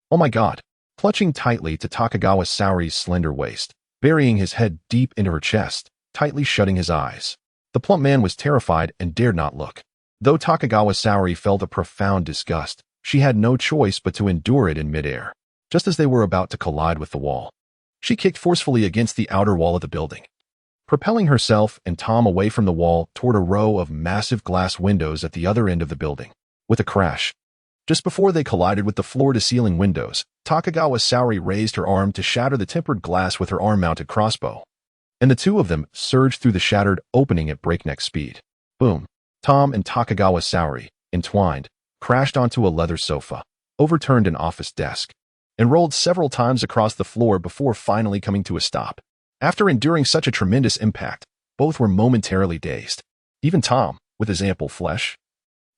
"Oh my God!" Clutching tightly to Takagawa Saori's slender waist, burying his head deep into her chest, tightly shutting his eyes. The plump man was terrified and dared not look. Though Takagawa Saori felt a profound disgust, she had no choice but to endure it in midair. Just as they were about to collide with the wall, she kicked forcefully against the outer wall of the building, propelling herself and Tom away from the wall toward a row of massive glass windows at the other end of the building. With a crash, just before they collided with the floor-to-ceiling windows, Takagawa Saori raised her arm to shatter the tempered glass with her arm-mounted crossbow, and the two of them surged through the shattered opening at breakneck speed. Boom! Tom and Takagawa Saori, entwined, crashed onto a leather sofa, overturned an office desk, and rolled several times across the floor before finally coming to a stop. After enduring such a tremendous impact, both were momentarily dazed. Even Tom, with his ample flesh,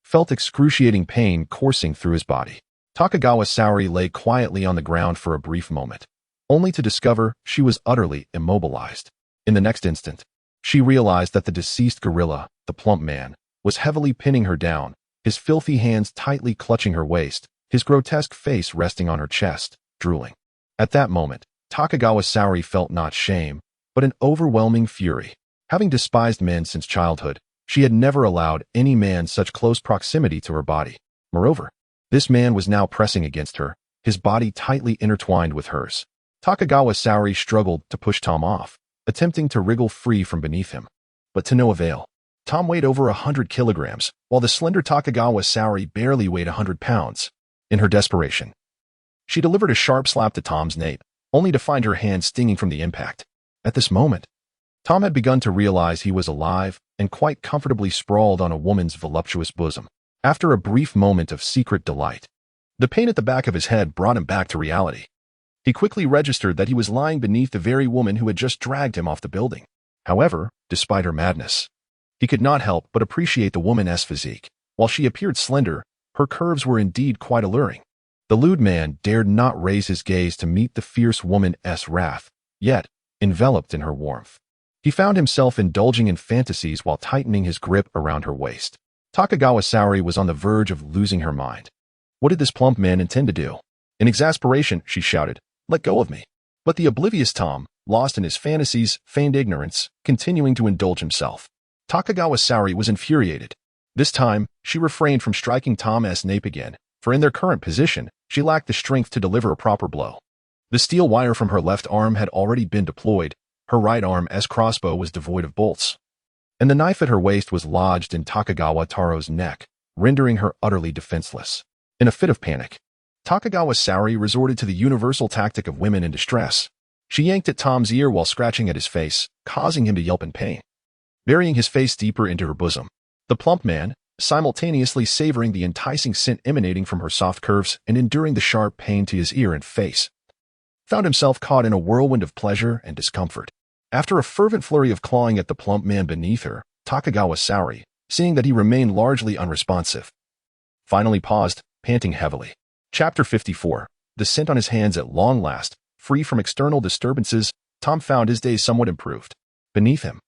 felt excruciating pain coursing through his body. Takagawa Saori lay quietly on the ground for a brief moment, only to discover she was utterly immobilized. In the next instant, she realized that the deceased gorilla, the plump man, was heavily pinning her down, his filthy hands tightly clutching her waist, his grotesque face resting on her chest, drooling. At that moment, Takagawa Saori felt not shame, but an overwhelming fury. Having despised men since childhood, she had never allowed any man such close proximity to her body. Moreover, this man was now pressing against her, his body tightly intertwined with hers. Takagawa Saori struggled to push Tom off, attempting to wriggle free from beneath him, but to no avail. Tom weighed over 100 kilograms, while the slender Takagawa Saori barely weighed 100 pounds. In her desperation, she delivered a sharp slap to Tom's nape, only to find her hand stinging from the impact. At this moment, Tom had begun to realize he was alive and quite comfortably sprawled on a woman's voluptuous bosom. After a brief moment of secret delight, the pain at the back of his head brought him back to reality. He quickly registered that he was lying beneath the very woman who had just dragged him off the building. However, despite her madness, he could not help but appreciate the woman's physique. While she appeared slender, her curves were indeed quite alluring. The lewd man dared not raise his gaze to meet the fierce woman's wrath, yet, enveloped in her warmth, he found himself indulging in fantasies while tightening his grip around her waist. Takagawa Saori was on the verge of losing her mind. What did this plump man intend to do? In exasperation, she shouted, "Let go of me." But the oblivious Tom, lost in his fantasies, feigned ignorance, continuing to indulge himself. Takagawa Saori was infuriated. This time, she refrained from striking Tom's nape again, for in their current position, she lacked the strength to deliver a proper blow. The steel wire from her left arm had already been deployed, her right arm's crossbow was devoid of bolts, and the knife at her waist was lodged in Takagawa Taro's neck, rendering her utterly defenseless. In a fit of panic, Takagawa Saori resorted to the universal tactic of women in distress. She yanked at Tom's ear while scratching at his face, causing him to yelp in pain. Burying his face deeper into her bosom, the plump man, simultaneously savoring the enticing scent emanating from her soft curves and enduring the sharp pain to his ear and face, found himself caught in a whirlwind of pleasure and discomfort. After a fervent flurry of clawing at the plump man beneath her, Takagawa Saori, seeing that he remained largely unresponsive, finally paused, panting heavily. Chapter 54. The scent on his hands at long last, free from external disturbances, Tom found his days somewhat improved. Beneath him,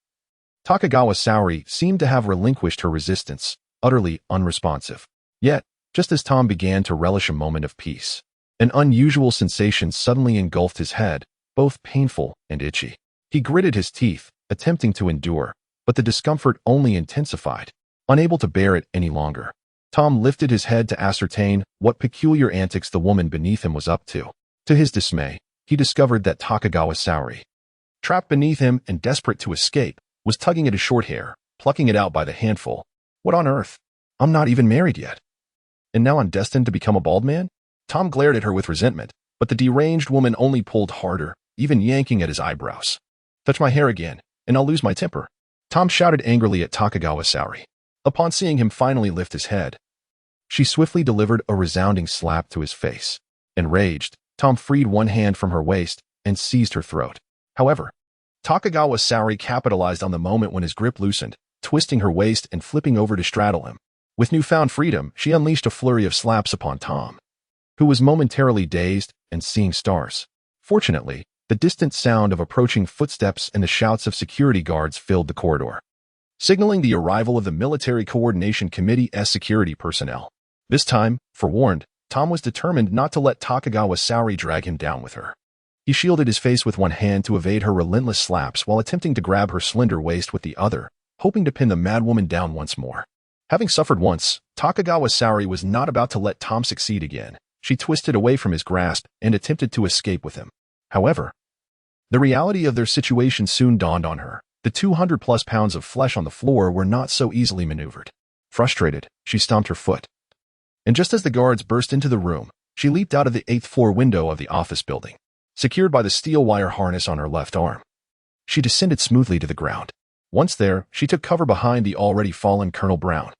Takagawa Saori seemed to have relinquished her resistance, utterly unresponsive. Yet, just as Tom began to relish a moment of peace, an unusual sensation suddenly engulfed his head, both painful and itchy. He gritted his teeth, attempting to endure, but the discomfort only intensified. Unable to bear it any longer, Tom lifted his head to ascertain what peculiar antics the woman beneath him was up to. To his dismay, he discovered that Takagawa Saori, trapped beneath him and desperate to escape, was tugging at his short hair, plucking it out by the handful. What on earth? I'm not even married yet. And now I'm destined to become a bald man? Tom glared at her with resentment, but the deranged woman only pulled harder, even yanking at his eyebrows. Touch my hair again, and I'll lose my temper. Tom shouted angrily at Takagawa Saori. Upon seeing him finally lift his head, she swiftly delivered a resounding slap to his face. Enraged, Tom freed one hand from her waist and seized her throat. However, Takagawa Saori capitalized on the moment when his grip loosened, twisting her waist and flipping over to straddle him. With newfound freedom, she unleashed a flurry of slaps upon Tom, who was momentarily dazed and seeing stars. Fortunately, the distant sound of approaching footsteps and the shouts of security guards filled the corridor, signaling the arrival of the Military Coordination Committee's security personnel. This time, forewarned, Tom was determined not to let Takagawa Saori drag him down with her. He shielded his face with one hand to evade her relentless slaps while attempting to grab her slender waist with the other, hoping to pin the madwoman down once more. Having suffered once, Takagawa Saori was not about to let Tom succeed again. She twisted away from his grasp and attempted to escape with him. However, the reality of their situation soon dawned on her. The 200-plus pounds of flesh on the floor were not so easily maneuvered. Frustrated, she stomped her foot. And just as the guards burst into the room, she leaped out of the 8th-floor window of the office building, secured by the steel wire harness on her left arm. She descended smoothly to the ground. Once there, she took cover behind the already fallen Colonel Brown,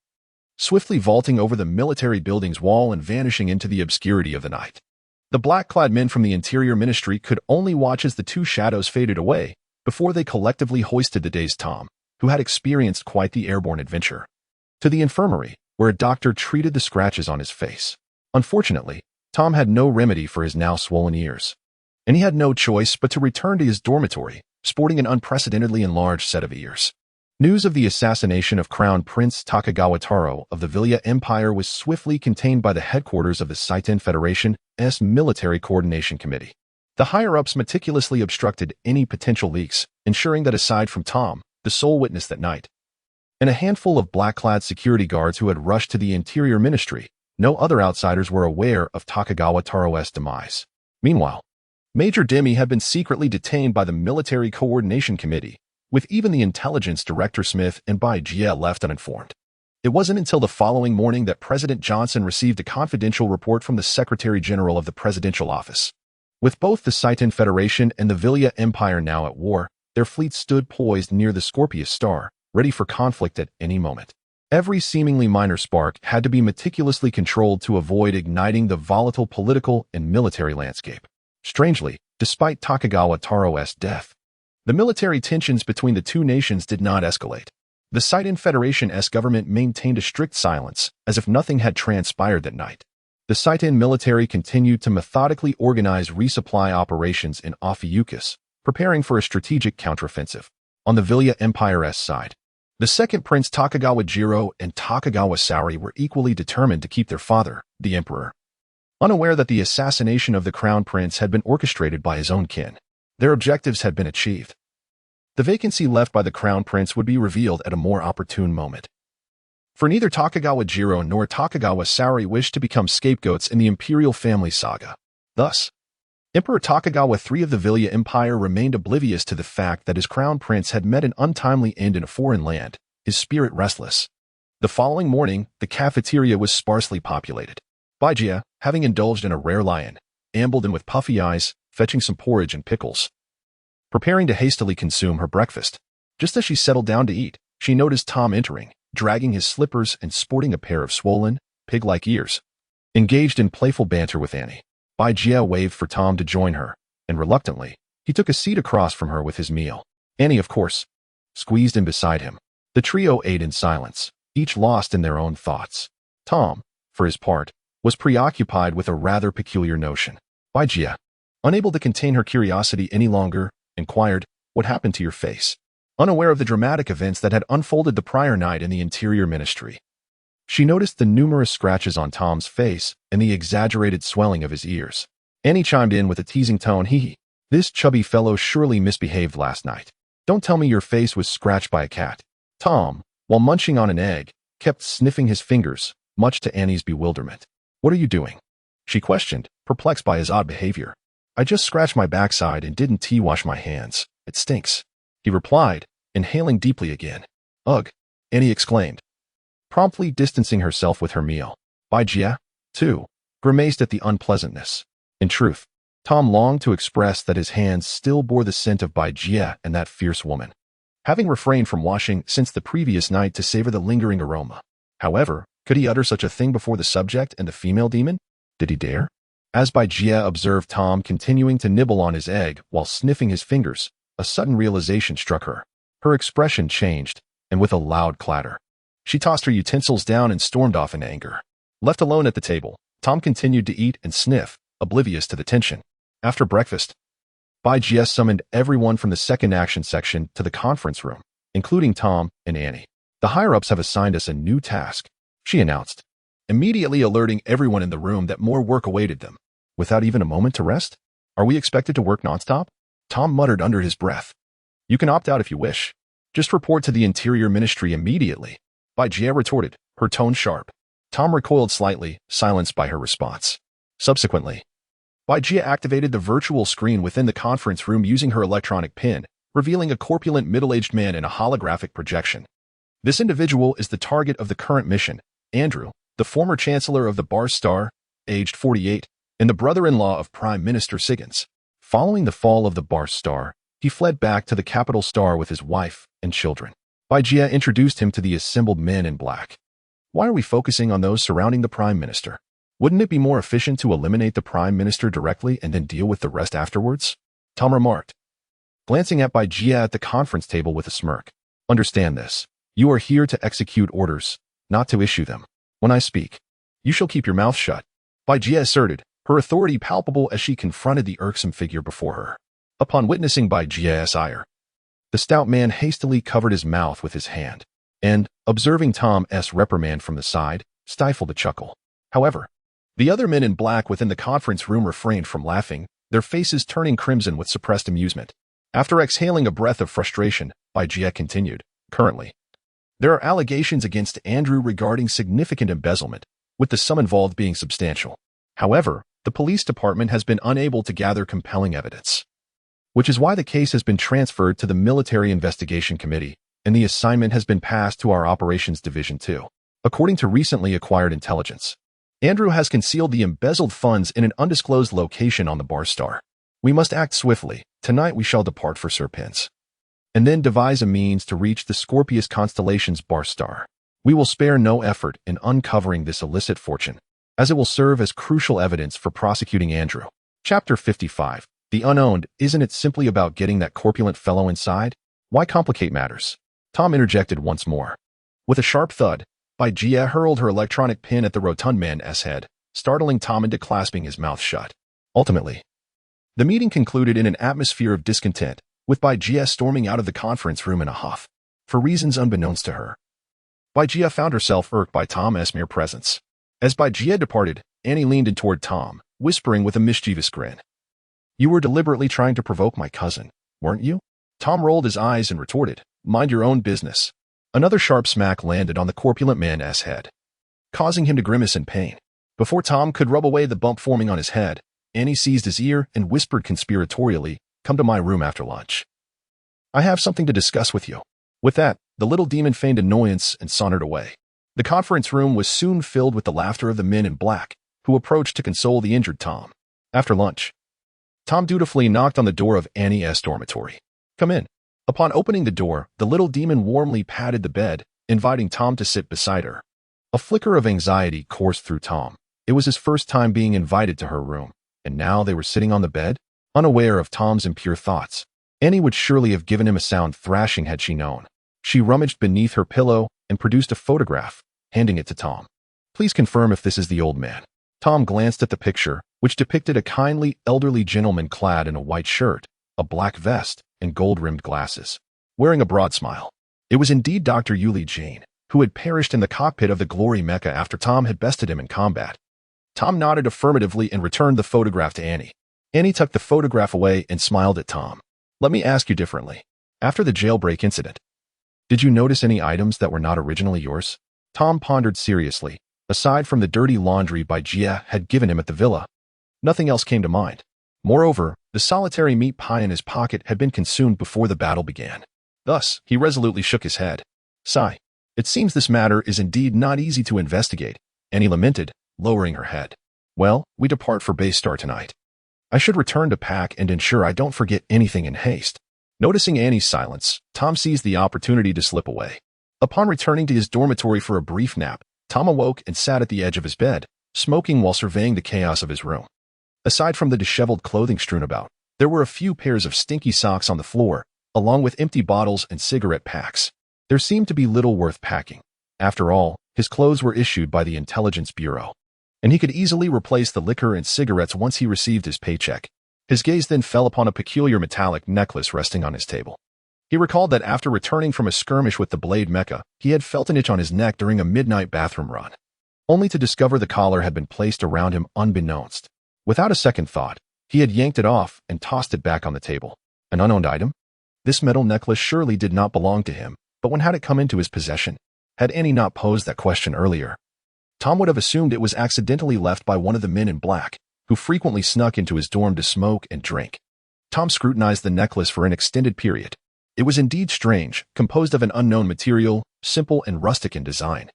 swiftly vaulting over the military building's wall and vanishing into the obscurity of the night. The black-clad men from the Interior Ministry could only watch as the two shadows faded away before they collectively hoisted the dazed Tom, who had experienced quite the airborne adventure, to the infirmary, where a doctor treated the scratches on his face. Unfortunately, Tom had no remedy for his now swollen ears, and he had no choice but to return to his dormitory, sporting an unprecedentedly enlarged set of ears. News of the assassination of Crown Prince Takagawa Taro of the Vilya Empire was swiftly contained by the headquarters of the Saiten Federation's Military Coordination Committee. The higher-ups meticulously obstructed any potential leaks, ensuring that aside from Tom, the sole witness that night, and a handful of black-clad security guards who had rushed to the Interior Ministry, no other outsiders were aware of Takagawa Taro's demise. Meanwhile, Major Demi had been secretly detained by the Military Coordination Committee, with even the intelligence director Smith and Bai Jie left uninformed. It wasn't until the following morning that President Johnson received a confidential report from the Secretary General of the Presidential Office. With both the Saiten Federation and the Vilya Empire now at war, their fleets stood poised near the Scorpius Star, ready for conflict at any moment. Every seemingly minor spark had to be meticulously controlled to avoid igniting the volatile political and military landscape. Strangely, despite Takagawa Taro's death, the military tensions between the two nations did not escalate. The Saiten Federation's government maintained a strict silence, as if nothing had transpired that night. The Saiten military continued to methodically organize resupply operations in Ophiuchus, preparing for a strategic counteroffensive. On the Vilya Empire's side, the second Prince Takagawa Jiro and Takagawa Saori were equally determined to keep their father, the Emperor, unaware that the assassination of the Crown Prince had been orchestrated by his own kin. Their objectives had been achieved. The vacancy left by the Crown Prince would be revealed at a more opportune moment. For neither Takagawa Jiro nor Takagawa Saori wished to become scapegoats in the imperial family saga. Thus, Emperor Takagawa III of the Vilya Empire remained oblivious to the fact that his crown prince had met an untimely end in a foreign land, his spirit restless. The following morning, the cafeteria was sparsely populated. Jia, having indulged in a rare lion, ambled in with puffy eyes, fetching some porridge and pickles, preparing to hastily consume her breakfast. Just as she settled down to eat, she noticed Tom entering, dragging his slippers and sporting a pair of swollen, pig-like ears. Engaged in playful banter with Annie, Jia waved for Tom to join her, and reluctantly, he took a seat across from her with his meal. Annie, of course, squeezed in beside him. The trio ate in silence, each lost in their own thoughts. Tom, for his part, was preoccupied with a rather peculiar notion. Jia, unable to contain her curiosity any longer, inquired, "What happened to your face?" Unaware of the dramatic events that had unfolded the prior night in the Interior Ministry. She noticed the numerous scratches on Tom's face and the exaggerated swelling of his ears. Annie chimed in with a teasing tone, "Hee. This chubby fellow surely misbehaved last night. Don't tell me your face was scratched by a cat." Tom, while munching on an egg, kept sniffing his fingers, much to Annie's bewilderment. "What are you doing?" she questioned, perplexed by his odd behavior. "I just scratched my backside and didn't wash my hands. It stinks," he replied, inhaling deeply again. "Ugh," Annie exclaimed, promptly distancing herself with her meal. Jia, too, grimaced at the unpleasantness. In truth, Tom longed to express that his hands still bore the scent of Jia and that fierce woman, having refrained from washing since the previous night to savor the lingering aroma. However, could he utter such a thing before the subject and the female demon? Did he dare? As Jia observed Tom continuing to nibble on his egg while sniffing his fingers, a sudden realization struck her. Her expression changed, and with a loud clatter, she tossed her utensils down and stormed off in anger. Left alone at the table, Tom continued to eat and sniff, oblivious to the tension. After breakfast, Jia summoned everyone from the second action section to the conference room, including Tom and Annie. "The higher-ups have assigned us a new task," she announced, immediately alerting everyone in the room that more work awaited them. "Without even a moment to rest? Are we expected to work nonstop?" Tom muttered under his breath. "You can opt out if you wish. Just report to the Interior Ministry immediately," Jia retorted, her tone sharp. Tom recoiled slightly, silenced by her response. Subsequently, Jia activated the virtual screen within the conference room using her electronic pin, revealing a corpulent middle-aged man in a holographic projection. This individual is the target of the current mission, Andrew, the former Chancellor of the Bar Star, aged 48, and the brother-in-law of Prime Minister Siggins. Following the fall of the Bar Star, he fled back to the capital Star with his wife and children. Jia introduced him to the assembled men in black. "Why are we focusing on those surrounding the Prime Minister? Wouldn't it be more efficient to eliminate the Prime Minister directly and then deal with the rest afterwards?" Tom remarked, glancing at Jia at the conference table with a smirk. "Understand this. You are here to execute orders, not to issue them. When I speak, you shall keep your mouth shut," Jia asserted, her authority palpable as she confronted the irksome figure before her. Upon witnessing Jia's ire, the stout man hastily covered his mouth with his hand, and, observing Tom's reprimand from the side, stifled a chuckle. However, the other men in black within the conference room refrained from laughing, their faces turning crimson with suppressed amusement. After exhaling a breath of frustration, Jia continued, "Currently, there are allegations against Andrew regarding significant embezzlement, with the sum involved being substantial. However, the police department has been unable to gather compelling evidence, which is why the case has been transferred to the Military Investigation Committee, and the assignment has been passed to our Operations Division 2. According to recently acquired intelligence, Andrew has concealed the embezzled funds in an undisclosed location on the Bar Star. We must act swiftly. Tonight we shall depart for Serpens, and then devise a means to reach the Scorpius constellation's Bar Star. We will spare no effort in uncovering this illicit fortune, as it will serve as crucial evidence for prosecuting Andrew." Chapter 55. The unowned, isn't it simply about getting that corpulent fellow inside? Why complicate matters? Tom interjected once more. With a sharp thud, Jia hurled her electronic pin at the rotund man's head, startling Tom into clasping his mouth shut. Ultimately, the meeting concluded in an atmosphere of discontent, with Jia storming out of the conference room in a huff. For reasons unbeknownst to her, Jia found herself irked by Tom's mere presence. As Jia departed, Annie leaned in toward Tom, whispering with a mischievous grin, "You were deliberately trying to provoke my cousin, weren't you?" Tom rolled his eyes and retorted, "Mind your own business." Another sharp smack landed on the corpulent man's head, causing him to grimace in pain. Before Tom could rub away the bump forming on his head, Annie seized his ear and whispered conspiratorially, "Come to my room after lunch. I have something to discuss with you." With that, the little demon feigned annoyance and sauntered away. The conference room was soon filled with the laughter of the men in black, who approached to console the injured Tom. After lunch, Tom dutifully knocked on the door of Annie's dormitory. "Come in." Upon opening the door, the little demon warmly patted the bed, inviting Tom to sit beside her. A flicker of anxiety coursed through Tom. It was his first time being invited to her room, and now they were sitting on the bed, unaware of Tom's impure thoughts. Annie would surely have given him a sound thrashing had she known. She rummaged beneath her pillow and produced a photograph, handing it to Tom. "Please confirm if this is the old man." Tom glanced at the picture, which depicted a kindly, elderly gentleman clad in a white shirt, a black vest, and gold-rimmed glasses, wearing a broad smile. It was indeed Dr. Yuli Jane, who had perished in the cockpit of the Glory Mecha after Tom had bested him in combat. Tom nodded affirmatively and returned the photograph to Annie. Annie tucked the photograph away and smiled at Tom. "Let me ask you differently. After the jailbreak incident, did you notice any items that were not originally yours?" Tom pondered seriously. Aside from the dirty laundry Jia had given him at the villa, nothing else came to mind. Moreover, the solitary meat pie in his pocket had been consumed before the battle began. Thus, he resolutely shook his head. "Sigh. It seems this matter is indeed not easy to investigate," Annie lamented, lowering her head. "Well, we depart for Base Star tonight. I should return to pack and ensure I don't forget anything in haste." Noticing Annie's silence, Tom seized the opportunity to slip away. Upon returning to his dormitory for a brief nap, Tom awoke and sat at the edge of his bed, smoking while surveying the chaos of his room. Aside from the disheveled clothing strewn about, there were a few pairs of stinky socks on the floor, along with empty bottles and cigarette packs. There seemed to be little worth packing. After all, his clothes were issued by the Intelligence Bureau, and he could easily replace the liquor and cigarettes once he received his paycheck. His gaze then fell upon a peculiar metallic necklace resting on his table. He recalled that after returning from a skirmish with the Blade Mecha, he had felt an itch on his neck during a midnight bathroom run, only to discover the collar had been placed around him unbeknownst. Without a second thought, he had yanked it off and tossed it back on the table. An unowned item? This metal necklace surely did not belong to him, but when had it come into his possession? Had Annie not posed that question earlier, Tom would have assumed it was accidentally left by one of the men in black, who frequently snuck into his dorm to smoke and drink. Tom scrutinized the necklace for an extended period. It was indeed strange, composed of an unknown material, simple and rustic in design,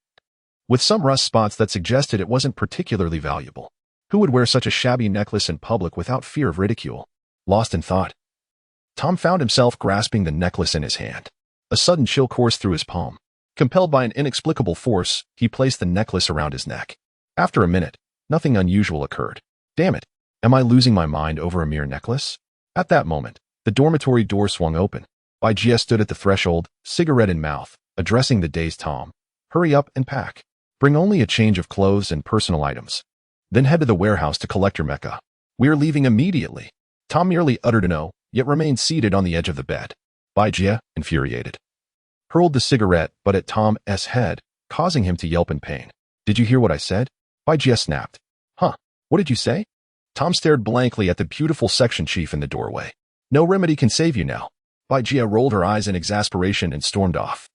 with some rust spots that suggested it wasn't particularly valuable. Who would wear such a shabby necklace in public without fear of ridicule? Lost in thought, Tom found himself grasping the necklace in his hand. A sudden chill coursed through his palm. Compelled by an inexplicable force, he placed the necklace around his neck. After a minute, nothing unusual occurred. Damn it, am I losing my mind over a mere necklace? At that moment, the dormitory door swung open. Jia stood at the threshold, cigarette in mouth, addressing the dazed Tom. "Hurry up and pack. Bring only a change of clothes and personal items. Then head to the warehouse to collect your mecha. We're leaving immediately." Tom merely uttered a no, yet remained seated on the edge of the bed. Jia, infuriated, hurled the cigarette but at Tom's head, causing him to yelp in pain. "Did you hear what I said?" Jia snapped. "Huh, what did you say?" Tom stared blankly at the beautiful section chief in the doorway. "No remedy can save you now." Jia rolled her eyes in exasperation and stormed off,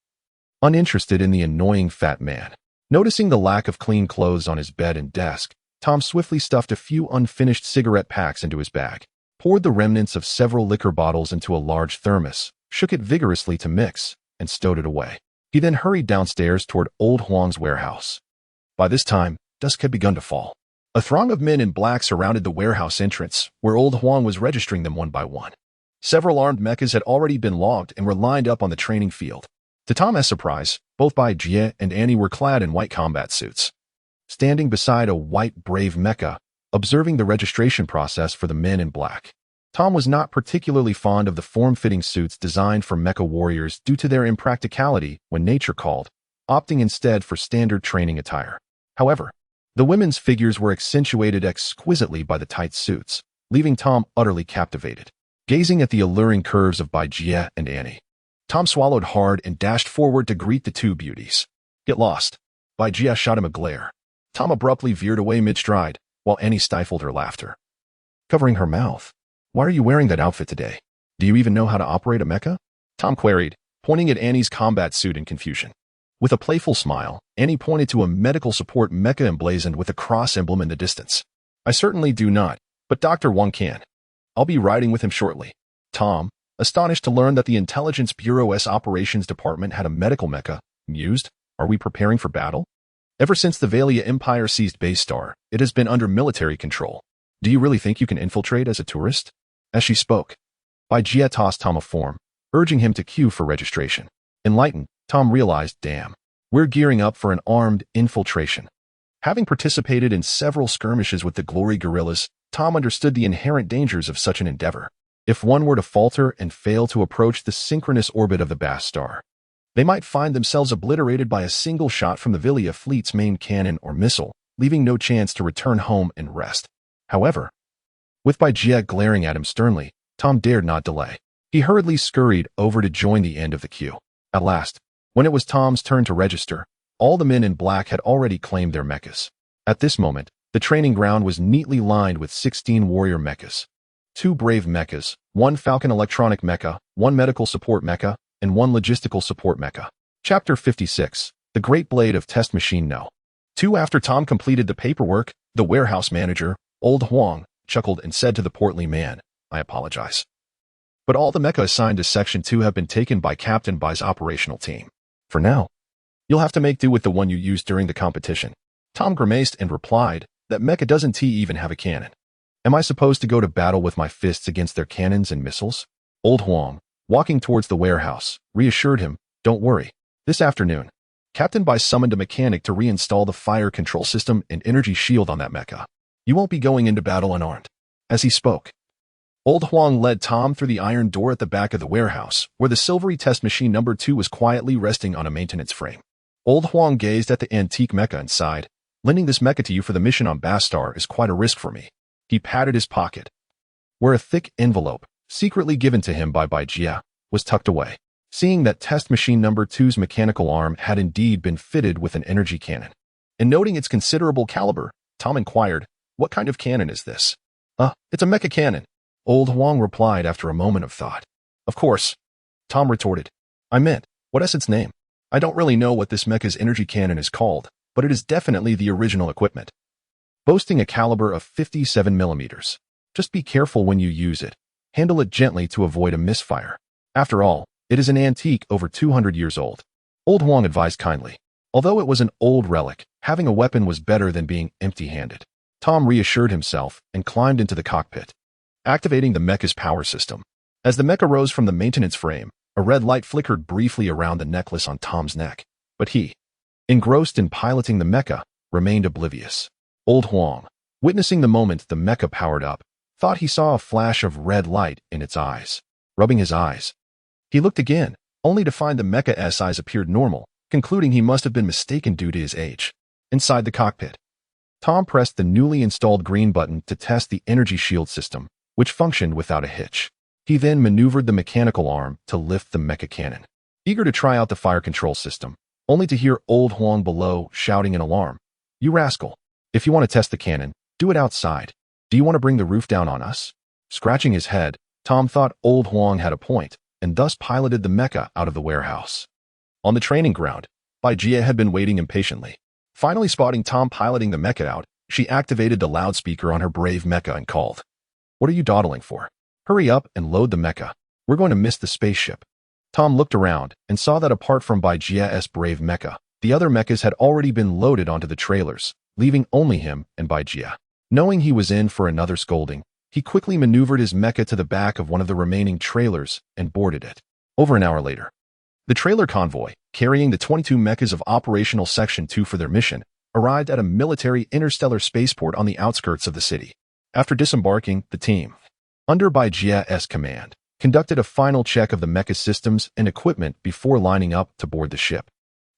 uninterested in the annoying fat man. Noticing the lack of clean clothes on his bed and desk, Tom swiftly stuffed a few unfinished cigarette packs into his bag, poured the remnants of several liquor bottles into a large thermos, shook it vigorously to mix, and stowed it away. He then hurried downstairs toward Old Huang's warehouse. By this time, dusk had begun to fall. A throng of men in black surrounded the warehouse entrance, where Old Huang was registering them one by one. Several armed mechas had already been logged and were lined up on the training field. To Tom's surprise, both Jia and Annie were clad in white combat suits. Standing beside a white Brave mecha, observing the registration process for the men in black. Tom was not particularly fond of the form-fitting suits designed for mecha warriors due to their impracticality when nature called, opting instead for standard training attire. However, the women's figures were accentuated exquisitely by the tight suits, leaving Tom utterly captivated. Gazing at the alluring curves of Jia and Annie, Tom swallowed hard and dashed forward to greet the two beauties. "Get lost." Jia shot him a glare. Tom abruptly veered away mid-stride, while Annie stifled her laughter, covering her mouth. "Why are you wearing that outfit today? Do you even know how to operate a mecha?" Tom queried, pointing at Annie's combat suit in confusion. With a playful smile, Annie pointed to a medical support mecha emblazoned with a cross emblem in the distance. "I certainly do not, but Dr. Wang can. I'll be riding with him shortly." Tom, astonished to learn that the Intelligence Bureau's operations department had a medical mecha, mused, "Are we preparing for battle?" Ever since the Valia Empire seized Base Star, it has been under military control. Do you really think you can infiltrate as a tourist? As she spoke, Jia tossed Tom a form, urging him to queue for registration. Enlightened, Tom realized, damn, we're gearing up for an armed infiltration. Having participated in several skirmishes with the Glory guerrillas, Tom understood the inherent dangers of such an endeavor. If one were to falter and fail to approach the synchronous orbit of the Bast Star, they might find themselves obliterated by a single shot from the Valia fleet's main cannon or missile, leaving no chance to return home and rest. However, with Jia glaring at him sternly, Tom dared not delay. He hurriedly scurried over to join the end of the queue. At last, when it was Tom's turn to register, all the men in black had already claimed their mechas. At this moment, the training ground was neatly lined with 16 warrior mechas. 2 brave mechas, 1 Falcon electronic mecha, 1 medical support mecha, and 1 logistical support mecha. Chapter 56, The Great Blade of Test Machine No. 2 After Tom completed the paperwork, the warehouse manager, Old Huang, chuckled and said to the portly man, I apologize, but all the mecha assigned to Section 2 have been taken by Captain Bai's operational team. For now, you'll have to make do with the one you used during the competition. Tom grimaced and replied, that mecha doesn't even have a cannon. Am I supposed to go to battle with my fists against their cannons and missiles? Old Huang, walking towards the warehouse, reassured him, don't worry. This afternoon, Captain Bai summoned a mechanic to reinstall the fire control system and energy shield on that mecha. You won't be going into battle unarmed. As he spoke, Old Huang led Tom through the iron door at the back of the warehouse, where the silvery test machine number 2 was quietly resting on a maintenance frame. Old Huang gazed at the antique mecha and sighed, lending this mecha to you for the mission on Bastar is quite a risk for me. He patted his pocket, where a thick envelope, secretly given to him by Jia, was tucked away. Seeing that test machine number 2's mechanical arm had indeed been fitted with an energy cannon, and noting its considerable caliber, Tom inquired, what kind of cannon is this? It's a mecha cannon, Old Huang replied after a moment of thought. Of course, Tom retorted. I meant, what is its name? I don't really know what this mecha's energy cannon is called, but it is definitely the original equipment, boasting a caliber of 57 millimeters. Just be careful when you use it. Handle it gently to avoid a misfire. After all, it is an antique over 200 years old. Old Huang advised kindly. Although it was an old relic, having a weapon was better than being empty-handed. Tom reassured himself and climbed into the cockpit, activating the mecha's power system. As the mecha rose from the maintenance frame, a red light flickered briefly around the necklace on Tom's neck, but he, engrossed in piloting the mecha, remained oblivious. Old Huang, witnessing the moment the mecha powered up, thought he saw a flash of red light in its eyes. Rubbing his eyes, he looked again, only to find the mecha's eyes appeared normal, concluding he must have been mistaken due to his age. Inside the cockpit, Tom pressed the newly installed green button to test the energy shield system, which functioned without a hitch. He then maneuvered the mechanical arm to lift the mecha cannon, eager to try out the fire control system, only to hear Old Huang below shouting in alarm. You rascal! If you want to test the cannon, do it outside. Do you want to bring the roof down on us? Scratching his head, Tom thought Old Huang had a point, and thus piloted the mecha out of the warehouse. On the training ground, Jia had been waiting impatiently. Finally spotting Tom piloting the mecha out, she activated the loudspeaker on her brave mecha and called. What are you dawdling for? Hurry up and load the mecha. We're going to miss the spaceship. Tom looked around and saw that apart from Jia's brave mecha, the other mechas had already been loaded onto the trailers, leaving only him and Jia. Knowing he was in for another scolding, he quickly maneuvered his mecha to the back of one of the remaining trailers and boarded it. Over an hour later, the trailer convoy, carrying the 22 mechas of Operational Section 2 for their mission, arrived at a military interstellar spaceport on the outskirts of the city. After disembarking, the team, under Jia's command, conducted a final check of the mecha systems and equipment before lining up to board the ship.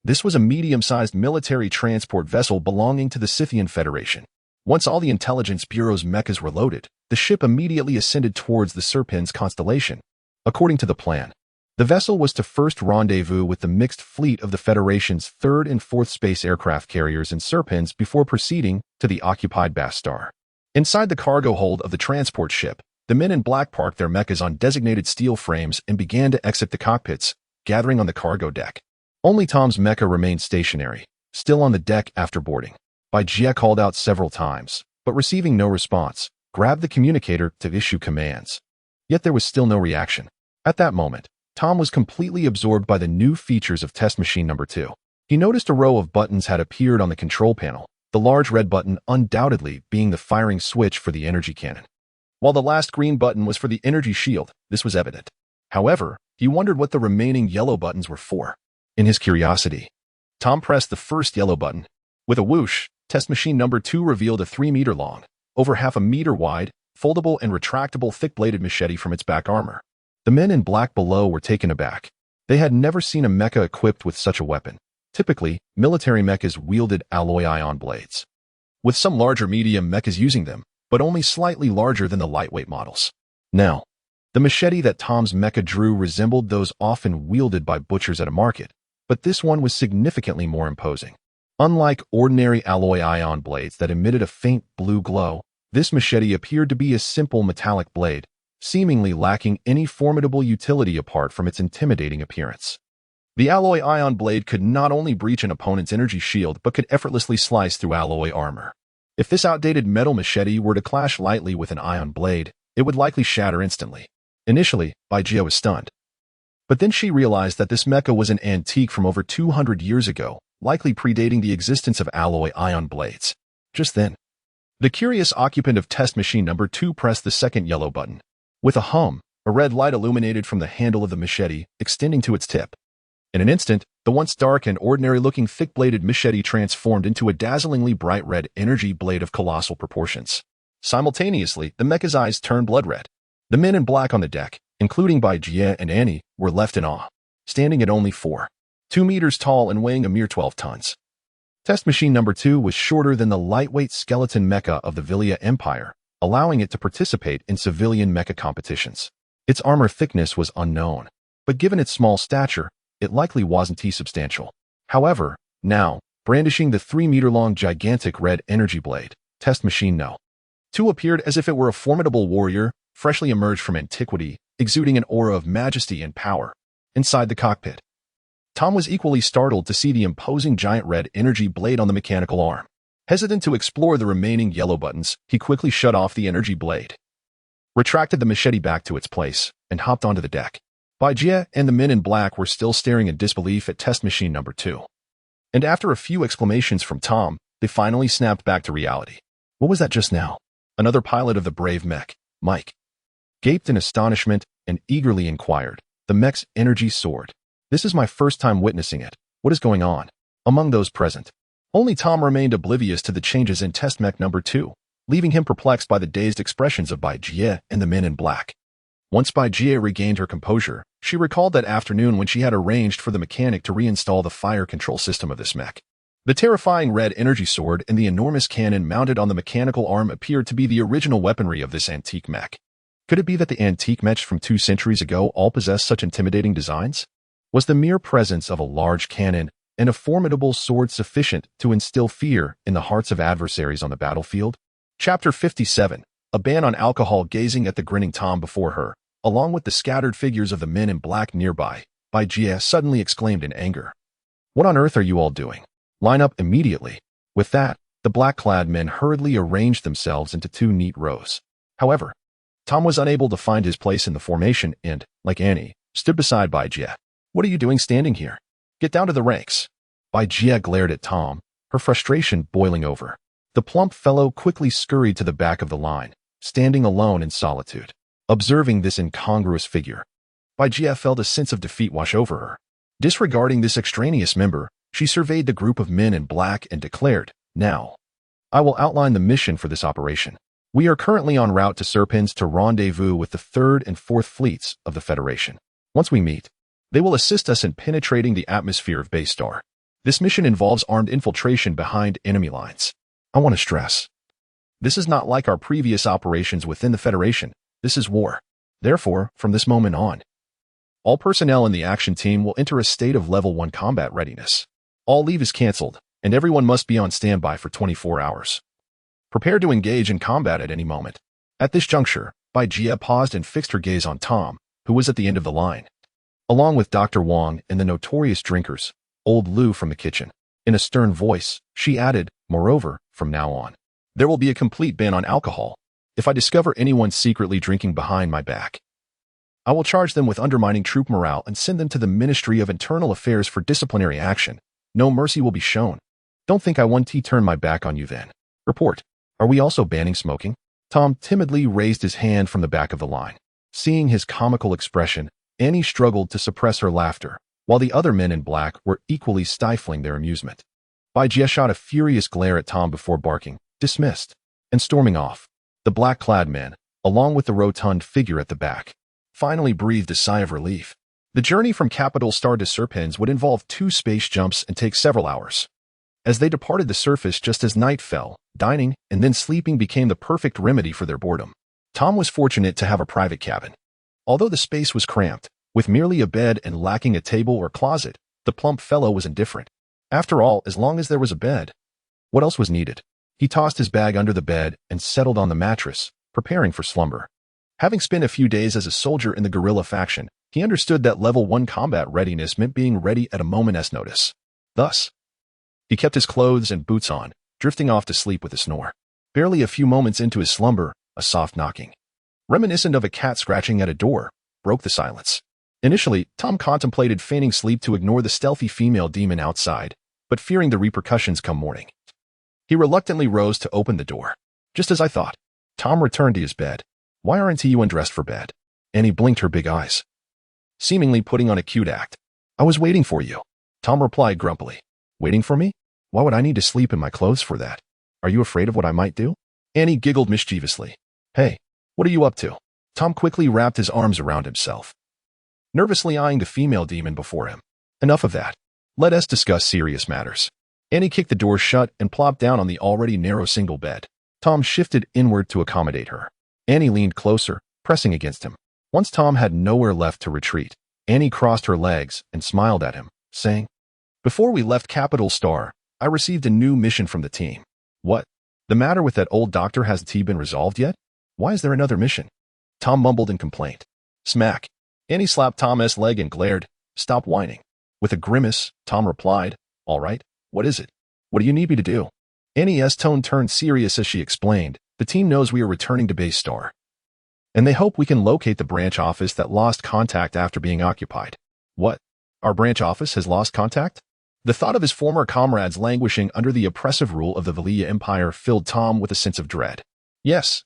This was a medium-sized military transport vessel belonging to the Scythian Federation. Once all the Intelligence Bureau's mechas were loaded, the ship immediately ascended towards the Serpens constellation. According to the plan, the vessel was to first rendezvous with the mixed fleet of the Federation's 3rd and 4th space aircraft carriers in Serpens before proceeding to the occupied Bastar. Inside the cargo hold of the transport ship, the men in black parked their mechas on designated steel frames and began to exit the cockpits, gathering on the cargo deck. Only Tom's mecha remained stationary, still on the deck after boarding. Jia called out several times, but receiving no response, grabbed the communicator to issue commands. Yet there was still no reaction. At that moment, Tom was completely absorbed by the new features of test machine number 2. He noticed a row of buttons had appeared on the control panel, the large red button undoubtedly being the firing switch for the energy cannon, while the last green button was for the energy shield. This was evident. However, he wondered what the remaining yellow buttons were for. In his curiosity, Tom pressed the first yellow button. With a whoosh, test machine number 2 revealed a 3-meter long, over half a meter wide, foldable and retractable thick-bladed machete from its back armor. The men in black below were taken aback. They had never seen a mecha equipped with such a weapon. Typically, military mechas wielded alloy ion blades, with some larger medium mechas using them, but only slightly larger than the lightweight models. Now, the machete that Tom's mecha drew resembled those often wielded by butchers at a market, but this one was significantly more imposing. Unlike ordinary alloy ion blades that emitted a faint blue glow, this machete appeared to be a simple metallic blade, seemingly lacking any formidable utility apart from its intimidating appearance. The alloy ion blade could not only breach an opponent's energy shield but could effortlessly slice through alloy armor. If this outdated metal machete were to clash lightly with an ion blade, it would likely shatter instantly. Initially, Baijia was stunned. But then she realized that this mecha was an antique from over 200 years ago, likely predating the existence of alloy ion blades. Just then, the curious occupant of test machine number 2 pressed the second yellow button. With a hum, a red light illuminated from the handle of the machete, extending to its tip. In an instant, the once dark and ordinary-looking thick-bladed machete transformed into a dazzlingly bright red energy blade of colossal proportions. Simultaneously, the mecha's eyes turned blood red. The men in black on the deck, including Baijia and Annie, were left in awe, standing at only 2 meters tall and weighing a mere 12 tons. Test machine number 2 was shorter than the lightweight skeleton mecha of the Villia Empire, allowing it to participate in civilian mecha competitions. Its armor thickness was unknown, but given its small stature, it likely wasn't too substantial. However, now, brandishing the 3-meter-long gigantic red energy blade, Test Machine No. 2 appeared as if it were a formidable warrior, freshly emerged from antiquity, exuding an aura of majesty and power. Inside the cockpit, Tom was equally startled to see the imposing giant red energy blade on the mechanical arm. Hesitant to explore the remaining yellow buttons, he quickly shut off the energy blade, retracted the machete back to its place, and hopped onto the deck. Baijia and the men in black were still staring in disbelief at test machine number 2. And after a few exclamations from Tom, they finally snapped back to reality. What was that just now? Another pilot of the brave mech, Mech, gaped in astonishment and eagerly inquired. The mech's energy soared. This is my first time witnessing it. What is going on? Among those present, only Tom remained oblivious to the changes in test mech number 2, leaving him perplexed by the dazed expressions of Baijia and the men in black. Once Baijia regained her composure, she recalled that afternoon when she had arranged for the mechanic to reinstall the fire control system of this mech. The terrifying red energy sword and the enormous cannon mounted on the mechanical arm appeared to be the original weaponry of this antique mech. Could it be that the antique mechs from 2 centuries ago all possessed such intimidating designs? Was the mere presence of a large cannon and a formidable sword sufficient to instill fear in the hearts of adversaries on the battlefield? Chapter 57. A ban on alcohol. Gazing at the grinning Tom before her, along with the scattered figures of the men in black nearby, Baijia suddenly exclaimed in anger. What on earth are you all doing? Line up immediately. With that, the black-clad men hurriedly arranged themselves into 2 neat rows. However, Tom was unable to find his place in the formation and, like Annie, stood beside Baijia. What are you doing standing here? Get down to the ranks. Baijia glared at Tom, her frustration boiling over. The plump fellow quickly scurried to the back of the line, standing alone in solitude. Observing this incongruous figure, Baijia felt a sense of defeat wash over her. Disregarding this extraneous member, she surveyed the group of men in black and declared, Now, I will outline the mission for this operation. We are currently en route to Serpens to rendezvous with the 3rd and 4th fleets of the Federation. Once we meet, they will assist us in penetrating the atmosphere of Baystar. This mission involves armed infiltration behind enemy lines. I want to stress, this is not like our previous operations within the Federation. This is war. Therefore, from this moment on, all personnel in the action team will enter a state of level 1 combat readiness. All leave is cancelled, and everyone must be on standby for 24 hours. Prepare to engage in combat at any moment. At this juncture, Baijia paused and fixed her gaze on Tom, who was at the end of the line. Along with Dr. Wong and the notorious drinkers, Old Lou from the kitchen. In a stern voice, she added, Moreover, from now on, there will be a complete ban on alcohol. If I discover anyone secretly drinking behind my back, I will charge them with undermining troop morale and send them to the Ministry of Internal Affairs for disciplinary action. No mercy will be shown. Don't think I won't turn my back on you then. Report. Are we also banning smoking? Tom timidly raised his hand from the back of the line. Seeing his comical expression, Annie struggled to suppress her laughter, while the other men in black were equally stifling their amusement. Jia shot a furious glare at Tom before barking, dismissed, and storming off. The black-clad men, along with the rotund figure at the back, finally breathed a sigh of relief. The journey from Capital Star to Serpens would involve 2 space jumps and take several hours. As they departed the surface just as night fell, dining and then sleeping became the perfect remedy for their boredom. Tom was fortunate to have a private cabin. Although the space was cramped, with merely a bed and lacking a table or closet, the plump fellow was indifferent. After all, as long as there was a bed, what else was needed? He tossed his bag under the bed and settled on the mattress, preparing for slumber. Having spent a few days as a soldier in the guerrilla faction, he understood that level 1 combat readiness meant being ready at a moment's notice. Thus, he kept his clothes and boots on, drifting off to sleep with a snore. Barely a few moments into his slumber, a soft knocking, reminiscent of a cat scratching at a door, broke the silence. Initially, Tom contemplated feigning sleep to ignore the stealthy female demon outside, but fearing the repercussions come morning, he reluctantly rose to open the door. Just as I thought. Tom returned to his bed. Why aren't you undressed for bed? Annie blinked her big eyes, seemingly putting on a cute act. I was waiting for you, Tom replied grumpily. Waiting for me? Why would I need to sleep in my clothes for that? Are you afraid of what I might do? Annie giggled mischievously. Hey, what are you up to? Tom quickly wrapped his arms around himself, nervously eyeing the female demon before him. Enough of that. Let us discuss serious matters. Annie kicked the door shut and plopped down on the already narrow single bed. Tom shifted inward to accommodate her. Annie leaned closer, pressing against him. Once Tom had nowhere left to retreat, Annie crossed her legs and smiled at him, saying, Before we left Capital Star, I received a new mission from the team. What? The matter with that old doctor hasn't been resolved yet? Why is there another mission? Tom mumbled in complaint. Smack. Annie slapped Tom's leg and glared. Stop whining. With a grimace, Tom replied, All right, what is it? What do you need me to do? Annie's tone turned serious as she explained, The team knows we are returning to Base Star, and they hope we can locate the branch office that lost contact after being occupied. What? Our branch office has lost contact? The thought of his former comrades languishing under the oppressive rule of the Valia Empire filled Tom with a sense of dread. Yes.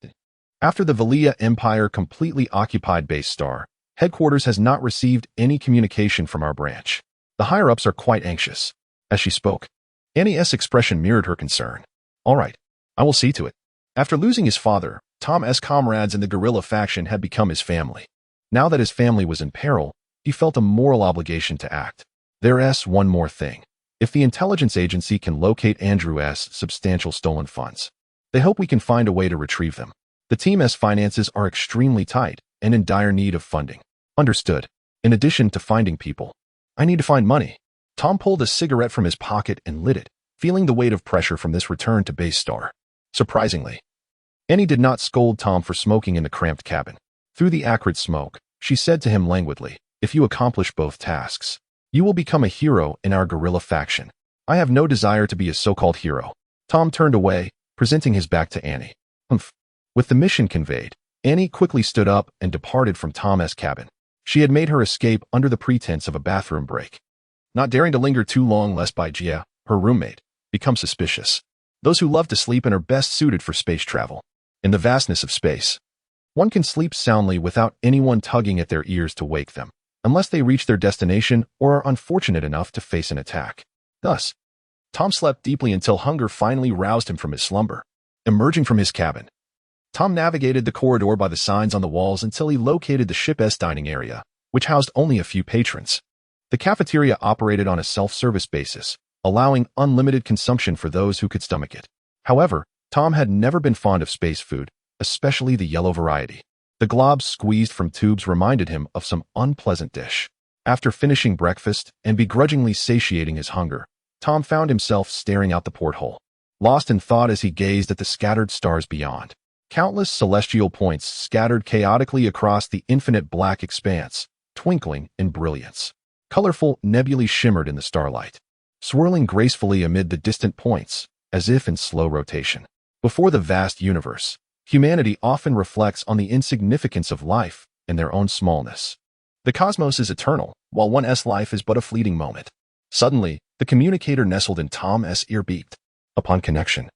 After the Valia Empire completely occupied Base Star, headquarters has not received any communication from our branch. The higher-ups are quite anxious. As she spoke, Annie's expression mirrored her concern. All right, I will see to it. After losing his father, Tom's comrades in the guerrilla faction had become his family. Now that his family was in peril, he felt a moral obligation to act. There's one more thing. If the intelligence agency can locate Andrew's substantial stolen funds, they hope we can find a way to retrieve them. The team's finances are extremely tight and in dire need of funding. Understood. In addition to finding people, I need to find money. Tom pulled a cigarette from his pocket and lit it, feeling the weight of pressure from this return to Base Star. Surprisingly, Annie did not scold Tom for smoking in the cramped cabin. Through the acrid smoke, she said to him languidly, If you accomplish both tasks, you will become a hero in our guerrilla faction. I have no desire to be a so-called hero. Tom turned away, presenting his back to Annie. Humph. With the mission conveyed, Annie quickly stood up and departed from Tom's cabin. She had made her escape under the pretense of a bathroom break, not daring to linger too long lest Jia, her roommate, become suspicious. Those who love to sleep and are best suited for space travel. In the vastness of space, one can sleep soundly without anyone tugging at their ears to wake them, unless they reach their destination or are unfortunate enough to face an attack. Thus, Tom slept deeply until hunger finally roused him from his slumber. Emerging from his cabin, Tom navigated the corridor by the signs on the walls until he located the ship's dining area, which housed only a few patrons. The cafeteria operated on a self-service basis, allowing unlimited consumption for those who could stomach it. However, Tom had never been fond of space food, especially the yellow variety. The globs squeezed from tubes reminded him of some unpleasant dish. After finishing breakfast and begrudgingly satiating his hunger, Tom found himself staring out the porthole, lost in thought as he gazed at the scattered stars beyond. Countless celestial points scattered chaotically across the infinite black expanse, twinkling in brilliance. Colorful nebulae shimmered in the starlight, swirling gracefully amid the distant points, as if in slow rotation. Before the vast universe, humanity often reflects on the insignificance of life and their own smallness. The cosmos is eternal, while one's life is but a fleeting moment. Suddenly, The communicator nestled in Tom's ear beeped. Upon connection,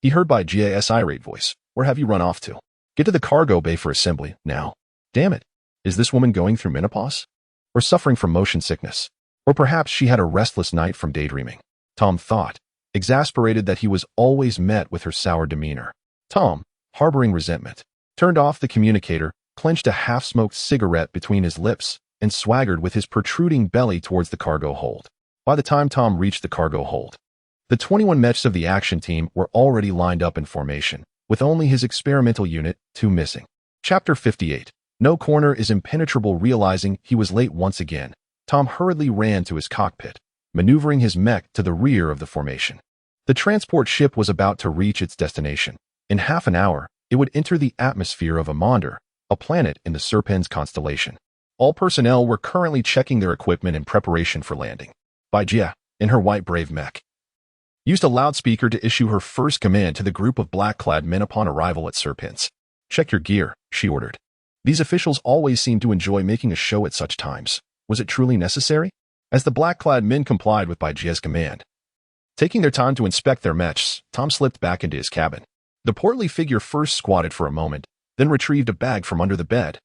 he heard by Jia's irate voice. Where have you run off to? Get to the cargo bay for assembly, now. Damn it. Is this woman going through menopause? Or suffering from motion sickness? Or perhaps she had a restless night from daydreaming. Tom thought, exasperated that he was always met with her sour demeanor. Tom, harboring resentment, turned off the communicator, clenched a half-smoked cigarette between his lips, and swaggered with his protruding belly towards the cargo hold. By the time Tom reached the cargo hold, the 21 Mechs of the action team were already lined up in formation, with only his experimental unit, 2 missing. Chapter 58. No corner is impenetrable. Realizing he was late once again, Tom hurriedly ran to his cockpit, maneuvering his mech to the rear of the formation. The transport ship was about to reach its destination. In half an hour, it would enter the atmosphere of Amidst, a planet in the Serpens constellation. All personnel were currently checking their equipment in preparation for landing. Jia, in her white Brave mech, used a loudspeaker to issue her first command to the group of black-clad men upon arrival at Serpens. Check your gear, she ordered. These officials always seem to enjoy making a show at such times. Was it truly necessary? As the black-clad men complied with Jia's command, taking their time to inspect their mechs, Tom slipped back into his cabin. The portly figure first squatted for a moment, then retrieved a bag from under the bed,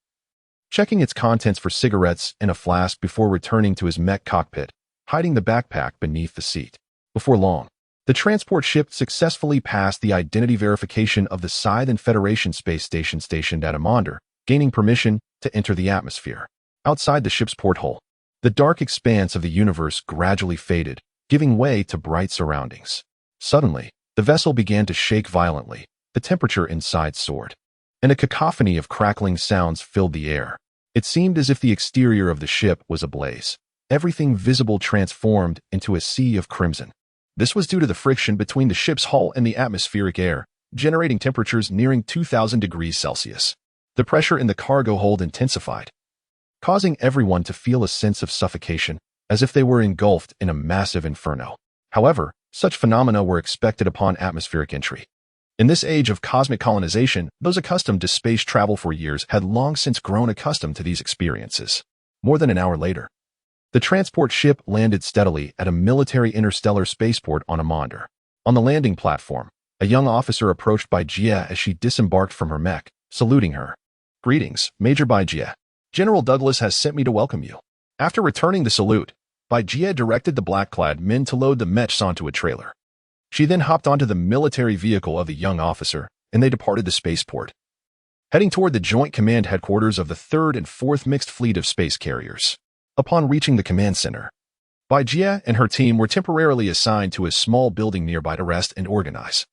checking its contents for cigarettes and a flask before returning to his mech cockpit, hiding the backpack beneath the seat. Before long, the transport ship successfully passed the identity verification of the Scythe and Federation space station stationed at Amidst, gaining permission to enter the atmosphere. Outside the ship's porthole, the dark expanse of the universe gradually faded, giving way to bright surroundings. Suddenly, the vessel began to shake violently, the temperature inside soared, and a cacophony of crackling sounds filled the air. It seemed as if the exterior of the ship was ablaze. Everything visible transformed into a sea of crimson. This was due to the friction between the ship's hull and the atmospheric air, generating temperatures nearing 2,000 degrees Celsius. The pressure in the cargo hold intensified, causing everyone to feel a sense of suffocation, as if they were engulfed in a massive inferno. However, such phenomena were expected upon atmospheric entry. In this age of cosmic colonization, those accustomed to space travel for years had long since grown accustomed to these experiences. More than an hour later, the transport ship landed steadily at a military interstellar spaceport on Amidst. On the landing platform, a young officer approached Jia as she disembarked from her mech, saluting her. Greetings, Major Jia. General Douglas has sent me to welcome you. After returning the salute, Jia directed the black-clad men to load the mechs onto a trailer. She then hopped onto the military vehicle of the young officer, and they departed the spaceport, heading toward the Joint Command Headquarters of the 3rd and 4th Mixed Fleet of Space Carriers. Upon reaching the command center, Jia and her team were temporarily assigned to a small building nearby to rest and organize,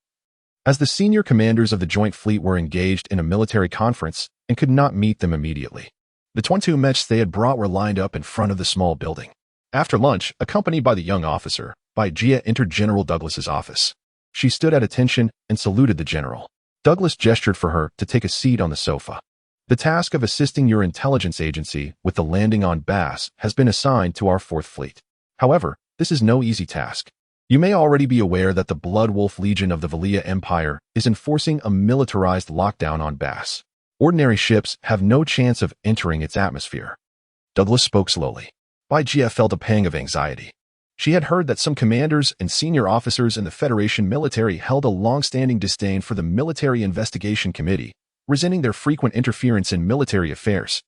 as the senior commanders of the Joint Fleet were engaged in a military conference and could not meet them immediately. The 22 mechs they had brought were lined up in front of the small building. After lunch, accompanied by the young officer, Jia entered General Douglas's office. She stood at attention and saluted the general. Douglas gestured for her to take a seat on the sofa. The task of assisting your intelligence agency with the landing on Bass has been assigned to our 4th Fleet. However, this is no easy task. You may already be aware that the Blood Wolf Legion of the Valia Empire is enforcing a militarized lockdown on Bass. Ordinary ships have no chance of entering its atmosphere. Douglas spoke slowly. Jia felt a pang of anxiety. She had heard that some commanders and senior officers in the Federation military held a long-standing disdain for the Military Investigation Committee, resenting their frequent interference in military affairs.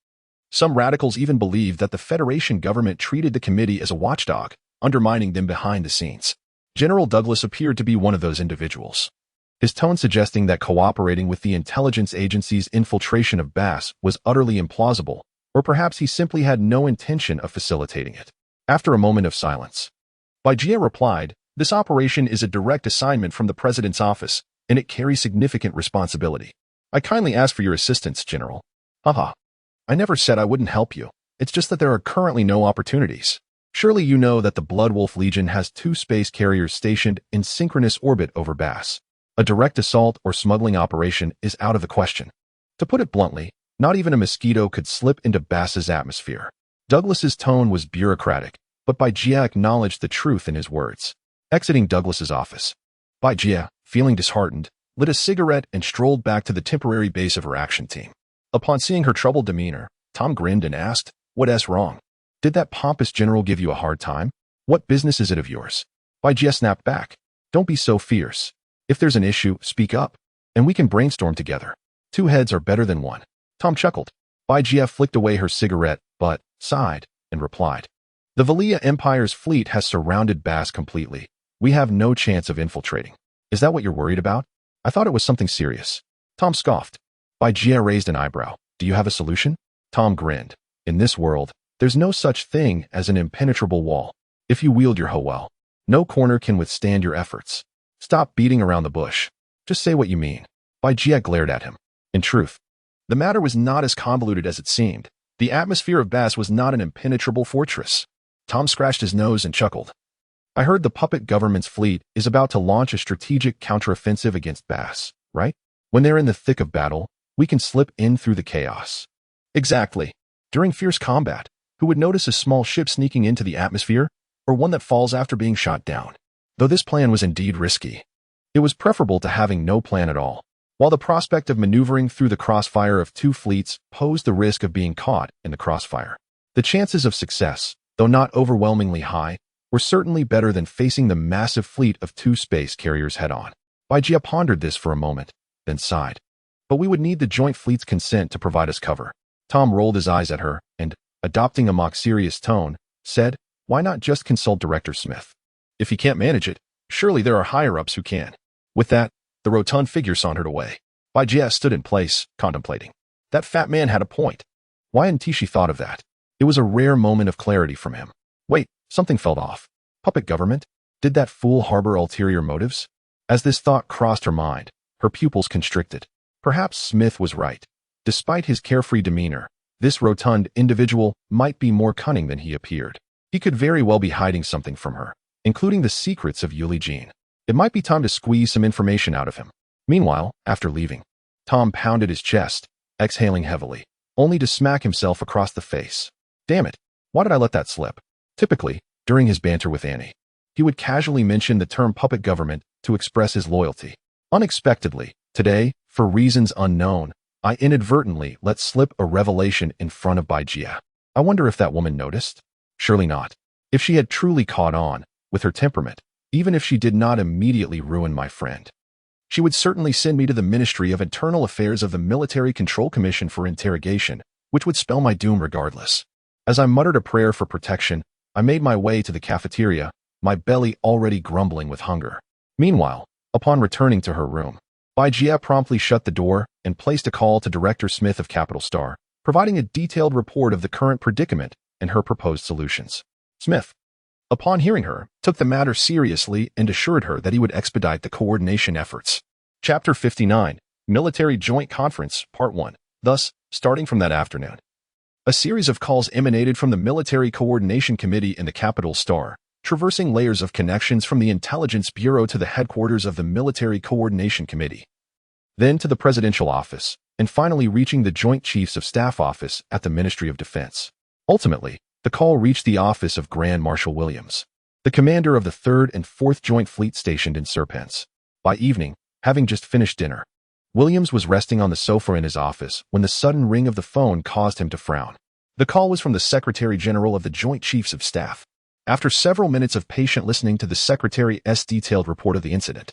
Some radicals even believed that the Federation government treated the committee as a watchdog, undermining them behind the scenes. General Douglas appeared to be one of those individuals, his tone suggesting that cooperating with the intelligence agency's infiltration of Bass was utterly implausible, or perhaps he simply had no intention of facilitating it. After a moment of silence, Jia replied, "This operation is a direct assignment from the President's office, and it carries significant responsibility. I kindly ask for your assistance, General." Haha. I never said I wouldn't help you. It's just that there are currently no opportunities. Surely you know that the Blood Wolf Legion has 2 space carriers stationed in synchronous orbit over Bass. A direct assault or smuggling operation is out of the question. To put it bluntly, not even a mosquito could slip into Bass's atmosphere. Douglas's tone was bureaucratic, but Jia acknowledged the truth in his words. Exiting Douglas's office, Jia, feeling disheartened, lit a cigarette and strolled back to the temporary base of her action team. Upon seeing her troubled demeanor, Tom grinned and asked, "What's wrong? Did that pompous general give you a hard time? What business is it of yours? Bajie snapped back. Don't be so fierce. If there's an issue, speak up, and we can brainstorm together. Two heads are better than one. Tom chuckled. Bajie flicked away her cigarette, but sighed and replied. The Valia Empire's fleet has surrounded Bass completely. We have no chance of infiltrating. Is that what you're worried about? I thought it was something serious. Tom scoffed. Bajie raised an eyebrow. Do you have a solution? Tom grinned. In this world, there's no such thing as an impenetrable wall. If you wield your hoe well, no corner can withstand your efforts. Stop beating around the bush. Just say what you mean. Bajie glared at him. In truth, the matter was not as convoluted as it seemed. The atmosphere of Bass was not an impenetrable fortress. Tom scratched his nose and chuckled. I heard the puppet government's fleet is about to launch a strategic counteroffensive against Bass, right? When they're in the thick of battle, we can slip in through the chaos. Exactly. During fierce combat, who would notice a small ship sneaking into the atmosphere, or one that falls after being shot down? Though this plan was indeed risky, it was preferable to having no plan at all. While the prospect of maneuvering through the crossfire of two fleets posed the risk of being caught in the crossfire, the chances of success, though not overwhelmingly high, were certainly better than facing the massive fleet of two space carriers head-on. Bajie pondered this for a moment, then sighed. But we would need the joint fleet's consent to provide us cover. Tom rolled his eyes at her and, adopting a mock-serious tone, said, why not just consult Director Smith? If he can't manage it, surely there are higher-ups who can. With that, the rotund figure sauntered away. Bajie stood in place, contemplating. That fat man had a point. Why hadn't she thought of that? It was a rare moment of clarity from him. Wait, something felt off. Puppet government? Did that fool harbor ulterior motives? As this thought crossed her mind, her pupils constricted. Perhaps Smith was right. Despite his carefree demeanor, this rotund individual might be more cunning than he appeared. He could very well be hiding something from her, including the secrets of Yuli Jean. It might be time to squeeze some information out of him. Meanwhile, after leaving, Tom pounded his chest, exhaling heavily, only to smack himself across the face. Damn it, why did I let that slip? Typically, during his banter with Annie, he would casually mention the term puppet government to express his loyalty. Unexpectedly, today, for reasons unknown, I inadvertently let slip a revelation in front of Bajie. I wonder if that woman noticed? Surely not. If she had truly caught on, with her temperament, even if she did not immediately ruin my friend, she would certainly send me to the Ministry of Internal Affairs of the Military Control Commission for interrogation, which would spell my doom regardless. As I muttered a prayer for protection, I made my way to the cafeteria, my belly already grumbling with hunger. Meanwhile, upon returning to her room, Bajie promptly shut the door and placed a call to Director Smith of Capital Star, providing a detailed report of the current predicament and her proposed solutions. Smith, upon hearing her, took the matter seriously and assured her that he would expedite the coordination efforts. Chapter 59, Military Joint Conference, Part 1. Thus, starting from that afternoon, a series of calls emanated from the Military Coordination Committee in the Capital Star, traversing layers of connections from the Intelligence Bureau to the headquarters of the Military Coordination Committee, then to the Presidential Office, and finally reaching the Joint Chiefs of Staff Office at the Ministry of Defense. Ultimately, the call reached the office of Grand Marshal Williams, the commander of the 3rd and 4th Joint Fleet stationed in Serpents. By evening, having just finished dinner, Williams was resting on the sofa in his office when the sudden ring of the phone caused him to frown. The call was from the Secretary General of the Joint Chiefs of Staff. After several minutes of patient listening to the Secretary's detailed report of the incident,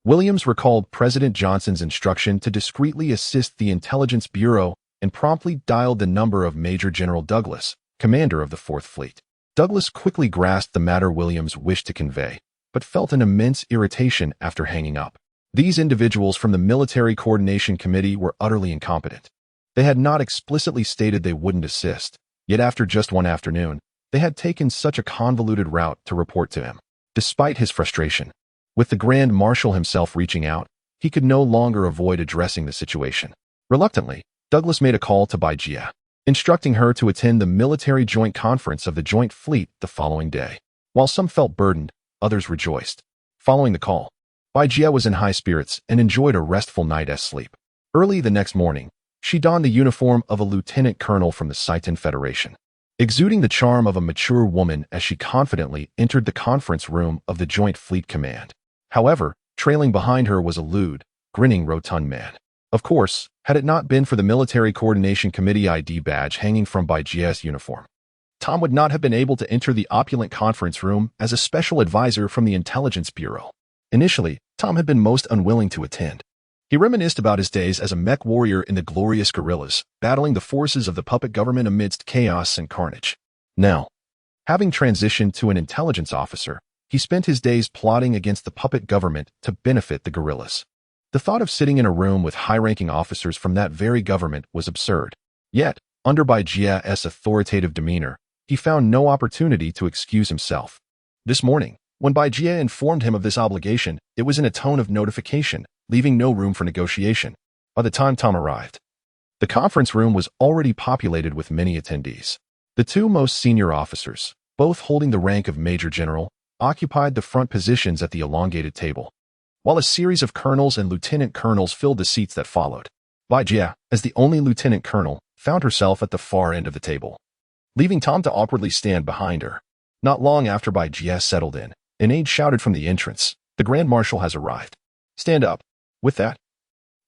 Williams recalled President Johnson's instruction to discreetly assist the Intelligence Bureau and promptly dialed the number of Major General Douglas, commander of the 4th Fleet. Douglas quickly grasped the matter Williams wished to convey, but felt an immense irritation after hanging up. These individuals from the Military Coordination Committee were utterly incompetent. They had not explicitly stated they wouldn't assist, yet after just one afternoon, they had taken such a convoluted route to report to him. Despite his frustration, with the Grand Marshal himself reaching out, he could no longer avoid addressing the situation. Reluctantly, Douglas made a call to Bajie, instructing her to attend the Military Joint Conference of the Joint Fleet the following day. While some felt burdened, others rejoiced. Following the call, Bajie was in high spirits and enjoyed a restful night's sleep. Early the next morning, she donned the uniform of a lieutenant colonel from the Citan Federation, exuding the charm of a mature woman as she confidently entered the conference room of the Joint Fleet Command. However, trailing behind her was a lewd, grinning rotund man. Of course, had it not been for the Military Coordination Committee ID badge hanging from Bajie's uniform, Tom would not have been able to enter the opulent conference room as a special advisor from the Intelligence Bureau. Initially, Tom had been most unwilling to attend. He reminisced about his days as a mech warrior in the glorious guerrillas, battling the forces of the puppet government amidst chaos and carnage. Now, having transitioned to an intelligence officer, he spent his days plotting against the puppet government to benefit the guerrillas. The thought of sitting in a room with high-ranking officers from that very government was absurd. Yet, under Baijia's authoritative demeanor, he found no opportunity to excuse himself. This morning, when Baijia informed him of this obligation, it was in a tone of notification, leaving no room for negotiation. By the time Tom arrived, the conference room was already populated with many attendees. The two most senior officers, both holding the rank of Major General, occupied the front positions at the elongated table, while a series of colonels and lieutenant colonels filled the seats that followed. Baijia, as the only lieutenant colonel, found herself at the far end of the table, leaving Tom to awkwardly stand behind her. Not long after Baijia settled in, an aide shouted from the entrance, "The Grand Marshal has arrived. Stand up." With that,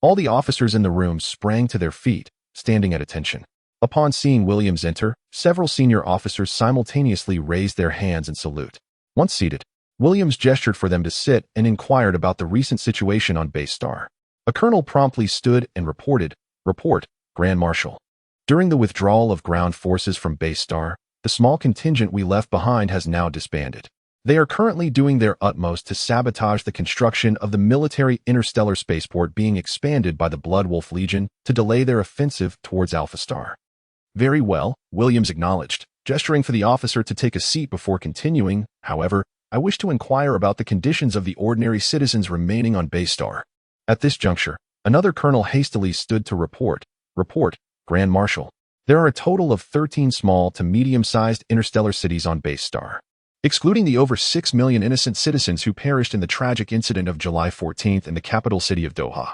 all the officers in the room sprang to their feet, standing at attention. Upon seeing Williams enter, several senior officers simultaneously raised their hands in salute. Once seated, Williams gestured for them to sit and inquired about the recent situation on Base Star. A colonel promptly stood and reported, "Report, Grand Marshal. During the withdrawal of ground forces from Base Star, the small contingent we left behind has now disbanded. They are currently doing their utmost to sabotage the construction of the military interstellar spaceport being expanded by the Blood Wolf Legion to delay their offensive towards Alpha Star." "Very well," Williams acknowledged, gesturing for the officer to take a seat before continuing. "However, I wish to inquire about the conditions of the ordinary citizens remaining on Base Star." At this juncture, another colonel hastily stood to report, Grand Marshal. There are a total of 13 small to medium-sized interstellar cities on Base Star, excluding the over 6 million innocent citizens who perished in the tragic incident of July 14th in the capital city of Doha.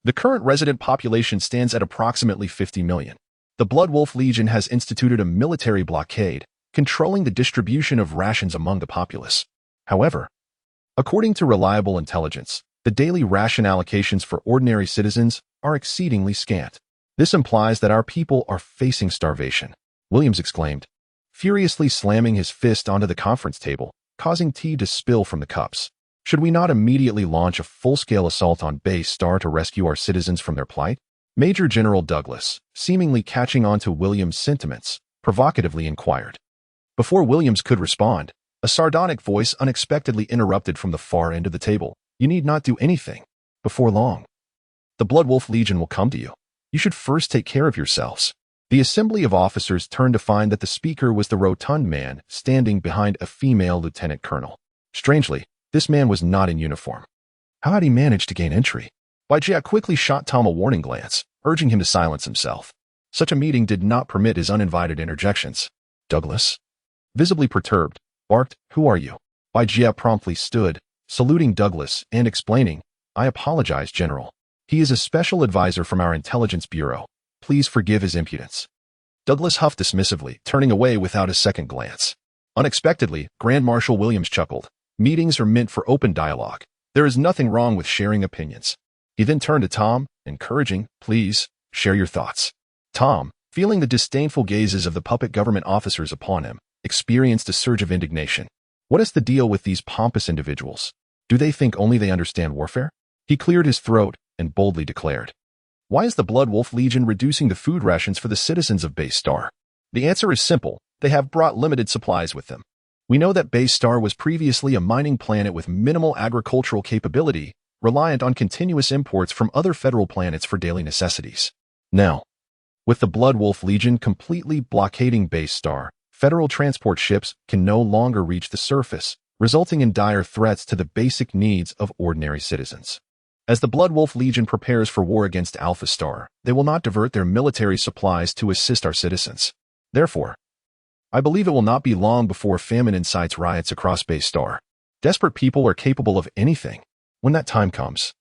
The current resident population stands at approximately 50 million. The Blood Wolf Legion has instituted a military blockade, controlling the distribution of rations among the populace. However, according to reliable intelligence, the daily ration allocations for ordinary citizens are exceedingly scant. This implies that our people are facing starvation," Williams exclaimed, furiously slamming his fist onto the conference table, causing tea to spill from the cups. "Should we not immediately launch a full-scale assault on Base Star to rescue our citizens from their plight?" Major General Douglas, seemingly catching on to Williams' sentiments, provocatively inquired. Before Williams could respond, a sardonic voice unexpectedly interrupted from the far end of the table. "You need not do anything. Before long, the Blood Wolf Legion will come to you. You should first take care of yourselves." The assembly of officers turned to find that the speaker was the rotund man standing behind a female lieutenant colonel. Strangely, this man was not in uniform. How had he managed to gain entry? Baijia quickly shot Tom a warning glance, urging him to silence himself. Such a meeting did not permit his uninvited interjections. Douglas, visibly perturbed, barked, "Who are you?" Baijia promptly stood, saluting Douglas and explaining, "I apologize, General. He is a special advisor from our Intelligence Bureau. Please forgive his impudence." Douglas huffed dismissively, turning away without a second glance. Unexpectedly, Grand Marshal Williams chuckled. "Meetings are meant for open dialogue. There is nothing wrong with sharing opinions." He then turned to Tom, encouraging, "Please, share your thoughts." Tom, feeling the disdainful gazes of the puppet government officers upon him, experienced a surge of indignation. What is the deal with these pompous individuals? Do they think only they understand warfare? He cleared his throat and boldly declared, "Why is the Blood Wolf Legion reducing the food rations for the citizens of Base Star?" The answer is simple. They have brought limited supplies with them. We know that Base Star was previously a mining planet with minimal agricultural capability, reliant on continuous imports from other federal planets for daily necessities. Now, with the Blood Wolf Legion completely blockading Base Star, federal transport ships can no longer reach the surface, resulting in dire threats to the basic needs of ordinary citizens. As the Blood Wolf Legion prepares for war against Alpha Star, they will not divert their military supplies to assist our citizens. Therefore, I believe it will not be long before famine incites riots across Base Star. Desperate people are capable of anything. When that time comes,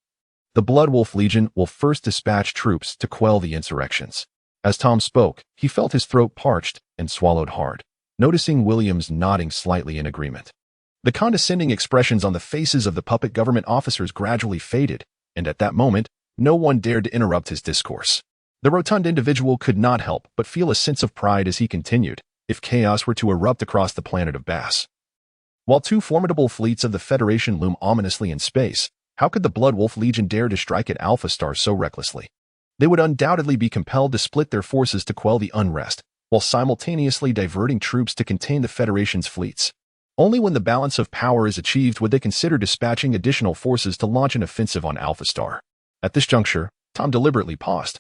the Blood Wolf Legion will first dispatch troops to quell the insurrections. As Tom spoke, he felt his throat parched and swallowed hard, noticing Williams nodding slightly in agreement. The condescending expressions on the faces of the puppet government officers gradually faded, and at that moment, no one dared to interrupt his discourse. The rotund individual could not help but feel a sense of pride as he continued, if chaos were to erupt across the planet of Bass. While two formidable fleets of the Federation loom ominously in space, how could the Blood Wolf Legion dare to strike at Alpha Star so recklessly? They would undoubtedly be compelled to split their forces to quell the unrest, while simultaneously diverting troops to contain the Federation's fleets. Only when the balance of power is achieved would they consider dispatching additional forces to launch an offensive on Alpha Star. At this juncture, Tom deliberately paused,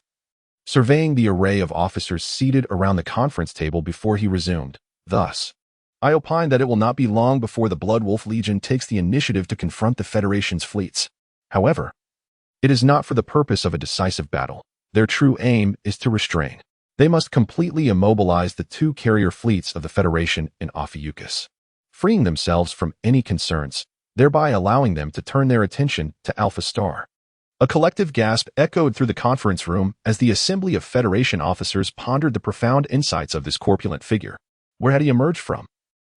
surveying the array of officers seated around the conference table before he resumed. Thus, I opine that it will not be long before the Blood Wolf Legion takes the initiative to confront the Federation's fleets. However, it is not for the purpose of a decisive battle. Their true aim is to restrain. They must completely immobilize the two carrier fleets of the Federation in Ophiuchus, freeing themselves from any concerns, thereby allowing them to turn their attention to Alpha Star. A collective gasp echoed through the conference room as the assembly of Federation officers pondered the profound insights of this corpulent figure. Where had he emerged from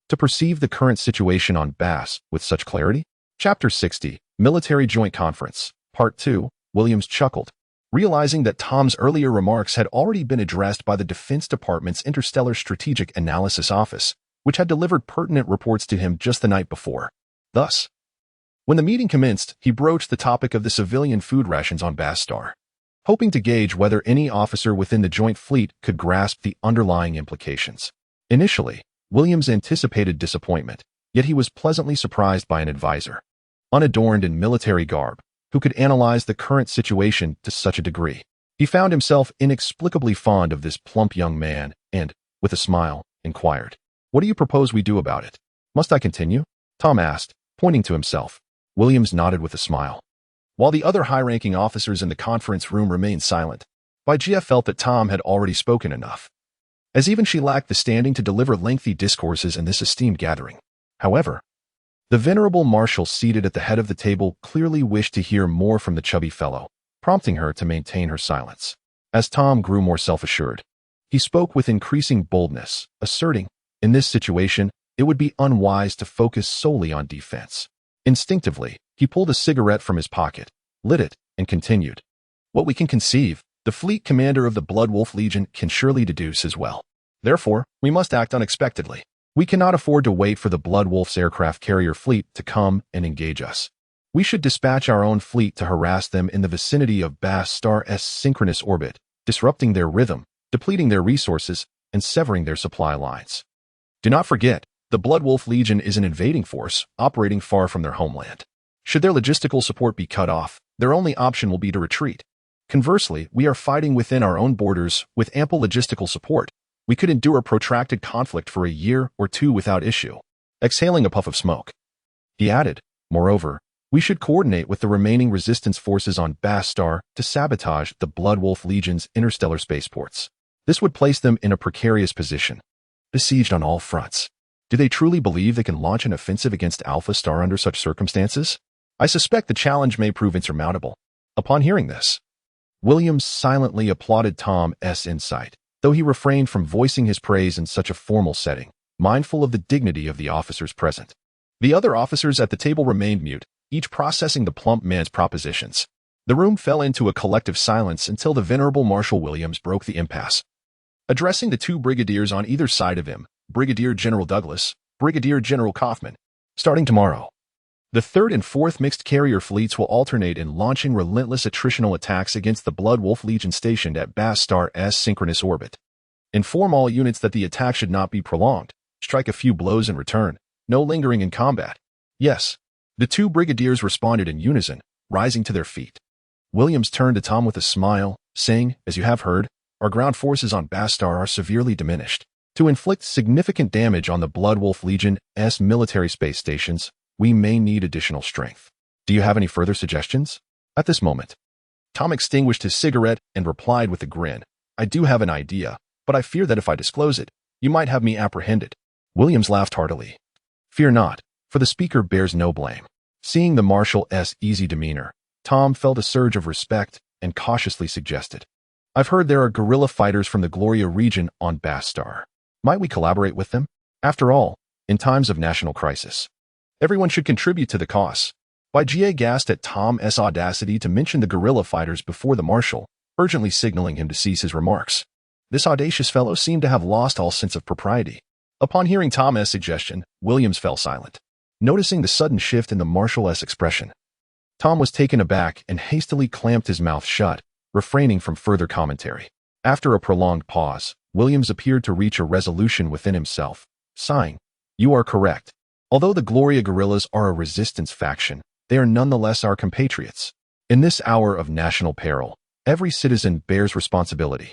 to perceive the current situation on Bass with such clarity? Chapter 60, Military Joint Conference, Part 2. Williams chuckled, realizing that Tom's earlier remarks had already been addressed by the Defense Department's Interstellar Strategic Analysis Office, which had delivered pertinent reports to him just the night before. Thus, when the meeting commenced, he broached the topic of the civilian food rations on Bass Star, hoping to gauge whether any officer within the joint fleet could grasp the underlying implications. Initially, Williams anticipated disappointment, yet he was pleasantly surprised by an advisor, unadorned in military garb, who could analyze the current situation to such a degree. He found himself inexplicably fond of this plump young man and, with a smile, inquired, "What do you propose we do about it?" "Must I continue?" Tom asked, pointing to himself. Williams nodded with a smile. While the other high-ranking officers in the conference room remained silent, Gia felt that Tom had already spoken enough, as even she lacked the standing to deliver lengthy discourses in this esteemed gathering. However, the venerable marshal seated at the head of the table clearly wished to hear more from the chubby fellow, prompting her to maintain her silence. As Tom grew more self-assured, he spoke with increasing boldness, asserting, in this situation, it would be unwise to focus solely on defense. Instinctively, he pulled a cigarette from his pocket, lit it, and continued. What we can conceive, the fleet commander of the Blood Wolf Legion can surely deduce as well. Therefore, we must act unexpectedly. We cannot afford to wait for the Blood Wolf's aircraft carrier fleet to come and engage us. We should dispatch our own fleet to harass them in the vicinity of Bass Star's synchronous orbit, disrupting their rhythm, depleting their resources, and severing their supply lines. Do not forget, the Blood Wolf Legion is an invading force operating far from their homeland. Should their logistical support be cut off, their only option will be to retreat. Conversely, we are fighting within our own borders with ample logistical support. We could endure a protracted conflict for a year or two without issue. Exhaling a puff of smoke, he added, moreover, we should coordinate with the remaining resistance forces on Bass Star to sabotage the Blood Wolf Legion's interstellar spaceports. This would place them in a precarious position, besieged on all fronts. Do they truly believe they can launch an offensive against Alpha Star under such circumstances? I suspect the challenge may prove insurmountable. Upon hearing this, Williams silently applauded Tom's insight, though he refrained from voicing his praise in such a formal setting, mindful of the dignity of the officers present. The other officers at the table remained mute, each processing the plump man's propositions. The room fell into a collective silence until the venerable Marshal Williams broke the impasse. Addressing the two brigadiers on either side of him, Brigadier General Douglas, Brigadier General Kaufman, starting tomorrow, the 3rd and 4th mixed carrier fleets will alternate in launching relentless attritional attacks against the Blood Wolf Legion stationed at Bass Star's synchronous orbit. Inform all units that the attack should not be prolonged. Strike a few blows and return. No lingering in combat. Yes. The two brigadiers responded in unison, rising to their feet. Williams turned to Tom with a smile, saying, as you have heard, our ground forces on Bass Star are severely diminished. To inflict significant damage on the Blood Wolf Legion's military space stations, we may need additional strength. Do you have any further suggestions? At this moment, Tom extinguished his cigarette and replied with a grin, I do have an idea, but I fear that if I disclose it, you might have me apprehended. Williams laughed heartily. Fear not, for the speaker bears no blame. Seeing the marshal's easy demeanor, Tom felt a surge of respect and cautiously suggested, I've heard there are guerrilla fighters from the Gloria region on Bass Star. Might we collaborate with them? After all, in times of national crisis, everyone should contribute to the costs. Gia gasped at Tom's audacity to mention the guerrilla fighters before the marshal, urgently signaling him to cease his remarks. This audacious fellow seemed to have lost all sense of propriety. Upon hearing Tom's suggestion, Williams fell silent. Noticing the sudden shift in the Marshal-esque expression, Tom was taken aback and hastily clamped his mouth shut, refraining from further commentary. After a prolonged pause, Williams appeared to reach a resolution within himself, sighing, "You are correct. Although the Gloria guerrillas are a resistance faction, they are nonetheless our compatriots. In this hour of national peril, every citizen bears responsibility.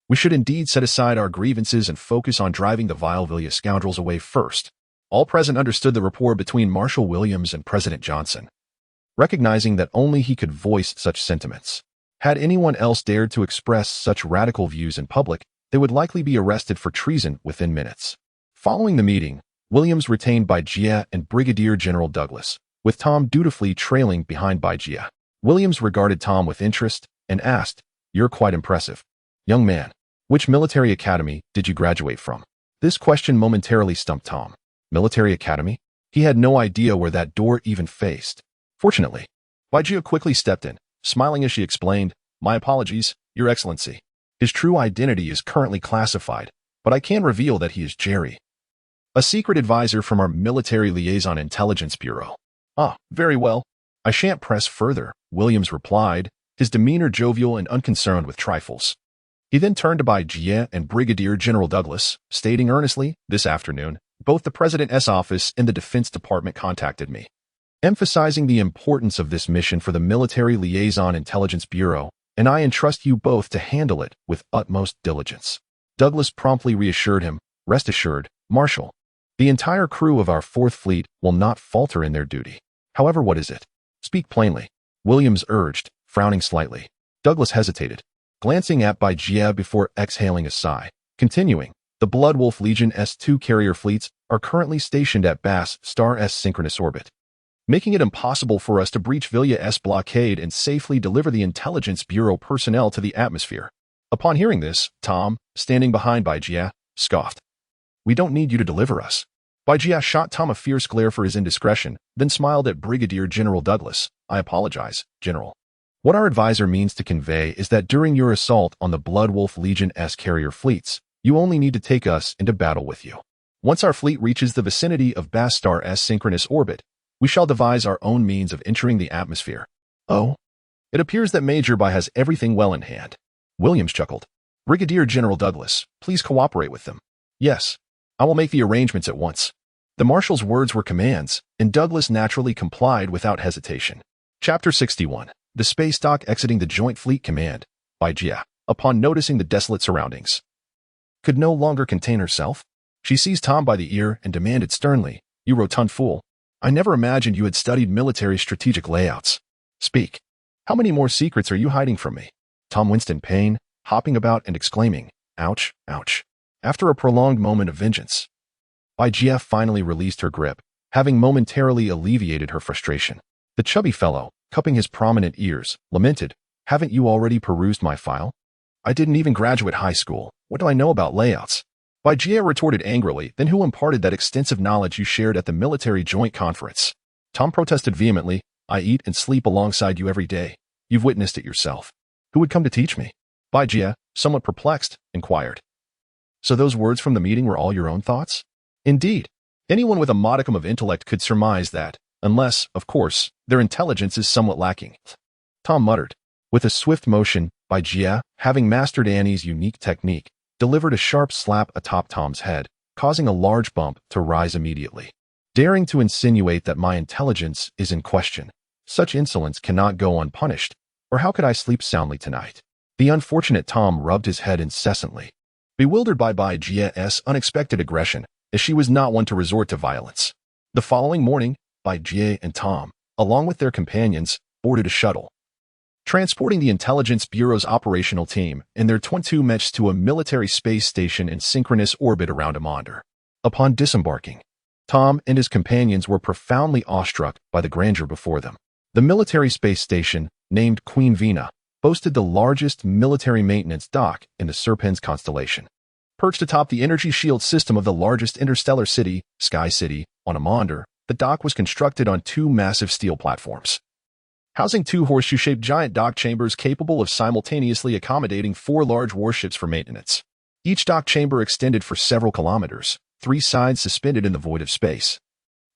We should indeed set aside our grievances and focus on driving the vile Villia scoundrels away first." All present understood the rapport between Marshal Williams and President Johnson, recognizing that only he could voice such sentiments. Had anyone else dared to express such radical views in public, they would likely be arrested for treason within minutes. Following the meeting, Williams retained Bajia and Brigadier General Douglas, with Tom dutifully trailing behind Bajia. Williams regarded Tom with interest and asked, "You're quite impressive. Young man, which military academy did you graduate from?" This question momentarily stumped Tom. Military academy? He had no idea where that door even faced. Fortunately, Bajia quickly stepped in, smiling as she explained, "My apologies, Your Excellency. His true identity is currently classified, but I can reveal that he is Jerry, a secret advisor from our Military Liaison Intelligence Bureau." "Ah, very well. I shan't press further," Williams replied, his demeanor jovial and unconcerned with trifles. He then turned to Bajia and Brigadier General Douglas, stating earnestly, "This afternoon, both the President's office and the Defense Department contacted me, emphasizing the importance of this mission for the Military Liaison Intelligence Bureau, and I entrust you both to handle it with utmost diligence." Douglas promptly reassured him, "Rest assured, Marshal, the entire crew of our 4th Fleet will not falter in their duty. However, what is it? Speak plainly," Williams urged, frowning slightly. Douglas hesitated, glancing at Bajia before exhaling a sigh, continuing, "The Bloodwolf Legion S2 carrier fleets are currently stationed at Bass***'s synchronous orbit, making it impossible for us to breach Villia's blockade and safely deliver the Intelligence Bureau personnel to the atmosphere." Upon hearing this, Tom, standing behind Bajia, scoffed. "We don't need you to deliver us." Bajia shot Tom a fierce glare for his indiscretion, then smiled at Brigadier General Douglas. "I apologize, General. What our advisor means to convey is that during your assault on the Bloodwolf Legion S carrier fleets, you only need to take us into battle with you. Once our fleet reaches the vicinity of Bass***'s synchronous orbit, we shall devise our own means of entering the atmosphere." "Oh? It appears that Major Bai has everything well in hand." Williams chuckled. "Brigadier General Douglas, please cooperate with them." "Yes, I will make the arrangements at once." The Marshal's words were commands, and Douglas naturally complied without hesitation. Chapter 61. The Space Dock exiting the Joint Fleet Command. Bajia, upon noticing the desolate surroundings, could no longer contain herself. She seized Tom by the ear and demanded sternly, "You rotund fool. I never imagined you had studied military strategic layouts. Speak. How many more secrets are you hiding from me?" Tom winced in pain, hopping about and exclaiming, "Ouch, ouch." After a prolonged moment of vengeance, Bajia finally released her grip, having momentarily alleviated her frustration. The chubby fellow, cupping his prominent ears, lamented, "Haven't you already perused my file? I didn't even graduate high school. What do I know about layouts?" Bajia retorted angrily, "Then who imparted that extensive knowledge you shared at the Military Joint Conference?" Tom protested vehemently, "I eat and sleep alongside you every day. You've witnessed it yourself. Who would come to teach me?" Bajia, somewhat perplexed, inquired, "So those words from the meeting were all your own thoughts?" "Indeed. Anyone with a modicum of intellect could surmise that, unless, of course, their intelligence is somewhat lacking." Tom muttered. With a swift motion, Bajia, having mastered Annie's unique technique, delivered a sharp slap atop Tom's head, causing a large bump to rise immediately. "Daring to insinuate that my intelligence is in question. Such insolence cannot go unpunished, or how could I sleep soundly tonight?" The unfortunate Tom rubbed his head incessantly, bewildered by Bajia's unexpected aggression, as she was not one to resort to violence. The following morning, Bajia and Tom, along with their companions, boarded a shuttle, transporting the Intelligence Bureau's operational team and their 22 Mechs to a military space station in synchronous orbit around Amidst. Upon disembarking, Tom and his companions were profoundly awestruck by the grandeur before them. The military space station, named Queen Vina, boasted the largest military maintenance dock in the Serpens constellation. Perched atop the energy shield system of the largest interstellar city, Sky City, on Amidst, the dock was constructed on 2 massive steel platforms, housing 2 horseshoe-shaped giant dock chambers capable of simultaneously accommodating 4 large warships for maintenance. Each dock chamber extended for several kilometers, 3 sides suspended in the void of space,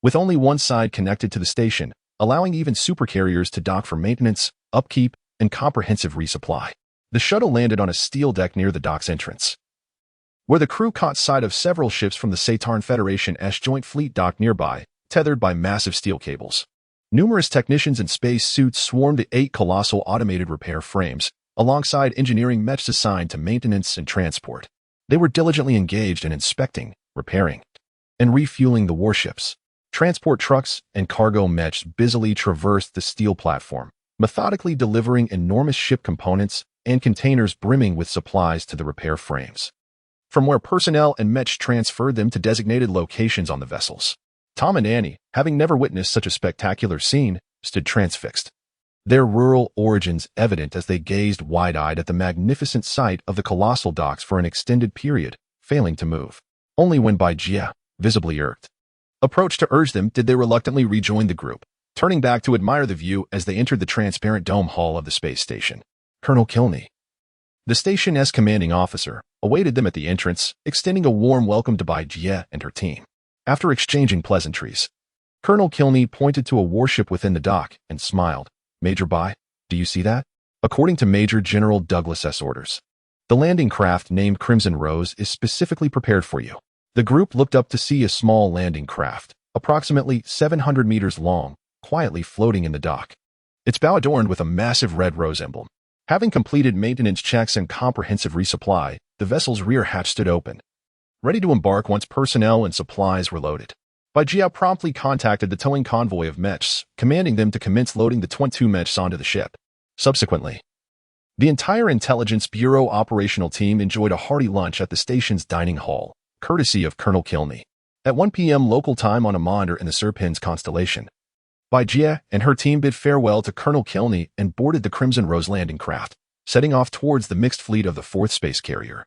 with only one side connected to the station, allowing even supercarriers to dock for maintenance, upkeep, and comprehensive resupply. The shuttle landed on a steel deck near the dock's entrance, where the crew caught sight of several ships from the Saturn Federation's Joint Fleet docked nearby, tethered by massive steel cables. Numerous technicians in space suits swarmed the 8 colossal automated repair frames, alongside engineering mechs assigned to maintenance and transport. They were diligently engaged in inspecting, repairing, and refueling the warships. Transport trucks and cargo mechs busily traversed the steel platform, methodically delivering enormous ship components and containers brimming with supplies to the repair frames, from where personnel and mechs transferred them to designated locations on the vessels. Tom and Annie, having never witnessed such a spectacular scene, stood transfixed, their rural origins evident as they gazed wide-eyed at the magnificent sight of the colossal docks for an extended period, failing to move. Only when Jia, visibly irked, approached to urge them did they reluctantly rejoin the group, turning back to admire the view as they entered the transparent dome hall of the space station. Colonel Kilney, the station's commanding officer, awaited them at the entrance, extending a warm welcome to Jia and her team. After exchanging pleasantries, Colonel Kilney pointed to a warship within the dock and smiled. Major Bai, do you see that? According to Major General Douglas's orders, the landing craft named Crimson Rose is specifically prepared for you. The group looked up to see a small landing craft, approximately 700 meters long, quietly floating in the dock, its bow adorned with a massive red rose emblem. Having completed maintenance checks and comprehensive resupply, the vessel's rear hatch stood open, ready to embark once personnel and supplies were loaded. Jia promptly contacted the towing convoy of mechs, commanding them to commence loading the 22 mechs onto the ship. Subsequently, the entire Intelligence Bureau operational team enjoyed a hearty lunch at the station's dining hall, courtesy of Colonel Kilney. At 1 p.m. local time on a monitor in the Serpens constellation, Jia and her team bid farewell to Colonel Kilney and boarded the Crimson Rose landing craft, setting off towards the mixed fleet of the 4th Space Carrier.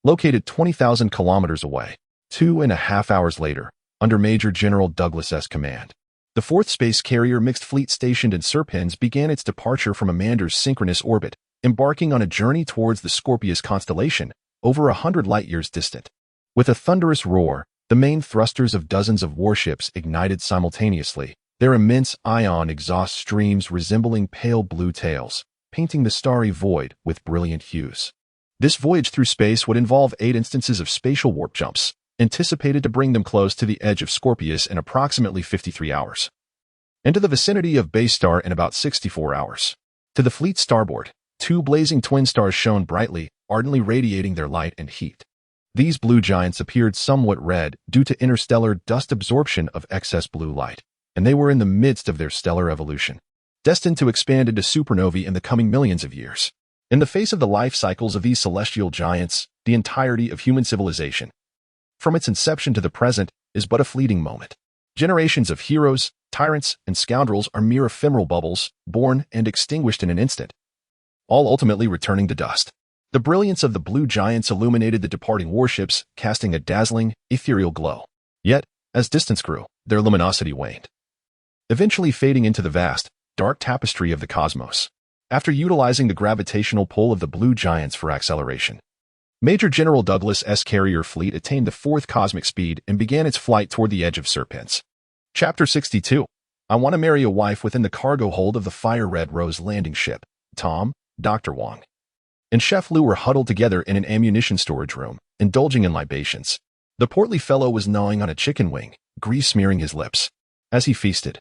Located 20,000 kilometers away, 2.5 hours later, under Major General Douglas's command, the 4th Space Carrier mixed fleet stationed in Serpens began its departure from Amander's synchronous orbit, embarking on a journey towards the Scorpius constellation, over 100 light-years distant. With a thunderous roar, the main thrusters of dozens of warships ignited simultaneously, their immense ion exhaust streams resembling pale blue tails, painting the starry void with brilliant hues. This voyage through space would involve 8 instances of spatial warp jumps, anticipated to bring them close to the edge of Scorpius in approximately 53 hours, and to the vicinity of Base Star in about 64 hours. To the fleet's starboard, 2 blazing twin stars shone brightly, ardently radiating their light and heat. These blue giants appeared somewhat red due to interstellar dust absorption of excess blue light, and they were in the midst of their stellar evolution, destined to expand into supernovae in the coming millions of years. In the face of the life cycles of these celestial giants, the entirety of human civilization, from its inception to the present, is but a fleeting moment. Generations of heroes, tyrants, and scoundrels are mere ephemeral bubbles, born and extinguished in an instant, all ultimately returning to dust. The brilliance of the blue giants illuminated the departing warships, casting a dazzling, ethereal glow. Yet, as distance grew, their luminosity waned, eventually fading into the vast, dark tapestry of the cosmos. After utilizing the gravitational pull of the blue giants for acceleration, Major General Douglas's carrier fleet attained the 4th cosmic speed and began its flight toward the edge of Serpens. Chapter 62. I Want to Marry a Wife. Within the cargo hold of the Fire Red Rose landing ship, Tom, Dr. Wong, and Chef Lu were huddled together in an ammunition storage room, indulging in libations. The portly fellow was gnawing on a chicken wing, grease smearing his lips. As he feasted,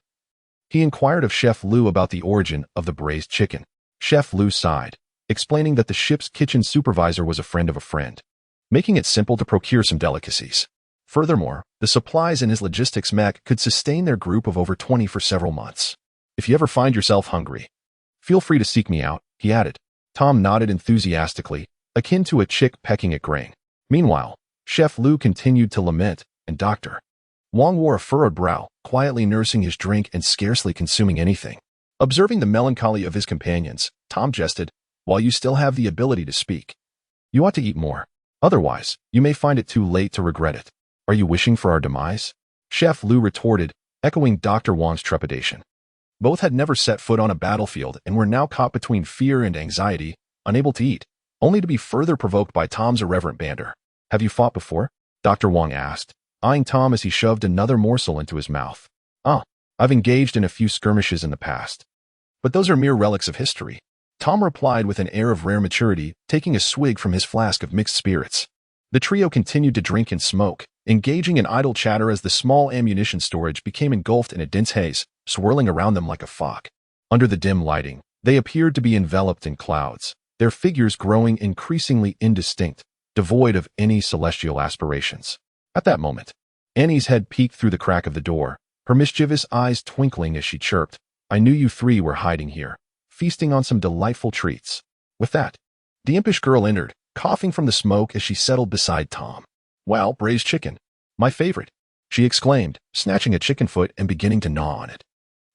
he inquired of Chef Lu about the origin of the braised chicken. Chef Lu sighed, explaining that the ship's kitchen supervisor was a friend of a friend, making it simple to procure some delicacies. Furthermore, the supplies in his logistics mech could sustain their group of over 20 for several months. If you ever find yourself hungry, feel free to seek me out, he added. Tom nodded enthusiastically, akin to a chick pecking at grain. Meanwhile, Chef Lu continued to lament, and Dr. Wong wore a furrowed brow, quietly nursing his drink and scarcely consuming anything. Observing the melancholy of his companions, Tom jested, while you still have the ability to speak, you ought to eat more. Otherwise, you may find it too late to regret it. Are you wishing for our demise? Chef Lu retorted, echoing Dr. Wong's trepidation. Both had never set foot on a battlefield and were now caught between fear and anxiety, unable to eat, only to be further provoked by Tom's irreverent banter. Have you fought before? Dr. Wong asked, eyeing Tom as he shoved another morsel into his mouth. I've engaged in a few skirmishes in the past. But those are mere relics of history. Tom replied with an air of rare maturity, taking a swig from his flask of mixed spirits. The trio continued to drink and smoke, engaging in idle chatter as the small ammunition storage became engulfed in a dense haze, swirling around them like a fog. Under the dim lighting, they appeared to be enveloped in clouds, their figures growing increasingly indistinct, devoid of any celestial aspirations. At that moment, Annie's head peeked through the crack of the door, her mischievous eyes twinkling as she chirped, I knew you three were hiding here, feasting on some delightful treats. With that, the impish girl entered, coughing from the smoke as she settled beside Tom. Well, braised chicken. My favorite, she exclaimed, snatching a chicken foot and beginning to gnaw on it.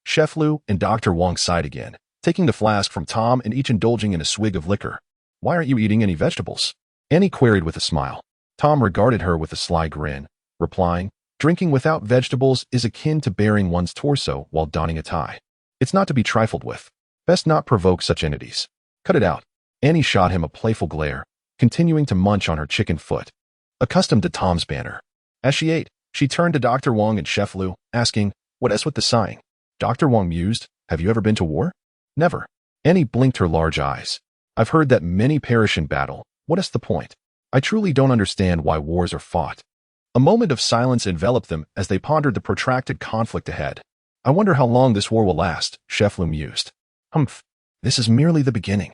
Chef Lu and Dr. Wong sighed again, taking the flask from Tom and each indulging in a swig of liquor. Why aren't you eating any vegetables? Annie queried with a smile. Tom regarded her with a sly grin, replying, drinking without vegetables is akin to baring one's torso while donning a tie. It's not to be trifled with. Best not provoke such entities. Cut it out. Annie shot him a playful glare, continuing to munch on her chicken foot, accustomed to Tom's banter. As she ate, she turned to Dr. Wong and Chef Lu, asking, what is with the sighing? Dr. Wong mused, have you ever been to war? Never. Annie blinked her large eyes. I've heard that many perish in battle. What is the point? I truly don't understand why wars are fought. A moment of silence enveloped them as they pondered the protracted conflict ahead. I wonder how long this war will last, Chef Lu mused. Humph. This is merely the beginning.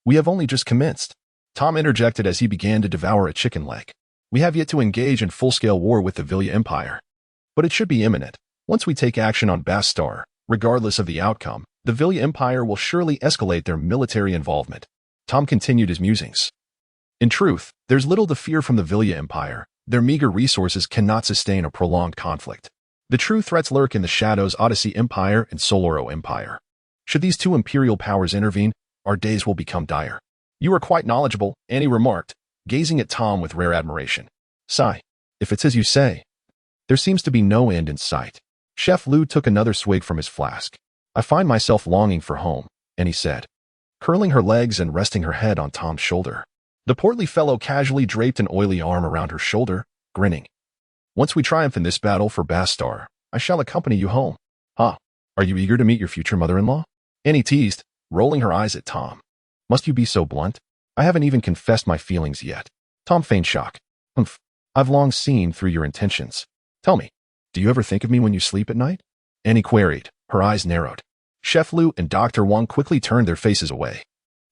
We have only just commenced. Tom interjected as he began to devour a chicken leg. We have yet to engage in full-scale war with the Vilya Empire. But it should be imminent. Once we take action on Bastar, regardless of the outcome, the Vilya Empire will surely escalate their military involvement. Tom continued his musings. In truth, there's little to fear from the Vilya Empire. Their meager resources cannot sustain a prolonged conflict. The true threats lurk in the shadows Odyssey Empire and Soloro Empire. Should these two imperial powers intervene, our days will become dire. You are quite knowledgeable, Annie remarked, gazing at Tom with rare admiration. Sigh. If it's as you say. There seems to be no end in sight. Chef Lu took another swig from his flask. I find myself longing for home, Annie said, curling her legs and resting her head on Tom's shoulder. The portly fellow casually draped an oily arm around her shoulder, grinning. Once we triumph in this battle for Bastar, I shall accompany you home. Are you eager to meet your future mother-in-law? Annie teased, rolling her eyes at Tom. Must you be so blunt? I haven't even confessed my feelings yet. Tom feigned shock. Humph. I've long seen through your intentions. Tell me, do you ever think of me when you sleep at night? Annie queried, her eyes narrowed. Chef Lu and Dr. Wong quickly turned their faces away,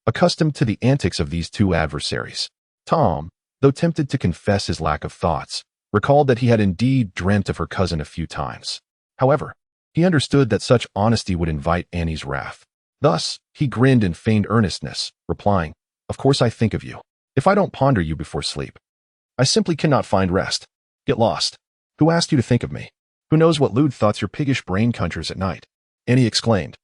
accustomed to the antics of these two adversaries. Tom, though tempted to confess his lack of thoughts, recalled that he had indeed dreamt of her cousin a few times. However, he understood that such honesty would invite Annie's wrath. Thus, he grinned in feigned earnestness, replying, Of course I think of you. If I don't ponder you before sleep, I simply cannot find rest. Get lost. Who asked you to think of me? Who knows what lewd thoughts your piggish brain conjures at night? Annie exclaimed,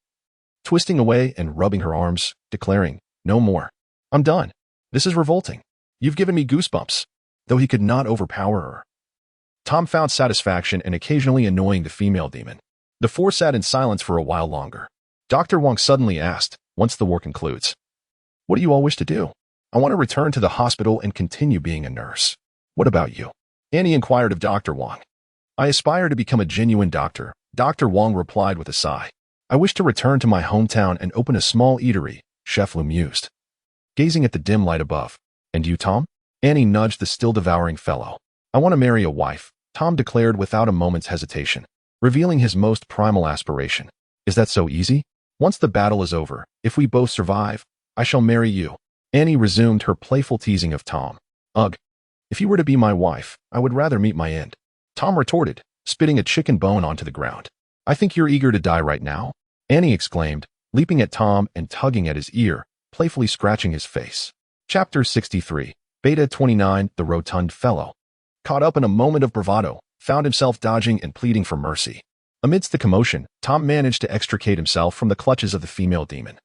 twisting away and rubbing her arms, declaring, No more. I'm done. This is revolting. You've given me goosebumps. Though he could not overpower her, Tom found satisfaction in occasionally annoying the female demon. The four sat in silence for a while longer. Dr. Wong suddenly asked, once the war concludes, What do you all wish to do? I want to return to the hospital and continue being a nurse. What about you? Annie inquired of Dr. Wong. I aspire to become a genuine doctor, Dr. Wong replied with a sigh. I wish to return to my hometown and open a small eatery, Chef Lu mused, gazing at the dim light above. And you, Tom? Annie nudged the still-devouring fellow. I want to marry a wife, Tom declared without a moment's hesitation, revealing his most primal aspiration. Is that so easy? Once the battle is over, if we both survive, I shall marry you. Annie resumed her playful teasing of Tom. Ugh. If you were to be my wife, I would rather meet my end. Tom retorted, spitting a chicken bone onto the ground. I think you're eager to die right now, Annie exclaimed, leaping at Tom and tugging at his ear, playfully scratching his face. Chapter 63. Beta 29, the rotund fellow, caught up in a moment of bravado, found himself dodging and pleading for mercy. Amidst the commotion, Tom managed to extricate himself from the clutches of the female demon,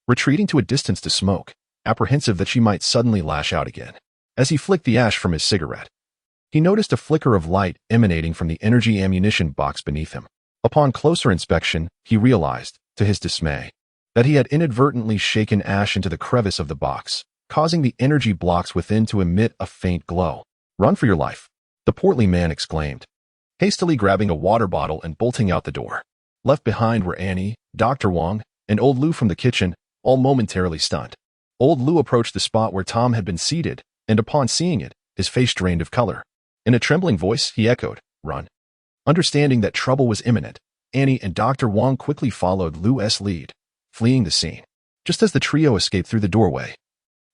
retreating to a distance to smoke, apprehensive that she might suddenly lash out again. As he flicked the ash from his cigarette, he noticed a flicker of light emanating from the energy ammunition box beneath him. Upon closer inspection, he realized, to his dismay, that he had inadvertently shaken ash into the crevice of the box, causing the energy blocks within to emit a faint glow. "Run for your life," the portly man exclaimed, hastily grabbing a water bottle and bolting out the door. Left behind were Annie, Dr. Wong, and old Lou from the kitchen, all momentarily stunned. Old Lou approached the spot where Tom had been seated, and upon seeing it, his face drained of color. In a trembling voice, he echoed, "Run." Understanding that trouble was imminent, Annie and Dr. Wong quickly followed Lou's lead, fleeing the scene. Just as the trio escaped through the doorway,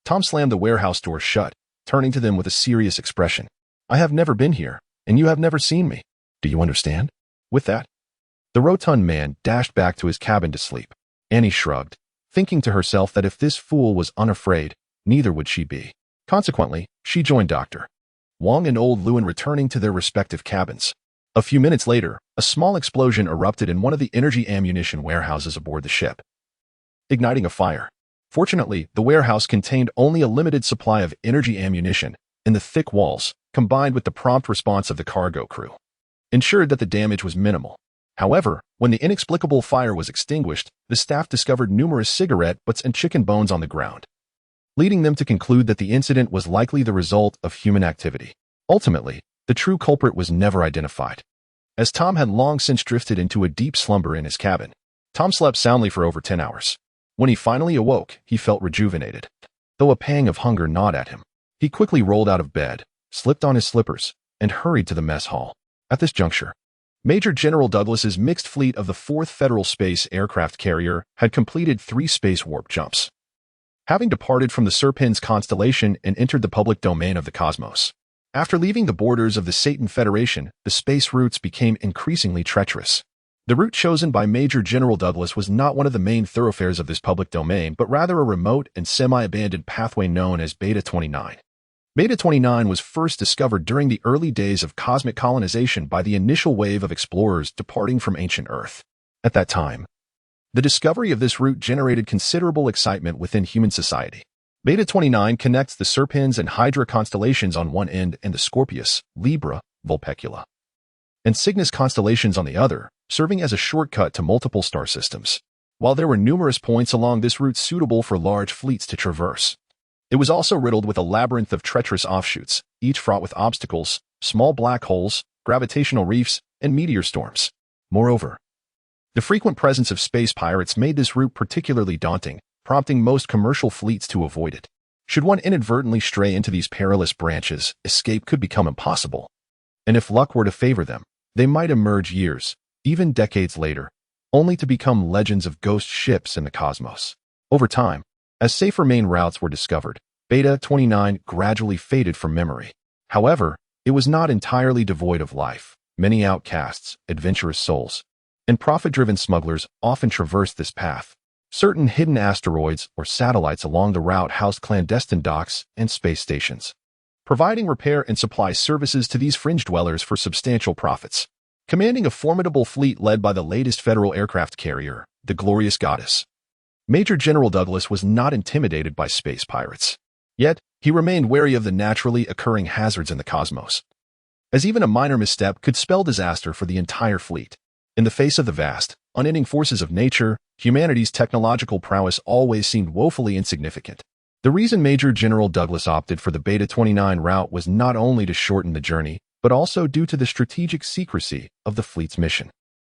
Tom slammed the warehouse door shut, turning to them with a serious expression. "I have never been here, and you have never seen me. Do you understand?" With that, the rotund man dashed back to his cabin to sleep. Annie shrugged, thinking to herself that if this fool was unafraid, neither would she be. Consequently, she joined Dr. Wong and old Lewin returning to their respective cabins. A few minutes later, a small explosion erupted in one of the energy ammunition warehouses aboard the ship, igniting a fire. Fortunately, the warehouse contained only a limited supply of energy ammunition, and the thick walls, combined with the prompt response of the cargo crew, ensured that the damage was minimal. However, when the inexplicable fire was extinguished, the staff discovered numerous cigarette butts and chicken bones on the ground, leading them to conclude that the incident was likely the result of human activity. Ultimately, the true culprit was never identified, as Tom had long since drifted into a deep slumber in his cabin. Tom slept soundly for over 10 hours. When he finally awoke, he felt rejuvenated. Though a pang of hunger gnawed at him, he quickly rolled out of bed, slipped on his slippers, and hurried to the mess hall. At this juncture, Major General Douglas's mixed fleet of the 4th Federal Space Aircraft Carrier had completed 3 space warp jumps, having departed from the Serpens constellation and entered the public domain of the cosmos. After leaving the borders of the Satan Federation, the space routes became increasingly treacherous. The route chosen by Major General Douglas was not one of the main thoroughfares of this public domain, but rather a remote and semi-abandoned pathway known as Beta 29. Beta 29 was first discovered during the early days of cosmic colonization by the initial wave of explorers departing from ancient Earth. At that time, the discovery of this route generated considerable excitement within human society. Beta 29 connects the Serpens and Hydra constellations on one end and the Scorpius, Libra, Vulpecula, and Cygnus constellations on the other, serving as a shortcut to multiple star systems. While there were numerous points along this route suitable for large fleets to traverse, it was also riddled with a labyrinth of treacherous offshoots, each fraught with obstacles, small black holes, gravitational reefs, and meteor storms. Moreover, the frequent presence of space pirates made this route particularly daunting, prompting most commercial fleets to avoid it. Should one inadvertently stray into these perilous branches, escape could become impossible. And if luck were to favor them, they might emerge years, even decades later, only to become legends of ghost ships in the cosmos. Over time, as safer main routes were discovered, Beta 29 gradually faded from memory. However, it was not entirely devoid of life. Many outcasts, adventurous souls, and profit-driven smugglers often traversed this path. Certain hidden asteroids or satellites along the route housed clandestine docks and space stations, providing repair and supply services to these fringe dwellers for substantial profits. Commanding a formidable fleet led by the latest federal aircraft carrier, the Glorious Goddess, Major General Douglas was not intimidated by space pirates. Yet, he remained wary of the naturally occurring hazards in the cosmos, as even a minor misstep could spell disaster for the entire fleet. In the face of the vast, unending forces of nature, humanity's technological prowess always seemed woefully insignificant. The reason Major General Douglas opted for the Beta 29 route was not only to shorten the journey, but also due to the strategic secrecy of the fleet's mission.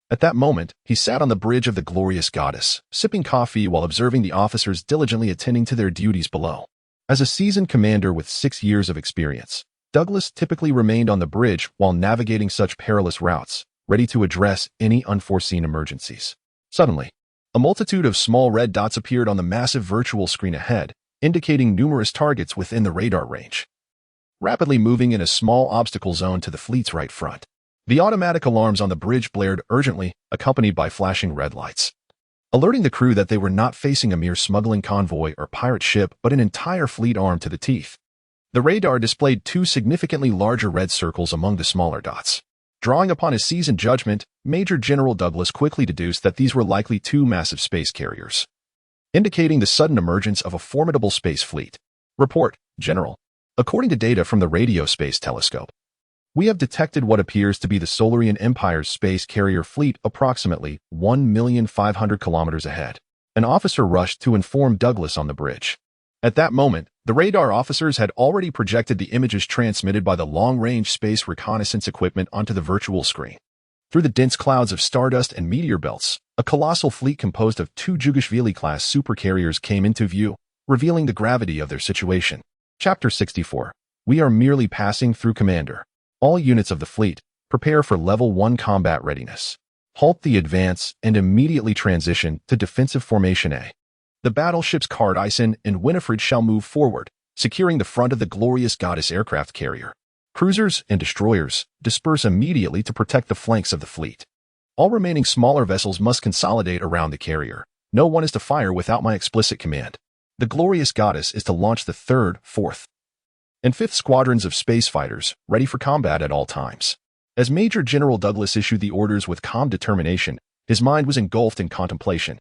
At that moment, he sat on the bridge of the Glorious Goddess, sipping coffee while observing the officers diligently attending to their duties below. As a seasoned commander with 6 years of experience, Douglas typically remained on the bridge while navigating such perilous routes, ready to address any unforeseen emergencies. Suddenly, a multitude of small red dots appeared on the massive virtual screen ahead, indicating numerous targets within the radar range, rapidly moving in a small obstacle zone to the fleet's right front. The automatic alarms on the bridge blared urgently, accompanied by flashing red lights, alerting the crew that they were not facing a mere smuggling convoy or pirate ship but an entire fleet armed to the teeth. The radar displayed 2 significantly larger red circles among the smaller dots. Drawing upon his seasoned judgment, Major General Douglas quickly deduced that these were likely 2 massive space carriers, indicating the sudden emergence of a formidable space fleet. Report, General. According to data from the Radio Space Telescope, we have detected what appears to be the Solarian Empire's space carrier fleet approximately 1,500,000 kilometers ahead. An officer rushed to inform Douglas on the bridge. At that moment, The radar officers had already projected the images transmitted by the long-range space reconnaissance equipment onto the virtual screen. Through the dense clouds of stardust and meteor belts, a colossal fleet composed of 2 Jugashvili-class supercarriers came into view, revealing the gravity of their situation. Chapter 64. We are merely passing through, Commander. All units of the fleet, prepare for Level 1 combat readiness. Halt the advance and immediately transition to defensive formation A. The battleships Cardison and Winifred shall move forward, securing the front of the Glorious Goddess aircraft carrier. Cruisers and destroyers disperse immediately to protect the flanks of the fleet. All remaining smaller vessels must consolidate around the carrier. No one is to fire without my explicit command. The Glorious Goddess is to launch the 3rd, 4th, and 5th squadrons of space fighters, ready for combat at all times. As Major General Douglas issued the orders with calm determination, his mind was engulfed in contemplation.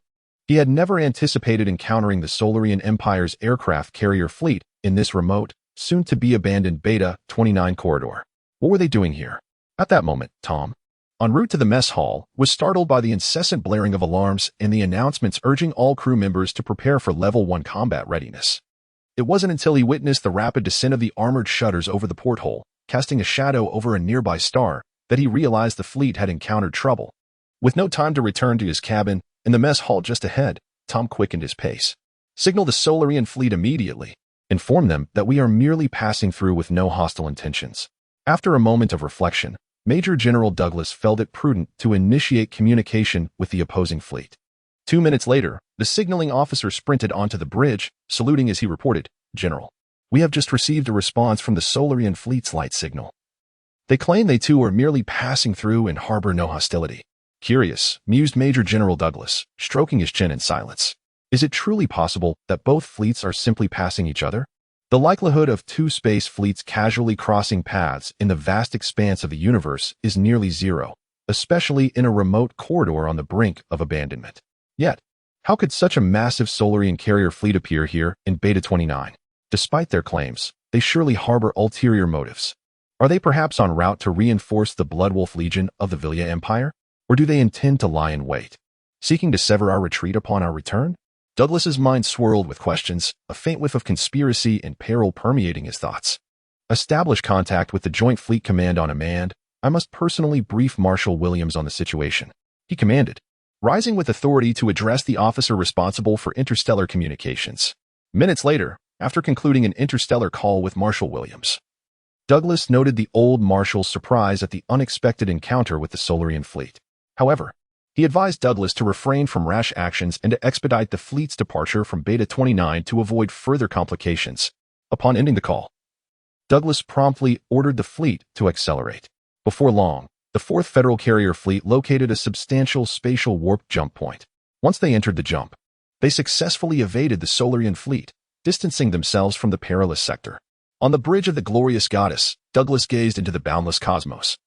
He had never anticipated encountering the Solarian Empire's aircraft carrier fleet in this remote, soon-to-be-abandoned Beta 29 corridor. What were they doing here? At that moment, Tom, en route to the mess hall, was startled by the incessant blaring of alarms and the announcements urging all crew members to prepare for Level 1 combat readiness. It wasn't until he witnessed the rapid descent of the armored shutters over the porthole, casting a shadow over a nearby star, that he realized the fleet had encountered trouble. With no time to return to his cabin, in the mess hall just ahead, Tom quickened his pace. Signal the Solarian fleet immediately. Inform them that we are merely passing through with no hostile intentions. After a moment of reflection, Major General Douglas felt it prudent to initiate communication with the opposing fleet. 2 minutes later, the signaling officer sprinted onto the bridge, saluting as he reported, "General, we have just received a response from the Solarian fleet's light signal. They claim they too are merely passing through and harbor no hostility." Curious, mused Major General Douglas, stroking his chin in silence. Is it truly possible that both fleets are simply passing each other? The likelihood of 2 space fleets casually crossing paths in the vast expanse of the universe is nearly zero, especially in a remote corridor on the brink of abandonment. Yet, how could such a massive Solarian carrier fleet appear here in Beta 29? Despite their claims, they surely harbor ulterior motives. Are they perhaps en route to reinforce the Bloodwolf Legion of the Villia Empire? Or do they intend to lie in wait, seeking to sever our retreat upon our return? Douglas's mind swirled with questions, a faint whiff of conspiracy and peril permeating his thoughts. Establish contact with the Joint Fleet Command on Amidst. I must personally brief Marshal Williams on the situation, he commanded, rising with authority to address the officer responsible for interstellar communications. Minutes later, after concluding an interstellar call with Marshal Williams, Douglas noted the old Marshal's surprise at the unexpected encounter with the Solarian fleet. However, he advised Douglas to refrain from rash actions and to expedite the fleet's departure from Beta 29 to avoid further complications. Upon ending the call, Douglas promptly ordered the fleet to accelerate. Before long, the 4th Federal Carrier Fleet located a substantial spatial warp jump point. Once they entered the jump, they successfully evaded the Solarian fleet, distancing themselves from the perilous sector. On the bridge of the Glorious Goddess, Douglas gazed into the boundless cosmos,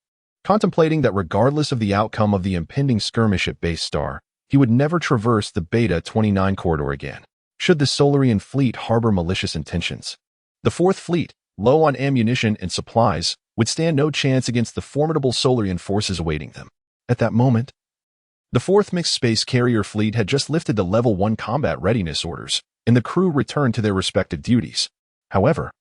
contemplating that regardless of the outcome of the impending skirmish at Base Star, he would never traverse the Beta 29 corridor again, should the Solarian fleet harbor malicious intentions. The 4th Fleet, low on ammunition and supplies, would stand no chance against the formidable Solarian forces awaiting them. At that moment, the 4th Mixed Space Carrier Fleet had just lifted the Level 1 combat readiness orders, and the crew returned to their respective duties. However,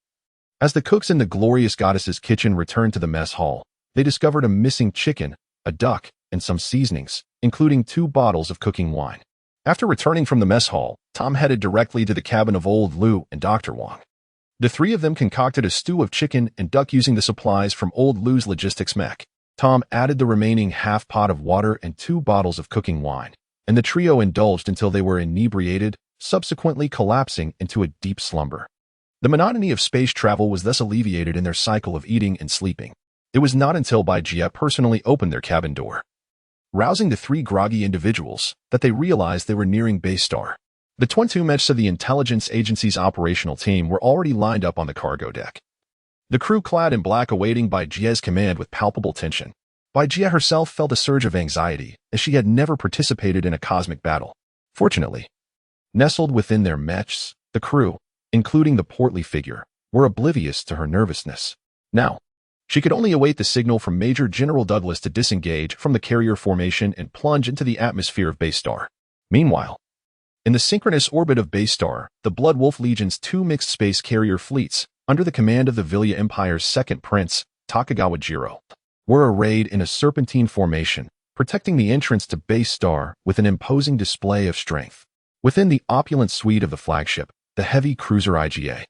as the cooks in the Glorious Goddess's kitchen returned to the mess hall, they discovered a missing chicken, a duck, and some seasonings, including 2 bottles of cooking wine. After returning from the mess hall, Tom headed directly to the cabin of Old Lou and Dr. Wong. The 3 of them concocted a stew of chicken and duck using the supplies from Old Lou's logistics mech. Tom added the remaining half pot of water and 2 bottles of cooking wine, and the trio indulged until they were inebriated, subsequently collapsing into a deep slumber. The monotony of space travel was thus alleviated in their cycle of eating and sleeping. It was not until Baijia personally opened their cabin door, rousing the 3 groggy individuals, that they realized they were nearing Base Star. The 22 Mechs of the intelligence agency's operational team were already lined up on the cargo deck, the crew clad in black awaiting Baijia's command with palpable tension. Baijia herself felt a surge of anxiety, as she had never participated in a cosmic battle. Fortunately, nestled within their mechs, the crew, including the portly figure, were oblivious to her nervousness. Now, she could only await the signal from Major General Douglas to disengage from the carrier formation and plunge into the atmosphere of Base Star. Meanwhile, In the synchronous orbit of Base Star, the Blood Wolf Legion's two mixed space carrier fleets, under the command of the Vilya Empire's second prince, Takagawa Jiro, were arrayed in a serpentine formation, protecting the entrance to Base Star with an imposing display of strength. Within the opulent suite of the flagship, the heavy cruiser IGA,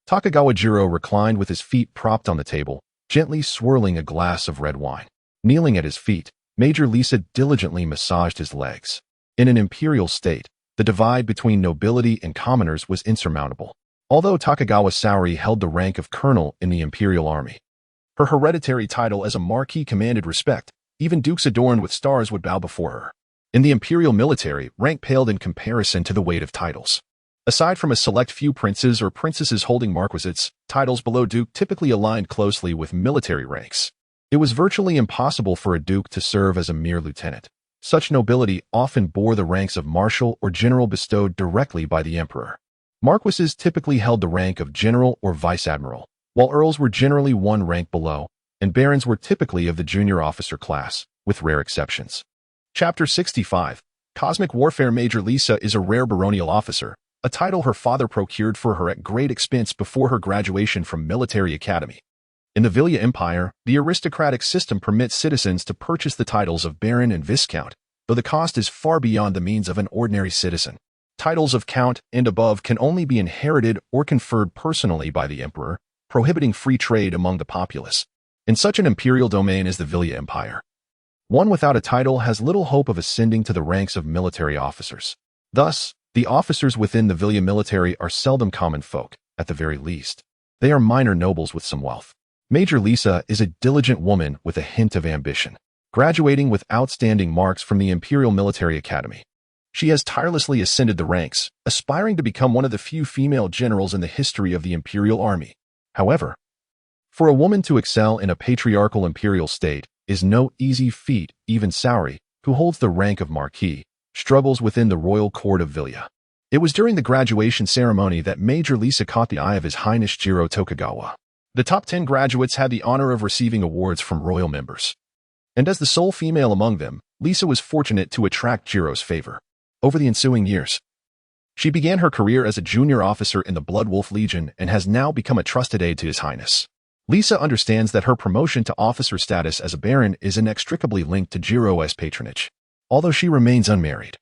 Takagawa Jiro reclined with his feet propped on the table, gently swirling a glass of red wine. Kneeling at his feet, Major Lisa diligently massaged his legs. In an imperial state, the divide between nobility and commoners was insurmountable. Although Takagawa Saori held the rank of colonel in the imperial army, her hereditary title as a marquis commanded respect. Even dukes adorned with stars would bow before her. In the imperial military, rank paled in comparison to the weight of titles. Aside from a select few princes or princesses holding marquisates, titles below duke typically aligned closely with military ranks. It was virtually impossible for a duke to serve as a mere lieutenant. Such nobility often bore the ranks of marshal or general bestowed directly by the emperor. Marquises typically held the rank of general or vice-admiral, while earls were generally one rank below, and barons were typically of the junior officer class, with rare exceptions. Chapter 65. Cosmic Warfare. Major Lisa is a rare baronial officer, a title her father procured for her at great expense before her graduation from military academy. In the Vilya Empire, the aristocratic system permits citizens to purchase the titles of baron and viscount, though the cost is far beyond the means of an ordinary citizen. Titles of count and above can only be inherited or conferred personally by the emperor, prohibiting free trade among the populace. In such an imperial domain as the Vilya Empire, one without a title has little hope of ascending to the ranks of military officers. Thus, the officers within the Vilya military are seldom common folk, at the very least. They are minor nobles with some wealth. Major Lisa is a diligent woman with a hint of ambition, graduating with outstanding marks from the Imperial Military Academy. She has tirelessly ascended the ranks, aspiring to become one of the few female generals in the history of the Imperial Army. However, for a woman to excel in a patriarchal imperial state is no easy feat. Even Saori, who holds the rank of marquis, struggles within the royal court of Vilya. It was during the graduation ceremony that Major Lisa caught the eye of His Highness Jiro Tokugawa. The top 10 graduates had the honor of receiving awards from royal members. And as the sole female among them, Lisa was fortunate to attract Jiro's favor. Over the ensuing years, she began her career as a junior officer in the Blood Wolf Legion and has now become a trusted aide to His Highness. Lisa understands that her promotion to officer status as a baron is inextricably linked to Jiro's patronage. Although she remains unmarried,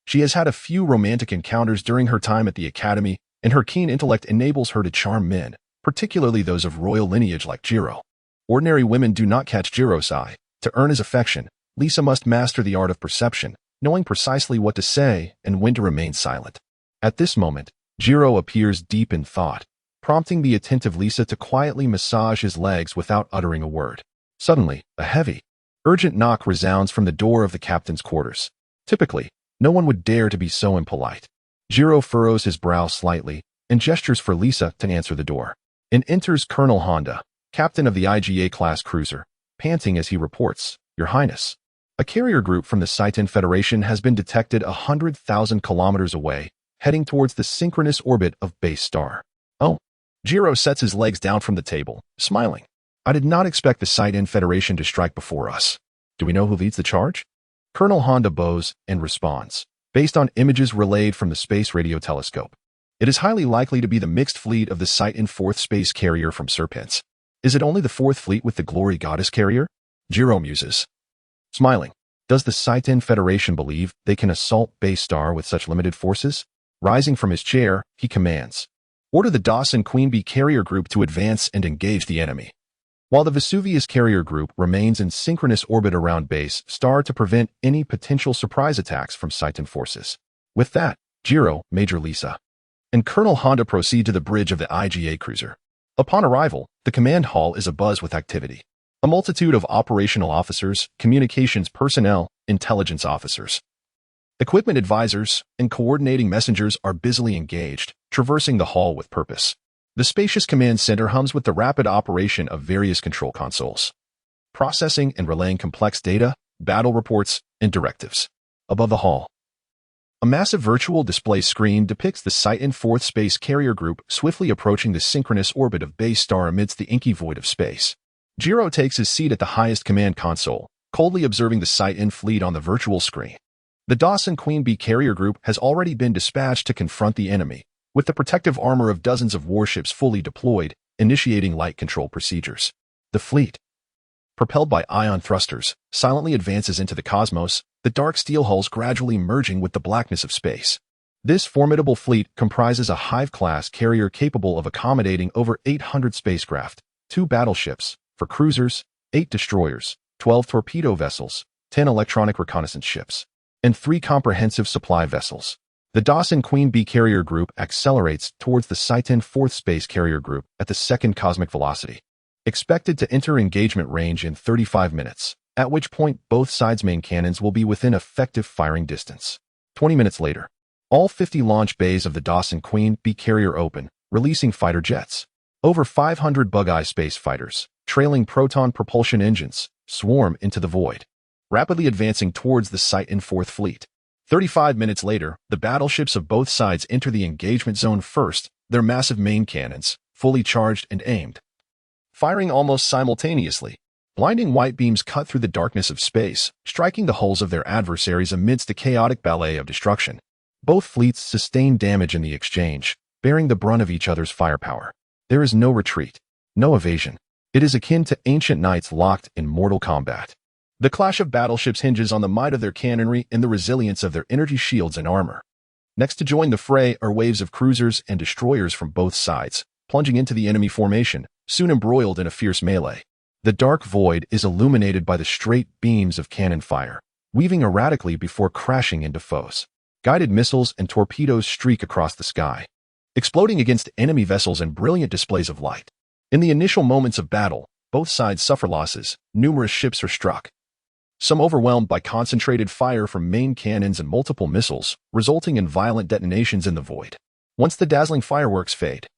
she has had a few romantic encounters during her time at the academy, and her keen intellect enables her to charm men, particularly those of royal lineage like Jiro. Ordinary women do not catch Jiro's eye. To earn his affection, Lisa must master the art of perception, knowing precisely what to say and when to remain silent. At this moment, Jiro appears deep in thought, prompting the attentive Lisa to quietly massage his legs without uttering a word. Suddenly, a heavy, urgent knock resounds from the door of the captain's quarters. Typically, no one would dare to be so impolite. Jiro furrows his brow slightly and gestures for Lisa to answer the door. In enters Colonel Honda, captain of the IGA-class cruiser, panting as he reports, "Your Highness, a carrier group from the Titan Federation has been detected 100,000 kilometers away, heading towards the synchronous orbit of Base Star." Oh. Jiro sets his legs down from the table, smiling. "I did not expect the Titan Federation to strike before us. Do we know who leads the charge?" Colonel Honda bows and responds, "Based on images relayed from the Space Radio Telescope, it is highly likely to be the mixed fleet of the Titan 4th space carrier from Serpents. Is it only the 4th fleet with the Glory Goddess carrier?" Jiro muses, smiling. Does the Titan Federation believe they can assault Base Star with such limited forces? Rising from his chair, he commands, "Order the Dawson Queen Bee carrier group to advance and engage the enemy, while the Vesuvius carrier group remains in synchronous orbit around Base Star to prevent any potential surprise attacks from Titan forces." With that, Jiro, Major Lisa, and Colonel Honda proceed to the bridge of the IGA cruiser. Upon arrival, the command hall is abuzz with activity. A multitude of operational officers, communications personnel, intelligence officers, equipment advisors, and coordinating messengers are busily engaged, traversing the hall with purpose. The spacious command center hums with the rapid operation of various control consoles, processing and relaying complex data, battle reports, and directives. Above the hall, a massive virtual display screen depicts the Titan 4th space carrier group swiftly approaching the synchronous orbit of Base Star amidst the inky void of space. Jiro takes his seat at the highest command console, coldly observing the Titan fleet on the virtual screen. The Dawson Queen Bee carrier group has already been dispatched to confront the enemy, with the protective armor of dozens of warships fully deployed, initiating light control procedures. The fleet, propelled by ion thrusters, silently advances into the cosmos, the dark steel hulls gradually merging with the blackness of space. This formidable fleet comprises a Hive-class carrier capable of accommodating over 800 spacecraft, 2 battleships, for cruisers, 8 destroyers, 12 torpedo vessels, 10 electronic reconnaissance ships, and 3 comprehensive supply vessels. The Dawson Queen Bee carrier group accelerates towards the Cyten 4th space carrier group at the second cosmic velocity, expected to enter engagement range in 35 minutes, at which point both sides' main cannons will be within effective firing distance. 20 minutes later, all 50 launch bays of the Dawson Queen Bee carrier open, releasing fighter jets. Over 500 Bug-eye space fighters, trailing proton propulsion engines, swarm into the void, rapidly advancing towards the Cyten 4th fleet. 35 minutes later, the battleships of both sides enter the engagement zone first, their massive main cannons, fully charged and aimed, firing almost simultaneously. Blinding white beams cut through the darkness of space, striking the hulls of their adversaries amidst a chaotic ballet of destruction. Both fleets sustain damage in the exchange, bearing the brunt of each other's firepower. There is no retreat, no evasion. It is akin to ancient knights locked in mortal combat. The clash of battleships hinges on the might of their cannonry and the resilience of their energy shields and armor. Next to join the fray are waves of cruisers and destroyers from both sides, plunging into the enemy formation, soon embroiled in a fierce melee. The dark void is illuminated by the straight beams of cannon fire, weaving erratically before crashing into foes. Guided missiles and torpedoes streak across the sky, exploding against enemy vessels in brilliant displays of light. In the initial moments of battle, both sides suffer losses. Numerous ships are struck, some overwhelmed by concentrated fire from main cannons and multiple missiles, resulting in violent detonations in the void. Once the dazzling fireworks fade,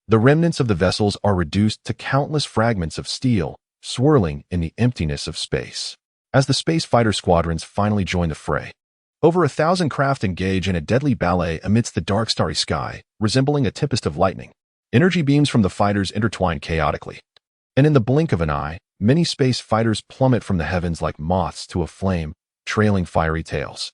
the remnants of the vessels are reduced to countless fragments of steel, swirling in the emptiness of space. As the space fighter squadrons finally join the fray, over 1,000 craft engage in a deadly ballet amidst the dark starry sky, resembling a tempest of lightning. Energy beams from the fighters intertwine chaotically, and in the blink of an eye, many space fighters plummet from the heavens like moths to a flame, trailing fiery tails.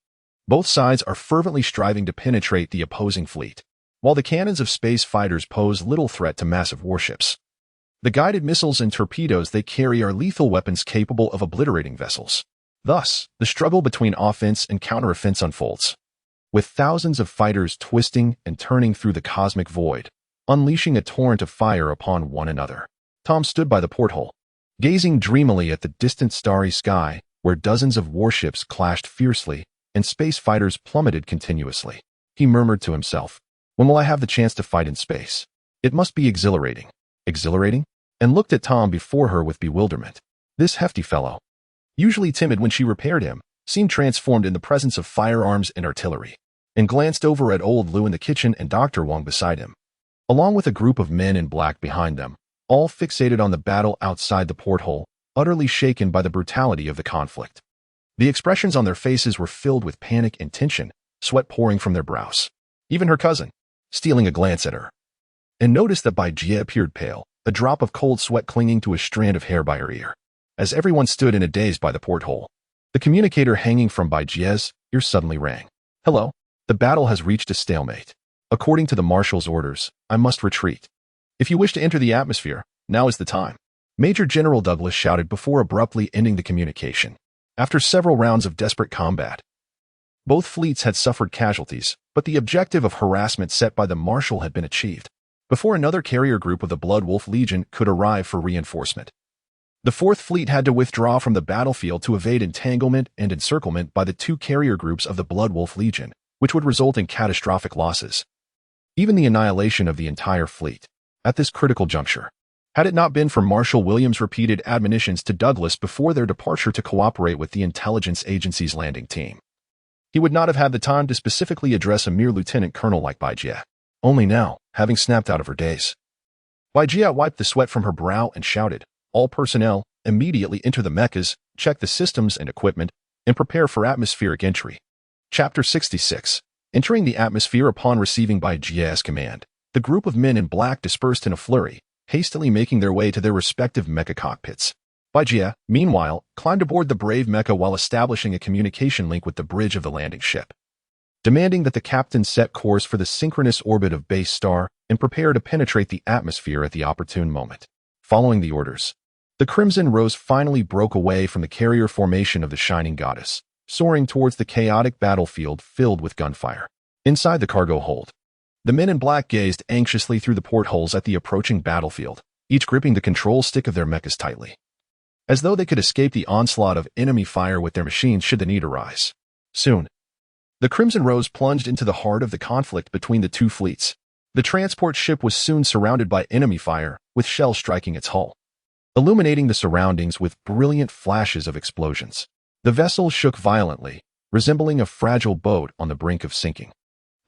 Both sides are fervently striving to penetrate the opposing fleet, while the cannons of space fighters pose little threat to massive warships. The guided missiles and torpedoes they carry are lethal weapons capable of obliterating vessels. Thus, the struggle between offense and counteroffense unfolds, with thousands of fighters twisting and turning through the cosmic void, unleashing a torrent of fire upon one another. Tom stood by the porthole, gazing dreamily at the distant starry sky, where dozens of warships clashed fiercely and space fighters plummeted continuously. He murmured to himself, "When will I have the chance to fight in space? It must be exhilarating." Exhilarating? And looked at Tom before her with bewilderment. This hefty fellow, usually timid when she repaired him, seemed transformed in the presence of firearms and artillery, and glanced over at old Lou in the kitchen and Dr. Wong beside him, along with a group of men in black behind them, all fixated on the battle outside the porthole, utterly shaken by the brutality of the conflict. The expressions on their faces were filled with panic and tension, sweat pouring from their brows. Even her cousin, stealing a glance at her, and noticed that Bai Jie appeared pale, a drop of cold sweat clinging to a strand of hair by her ear. As everyone stood in a daze by the porthole, the communicator hanging from Bai Jie's ear suddenly rang. "Hello. The battle has reached a stalemate. According to the Marshal's orders, I must retreat. If you wish to enter the atmosphere, now is the time." Major General Douglas shouted before abruptly ending the communication. After several rounds of desperate combat, both fleets had suffered casualties, but the objective of harassment set by the Marshal had been achieved, before another carrier group of the Blood Wolf Legion could arrive for reinforcement. The 4th Fleet had to withdraw from the battlefield to evade entanglement and encirclement by the 2 carrier groups of the Blood Wolf Legion, which would result in catastrophic losses, even the annihilation of the entire fleet. At this critical juncture, had it not been for Marshal Williams' repeated admonitions to Douglas before their departure to cooperate with the intelligence agency's landing team, he would not have had the time to specifically address a mere lieutenant colonel like Bai Jie. Only now, having snapped out of her daze, Bai Jie wiped the sweat from her brow and shouted, "All personnel, immediately enter the mechas, check the systems and equipment, and prepare for atmospheric entry." Chapter 66. Entering the atmosphere upon receiving Bai Jie's command, the group of men in black dispersed in a flurry, hastily making their way to their respective mecha cockpits. Jia, meanwhile, climbed aboard the brave mecha while establishing a communication link with the bridge of the landing ship, demanding that the captain set course for the synchronous orbit of base star and prepare to penetrate the atmosphere at the opportune moment. Following the orders, the Crimson Rose finally broke away from the carrier formation of the Shining Goddess, soaring towards the chaotic battlefield filled with gunfire. Inside the cargo hold, the men in black gazed anxiously through the portholes at the approaching battlefield, each gripping the control stick of their mechas tightly, as though they could escape the onslaught of enemy fire with their machines should the need arise. Soon, the Crimson Rose plunged into the heart of the conflict between the two fleets. The transport ship was soon surrounded by enemy fire, with shells striking its hull, illuminating the surroundings with brilliant flashes of explosions. The vessel shook violently, resembling a fragile boat on the brink of sinking.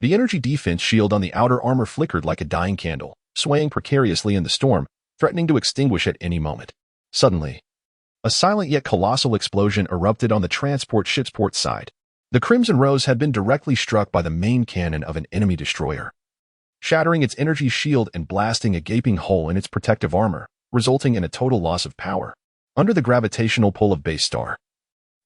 The energy defense shield on the outer armor flickered like a dying candle, swaying precariously in the storm, threatening to extinguish at any moment. Suddenly, a silent yet colossal explosion erupted on the transport ship's port side. The Crimson Rose had been directly struck by the main cannon of an enemy destroyer, shattering its energy shield and blasting a gaping hole in its protective armor, resulting in a total loss of power. Under the gravitational pull of base star,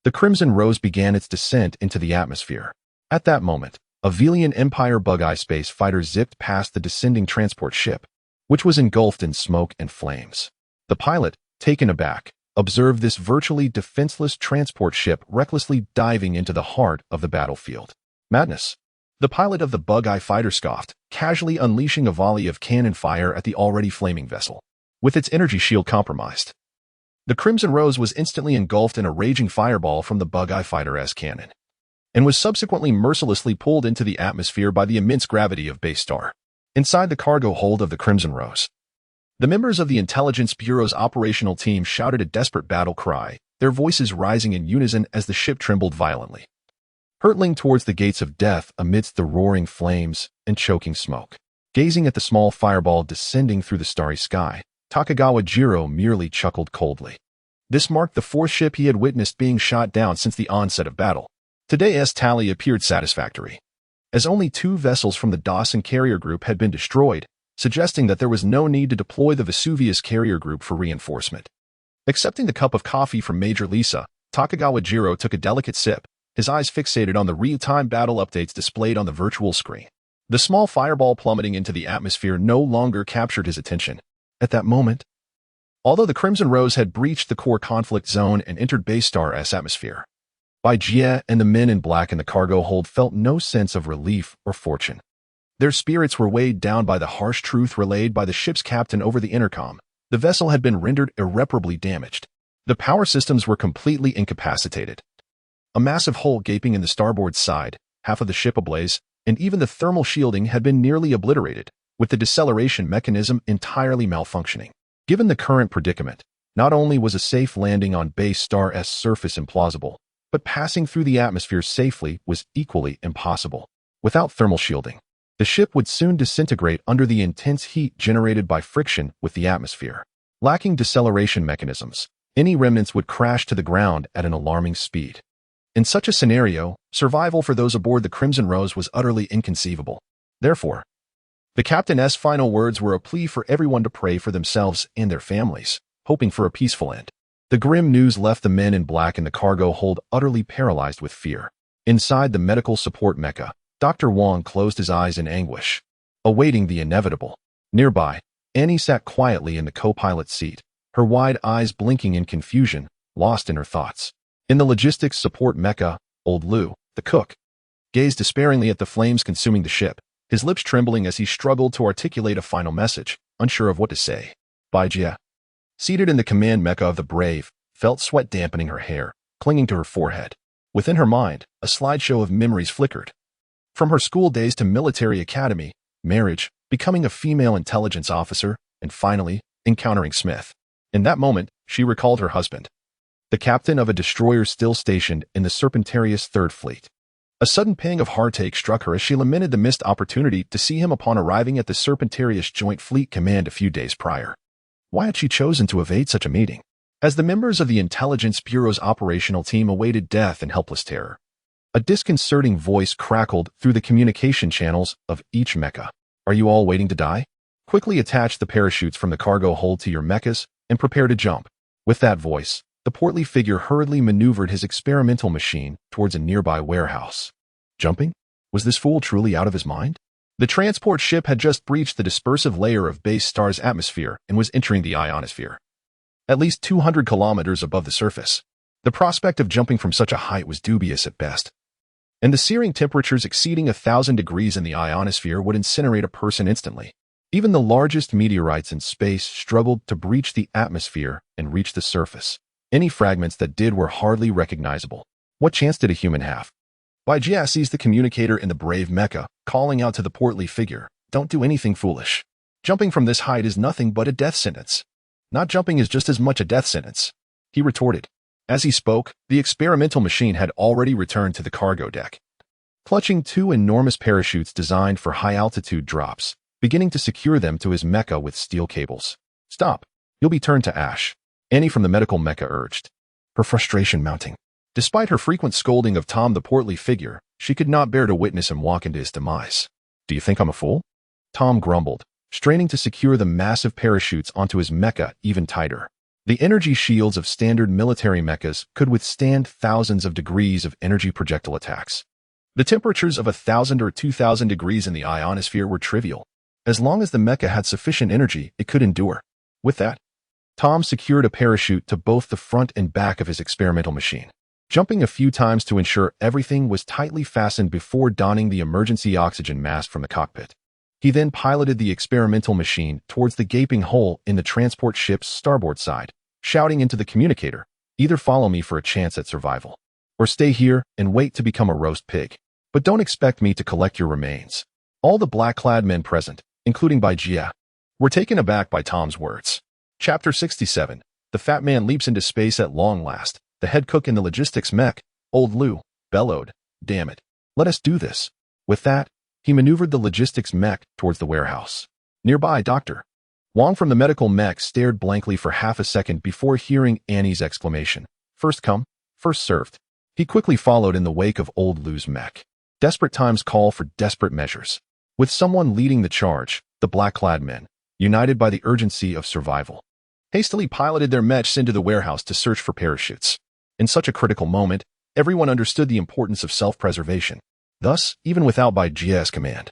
the Crimson Rose began its descent into the atmosphere. At that moment, a Velian Empire bug-eye space fighter zipped past the descending transport ship, which was engulfed in smoke and flames. The pilot, taken aback, observed this virtually defenseless transport ship recklessly diving into the heart of the battlefield. Madness. The pilot of the bug-eye fighter scoffed, casually unleashing a volley of cannon fire at the already flaming vessel. With its energy shield compromised, the Crimson Rose was instantly engulfed in a raging fireball from the bug-eye fighter's cannon, and was subsequently mercilessly pulled into the atmosphere by the immense gravity of base star. Inside the cargo hold of the Crimson Rose, the members of the Intelligence Bureau's operational team shouted a desperate battle cry, their voices rising in unison as the ship trembled violently, hurtling towards the gates of death amidst the roaring flames and choking smoke. Gazing at the small fireball descending through the starry sky, Takagawa Jiro merely chuckled coldly. This marked the fourth ship he had witnessed being shot down since the onset of battle. Today's tally appeared satisfactory, as only 2 vessels from the Dawson carrier group had been destroyed, suggesting that there was no need to deploy the Vesuvius carrier group for reinforcement. Accepting the cup of coffee from Major Lisa, Takagawa Jiro took a delicate sip, his eyes fixated on the real-time battle updates displayed on the virtual screen. The small fireball plummeting into the atmosphere no longer captured his attention. At that moment, although the Crimson Rose had breached the core conflict zone and entered base star's atmosphere, Jia and the men in black in the cargo hold felt no sense of relief or fortune. Their spirits were weighed down by the harsh truth relayed by the ship's captain over the intercom. The vessel had been rendered irreparably damaged. The power systems were completely incapacitated. A massive hole gaping in the starboard side, half of the ship ablaze, and even the thermal shielding had been nearly obliterated, with the deceleration mechanism entirely malfunctioning. Given the current predicament, not only was a safe landing on base star's surface implausible, but passing through the atmosphere safely was equally impossible. Without thermal shielding, the ship would soon disintegrate under the intense heat generated by friction with the atmosphere. Lacking deceleration mechanisms, any remnants would crash to the ground at an alarming speed. In such a scenario, survival for those aboard the Crimson Rose was utterly inconceivable. Therefore, the captain's final words were a plea for everyone to pray for themselves and their families, hoping for a peaceful end. The grim news left the men in black in the cargo hold utterly paralyzed with fear. Inside the medical support mecha, Dr. Wong closed his eyes in anguish, awaiting the inevitable. Nearby, Annie sat quietly in the co-pilot's seat, her wide eyes blinking in confusion, lost in her thoughts. In the logistics support mecha, old Lou, the cook, gazed despairingly at the flames consuming the ship, his lips trembling as he struggled to articulate a final message, unsure of what to say. Jia, seated in the command mecha of the Brave, felt sweat dampening her hair, clinging to her forehead. Within her mind, a slideshow of memories flickered. From her school days to military academy, marriage, becoming a female intelligence officer, and finally, encountering Smith. In that moment, she recalled her husband, the captain of a destroyer still stationed in the Serpentarius Third Fleet. A sudden pang of heartache struck her as she lamented the missed opportunity to see him upon arriving at the Serpentarius Joint Fleet Command a few days prior. Why had she chosen to evade such a meeting? As the members of the Intelligence Bureau's operational team awaited death in helpless terror, a disconcerting voice crackled through the communication channels of each mecha. Are you all waiting to die? Quickly attach the parachutes from the cargo hold to your mechas and prepare to jump. With that voice, the portly figure hurriedly maneuvered his experimental machine towards a nearby warehouse. Jumping? Was this fool truly out of his mind? The transport ship had just breached the dispersive layer of base star's atmosphere and was entering the ionosphere. At least 200 kilometers above the surface. The prospect of jumping from such a height was dubious at best. And the searing temperatures exceeding 1,000 degrees in the ionosphere would incinerate a person instantly. Even the largest meteorites in space struggled to breach the atmosphere and reach the surface. Any fragments that did were hardly recognizable. What chance did a human have? Bajia sees the communicator in the brave mecha, calling out to the portly figure, "Don't do anything foolish. Jumping from this height is nothing but a death sentence." "Not jumping is just as much a death sentence," he retorted. As he spoke, the experimental machine had already returned to the cargo deck, clutching two enormous parachutes designed for high-altitude drops, beginning to secure them to his mecha with steel cables. "Stop. You'll be turned to ash," Annie from the medical mecha urged, her frustration mounting. Despite her frequent scolding of Tom the portly figure, she could not bear to witness him walk into his demise. "Do you think I'm a fool?" Tom grumbled, straining to secure the massive parachutes onto his mecha even tighter. The energy shields of standard military mechas could withstand thousands of degrees of energy projectile attacks. The temperatures of 1,000 or 2,000 degrees in the ionosphere were trivial. As long as the mecha had sufficient energy, it could endure. With that, Tom secured a parachute to both the front and back of his experimental machine, jumping a few times to ensure everything was tightly fastened before donning the emergency oxygen mask from the cockpit. He then piloted the experimental machine towards the gaping hole in the transport ship's starboard side, shouting into the communicator, "Either follow me for a chance at survival, or stay here and wait to become a roast pig. But don't expect me to collect your remains." All the black-clad men present, including Bajia, were taken aback by Tom's words. Chapter 67. The fat man leaps into space at long last. The head cook in the logistics mech, Old Lou, bellowed, "Damn it. Let us do this." With that, he maneuvered the logistics mech towards the warehouse. Nearby, Dr. Wong from the medical mech stared blankly for half a second before hearing Annie's exclamation, "First come, first served." He quickly followed in the wake of Old Lou's mech. Desperate times call for desperate measures. With someone leading the charge, the black-clad men, united by the urgency of survival, hastily piloted their mechs into the warehouse to search for parachutes. In such a critical moment, everyone understood the importance of self-preservation. Thus, even without Baijia's command,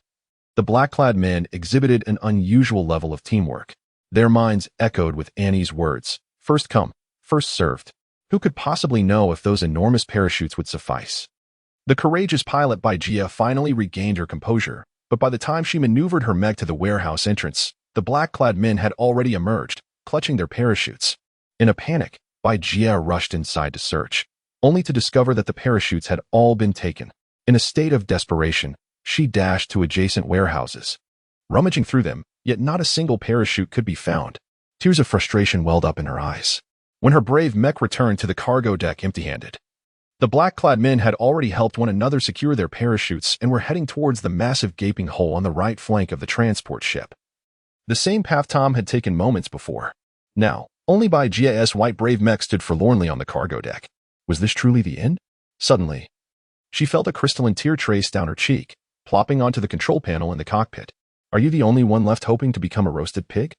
the black-clad men exhibited an unusual level of teamwork. Their minds echoed with Annie's words, "First come, first served." Who could possibly know if those enormous parachutes would suffice? The courageous pilot Baijia finally regained her composure, but by the time she maneuvered her mech to the warehouse entrance, the black-clad men had already emerged, clutching their parachutes. In a panic, Baijia rushed inside to search, only to discover that the parachutes had all been taken. In a state of desperation, she dashed to adjacent warehouses, rummaging through them, yet not a single parachute could be found. Tears of frustration welled up in her eyes when her brave mech returned to the cargo deck empty-handed. The black-clad men had already helped one another secure their parachutes and were heading towards the massive gaping hole on the right flank of the transport ship. The same path Tom had taken moments before. Now, only Baijia's white brave mech stood forlornly on the cargo deck. Was this truly the end? Suddenly, she felt a crystalline tear trace down her cheek, plopping onto the control panel in the cockpit. "Are you the only one left hoping to become a roasted pig?"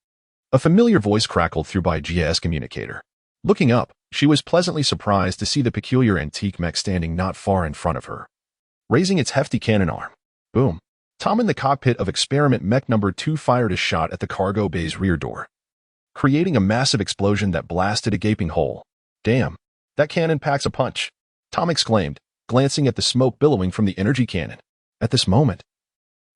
A familiar voice crackled through Baijia's communicator. Looking up, she was pleasantly surprised to see the peculiar antique mech standing not far in front of her, raising its hefty cannon arm. Boom. Tom in the cockpit of experiment mech number 2 fired a shot at the cargo bay's rear door, creating a massive explosion that blasted a gaping hole. "Damn, that cannon packs a punch," Tom exclaimed, glancing at the smoke billowing from the energy cannon. At this moment,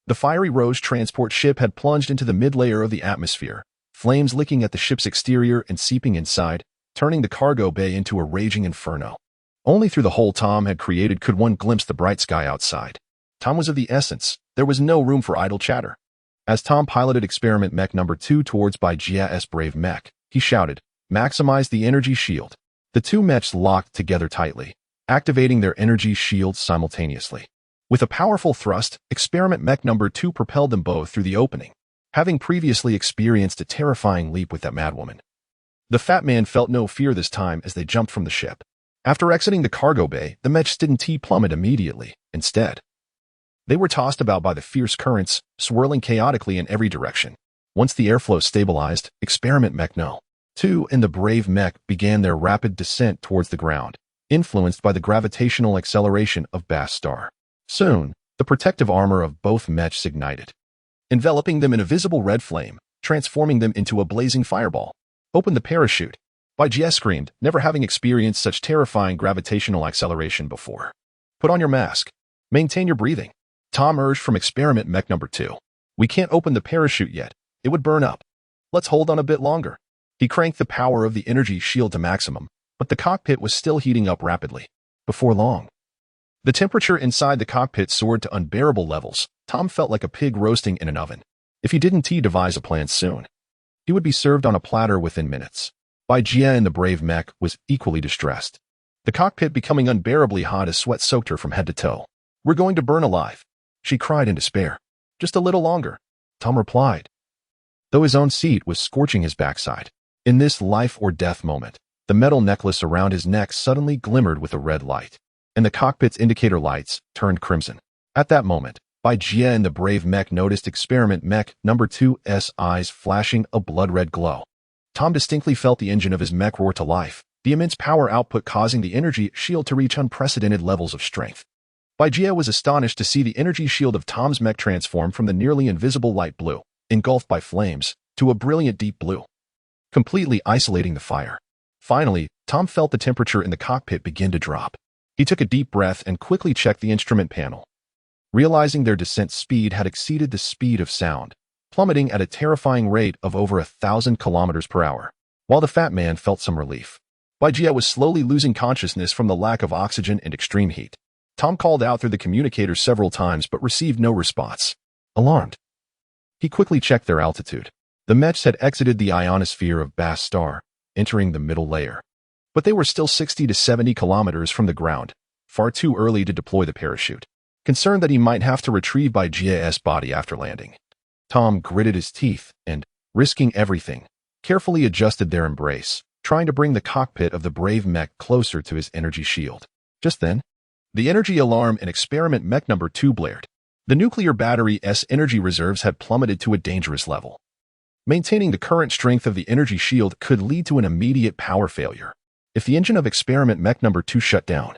the fiery Rose transport ship had plunged into the mid-layer of the atmosphere, flames licking at the ship's exterior and seeping inside, turning the cargo bay into a raging inferno. Only through the hole Tom had created could one glimpse the bright sky outside. Time was of the essence. There was no room for idle chatter. As Tom piloted experiment mech number 2 towards Baijia's brave mech, he shouted, "Maximize the energy shield." The two mechs locked together tightly, activating their energy shields simultaneously. With a powerful thrust, experiment mech number 2 propelled them both through the opening, having previously experienced a terrifying leap with that madwoman. The fat man felt no fear this time as they jumped from the ship. After exiting the cargo bay, the mechs didn't plummet immediately. Instead, they were tossed about by the fierce currents, swirling chaotically in every direction. Once the airflow stabilized, experiment mech no Two and the brave Mech began their rapid descent towards the ground, influenced by the gravitational acceleration of Bast Star. Soon, the protective armor of both Mechs ignited, enveloping them in a visible red flame, transforming them into a blazing fireball. Open the parachute. Baijie screamed, never having experienced such terrifying gravitational acceleration before. Put on your mask. Maintain your breathing. Tom urged from experiment Mech number 2. We can't open the parachute yet. It would burn up. Let's hold on a bit longer. He cranked the power of the energy shield to maximum, but the cockpit was still heating up rapidly. Before long, the temperature inside the cockpit soared to unbearable levels. Tom felt like a pig roasting in an oven. If he didn't devise a plan soon, he would be served on a platter within minutes. Baijie and the brave Mech was equally distressed, the cockpit becoming unbearably hot as sweat soaked her from head to toe. We're going to burn alive, she cried in despair. Just a little longer, Tom replied, though his own seat was scorching his backside. In this life or death moment, the metal necklace around his neck suddenly glimmered with a red light, and the cockpit's indicator lights turned crimson. At that moment, Baijie and the brave Mech noticed experiment Mech number 2's eyes flashing a blood-red glow. Tom distinctly felt the engine of his Mech roar to life, the immense power output causing the energy shield to reach unprecedented levels of strength. Baijie was astonished to see the energy shield of Tom's Mech transform from the nearly invisible light blue, engulfed by flames, to a brilliant deep blue, completely isolating the fire. Finally, Tom felt the temperature in the cockpit begin to drop. He took a deep breath and quickly checked the instrument panel, realizing their descent speed had exceeded the speed of sound, plummeting at a terrifying rate of over 1,000 kilometers per hour. While the fat man felt some relief, Baijie was slowly losing consciousness from the lack of oxygen and extreme heat. Tom called out through the communicator several times but received no response. Alarmed, he quickly checked their altitude. The Mechs had exited the ionosphere of Bast Star, entering the middle layer. But they were still 60 to 70 kilometers from the ground, far too early to deploy the parachute. Concerned that he might have to retrieve Baijie's body after landing, Tom gritted his teeth and, risking everything, carefully adjusted their embrace, trying to bring the cockpit of the brave Mech closer to his energy shield. Just then, the energy alarm in experiment Mech number 2 blared. The nuclear battery's energy reserves had plummeted to a dangerous level. Maintaining the current strength of the energy shield could lead to an immediate power failure. If the engine of experiment Mech number 2 shut down,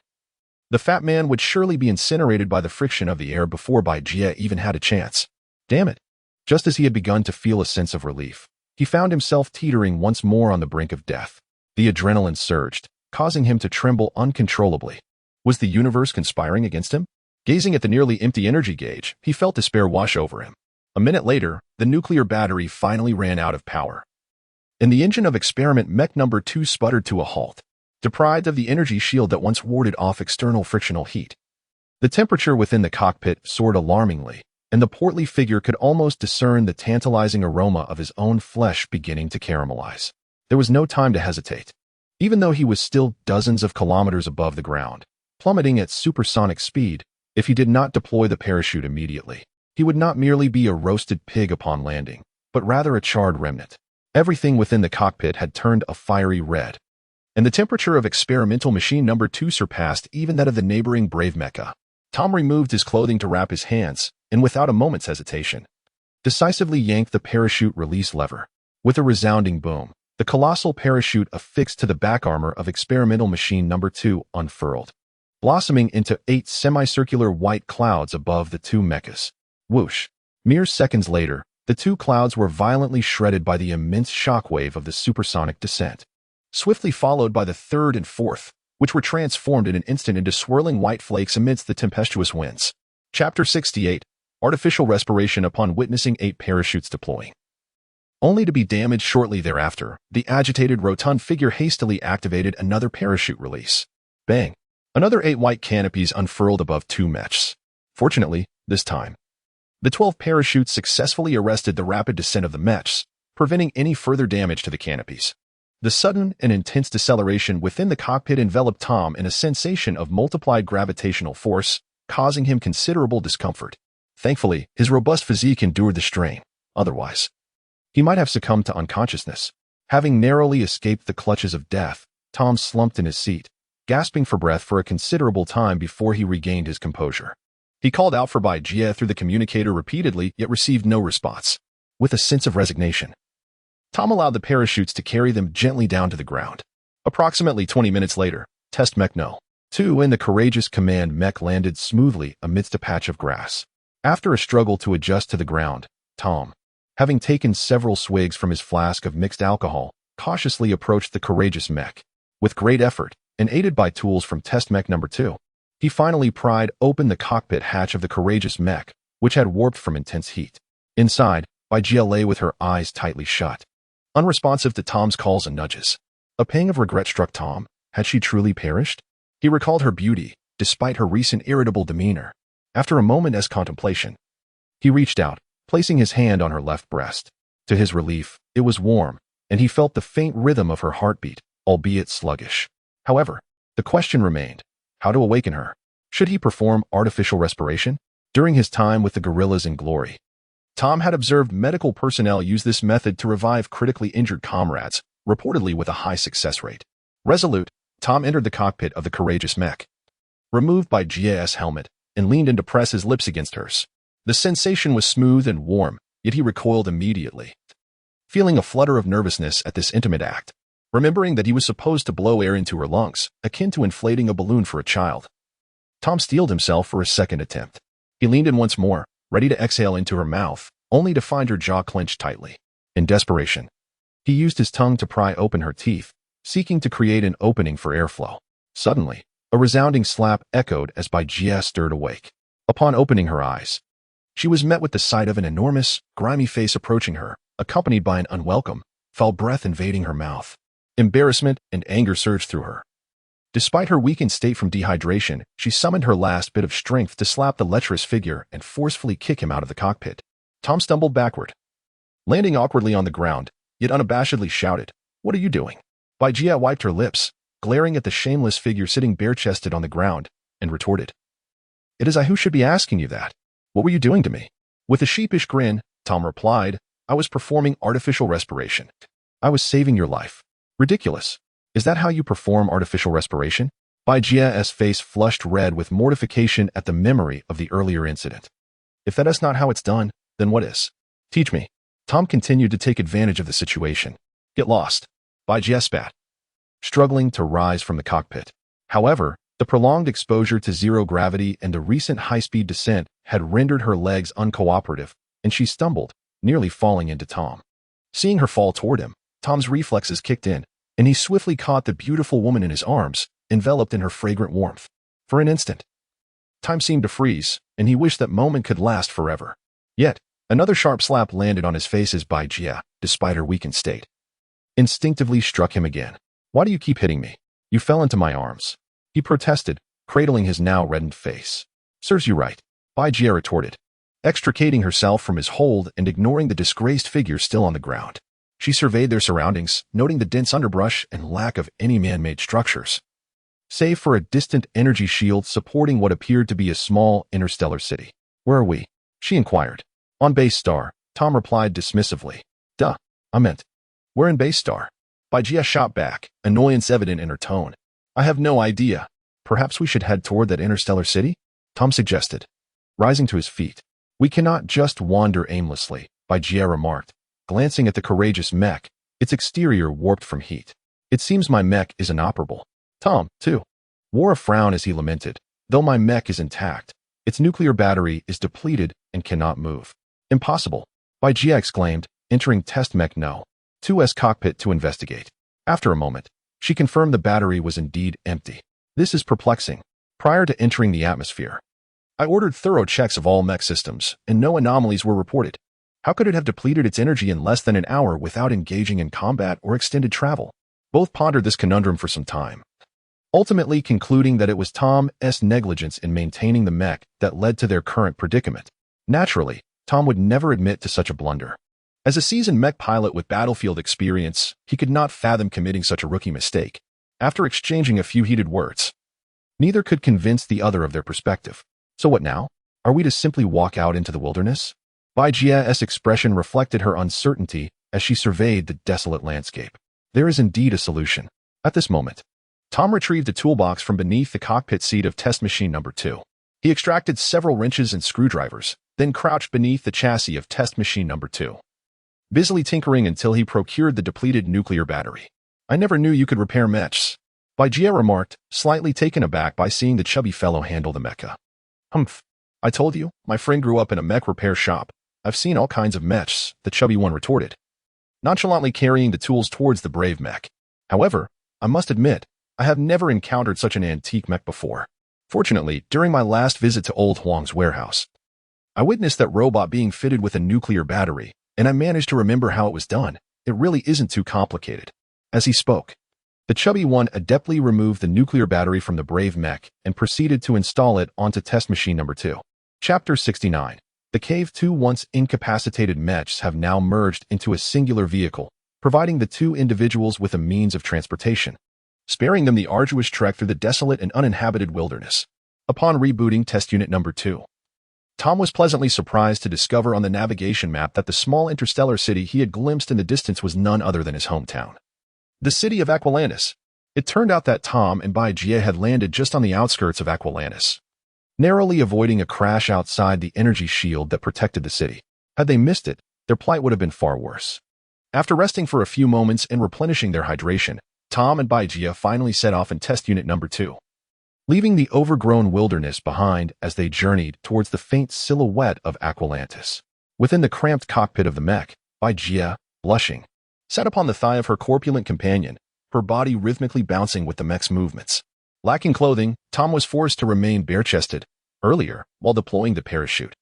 the fat man would surely be incinerated by the friction of the air before Baijie even had a chance. Damn it. Just as he had begun to feel a sense of relief, he found himself teetering once more on the brink of death. The adrenaline surged, causing him to tremble uncontrollably. Was the universe conspiring against him? Gazing at the nearly empty energy gauge, he felt despair wash over him. A minute later, the nuclear battery finally ran out of power, and the engine of experiment Mech number 2 sputtered to a halt, deprived of the energy shield that once warded off external frictional heat. The temperature within the cockpit soared alarmingly, and the portly figure could almost discern the tantalizing aroma of his own flesh beginning to caramelize. There was no time to hesitate. Even though he was still dozens of kilometers above the ground, plummeting at supersonic speed, if he did not deploy the parachute immediately, he would not merely be a roasted pig upon landing, but rather a charred remnant. Everything within the cockpit had turned a fiery red, and the temperature of experimental machine number 2 surpassed even that of the neighboring brave Mecha. Tom removed his clothing to wrap his hands, and without a moment's hesitation, decisively yanked the parachute release lever. With a resounding boom, the colossal parachute affixed to the back armor of experimental machine number 2 unfurled, blossoming into 8 semicircular white clouds above the two mechas. Whoosh! Mere seconds later, the two clouds were violently shredded by the immense shockwave of the supersonic descent, swiftly followed by the third and fourth, which were transformed in an instant into swirling white flakes amidst the tempestuous winds. Chapter 68, Artificial Respiration. Upon witnessing 8 parachutes deploying, only to be damaged shortly thereafter, the agitated rotund figure hastily activated another parachute release. Bang! Another 8 white canopies unfurled above 2 mechs. Fortunately, this time, the 12 parachutes successfully arrested the rapid descent of the mechs, preventing any further damage to the canopies. The sudden and intense deceleration within the cockpit enveloped Tom in a sensation of multiplied gravitational force, causing him considerable discomfort. Thankfully, his robust physique endured the strain. Otherwise, he might have succumbed to unconsciousness. Having narrowly escaped the clutches of death, Tom slumped in his seat, gasping for breath for a considerable time before he regained his composure. He called out for Baijie through the communicator repeatedly, yet received no response. With a sense of resignation, Tom allowed the parachutes to carry them gently down to the ground. Approximately 20 minutes later, Test Mech No. 2 and the courageous command mech landed smoothly amidst a patch of grass. After a struggle to adjust to the ground, Tom, having taken several swigs from his flask of mixed alcohol, cautiously approached the courageous mech. With great effort, and aided by tools from Test Mech No. 2, he finally pried open the cockpit hatch of the courageous mech, which had warped from intense heat. Inside, Baigia lay with her eyes tightly shut, unresponsive to Tom's calls and nudges. A pang of regret struck Tom. Had she truly perished? He recalled her beauty, despite her recent irritable demeanor. After a moment's contemplation, he reached out, placing his hand on her left breast. To his relief, it was warm, and he felt the faint rhythm of her heartbeat, albeit sluggish. However, the question remained: how to awaken her? Should he perform artificial respiration? During his time with the gorillas in Glory, Tom had observed medical personnel use this method to revive critically injured comrades, reportedly with a high success rate. Resolute, Tom entered the cockpit of the courageous mech, removed Baigia's helmet, and leaned in to press his lips against hers. The sensation was smooth and warm, yet he recoiled immediately, feeling a flutter of nervousness at this intimate act. Remembering that he was supposed to blow air into her lungs, akin to inflating a balloon for a child, Tom steeled himself for a second attempt. He leaned in once more, ready to exhale into her mouth, only to find her jaw clenched tightly. In desperation, he used his tongue to pry open her teeth, seeking to create an opening for airflow. Suddenly, a resounding slap echoed as Baigia stirred awake. Upon opening her eyes, she was met with the sight of an enormous, grimy face approaching her, accompanied by an unwelcome, foul breath invading her mouth. Embarrassment and anger surged through her. Despite her weakened state from dehydration, she summoned her last bit of strength to slap the lecherous figure and forcefully kick him out of the cockpit. Tom stumbled backward, landing awkwardly on the ground, yet unabashedly shouted, "What are you doing?" Baigia wiped her lips, glaring at the shameless figure sitting bare-chested on the ground, and retorted, "It is I who should be asking you that. What were you doing to me?" With a sheepish grin, Tom replied, "I was performing artificial respiration. I was saving your life." Ridiculous. Is that how you perform artificial respiration? Baigia's face flushed red with mortification at the memory of the earlier incident. If that is not how it's done, then what is? Teach me. Tom continued to take advantage of the situation. Get lost. Baigia spat, struggling to rise from the cockpit. However, the prolonged exposure to zero gravity and the recent high-speed descent had rendered her legs uncooperative, and she stumbled, nearly falling into Tom. Seeing her fall toward him, Tom's reflexes kicked in, and he swiftly caught the beautiful woman in his arms, enveloped in her fragrant warmth. For an instant, time seemed to freeze, and he wished that moment could last forever. Yet, another sharp slap landed on his face as Baigia, despite her weakened state, instinctively struck him again. "Why do you keep hitting me? You fell into my arms," he protested, cradling his now reddened face. "Serves you right," Baigia retorted, extricating herself from his hold and ignoring the disgraced figure still on the ground. She surveyed their surroundings, noting the dense underbrush and lack of any man-made structures, save for a distant energy shield supporting what appeared to be a small interstellar city. "Where are we?" she inquired. "On Base Star," Tom replied dismissively. "Duh, I meant, we're in Base Star." Baigia shot back, annoyance evident in her tone. "I have no idea. Perhaps we should head toward that interstellar city?" Tom suggested, rising to his feet. "We cannot just wander aimlessly," Baigia remarked, glancing at the courageous mech, its exterior warped from heat. "It seems my mech is inoperable." Tom, too, wore a frown as he lamented, "Though my mech is intact, its nuclear battery is depleted and cannot move." "Impossible," Baigia exclaimed, entering Test Mech No. 2's cockpit to investigate. After a moment, she confirmed the battery was indeed empty. "This is perplexing. Prior to entering the atmosphere, I ordered thorough checks of all mech systems, and no anomalies were reported. How could it have depleted its energy in less than an hour without engaging in combat or extended travel?" Both pondered this conundrum for some time, ultimately concluding that it was Tom's negligence in maintaining the mech that led to their current predicament. Naturally, Tom would never admit to such a blunder. As a seasoned mech pilot with battlefield experience, he could not fathom committing such a rookie mistake. After exchanging a few heated words, neither could convince the other of their perspective. "So what now? Are we to simply walk out into the wilderness?" Baigia's expression reflected her uncertainty as she surveyed the desolate landscape. "There is indeed a solution." At this moment, Tom retrieved a toolbox from beneath the cockpit seat of Test Machine No. 2. He extracted several wrenches and screwdrivers, then crouched beneath the chassis of Test Machine No. 2. busily tinkering until he procured the depleted nuclear battery. "I never knew you could repair mechs," Baigia remarked, slightly taken aback by seeing the chubby fellow handle the mecha. "Humph. I told you, my friend grew up in a mech repair shop. I've seen all kinds of mechs," the chubby one retorted, nonchalantly carrying the tools towards the brave mech. "However, I must admit, I have never encountered such an antique mech before. Fortunately, during my last visit to Old Huang's warehouse, I witnessed that robot being fitted with a nuclear battery, and I managed to remember how it was done. It really isn't too complicated." As he spoke, the chubby one adeptly removed the nuclear battery from the brave mech and proceeded to install it onto test machine number 2. Chapter 69. The Cave 2 once incapacitated mechs have now merged into a singular vehicle, providing the two individuals with a means of transportation, sparing them the arduous trek through the desolate and uninhabited wilderness. Upon rebooting test unit number 2, Tom was pleasantly surprised to discover on the navigation map that the small interstellar city he had glimpsed in the distance was none other than his hometown, the city of Atlantis. It turned out that Tom and Baigia had landed just on the outskirts of Atlantis, narrowly avoiding a crash outside the energy shield that protected the city. Had they missed it, their plight would have been far worse. After resting for a few moments and replenishing their hydration, Tom and Baigia finally set off in test unit number 2, leaving the overgrown wilderness behind as they journeyed towards the faint silhouette of Atlantis. Within the cramped cockpit of the mech, Baigia, blushing, sat upon the thigh of her corpulent companion, her body rhythmically bouncing with the mech's movements. Lacking clothing, Tom was forced to remain bare-chested. Earlier, while deploying the parachute,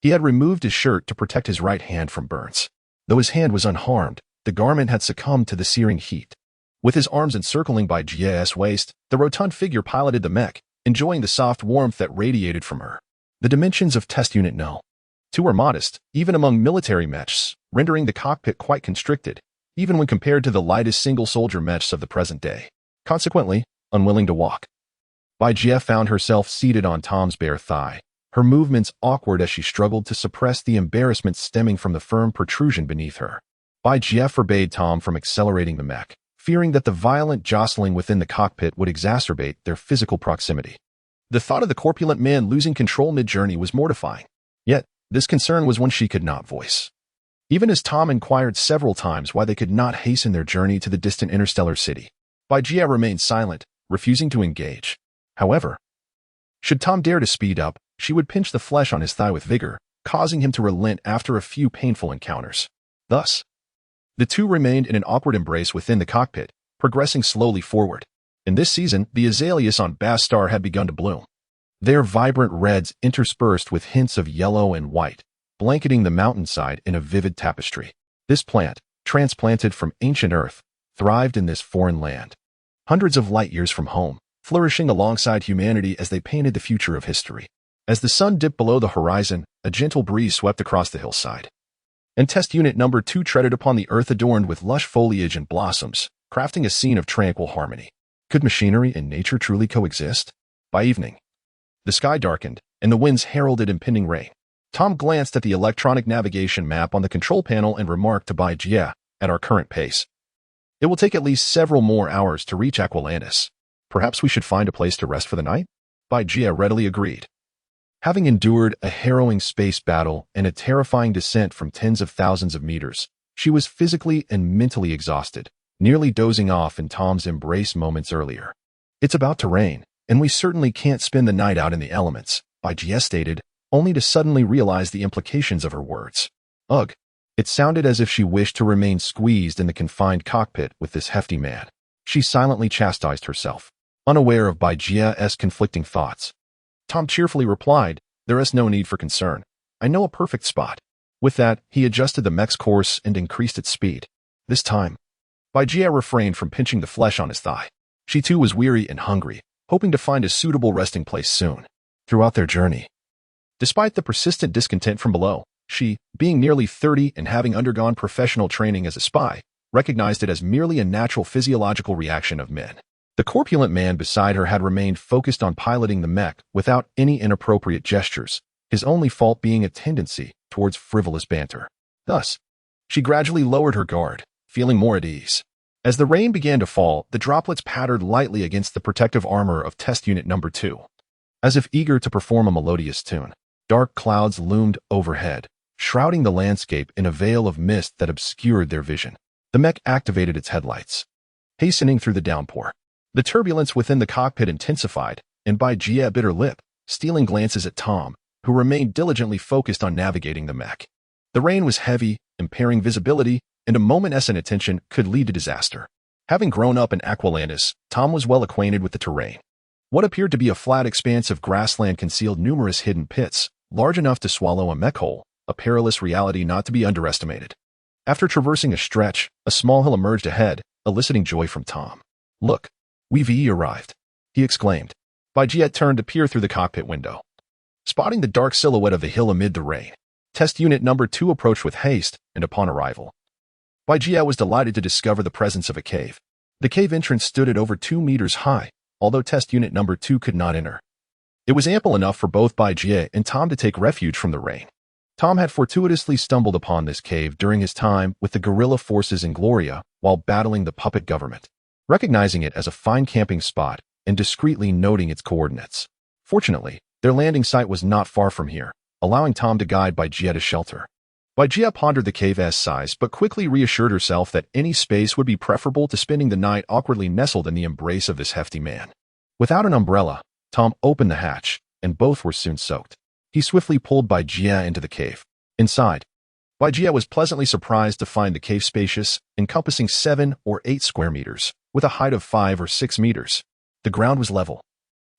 he had removed his shirt to protect his right hand from burns. Though his hand was unharmed, the garment had succumbed to the searing heat. With his arms encircling Baigia's waist, the rotund figure piloted the mech, enjoying the soft warmth that radiated from her. The dimensions of test unit No. 2 were modest, even among military mechs, rendering the cockpit quite constricted, even when compared to the lightest single-soldier mechs of the present day. Consequently, unwilling to walk, Baigia found herself seated on Tom's bare thigh, her movements awkward as she struggled to suppress the embarrassment stemming from the firm protrusion beneath her. Baigia forbade Tom from accelerating the mech, fearing that the violent jostling within the cockpit would exacerbate their physical proximity. The thought of the corpulent man losing control mid-journey was mortifying, yet this concern was one she could not voice. Even as Tom inquired several times why they could not hasten their journey to the distant interstellar city, Baigia remained silent, refusing to engage. However, should Tom dare to speed up, she would pinch the flesh on his thigh with vigor, causing him to relent after a few painful encounters. Thus, the two remained in an awkward embrace within the cockpit, progressing slowly forward. In this season, the azaleas on Bass Star had begun to bloom, their vibrant reds interspersed with hints of yellow and white, blanketing the mountainside in a vivid tapestry. This plant, transplanted from ancient Earth, thrived in this foreign land, hundreds of light years from home, flourishing alongside humanity as they painted the future of history. As the sun dipped below the horizon, a gentle breeze swept across the hillside, and test unit number 2 treaded upon the earth adorned with lush foliage and blossoms, crafting a scene of tranquil harmony. Could machinery and nature truly coexist? By evening, the sky darkened, and the winds heralded impending rain. Tom glanced at the electronic navigation map on the control panel and remarked to Baigia, "At our current pace, it will take at least several more hours to reach Atlantis. Perhaps we should find a place to rest for the night?" Baigia readily agreed. Having endured a harrowing space battle and a terrifying descent from tens of thousands of meters, she was physically and mentally exhausted, nearly dozing off in Tom's embrace moments earlier. "It's about to rain, and we certainly can't spend the night out in the elements," Baigia stated, only to suddenly realize the implications of her words. Ugh, it sounded as if she wished to remain squeezed in the confined cockpit with this hefty man. She silently chastised herself, unaware of Baigia's conflicting thoughts. Tom cheerfully replied, "There is no need for concern. I know a perfect spot." With that, he adjusted the mech's course and increased its speed. This time, Baigia refrained from pinching the flesh on his thigh. She too was weary and hungry, hoping to find a suitable resting place soon. Throughout their journey, despite the persistent discontent from below, she, being nearly 30 and having undergone professional training as a spy, recognized it as merely a natural physiological reaction of men. The corpulent man beside her had remained focused on piloting the mech without any inappropriate gestures, his only fault being a tendency towards frivolous banter. Thus, she gradually lowered her guard, feeling more at ease. As the rain began to fall, the droplets pattered lightly against the protective armor of test unit number 2. As if eager to perform a melodious tune, dark clouds loomed overhead, shrouding the landscape in a veil of mist that obscured their vision. The mech activated its headlights, hastening through the downpour. The turbulence within the cockpit intensified, and Bai Jie bit her lip, stealing glances at Tom, who remained diligently focused on navigating the mech. The rain was heavy, impairing visibility, and a moment's inattention could lead to disaster. Having grown up in Aqualandis, Tom was well acquainted with the terrain. What appeared to be a flat expanse of grassland concealed numerous hidden pits, large enough to swallow a mech hole, a perilous reality not to be underestimated. After traversing a stretch, a small hill emerged ahead, eliciting joy from Tom. "Look, we've arrived," he exclaimed. Bai Jie turned to peer through the cockpit window. Spotting the dark silhouette of the hill amid the rain, Test Unit Number 2 approached with haste, and upon arrival, Bai Jie was delighted to discover the presence of a cave. The cave entrance stood at over 2 meters high, although Test Unit Number 2 could not enter. It was ample enough for both Bai Jie and Tom to take refuge from the rain. Tom had fortuitously stumbled upon this cave during his time with the guerrilla forces in Gloria while battling the puppet government. Recognizing it as a fine camping spot and discreetly noting its coordinates. Fortunately, their landing site was not far from here, allowing Tom to guide Bai Jie to shelter. Bai Jie pondered the cave's size but quickly reassured herself that any space would be preferable to spending the night awkwardly nestled in the embrace of this hefty man. Without an umbrella, Tom opened the hatch, and both were soon soaked. He swiftly pulled Bai Jie into the cave. Inside, Bai Jie was pleasantly surprised to find the cave spacious, encompassing 7 or 8 square meters, with a height of 5 or 6 meters. The ground was level,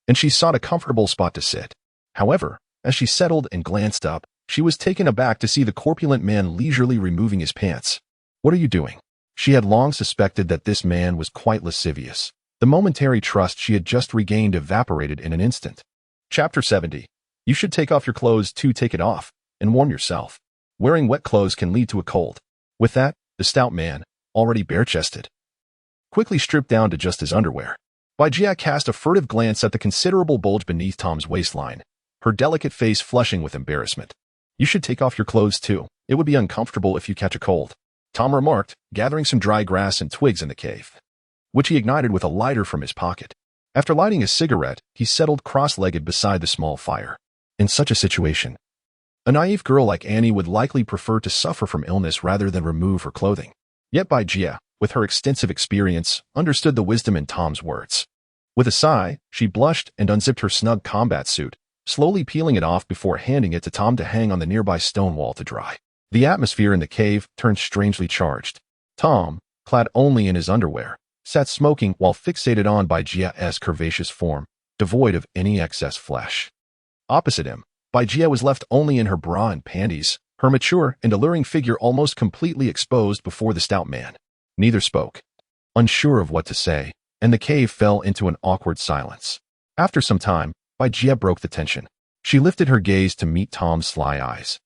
and she sought a comfortable spot to sit. However, as she settled and glanced up, she was taken aback to see the corpulent man leisurely removing his pants. "What are you doing?" She had long suspected that this man was quite lascivious. The momentary trust she had just regained evaporated in an instant. Chapter 70. You should take off your clothes to take it off, and warm yourself. Wearing wet clothes can lead to a cold. With that, the stout man, already bare-chested, quickly stripped down to just his underwear. Bai Jie cast a furtive glance at the considerable bulge beneath Tom's waistline, her delicate face flushing with embarrassment. "You should take off your clothes too. It would be uncomfortable if you catch a cold," Tom remarked, gathering some dry grass and twigs in the cave, which he ignited with a lighter from his pocket. After lighting a cigarette, he settled cross-legged beside the small fire. In such a situation, a naive girl like Annie would likely prefer to suffer from illness rather than remove her clothing. Yet Bai Jie, with her extensive experience, understood the wisdom in Tom's words. With a sigh, she blushed and unzipped her snug combat suit, slowly peeling it off before handing it to Tom to hang on the nearby stone wall to dry. The atmosphere in the cave turned strangely charged. Tom, clad only in his underwear, sat smoking while fixated on Bai Jie's curvaceous form, devoid of any excess flesh. Opposite him, Bai Jie was left only in her bra and panties, her mature and alluring figure almost completely exposed before the stout man. Neither spoke, unsure of what to say, and the cave fell into an awkward silence. After some time, Bai Jie broke the tension. She lifted her gaze to meet Tom's sly eyes.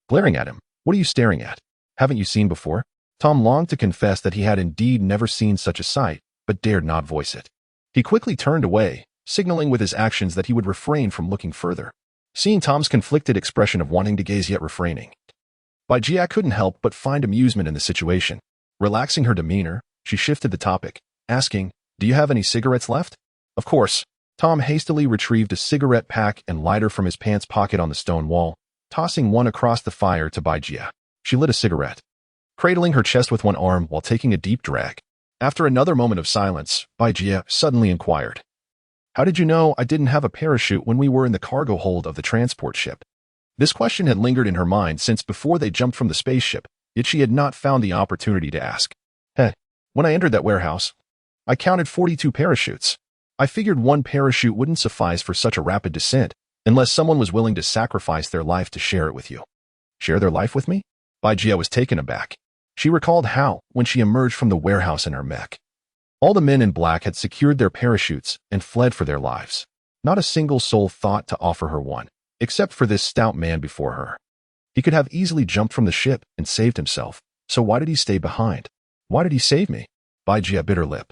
Glaring at him, "What are you staring at? Haven't you seen before?" Tom longed to confess that he had indeed never seen such a sight, but dared not voice it. He quickly turned away, signaling with his actions that he would refrain from looking further. Seeing Tom's conflicted expression of wanting to gaze yet refraining, Bai Jie couldn't help but find amusement in the situation. Relaxing her demeanor, she shifted the topic, asking, "Do you have any cigarettes left?" "Of course." Tom hastily retrieved a cigarette pack and lighter from his pants pocket on the stone wall, tossing one across the fire to Bai Jie. She lit a cigarette, cradling her chest with one arm while taking a deep drag. After another moment of silence, Bai Jie suddenly inquired, "How did you know I didn't have a parachute when we were in the cargo hold of the transport ship?" This question had lingered in her mind since before they jumped from the spaceship, yet she had not found the opportunity to ask. When I entered that warehouse, I counted 42 parachutes. I figured one parachute wouldn't suffice for such a rapid descent, unless someone was willing to sacrifice their life to share it with you." "Share their life with me?" Bai Jie was taken aback. She recalled how, when she emerged from the warehouse in her mech, all the men in black had secured their parachutes and fled for their lives. Not a single soul thought to offer her one, except for this stout man before her. He could have easily jumped from the ship and saved himself, so why did he stay behind? Why did he save me? Bai Jie bit her lip,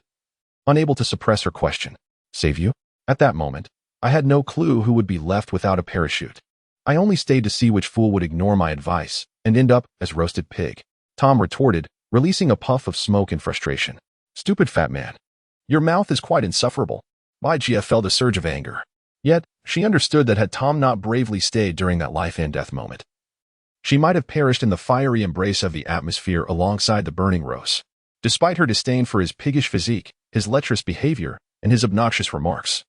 unable to suppress her question. "Save you?" At that moment, I had no clue who would be left without a parachute. I only stayed to see which fool would ignore my advice and end up as roasted pig, Tom retorted, releasing a puff of smoke in frustration. "Stupid fat man. Your mouth is quite insufferable." Bai Jie felt a surge of anger. Yet, she understood that had Tom not bravely stayed during that life-and-death moment, She might have perished in the fiery embrace of the atmosphere alongside the burning rose. Despite her disdain for his piggish physique, his lecherous behavior, and his obnoxious remarks,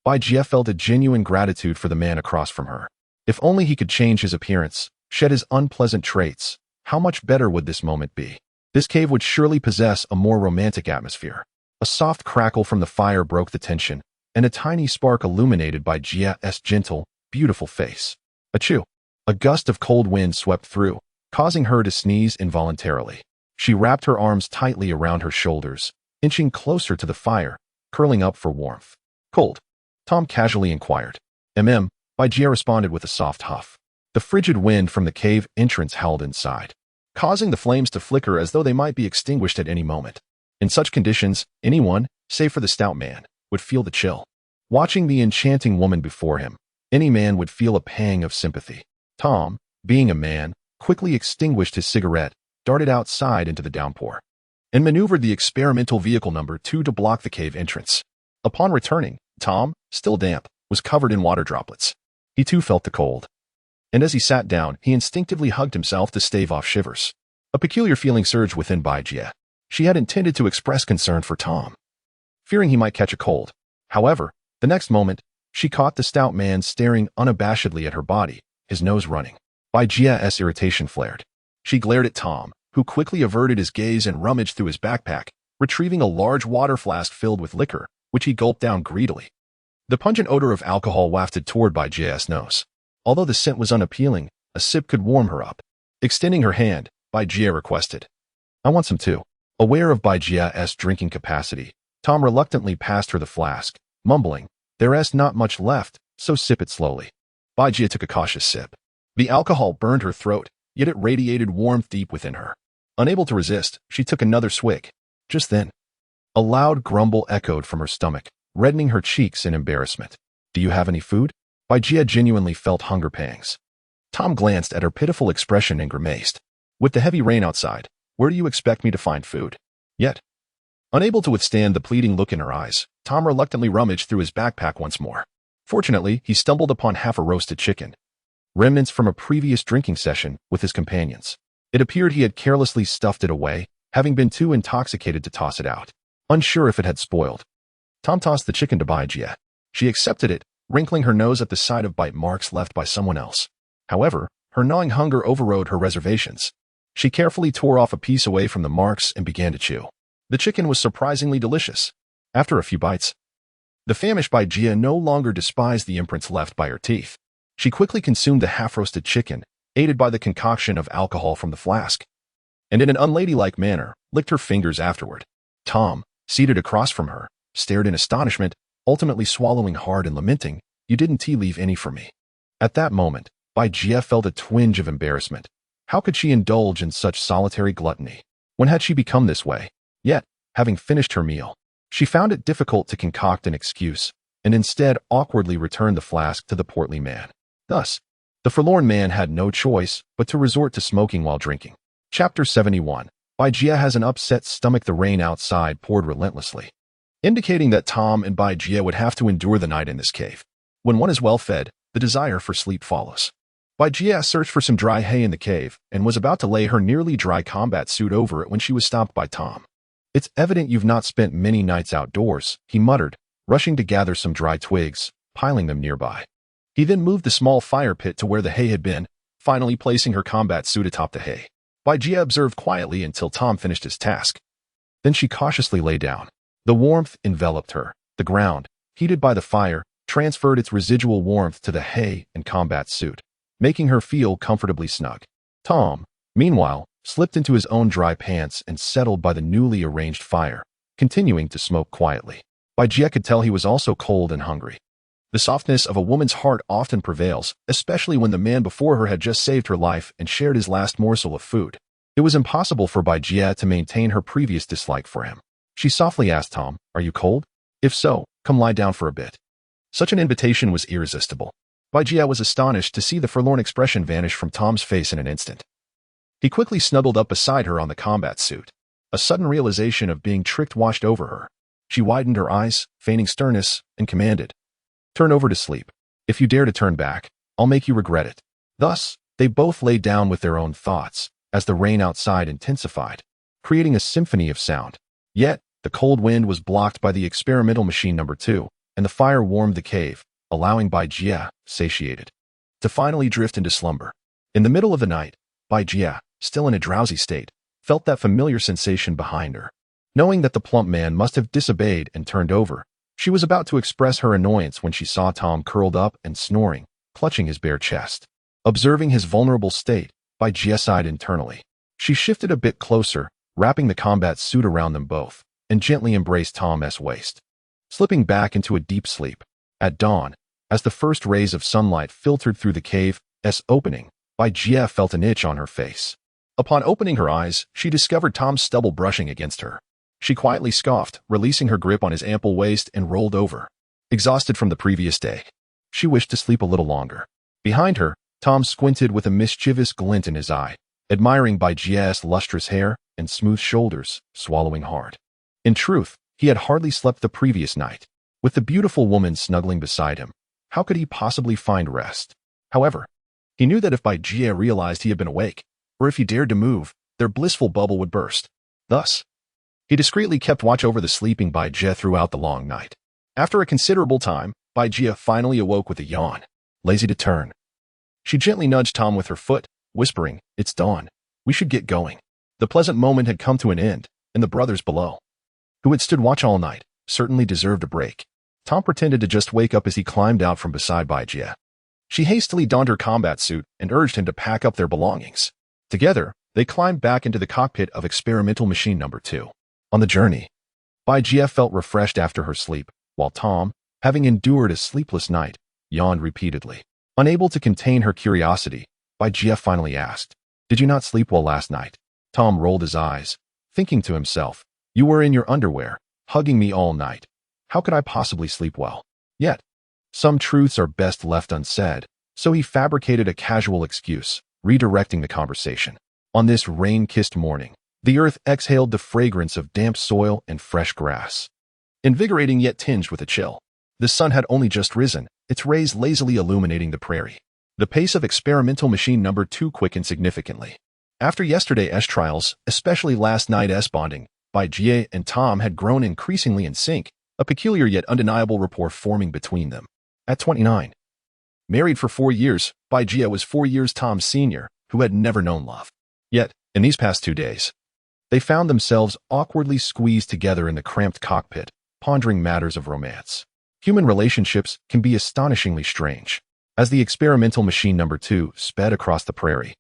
Jia felt a genuine gratitude for the man across from her. If only he could change his appearance, shed his unpleasant traits, how much better would this moment be? This cave would surely possess a more romantic atmosphere. A soft crackle from the fire broke the tension, and a tiny spark illuminated Jia's gentle, beautiful face. Achoo! A gust of cold wind swept through, causing her to sneeze involuntarily. She wrapped her arms tightly around her shoulders, inching closer to the fire, curling up for warmth. Cold? Tom casually inquired. Jia responded with a soft huff. The frigid wind from the cave entrance howled inside, causing the flames to flicker as though they might be extinguished at any moment. In such conditions, anyone, save for the stout man, would feel the chill. Watching the enchanting woman before him, any man would feel a pang of sympathy. Tom, being a man, quickly extinguished his cigarette, darted outside into the downpour, and maneuvered the experimental vehicle number 2 to block the cave entrance. Upon returning, Tom, still damp, was covered in water droplets. He too felt the cold, and as he sat down, he instinctively hugged himself to stave off shivers. A peculiar feeling surged within Jia. She had intended to express concern for Tom, fearing he might catch a cold. However, the next moment, she caught the stout man staring unabashedly at her body, his nose running. Jia's irritation flared. She glared at Tom, who quickly averted his gaze and rummaged through his backpack, retrieving a large water flask filled with liquor, which he gulped down greedily. The pungent odor of alcohol wafted toward Jia's nose. Although the scent was unappealing, a sip could warm her up. Extending her hand, Jia requested, "I want some too." Aware of Jia's drinking capacity, Tom reluctantly passed her the flask, mumbling, "There's not much left, so sip it slowly." Jia took a cautious sip. The alcohol burned her throat, yet it radiated warmth deep within her. Unable to resist, she took another swig. Just then, a loud grumble echoed from her stomach, reddening her cheeks in embarrassment. "Do you have any food?" Jia genuinely felt hunger pangs. Tom glanced at her pitiful expression and grimaced. "With the heavy rain outside, where do you expect me to find food?" Yet, unable to withstand the pleading look in her eyes, Tom reluctantly rummaged through his backpack once more. Fortunately, he stumbled upon half a roasted chicken, remnants from a previous drinking session with his companions. It appeared he had carelessly stuffed it away, having been too intoxicated to toss it out. Unsure if it had spoiled, Tom tossed the chicken to Jia. She accepted it, wrinkling her nose at the sight of bite marks left by someone else. However, her gnawing hunger overrode her reservations. She carefully tore off a piece away from the marks and began to chew. The chicken was surprisingly delicious. After a few bites, the famished Jia no longer despised the imprints left by her teeth. She quickly consumed the half-roasted chicken, aided by the concoction of alcohol from the flask, and in an unladylike manner, licked her fingers afterward. Tom, seated across from her, stared in astonishment, ultimately swallowing hard and lamenting, "You didn't leave any for me." At that moment, Jia felt a twinge of embarrassment. How could she indulge in such solitary gluttony? When had she become this way? Yet, having finished her meal, she found it difficult to concoct an excuse, and instead awkwardly returned the flask to the portly man. Thus, the forlorn man had no choice but to resort to smoking while drinking. Chapter 71. Jia has an upset stomach. The rain outside poured relentlessly, indicating that Tom and Jia would have to endure the night in this cave. When one is well fed, the desire for sleep follows. Jia searched for some dry hay in the cave and was about to lay her nearly dry combat suit over it when she was stopped by Tom. "It's evident you've not spent many nights outdoors," he muttered, rushing to gather some dry twigs, piling them nearby. He then moved the small fire pit to where the hay had been, finally placing her combat suit atop the hay. Jia observed quietly until Tom finished his task. Then she cautiously lay down. The warmth enveloped her. The ground, heated by the fire, transferred its residual warmth to the hay and combat suit, making her feel comfortably snug. Tom, meanwhile, slipped into his own dry pants and settled by the newly arranged fire, continuing to smoke quietly. Jia could tell he was also cold and hungry. The softness of a woman's heart often prevails, especially when the man before her had just saved her life and shared his last morsel of food. It was impossible for Jia to maintain her previous dislike for him. She softly asked Tom, "Are you cold? If so, come lie down for a bit." Such an invitation was irresistible. Jia was astonished to see the forlorn expression vanish from Tom's face in an instant. He quickly snuggled up beside her on the combat suit. A sudden realization of being tricked washed over her. She widened her eyes, feigning sternness, and commanded, "Turn over to sleep. If you dare to turn back, I'll make you regret it." Thus, They both lay down with their own thoughts as the rain outside intensified, creating a symphony of sound. Yet, the cold wind was blocked by the experimental machine number 2, and the fire warmed the cave, allowing Bai Jie, satiated, to finally drift into slumber. In the middle of the night, Bai Jie, still in a drowsy state, felt that familiar sensation behind her. Knowing that the plump man must have disobeyed and turned over, she was about to express her annoyance when she saw Tom curled up and snoring, clutching his bare chest. Observing his vulnerable state, Bai Jie sighed internally. She shifted a bit closer, wrapping the combat suit around them both, and gently embraced Tom's waist, slipping back into a deep sleep. At dawn, as the first rays of sunlight filtered through the cave's opening, Bai Jie felt an itch on her face. Upon opening her eyes, she discovered Tom's stubble brushing against her. She quietly scoffed, releasing her grip on his ample waist and rolled over. Exhausted from the previous day, she wished to sleep a little longer. Behind her, Tom squinted with a mischievous glint in his eye, admiring Bai Jie's lustrous hair and smooth shoulders, swallowing hard. In truth, he had hardly slept the previous night. With the beautiful woman snuggling beside him, how could he possibly find rest? However, he knew that if Bai Jie realized he had been awake, or if he dared to move, their blissful bubble would burst. Thus, he discreetly kept watch over the sleeping Bai Jie throughout the long night. After a considerable time, Bai Jie finally awoke with a yawn, lazy to turn. She gently nudged Tom with her foot, whispering, "It's dawn. We should get going." The pleasant moment had come to an end, and the brothers below, who had stood watch all night, certainly deserved a break. Tom pretended to just wake up as he climbed out from beside Bai Jie. She hastily donned her combat suit and urged him to pack up their belongings. Together, they climbed back into the cockpit of experimental machine number 2. On the journey, Bai Jie felt refreshed after her sleep, while Tom, having endured a sleepless night, yawned repeatedly. Unable to contain her curiosity, Bai Jie finally asked, "Did you not sleep well last night?" Tom rolled his eyes, thinking to himself, "You were in your underwear, hugging me all night. How could I possibly sleep well?" Yet, some truths are best left unsaid, so he fabricated a casual excuse, redirecting the conversation. On this rain-kissed morning, the earth exhaled the fragrance of damp soil and fresh grass, invigorating yet tinged with a chill. The sun had only just risen, its rays lazily illuminating the prairie. The pace of experimental machine number 2 quickened significantly. After yesterday's trials, especially last night's bonding, Bai Jie and Tom had grown increasingly in sync, a peculiar yet undeniable rapport forming between them. At 29, married for 4 years, Bai Jie was 4 years Tom's senior, who had never known love. Yet, in these past 2 days, they found themselves awkwardly squeezed together in the cramped cockpit, pondering matters of romance. Human relationships can be astonishingly strange. As the experimental machine number 2 sped across the prairie,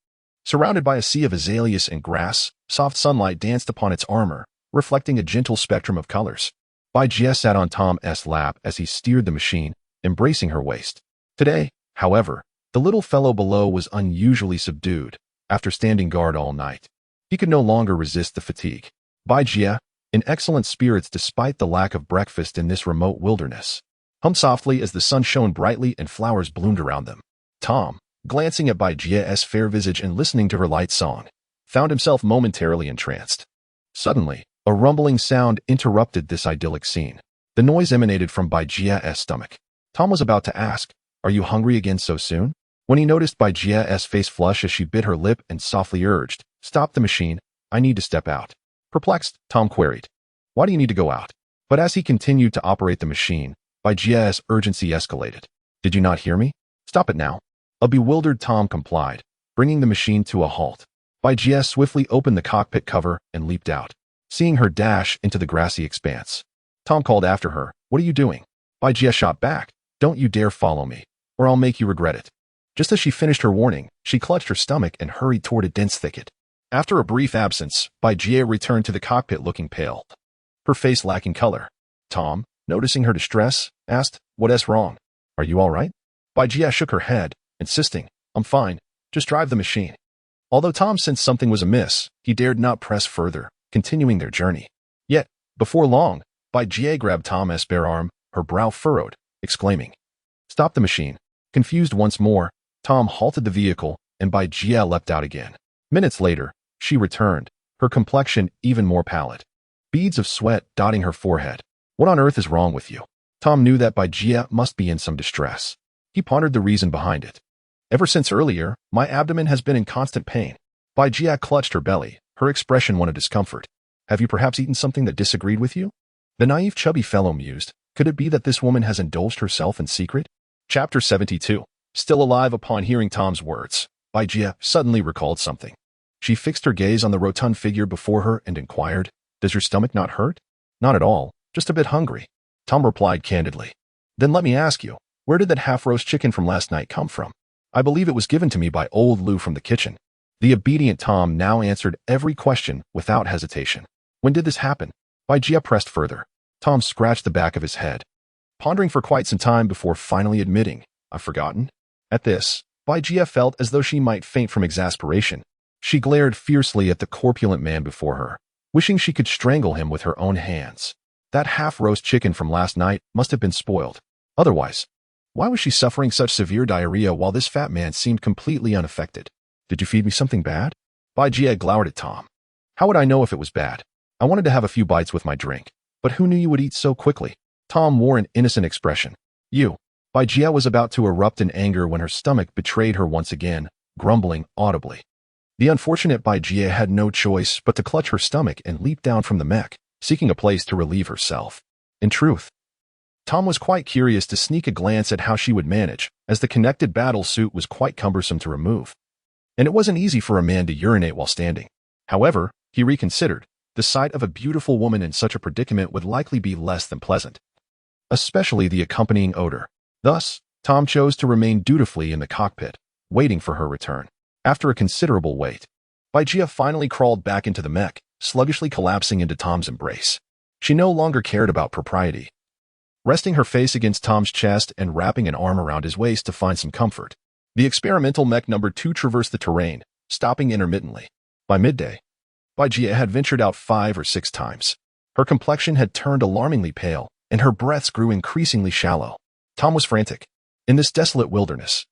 surrounded by a sea of azaleas and grass, soft sunlight danced upon its armor, reflecting a gentle spectrum of colors. Bai Jie sat on Tom's lap as he steered the machine, embracing her waist. Today, however, the little fellow below was unusually subdued. After standing guard all night, he could no longer resist the fatigue. Bai Jie, in excellent spirits despite the lack of breakfast in this remote wilderness, hummed softly as the sun shone brightly and flowers bloomed around them. Tom, glancing at Bai Jie's fair visage and listening to her light song, found himself momentarily entranced. Suddenly, a rumbling sound interrupted this idyllic scene. The noise emanated from Bai Jie's stomach. Tom was about to ask, "Are you hungry again so soon?" when he noticed Bai Jie's face flush as she bit her lip and softly urged, "Stop the machine, I need to step out." Perplexed, Tom queried, "Why do you need to go out?" But as he continued to operate the machine, Bai Jie's urgency escalated. "Did you not hear me? Stop it now." A bewildered Tom complied, bringing the machine to a halt. Bai Jie swiftly opened the cockpit cover and leaped out, seeing her dash into the grassy expanse. Tom called after her, "What are you doing?" Bai Jie shot back, "Don't you dare follow me, or I'll make you regret it." Just as she finished her warning, she clutched her stomach and hurried toward a dense thicket. After a brief absence, Bai Jie returned to the cockpit looking pale, her face lacking color. Tom, noticing her distress, asked, "What's wrong? Are you all right?" Bai Jie shook her head, insisting, "I'm fine, just drive the machine." Although Tom sensed something was amiss, he dared not press further, continuing their journey. Yet, before long, Bai Jie grabbed Tom's bare arm, her brow furrowed, exclaiming, "Stop the machine." Confused once more, Tom halted the vehicle, and Bai Jie leapt out again. Minutes later, she returned, her complexion even more pallid, beads of sweat dotting her forehead. "What on earth is wrong with you?" Tom knew that Bai Jie must be in some distress. He pondered the reason behind it. Ever since earlier, my abdomen has been in constant pain. Bai Jia clutched her belly, her expression one of discomfort. Have you perhaps eaten something that disagreed with you? The naive chubby fellow mused. Could it be that this woman has indulged herself in secret? Chapter 72. Still alive upon hearing Tom's words, Bai Jia suddenly recalled something. She fixed her gaze on the rotund figure before her and inquired, Does your stomach not hurt? Not at all, just a bit hungry. Tom replied candidly. Then let me ask you, where did that half-roast chicken from last night come from? I believe it was given to me by old Lou from the kitchen. The obedient Tom now answered every question without hesitation. When did this happen? Bai Jia pressed further. Tom scratched the back of his head, pondering for quite some time before finally admitting, I've forgotten. At this, Bai Jia felt as though she might faint from exasperation. She glared fiercely at the corpulent man before her, wishing she could strangle him with her own hands. That half-roast chicken from last night must have been spoiled. Otherwise, why was she suffering such severe diarrhea while this fat man seemed completely unaffected? Did you feed me something bad? Bai Jia glowered at Tom. How would I know if it was bad? I wanted to have a few bites with my drink. But who knew you would eat so quickly? Tom wore an innocent expression. You. Bai Jia was about to erupt in anger when her stomach betrayed her once again, grumbling audibly. The unfortunate Bai Jia had no choice but to clutch her stomach and leap down from the mech, seeking a place to relieve herself. In truth, Tom was quite curious to sneak a glance at how she would manage, as the connected battle suit was quite cumbersome to remove. And it wasn't easy for a man to urinate while standing. However, he reconsidered. The sight of a beautiful woman in such a predicament would likely be less than pleasant, especially the accompanying odor. Thus, Tom chose to remain dutifully in the cockpit, waiting for her return. After a considerable wait, Bai Jia finally crawled back into the mech, sluggishly collapsing into Tom's embrace. She no longer cared about propriety. Resting her face against Tom's chest and wrapping an arm around his waist to find some comfort, the experimental mech number 2 traversed the terrain, stopping intermittently. By midday, Bai Jia had ventured out 5 or 6 times. Her complexion had turned alarmingly pale, and her breaths grew increasingly shallow. Tom was frantic. In this desolate wilderness,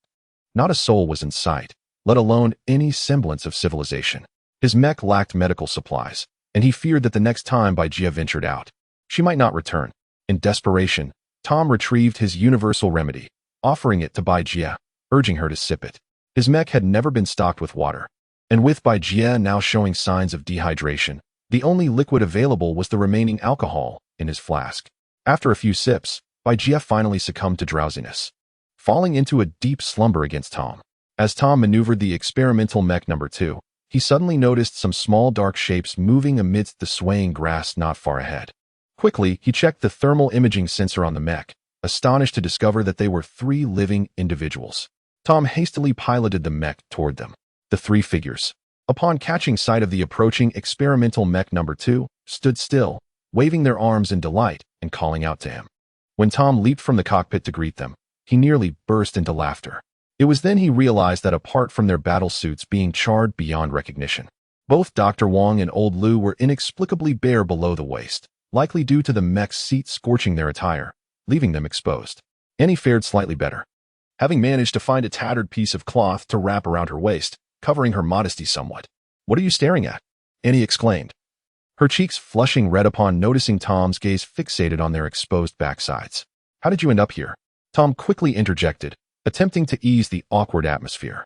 not a soul was in sight, let alone any semblance of civilization. His mech lacked medical supplies, and he feared that the next time Bai Jia ventured out, she might not return. In desperation, Tom retrieved his universal remedy, offering it to Bai Jia, urging her to sip it. His mech had never been stocked with water, and with Bai Jia now showing signs of dehydration, the only liquid available was the remaining alcohol in his flask. After a few sips, Bai Jia finally succumbed to drowsiness, falling into a deep slumber against Tom. As Tom maneuvered the experimental mech number 2, he suddenly noticed some small dark shapes moving amidst the swaying grass not far ahead. Quickly, he checked the thermal imaging sensor on the mech, astonished to discover that they were 3 living individuals. Tom hastily piloted the mech toward them. The 3 figures, upon catching sight of the approaching experimental mech number 2, stood still, waving their arms in delight and calling out to him. When Tom leaped from the cockpit to greet them, he nearly burst into laughter. It was then he realized that apart from their battle suits being charred beyond recognition, both Dr. Wong and Old Lou were inexplicably bare below the waist, likely due to the mech's seat scorching their attire, leaving them exposed. Annie fared slightly better, having managed to find a tattered piece of cloth to wrap around her waist, covering her modesty somewhat. What are you staring at? Annie exclaimed, her cheeks flushing red upon noticing Tom's gaze fixated on their exposed backsides. How did you end up here? Tom quickly interjected, attempting to ease the awkward atmosphere.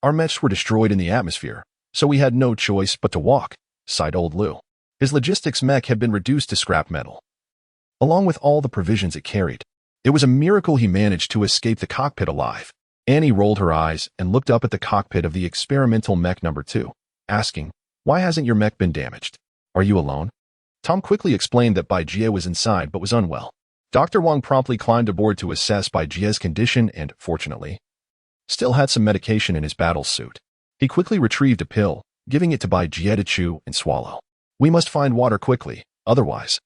Our mechs were destroyed in the atmosphere, so we had no choice but to walk, sighed Old Lou. His logistics mech had been reduced to scrap metal, along with all the provisions it carried. It was a miracle he managed to escape the cockpit alive. Annie rolled her eyes and looked up at the cockpit of the experimental mech number 2, asking, Why hasn't your mech been damaged? Are you alone? Tom quickly explained that Bai Jia was inside but was unwell. Dr. Wong promptly climbed aboard to assess Bai Jia's condition and, fortunately, still had some medication in his battle suit. He quickly retrieved a pill, giving it to Bai Jia to chew and swallow. We must find water quickly, otherwise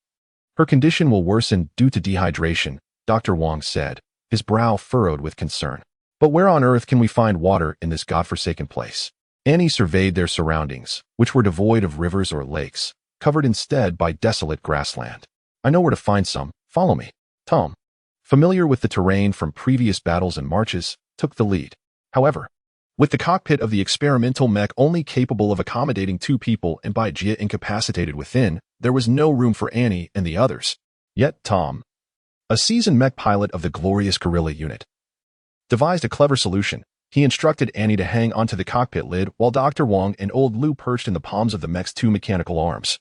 her condition will worsen due to dehydration, Dr. Wong said, his brow furrowed with concern. But where on earth can we find water in this godforsaken place? Annie surveyed their surroundings, which were devoid of rivers or lakes, covered instead by desolate grassland. I know where to find some. Follow me. Tom, familiar with the terrain from previous battles and marches, took the lead. However, with the cockpit of the experimental mech only capable of accommodating 2 people and Bai Jia incapacitated within, there was no room for Annie and the others. Yet Tom, a seasoned mech pilot of the glorious guerrilla unit, devised a clever solution. He instructed Annie to hang onto the cockpit lid while Dr. Wong and old Lu perched in the palms of the Mech's two mechanical arms,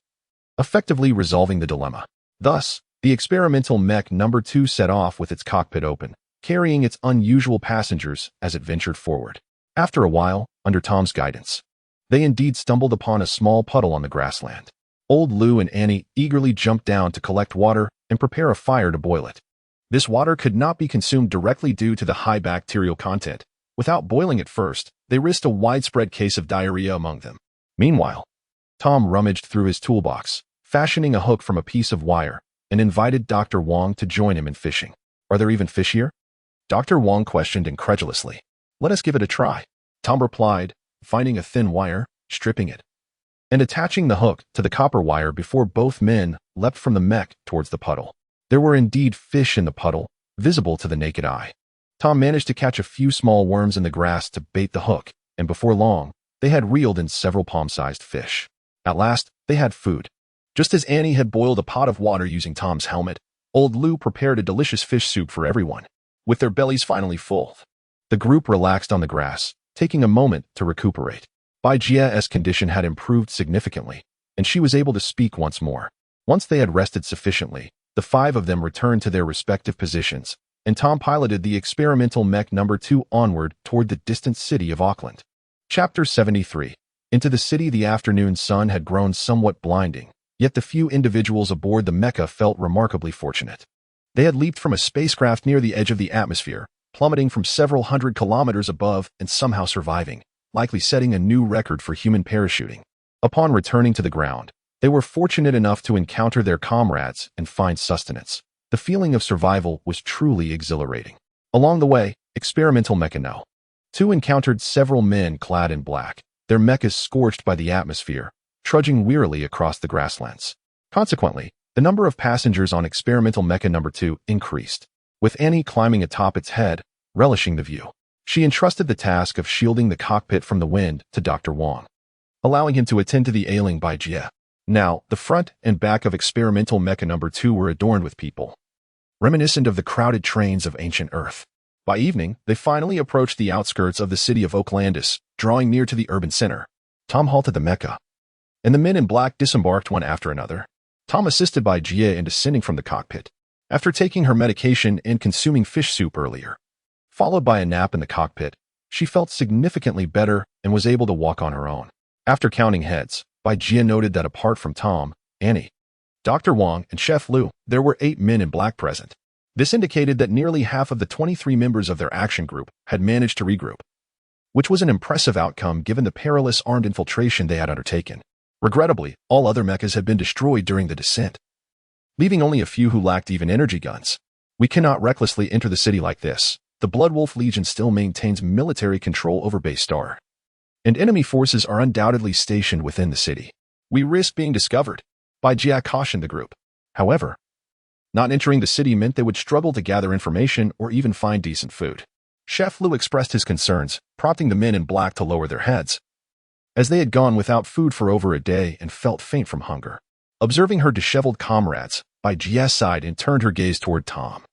effectively resolving the dilemma. Thus, the experimental Mech number 2 set off with its cockpit open, carrying its unusual passengers as it ventured forward. After a while, under Tom's guidance, they indeed stumbled upon a small puddle on the grassland. Old Lu and Annie eagerly jumped down to collect water and prepare a fire to boil it. This water could not be consumed directly due to the high bacterial content. Without boiling it first, they risked a widespread case of diarrhea among them. Meanwhile, Tom rummaged through his toolbox, fashioning a hook from a piece of wire, and invited Dr. Wong to join him in fishing. Are there even fish here? Dr. Wong questioned incredulously. Let us give it a try, Tom replied, finding a thin wire, stripping it, and attaching the hook to the copper wire before both men leapt from the Mech towards the puddle. There were indeed fish in the puddle, visible to the naked eye. Tom managed to catch a few small worms in the grass to bait the hook, and before long, they had reeled in several palm-sized fish. At last, they had food. Just as Annie had boiled a pot of water using Tom's helmet, old Lu prepared a delicious fish soup for everyone. With their bellies finally full, the group relaxed on the grass, taking a moment to recuperate. Bai Jia's condition had improved significantly, and she was able to speak once more. Once they had rested sufficiently, the 5 of them returned to their respective positions, and Tom piloted the experimental Mech number 2 onward toward the distant city of Auckland. Chapter 73. Into the city. The afternoon sun had grown somewhat blinding, yet the few individuals aboard the Mecha felt remarkably fortunate. They had leaped from a spacecraft near the edge of the atmosphere, plummeting from several hundred kilometers above and somehow surviving, likely setting a new record for human parachuting. Upon returning to the ground, they were fortunate enough to encounter their comrades and find sustenance. The feeling of survival was truly exhilarating. Along the way, experimental Mecha No. 2 encountered several men clad in black, their mechas scorched by the atmosphere, trudging wearily across the grasslands. Consequently, the number of passengers on experimental Mecha number 2 increased, with Annie climbing atop its head, relishing the view. She entrusted the task of shielding the cockpit from the wind to Dr. Wong, allowing him to attend to the ailing Bai Jia. Now, the front and back of experimental Mecha number 2 were adorned with people, reminiscent of the crowded trains of ancient Earth. By evening, they finally approached the outskirts of the city of Oaklandis, drawing near to the urban center. Tom halted the Mecha, and the men in black disembarked one after another. Tom assisted Bai Jia in descending from the cockpit, after taking her medication and consuming fish soup earlier. Followed by a nap in the cockpit, she felt significantly better and was able to walk on her own. After counting heads, Bai Jia noted that apart from Tom, Annie, Dr. Wong, and Chef Lu, there were 8 men in black present. This indicated that nearly half of the 23 members of their action group had managed to regroup, which was an impressive outcome given the perilous armed infiltration they had undertaken. Regrettably, all other mechas had been destroyed during the descent, leaving only a few who lacked even energy guns. We cannot recklessly enter the city like this. The Bloodwolf Legion still maintains military control over Base Star, and enemy forces are undoubtedly stationed within the city. We risk being discovered, Bai Jia cautioned the group. However, not entering the city meant they would struggle to gather information or even find decent food. Chef Lu expressed his concerns, prompting the men in black to lower their heads, as they had gone without food for over a day and felt faint from hunger. Observing her disheveled comrades, Bai Jia sighed and turned her gaze toward Tom.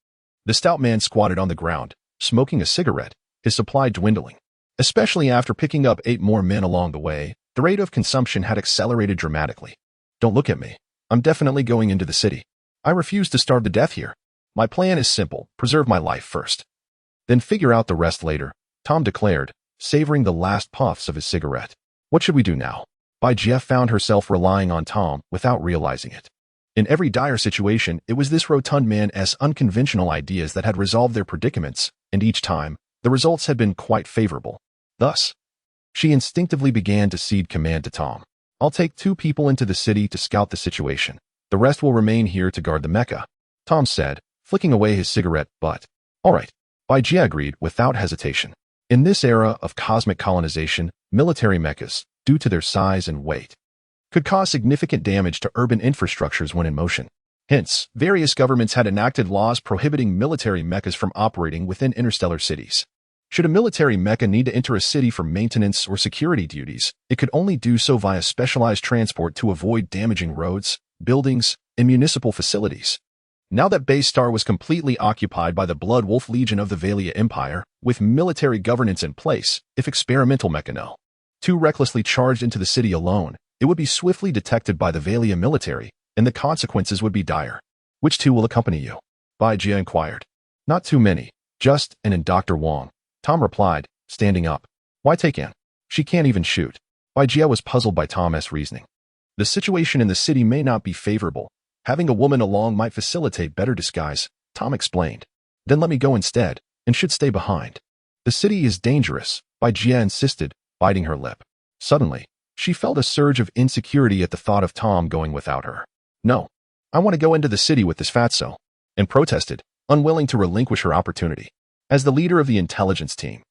The stout man squatted on the ground, smoking a cigarette, his supply dwindling. Especially after picking up 8 more men along the way, the rate of consumption had accelerated dramatically. Don't look at me. I'm definitely going into the city. I refuse to starve to death here. My plan is simple: preserve my life first, then figure out the rest later, Tom declared, savoring the last puffs of his cigarette. What should we do now? Bai Jia found herself relying on Tom without realizing it. In every dire situation, it was this rotund man's unconventional ideas that had resolved their predicaments, and each time, the results had been quite favorable. Thus, she instinctively began to cede command to Tom. I'll take 2 people into the city to scout the situation. The rest will remain here to guard the Mecha, Tom said, flicking away his cigarette butt. All right, Bai Jia agreed without hesitation. In this era of cosmic colonization, military mechas, due to their size and weight, could cause significant damage to urban infrastructures when in motion. Hence, various governments had enacted laws prohibiting military mechas from operating within interstellar cities. Should a military mecha need to enter a city for maintenance or security duties, it could only do so via specialized transport to avoid damaging roads, buildings, and municipal facilities. Now that Base Star was completely occupied by the Blood Wolf Legion of the Valia Empire, with military governance in place, if experimental mechano too recklessly charged into the city alone, it would be swiftly detected by the Valia military, and the consequences would be dire. Which two will accompany you? Bai Jia inquired. Not too many, just Anne and Dr. Wong, Tom replied, standing up. Why take Anne? She can't even shoot. Bai Jia was puzzled by Tom's reasoning. The situation in the city may not be favorable. Having a woman along might facilitate better disguise, Tom explained. Then let me go instead, and should stay behind. The city is dangerous, Bai Jia insisted, biting her lip. Suddenly, she felt a surge of insecurity at the thought of Tom going without her. No, I want to go into the city with this fatso, and protested, unwilling to relinquish her opportunity. As the leader of the intelligence team,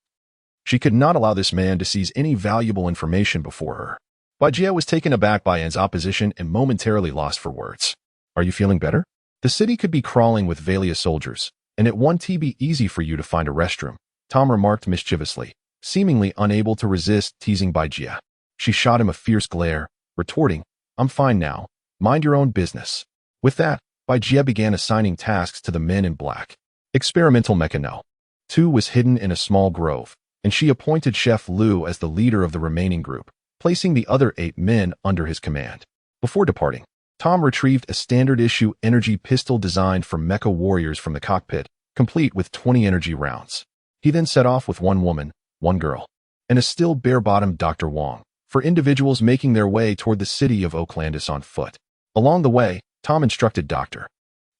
she could not allow this man to seize any valuable information before her. Bai Jia was taken aback by Anne's opposition and momentarily lost for words. Are you feeling better? The city could be crawling with Valia soldiers, and it won't be easy for you to find a restroom, Tom remarked mischievously, seemingly unable to resist teasing Bai Jia. She shot him a fierce glare, retorting, I'm fine now, mind your own business. With that, Bai Jia began assigning tasks to the men in black. Experimental mechano 2 was hidden in a small grove, and she appointed Chef Liu as the leader of the remaining group, placing the other 8 men under his command. Before departing, Tom retrieved a standard-issue energy pistol designed for mecha warriors from the cockpit, complete with 20 energy rounds. He then set off with 1 woman, 1 girl, and a still bare-bottomed Dr. Wong, for individuals making their way toward the city of Oaklandis on foot. Along the way, Tom instructed Dr.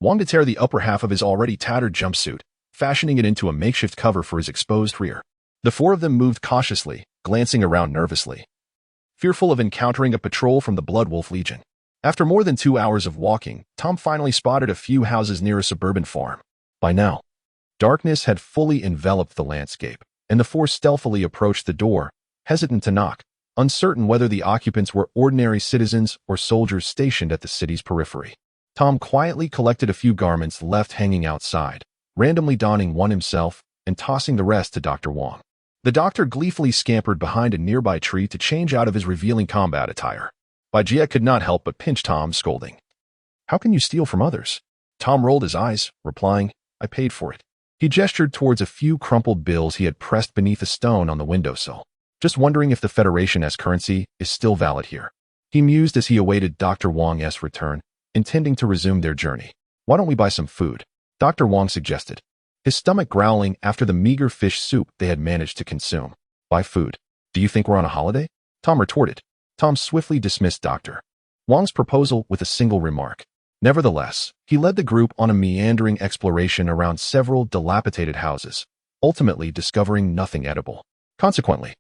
Wong to tear the upper half of his already tattered jumpsuit, fashioning it into a makeshift cover for his exposed rear. The 4 of them moved cautiously, glancing around nervously, fearful of encountering a patrol from the Blood Wolf Legion. After more than 2 hours of walking, Tom finally spotted a few houses near a suburban farm. By now, darkness had fully enveloped the landscape, and the 4 stealthily approached the door, hesitant to knock, uncertain whether the occupants were ordinary citizens or soldiers stationed at the city's periphery. Tom quietly collected a few garments left hanging outside, randomly donning one himself and tossing the rest to Dr. Wong. The doctor gleefully scampered behind a nearby tree to change out of his revealing combat attire. Bai Jia could not help but pinch Tom, scolding. How can you steal from others? Tom rolled his eyes, replying, I paid for it. He gestured towards a few crumpled bills he had pressed beneath a stone on the windowsill, just wondering if the Federation's currency is still valid here. He mused as he awaited Dr. Wong's return, intending to resume their journey. Why don't we buy some food? Dr. Wong suggested, his stomach growling after the meager fish soup they had managed to consume. Buy food? Do you think we're on a holiday? Tom retorted. Tom swiftly dismissed Dr. Wong's proposal with a single remark. Nevertheless, he led the group on a meandering exploration around several dilapidated houses, ultimately discovering nothing edible. Consequently,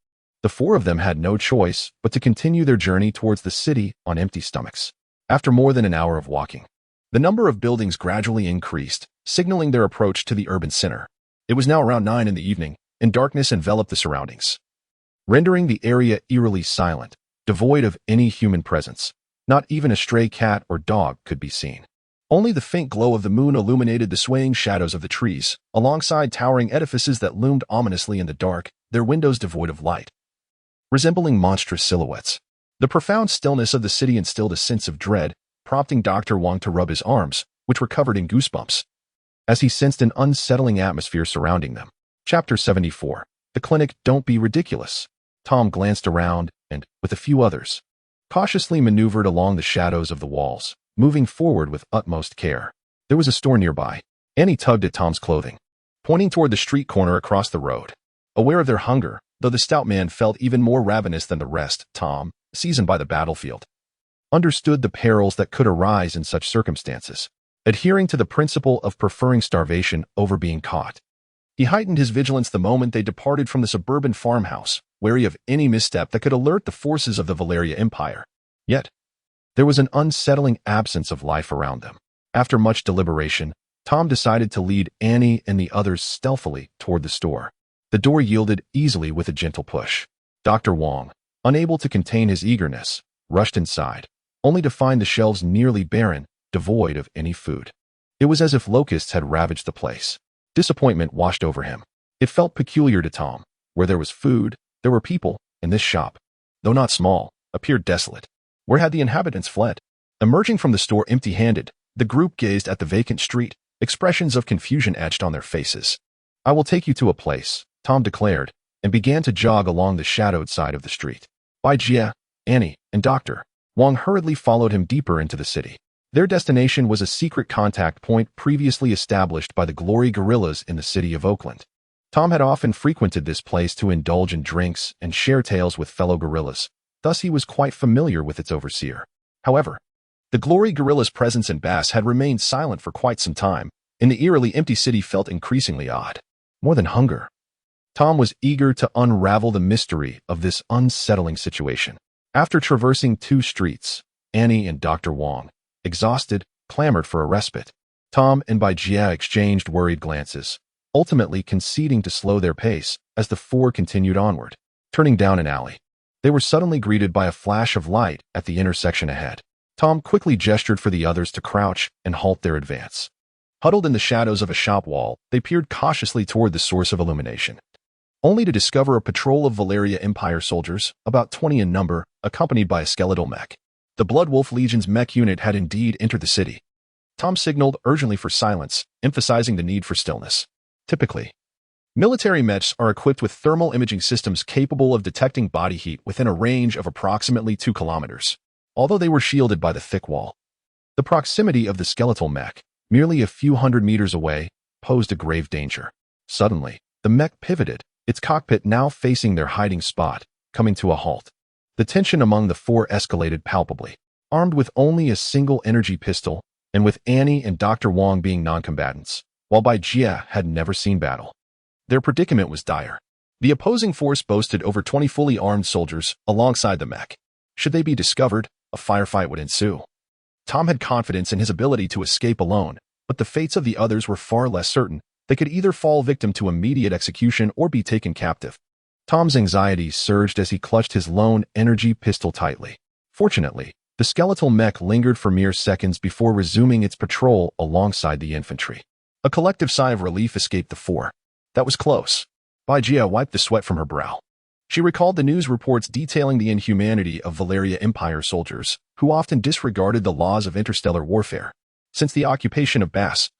the 4 of them had no choice but to continue their journey towards the city on empty stomachs. After more than an hour of walking, the number of buildings gradually increased, signaling their approach to the urban center. It was now around 9 in the evening, and darkness enveloped the surroundings, rendering the area eerily silent, devoid of any human presence. Not even a stray cat or dog could be seen. Only the faint glow of the moon illuminated the swaying shadows of the trees, alongside towering edifices that loomed ominously in the dark, their windows devoid of light, resembling monstrous silhouettes. The profound stillness of the city instilled a sense of dread, prompting Dr. Wong to rub his arms, which were covered in goosebumps, as he sensed an unsettling atmosphere surrounding them. Chapter 74. The Clinic. Don't be ridiculous. Tom glanced around and, with a few others, cautiously maneuvered along the shadows of the walls, moving forward with utmost care. There was a store nearby. Annie tugged at Tom's clothing, pointing toward the street corner across the road. Aware of their hunger, though the stout man felt even more ravenous than the rest, Tom, seasoned by the battlefield, understood the perils that could arise in such circumstances, adhering to the principle of preferring starvation over being caught. He heightened his vigilance the moment they departed from the suburban farmhouse, wary of any misstep that could alert the forces of the Valia Empire. Yet, there was an unsettling absence of life around them. After much deliberation, Tom decided to lead Annie and the others stealthily toward the store. The door yielded easily with a gentle push. Dr. Wong, unable to contain his eagerness, rushed inside, only to find the shelves nearly barren, devoid of any food. It was as if locusts had ravaged the place. Disappointment washed over him. It felt peculiar to Tom. Where there was food, there were people, and this shop, though not small, appeared desolate. Where had the inhabitants fled? Emerging from the store empty-handed, The group gazed at the vacant street, expressions of confusion etched on their faces. "I will take you to a place," Tom declared, and began to jog along the shadowed side of the street. Bai Jie, Annie, and Dr. Wang hurriedly followed him deeper into the city. Their destination was a secret contact point previously established by the Glory Guerrillas in the city of Oakland. Tom had often frequented this place to indulge in drinks and share tales with fellow guerrillas, thus he was quite familiar with its overseer. However, the Glory Guerrillas' presence in Bass had remained silent for quite some time, and the eerily empty city felt increasingly odd. More than hunger, Tom was eager to unravel the mystery of this unsettling situation. After traversing 2 streets, Annie and Dr. Wang, exhausted, clamored for a respite. Tom and Bai Jie exchanged worried glances, ultimately conceding to slow their pace as the 4 continued onward. Turning down an alley, they were suddenly greeted by a flash of light at the intersection ahead. Tom quickly gestured for the others to crouch and halt their advance. Huddled in the shadows of a shop wall, they peered cautiously toward the source of illumination, only to discover a patrol of Valeria Empire soldiers, about 20 in number, accompanied by a skeletal mech. The Blood Wolf Legion's mech unit had indeed entered the city. Tom signaled urgently for silence, emphasizing the need for stillness. Typically, military mechs are equipped with thermal imaging systems capable of detecting body heat within a range of approximately 2 kilometers, although they were shielded by the thick wall. The proximity of the skeletal mech, merely a few hundred meters away, posed a grave danger. Suddenly, the mech pivoted, its cockpit now facing their hiding spot, coming to a halt. The tension among the 4 escalated palpably. Armed with only a single energy pistol, and with Annie and Dr. Wang being non-combatants, while Bai Jie had never seen battle, their predicament was dire. The opposing force boasted over 20 fully armed soldiers alongside the mech. Should they be discovered, a firefight would ensue. Tom had confidence in his ability to escape alone, but the fates of the others were far less certain. They could either fall victim to immediate execution or be taken captive. Tom's anxieties surged as he clutched his lone energy pistol tightly. Fortunately, the skeletal mech lingered for mere seconds before resuming its patrol alongside the infantry. A collective sigh of relief escaped the 4. That was close. Bai Jie wiped the sweat from her brow. She recalled the news reports detailing the inhumanity of Valeria Empire soldiers, who often disregarded the laws of interstellar warfare. Since the occupation of Bass,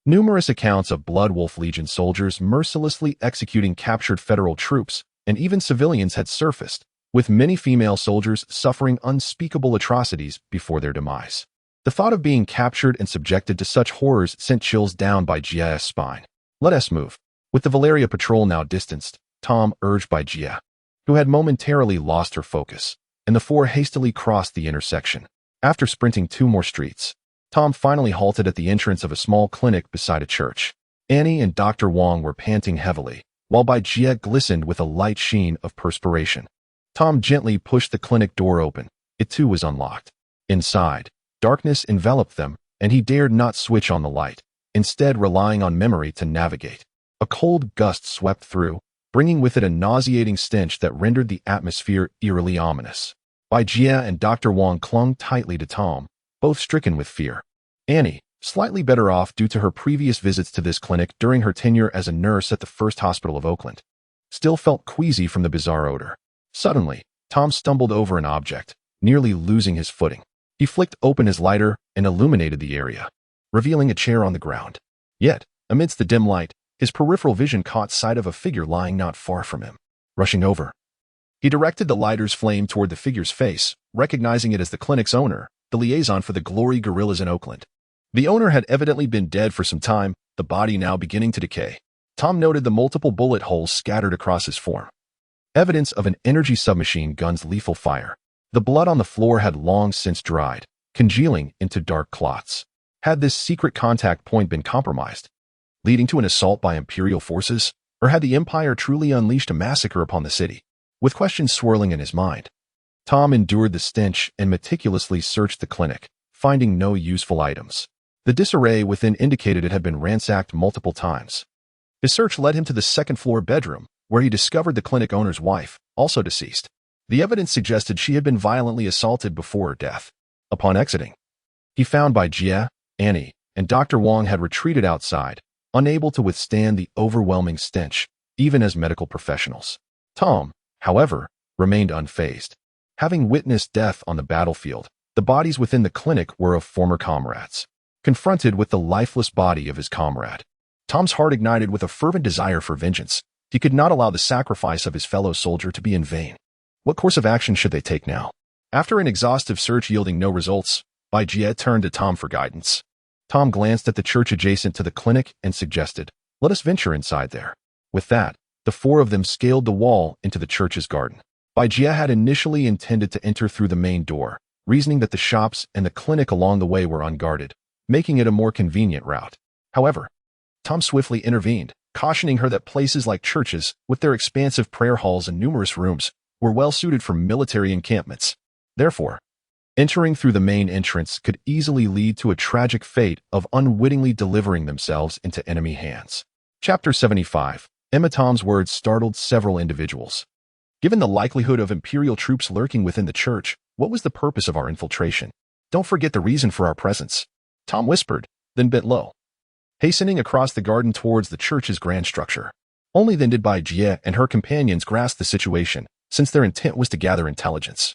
numerous accounts of Blood Wolf Legion soldiers mercilessly executing captured federal troops and even civilians had surfaced, with many female soldiers suffering unspeakable atrocities before their demise. The thought of being captured and subjected to such horrors sent chills down Bai Jie's spine. "Let us move." With the Valeria patrol now distanced, Tom urged Bai Jie, who had momentarily lost her focus, and the 4 hastily crossed the intersection. After sprinting 2 more streets, Tom finally halted at the entrance of a small clinic beside a church. Annie and Dr. Wang were panting heavily, while Bai Jie glistened with a light sheen of perspiration. Tom gently pushed the clinic door open. It too was unlocked. Inside, darkness enveloped them, and he dared not switch on the light, instead relying on memory to navigate. A cold gust swept through, bringing with it a nauseating stench that rendered the atmosphere eerily ominous. Bai Jie and Dr. Wang clung tightly to Tom, both stricken with fear. Annie, slightly better off due to her previous visits to this clinic during her tenure as a nurse at the First Hospital of Oakland, still felt queasy from the bizarre odor. Suddenly, Tom stumbled over an object, nearly losing his footing. He flicked open his lighter and illuminated the area, revealing a chair on the ground. Yet, amidst the dim light, his peripheral vision caught sight of a figure lying not far from him. Rushing over, he directed the lighter's flame toward the figure's face, recognizing it as the clinic's owner, the liaison for the Glory Guerrillas in Oakland. The owner had evidently been dead for some time, the body now beginning to decay. Tom noted the multiple bullet holes scattered across his form, evidence of an energy submachine gun's lethal fire. The blood on the floor had long since dried, congealing into dark clots. Had this secret contact point been compromised, leading to an assault by Imperial forces, or had the Empire truly unleashed a massacre upon the city? With questions swirling in his mind, Tom endured the stench and meticulously searched the clinic, finding no useful items. The disarray within indicated it had been ransacked multiple times. His search led him to the second-floor bedroom, where he discovered the clinic owner's wife, also deceased. The evidence suggested she had been violently assaulted before her death. Upon exiting, he found Bai Jie, Annie, and Dr. Wang had retreated outside, unable to withstand the overwhelming stench, even as medical professionals. Tom, however, remained unfazed. Having witnessed death on the battlefield, the bodies within the clinic were of former comrades. confronted with the lifeless body of his comrade. Tom's heart ignited with a fervent desire for vengeance. He could not allow the sacrifice of his fellow soldier to be in vain. What course of action should they take now? After an exhaustive search yielding no results, Jie turned to Tom for guidance. Tom glanced at the church adjacent to the clinic and suggested, "Let us venture inside there." With that, the four of them scaled the wall into the church's garden. Jie had initially intended to enter through the main door, reasoning that the shops and the clinic along the way were unguarded, making it a more convenient route. However, Tom swiftly intervened, cautioning her that places like churches, with their expansive prayer halls and numerous rooms, were well suited for military encampments. Therefore, entering through the main entrance could easily lead to a tragic fate of unwittingly delivering themselves into enemy hands. Chapter 75. Tom's words startled several individuals. Given the likelihood of Imperial troops lurking within the church, what was the purpose of our infiltration? Don't forget the reason for our presence, Tom whispered, then bent low, hastening across the garden towards the church's grand structure. Only then did Jie and her companions grasp the situation, since their intent was to gather intelligence.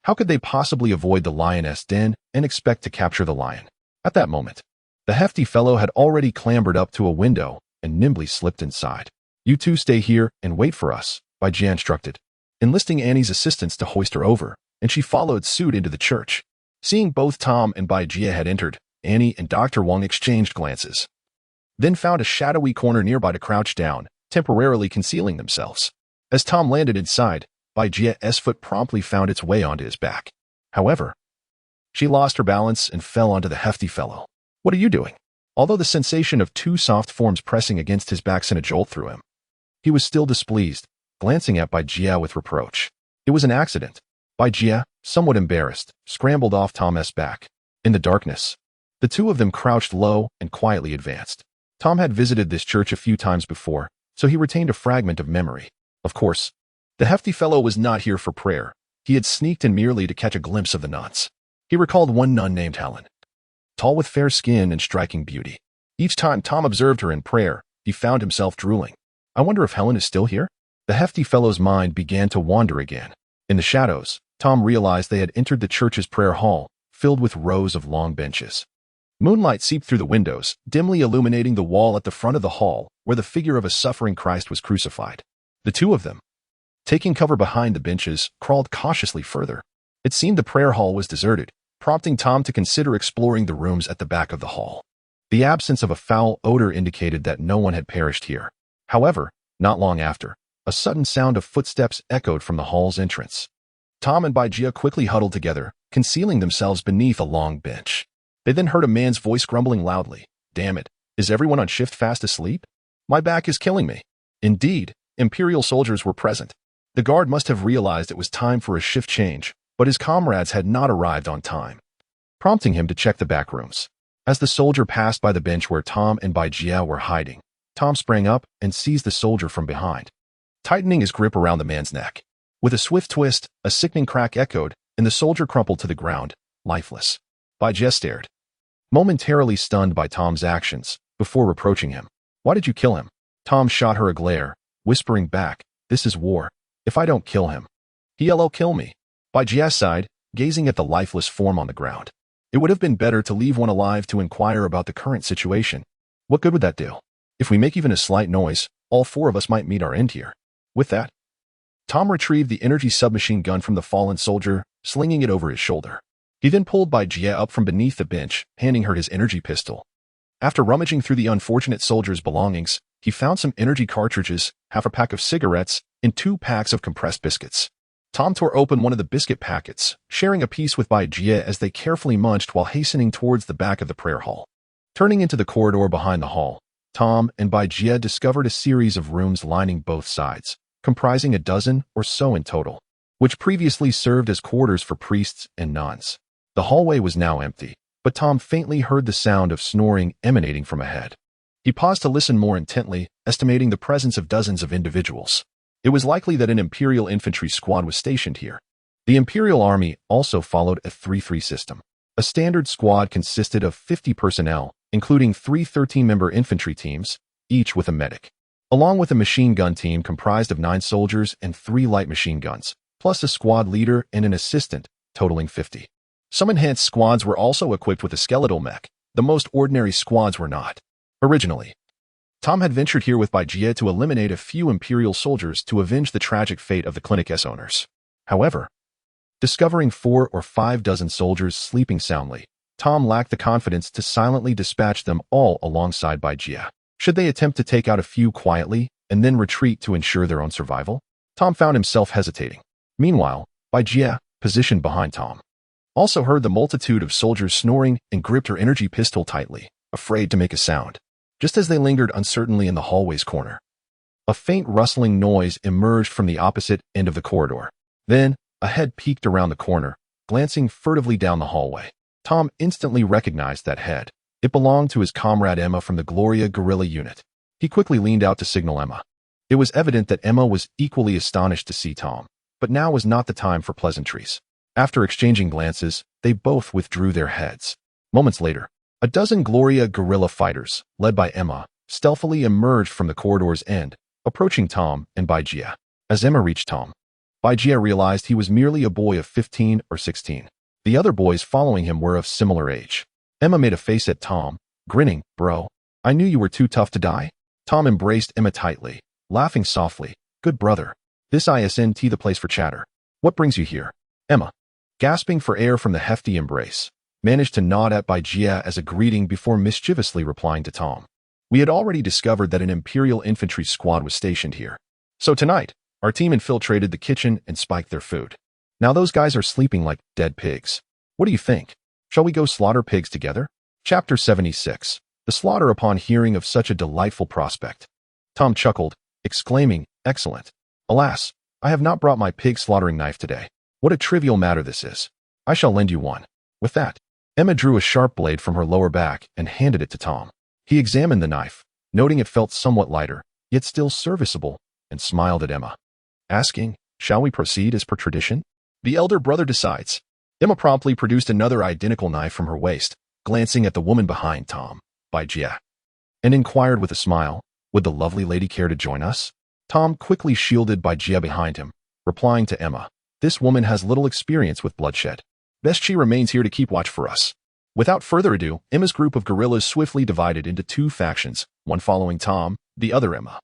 How could they possibly avoid the lioness den and expect to capture the lion? At that moment, the hefty fellow had already clambered up to a window and nimbly slipped inside. "You two stay here and wait for us," Jie instructed, enlisting Annie's assistance to hoist her over, and she followed suit into the church. Seeing both Tom and Jie had entered, Annie and Dr. Wang exchanged glances, then found a shadowy corner nearby to crouch down, temporarily concealing themselves. As Tom landed inside, Jie's foot promptly found its way onto his back. However, she lost her balance and fell onto the hefty fellow. "What are you doing?" Although the sensation of two soft forms pressing against his back sent a jolt through him, he was still displeased, glancing at Jie with reproach. It was an accident. Jie, somewhat embarrassed, scrambled off Tom's back. In the darkness, the two of them crouched low and quietly advanced. Tom had visited this church a few times before, so he retained a fragment of memory. Of course, the hefty fellow was not here for prayer. He had sneaked in merely to catch a glimpse of the nuns. He recalled one nun named Helen, tall with fair skin and striking beauty. Each time Tom observed her in prayer, he found himself drooling. I wonder if Helen is still here? The hefty fellow's mind began to wander again. In the shadows, Tom realized they had entered the church's prayer hall, filled with rows of long benches. Moonlight seeped through the windows, dimly illuminating the wall at the front of the hall, where the figure of a suffering Christ was crucified. The two of them, taking cover behind the benches, crawled cautiously further. It seemed the prayer hall was deserted, prompting Tom to consider exploring the rooms at the back of the hall. The absence of a foul odor indicated that no one had perished here. However, not long after, a sudden sound of footsteps echoed from the hall's entrance. Tom and Jie quickly huddled together, concealing themselves beneath a long bench. They then heard a man's voice grumbling loudly. "Damn it, is everyone on shift fast asleep? My back is killing me." Indeed, Imperial soldiers were present. The guard must have realized it was time for a shift change, but his comrades had not arrived on time, prompting him to check the back rooms. As the soldier passed by the bench where Tom and Jie were hiding, Tom sprang up and seized the soldier from behind, tightening his grip around the man's neck. With a swift twist, a sickening crack echoed, and the soldier crumpled to the ground, lifeless. Jie stared, momentarily stunned by Tom's actions, before reproaching him. "Why did you kill him?" Tom shot her a glare, whispering back, "This is war. If I don't kill him, he'll kill me." Jie sighed, gazing at the lifeless form on the ground. It would have been better to leave one alive to inquire about the current situation. What good would that do? If we make even a slight noise, all four of us might meet our end here. With that, Tom retrieved the energy submachine gun from the fallen soldier, slinging it over his shoulder. He then pulled Jie up from beneath the bench, handing her his energy pistol. After rummaging through the unfortunate soldier's belongings, he found some energy cartridges, half a pack of cigarettes, and 2 packs of compressed biscuits. Tom tore open one of the biscuit packets, sharing a piece with Jie as they carefully munched while hastening towards the back of the prayer hall. Turning into the corridor behind the hall, Tom and Jie discovered a series of rooms lining both sides, comprising a dozen or so in total, which previously served as quarters for priests and nuns. The hallway was now empty, but Tom faintly heard the sound of snoring emanating from ahead. He paused to listen more intently, estimating the presence of dozens of individuals. It was likely that an Imperial infantry squad was stationed here. The Imperial Army also followed a 3-3 system. A standard squad consisted of 50 personnel, including 3 13-member infantry teams, each with a medic, along with a machine gun team comprised of 9 soldiers and 3 light machine guns, plus a squad leader and an assistant, totaling 50. Some enhanced squads were also equipped with a skeletal mech, the most ordinary squads were not. Originally, Tom had ventured here with Baijie to eliminate a few Imperial soldiers to avenge the tragic fate of the Clinic's owners. However, discovering 4 or 5 dozen soldiers sleeping soundly, Tom lacked the confidence to silently dispatch them all alongside Baijie. Should they attempt to take out a few quietly and then retreat to ensure their own survival? Tom found himself hesitating. Meanwhile, Baijie, positioned behind Tom, also heard the multitude of soldiers snoring and gripped her energy pistol tightly, afraid to make a sound. Just as they lingered uncertainly in the hallway's corner, a faint rustling noise emerged from the opposite end of the corridor. Then, a head peeked around the corner, glancing furtively down the hallway. Tom instantly recognized that head. It belonged to his comrade Emma from the Gloria guerrilla unit. He quickly leaned out to signal Emma. It was evident that Emma was equally astonished to see Tom, but now was not the time for pleasantries. After exchanging glances, they both withdrew their heads. Moments later, a dozen Gloria guerrilla fighters, led by Emma, stealthily emerged from the corridor's end, approaching Tom and Baijie. As Emma reached Tom, Baijie realized he was merely a boy of 15 or 16. The other boys following him were of similar age. Emma made a face at Tom, grinning. "Bro, I knew you were too tough to die." Tom embraced Emma tightly, laughing softly. "Good brother. This isn't the place for chatter. What brings you here?" Emma, gasping for air from the hefty embrace, managed to nod at Baijie as a greeting before mischievously replying to Tom. "We had already discovered that an Imperial infantry squad was stationed here. So tonight, our team infiltrated the kitchen and spiked their food. Now those guys are sleeping like dead pigs. What do you think? Shall we go slaughter pigs together?" Chapter 76. The slaughter upon hearing of such a delightful prospect. Tom chuckled, exclaiming, "Excellent. Alas, I have not brought my pig slaughtering knife today. What a trivial matter this is. I shall lend you one." With that, Emma drew a sharp blade from her lower back and handed it to Tom. He examined the knife, noting it felt somewhat lighter, yet still serviceable, and smiled at Emma, asking, "Shall we proceed as per tradition?" "The elder brother decides." Emma promptly produced another identical knife from her waist, glancing at the woman behind Tom, Baijie, and inquired with a smile, "Would the lovely lady care to join us?" Tom quickly shielded Baijie behind him, replying to Emma, "This woman has little experience with bloodshed. Best she remains here to keep watch for us." Without further ado, Emma's group of guerrillas swiftly divided into 2 factions, one following Tom, the other Emma.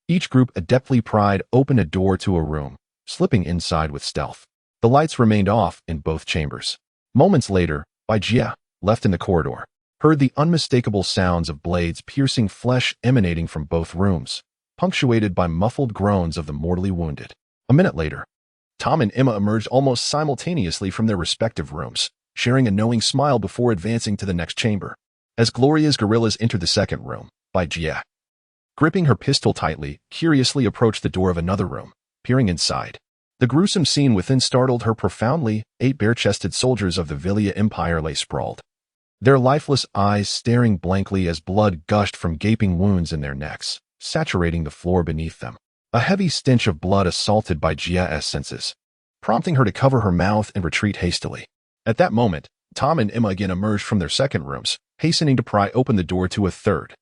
Each group adeptly pried open a door to a room, slipping inside with stealth. The lights remained off in both chambers. Moments later, Baijie, left in the corridor, heard the unmistakable sounds of blades piercing flesh emanating from both rooms, punctuated by muffled groans of the mortally wounded. A minute later, Tom and Emma emerged almost simultaneously from their respective rooms, sharing a knowing smile before advancing to the next chamber. As Gloria's guerrillas entered the second room, Baijie, gripping her pistol tightly, curiously approached the door of another room, peering inside. The gruesome scene within startled her profoundly. 8 bare-chested soldiers of the Villia Empire lay sprawled, their lifeless eyes staring blankly as blood gushed from gaping wounds in their necks, saturating the floor beneath them. A heavy stench of blood assaulted Baijie's senses, prompting her to cover her mouth and retreat hastily. At that moment, Tom and Emma again emerged from their second rooms, hastening to pry open the door to a third.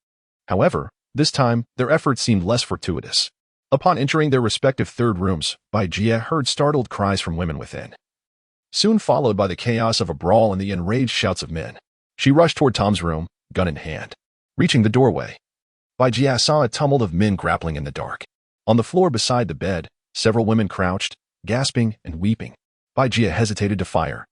However, this time, their efforts seemed less fortuitous. Upon entering their respective third rooms, Baijie heard startled cries from women within, soon followed by the chaos of a brawl and the enraged shouts of men. She rushed toward Tom's room, gun in hand. Reaching the doorway, Baijie saw a tumult of men grappling in the dark. On the floor beside the bed, several women crouched, gasping and weeping. Baijie hesitated to fire,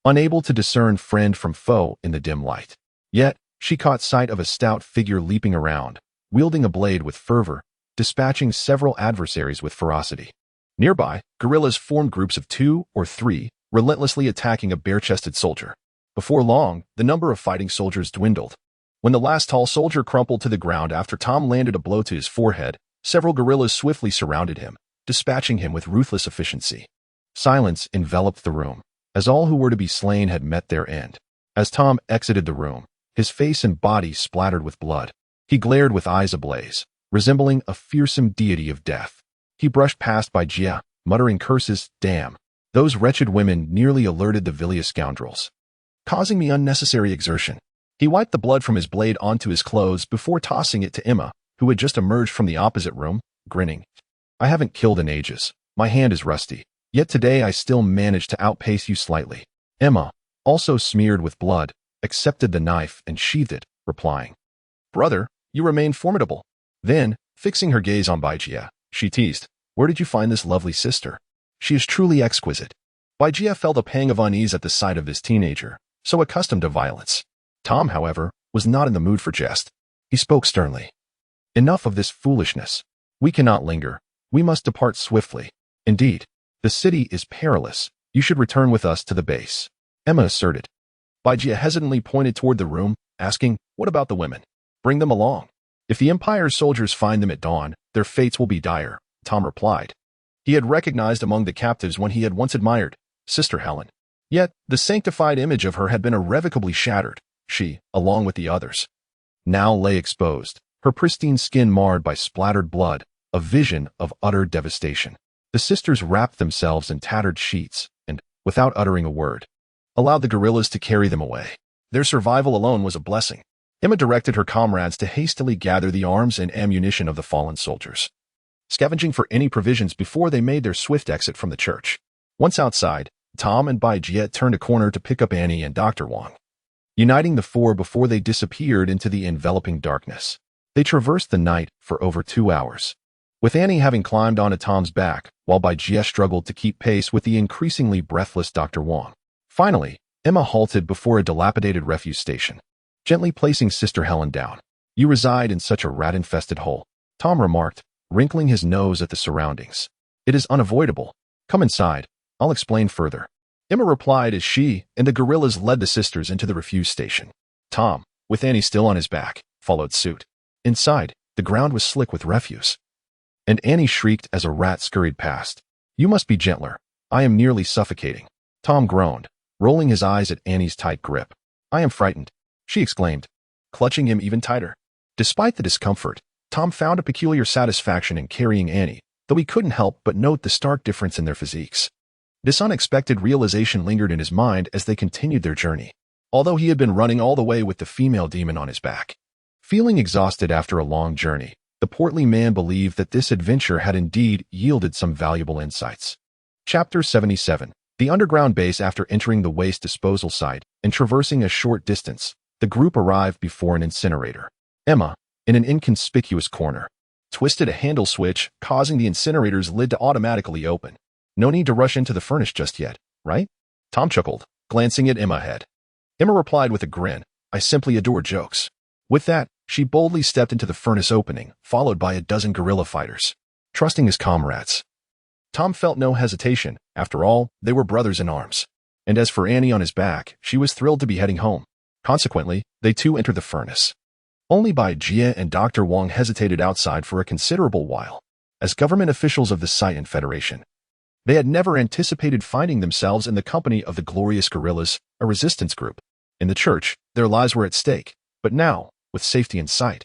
unable to discern friend from foe in the dim light. Yet, she caught sight of a stout figure leaping around, wielding a blade with fervor, dispatching several adversaries with ferocity. Nearby, guerrillas formed groups of 2 or 3, relentlessly attacking a bare-chested soldier. Before long, the number of fighting soldiers dwindled. When the last tall soldier crumpled to the ground after Tom landed a blow to his forehead, several guerrillas swiftly surrounded him, dispatching him with ruthless efficiency. Silence enveloped the room, as all who were to be slain had met their end. As Tom exited the room, his face and body splattered with blood. He glared with eyes ablaze, resembling a fearsome deity of death. He brushed past Baijie, muttering curses. "Damn, those wretched women nearly alerted the Villia scoundrels, causing me unnecessary exertion." He wiped the blood from his blade onto his clothes before tossing it to Emma, who had just emerged from the opposite room, grinning. "I haven't killed in ages. My hand is rusty. Yet today I still managed to outpace you slightly." Emma, also smeared with blood, accepted the knife and sheathed it, replying, "Brother, you remain formidable." Then, fixing her gaze on Baijia, she teased, "Where did you find this lovely sister? She is truly exquisite." Baijia felt a pang of unease at the sight of this teenager, so accustomed to violence. Tom, however, was not in the mood for jest. He spoke sternly. "Enough of this foolishness. We cannot linger. We must depart swiftly. Indeed, the city is perilous. You should return with us to the base," Emma asserted. Baijia hesitantly pointed toward the room, asking, "What about the women? Bring them along. If the Empire's soldiers find them at dawn, their fates will be dire," Tom replied. He had recognized among the captives one he had once admired, Sister Helen. Yet, the sanctified image of her had been irrevocably shattered. She, along with the others, now lay exposed, her pristine skin marred by splattered blood, a vision of utter devastation. The sisters wrapped themselves in tattered sheets and, without uttering a word, allowed the guerrillas to carry them away. Their survival alone was a blessing. Emma directed her comrades to hastily gather the arms and ammunition of the fallen soldiers, scavenging for any provisions before they made their swift exit from the church. Once outside, Tom and Baijia turned a corner to pick up Annie and Dr. Wang, uniting the four before they disappeared into the enveloping darkness. They traversed the night for over 2 hours, with Annie having climbed onto Tom's back, while Baijia struggled to keep pace with the increasingly breathless Dr. Wang. Finally, Emma halted before a dilapidated refuse station, gently placing Sister Helen down. "You reside in such a rat-infested hole," Tom remarked, wrinkling his nose at the surroundings. "It is unavoidable. Come inside. I'll explain further," Emma replied as she and the guerrillas led the sisters into the refuse station. Tom, with Annie still on his back, followed suit. Inside, the ground was slick with refuse, and Annie shrieked as a rat scurried past. "You must be gentler. I am nearly suffocating," Tom groaned, rolling his eyes at Annie's tight grip. "I am frightened," she exclaimed, clutching him even tighter. Despite the discomfort, Tom found a peculiar satisfaction in carrying Annie, though he couldn't help but note the stark difference in their physiques. This unexpected realization lingered in his mind as they continued their journey, although he had been running all the way with the female demon on his back. Feeling exhausted after a long journey, the portly man believed that this adventure had indeed yielded some valuable insights. Chapter 77. The underground base. After entering the waste disposal site and traversing a short distance, the group arrived before an incinerator. Emma, in an inconspicuous corner, twisted a handle switch, causing the incinerator's lid to automatically open. "No need to rush into the furnace just yet, right?" Tom chuckled, glancing at Emma ahead. Emma replied with a grin, "I simply adore jokes." With that, she boldly stepped into the furnace opening, followed by a dozen guerrilla fighters, trusting his comrades. Tom felt no hesitation. After all, they were brothers in arms. And as for Annie on his back, she was thrilled to be heading home. Consequently, they too entered the furnace. Only Baijia and Dr. Wang hesitated outside for a considerable while. As government officials of the Saiyan Federation, they had never anticipated finding themselves in the company of the glorious guerrillas, a resistance group. In the church, their lives were at stake, but now, with safety in sight,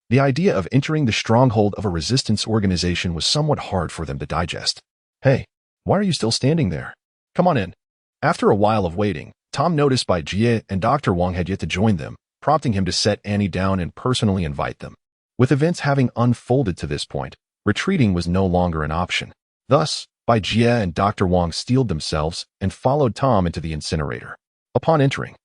the idea of entering the stronghold of a resistance organization was somewhat hard for them to digest. "Hey, why are you still standing there? Come on in." After a while of waiting, Tom noticed Baijia and Dr. Wang had yet to join them, prompting him to set Annie down and personally invite them. With events having unfolded to this point, retreating was no longer an option. Thus, Baijia and Dr. Wang steeled themselves and followed Tom into the incinerator. Upon entering,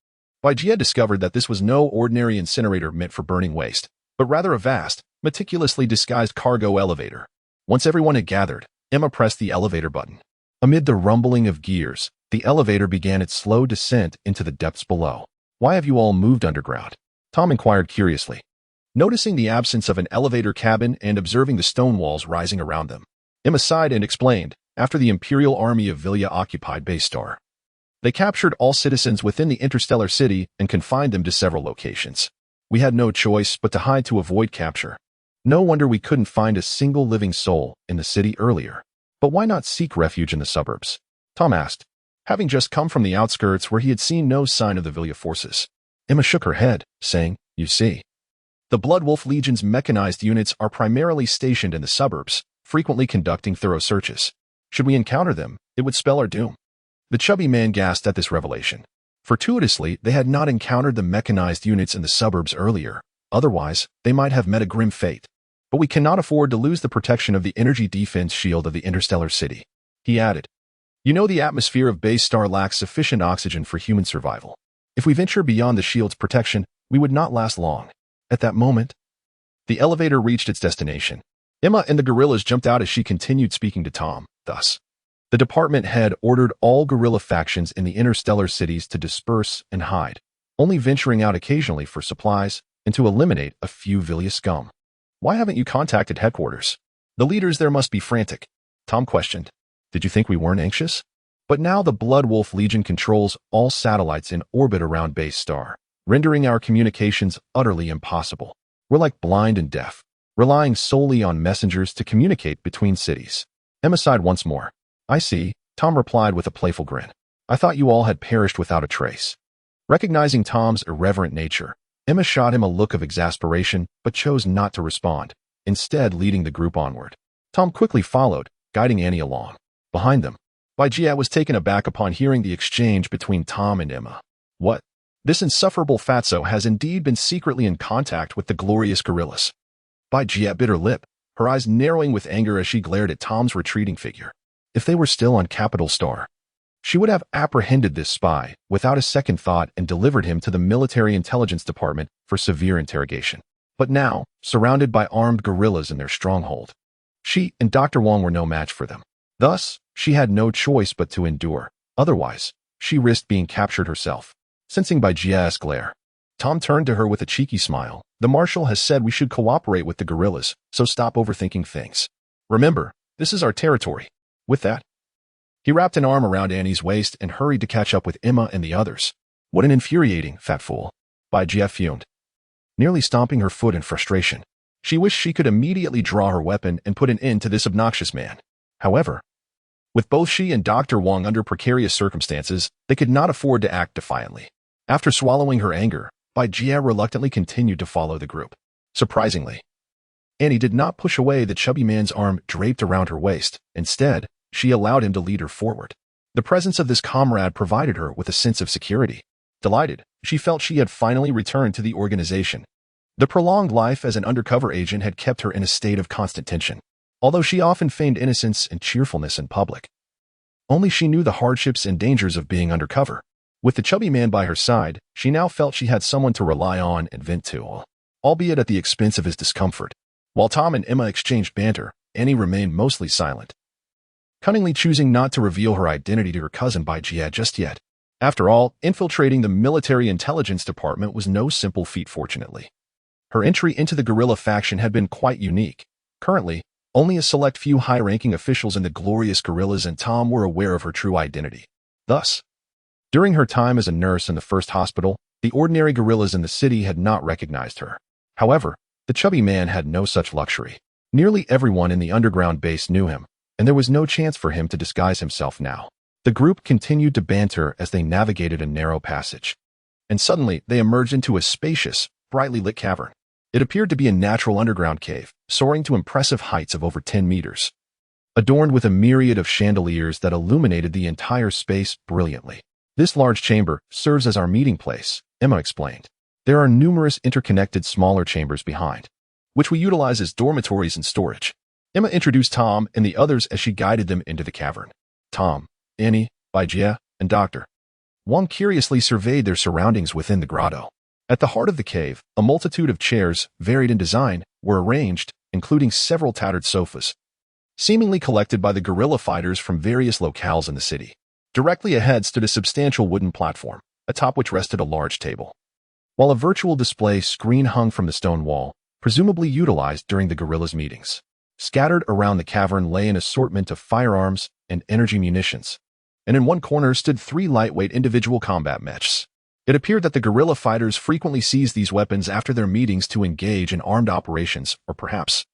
Baijia discovered that this was no ordinary incinerator meant for burning waste, but rather a vast, meticulously disguised cargo elevator. Once everyone had gathered, Emma pressed the elevator button. Amid the rumbling of gears, the elevator began its slow descent into the depths below. "Why have you all moved underground?" Tom inquired curiously, noticing the absence of an elevator cabin and observing the stone walls rising around them. Emma sighed and explained, "After the Imperial Army of Vilya occupied Base Star, they captured all citizens within the interstellar city and confined them to several locations. We had no choice but to hide to avoid capture. No wonder we couldn't find a single living soul in the city earlier. But why not seek refuge in the suburbs?" Tom asked, having just come from the outskirts where he had seen no sign of the Vilya forces. Emma shook her head, saying, "You see, the Blood Wolf Legion's mechanized units are primarily stationed in the suburbs, frequently conducting thorough searches. Should we encounter them, it would spell our doom." The chubby man gasped at this revelation. Fortuitously, they had not encountered the mechanized units in the suburbs earlier. Otherwise, they might have met a grim fate. "But we cannot afford to lose the protection of the energy defense shield of the interstellar city," he added. "You know the atmosphere of Base Star lacks sufficient oxygen for human survival. If we venture beyond the shield's protection, we would not last long. At that moment, the elevator reached its destination. Emma and the gorillas jumped out as she continued speaking to Tom. Thus, the department head ordered all gorilla factions in the interstellar cities to disperse and hide, only venturing out occasionally for supplies and to eliminate a few villainous scum. Why haven't you contacted headquarters? The leaders there must be frantic. Tom questioned. Did you think we weren't anxious? But now the Blood Wolf Legion controls all satellites in orbit around Base Star, rendering our communications utterly impossible. We're like blind and deaf, relying solely on messengers to communicate between cities. Emma sighed once more. I see, Tom replied with a playful grin. I thought you all had perished without a trace. Recognizing Tom's irreverent nature, Emma shot him a look of exasperation but chose not to respond, instead leading the group onward. Tom quickly followed, guiding Annie along. Behind them, Gia was taken aback upon hearing the exchange between Tom and Emma. What? This insufferable fatso has indeed been secretly in contact with the glorious gorillas. Gia bit her lip, her eyes narrowing with anger as she glared at Tom's retreating figure. If they were still on Capital Star, she would have apprehended this spy without a second thought and delivered him to the military intelligence department for severe interrogation. But now, surrounded by armed guerrillas in their stronghold, she and Dr. Wong were no match for them. Thus, she had no choice but to endure. Otherwise, she risked being captured herself. Sensing Gia's glare, Tom turned to her with a cheeky smile. The Marshal has said we should cooperate with the guerrillas, so stop overthinking things. Remember, this is our territory. With that, he wrapped an arm around Annie's waist and hurried to catch up with Emma and the others. What an infuriating fat fool, Gia fumed, nearly stomping her foot in frustration. She wished she could immediately draw her weapon and put an end to this obnoxious man. However, with both she and Dr. Wong under precarious circumstances, they could not afford to act defiantly. After swallowing her anger, Gia reluctantly continued to follow the group. Surprisingly, Annie did not push away the chubby man's arm draped around her waist. Instead, she allowed him to lead her forward. The presence of this comrade provided her with a sense of security. Delighted, she felt she had finally returned to the organization. The prolonged life as an undercover agent had kept her in a state of constant tension, although she often feigned innocence and cheerfulness in public. Only she knew the hardships and dangers of being undercover. With the chubby man by her side, she now felt she had someone to rely on and vent to, albeit at the expense of his discomfort. While Tom and Emma exchanged banter, Annie remained mostly silent, cunningly choosing not to reveal her identity to her cousin Gia just yet. After all, infiltrating the military intelligence department was no simple feat, fortunately. Her entry into the guerrilla faction had been quite unique. Currently, only a select few high-ranking officials in the glorious guerrillas and Tom were aware of her true identity. Thus, during her time as a nurse in the first hospital, the ordinary guerrillas in the city had not recognized her. However, the chubby man had no such luxury. Nearly everyone in the underground base knew him, and there was no chance for him to disguise himself now. The group continued to banter as they navigated a narrow passage. And suddenly, they emerged into a spacious, brightly lit cavern. It appeared to be a natural underground cave, soaring to impressive heights of over 10 meters, adorned with a myriad of chandeliers that illuminated the entire space brilliantly. This large chamber serves as our meeting place, Emma explained. There are numerous interconnected smaller chambers behind, which we utilize as dormitories and storage. Emma introduced Tom and the others as she guided them into the cavern. Tom, Annie, Gia, and Dr. Wong curiously surveyed their surroundings within the grotto. At the heart of the cave, a multitude of chairs, varied in design, were arranged, including several tattered sofas, seemingly collected by the guerrilla fighters from various locales in the city. Directly ahead stood a substantial wooden platform, atop which rested a large table, while a virtual display screen hung from the stone wall, presumably utilized during the guerrillas' meetings. Scattered around the cavern lay an assortment of firearms and energy munitions, and in one corner stood 3 lightweight individual combat mechs. It appeared that the guerrilla fighters frequently seized these weapons after their meetings to engage in armed operations, or perhaps,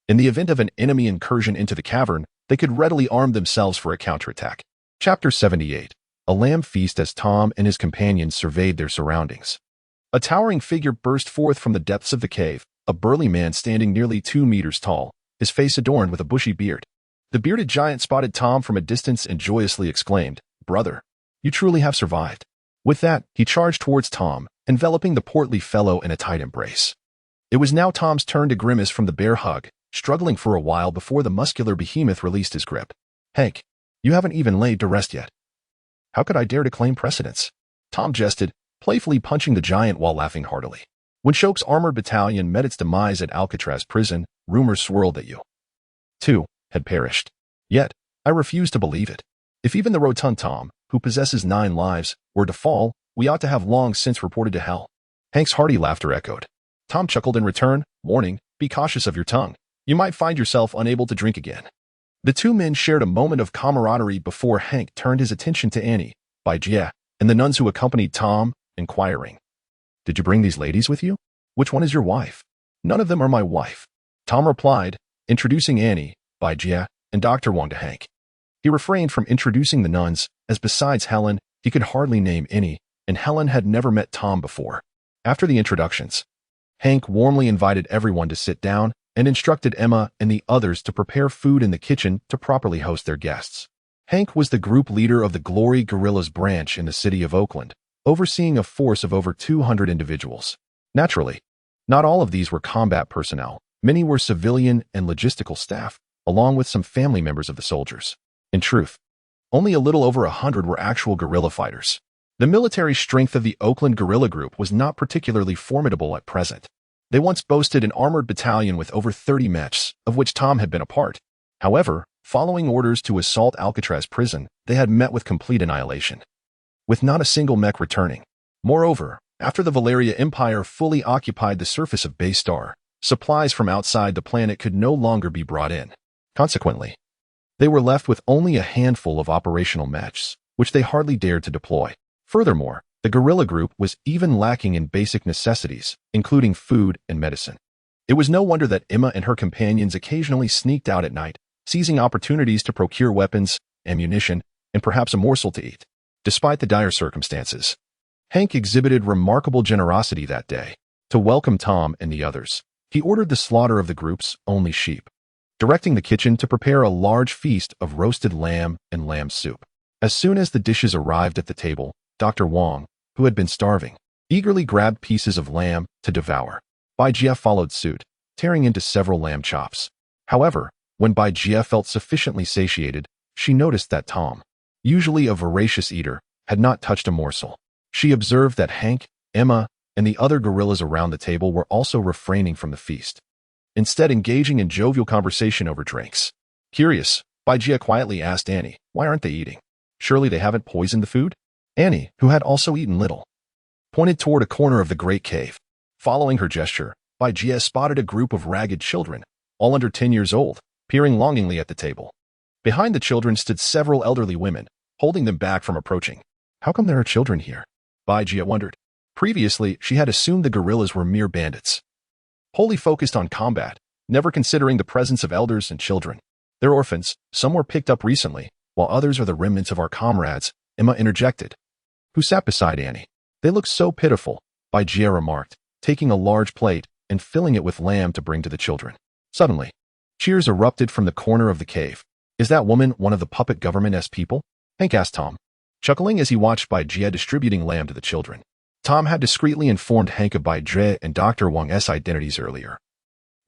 in the event of an enemy incursion into the cavern, they could readily arm themselves for a counterattack. Chapter 78. A lamb feast. As Tom and his companions surveyed their surroundings, a towering figure burst forth from the depths of the cave, a burly man standing nearly 2 meters tall, his face adorned with a bushy beard. The bearded giant spotted Tom from a distance and joyously exclaimed, "Brother, you truly have survived." With that, he charged towards Tom, enveloping the portly fellow in a tight embrace. It was now Tom's turn to grimace from the bear hug, struggling for a while before the muscular behemoth released his grip. "Hank, you haven't even laid to rest yet. How could I dare to claim precedence?" Tom jested, playfully punching the giant while laughing heartily. When Shoke's armored battalion met its demise at Alcatraz prison, rumors swirled that you, too, had perished. Yet, I refuse to believe it. If even the rotund Tom, who possesses 9 lives, were to fall, we ought to have long since reported to hell. Hank's hearty laughter echoed. Tom chuckled in return, warning, be cautious of your tongue. You might find yourself unable to drink again. The two men shared a moment of camaraderie before Hank turned his attention to Annie, Bai Jie, and the nuns who accompanied Tom, inquiring, did you bring these ladies with you? Which one is your wife? None of them are my wife. Tom replied, introducing Annie, Bai Jie, and Dr. Wang to Hank. He refrained from introducing the nuns, as besides Helen, he could hardly name any, and Helen had never met Tom before. After the introductions, Hank warmly invited everyone to sit down and instructed Emma and the others to prepare food in the kitchen to properly host their guests. Hank was the group leader of the Glory Guerrillas branch in the city of Oakland, overseeing a force of over 200 individuals. Naturally, not all of these were combat personnel. Many were civilian and logistical staff, along with some family members of the soldiers. In truth, only a little over 100 were actual guerrilla fighters. The military strength of the Oakland Guerrilla Group was not particularly formidable at present. They once boasted an armored battalion with over 30 Mechs, of which Tom had been a part. However, following orders to assault Alcatraz prison, they had met with complete annihilation, with not a single Mech returning. Moreover, after the Valeria Empire fully occupied the surface of Baystar, supplies from outside the planet could no longer be brought in. Consequently, they were left with only a handful of operational Mechs, which they hardly dared to deploy. Furthermore, the guerrilla group was even lacking in basic necessities, including food and medicine. It was no wonder that Emma and her companions occasionally sneaked out at night, seizing opportunities to procure weapons, ammunition, and perhaps a morsel to eat. Despite the dire circumstances, Hank exhibited remarkable generosity that day. To welcome Tom and the others, he ordered the slaughter of the group's only sheep, directing the kitchen to prepare a large feast of roasted lamb and lamb soup. As soon as the dishes arrived at the table, Dr. Wang, who had been starving, eagerly grabbed pieces of lamb to devour. Bai Jie followed suit, tearing into several lamb chops. However, when Bai Jie felt sufficiently satiated, she noticed that Tom, usually a voracious eater, had not touched a morsel. She observed that Hank, Emma, and the other gorillas around the table were also refraining from the feast, instead engaging in jovial conversation over drinks. Curious, Bai Jie quietly asked Annie, why aren't they eating? Surely they haven't poisoned the food? Annie, who had also eaten little, pointed toward a corner of the great cave. Following her gesture, Bai Jie spotted a group of ragged children, all under 10 years old, peering longingly at the table. Behind the children stood several elderly women, holding them back from approaching. How come there are children here? Bai Jie wondered. Previously, she had assumed the guerrillas were mere bandits, wholly focused on combat, never considering the presence of elders and children. They're orphans, some were picked up recently, while others are the remnants of our comrades, Emma interjected, who sat beside Annie. They look so pitiful, Bai Jie remarked, taking a large plate and filling it with lamb to bring to the children. Suddenly, cheers erupted from the corner of the cave. Is that woman one of the puppet government's people? Hank asked Tom, chuckling as he watched Bai Jie distributing lamb to the children. Tom had discreetly informed Hank of Bai Jie and Dr. Wang's identities earlier,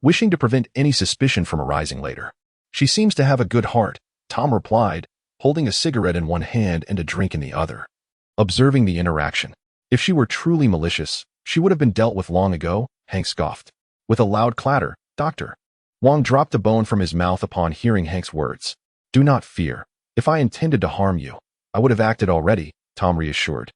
wishing to prevent any suspicion from arising later. She seems to have a good heart, Tom replied, holding a cigarette in one hand and a drink in the other. Observing the interaction, if she were truly malicious, she would have been dealt with long ago, Hank scoffed. With a loud clatter, Dr. Wang dropped a bone from his mouth upon hearing Hank's words. Do not fear. If I intended to harm you, I would have acted already, Tom reassured,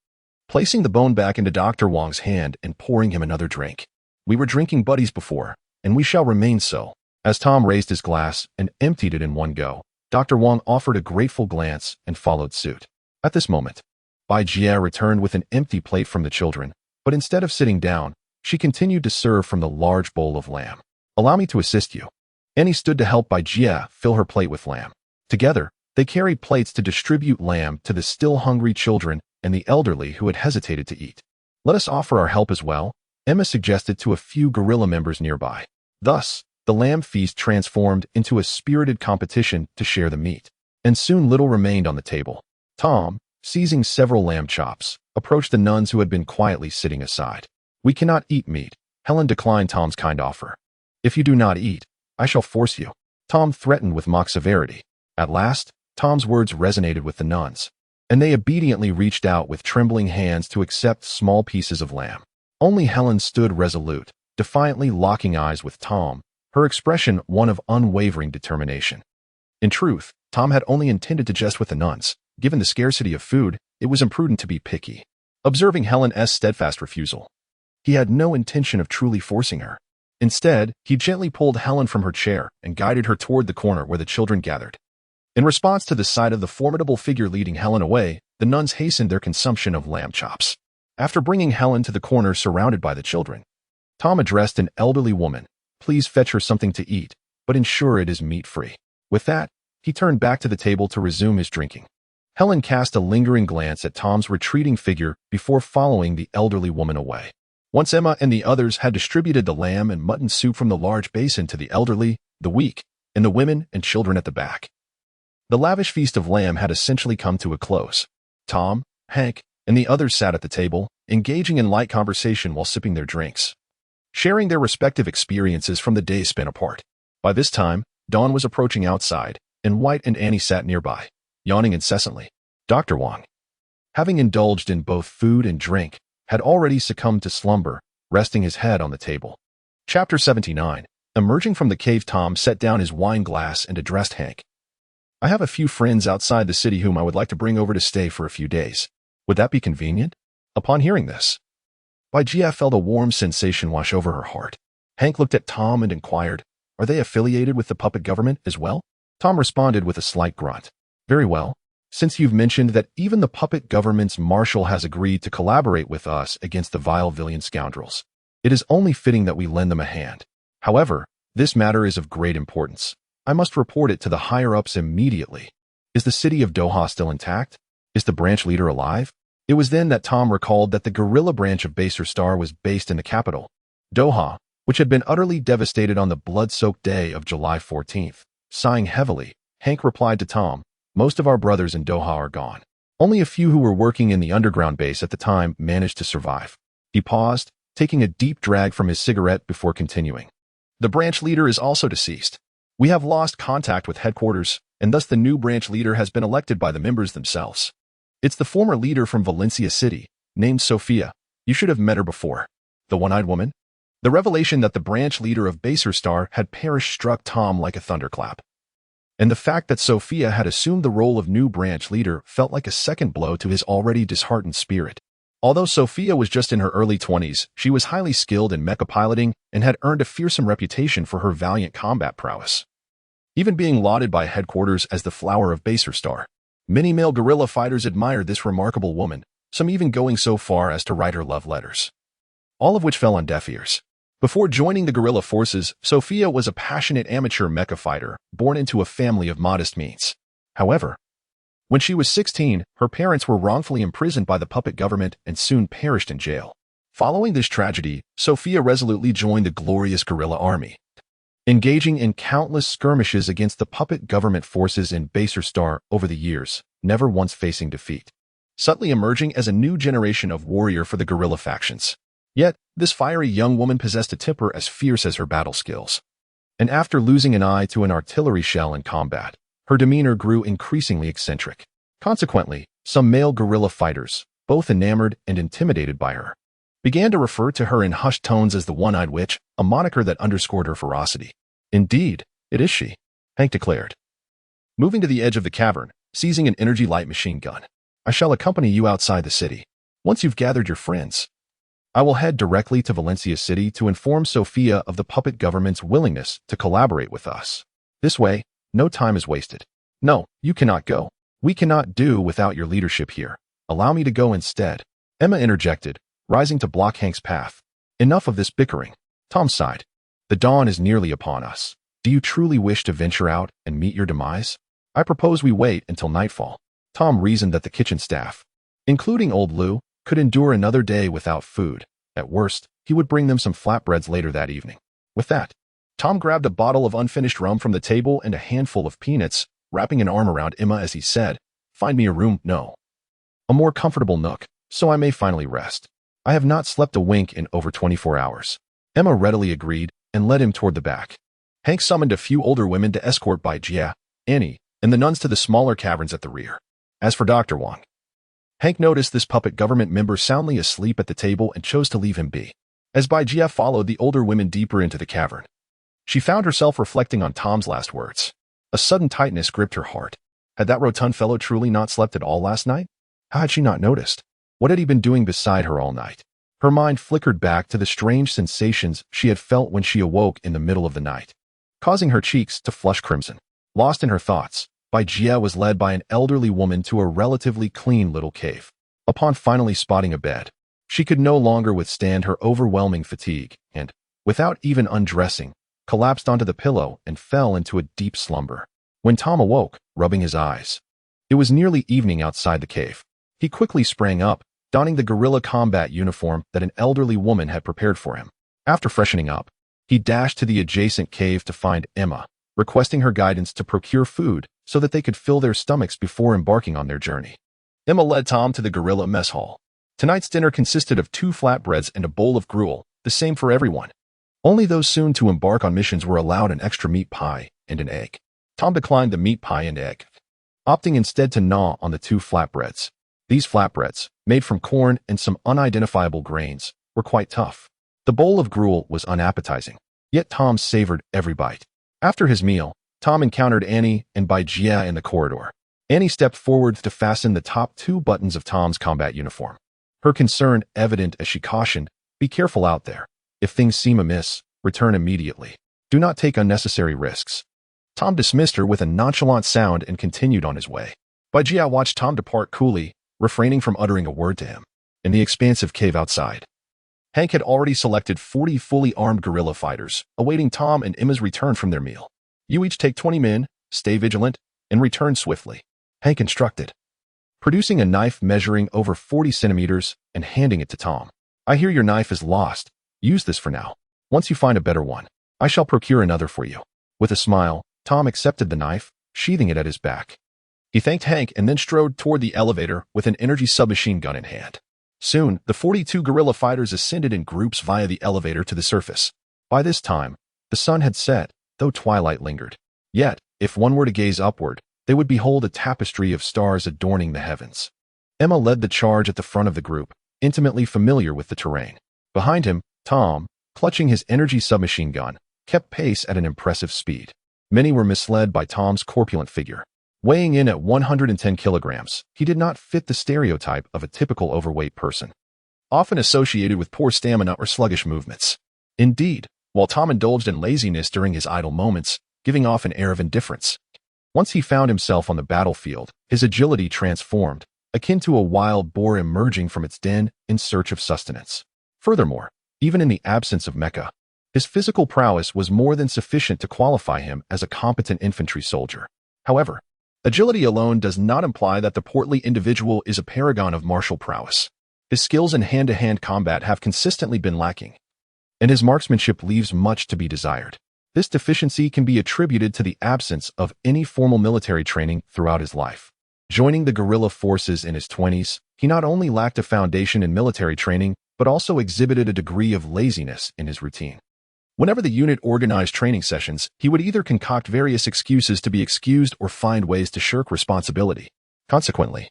placing the bone back into Dr. Wang's hand and pouring him another drink. We were drinking buddies before, and we shall remain so. As Tom raised his glass and emptied it in one go, Dr. Wang offered a grateful glance and followed suit. At this moment, Bai Jie returned with an empty plate from the children, but instead of sitting down, she continued to serve from the large bowl of lamb. Allow me to assist you. Annie stood to help Bai Jie fill her plate with lamb. Together, they carried plates to distribute lamb to the still hungry children and the elderly who had hesitated to eat. Let us offer our help as well, Emma suggested to a few guerrilla members nearby. Thus, the lamb feast transformed into a spirited competition to share the meat, and soon little remained on the table. Tom, seizing several lamb chops, approached the nuns who had been quietly sitting aside. We cannot eat meat. Helen declined Tom's kind offer. If you do not eat, I shall force you, Tom threatened with mock severity. At last, Tom's words resonated with the nuns. and they obediently reached out with trembling hands to accept small pieces of lamb. Only Helen stood resolute, defiantly locking eyes with Tom, her expression one of unwavering determination. In truth, Tom had only intended to jest with the nuns. Given the scarcity of food, it was imprudent to be picky. Observing Helen's steadfast refusal, he had no intention of truly forcing her. Instead, he gently pulled Helen from her chair and guided her toward the corner where the children gathered. In response to the sight of the formidable figure leading Helen away, the nuns hastened their consumption of lamb chops. After bringing Helen to the corner surrounded by the children, Tom addressed an elderly woman. Please fetch her something to eat, but ensure it is meat-free. With that, he turned back to the table to resume his drinking. Helen cast a lingering glance at Tom's retreating figure before following the elderly woman away. Once Emma and the others had distributed the lamb and mutton soup from the large basin to the elderly, the weak, and the women and children at the back, the lavish feast of lamb had essentially come to a close. Tom, Hank, and the others sat at the table, engaging in light conversation while sipping their drinks, sharing their respective experiences from the days spent apart. By this time, dawn was approaching outside, and White and Annie sat nearby, yawning incessantly. Dr. Wang, having indulged in both food and drink, had already succumbed to slumber, resting his head on the table. Chapter 79. Emerging from the cave, Tom set down his wine glass and addressed Hank. I have a few friends outside the city whom I would like to bring over to stay for a few days. Would that be convenient? Upon hearing this, Gia felt a warm sensation wash over her heart. Hank looked at Tom and inquired, Are they affiliated with the puppet government as well? Tom responded with a slight grunt. Very well. Since you've mentioned that even the puppet government's marshal has agreed to collaborate with us against the vile villain scoundrels, it is only fitting that we lend them a hand. However, this matter is of great importance. I must report it to the higher-ups immediately. Is the city of Doha still intact? Is the branch leader alive? It was then that Tom recalled that the guerrilla branch of Baser Star was based in the capital, Doha, which had been utterly devastated on the blood-soaked day of July 14th. Sighing heavily, Hank replied to Tom, Most of our brothers in Doha are gone. Only a few who were working in the underground base at the time managed to survive. He paused, taking a deep drag from his cigarette before continuing. The branch leader is also deceased. We have lost contact with headquarters, and thus the new branch leader has been elected by the members themselves. It's the former leader from Valencia City, named Sophia. You should have met her before. The one-eyed woman? The revelation that the branch leader of Baser Star had perished struck Tom like a thunderclap. And the fact that Sophia had assumed the role of new branch leader felt like a second blow to his already disheartened spirit. Although Sophia was just in her early 20s, she was highly skilled in mecha piloting and had earned a fearsome reputation for her valiant combat prowess. Even being lauded by headquarters as the flower of Baser Star, many male guerrilla fighters admired this remarkable woman, some even going so far as to write her love letters. All of which fell on deaf ears. Before joining the guerrilla forces, Sophia was a passionate amateur mecha fighter, born into a family of modest means. However, when she was 16, her parents were wrongfully imprisoned by the puppet government and soon perished in jail. Following this tragedy, Sophia resolutely joined the glorious guerrilla army, engaging in countless skirmishes against the puppet government forces in Baser Star over the years, never once facing defeat, subtly emerging as a new generation of warrior for the guerrilla factions. Yet, this fiery young woman possessed a temper as fierce as her battle skills. And after losing an eye to an artillery shell in combat, her demeanor grew increasingly eccentric. Consequently, some male guerrilla fighters, both enamored and intimidated by her, began to refer to her in hushed tones as the one-eyed witch, a moniker that underscored her ferocity. Indeed, it is she, Hank declared. Moving to the edge of the cavern, seizing an energy light machine gun, I shall accompany you outside the city. Once you've gathered your friends, I will head directly to Valencia City to inform Sophia of the puppet government's willingness to collaborate with us. This way, no time is wasted. No, you cannot go. We cannot do without your leadership here. Allow me to go instead. Emma interjected, rising to block Hank's path. Enough of this bickering. Tom sighed. The dawn is nearly upon us. Do you truly wish to venture out and meet your demise? I propose we wait until nightfall. Tom reasoned that the kitchen staff, including old Lou, could endure another day without food. At worst, he would bring them some flatbreads later that evening. With that, Tom grabbed a bottle of unfinished rum from the table and a handful of peanuts, wrapping an arm around Emma as he said, Find me a room, no. A more comfortable nook, so I may finally rest. I have not slept a wink in over 24 hours. Emma readily agreed and led him toward the back. Hank summoned a few older women to escort Gia, Annie, and the nuns to the smaller caverns at the rear. As for Dr. Wang, Hank noticed this puppet government member soundly asleep at the table and chose to leave him be. As Bai followed the older women deeper into the cavern, she found herself reflecting on Tom's last words. A sudden tightness gripped her heart. Had that rotund fellow truly not slept at all last night? How had she not noticed? What had he been doing beside her all night? Her mind flickered back to the strange sensations she had felt when she awoke in the middle of the night, causing her cheeks to flush crimson. Lost in her thoughts, Bai was led by an elderly woman to a relatively clean little cave. Upon finally spotting a bed, she could no longer withstand her overwhelming fatigue and, without even undressing, collapsed onto the pillow and fell into a deep slumber. When Tom awoke, rubbing his eyes, it was nearly evening outside the cave. He quickly sprang up, donning the guerrilla combat uniform that an elderly woman had prepared for him. After freshening up, he dashed to the adjacent cave to find Emma, requesting her guidance to procure food so that they could fill their stomachs before embarking on their journey. Emma led Tom to the guerrilla mess hall. Tonight's dinner consisted of 2 flatbreads and a bowl of gruel, the same for everyone. Only those soon to embark on missions were allowed an extra meat pie and an egg. Tom declined the meat pie and egg, opting instead to gnaw on the 2 flatbreads. These flatbreads, made from corn and some unidentifiable grains, were quite tough. The bowl of gruel was unappetizing, yet Tom savored every bite. After his meal, Tom encountered Annie and Bai in the corridor. Annie stepped forward to fasten the top 2 buttons of Tom's combat uniform. Her concern evident as she cautioned, "Be careful out there. If things seem amiss, return immediately. Do not take unnecessary risks." Tom dismissed her with a nonchalant sound and continued on his way. Bai watched Tom depart coolly, refraining from uttering a word to him. In the expansive cave outside, Hank had already selected 40 fully armed guerrilla fighters, awaiting Tom and Emma's return from their meal. "You each take 20 men, stay vigilant, and return swiftly," Hank instructed, producing a knife measuring over 40 centimeters and handing it to Tom. "I hear your knife is lost. Use this for now. Once you find a better one, I shall procure another for you." With a smile, Tom accepted the knife, sheathing it at his back. He thanked Hank and then strode toward the elevator with an energy submachine gun in hand. Soon, the 42 guerrilla fighters ascended in groups via the elevator to the surface. By this time, the sun had set, though twilight lingered. Yet, if one were to gaze upward, they would behold a tapestry of stars adorning the heavens. Emma led the charge at the front of the group, intimately familiar with the terrain. Behind him, Tom, clutching his energy submachine gun, kept pace at an impressive speed. Many were misled by Tom's corpulent figure. Weighing in at 110 kilograms, he did not fit the stereotype of a typical overweight person, often associated with poor stamina or sluggish movements. Indeed, while Tom indulged in laziness during his idle moments, giving off an air of indifference, once he found himself on the battlefield, his agility transformed, akin to a wild boar emerging from its den in search of sustenance. Furthermore, even in the absence of Mech, his physical prowess was more than sufficient to qualify him as a competent infantry soldier. However, agility alone does not imply that the portly individual is a paragon of martial prowess. His skills in hand-to-hand combat have consistently been lacking, and his marksmanship leaves much to be desired. This deficiency can be attributed to the absence of any formal military training throughout his life. Joining the guerrilla forces in his 20s, he not only lacked a foundation in military training, but also exhibited a degree of laziness in his routine. Whenever the unit organized training sessions, he would either concoct various excuses to be excused or find ways to shirk responsibility. Consequently,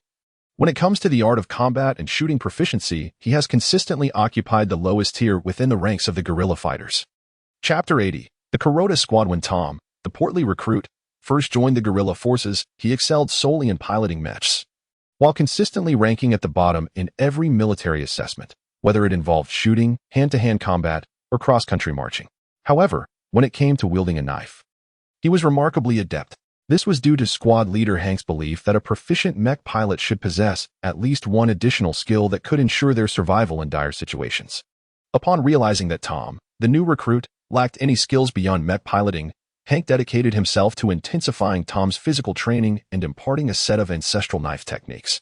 when it comes to the art of combat and shooting proficiency, he has consistently occupied the lowest tier within the ranks of the guerrilla fighters. Chapter 80. The Kuroda Squad. When Tom, the portly recruit, first joined the guerrilla forces, he excelled solely in piloting mechs, while consistently ranking at the bottom in every military assessment, whether it involved shooting, hand-to-hand combat, or cross-country marching. However, when it came to wielding a knife, he was remarkably adept. This was due to squad leader Hank's belief that a proficient mech pilot should possess at least one additional skill that could ensure their survival in dire situations. Upon realizing that Tom, the new recruit, lacked any skills beyond mech piloting, Hank dedicated himself to intensifying Tom's physical training and imparting a set of ancestral knife techniques.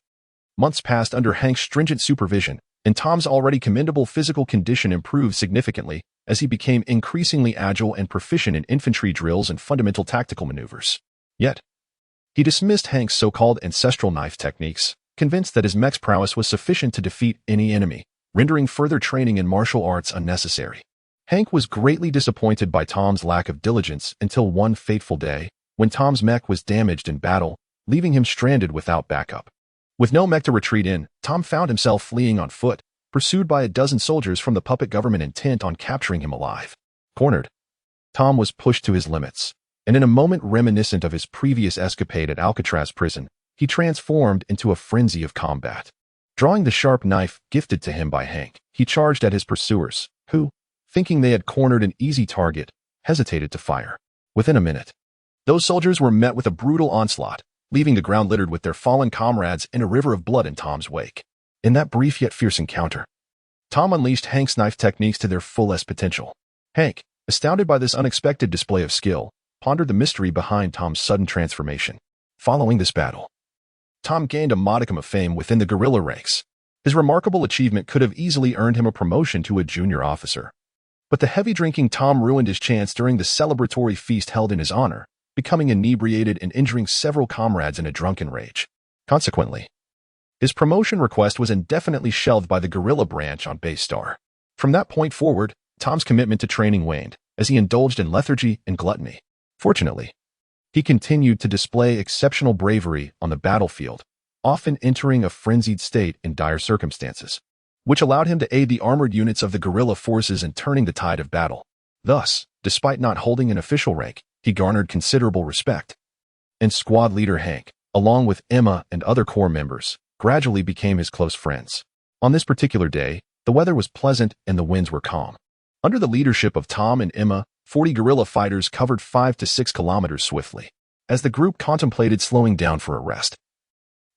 Months passed under Hank's stringent supervision, and Tom's already commendable physical condition improved significantly as he became increasingly agile and proficient in infantry drills and fundamental tactical maneuvers. Yet, he dismissed Hank's so-called ancestral knife techniques, convinced that his mech's prowess was sufficient to defeat any enemy, rendering further training in martial arts unnecessary. Hank was greatly disappointed by Tom's lack of diligence until one fateful day, when Tom's mech was damaged in battle, leaving him stranded without backup. With no mech to retreat in, Tom found himself fleeing on foot, pursued by a dozen soldiers from the puppet government intent on capturing him alive. Cornered, Tom was pushed to his limits, and in a moment reminiscent of his previous escapade at Alcatraz prison, he transformed into a frenzy of combat. Drawing the sharp knife gifted to him by Hank, he charged at his pursuers, who, thinking they had cornered an easy target, hesitated to fire. Within a minute, those soldiers were met with a brutal onslaught, leaving the ground littered with their fallen comrades in a river of blood in Tom's wake. In that brief yet fierce encounter, Tom unleashed Hank's knife techniques to their fullest potential. Hank, astounded by this unexpected display of skill, pondered the mystery behind Tom's sudden transformation. Following this battle, Tom gained a modicum of fame within the guerrilla ranks. His remarkable achievement could have easily earned him a promotion to a junior officer. But the heavy-drinking Tom ruined his chance during the celebratory feast held in his honor, becoming inebriated and injuring several comrades in a drunken rage. Consequently, his promotion request was indefinitely shelved by the guerrilla branch on Base Star. From that point forward, Tom's commitment to training waned, as he indulged in lethargy and gluttony. Fortunately, he continued to display exceptional bravery on the battlefield, often entering a frenzied state in dire circumstances, which allowed him to aid the armored units of the guerrilla forces in turning the tide of battle. Thus, despite not holding an official rank, he garnered considerable respect. And squad leader Hank, along with Emma and other corps members, gradually became his close friends. On this particular day, the weather was pleasant and the winds were calm. Under the leadership of Tom and Emma, 40 guerrilla fighters covered 5 to 6 kilometers swiftly. As the group contemplated slowing down for a rest,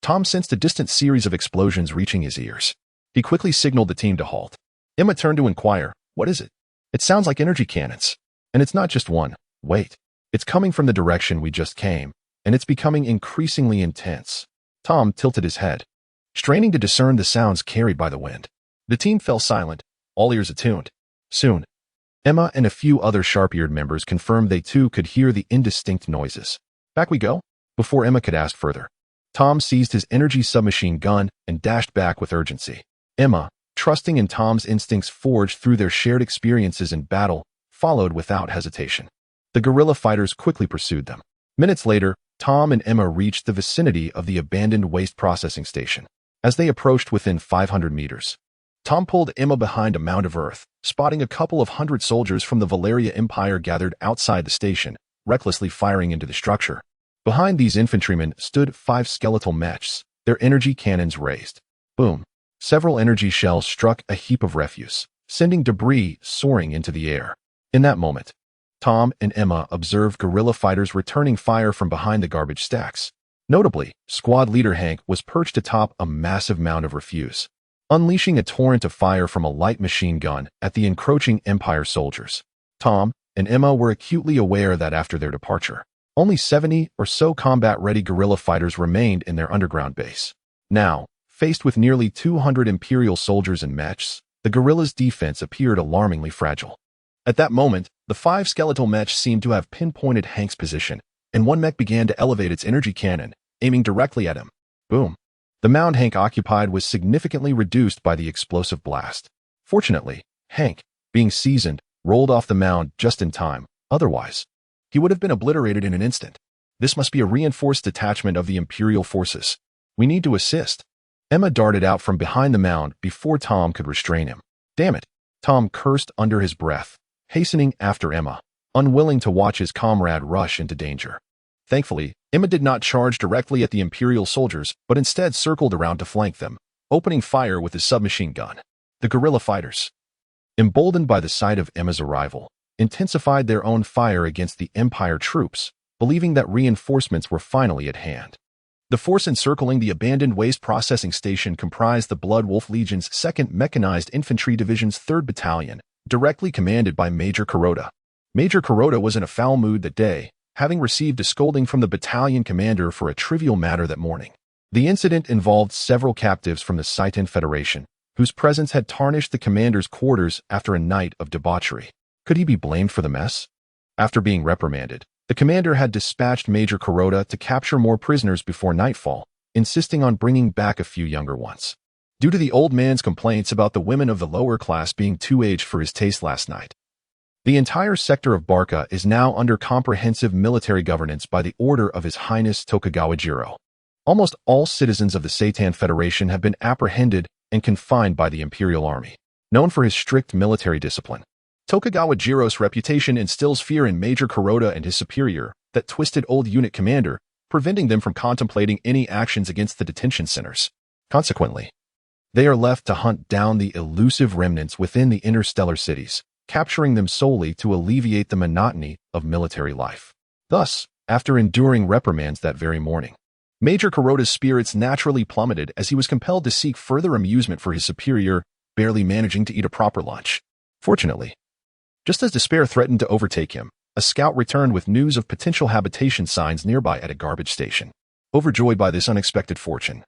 Tom sensed a distant series of explosions reaching his ears. He quickly signaled the team to halt. Emma turned to inquire, "What is it?" "It sounds like energy cannons. And it's not just one. Wait. It's coming from the direction we just came, and it's becoming increasingly intense." Tom tilted his head, straining to discern the sounds carried by the wind. The team fell silent, all ears attuned. Soon, Emma and a few other sharp-eared members confirmed they too could hear the indistinct noises. "Back we go?" Before Emma could ask further, Tom seized his energy submachine gun and dashed back with urgency. Emma, trusting in Tom's instincts forged through their shared experiences in battle, followed without hesitation. The guerrilla fighters quickly pursued them. Minutes later, Tom and Emma reached the vicinity of the abandoned waste processing station. As they approached within 500 meters, Tom pulled Emma behind a mound of earth, spotting a couple of hundred soldiers from the Valeria Empire gathered outside the station, recklessly firing into the structure. Behind these infantrymen stood 5 skeletal mechs, their energy cannons raised. Boom! Several energy shells struck a heap of refuse, sending debris soaring into the air. In that moment, Tom and Emma observed guerrilla fighters returning fire from behind the garbage stacks. Notably, squad leader Hank was perched atop a massive mound of refuse, unleashing a torrent of fire from a light machine gun at the encroaching Empire soldiers. Tom and Emma were acutely aware that after their departure, only 70 or so combat-ready guerrilla fighters remained in their underground base. Now, faced with nearly 200 Imperial soldiers and mechs, the guerrillas' defense appeared alarmingly fragile. At that moment, the 5 skeletal mechs seemed to have pinpointed Hank's position, and one mech began to elevate its energy cannon, aiming directly at him. Boom! The mound Hank occupied was significantly reduced by the explosive blast. Fortunately, Hank, being seasoned, rolled off the mound just in time. Otherwise, he would have been obliterated in an instant. "This must be a reinforced detachment of the Imperial forces. We need to assist." Emma darted out from behind the mound before Tom could restrain him. "Damn it!" Tom cursed under his breath, hastening after Emma, unwilling to watch his comrade rush into danger. Thankfully, Emma did not charge directly at the Imperial soldiers, but instead circled around to flank them, opening fire with his submachine gun. The guerrilla fighters, emboldened by the sight of Emma's arrival, intensified their own fire against the Empire troops, believing that reinforcements were finally at hand. The force encircling the abandoned waste processing station comprised the Blood Wolf Legion's 2nd Mechanized Infantry Division's 3rd Battalion, directly commanded by Major Kuroda. Major Kuroda was in a foul mood that day, having received a scolding from the battalion commander for a trivial matter that morning. The incident involved several captives from the Saitan Federation, whose presence had tarnished the commander's quarters after a night of debauchery. Could he be blamed for the mess? After being reprimanded, the commander had dispatched Major Kuroda to capture more prisoners before nightfall, insisting on bringing back a few younger ones. Due to the old man's complaints about the women of the lower class being too aged for his taste last night, the entire sector of Barca is now under comprehensive military governance by the order of His Highness Tokugawa Jiro. Almost all citizens of the Seitan Federation have been apprehended and confined by the Imperial Army. Known for his strict military discipline, Tokugawa Jiro's reputation instills fear in Major Kuroda and his superior, that twisted old unit commander, preventing them from contemplating any actions against the detention centers. Consequently, they are left to hunt down the elusive remnants within the interstellar cities, capturing them solely to alleviate the monotony of military life. Thus, after enduring reprimands that very morning, Major Kuroda's spirits naturally plummeted as he was compelled to seek further amusement for his superior, barely managing to eat a proper lunch. Fortunately, just as despair threatened to overtake him, a scout returned with news of potential habitation signs nearby at a garbage station. Overjoyed by this unexpected fortune,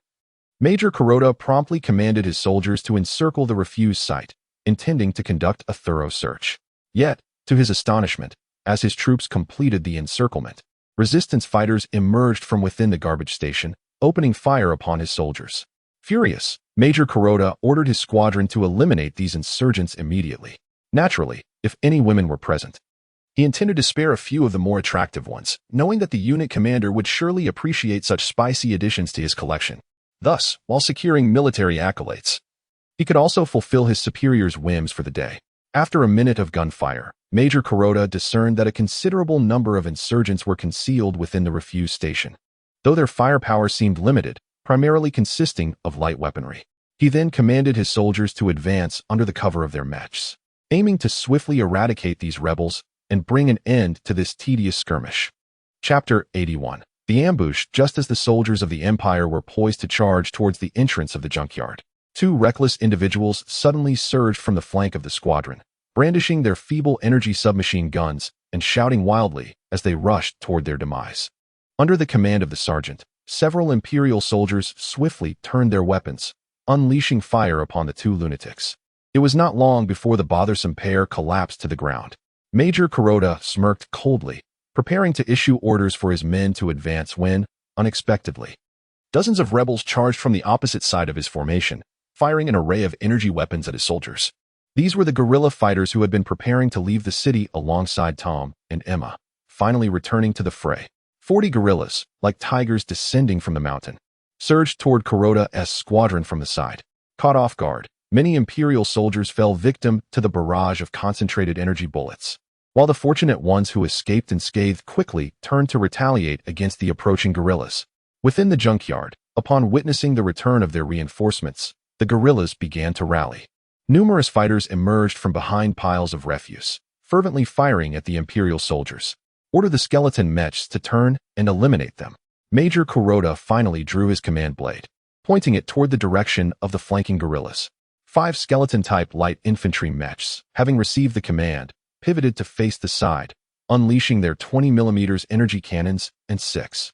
Major Kuroda promptly commanded his soldiers to encircle the refuse site, intending to conduct a thorough search. Yet, to his astonishment, as his troops completed the encirclement, resistance fighters emerged from within the garbage station, opening fire upon his soldiers. Furious, Major Kuroda ordered his squadron to eliminate these insurgents immediately. Naturally, if any women were present, he intended to spare a few of the more attractive ones, knowing that the unit commander would surely appreciate such spicy additions to his collection. Thus, while securing military accolades, he could also fulfill his superior's whims for the day. After a minute of gunfire, Major Kuroda discerned that a considerable number of insurgents were concealed within the refuse station, though their firepower seemed limited, primarily consisting of light weaponry. He then commanded his soldiers to advance under the cover of their mechs, aiming to swiftly eradicate these rebels and bring an end to this tedious skirmish. Chapter 81. The ambush. Just as the soldiers of the Empire were poised to charge towards the entrance of the junkyard, two reckless individuals suddenly surged from the flank of the squadron, brandishing their feeble energy submachine guns and shouting wildly as they rushed toward their demise. Under the command of the sergeant, several Imperial soldiers swiftly turned their weapons, unleashing fire upon the two lunatics. It was not long before the bothersome pair collapsed to the ground. Major Kuroda smirked coldly, preparing to issue orders for his men to advance when, unexpectedly, dozens of rebels charged from the opposite side of his formation, firing an array of energy weapons at his soldiers. These were the guerrilla fighters who had been preparing to leave the city alongside Tom and Emma, finally returning to the fray. 40 guerrillas, like tigers descending from the mountain, surged toward Kuroda's squadron from the side. Caught off guard, many Imperial soldiers fell victim to the barrage of concentrated energy bullets, while the fortunate ones who escaped unscathed quickly turned to retaliate against the approaching guerrillas. Within the junkyard, upon witnessing the return of their reinforcements, the guerrillas began to rally. Numerous fighters emerged from behind piles of refuse, fervently firing at the Imperial soldiers. Order the skeleton Mechs to turn and eliminate them. Major Kuroda finally drew his command blade, pointing it toward the direction of the flanking guerrillas. 5 skeleton-type light infantry Mechs, having received the command, pivoted to face the side, unleashing their 20mm energy cannons and 6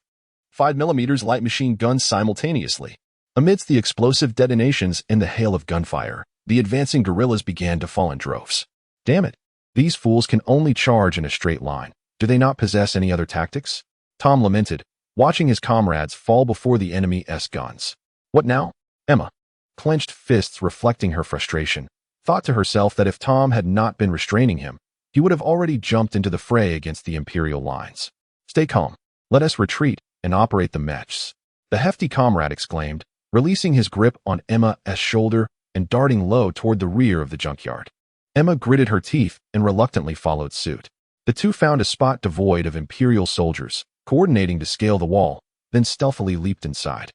5mm light machine guns simultaneously. Amidst the explosive detonations and the hail of gunfire, the advancing guerrillas began to fall in droves. Damn it! These fools can only charge in a straight line. Do they not possess any other tactics? Tom lamented, watching his comrades fall before the enemy's guns. What now? Emma, clenched fists reflecting her frustration, thought to herself that if Tom had not been restraining him, he would have already jumped into the fray against the Imperial lines. Stay calm. Let us retreat and operate the Mechs, the hefty comrade exclaimed, releasing his grip on Emma's shoulder and darting low toward the rear of the junkyard. Emma gritted her teeth and reluctantly followed suit. The two found a spot devoid of Imperial soldiers, coordinating to scale the wall, then stealthily leaped inside.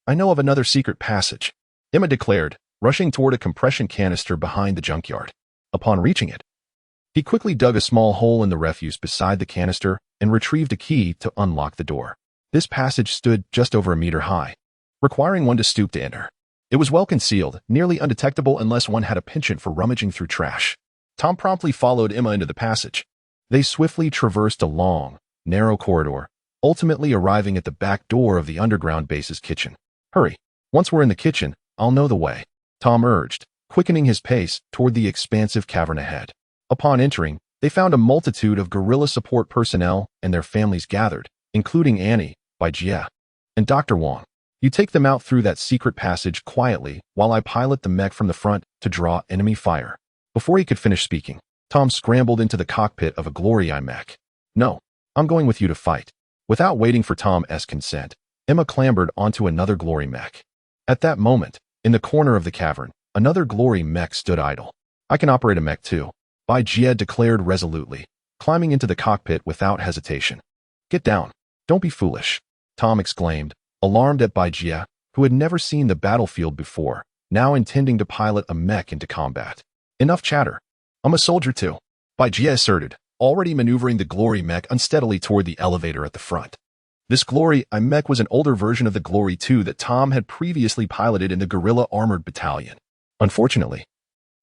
I know of another secret passage, Emma declared, rushing toward a compression canister behind the junkyard. Upon reaching it, he quickly dug a small hole in the refuse beside the canister and retrieved a key to unlock the door. This passage stood just over a meter high, requiring one to stoop to enter. It was well concealed, nearly undetectable unless one had a penchant for rummaging through trash. Tom promptly followed Emma into the passage. They swiftly traversed a long, narrow corridor, ultimately arriving at the back door of the underground base's kitchen. Hurry. Once we're in the kitchen, I'll know the way, Tom urged, quickening his pace toward the expansive cavern ahead. Upon entering, they found a multitude of guerrilla support personnel and their families gathered, including Annie, Baijia, and Dr. Wong. You take them out through that secret passage quietly while I pilot the mech from the front to draw enemy fire. Before he could finish speaking, Tom scrambled into the cockpit of a Glory Eye mech. No, I'm going with you to fight. Without waiting for Tom's consent, Emma clambered onto another glory mech. At that moment, in the corner of the cavern, another glory mech stood idle. I can operate a mech too, Jia declared resolutely, climbing into the cockpit without hesitation. Get down. Don't be foolish, Tom exclaimed, alarmed at Jia, who had never seen the battlefield before, now intending to pilot a mech into combat. Enough chatter. I'm a soldier too, Jia asserted, already maneuvering the glory mech unsteadily toward the elevator at the front. This glory mech was an older version of the Glory 2 that Tom had previously piloted in the guerrilla armored battalion. Unfortunately,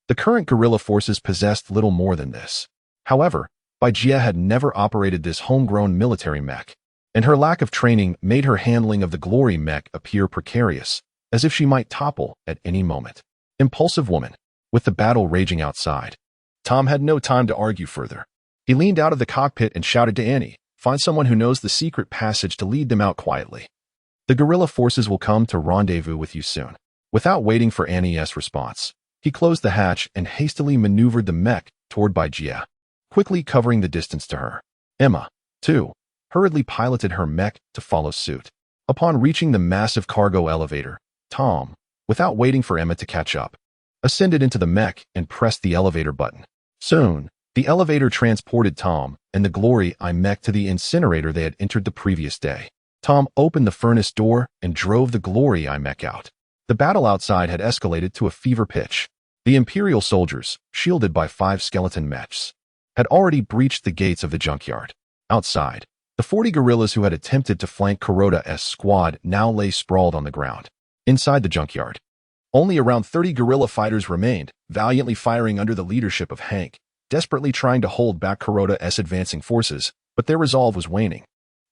the current guerrilla forces possessed little more than this. However, Jia had never operated this homegrown military mech, and her lack of training made her handling of the glory mech appear precarious, as if she might topple at any moment. Impulsive woman. With the battle raging outside, Tom had no time to argue further. He leaned out of the cockpit and shouted to Annie, "Find someone who knows the secret passage to lead them out quietly. The guerrilla forces will come to rendezvous with you soon." Without waiting for Annie's response, he closed the hatch and hastily maneuvered the mech toward Jia, quickly covering the distance to her. Emma, too, hurriedly piloted her mech to follow suit. Upon reaching the massive cargo elevator, Tom, without waiting for Emma to catch up, ascended into the mech and pressed the elevator button. Soon, the elevator transported Tom and the Glory mech to the incinerator they had entered the previous day. Tom opened the furnace door and drove the Glory mech out. The battle outside had escalated to a fever pitch. The Imperial soldiers, shielded by 5 skeleton mechs, had already breached the gates of the junkyard. Outside, the 40 guerrillas who had attempted to flank Kuroda's squad now lay sprawled on the ground. Inside the junkyard, only around 30 guerrilla fighters remained, valiantly firing under the leadership of Hank, desperately trying to hold back Kuroda's advancing forces, but their resolve was waning.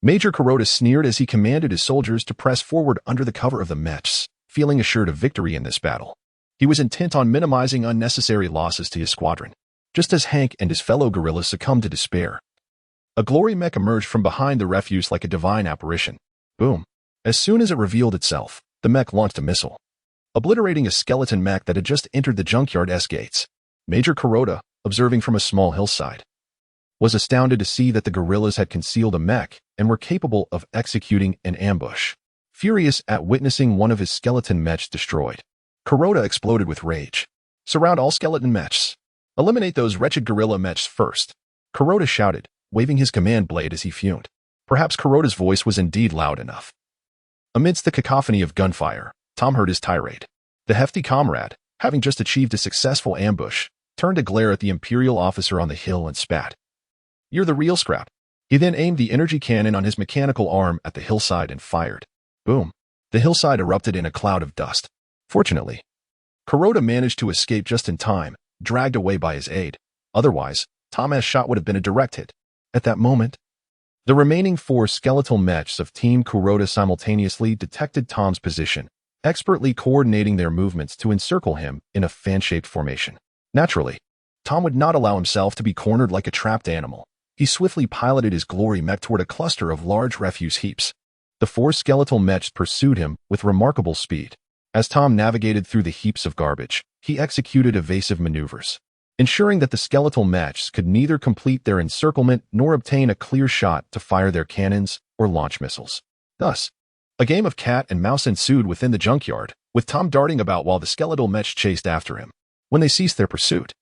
Major Kuroda sneered as he commanded his soldiers to press forward under the cover of the mechs, feeling assured of victory in this battle. He was intent on minimizing unnecessary losses to his squadron, just as Hank and his fellow guerrillas succumbed to despair. A glory mech emerged from behind the refuse like a divine apparition. Boom. As soon as it revealed itself, the mech launched a missile, obliterating a skeleton mech that had just entered the junkyard's gates. Major Kuroda, observing from a small hillside, was astounded to see that the guerrillas had concealed a mech and were capable of executing an ambush. Furious at witnessing one of his skeleton mechs destroyed, Kuroda exploded with rage. "Surround all skeleton mechs. Eliminate those wretched guerrilla mechs first," Kuroda shouted, waving his command blade as he fumed. Perhaps Kuroda's voice was indeed loud enough. Amidst the cacophony of gunfire, Tom heard his tirade. The hefty comrade, having just achieved a successful ambush, turned to glare at the Imperial officer on the hill and spat. "You're the real scrap." He then aimed the energy cannon on his mechanical arm at the hillside and fired. Boom. The hillside erupted in a cloud of dust. Fortunately, Kuroda managed to escape just in time, dragged away by his aide. Otherwise, Tom's shot would have been a direct hit. At that moment, the remaining 4 skeletal mechs of Team Kuroda simultaneously detected Tom's position, expertly coordinating their movements to encircle him in a fan-shaped formation. Naturally, Tom would not allow himself to be cornered like a trapped animal. He swiftly piloted his glory mech toward a cluster of large refuse heaps. The 4 skeletal mechs pursued him with remarkable speed. As Tom navigated through the heaps of garbage, he executed evasive maneuvers, ensuring that the skeletal mechs could neither complete their encirclement nor obtain a clear shot to fire their cannons or launch missiles. Thus, a game of cat and mouse ensued within the junkyard, with Tom darting about while the skeletal mechs chased after him. When they ceased their pursuit,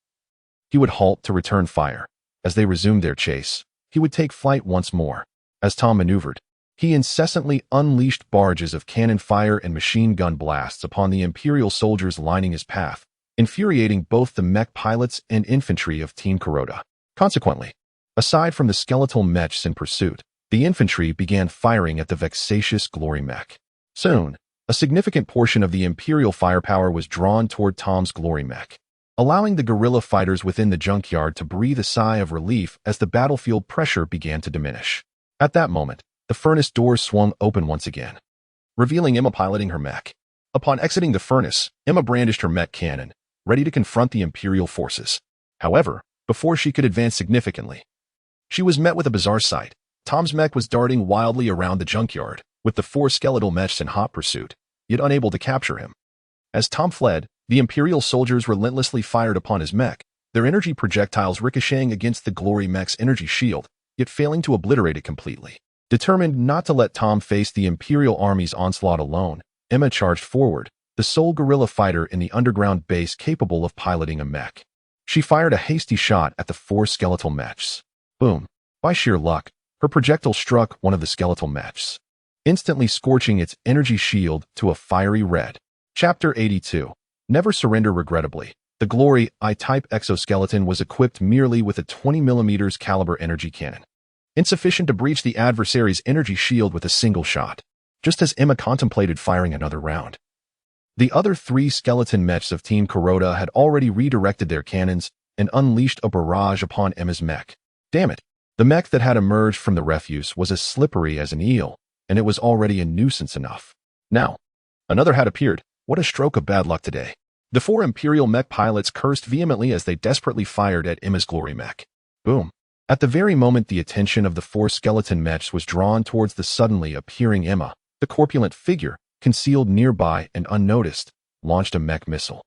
he would halt to return fire. As they resumed their chase, he would take flight once more. As Tom maneuvered, he incessantly unleashed barrages of cannon fire and machine gun blasts upon the Imperial soldiers lining his path, infuriating both the mech pilots and infantry of Team Kuroda. Consequently, aside from the skeletal mechs in pursuit, the infantry began firing at the vexatious glory mech. Soon, a significant portion of the Imperial firepower was drawn toward Tom's glory mech, allowing the guerrilla fighters within the junkyard to breathe a sigh of relief as the battlefield pressure began to diminish. At that moment, the furnace doors swung open once again, revealing Emma piloting her mech. Upon exiting the furnace, Emma brandished her mech cannon, ready to confront the Imperial forces. However, before she could advance significantly, she was met with a bizarre sight. Tom's mech was darting wildly around the junkyard, with the 4 skeletal mechs in hot pursuit, yet unable to capture him. As Tom fled, the Imperial soldiers relentlessly fired upon his mech, their energy projectiles ricocheting against the glory mech's energy shield, yet failing to obliterate it completely. Determined not to let Tom face the Imperial Army's onslaught alone, Emma charged forward, the sole guerrilla fighter in the underground base capable of piloting a mech. She fired a hasty shot at the 4 skeletal mechs. Boom. By sheer luck, her projectile struck one of the skeletal mechs, instantly scorching its energy shield to a fiery red. Chapter 82. Never Surrender. Regrettably, the Glory I-type exoskeleton was equipped merely with a 20mm caliber energy cannon, insufficient to breach the adversary's energy shield with a single shot, just as Emma contemplated firing another round. The other 3 skeleton mechs of Team Kuroda had already redirected their cannons and unleashed a barrage upon Emma's mech. Damn it! The mech that had emerged from the refuse was as slippery as an eel, and it was already a nuisance enough. Now, another had appeared. What a stroke of bad luck today. The 4 Imperial mech pilots cursed vehemently as they desperately fired at Emma's Glory mech. Boom. At the very moment the attention of the 4 skeleton mechs was drawn towards the suddenly appearing Emma, the corpulent figure, concealed nearby and unnoticed, launched a mech missile,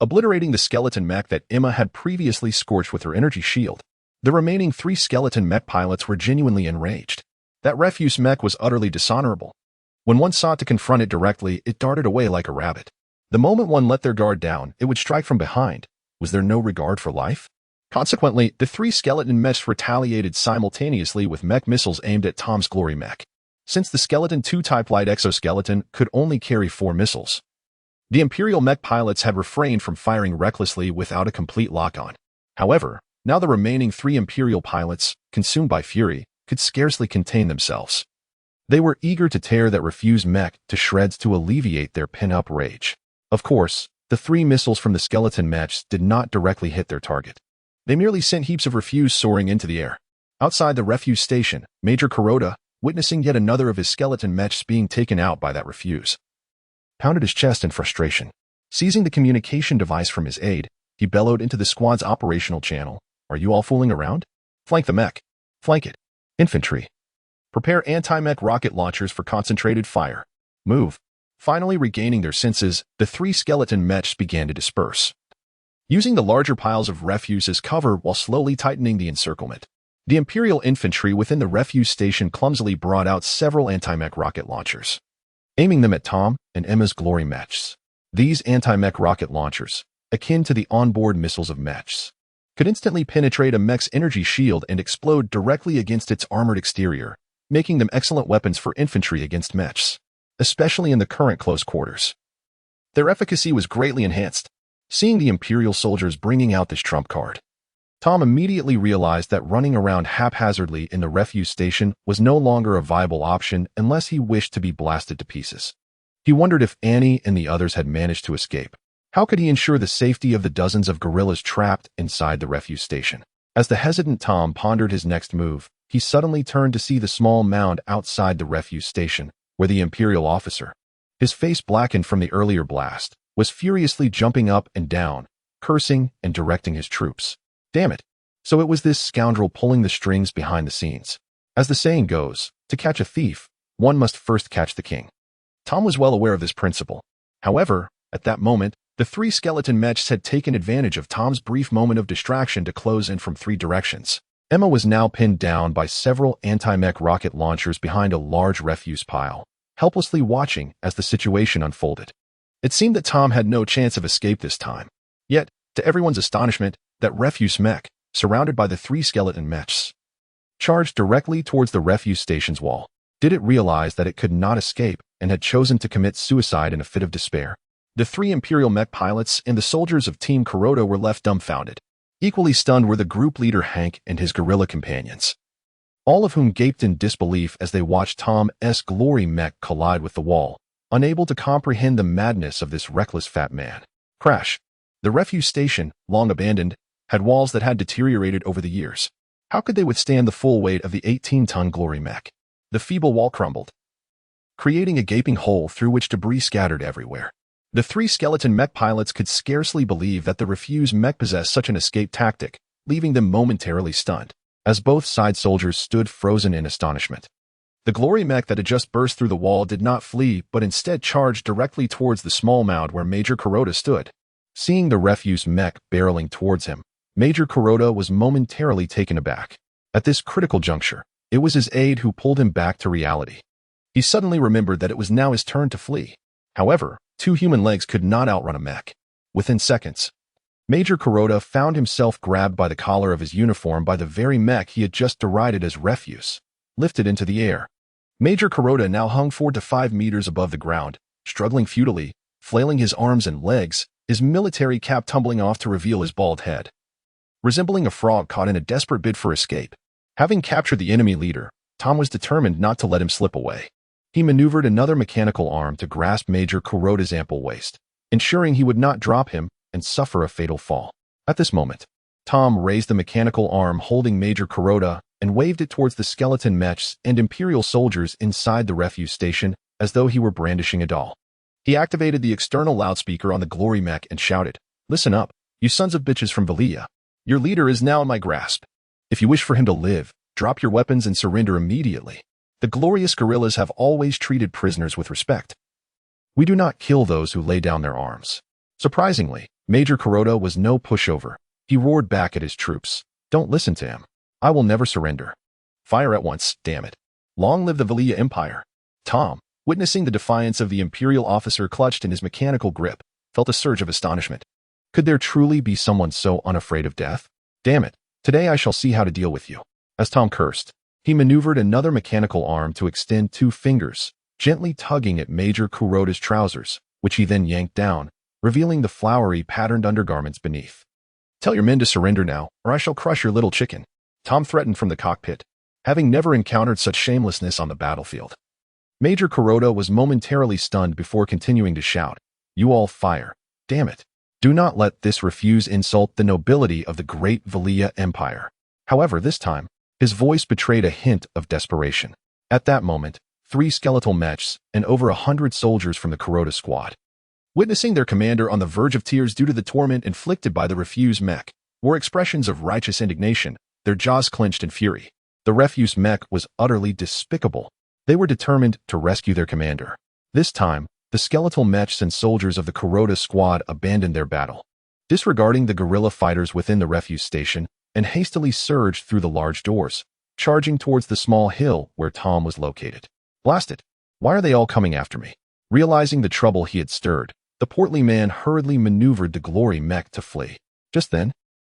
obliterating the skeleton mech that Emma had previously scorched with her energy shield. The remaining 3 skeleton mech pilots were genuinely enraged. That refuse mech was utterly dishonorable. When one sought to confront it directly, it darted away like a rabbit. The moment one let their guard down, it would strike from behind. Was there no regard for life? Consequently, the 3 skeleton mechs retaliated simultaneously with mech missiles aimed at Tom's Glory mech, since the Skeleton 2-type light exoskeleton could only carry 4 missiles. The Imperial mech pilots had refrained from firing recklessly without a complete lock-on. However, now the remaining 3 Imperial pilots, consumed by fury, could scarcely contain themselves. They were eager to tear that refuse mech to shreds to alleviate their pin-up rage. Of course, the 3 missiles from the skeleton mechs did not directly hit their target. They merely sent heaps of refuse soaring into the air. Outside the refuse station, Major Kuroda, witnessing yet another of his skeleton mechs being taken out by that refuse, pounded his chest in frustration. Seizing the communication device from his aide, he bellowed into the squad's operational channel. Are you all fooling around? Flank the mech. Flank it. Infantry. Prepare anti-mech rocket launchers for concentrated fire. Move. Finally regaining their senses, the 3 skeleton mechs began to disperse, using the larger piles of refuse as cover while slowly tightening the encirclement. The Imperial infantry within the refuse station clumsily brought out several anti-mech rocket launchers, aiming them at Tom and Emma's Glory mechs. These anti-mech rocket launchers, akin to the onboard missiles of mechs, could instantly penetrate a mech's energy shield and explode directly against its armored exterior, making them excellent weapons for infantry against mechs, especially in the current close quarters. Their efficacy was greatly enhanced. Seeing the Imperial soldiers bringing out this trump card, Tom immediately realized that running around haphazardly in the refuse station was no longer a viable option unless he wished to be blasted to pieces. He wondered if Annie and the others had managed to escape. How could he ensure the safety of the dozens of guerrillas trapped inside the refuse station? As the hesitant Tom pondered his next move, he suddenly turned to see the small mound outside the refuse station, where the Imperial officer, his face blackened from the earlier blast, was furiously jumping up and down, cursing and directing his troops. Damn it. So it was this scoundrel pulling the strings behind the scenes. As the saying goes, to catch a thief, one must first catch the king. Tom was well aware of this principle. However, at that moment, the 3 skeleton mechs had taken advantage of Tom's brief moment of distraction to close in from 3 directions. Emma was now pinned down by several anti-mech rocket launchers behind a large refuse pile, helplessly watching as the situation unfolded. It seemed that Tom had no chance of escape this time. Yet, to everyone's astonishment, that refuse mech, surrounded by the 3 skeleton mechs, charged directly towards the refuse station's wall. Did it realize that it could not escape and had chosen to commit suicide in a fit of despair? The 3 Imperial mech pilots and the soldiers of Team Kuroda were left dumbfounded. Equally stunned were the group leader Hank and his guerrilla companions, all of whom gaped in disbelief as they watched Tom's Glory mech collide with the wall, unable to comprehend the madness of this reckless fat man. Crash. The refuse station, long abandoned, had walls that had deteriorated over the years. How could they withstand the full weight of the 18-ton Glory mech? The feeble wall crumbled, creating a gaping hole through which debris scattered everywhere. The 3 skeleton mech pilots could scarcely believe that the refuse mech possessed such an escape tactic, leaving them momentarily stunned, as both side soldiers stood frozen in astonishment. The Glory mech that had just burst through the wall did not flee, but instead charged directly towards the small mound where Major Kuroda stood. Seeing the refuse mech barreling towards him, Major Kuroda was momentarily taken aback. At this critical juncture, It was his aide who pulled him back to reality. He suddenly remembered that it was now his turn to flee. However, 2 human legs could not outrun a mech. Within seconds, Major Kuroda found himself grabbed by the collar of his uniform by the very mech he had just derided as refuse, lifted into the air. Major Kuroda now hung 4 to 5 meters above the ground, struggling futilely, flailing his arms and legs, his military cap tumbling off to reveal his bald head. Resembling a frog caught in a desperate bid for escape, having captured the enemy leader, Tom was determined not to let him slip away. He maneuvered another mechanical arm to grasp Major Kuroda's ample waist, ensuring he would not drop him and suffer a fatal fall. At this moment, Tom raised the mechanical arm holding Major Kuroda and waved it towards the skeleton mechs and Imperial soldiers inside the refuse station as though he were brandishing a doll. He activated the external loudspeaker on the glory mech and shouted, "Listen up, you sons of bitches from Valia. Your leader is now in my grasp. If you wish for him to live, drop your weapons and surrender immediately. The glorious guerrillas have always treated prisoners with respect. We do not kill those who lay down their arms." Surprisingly, Major Kuroda was no pushover. He roared back at his troops, "Don't listen to him. I will never surrender. Fire at once, damn it. Long live the Valia Empire." Tom, witnessing the defiance of the Imperial officer clutched in his mechanical grip, felt a surge of astonishment. Could there truly be someone so unafraid of death? Damn it, today I shall see how to deal with you. As Tom cursed, he maneuvered another mechanical arm to extend 2 fingers, gently tugging at Major Kuroda's trousers, which he then yanked down, revealing the flowery patterned undergarments beneath. "Tell your men to surrender now, or I shall crush your little chicken," Tom threatened from the cockpit, having never encountered such shamelessness on the battlefield. Major Kuroda was momentarily stunned before continuing to shout, "You all fire. Damn it. Do not let this refuse insult the nobility of the great Valia Empire." However, this time, his voice betrayed a hint of desperation. At that moment, 3 skeletal mechs and over 100 soldiers from the Kuroda squad, witnessing their commander on the verge of tears due to the torment inflicted by the refuse mech, were expressions of righteous indignation, their jaws clenched in fury. The refuse mech was utterly despicable. They were determined to rescue their commander. This time, the skeletal mechs and soldiers of the Kuroda squad abandoned their battle, disregarding the guerrilla fighters within the refuse station, and hastily surged through the large doors, charging towards the small hill where Tom was located. Blast it! Why are they all coming after me? Realizing the trouble he had stirred, the portly man hurriedly maneuvered the glory mech to flee. Just then,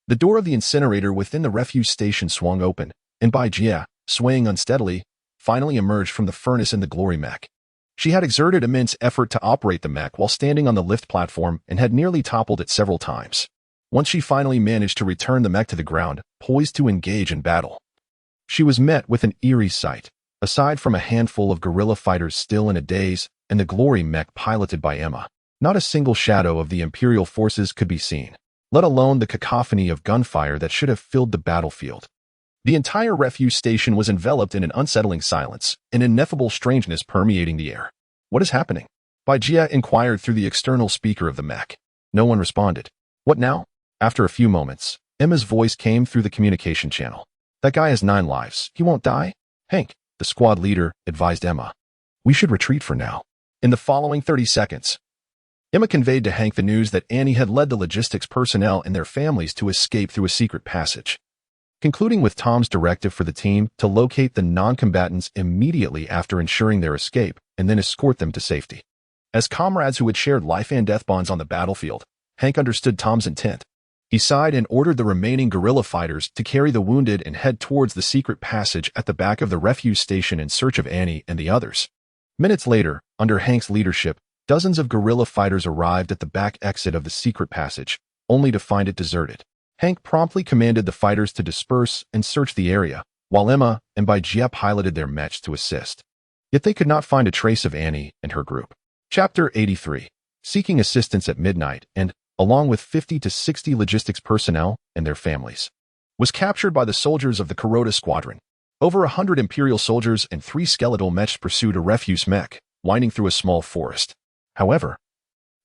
the door of the incinerator within the refuse station swung open, and Bai Jia, swaying unsteadily, finally emerged from the furnace in the glory mech. She had exerted immense effort to operate the mech while standing on the lift platform and had nearly toppled it several times. Once she finally managed to return the mech to the ground, poised to engage in battle, she was met with an eerie sight. Aside from a handful of guerrilla fighters still in a daze and the glory mech piloted by Emma, not a single shadow of the Imperial forces could be seen, let alone the cacophony of gunfire that should have filled the battlefield. The entire refuse station was enveloped in an unsettling silence, an ineffable strangeness permeating the air. "What is happening?" Bai Jia inquired through the external speaker of the mech. No one responded. "What now?" After a few moments, Emma's voice came through the communication channel. "That guy has 9 lives. He won't die?" "Hank," the squad leader, advised Emma, "we should retreat for now." In the following 30 seconds, Emma conveyed to Hank the news that Annie had led the logistics personnel and their families to escape through a secret passage, concluding with Tom's directive for the team to locate the non-combatants immediately after ensuring their escape and then escort them to safety. As comrades who had shared life and death bonds on the battlefield, Hank understood Tom's intent. He sighed and ordered the remaining guerrilla fighters to carry the wounded and head towards the secret passage at the back of the refuse station in search of Annie and the others. Minutes later, under Hank's leadership, dozens of guerrilla fighters arrived at the back exit of the secret passage, only to find it deserted. Hank promptly commanded the fighters to disperse and search the area, while Emma and Bai Jia piloted their mechs to assist. Yet they could not find a trace of Annie and her group. Chapter 83. Seeking assistance at midnight and, along with 50 to 60 logistics personnel and their families, was captured by the soldiers of the Kuroda squadron. Over 100 Imperial soldiers and 3 skeletal mechs pursued a refuse mech, winding through a small forest. However,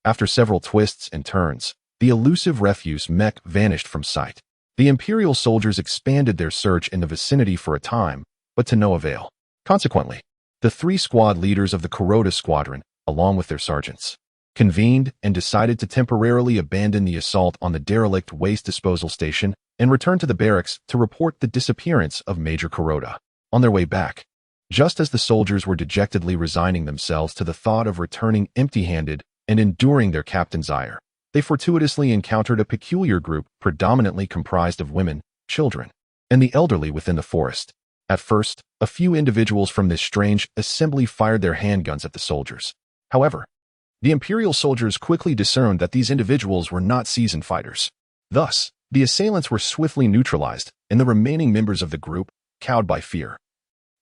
after several twists and turns, the elusive refuse mech vanished from sight. The Imperial soldiers expanded their search in the vicinity for a time, but to no avail. Consequently, the 3 squad leaders of the Kuroda squadron, along with their sergeants, convened and decided to temporarily abandon the assault on the derelict waste disposal station and return to the barracks to report the disappearance of Major Kuroda. on their way back. Just as the soldiers were dejectedly resigning themselves to the thought of returning empty-handed and enduring their captain's ire, they fortuitously encountered a peculiar group predominantly comprised of women, children, and the elderly within the forest. At first, a few individuals from this strange assembly fired their handguns at the soldiers. However, the Imperial soldiers quickly discerned that these individuals were not seasoned fighters. Thus, the assailants were swiftly neutralized, and the remaining members of the group, cowed by fear,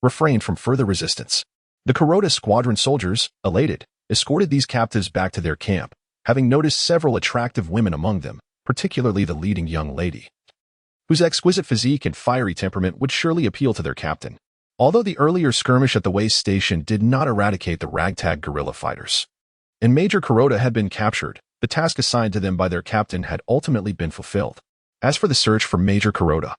refrained from further resistance. The Kuroda squadron soldiers, elated, escorted these captives back to their camp, having noticed several attractive women among them, particularly the leading young lady, whose exquisite physique and fiery temperament would surely appeal to their captain. Although the earlier skirmish at the way station did not eradicate the ragtag guerrilla fighters, and Major Kuroda had been captured, the task assigned to them by their captain had ultimately been fulfilled. As for the search for Major Kuroda,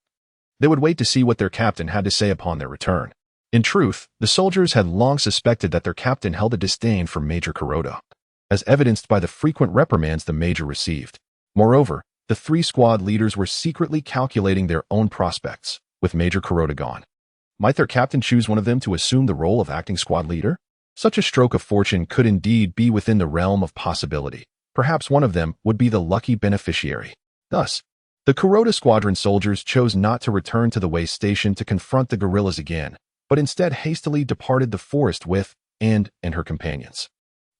they would wait to see what their captain had to say upon their return. In truth, the soldiers had long suspected that their captain held a disdain for Major Kuroda, as evidenced by the frequent reprimands the major received. Moreover, the three squad leaders were secretly calculating their own prospects, with Major Kuroda gone. Might their captain choose one of them to assume the role of acting squad leader? Such a stroke of fortune could indeed be within the realm of possibility. Perhaps one of them would be the lucky beneficiary. Thus, the Kuroda squadron soldiers chose not to return to the way station to confront the guerrillas again, but instead hastily departed the forest with and her companions.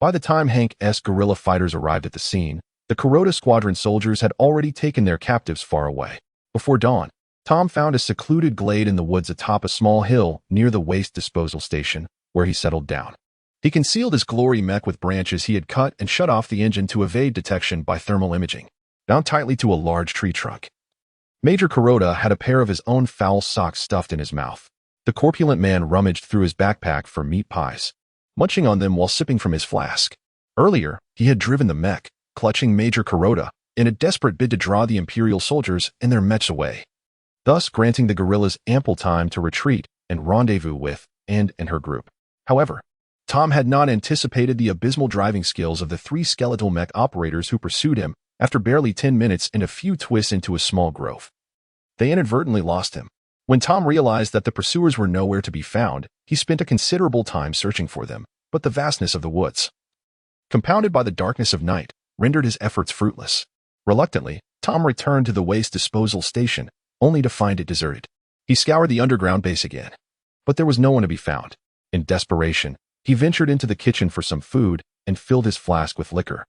By the time Hank's guerrilla fighters arrived at the scene, the Kuroda squadron soldiers had already taken their captives far away. Before dawn, Tom found a secluded glade in the woods atop a small hill near the waste disposal station, where he settled down. He concealed his glory mech with branches he had cut and shut off the engine to evade detection by thermal imaging, bound tightly to a large tree trunk. Major Kuroda had a pair of his own foul socks stuffed in his mouth. The corpulent man rummaged through his backpack for meat pies, munching on them while sipping from his flask. Earlier, he had driven the mech, clutching Major Kuroda, in a desperate bid to draw the Imperial soldiers and their mechs away, thus granting the guerrillas ample time to retreat and rendezvous with and her group. However, Tom had not anticipated the abysmal driving skills of the three skeletal mech operators who pursued him after barely 10 minutes and a few twists into a small grove. They inadvertently lost him. When Tom realized that the pursuers were nowhere to be found, he spent a considerable time searching for them, but the vastness of the woods, compounded by the darkness of night, rendered his efforts fruitless. Reluctantly, Tom returned to the waste disposal station, only to find it deserted. He scoured the underground base again, but there was no one to be found. In desperation, he ventured into the kitchen for some food and filled his flask with liquor.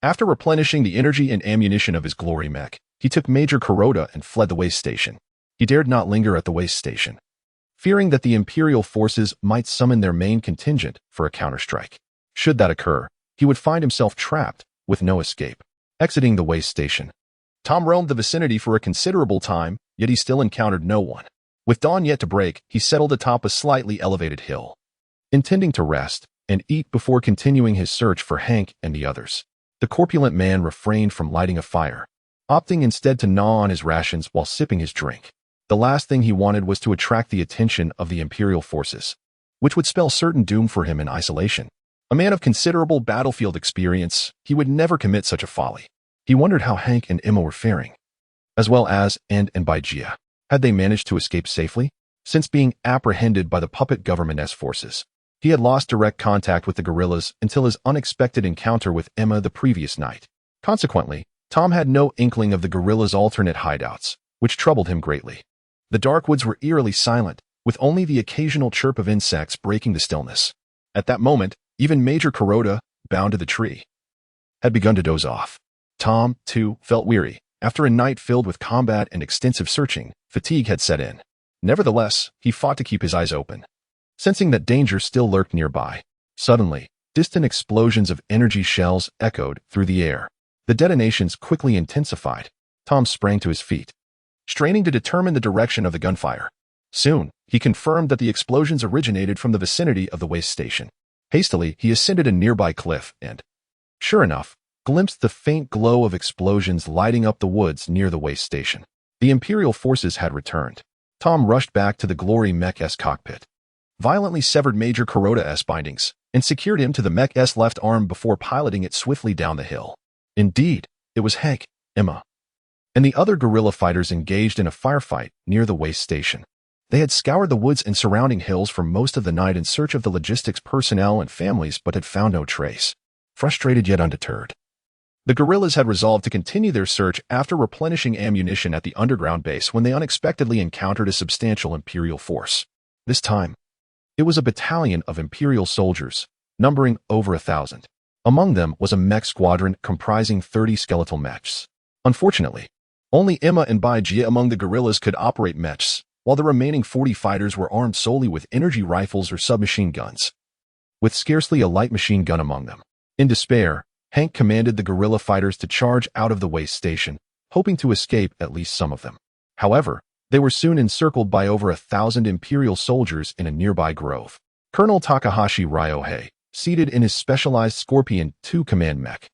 After replenishing the energy and ammunition of his glory mech, he took Major Kuroda and fled the waste station. He dared not linger at the waste station, fearing that the Imperial forces might summon their main contingent for a counterstrike. Should that occur, he would find himself trapped, with no escape. Exiting the waste station, Tom roamed the vicinity for a considerable time, yet he still encountered no one. With dawn yet to break, he settled atop a slightly elevated hill, intending to rest and eat before continuing his search for Hank and the others. The corpulent man refrained from lighting a fire, opting instead to gnaw on his rations while sipping his drink. The last thing he wanted was to attract the attention of the Imperial forces, which would spell certain doom for him in isolation. A man of considerable battlefield experience, he would never commit such a folly. He wondered how Hank and Emma were faring, as well as and Baijia. Had they managed to escape safely? Since being apprehended by the puppet government's forces, he had lost direct contact with the guerrillas until his unexpected encounter with Emma the previous night. Consequently, Tom had no inkling of the guerrillas' alternate hideouts, which troubled him greatly. The dark woods were eerily silent, with only the occasional chirp of insects breaking the stillness. At that moment, even Major Kuroda, bound to the tree, had begun to doze off. Tom, too, felt weary. After a night filled with combat and extensive searching, fatigue had set in. Nevertheless, he fought to keep his eyes open, sensing that danger still lurked nearby. Suddenly, distant explosions of energy shells echoed through the air. The detonations quickly intensified. Tom sprang to his feet, straining to determine the direction of the gunfire. Soon, he confirmed that the explosions originated from the vicinity of the waste station. Hastily, he ascended a nearby cliff and, sure enough, glimpsed the faint glow of explosions lighting up the woods near the waste station. The Imperial forces had returned. Tom rushed back to the Glory Mech's cockpit, violently severed Major Kuroda's bindings, and secured him to the Mech's left arm before piloting it swiftly down the hill. Indeed, it was Hank, Emma, and the other guerrilla fighters engaged in a firefight near the waste station. They had scoured the woods and surrounding hills for most of the night in search of the logistics personnel and families but had found no trace. Frustrated yet undeterred, the guerrillas had resolved to continue their search after replenishing ammunition at the underground base when they unexpectedly encountered a substantial Imperial force. This time, it was a battalion of Imperial soldiers, numbering over 1,000. Among them was a mech squadron comprising 30 skeletal mechs. Unfortunately, only Emma and Bai Jia among the guerrillas could operate mechs, while the remaining 40 fighters were armed solely with energy rifles or submachine guns, with scarcely a light machine gun among them. In despair, Hank commanded the guerrilla fighters to charge out of the waist station, hoping to escape at least some of them. However, they were soon encircled by over 1,000 Imperial soldiers in a nearby grove. Colonel Takahashi Ryohei, seated in his specialized Scorpion II command mech,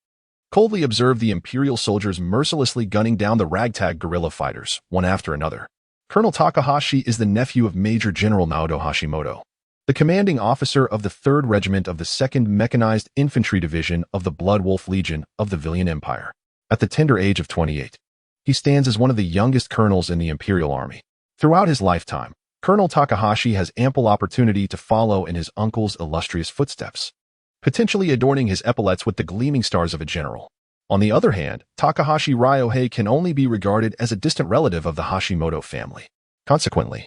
coldly observed the Imperial soldiers mercilessly gunning down the ragtag guerrilla fighters, one after another. Colonel Takahashi is the nephew of Major General Naoto Hashimoto, the commanding officer of the 3rd Regiment of the 2nd Mechanized Infantry Division of the Blood Wolf Legion of the Villian Empire. At the tender age of 28, he stands as one of the youngest colonels in the Imperial Army. Throughout his lifetime, Colonel Takahashi has ample opportunity to follow in his uncle's illustrious footsteps, potentially adorning his epaulets with the gleaming stars of a general. On the other hand, Takahashi Ryohei can only be regarded as a distant relative of the Hashimoto family. Consequently,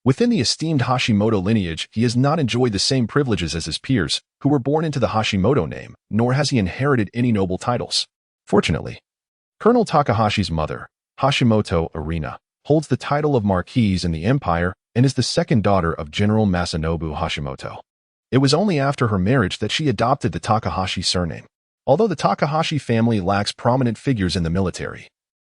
within the esteemed Hashimoto lineage, he has not enjoyed the same privileges as his peers, who were born into the Hashimoto name, nor has he inherited any noble titles. Fortunately, Colonel Takahashi's mother, Hashimoto Arina, holds the title of Marquise in the Empire and is the second daughter of General Masanobu Hashimoto. It was only after her marriage that she adopted the Takahashi surname. Although the Takahashi family lacks prominent figures in the military,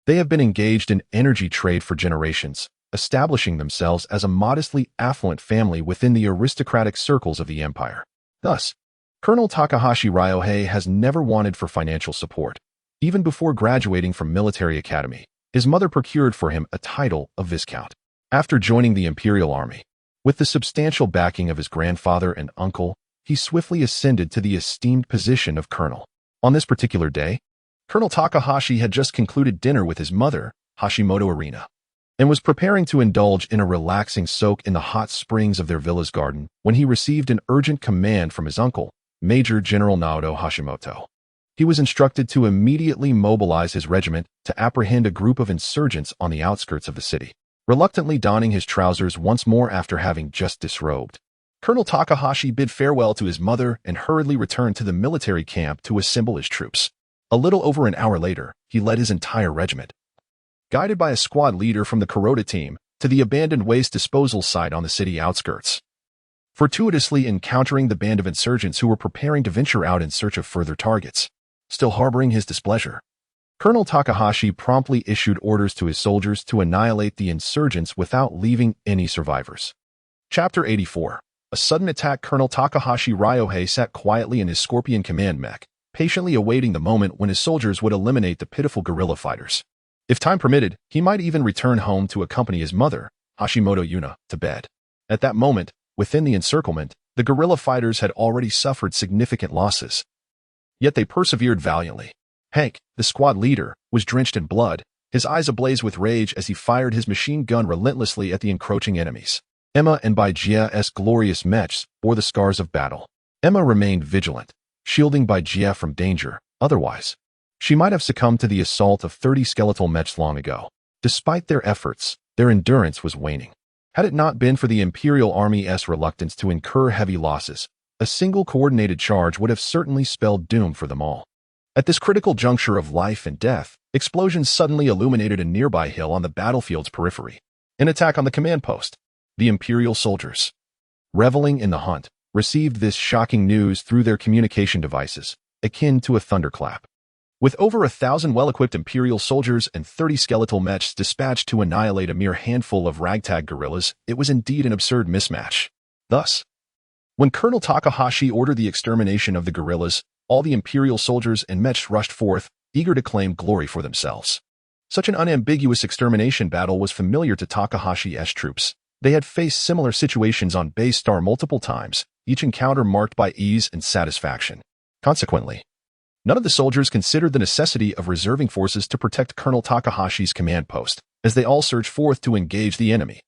they have been engaged in energy trade for generations, establishing themselves as a modestly affluent family within the aristocratic circles of the empire. Thus, Colonel Takahashi Ryohei has never wanted for financial support. Even before graduating from military academy, his mother procured for him a title of Viscount. After joining the Imperial Army, with the substantial backing of his grandfather and uncle, he swiftly ascended to the esteemed position of colonel. On this particular day, Colonel Takahashi had just concluded dinner with his mother, Hashimoto Arina, and was preparing to indulge in a relaxing soak in the hot springs of their villa's garden when he received an urgent command from his uncle, Major General Naoto Hashimoto. He was instructed to immediately mobilize his regiment to apprehend a group of insurgents on the outskirts of the city. Reluctantly donning his trousers once more after having just disrobed, Colonel Takahashi bid farewell to his mother and hurriedly returned to the military camp to assemble his troops. A little over an hour later, he led his entire regiment, guided by a squad leader from the Kuroda team, to the abandoned waste disposal site on the city outskirts, fortuitously encountering the band of insurgents who were preparing to venture out in search of further targets. Still harboring his displeasure, Colonel Takahashi promptly issued orders to his soldiers to annihilate the insurgents without leaving any survivors. Chapter 84. A sudden attack. Colonel Takahashi Ryohei sat quietly in his Scorpion command mech, patiently awaiting the moment when his soldiers would eliminate the pitiful guerrilla fighters. If time permitted, he might even return home to accompany his mother, Hashimoto Yuna, to bed. At that moment, within the encirclement, the guerrilla fighters had already suffered significant losses. Yet they persevered valiantly. Hank, the squad leader, was drenched in blood, his eyes ablaze with rage as he fired his machine gun relentlessly at the encroaching enemies. Emma and Bai Jia's glorious mechs bore the scars of battle. Emma remained vigilant, shielding Bai Jia from danger. Otherwise, she might have succumbed to the assault of 30 skeletal mechs long ago. Despite their efforts, their endurance was waning. Had it not been for the Imperial Army's reluctance to incur heavy losses, a single coordinated charge would have certainly spelled doom for them all. At this critical juncture of life and death, explosions suddenly illuminated a nearby hill on the battlefield's periphery. An attack on the command post. The Imperial soldiers, reveling in the hunt, received this shocking news through their communication devices, akin to a thunderclap. With over 1,000 well-equipped Imperial soldiers and 30 skeletal mechs dispatched to annihilate a mere handful of ragtag guerrillas, it was indeed an absurd mismatch. Thus, when Colonel Takahashi ordered the extermination of the guerrillas, all the Imperial soldiers and mechs rushed forth, eager to claim glory for themselves. Such an unambiguous extermination battle was familiar to Takahashi's troops. They had faced similar situations on Base Star multiple times, each encounter marked by ease and satisfaction. Consequently, none of the soldiers considered the necessity of reserving forces to protect Colonel Takahashi's command post, as they all surged forth to engage the enemy.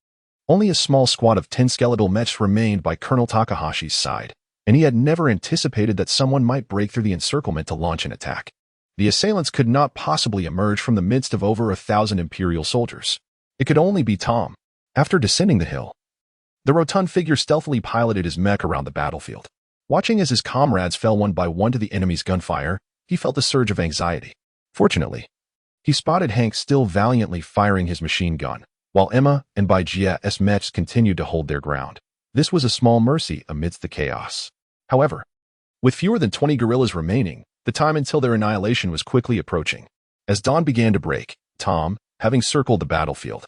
Only a small squad of 10 skeletal mechs remained by Colonel Takahashi's side, and he had never anticipated that someone might break through the encirclement to launch an attack. The assailants could not possibly emerge from the midst of over 1,000 Imperial soldiers. It could only be Tom. After descending the hill, the rotund figure stealthily piloted his mech around the battlefield. Watching as his comrades fell one by one to the enemy's gunfire, he felt a surge of anxiety. Fortunately, he spotted Hank still valiantly firing his machine gun, while Emma and Baijia's mechs continued to hold their ground. This was a small mercy amidst the chaos. However, with fewer than 20 guerrillas remaining, the time until their annihilation was quickly approaching. As dawn began to break, Tom, having circled the battlefield,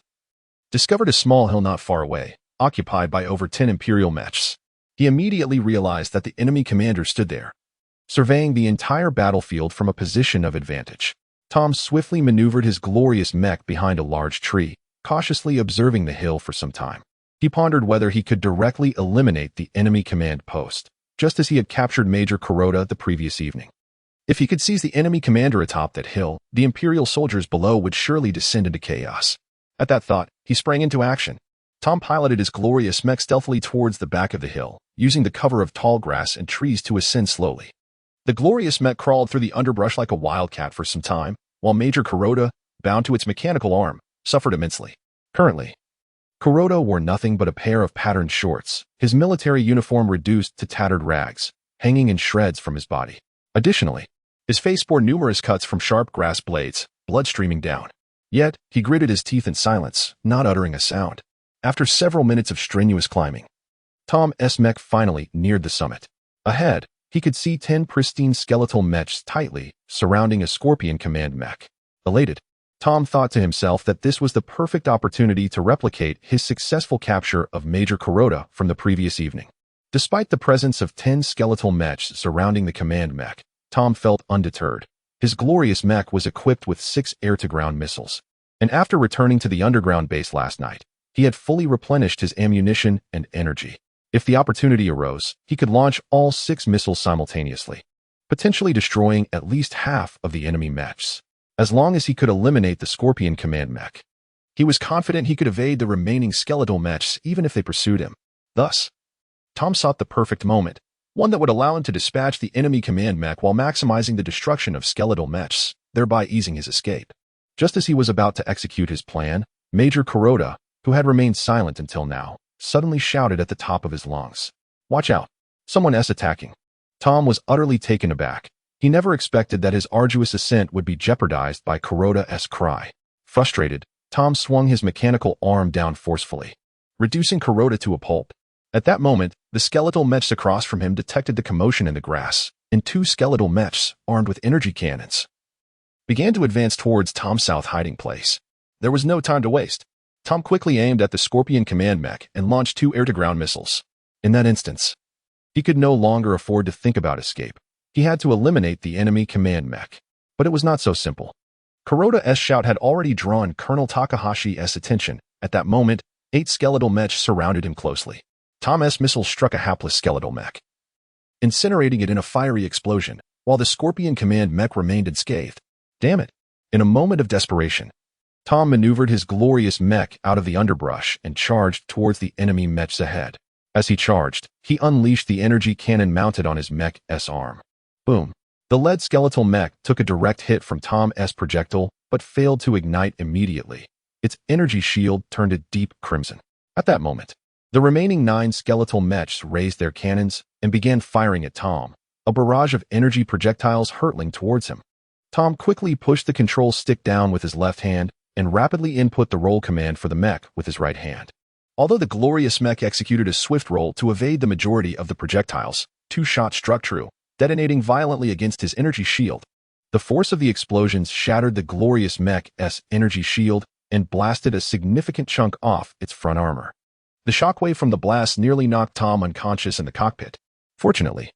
discovered a small hill not far away, occupied by over 10 Imperial mechs. He immediately realized that the enemy commander stood there, surveying the entire battlefield from a position of advantage. Tom swiftly maneuvered his glorious mech behind a large tree, cautiously observing the hill for some time. He pondered whether he could directly eliminate the enemy command post, just as he had captured Major Kuroda the previous evening. If he could seize the enemy commander atop that hill, the Imperial soldiers below would surely descend into chaos. At that thought, he sprang into action. Tom piloted his glorious mech stealthily towards the back of the hill, using the cover of tall grass and trees to ascend slowly. The glorious mech crawled through the underbrush like a wildcat for some time, while Major Kuroda, bound to its mechanical arm, suffered immensely. Currently, Kuroda wore nothing but a pair of patterned shorts, his military uniform reduced to tattered rags, hanging in shreds from his body. Additionally, his face bore numerous cuts from sharp grass blades, blood streaming down. Yet, he gritted his teeth in silence, not uttering a sound. After several minutes of strenuous climbing, Tom's mech finally neared the summit. Ahead, he could see 10 pristine skeletal mechs tightly surrounding a Scorpion command mech. Elated, Tom thought to himself that this was the perfect opportunity to replicate his successful capture of Major Kuroda from the previous evening. Despite the presence of 10 skeletal mechs surrounding the command mech, Tom felt undeterred. His glorious mech was equipped with 6 air-to-ground missiles, and after returning to the underground base last night, he had fully replenished his ammunition and energy. If the opportunity arose, he could launch all 6 missiles simultaneously, potentially destroying at least half of the enemy mechs. As long as he could eliminate the Scorpion command mech, he was confident he could evade the remaining skeletal mechs even if they pursued him. Thus, Tom sought the perfect moment, one that would allow him to dispatch the enemy command mech while maximizing the destruction of skeletal mechs, thereby easing his escape. Just as he was about to execute his plan, Major Kuroda, who had remained silent until now, suddenly shouted at the top of his lungs, "Watch out! Someone is attacking!" Tom was utterly taken aback. He never expected that his arduous ascent would be jeopardized by Kuroda's cry. Frustrated, Tom swung his mechanical arm down forcefully, reducing Kuroda to a pulp. At that moment, the skeletal mechs across from him detected the commotion in the grass, and 2 skeletal mechs, armed with energy cannons, began to advance towards Tom's south hiding place. There was no time to waste. Tom quickly aimed at the Scorpion command mech and launched 2 air-to-ground missiles. In that instance, he could no longer afford to think about escape. He had to eliminate the enemy command mech. But it was not so simple. Kuroda's shout had already drawn Colonel Takahashi's attention. At that moment, 8 skeletal mechs surrounded him closely. Tom's missile struck a hapless skeletal mech, incinerating it in a fiery explosion, while the Scorpion command mech remained unscathed. Damn it! In a moment of desperation, Tom maneuvered his glorious mech out of the underbrush and charged towards the enemy mechs ahead. As he charged, he unleashed the energy cannon mounted on his mech's arm. Boom! The lead skeletal mech took a direct hit from Tom's projectile, but failed to ignite immediately. Its energy shield turned a deep crimson. At that moment, the remaining 9 skeletal mechs raised their cannons and began firing at Tom, a barrage of energy projectiles hurtling towards him. Tom quickly pushed the control stick down with his left hand and rapidly input the roll command for the mech with his right hand. Although the glorious mech executed a swift roll to evade the majority of the projectiles, 2 shots struck true, detonating violently against his energy shield. The force of the explosions shattered the glorious mech's energy shield and blasted a significant chunk off its front armor. The shockwave from the blast nearly knocked Tom unconscious in the cockpit. Fortunately,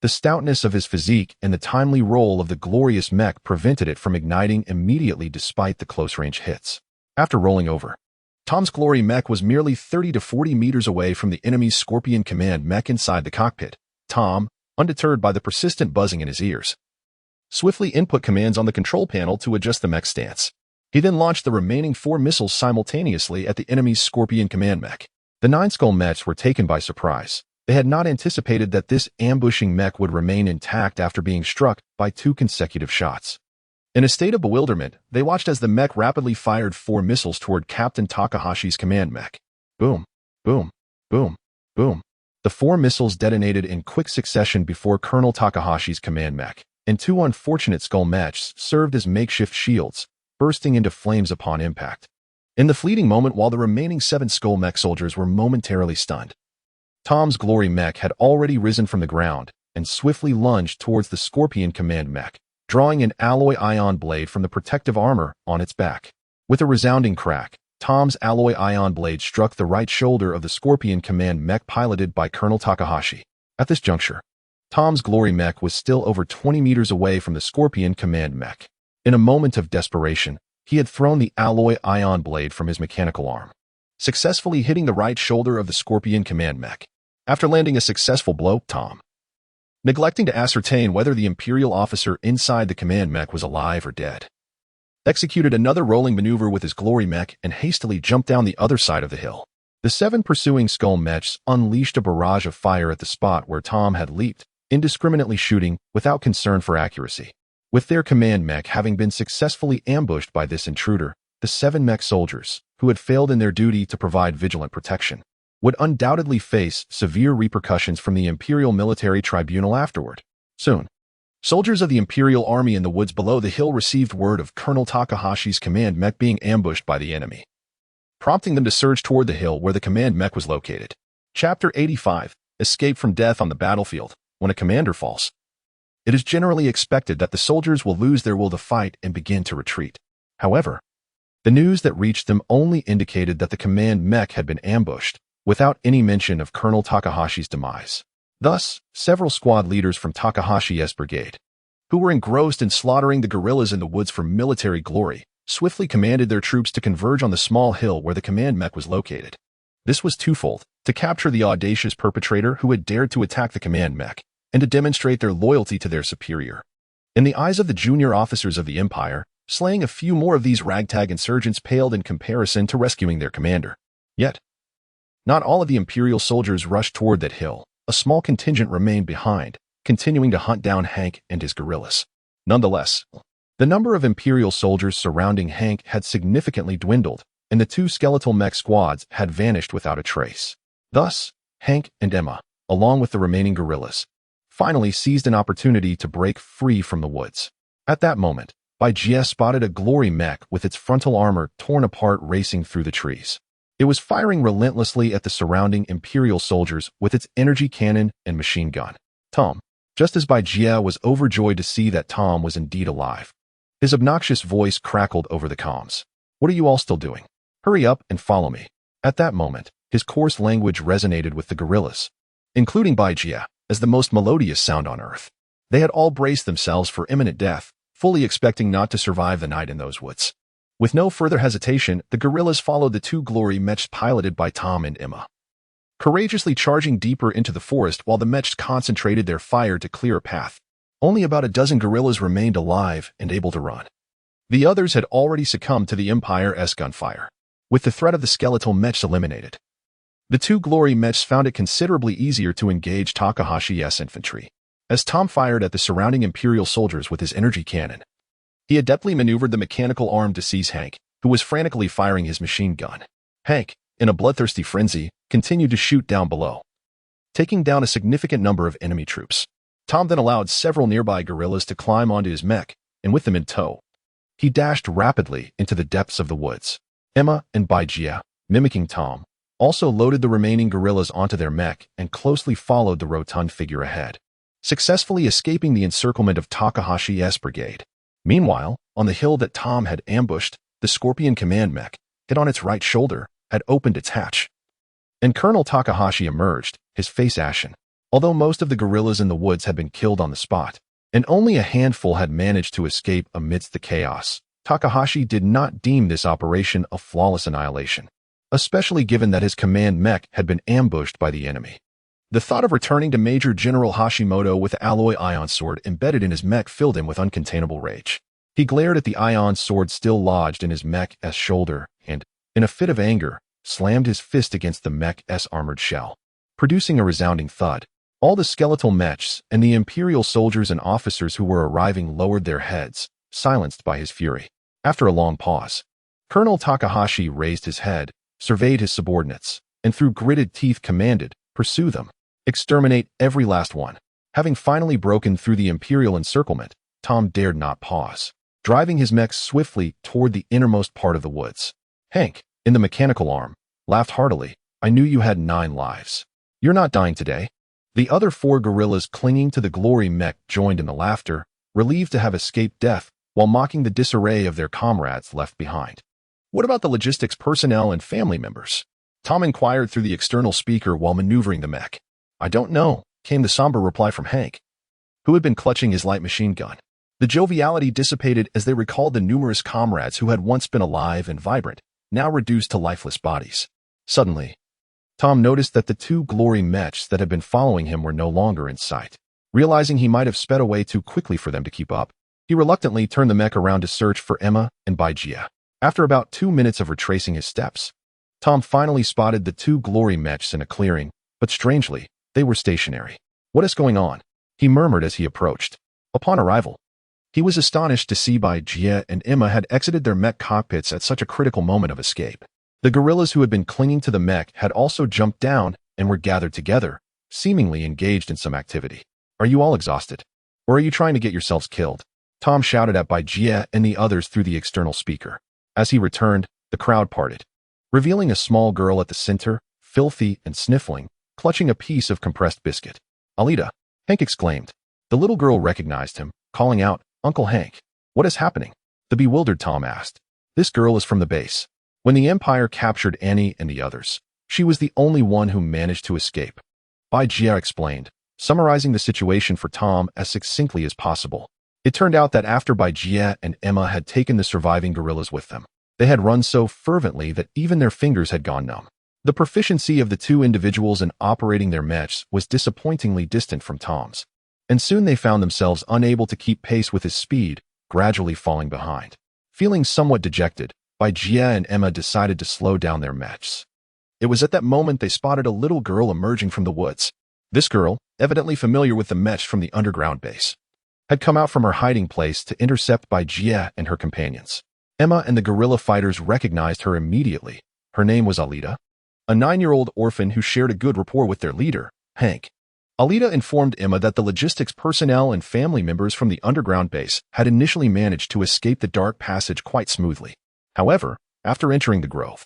the stoutness of his physique and the timely roll of the glorious mech prevented it from igniting immediately despite the close-range hits. After rolling over, Tom's glory mech was merely 30 to 40 meters away from the enemy's Scorpion command mech inside the cockpit. Tom, undeterred by the persistent buzzing in his ears, swiftly input commands on the control panel to adjust the mech stance. He then launched the remaining 4 missiles simultaneously at the enemy's Scorpion command mech. The 9 skull mechs were taken by surprise. They had not anticipated that this ambushing mech would remain intact after being struck by 2 consecutive shots. In a state of bewilderment, they watched as the mech rapidly fired 4 missiles toward Captain Takahashi's command mech. Boom, boom, boom, boom. The 4 missiles detonated in quick succession before Colonel Takahashi's command mech, and 2 unfortunate skull mechs served as makeshift shields, bursting into flames upon impact. In the fleeting moment, while the remaining 7 skull mech soldiers were momentarily stunned, Tom's Glory mech had already risen from the ground and swiftly lunged towards the Scorpion command mech, drawing an alloy ion blade from the protective armor on its back. With a resounding crack, Tom's alloy ion blade struck the right shoulder of the Scorpion command mech piloted by Colonel Takahashi. At this juncture, Tom's Glory mech was still over 20 meters away from the Scorpion command mech. In a moment of desperation, he had thrown the alloy ion blade from his mechanical arm, successfully hitting the right shoulder of the Scorpion command mech. After landing a successful blow, Tom, neglecting to ascertain whether the Imperial officer inside the command mech was alive or dead, executed another rolling maneuver with his Glory mech and hastily jumped down the other side of the hill. The 7 pursuing skull mechs unleashed a barrage of fire at the spot where Tom had leaped, indiscriminately shooting without concern for accuracy. With their command mech having been successfully ambushed by this intruder, the 7 mech soldiers, who had failed in their duty to provide vigilant protection, would undoubtedly face severe repercussions from the Imperial Military Tribunal afterward. Soon, soldiers of the Imperial Army in the woods below the hill received word of Colonel Takahashi's command mech being ambushed by the enemy, prompting them to surge toward the hill where the command mech was located. Chapter 85, Escape from Death on the Battlefield. When a commander falls, it is generally expected that the soldiers will lose their will to fight and begin to retreat. However, the news that reached them only indicated that the command mech had been ambushed, without any mention of Colonel Takahashi's demise. Thus, several squad leaders from Takahashi's brigade, who were engrossed in slaughtering the guerrillas in the woods for military glory, swiftly commanded their troops to converge on the small hill where the command mech was located. This was twofold: to capture the audacious perpetrator who had dared to attack the command mech, and to demonstrate their loyalty to their superior. In the eyes of the junior officers of the Empire, slaying a few more of these ragtag insurgents paled in comparison to rescuing their commander. Yet, not all of the Imperial soldiers rushed toward that hill. A small contingent remained behind, continuing to hunt down Hank and his guerrillas. Nonetheless, the number of Imperial soldiers surrounding Hank had significantly dwindled, and the 2 skeletal mech squads had vanished without a trace. Thus, Hank and Emma, along with the remaining guerrillas, finally seized an opportunity to break free from the woods. At that moment, Baijie spotted a Glory mech with its frontal armor torn apart racing through the trees. It was firing relentlessly at the surrounding Imperial soldiers with its energy cannon and machine gun. Tom, just as Baijie was overjoyed to see that Tom was indeed alive, his obnoxious voice crackled over the comms. "What are you all still doing? Hurry up and follow me." At that moment, his coarse language resonated with the guerrillas, including Baijie, as the most melodious sound on earth. They had all braced themselves for imminent death, fully expecting not to survive the night in those woods. With no further hesitation, the guerrillas followed the 2 Glory mechs piloted by Tom and Emma, courageously charging deeper into the forest while the mechs concentrated their fire to clear a path. Only about a dozen guerrillas remained alive and able to run. The others had already succumbed to the Empire's gunfire. With the threat of the skeletal mechs eliminated, the 2 Glory mechs found it considerably easier to engage Takahashi's infantry. As Tom fired at the surrounding Imperial soldiers with his energy cannon, he adeptly maneuvered the mechanical arm to seize Hank, who was frantically firing his machine gun. Hank, in a bloodthirsty frenzy, continued to shoot down below, taking down a significant number of enemy troops. Tom then allowed several nearby guerrillas to climb onto his mech, and with them in tow, he dashed rapidly into the depths of the woods. Emma and Baijie, mimicking Tom, also loaded the remaining guerrillas onto their mech and closely followed the rotund figure ahead, successfully escaping the encirclement of Takahashi's brigade. Meanwhile, on the hill that Tom had ambushed, the Scorpion command mech, hit on its right shoulder, had opened its hatch, and Colonel Takahashi emerged, his face ashen. Although most of the guerrillas in the woods had been killed on the spot, and only a handful had managed to escape amidst the chaos, Takahashi did not deem this operation a flawless annihilation, especially given that his command mech had been ambushed by the enemy. The thought of returning to Major General Hashimoto with the alloy ion sword embedded in his mech filled him with uncontainable rage. He glared at the ion sword still lodged in his Mech's shoulder and, in a fit of anger, slammed his fist against the Mech's armored shell, producing a resounding thud. All the skeletal Mechs and the Imperial soldiers and officers who were arriving lowered their heads, silenced by his fury. After a long pause, Colonel Takahashi raised his head, surveyed his subordinates, and through gritted teeth commanded, "Pursue them. Exterminate every last one." Having finally broken through the Imperial encirclement, Tom dared not pause, driving his mech swiftly toward the innermost part of the woods. Hank, in the mechanical arm, laughed heartily. "I knew you had 9 lives. You're not dying today." The other 4 guerrillas clinging to the glory mech joined in the laughter, relieved to have escaped death, while mocking the disarray of their comrades left behind. "What about the logistics personnel and family members?" Tom inquired through the external speaker while maneuvering the mech. "I don't know," came the somber reply from Hank, who had been clutching his light machine gun. The joviality dissipated as they recalled the numerous comrades who had once been alive and vibrant, now reduced to lifeless bodies. Suddenly, Tom noticed that the 2 glory mechs that had been following him were no longer in sight. Realizing he might have sped away too quickly for them to keep up, he reluctantly turned the mech around to search for Emma and Baijia. After about 2 minutes of retracing his steps, Tom finally spotted the 2 glory mechs in a clearing, but strangely, they were stationary. "What is going on?" he murmured as he approached. Upon arrival, he was astonished to see Baijia and Emma had exited their mech cockpits at such a critical moment of escape. The guerrillas who had been clinging to the mech had also jumped down and were gathered together, seemingly engaged in some activity. "Are you all exhausted? Or are you trying to get yourselves killed?" Tom shouted at Baijia and the others through the external speaker. As he returned, the crowd parted, revealing a small girl at the center, filthy and sniffling, clutching a piece of compressed biscuit. "Alita!" Hank exclaimed. The little girl recognized him, calling out, "Uncle Hank, what is happening?" The bewildered Tom asked. "This girl is from the base. When the Empire captured Annie and the others, she was the only one who managed to escape." Baijia explained, summarizing the situation for Tom as succinctly as possible. It turned out that after Baijia and Emma had taken the surviving guerrillas with them, they had run so fervently that even their fingers had gone numb. The proficiency of the 2 individuals in operating their mechs was disappointingly distant from Tom's, and soon they found themselves unable to keep pace with his speed, gradually falling behind. Feeling somewhat dejected, Baijia and Emma decided to slow down their mechs. It was at that moment they spotted a little girl emerging from the woods. This girl, evidently familiar with the mech from the underground base, had come out from her hiding place to intercept Baijia and her companions. Emma and the guerrilla fighters recognized her immediately. Her name was Alita, a 9-year-old orphan who shared a good rapport with their leader, Hank. Alita informed Emma that the logistics personnel and family members from the underground base had initially managed to escape the dark passage quite smoothly. However, after entering the grove,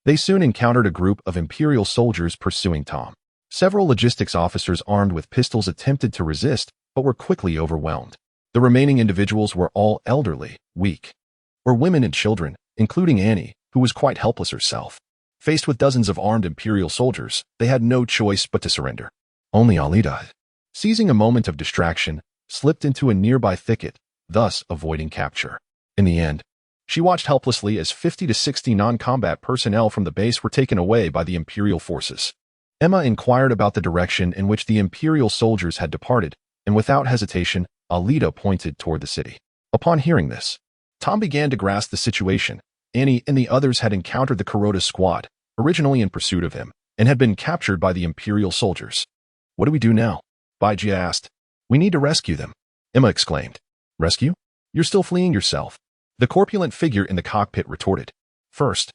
they soon encountered a group of Imperial soldiers pursuing Tom. Several logistics officers armed with pistols attempted to resist, but were quickly overwhelmed. The remaining individuals were all elderly, weak, or women and children, including Annie, who was quite helpless herself. Faced with dozens of armed Imperial soldiers, they had no choice but to surrender. Only Alita, seizing a moment of distraction, slipped into a nearby thicket, thus avoiding capture. In the end, she watched helplessly as 50 to 60 non-combat personnel from the base were taken away by the Imperial forces. Emma inquired about the direction in which the Imperial soldiers had departed, and without hesitation, Alita pointed toward the city. Upon hearing this, Tom began to grasp the situation. Annie and the others had encountered the Kuroda squad, originally in pursuit of him, and had been captured by the Imperial soldiers. "What do we do now?" Baijia asked. "We need to rescue them," Emma exclaimed. "Rescue? You're still fleeing yourself," the corpulent figure in the cockpit retorted. "First,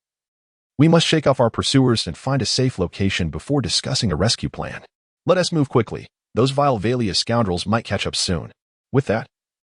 we must shake off our pursuers and find a safe location before discussing a rescue plan. Let us move quickly. Those vile Valia scoundrels might catch up soon." With that,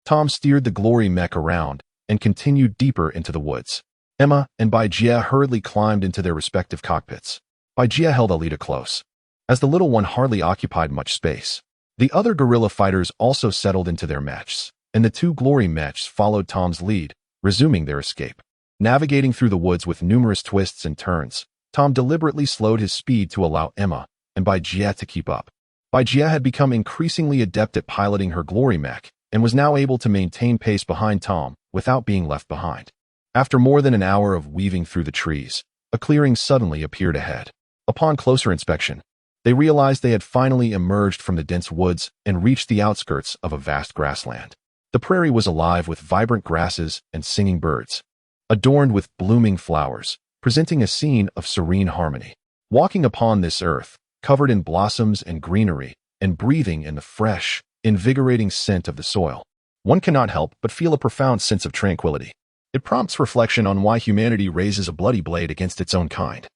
Tom steered the glory mech around and continued deeper into the woods. Emma and Baijia hurriedly climbed into their respective cockpits. Baijia held Alita close, as the little one hardly occupied much space. The other guerrilla fighters also settled into their mechs, and the 2 glory mechs followed Tom's lead, resuming their escape. Navigating through the woods with numerous twists and turns, Tom deliberately slowed his speed to allow Emma and Baijia to keep up. Baijia had become increasingly adept at piloting her glory mech, and was now able to maintain pace behind Tom without being left behind. After more than an hour of weaving through the trees, a clearing suddenly appeared ahead. Upon closer inspection, they realized they had finally emerged from the dense woods and reached the outskirts of a vast grassland. The The prairie was alive with vibrant grasses and singing birds, adorned with blooming flowers, presenting a scene of serene harmony. Walking upon this earth, covered in blossoms and greenery, and breathing in the fresh, invigorating scent of the soil, one cannot help but feel a profound sense of tranquility. It prompts reflection on why humanity raises a bloody blade against its own kind,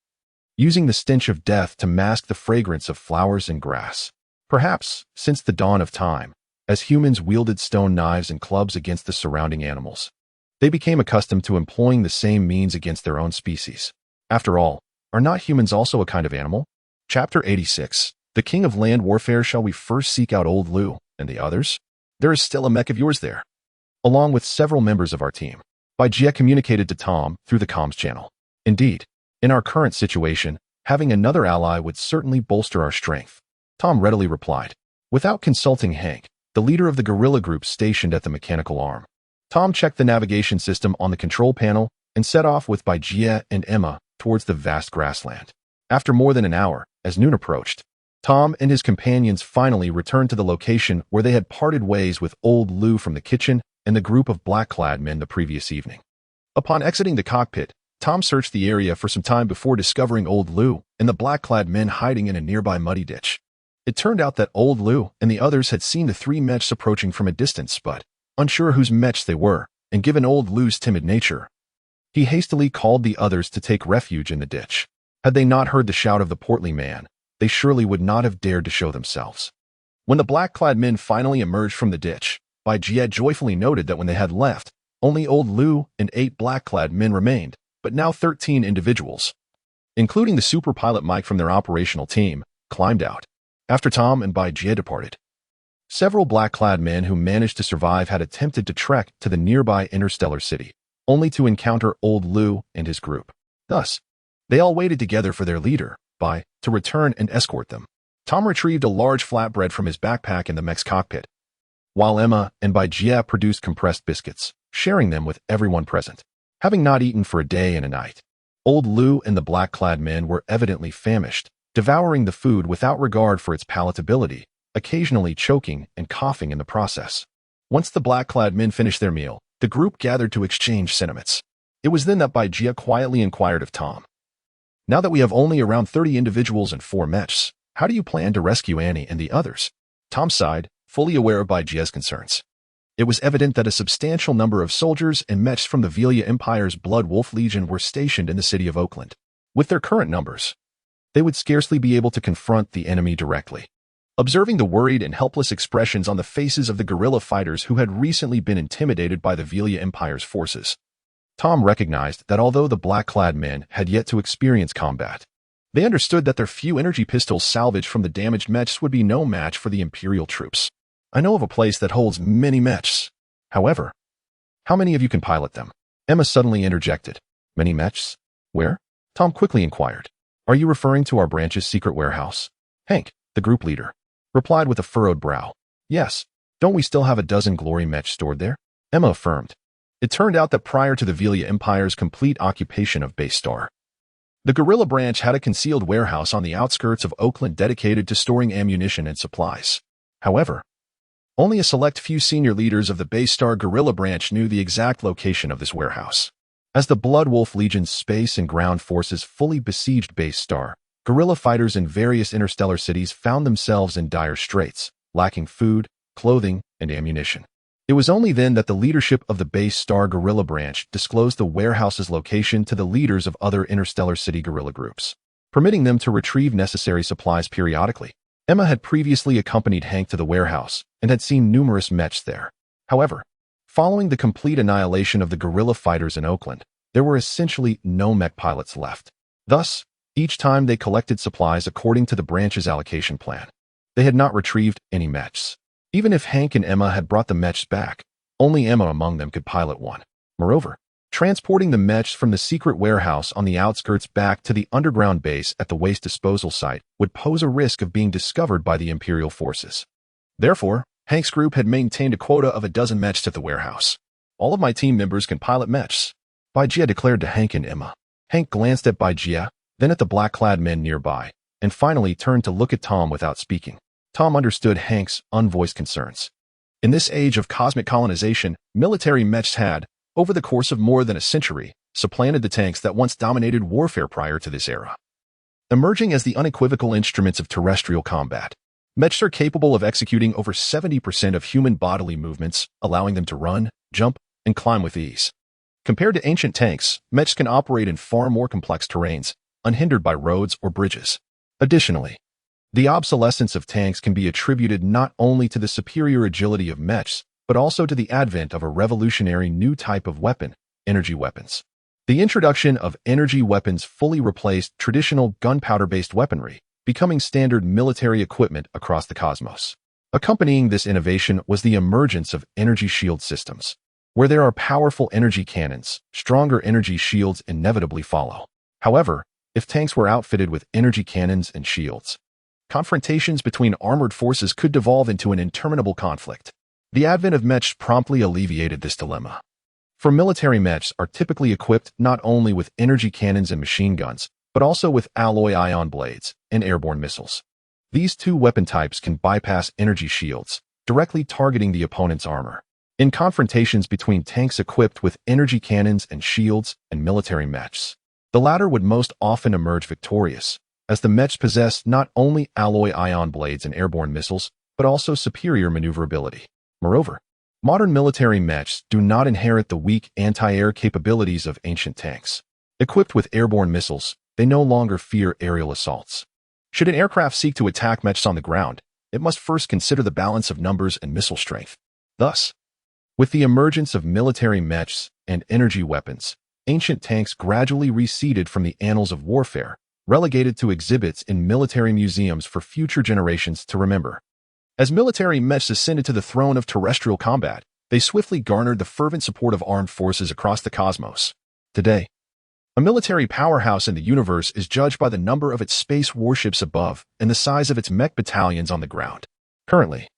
using the stench of death to mask the fragrance of flowers and grass. Perhaps, since the dawn of time, as humans wielded stone knives and clubs against the surrounding animals, they became accustomed to employing the same means against their own species. After all, are not humans also a kind of animal? Chapter 86. The King of Land Warfare. Shall we first seek out Old Lu and the others? There is still a mech of yours there, along with several members of our team. Jie communicated to Tom through the comms channel. Indeed, in our current situation, having another ally would certainly bolster our strength, Tom readily replied, without consulting Hank, the leader of the guerrilla group stationed at the mechanical arm. Tom checked the navigation system on the control panel and set off with Jie and Emma towards the vast grassland. After more than an hour, as noon approached, Tom and his companions finally returned to the location where they had parted ways with Old Lu from the kitchen and the group of black-clad men the previous evening. Upon exiting the cockpit, Tom searched the area for some time before discovering Old Lu and the black-clad men hiding in a nearby muddy ditch. It turned out that Old Lu and the others had seen the three Mechs approaching from a distance, but, unsure whose Mechs they were, and given Old Lu's timid nature, he hastily called the others to take refuge in the ditch. Had they not heard the shout of the portly man, they surely would not have dared to show themselves. When the black-clad men finally emerged from the ditch, Jie joyfully noted that when they had left, only Old Lu and 8 black-clad men remained, but now 13 individuals, including the super pilot Mike from their operational team, climbed out. After Tom and Jie departed, several black-clad men who managed to survive had attempted to trek to the nearby interstellar city, only to encounter Old Lu and his group. Thus, they all waited together for their leader, to return and escort them. Tom retrieved a large flatbread from his backpack in the mech's cockpit, while Emma and Jie produced compressed biscuits, sharing them with everyone present. Having not eaten for a day and a night, Old Lu and the black-clad men were evidently famished, devouring the food without regard for its palatability, occasionally choking and coughing in the process. Once the black-clad men finished their meal, the group gathered to exchange sentiments. It was then that Jie quietly inquired of Tom, "Now that we have only around 30 individuals and 4 Mechs, how do you plan to rescue Annie and the others?" Tom sighed, fully aware of Jie's concerns. It was evident that a substantial number of soldiers and Mechs from the Velia Empire's Blood Wolf Legion were stationed in the city of Oakland. With their current numbers, they would scarcely be able to confront the enemy directly. Observing the worried and helpless expressions on the faces of the guerrilla fighters who had recently been intimidated by the Velia Empire's forces, Tom recognized that although the black-clad men had yet to experience combat, they understood that their few energy pistols salvaged from the damaged Mechs would be no match for the Imperial troops. "I know of a place that holds many Mechs. However, how many of you can pilot them?" Emma suddenly interjected. "Many Mechs? Where?" Tom quickly inquired. "Are you referring to our branch's secret warehouse?" Hank, the group leader, replied with a furrowed brow. "Yes. Don't we still have a dozen glory Mech stored there?" Emma affirmed. It turned out that prior to the Velia Empire's complete occupation of Base Star, the guerrilla branch had a concealed warehouse on the outskirts of Oakland dedicated to storing ammunition and supplies. However, only a select few senior leaders of the Base Star guerrilla branch knew the exact location of this warehouse. As the Blood Wolf Legion's space and ground forces fully besieged Base Star, guerrilla fighters in various interstellar cities found themselves in dire straits, lacking food, clothing, and ammunition. It was only then that the leadership of the Base Star guerrilla branch disclosed the warehouse's location to the leaders of other interstellar city guerrilla groups, permitting them to retrieve necessary supplies periodically. Emma had previously accompanied Hank to the warehouse and had seen numerous Mechs there. However, following the complete annihilation of the guerrilla fighters in Oakland, there were essentially no Mech pilots left. Thus, each time they collected supplies according to the branch's allocation plan, they had not retrieved any Mechs. Even if Hank and Emma had brought the Mechs back, only Emma among them could pilot one. Moreover, transporting the Mechs from the secret warehouse on the outskirts back to the underground base at the waste disposal site would pose a risk of being discovered by the Imperial forces. Therefore, Hank's group had maintained a quota of a dozen Mechs at the warehouse. "All of my team members can pilot Mechs," Jie declared to Hank and Emma. Hank glanced at Jie, then at the black-clad men nearby, and finally turned to look at Tom without speaking. Tom understood Hank's unvoiced concerns. In this age of cosmic colonization, military mechs had, over the course of more than a century, supplanted the tanks that once dominated warfare prior to this era. Emerging as the unequivocal instruments of terrestrial combat, mechs are capable of executing over 70% of human bodily movements, allowing them to run, jump, and climb with ease. Compared to ancient tanks, mechs can operate in far more complex terrains, unhindered by roads or bridges. Additionally, the obsolescence of tanks can be attributed not only to the superior agility of mechs, but also to the advent of a revolutionary new type of weapon, energy weapons. The introduction of energy weapons fully replaced traditional gunpowder-based weaponry, becoming standard military equipment across the cosmos. Accompanying this innovation was the emergence of energy shield systems. Where there are powerful energy cannons, stronger energy shields inevitably follow. However, if tanks were outfitted with energy cannons and shields, confrontations between armored forces could devolve into an interminable conflict. The advent of mechs promptly alleviated this dilemma. For military mechs are typically equipped not only with energy cannons and machine guns, but also with alloy ion blades and airborne missiles. These two weapon types can bypass energy shields, directly targeting the opponent's armor. In confrontations between tanks equipped with energy cannons and shields and military mechs, the latter would most often emerge victorious, as the mechs possess not only alloy ion blades and airborne missiles, but also superior maneuverability. Moreover, modern military mechs do not inherit the weak anti-air capabilities of ancient tanks. Equipped with airborne missiles, they no longer fear aerial assaults. Should an aircraft seek to attack mechs on the ground, it must first consider the balance of numbers and missile strength. Thus, with the emergence of military mechs and energy weapons, ancient tanks gradually receded from the annals of warfare, relegated to exhibits in military museums for future generations to remember. As military mechs ascended to the throne of terrestrial combat, they swiftly garnered the fervent support of armed forces across the cosmos. Today, a military powerhouse in the universe is judged by the number of its space warships above and the size of its mech battalions on the ground. Currently,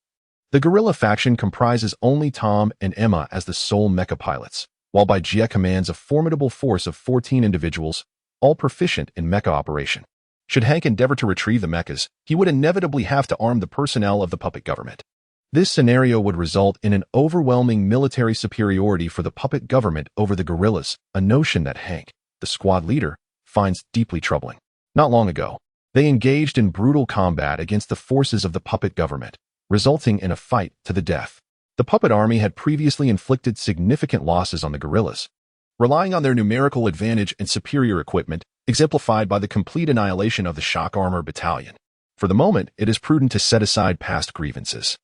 the guerrilla faction comprises only Tom and Emma as the sole mecha pilots, while Battlegroups commands a formidable force of 14 individuals, all proficient in mecha operation. Should Hank endeavor to retrieve the mechas, he would inevitably have to arm the personnel of the puppet government. This scenario would result in an overwhelming military superiority for the puppet government over the guerrillas, a notion that Hank, the squad leader, finds deeply troubling. Not long ago, they engaged in brutal combat against the forces of the puppet government, resulting in a fight to the death. The puppet army had previously inflicted significant losses on the guerrillas, relying on their numerical advantage and superior equipment, exemplified by the complete annihilation of the shock armor battalion. For the moment, it is prudent to set aside past grievances.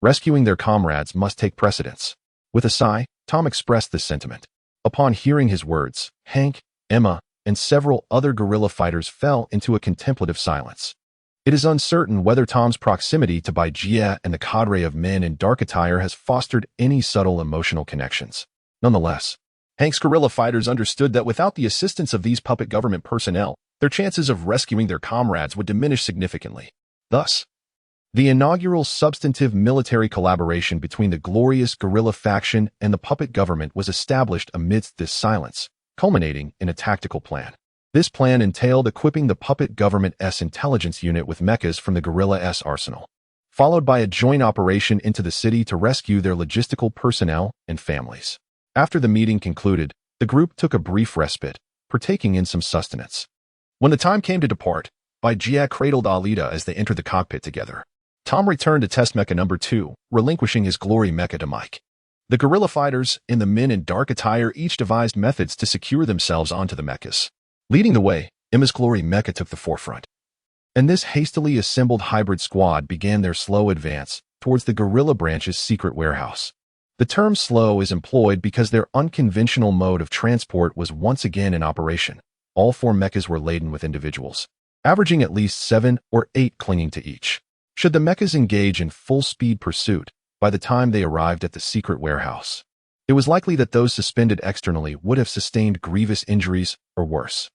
Rescuing their comrades must take precedence. With a sigh, Tom expressed this sentiment. Upon hearing his words, Hank, Emma, and several other guerrilla fighters fell into a contemplative silence. It is uncertain whether Tom's proximity to Battlegroups and the cadre of men in dark attire has fostered any subtle emotional connections. Nonetheless, Hank's guerrilla fighters understood that without the assistance of these puppet government personnel, their chances of rescuing their comrades would diminish significantly. Thus, the inaugural substantive military collaboration between the glorious guerrilla faction and the puppet government was established amidst this silence, culminating in a tactical plan. This plan entailed equipping the puppet government's intelligence unit with mechas from the guerrilla's arsenal, followed by a joint operation into the city to rescue their logistical personnel and families. After the meeting concluded, the group took a brief respite, partaking in some sustenance. When the time came to depart, Battlegroups cradled Alita as they entered the cockpit together. Tom returned to test mecha number 2, relinquishing his glory mecha to Mike. The guerrilla fighters and the men in dark attire each devised methods to secure themselves onto the mechas. Leading the way, Emma's glory mecha took the forefront, and this hastily assembled hybrid squad began their slow advance towards the guerrilla branch's secret warehouse. The term slow is employed because their unconventional mode of transport was once again in operation. All 4 mechas were laden with individuals, averaging at least 7 or 8 clinging to each. Should the mechas engage in full-speed pursuit, by the time they arrived at the secret warehouse, it was likely that those suspended externally would have sustained grievous injuries or worse.